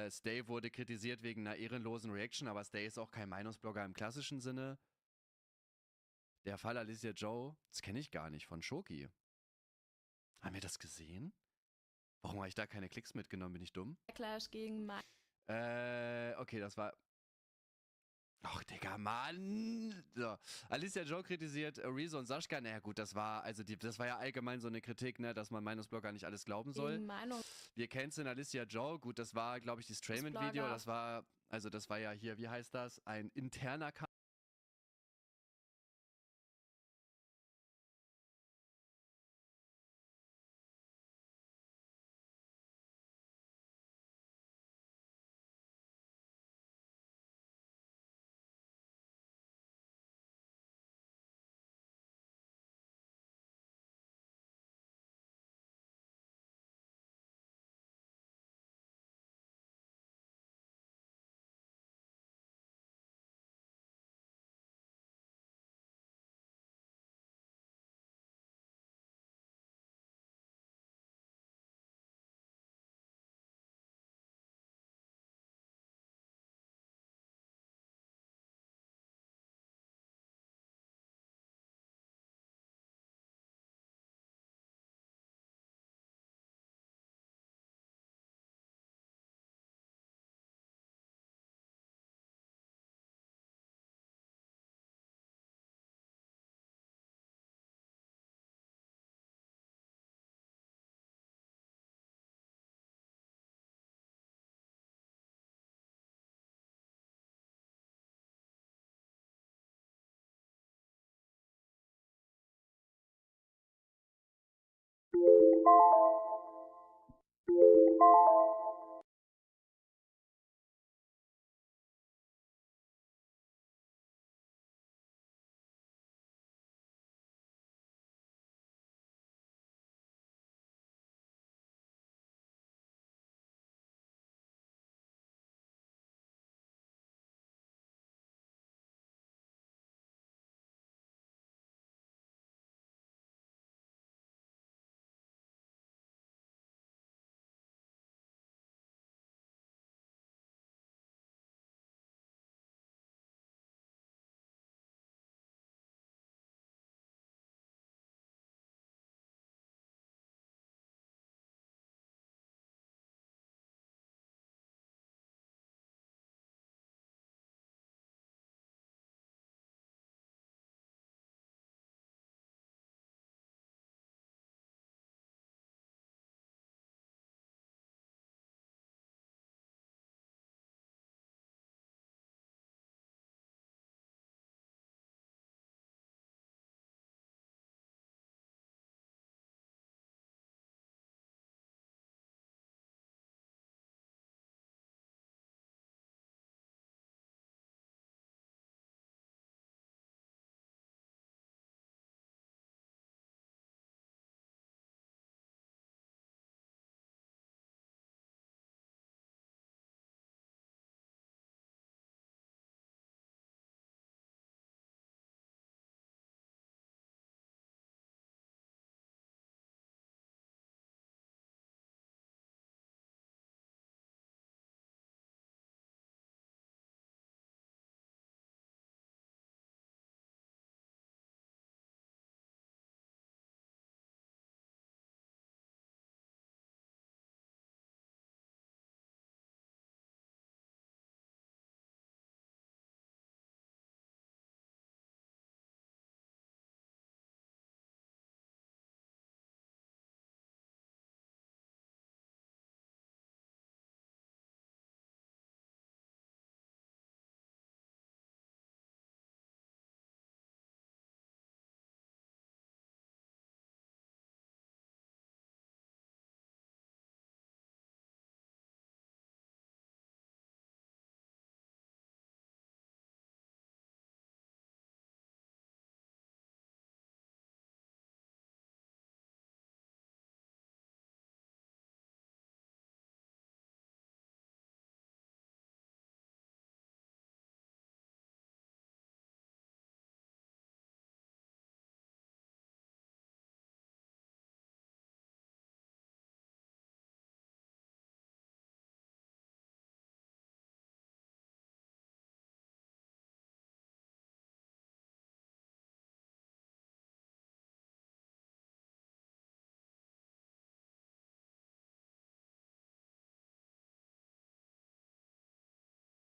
Stay wurde kritisiert wegen einer ehrenlosen Reaction, aber Stay ist auch kein Meinungsblogger im klassischen Sinne. Der Fall Alicia Joe, das kenne ich gar nicht, von Shoki. Haben wir das gesehen? Warum habe ich da keine Klicks mitgenommen? Bin ich dumm? Backlash gegen Okay, das war... Ach, Digga, Mann! So. Alicia Joe kritisiert Rezo und Sascha. Naja, gut, das war ja allgemein so eine Kritik, ne, dass man Meinungsblogger nicht alles glauben soll. Wir canceln Alicia Joe. Gut, das war, glaube ich, die Strayman-Video. Das war ja hier, wie heißt das? Ein interner Kampf.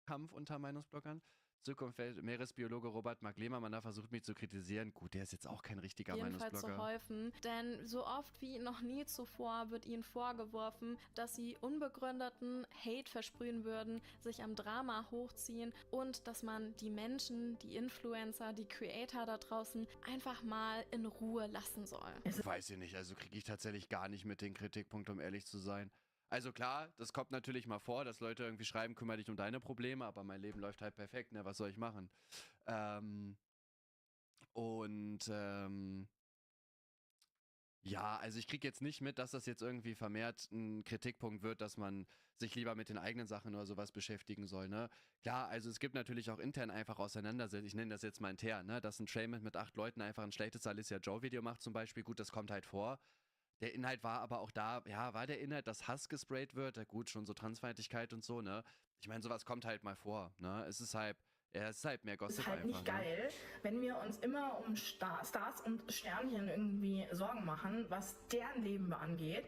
Kampf unter Meinungsbloggern. Zukunft Meeresbiologe Robert Mark Lehmann da versucht mich zu kritisieren. Gut, der ist jetzt auch kein richtiger Jedenfalls Meinungsblogger. zu häufen, denn so oft wie noch nie zuvor wird ihnen vorgeworfen, dass sie unbegründeten Hate versprühen würden, sich am Drama hochziehen und dass man die Menschen, die Influencer, die Creator da draußen einfach mal in Ruhe lassen soll. Weiß ich nicht, also kriege ich tatsächlich gar nicht mit den Kritikpunkt, um ehrlich zu sein. Also klar, das kommt natürlich mal vor, dass Leute irgendwie schreiben, kümmere dich um deine Probleme, aber mein Leben läuft halt perfekt, ne, was soll ich machen? Ja, also ich kriege jetzt nicht mit, dass das jetzt irgendwie vermehrt ein Kritikpunkt wird, dass man sich lieber mit den eigenen Sachen oder sowas beschäftigen soll, ne? Klar, also es gibt natürlich auch intern einfach Auseinandersetzungen, ich nenne das jetzt mal intern, ne? Dass ein Trayman mit 8 Leuten einfach ein schlechtes Alicia Joe-Video macht zum Beispiel, gut, das kommt halt vor. Der Inhalt war aber auch da, ja, war der Inhalt, dass Hass gesprayt wird, ja gut, schon so Transfeindlichkeit und so, ne? Ich meine, sowas kommt halt mal vor, ne? Es ist halt mehr Gossip Es ist halt einfach, nicht geil, ne? wenn wir uns immer um Stars und Sternchen irgendwie Sorgen machen, was deren Leben angeht,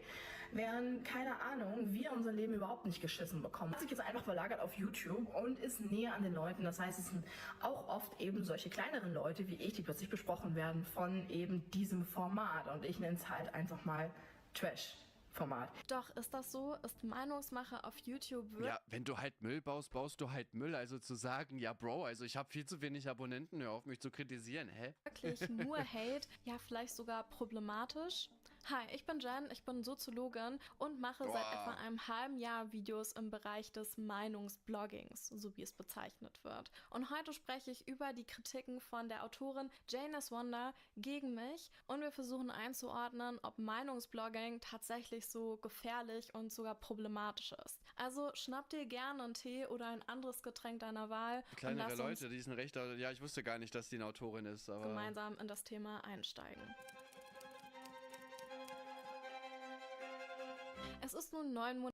während, keine Ahnung, wir unser Leben überhaupt nicht geschissen bekommen. Hat sich jetzt einfach verlagert auf YouTube und ist näher an den Leuten. Das heißt, es sind auch oft eben solche kleineren Leute wie ich, die plötzlich besprochen werden von eben diesem Format. Und ich nenne es halt einfach mal Trash-Format. Doch, ist das so? Ist Meinungsmache auf YouTube wirklich? Ja, wenn du halt Müll baust, baust du halt Müll. Also zu sagen, ja Bro, also ich habe viel zu wenig Abonnenten, hör auf mich zu kritisieren, hä? Wirklich nur Hate, ja vielleicht sogar problematisch. Hi, ich bin Jen, ich bin Soziologin und mache seit etwa einem halben Jahr Videos im Bereich des Meinungsbloggings, so wie es bezeichnet wird. Und heute spreche ich über die Kritiken von der Autorin Jane Wonder gegen mich und wir versuchen einzuordnen, ob Meinungsblogging tatsächlich so gefährlich und sogar problematisch ist. Also schnapp dir gerne einen Tee oder ein anderes Getränk deiner Wahl Kleinere und lass Leute, die sind recht, ja, ich wusste gar nicht, dass die eine Autorin ist, aber gemeinsam in das Thema einsteigen. Es ist nun 9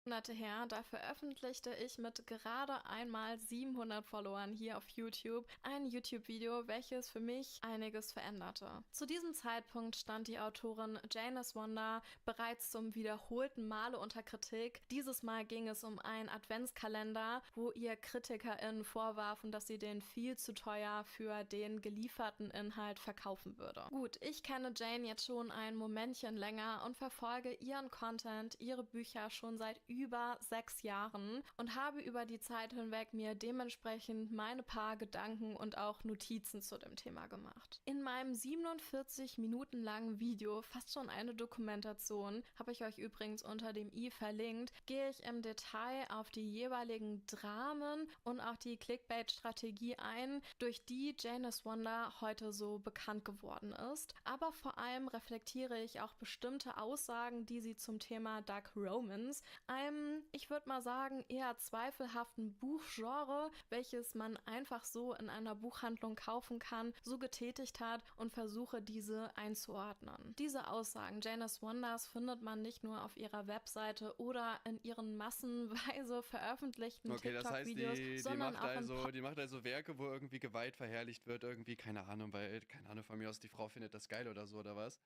Monate her, da veröffentlichte ich mit gerade einmal 700 Followern hier auf YouTube ein YouTube-Video, welches für mich einiges veränderte. Zu diesem Zeitpunkt stand die Autorin Jane Wonder bereits zum wiederholten Male unter Kritik. Dieses Mal ging es um einen Adventskalender, wo ihr KritikerInnen vorwarfen, dass sie den viel zu teuer für den gelieferten Inhalt verkaufen würde. Gut, ich kenne Jane jetzt schon ein Momentchen länger und verfolge ihren Content, ihre Bücher schon seit über 6 Jahren und habe über die Zeit hinweg mir dementsprechend meine paar Gedanken und auch Notizen zu dem Thema gemacht. In meinem 47 Minuten langen Video, fast schon eine Dokumentation, habe ich euch übrigens unter dem i verlinkt, gehe ich im Detail auf die jeweiligen Dramen und auch die Clickbait-Strategie ein, durch die Jane Wonder heute so bekannt geworden ist. Aber vor allem reflektiere ich auch bestimmte Aussagen, die sie zum Thema Dark Romance, einem, ich würde mal sagen, eher zweifelhaften Buchgenre, welches man einfach so in einer Buchhandlung kaufen kann, so getätigt hat und versuche diese einzuordnen. Diese Aussagen Jane Wonders findet man nicht nur auf ihrer Webseite oder in ihren massenweise veröffentlichten TikTok-Videos, sondern auch die macht also Werke, wo irgendwie Gewalt verherrlicht wird, irgendwie, keine Ahnung, weil, keine Ahnung, von mir aus, die Frau findet das geil oder so, oder was?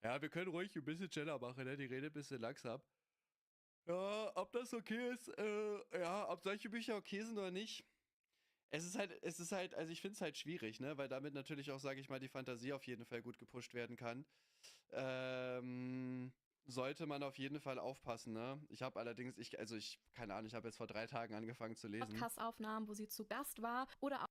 Ja, wir können ruhig ein bisschen schneller machen, ne? Die Rede ein bisschen langsam. Ja, ob das okay ist, ja, ob solche Bücher okay sind oder nicht. Es ist halt, also ich finde es halt schwierig, ne, weil damit natürlich auch, sage ich mal, die Fantasie auf jeden Fall gut gepusht werden kann. Sollte man auf jeden Fall aufpassen, ne. Ich habe allerdings, keine Ahnung, ich habe jetzt vor 3 Tagen angefangen zu lesen. Podcast-Aufnahmen, wo sie zu Gast war oder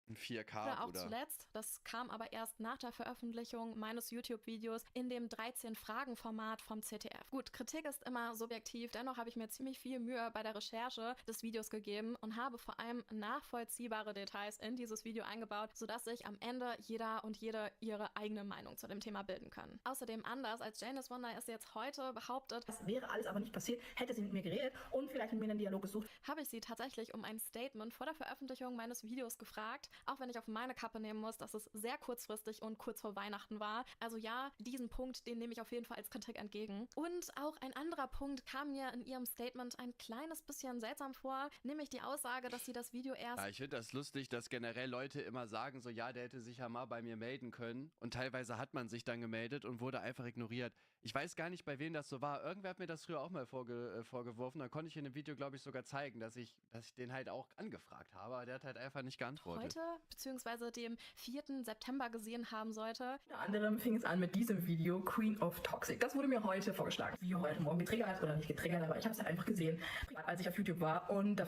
Ein 4K, oder auch oder? zuletzt, das kam aber erst nach der Veröffentlichung meines YouTube-Videos in dem 13-Fragen-Format vom ZDF. Gut, Kritik ist immer subjektiv, dennoch habe ich mir ziemlich viel Mühe bei der Recherche des Videos gegeben und habe vor allem nachvollziehbare Details in dieses Video eingebaut, sodass sich am Ende jeder und jede ihre eigene Meinung zu dem Thema bilden kann. Außerdem anders als Jane Wonder es jetzt heute behauptet, Das wäre alles aber nicht passiert, hätte sie mit mir geredet und vielleicht mit mir einen Dialog gesucht. habe ich sie tatsächlich um ein Statement vor der Veröffentlichung meines Videos gefragt auch wenn ich auf meine Kappe nehmen muss, dass es sehr kurzfristig und kurz vor Weihnachten war. Also ja, diesen Punkt, den nehme ich auf jeden Fall als Kritik entgegen. Und auch ein anderer Punkt kam mir in ihrem Statement ein kleines bisschen seltsam vor, nämlich die Aussage, dass sie das Video erst... Ja, ich finde das lustig, dass generell Leute immer sagen, so ja, der hätte sich ja mal bei mir melden können. Und teilweise hat man sich dann gemeldet und wurde einfach ignoriert. Ich weiß gar nicht, bei wem das so war. Irgendwer hat mir das früher auch mal vorgeworfen. Dann konnte ich in dem Video, glaube ich, sogar zeigen, dass ich den halt auch angefragt habe. Aber der hat halt einfach nicht geantwortet. Heute, beziehungsweise dem 4. September gesehen haben sollte. Unter anderem fing es an mit diesem Video, Queen of Toxic. Das wurde mir heute vorgeschlagen. Video heute Morgen getriggert oder nicht getriggert, aber ich habe es halt einfach gesehen, als ich auf YouTube war und da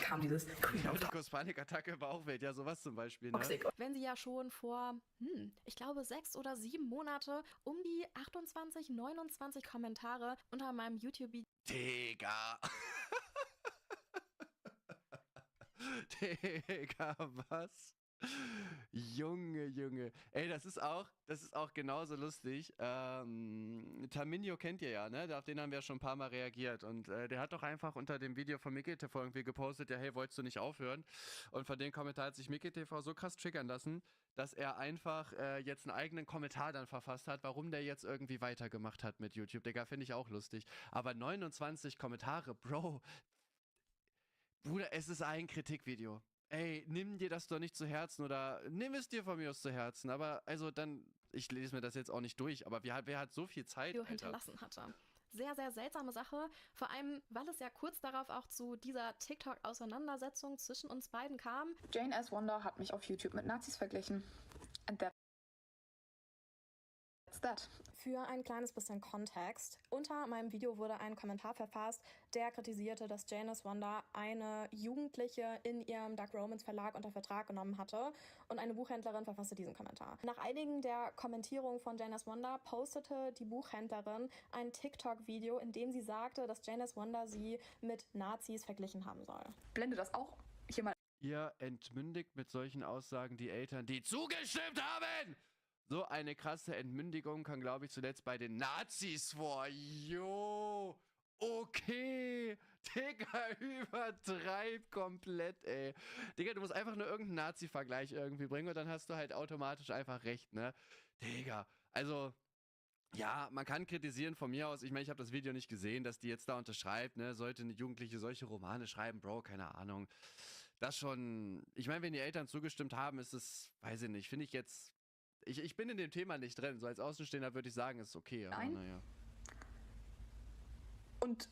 kam dieses Queen of Toxic. Panikattacke im Bauchwelt, ja, sowas zum Beispiel. Ne? Wenn sie ja schon vor, ich glaube 6 oder 7 Monate um die 28, 29 Kommentare unter meinem YouTube-Video. Digga. Digga, was? Junge. Ey, das ist auch genauso lustig. Taminio kennt ihr ja, ne? Auf den haben wir schon ein paar Mal reagiert. Und der hat doch einfach unter dem Video von Mickey TV irgendwie gepostet, ja, hey, wolltest du nicht aufhören? Und von dem Kommentar hat sich Mickey TV so krass triggern lassen, dass er einfach jetzt einen eigenen Kommentar dann verfasst hat, warum der jetzt irgendwie weitergemacht hat mit YouTube. Digga, finde ich auch lustig. Aber 29 Kommentare, Bro. Bruder, es ist ein Kritikvideo. Ey, nimm dir das doch nicht zu Herzen oder nimm es dir von mir aus zu Herzen. Aber also dann, ich lese mir das jetzt auch nicht durch, aber wer hat so viel Zeit, Alter? Hinterlassen hatte. Sehr, sehr seltsame Sache. Vor allem, weil es ja kurz darauf auch zu dieser TikTok-Auseinandersetzung zwischen uns beiden kam. Jane S. Wonder hat mich auf YouTube mit Nazis verglichen. And that's that. Für ein kleines bisschen Kontext. Unter meinem Video wurde ein Kommentar verfasst, der kritisierte, dass Janice Wanda eine Jugendliche in ihrem Dark Romance Verlag unter Vertrag genommen hatte und eine Buchhändlerin verfasste diesen Kommentar. Nach einigen der Kommentierungen von Janice Wanda postete die Buchhändlerin ein TikTok-Video, in dem sie sagte, dass Janice Wanda sie mit Nazis verglichen haben soll. Blende das auch hier mal. Ihr entmündigt mit solchen Aussagen die Eltern, die zugestimmt haben! So eine krasse Entmündigung kam, glaube ich, zuletzt bei den Nazis vor. Jo, okay. Digga, übertreib komplett, ey. Digga, du musst einfach nur irgendeinen Nazi-Vergleich irgendwie bringen und dann hast du halt automatisch einfach recht, ne? Digga, also... Ja, man kann kritisieren von mir aus. Ich meine, ich habe das Video nicht gesehen, dass die jetzt da unterschreibt, ne? Sollte eine Jugendliche solche Romane schreiben, Bro, keine Ahnung. Das schon... Ich meine, wenn die Eltern zugestimmt haben, ist es... Weiß ich nicht, finde ich jetzt... Ich bin in dem Thema nicht drin. So als Außenstehender würde ich sagen, ist okay. Aber Nein. Naja. Und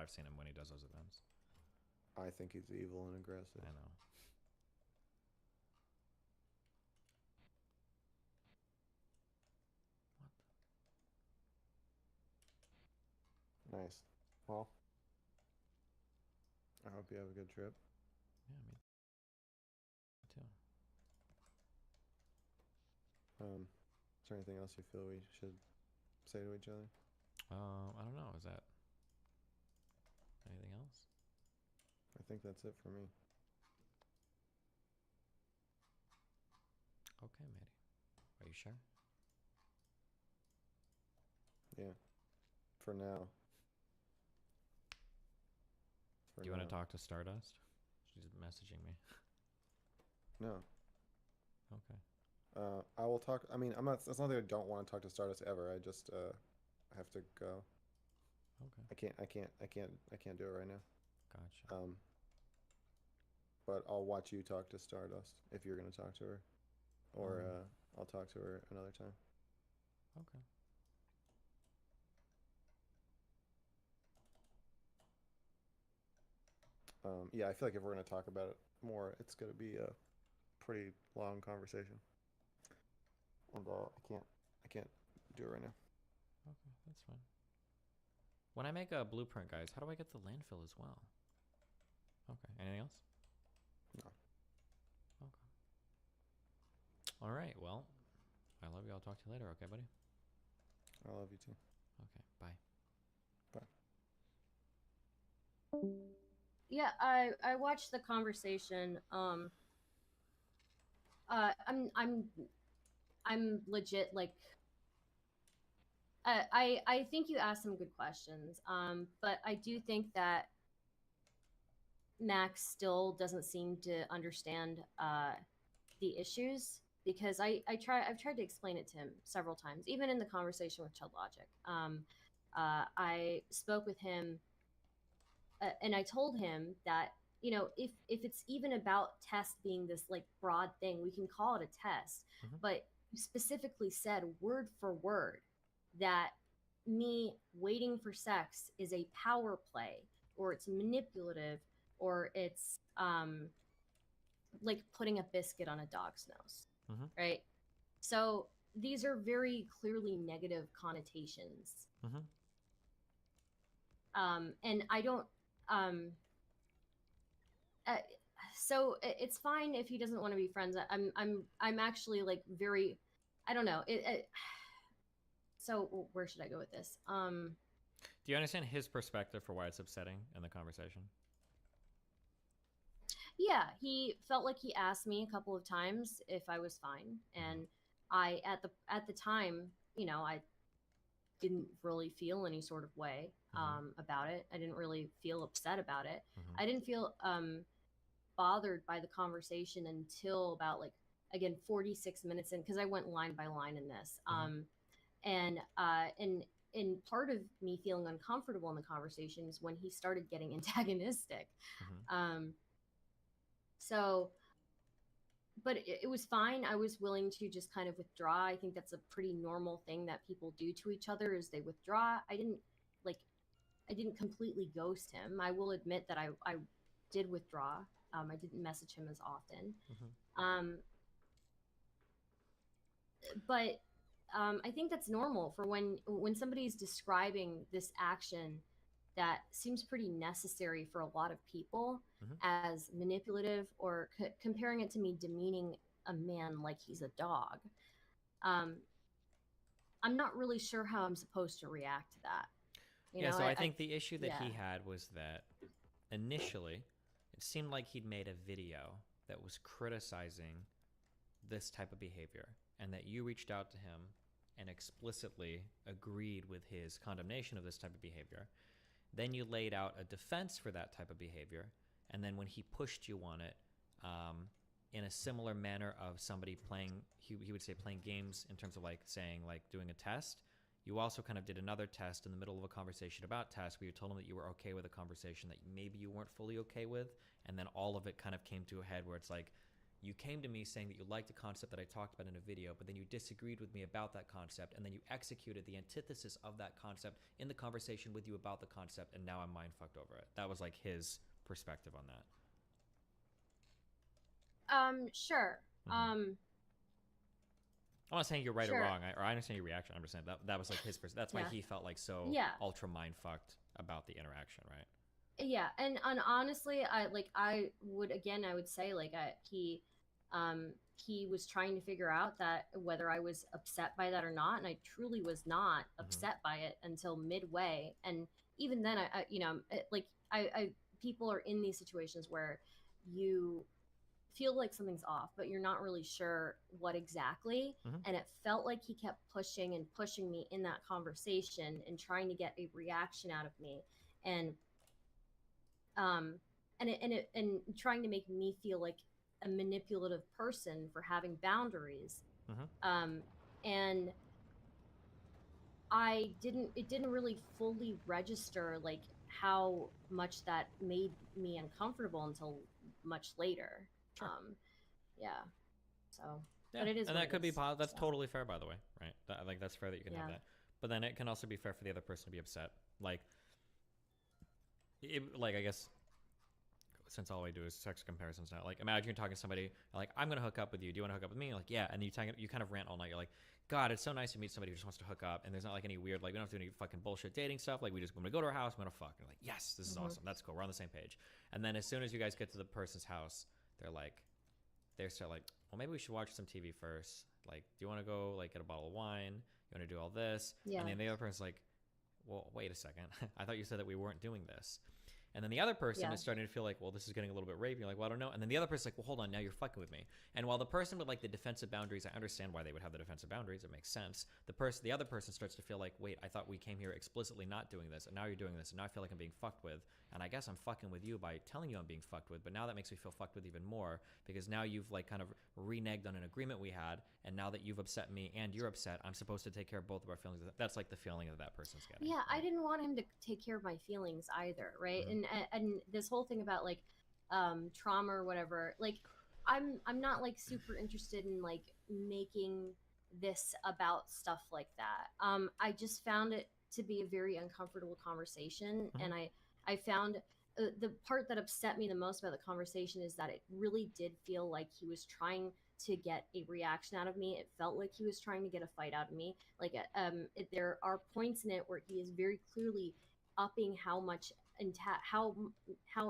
I've seen him when he does those events. I think he's evil and aggressive. I know. Nice. Well, I hope you have a good trip. Yeah, me too. Is there anything else you feel we should say to each other? I don't know. Is that anything else? I think that's it for me. Okay, matey. Are you sure? Yeah. For now. Do you want to talk to Stardust? She's messaging me. No. Okay. I will talk. I mean, I'm not. It's not that I don't want to talk to Stardust ever. I just have to go. Okay. I can't do it right now. Gotcha. But I'll watch you talk to Stardust if you're gonna talk to her, or I'll talk to her another time. Okay. Yeah, I feel like if we're gonna talk about it more, it's gonna be a pretty long conversation, and I can't do it right now. Okay, that's fine. When I make a blueprint, guys, how do I get the landfill as well? Okay. Anything else? No. Okay. All right. Well, I love you. I'll talk to you later. Okay, buddy? I love you too. Okay. Bye. Bye. Yeah, I watched the conversation. I'm legit like. I think you asked some good questions. But I do think that Max still doesn't seem to understand the issues, because I've tried to explain it to him several times, even in the conversation with Chud Logic. I spoke with him, and I told him that, you know, if it's even about test being this like broad thing, we can call it a test. But you specifically said word for word that me waiting for sex is a power play, or it's manipulative, or it's like putting a biscuit on a dog's nose, right? So these are very clearly negative connotations. And I don't so it's fine if he doesn't want to be friends. I'm actually like very, I don't know. So where should I go with this? Do you understand his perspective for why it's upsetting in the conversation? Yeah, he felt like he asked me a couple of times if I was fine, and I at the time, you know, I didn't really feel any sort of way about it. I didn't really feel upset about it. I didn't feel bothered by the conversation until about, like, again, 46 minutes in, because I went line by line in this. And part of me feeling uncomfortable in the conversation is when he started getting antagonistic. So, but it was fine. I was willing to just kind of withdraw. I think that's a pretty normal thing that people do to each other, is they withdraw. I didn't completely ghost him. I will admit that I did withdraw. I didn't message him as often. But I think that's normal for when somebody's describing this action that seems pretty necessary for a lot of people as manipulative, or comparing it to me demeaning a man like he's a dog. I'm not really sure how I'm supposed to react to that. You know, So I think the issue that he had was that initially it seemed like he'd made a video that was criticizing this type of behavior, and that you reached out to him and explicitly agreed with his condemnation of this type of behavior. Then you laid out a defense for that type of behavior, and then when he pushed you on it, in a similar manner of somebody playing, he would say playing games in terms of like saying, like doing a test, you also kind of did another test in the middle of a conversation about tests where you told him that you were okay with a conversation that maybe you weren't fully okay with, and then all of it kind of came to a head where it's like, you came to me saying that you liked the concept that I talked about in a video, but then you disagreed with me about that concept, and then you executed the antithesis of that concept in the conversation with you about the concept, and now I'm mind fucked over it. That was like his perspective on that. Sure. I'm not saying you're right Sure. or wrong, I understand your reaction. I'm just saying that was like his perspective. That's why Yeah. he felt like so Yeah. ultra mind fucked about the interaction, right? Yeah, and honestly, I would say like he was trying to figure out that whether I was upset by that or not, and I truly was not upset by it until midway. And even then, I people are in these situations where you feel like something's off, but you're not really sure what exactly. And it felt like he kept pushing and pushing me in that conversation and trying to get a reaction out of me, and trying to make me feel like a manipulative person for having boundaries. And it didn't really fully register like how much that made me uncomfortable until much later. Sure. Yeah. So, Yeah, but it is. And what that it could be is, that's so. totally fair, by the way, right? Like that's fair that you can have Yeah. that, but then it can also be fair for the other person to be upset. Like, I guess since all I do is sex comparisons now, like imagine you're talking to somebody like, I'm gonna hook up with you. Do you want to hook up with me? You're like, yeah, and you kind of rant all night. You're like, God, it's so nice to meet somebody who just wants to hook up, and there's not like any weird, like we don't have to do any fucking bullshit dating stuff. Like I'm gonna go to our house, I'm gonna fuck. And you're like, yes, this is awesome. That's cool. We're on the same page. And then as soon as you guys get to the person's house, they start like, well, maybe we should watch some TV first. Like, do you want to go like get a bottle of wine? You want to do all this? Yeah. And then the other person's like, well, wait a second. I thought you said that we weren't doing this. And then the other person is starting to feel like, well, this is getting a little bit rapey. You're like, well, I don't know. And then the other person's like, well, hold on, now you're fucking with me. And while the person with like the defensive boundaries, I understand why they would have the defensive boundaries. It makes sense. The other person starts to feel like, wait, I thought we came here explicitly not doing this, and now you're doing this, and now I feel like I'm being fucked with. And I guess I'm fucking with you by telling you I'm being fucked with. But now that makes me feel fucked with even more, because now you've like kind of reneged on an agreement we had, and now that you've upset me and you're upset, I'm supposed to take care of both of our feelings. That's like the feeling that person's getting. Yeah, I didn't want him to take care of my feelings either, right? And this whole thing about like trauma or whatever, like I'm not like super interested in like making this about stuff like that. I just found it to be a very uncomfortable conversation, and I found the part that upset me the most about the conversation is that it really did feel like he was trying to get a reaction out of me. It felt like he was trying to get a fight out of me. Like there are points in it where he is very clearly upping how much how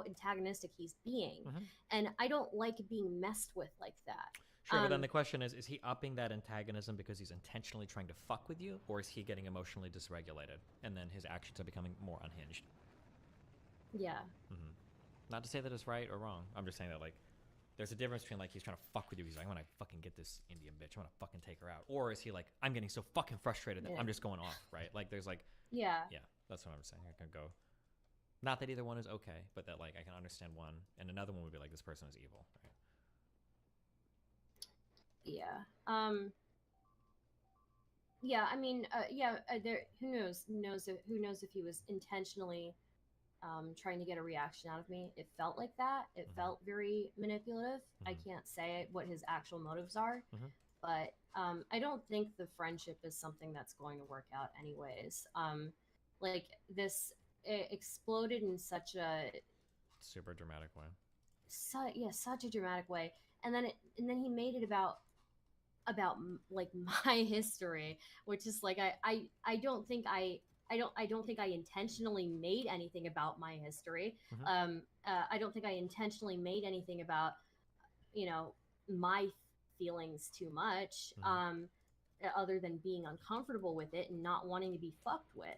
antagonistic he's being, and I don't like being messed with like that. Sure, but then the question is he upping that antagonism because he's intentionally trying to fuck with you, or is he getting emotionally dysregulated and then his actions are becoming more unhinged? Yeah. Not to say that it's right or wrong. I'm just saying that like there's a difference between like he's trying to fuck with you. He's like, I want to fucking get this Indian bitch. I want to fucking take her out. Or is he like, I'm getting so fucking frustrated that I'm just going off, right? Like there's like yeah, that's what I'm saying. I can go. Not that either one is okay, but that like I can understand one, and another one would be like this person is evil, right? Yeah. Yeah. I mean, there. Who knows if he was intentionally trying to get a reaction out of me. It felt like that. It felt very manipulative. I can't say what his actual motives are, but I don't think the friendship is something that's going to work out anyways. Like this, it exploded in such a super dramatic way. Such a dramac way, and then he made it about like my history, which is like I don't think I intentionally made anything about my history. I don't think I intentionally made anything about my feelings too much, other than being uncomfortable with it and not wanting to be fucked with.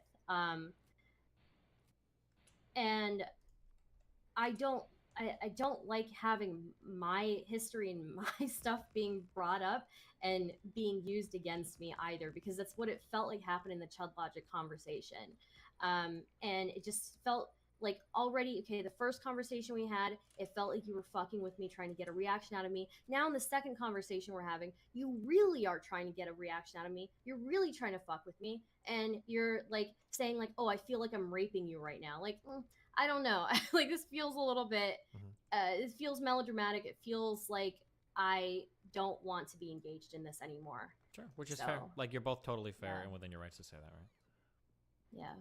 And I don't like having my history and my stuff being brought up and being used against me either, because that's what it felt like happened in the Chud Logic conversation. And it just felt like already, okay, the first conversation we had, it felt like you were fucking with me, trying to get a reaction out of me. Now in the second conversation we're having, you really are trying to get a reaction out of me. You're really trying to fuck with me. And you're like saying like, oh, I feel like I'm raping you right now. Like, I don't know. Like this feels a little bit, it feels melodramatic. It feels like I don't want to be engaged in this anymore. Sure, which is So, fair. Like, you're both totally fair yeah. and within your rights to say that, right? Yeah.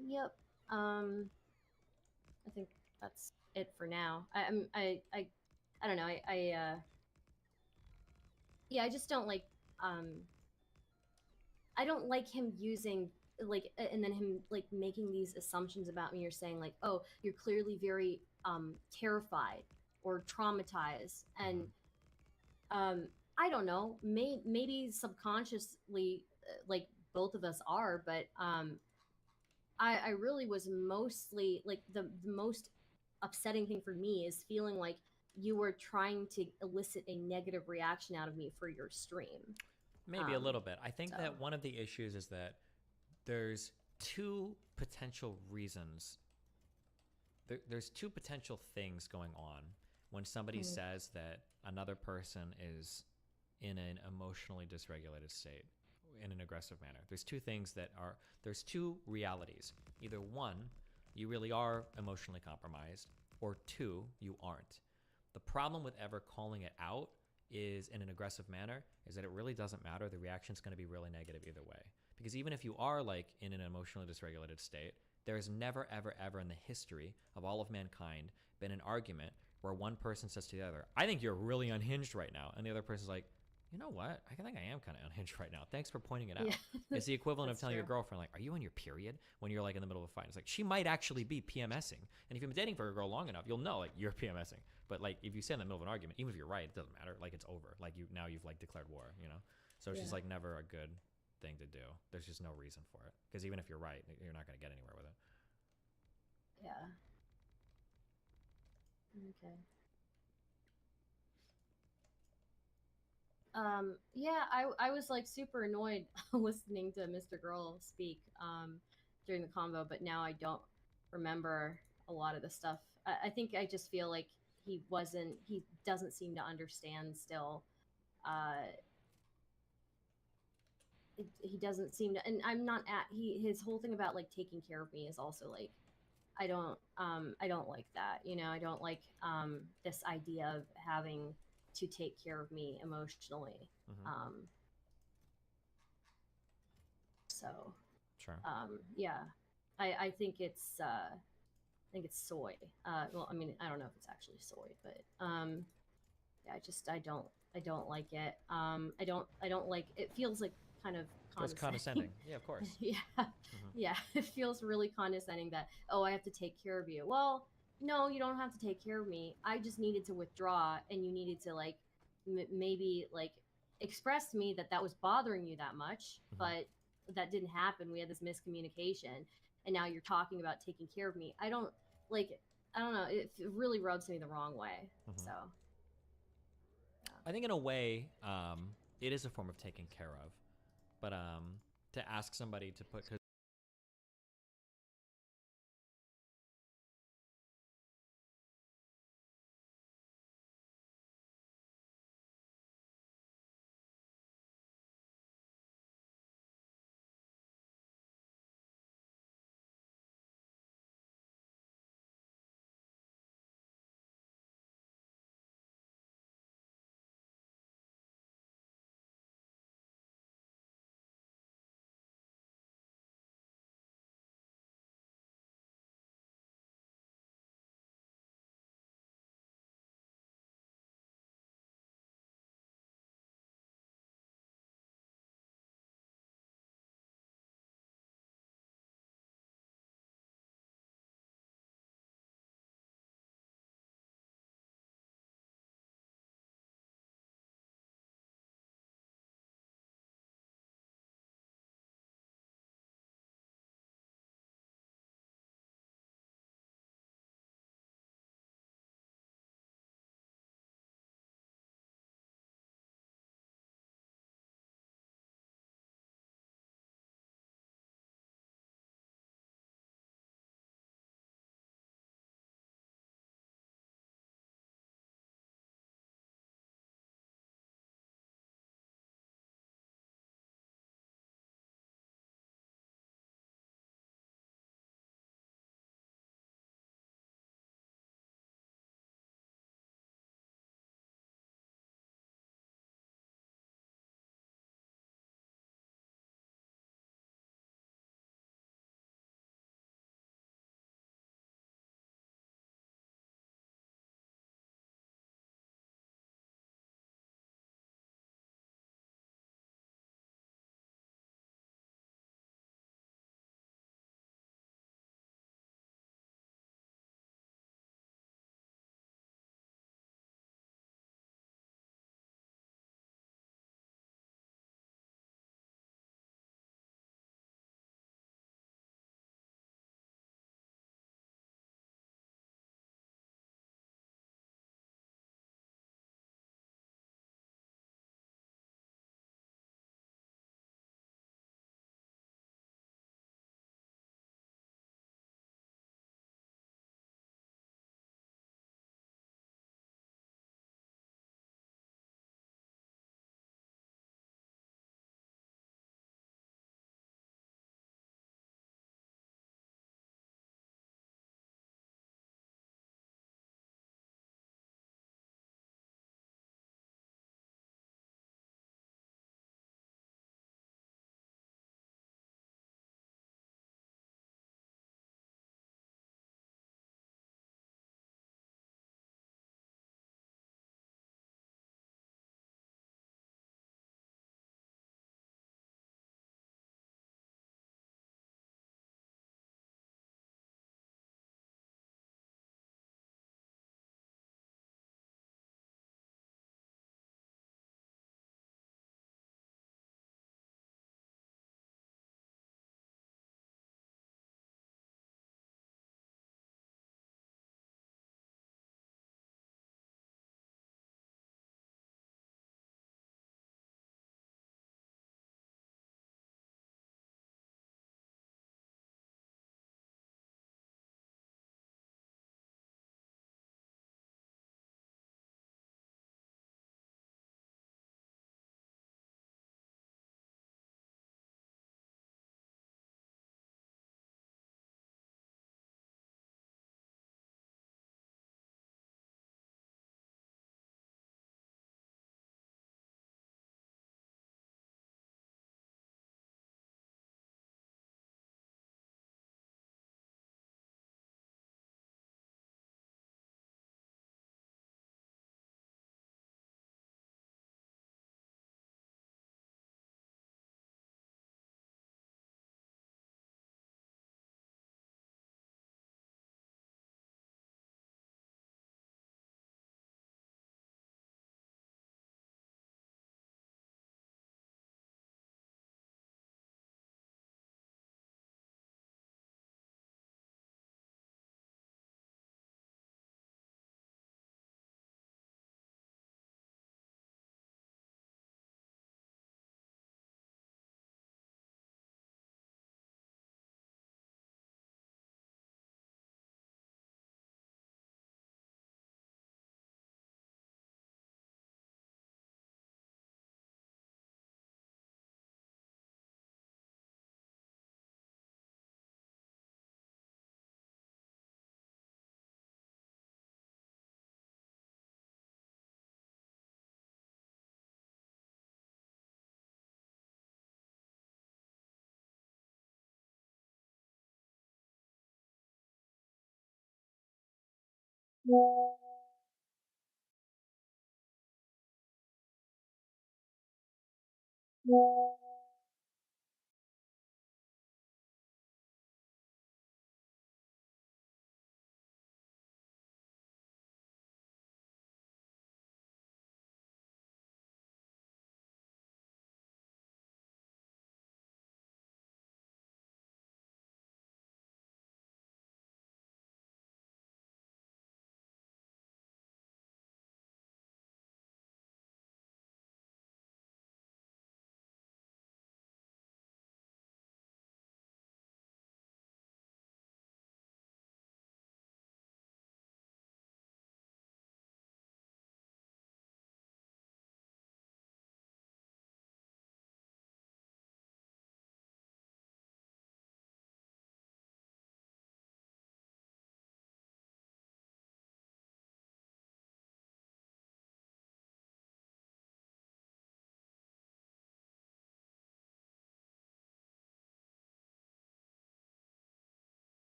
Yep. I think that's it for now. I don't know. Yeah, I just don't like. I don't like him using like, and then him like making these assumptions about me. You're saying like, oh, you're clearly very terrified or traumatized, and I don't know. Maybe subconsciously, like both of us are, but I really was mostly like the most upsetting thing for me is feeling like you were trying to elicit a negative reaction out of me for your stream. Maybe a little bit. I think so. that one of the issues is that there's two potential reasons. There's two potential things going on when somebody says that another person is in an emotionally dysregulated state in an aggressive manner. There's two realities. Either one, you really are emotionally compromised, or two, you aren't. The problem with ever calling it out is in an aggressive manner is that it really doesn't matter. The reaction's going to be really negative either way. Because even if you are like in an emotionally dysregulated state, there has never, ever, ever in the history of all of mankind been an argument where one person says to the other, I think you're really unhinged right now. And the other person's like, you know what? I think I am kind of unhinged right now. Thanks for pointing it out. Yeah. It's the equivalent of telling your girlfriend, like, are you on your period? When you're like in the middle of a fight. It's like, she might actually be PMSing. And if you've been dating for a girl long enough, you'll know, like, you're PMSing. But like, if you say in the middle of an argument, even if you're right, it doesn't matter. Like, it's over. Like, now you've like declared war, you know? So it's just like never a good thing to do. There's just no reason for it. Because even if you're right, you're not going to get anywhere with it. Yeah. Okay. Yeah, I was like super annoyed listening to Mr. Girl speak during the convo, but now I don't remember a lot of the stuff. I think I just feel like he doesn't seem to understand still. He doesn't seem to, and I'm not at, his whole thing about like taking care of me is also like, I don't like that, you know. I don't like this idea of having to take care of me emotionally. So sure. Yeah, I think it's soy. Well, I mean, I don't know if it's actually soy, but yeah, I don't like it. I don't like, it feels like kind of condescending. Yeah, of course. Yeah. Yeah, it feels really condescending that, oh, I have to take care of you. Well, no, you don't have to take care of me. I just needed to withdraw, and you needed to like maybe like express to me that was bothering you that much, but that didn't happen. We had this miscommunication, and now you're talking about taking care of me. I don't know. It really rubs me the wrong way. So yeah. I think in a way, it is a form of taking care of, but to ask somebody to put,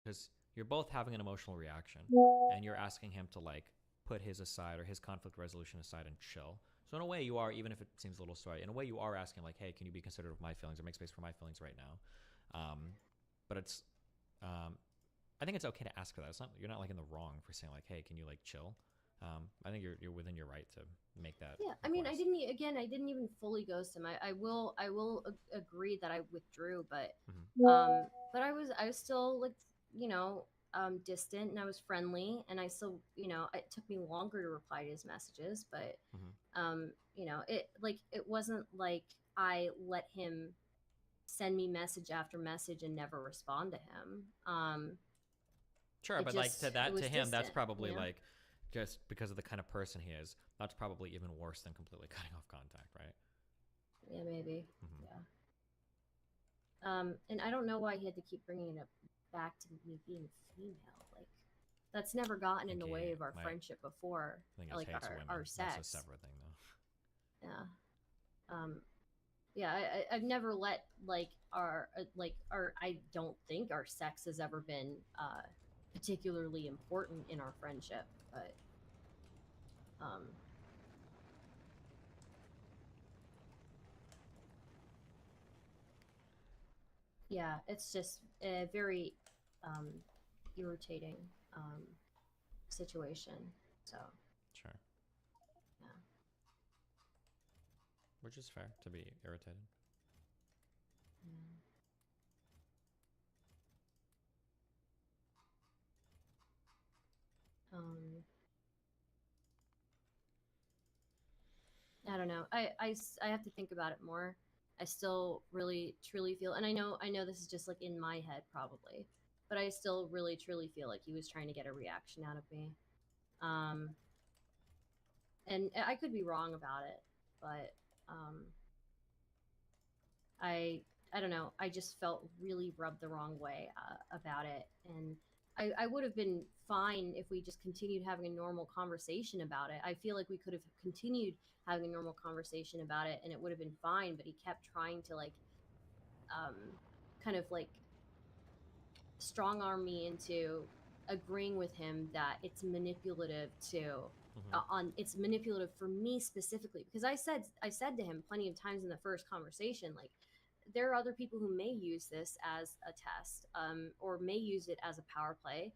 Because you're both having an emotional reaction, and you're asking him to like put his aside or his conflict resolution aside and chill. So in a way, you are, even if it seems a little sorry, in a way you are asking like, hey, can you be considerate of my feelings or make space for my feelings right now? But it's, I think it's okay to ask for that. It's not, you're not like in the wrong for saying like, hey, can you like chill? I think you're within your right to make that. Yeah, I mean, I didn't even fully ghost him. I will agree that I withdrew, but but I was still like, distant, and I was friendly, and I still, it took me longer to reply to his messages, but it wasn't like I let him send me message after message and never respond to him. Sure, but like to him, distant, that's probably like just because of the kind of person he is. That's probably even worse than completely cutting off contact, right? Yeah, maybe. Yeah. And I don't know why he had to keep bringing it back to me being female. Like, that's never gotten in the way of our friendship before. Like our sex. That's a separate thing, though. Yeah. Yeah, I've never let I don't think our sex has ever been particularly important in our friendship, but yeah, it's just a very irritating situation. So sure, yeah, which is fair to be irritated. I don't know. I have to think about it more. I still really truly feel, and I know this is just like in my head probably, but I still really truly feel like he was trying to get a reaction out of me. And I could be wrong about it, but I don't know. I just felt really rubbed the wrong way about it, and I would have been fine if we just continued having a normal conversation about it. I feel like we could have continued having a normal conversation about it, and it would have been fine. But he kept trying to like, kind of like, strong arm me into agreeing with him that it's manipulative to. It's manipulative for me specifically, because I said to him plenty of times in the first conversation, like, there are other people who may use this as a test, or may use it as a power play,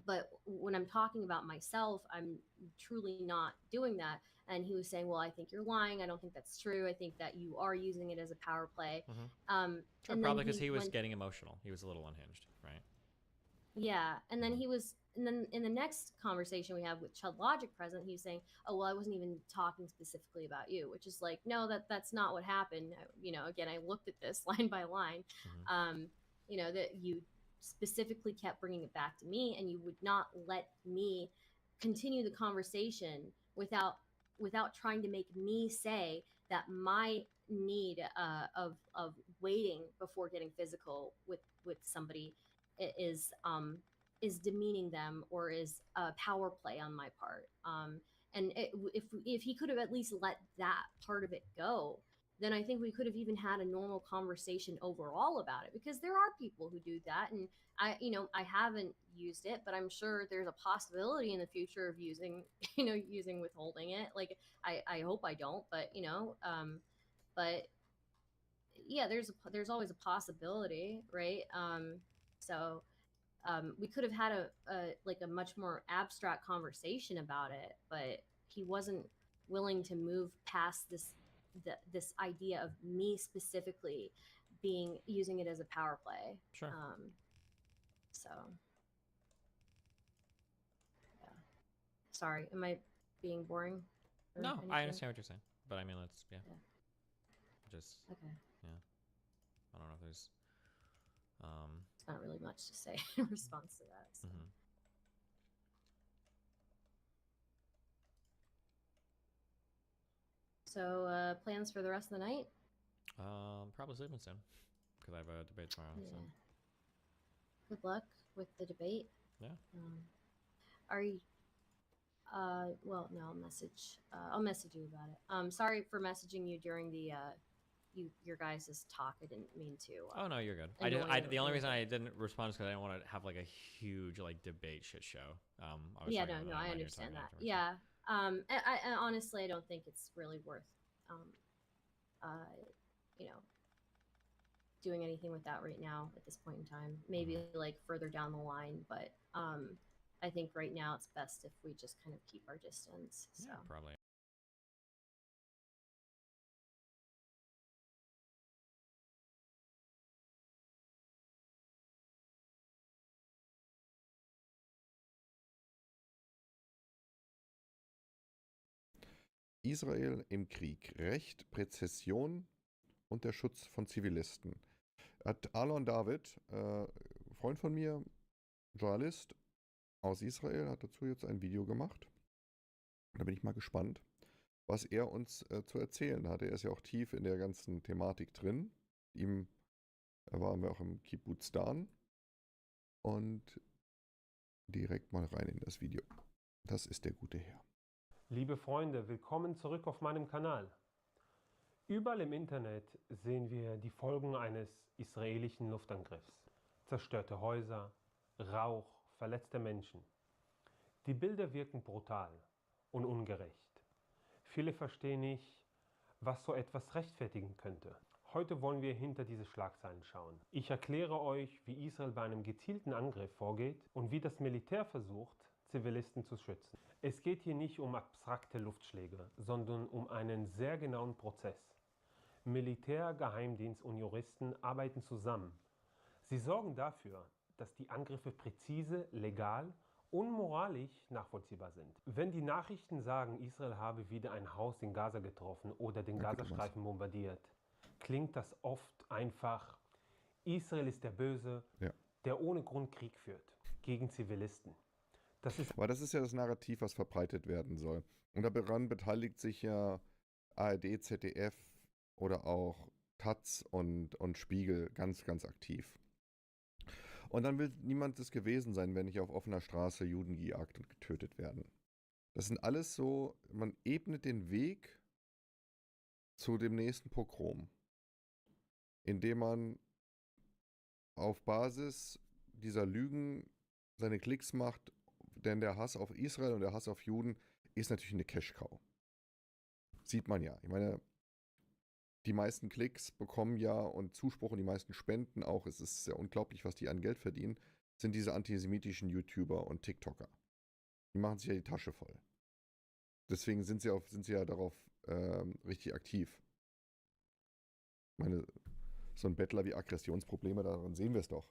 but when I'm talking about myself, I'm truly not doing that. And he was saying, well, I think you're lying, I don't think that's true, I think that you are using it as a power play. Sure, probably because he was getting emotional, he was a little unhinged, right? Yeah, and then and then in the next conversation we have with Chud Logic present, he's saying, "Oh, well, I wasn't even talking specifically about you," which is like, no, that's not what happened. Again, I looked at this line by line. That specifically kept bringing it back to me, and you would not let me continue the conversation without trying to make me say that my need of waiting before getting physical with somebody is demeaning them or is a power play on my part. And if he could have at least let that part of it go, then I think we could have even had a normal conversation overall about it, because there are people who do that. And I haven't used it, but I'm sure there's a possibility in the future of using withholding it. Like, I hope I don't, but but yeah, there's always a possibility, right? So we could have had a much more abstract conversation about it, but he wasn't willing to move past this idea of me specifically using it as a power play. Sure. So yeah. Sorry, am I being boring? No, anything? I understand what you're saying, but I mean, let's just Okay. yeah. I don't know if there's It's not really much to say in response to that. So. So plans for the rest of the night? Probably sleeping soon because I have a debate tomorrow. Yeah. So. Good luck with the debate. Yeah. Are you? Well, no, I'll message you about it. Sorry for messaging you during the your guys' talk. I didn't mean to. Oh no, you're good. The only reason I didn't respond is because I didn't want to have like a huge like debate shit show. I understand that. Yeah. I honestly, I don't think it's really worth, doing anything with that right now at this point in time. Maybe like further down the line, but I think right now it's best if we just kind of keep our distance. So. Yeah, probably. Israel im Krieg. Recht, Präzision und der Schutz von Zivilisten. Hat Alon David, Freund von mir, Journalist aus Israel, hat dazu jetzt ein Video gemacht. Da bin ich mal gespannt, was er uns zu erzählen hat. Er ist ja auch tief in der ganzen Thematik drin. Ihm waren wir auch im Kibbutz Dan. Und direkt mal rein in das Video. Das ist der gute Herr. Liebe Freunde, willkommen zurück auf meinem Kanal. Überall im Internet sehen wir die Folgen eines israelischen Luftangriffs. Zerstörte Häuser, Rauch, verletzte Menschen. Die Bilder wirken brutal und ungerecht. Viele verstehen nicht, was so etwas rechtfertigen könnte. Heute wollen wir hinter diese Schlagzeilen schauen. Ich erkläre euch, wie Israel bei einem gezielten Angriff vorgeht und wie das Militär versucht, Zivilisten zu schützen. Es geht hier nicht um abstrakte Luftschläge, sondern um einen sehr genauen Prozess. Militär, Geheimdienst und Juristen arbeiten zusammen. Sie sorgen dafür, dass die Angriffe präzise, legal und moralisch nachvollziehbar sind. Wenn die Nachrichten sagen, Israel habe wieder ein Haus in Gaza getroffen oder den Gazastreifen bombardiert, klingt das oft einfach, Israel ist der Böse, der ohne Grund Krieg führt gegen Zivilisten. Aber das ist ja das Narrativ, was verbreitet werden soll. Und daran beteiligt sich ja ARD, ZDF oder auch Taz und Spiegel ganz, ganz aktiv. Und dann will niemand es gewesen sein, wenn nicht auf offener Straße Juden gejagt und getötet werden. Das sind alles so, man ebnet den Weg zu dem nächsten Pogrom, indem man auf Basis dieser Lügen seine Klicks macht, denn der Hass auf Israel und der Hass auf Juden ist natürlich eine Cash-Cow. Sieht man ja. Ich meine, die meisten Klicks bekommen ja und Zuspruch und die meisten Spenden auch, es ist sehr unglaublich, was die an Geld verdienen, sind diese antisemitischen YouTuber und TikToker. Die machen sich ja die Tasche voll. Deswegen sind sie ja darauf richtig aktiv. Ich meine, so ein Bettler wie Aggressionsprobleme, daran sehen wir es doch.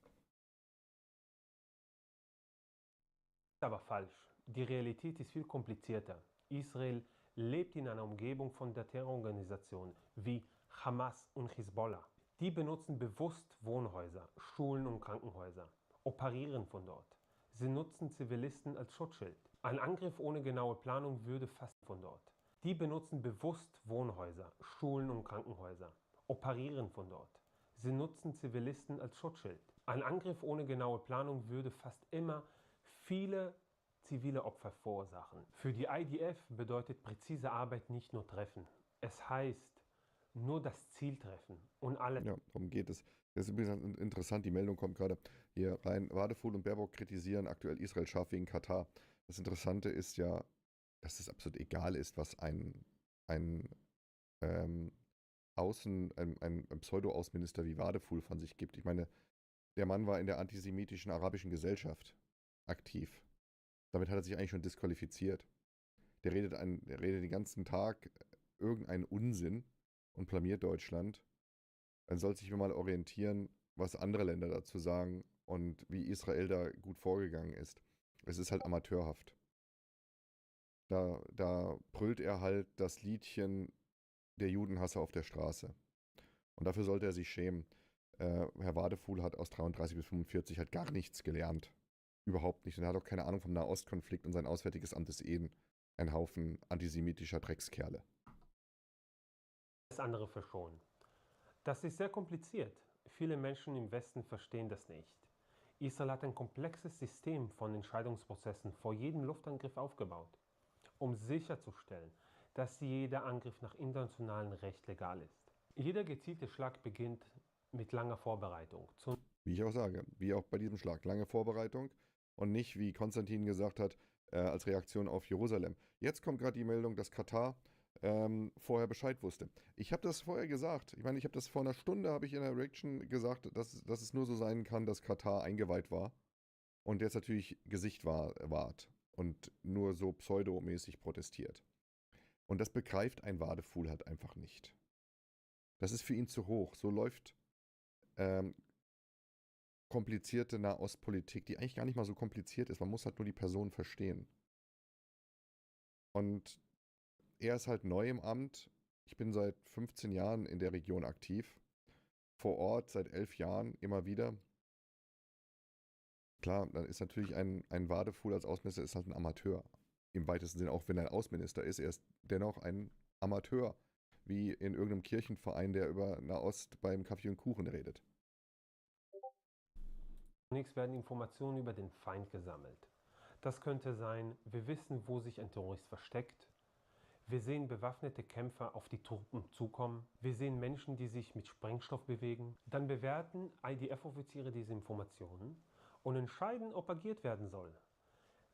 Aber falsch. Die Realität ist viel komplizierter. Israel lebt in einer Umgebung von der Terrororganisationen wie Hamas und Hisbollah. Die benutzen bewusst Wohnhäuser, Schulen und Krankenhäuser, operieren von dort. Sie nutzen Zivilisten als Schutzschild. Ein Angriff ohne genaue Planung würde fast von dort. Die benutzen bewusst Wohnhäuser, Schulen und Krankenhäuser, operieren von dort. Sie nutzen Zivilisten als Schutzschild. Ein Angriff ohne genaue Planung würde fast immer viele zivile Opfer verursachen. Für die IDF bedeutet präzise Arbeit nicht nur treffen. Es heißt nur das Ziel treffen und alle. Ja, darum geht es. Das ist übrigens interessant, die Meldung kommt gerade hier rein. Wadefuhl und Baerbock kritisieren aktuell Israel scharf wegen Katar. Das Interessante ist ja, dass es absolut egal ist, was ein Pseudo-Außenminister wie Wadefuhl von sich gibt. Ich meine, der Mann war in der antisemitischen arabischen Gesellschaft aktiv. Damit hat er sich eigentlich schon disqualifiziert. Der redet den ganzen Tag irgendeinen Unsinn und blamiert Deutschland. Dann soll sich mal orientieren, was andere Länder dazu sagen und wie Israel da gut vorgegangen ist. Es ist halt amateurhaft. Da brüllt er halt das Liedchen der Judenhasser auf der Straße. Und dafür sollte er sich schämen. Herr Wadefuhl hat aus 33 bis 45 halt gar nichts gelernt. Überhaupt nicht. Und er hat auch keine Ahnung vom Nahostkonflikt und sein Auswärtiges Amt ist eben ein Haufen antisemitischer Dreckskerle. Das andere verschonen. Das ist sehr kompliziert. Viele Menschen im Westen verstehen das nicht. Israel hat ein komplexes System von Entscheidungsprozessen vor jedem Luftangriff aufgebaut, um sicherzustellen, dass jeder Angriff nach internationalem Recht legal ist. Jeder gezielte Schlag beginnt mit langer Vorbereitung. Wie ich auch sage, wie auch bei diesem Schlag, lange Vorbereitung und nicht, wie Konstantin gesagt hat, als Reaktion auf Jerusalem. Jetzt kommt gerade die Meldung, dass Katar vorher Bescheid wusste. Ich habe das vorher gesagt. Ich meine, ich habe das vor einer Stunde, habe ich in der Reaction gesagt, dass es nur so sein kann, dass Katar eingeweiht war und jetzt natürlich Gesicht wahrt und nur so pseudomäßig protestiert. Und das begreift ein Wadefuhl halt einfach nicht. Das ist für ihn zu hoch. So läuft komplizierte Nahostpolitik, die eigentlich gar nicht mal so kompliziert ist. Man muss halt nur die Person verstehen. Und er ist halt neu im Amt. Ich bin seit 15 Jahren in der Region aktiv. Vor Ort seit 11 Jahren immer wieder. Klar, dann ist natürlich ein Wadefuhl als Außenminister ist halt ein Amateur. Im weitesten Sinne, auch wenn er Außenminister ist, er ist dennoch ein Amateur. Wie in irgendeinem Kirchenverein, der über Nahost beim Kaffee und Kuchen redet. Zunächst werden Informationen über den Feind gesammelt. Das könnte sein, wir wissen, wo sich ein Terrorist versteckt. Wir sehen bewaffnete Kämpfer auf die Truppen zukommen. Wir sehen Menschen, die sich mit Sprengstoff bewegen. Dann bewerten IDF-Offiziere diese Informationen und entscheiden, ob agiert werden soll.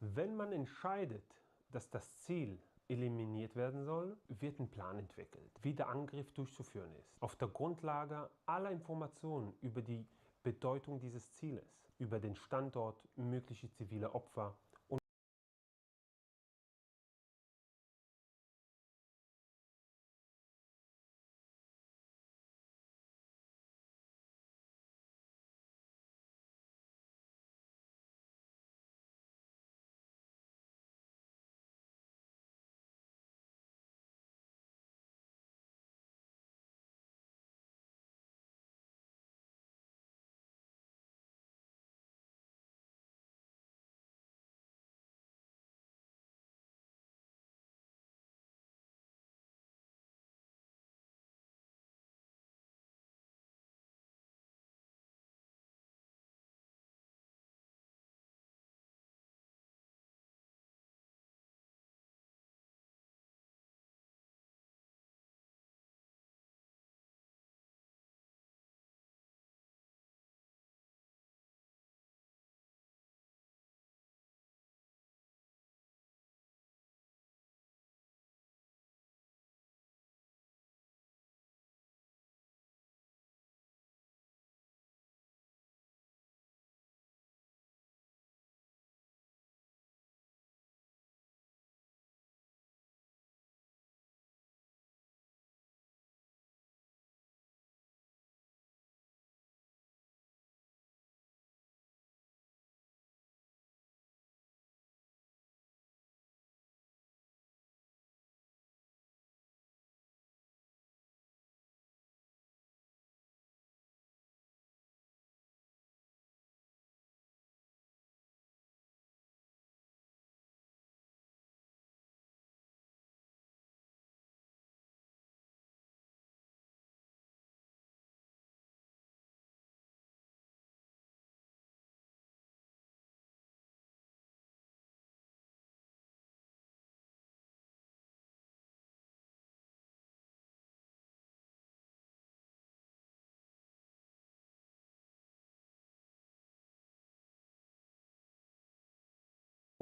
Wenn man entscheidet, dass das Ziel eliminiert werden soll, wird ein Plan entwickelt, wie der Angriff durchzuführen ist. Auf der Grundlage aller Informationen über die Bedeutung dieses Zieles, über den Standort, mögliche zivile Opfer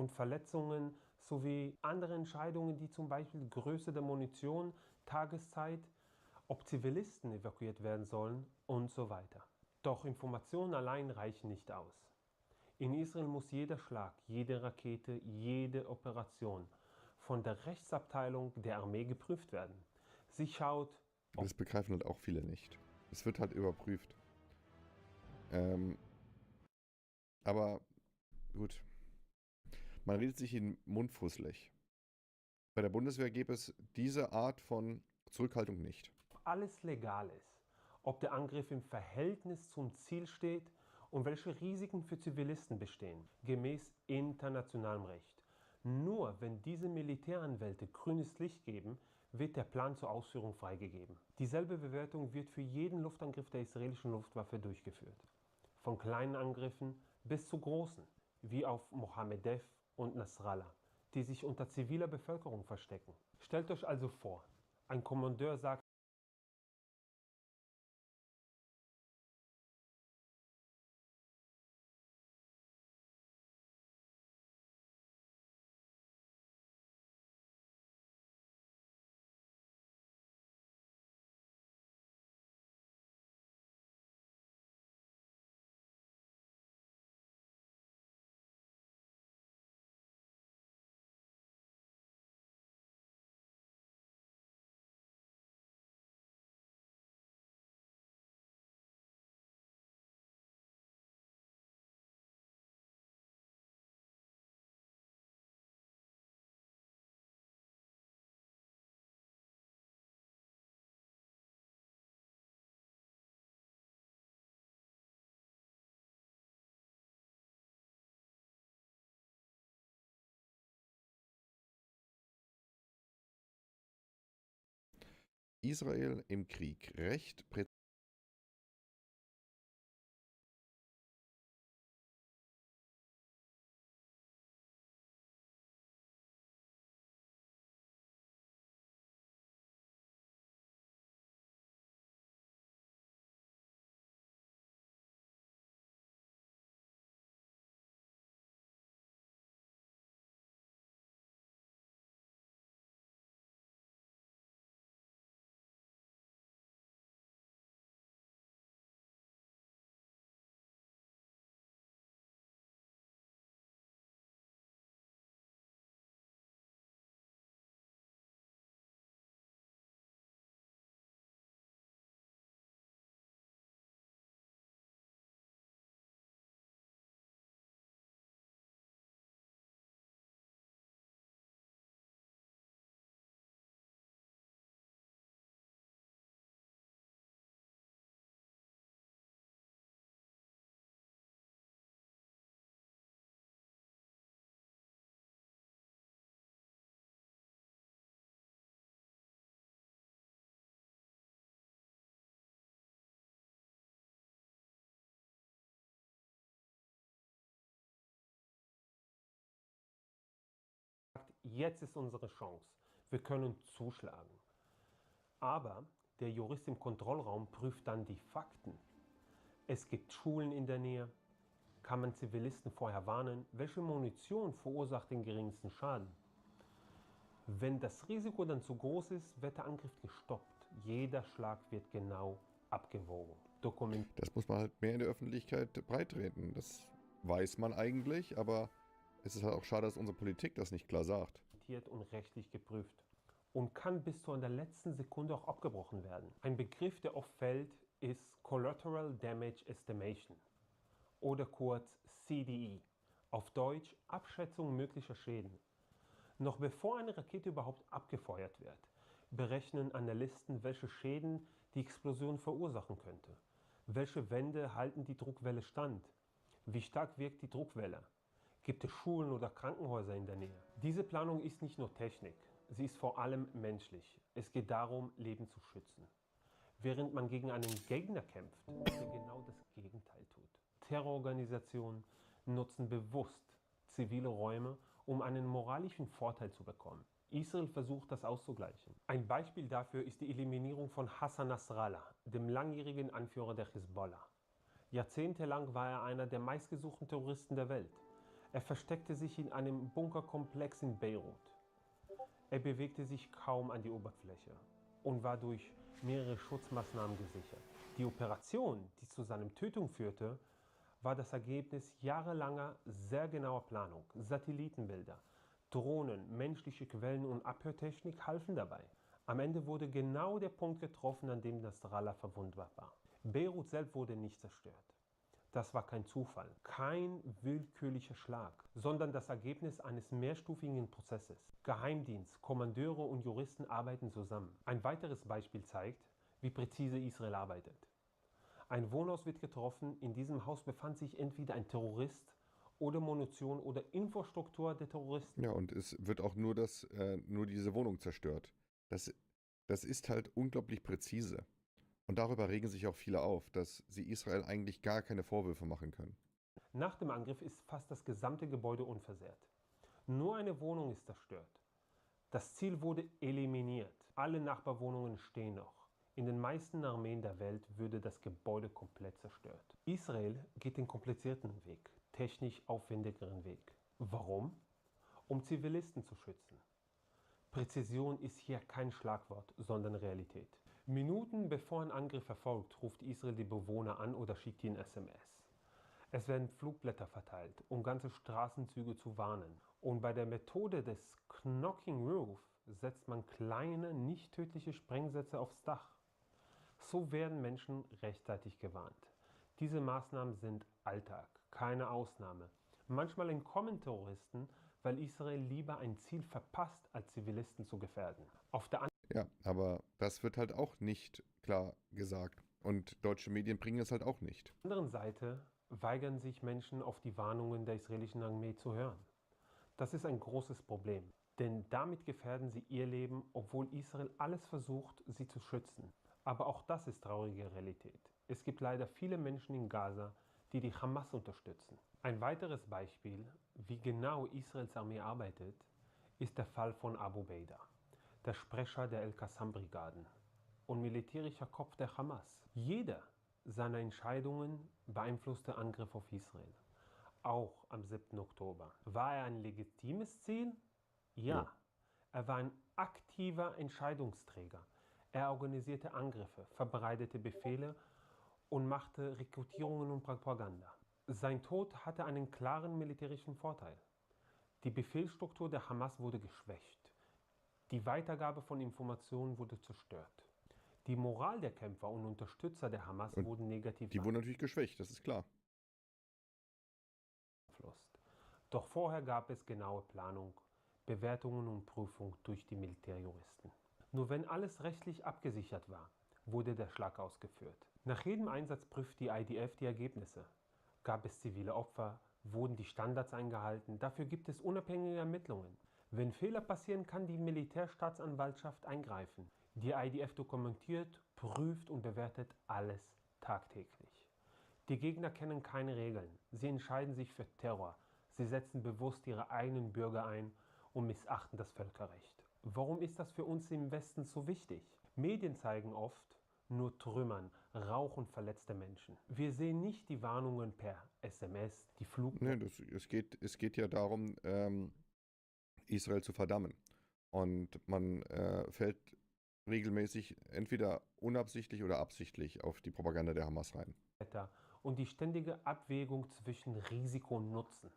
und Verletzungen sowie andere Entscheidungen, die zum Beispiel Größe der Munition, Tageszeit, ob Zivilisten evakuiert werden sollen und so weiter. Doch Informationen allein reichen nicht aus. In Israel muss jeder Schlag, jede Rakete, jede Operation von der Rechtsabteilung der Armee geprüft werden. Sie schaut... Das begreifen halt auch viele nicht. Es wird halt überprüft. Aber gut. Man redet sich in den Mund fusselig. Bei der Bundeswehr gäbe es diese Art von Zurückhaltung nicht. Alles legal ist, ob der Angriff im Verhältnis zum Ziel steht und welche Risiken für Zivilisten bestehen, gemäß internationalem Recht. Nur wenn diese Militäranwälte grünes Licht geben, wird der Plan zur Ausführung freigegeben. Dieselbe Bewertung wird für jeden Luftangriff der israelischen Luftwaffe durchgeführt. Von kleinen Angriffen bis zu großen, wie auf Mohammedev und Nasrallah, die sich unter ziviler Bevölkerung verstecken. Stellt euch also vor, ein Kommandeur sagt, Israel im Krieg. Recht präzise. jetzt ist unsere Chance. Wir können zuschlagen. Aber der Jurist im Kontrollraum prüft dann die Fakten. Es gibt Schulen in der Nähe. Kann man Zivilisten vorher warnen? Welche Munition verursacht den geringsten Schaden? Wenn das Risiko dann zu groß ist, wird der Angriff gestoppt. Jeder Schlag wird genau abgewogen, dokumentiert. Das muss man halt mehr in der Öffentlichkeit breitreten. Das weiß man eigentlich, aber es ist halt auch schade, dass unsere Politik das nicht klar sagt. Und rechtlich geprüft. Und kann bis zu der letzten Sekunde auch abgebrochen werden. Ein Begriff, der oft fällt, ist Collateral Damage Estimation oder kurz CDE. Auf Deutsch Abschätzung möglicher Schäden. Noch bevor eine Rakete überhaupt abgefeuert wird, berechnen Analysten, welche Schäden die Explosion verursachen könnte. Welche Wände halten die Druckwelle stand? Wie stark wirkt die Druckwelle? Gibt es Schulen oder Krankenhäuser in der Nähe? Diese Planung ist nicht nur Technik, sie ist vor allem menschlich. Es geht darum, Leben zu schützen. Während man gegen einen Gegner kämpft, der genau das Gegenteil tut. Terrororganisationen nutzen bewusst zivile Räume, um einen moralischen Vorteil zu bekommen. Israel versucht, das auszugleichen. Ein Beispiel dafür ist die Eliminierung von Hassan Nasrallah, dem langjährigen Anführer der Hisbollah. Jahrzehntelang war er einer der meistgesuchten Terroristen der Welt. Er versteckte sich in einem Bunkerkomplex in Beirut. Er bewegte sich kaum an die Oberfläche und war durch mehrere Schutzmaßnahmen gesichert. Die Operation, die zu seiner Tötung führte, war das Ergebnis jahrelanger, sehr genauer Planung. Satellitenbilder, Drohnen, menschliche Quellen und Abhörtechnik halfen dabei. Am Ende wurde genau der Punkt getroffen, an dem Nasrallah verwundbar war. Beirut selbst wurde nicht zerstört. Das war kein Zufall, kein willkürlicher Schlag, sondern das Ergebnis eines mehrstufigen Prozesses. Geheimdienst, Kommandeure und Juristen arbeiten zusammen. Ein weiteres Beispiel zeigt, wie präzise Israel arbeitet. Ein Wohnhaus wird getroffen, in diesem Haus befand sich entweder ein Terrorist oder Munition oder Infrastruktur der Terroristen. Ja, und es wird auch nur diese Wohnung zerstört. Das ist halt unglaublich präzise. Und darüber regen sich auch viele auf, dass sie Israel eigentlich gar keine Vorwürfe machen können. Nach dem Angriff ist fast das gesamte Gebäude unversehrt. Nur eine Wohnung ist zerstört. Das Ziel wurde eliminiert. Alle Nachbarwohnungen stehen noch. In den meisten Armeen der Welt würde das Gebäude komplett zerstört. Israel geht den komplizierten Weg, technisch aufwendigeren Weg. Warum? Um Zivilisten zu schützen. Präzision ist hier kein Schlagwort, sondern Realität. Minuten bevor ein Angriff erfolgt, ruft Israel die Bewohner an oder schickt ihnen SMS. Es werden Flugblätter verteilt, um ganze Straßenzüge zu warnen. Und bei der Methode des Knocking Roof setzt man kleine, nicht tödliche Sprengsätze aufs Dach. So werden Menschen rechtzeitig gewarnt. Diese Maßnahmen sind Alltag, keine Ausnahme. Manchmal entkommen Terroristen, weil Israel lieber ein Ziel verpasst, als Zivilisten zu gefährden. Ja, aber das wird halt auch nicht klar gesagt. Und deutsche Medien bringen es halt auch nicht. Auf der anderen Seite weigern sich Menschen, auf die Warnungen der israelischen Armee zu hören. Das ist ein großes Problem, denn damit gefährden sie ihr Leben, obwohl Israel alles versucht, sie zu schützen. Aber auch das ist traurige Realität. Es gibt leider viele Menschen in Gaza, die die Hamas unterstützen. Ein weiteres Beispiel, wie genau Israels Armee arbeitet, ist der Fall von Abu Baida, der Sprecher der El-Qassam-Brigaden und militärischer Kopf der Hamas. Jeder seiner Entscheidungen beeinflusste Angriff auf Israel, auch am 7. Oktober. War er ein legitimes Ziel? Ja. Er war ein aktiver Entscheidungsträger. Er organisierte Angriffe, verbreitete Befehle und machte Rekrutierungen und Propaganda. Sein Tod hatte einen klaren militärischen Vorteil. Die Befehlsstruktur der Hamas wurde geschwächt. Die Weitergabe von Informationen wurde zerstört. Die Moral der Kämpfer und Unterstützer der Hamas wurden negativ Die wurden natürlich geschwächt, das ist klar. beeinflusst. Doch vorher gab es genaue Planung, Bewertungen und Prüfung durch die Militärjuristen. Nur wenn alles rechtlich abgesichert war, wurde der Schlag ausgeführt. Nach jedem Einsatz prüft die IDF die Ergebnisse. Gab es zivile Opfer? Wurden die Standards eingehalten? Dafür gibt es unabhängige Ermittlungen. Wenn Fehler passieren, kann die Militärstaatsanwaltschaft eingreifen. Die IDF dokumentiert, prüft und bewertet alles tagtäglich. Die Gegner kennen keine Regeln. Sie entscheiden sich für Terror. Sie setzen bewusst ihre eigenen Bürger ein und missachten das Völkerrecht. Warum ist das für uns im Westen so wichtig? Medien zeigen oft nur Trümmern, Rauch und verletzte Menschen. Wir sehen nicht die Warnungen per SMS, die Nee, es geht ja darum, Israel zu verdammen. Und man fällt regelmäßig entweder unabsichtlich oder absichtlich auf die Propaganda der Hamas rein. Und die ständige Abwägung zwischen Risiko und Nutzen.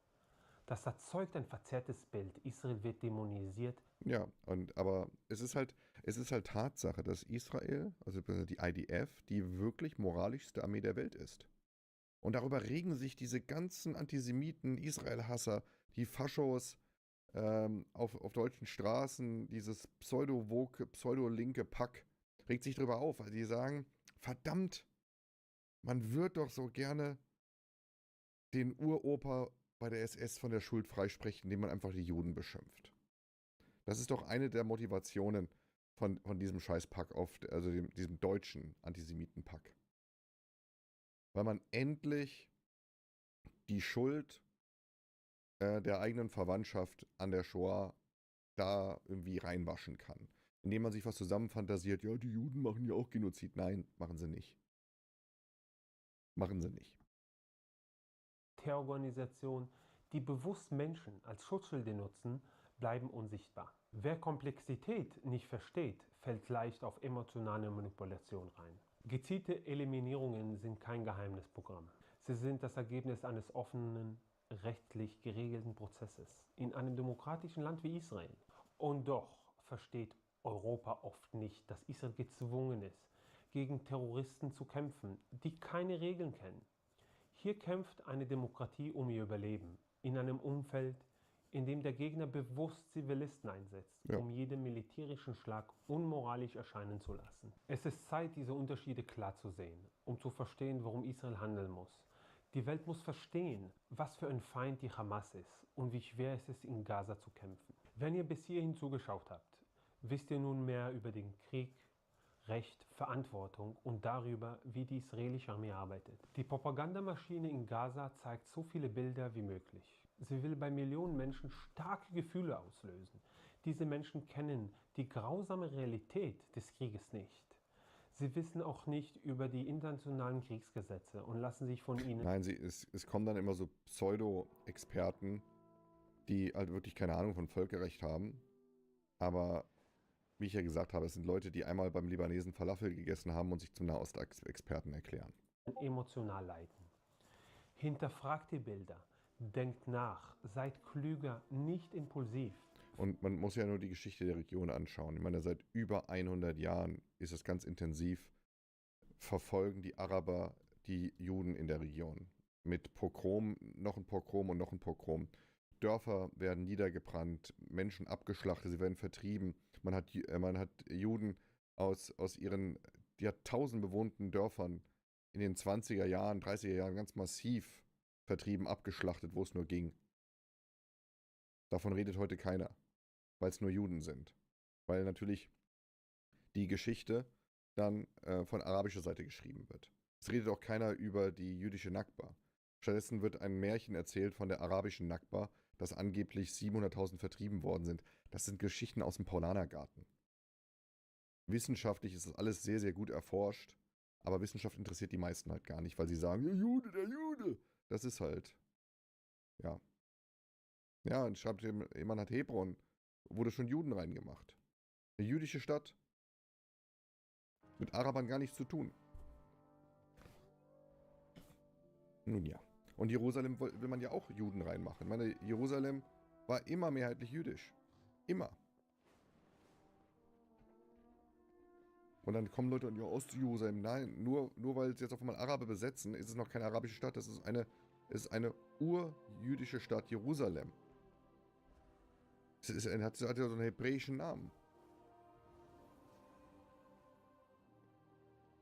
Das erzeugt ein verzerrtes Bild. Israel wird dämonisiert. Ja, aber es ist halt Tatsache, dass Israel, also die IDF, die wirklich moralischste Armee der Welt ist. Und darüber regen sich diese ganzen Antisemiten, Israel-Hasser, die Faschos auf deutschen Straßen, dieses pseudo-woke, pseudo-linke Pack, regt sich darüber auf, weil die sagen, verdammt, man wird doch so gerne den Uropa bei der SS von der Schuld freisprechen, indem man einfach die Juden beschimpft. Das ist doch eine der Motivationen von diesem Scheißpack, also diesem deutschen Antisemitenpack. Weil man endlich die Schuld der eigenen Verwandtschaft an der Shoah da irgendwie reinwaschen kann. Indem man sich was zusammenfantasiert, ja, die Juden machen ja auch Genozid. Nein, machen sie nicht. Machen sie nicht. Terrororganisation, die bewusst Menschen als Schutzschilde nutzen, bleiben unsichtbar. Wer Komplexität nicht versteht, fällt leicht auf emotionale Manipulation rein. Gezielte Eliminierungen sind kein Geheimnisprogramm. Sie sind das Ergebnis eines offenen, rechtlich geregelten Prozesses in einem demokratischen Land wie Israel. Und doch versteht Europa oft nicht, dass Israel gezwungen ist, gegen Terroristen zu kämpfen, die keine Regeln kennen. Hier kämpft eine Demokratie um ihr Überleben, in einem Umfeld, in dem der Gegner bewusst Zivilisten einsetzt, um jeden militärischen Schlag unmoralisch erscheinen zu lassen. Es ist Zeit, diese Unterschiede klar zu sehen, um zu verstehen, warum Israel handeln muss. Die Welt muss verstehen, was für ein Feind die Hamas ist und wie schwer es ist, in Gaza zu kämpfen. Wenn ihr bis hierhin zugeschaut habt, wisst ihr nun mehr über den Krieg, Recht, Verantwortung und darüber, wie die israelische Armee arbeitet. Die Propagandamaschine in Gaza zeigt so viele Bilder wie möglich. Sie will bei Millionen Menschen starke Gefühle auslösen. Diese Menschen kennen die grausame Realität des Krieges nicht. Sie wissen auch nicht über die internationalen Kriegsgesetze und lassen sich von ihnen... Nein, es kommen dann immer so Pseudo-Experten, die halt wirklich keine Ahnung von Völkerrecht haben. Aber wie ich ja gesagt habe, es sind Leute, die einmal beim Libanesen Falafel gegessen haben und sich zum Nahost-Experten erklären. Emotional leiden. Hinterfragt die Bilder, denkt nach, seid klüger, nicht impulsiv. Und man muss ja nur die Geschichte der Region anschauen. Ich meine, seit über 100 Jahren ist es ganz intensiv, verfolgen die Araber die Juden in der Region. Mit Pogrom, noch ein Pogrom und noch ein Pogrom. Dörfer werden niedergebrannt, Menschen abgeschlachtet, sie werden vertrieben. Man hat Juden aus ihren jahrtausendbewohnten Dörfern in den 20er Jahren, 30er Jahren ganz massiv vertrieben, abgeschlachtet, wo es nur ging. Davon redet heute keiner, weil es nur Juden sind. Weil natürlich die Geschichte dann von arabischer Seite geschrieben wird. Es redet auch keiner über die jüdische Nakba. Stattdessen wird ein Märchen erzählt von der arabischen Nakba, dass angeblich 700.000 vertrieben worden sind. Das sind Geschichten aus dem Paulanergarten. Wissenschaftlich ist das alles sehr, sehr gut erforscht, aber Wissenschaft interessiert die meisten halt gar nicht, weil sie sagen, der Jude, der Jude. Das ist halt, ja. Ja, und schreibt jemand, hat Hebron, wurde schon Juden reingemacht. Eine jüdische Stadt. Mit Arabern gar nichts zu tun. Nun ja. Und Jerusalem will man ja auch Juden reinmachen. Ich meine, Jerusalem war immer mehrheitlich jüdisch. Immer. Und dann kommen Leute und ja, Ost-Jerusalem. Nein, nur weil es jetzt auf einmal Araber besetzen, ist es noch keine arabische Stadt. Das ist eine urjüdische Stadt, Jerusalem. Es hat ja so einen hebräischen Namen.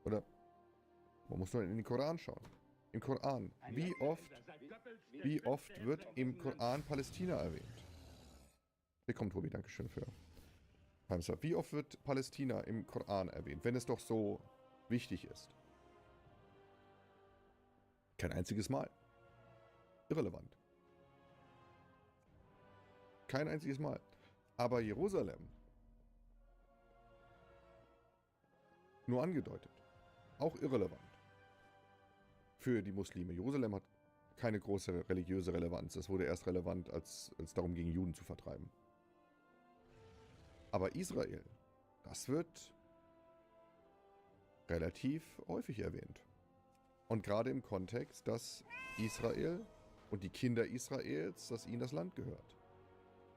Oder man muss nur in den Koran schauen. Im Koran. Wie oft wird im Koran Palästina erwähnt? Willkommen, Tobi, dankeschön für Timestamp. Wie oft wird Palästina im Koran erwähnt, wenn es doch so wichtig ist? Kein einziges Mal. Irrelevant. Kein einziges Mal. Aber Jerusalem nur angedeutet. Auch irrelevant. Für die Muslime. Jerusalem hat keine große religiöse Relevanz. Es wurde erst relevant, als es darum ging, Juden zu vertreiben. Aber Israel, das wird relativ häufig erwähnt. Und gerade im Kontext, dass Israel und die Kinder Israels, dass ihnen das Land gehört.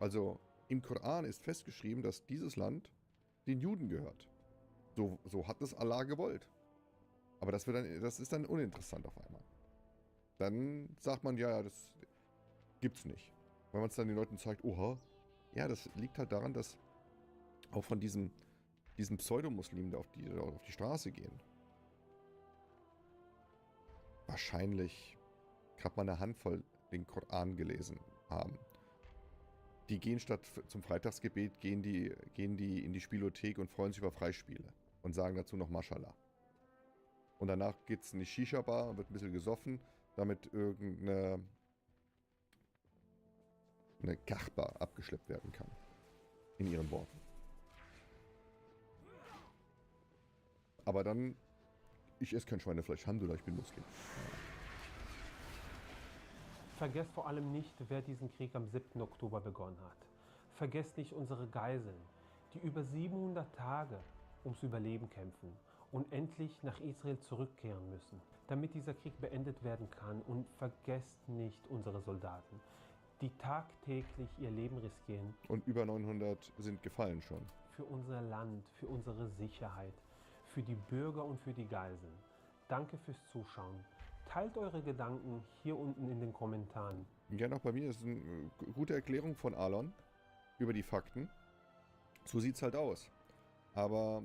Also im Koran ist festgeschrieben, dass dieses Land den Juden gehört. So hat es Allah gewollt. Aber das ist dann uninteressant auf einmal. Dann sagt man, ja, das gibt's nicht. Wenn man es dann den Leuten zeigt, oha, ja, das liegt halt daran, dass auch von diesen Pseudomuslimen, die auf die Straße gehen, wahrscheinlich gerade mal eine Handvoll den Koran gelesen haben. Die gehen statt zum Freitagsgebet, gehen die in die Spielothek und freuen sich über Freispiele und sagen dazu noch Mashallah. Und danach geht es in die Shisha-Bar und wird ein bisschen gesoffen, damit irgendeine Kachba abgeschleppt werden kann. In ihren Worten. Aber dann, ich esse kein Schweinefleisch, Alhamdulillah, ich bin Muslim. Vergesst vor allem nicht, wer diesen Krieg am 7. Oktober begonnen hat. Vergesst nicht unsere Geiseln, die über 700 Tage ums Überleben kämpfen und endlich nach Israel zurückkehren müssen, damit dieser Krieg beendet werden kann. Und vergesst nicht unsere Soldaten, die tagtäglich ihr Leben riskieren. Und über 900 sind gefallen schon. Für unser Land, für unsere Sicherheit, für die Bürger und für die Geiseln. Danke fürs Zuschauen. Teilt eure Gedanken hier unten in den Kommentaren. Ja, auch bei mir ist eine gute Erklärung von Alon über die Fakten. So sieht's halt aus. Aber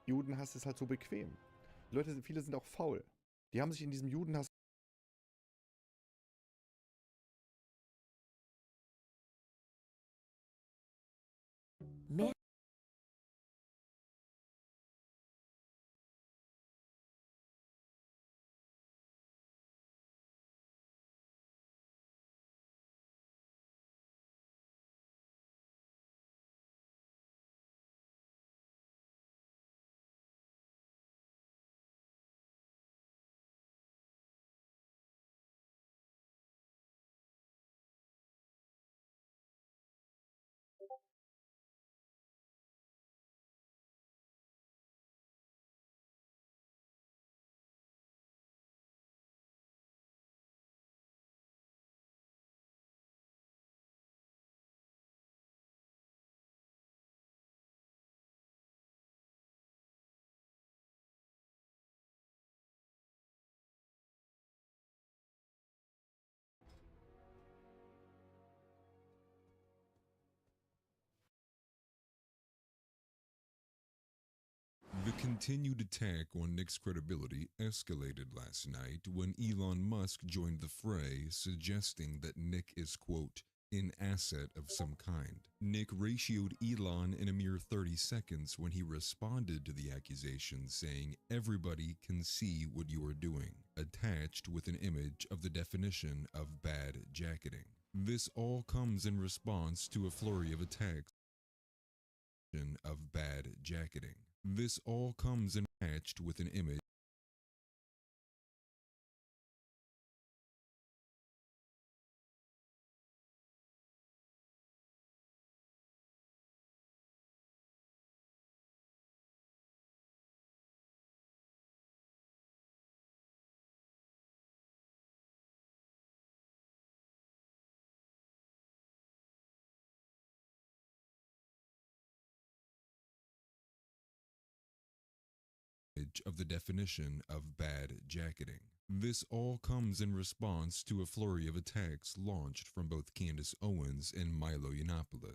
Judenhass ist halt so bequem. Die Leute, viele sind auch faul. Die haben sich in diesem Judenhass mehr The continued attack on Nick's credibility escalated last night when Elon Musk joined the fray, suggesting that Nick is, quote, an asset of some kind. Nick ratioed Elon in a mere 30 seconds when he responded to the accusation, saying, "Everybody can see what you are doing," attached with an image of the definition of bad jacketing. This all comes in response to a flurry of attacks of bad jacketing. This all comes in patched with an image of the definition of bad jacketing. This all comes in response to a flurry of attacks launched from both Candace Owens and Milo Yiannopoulos.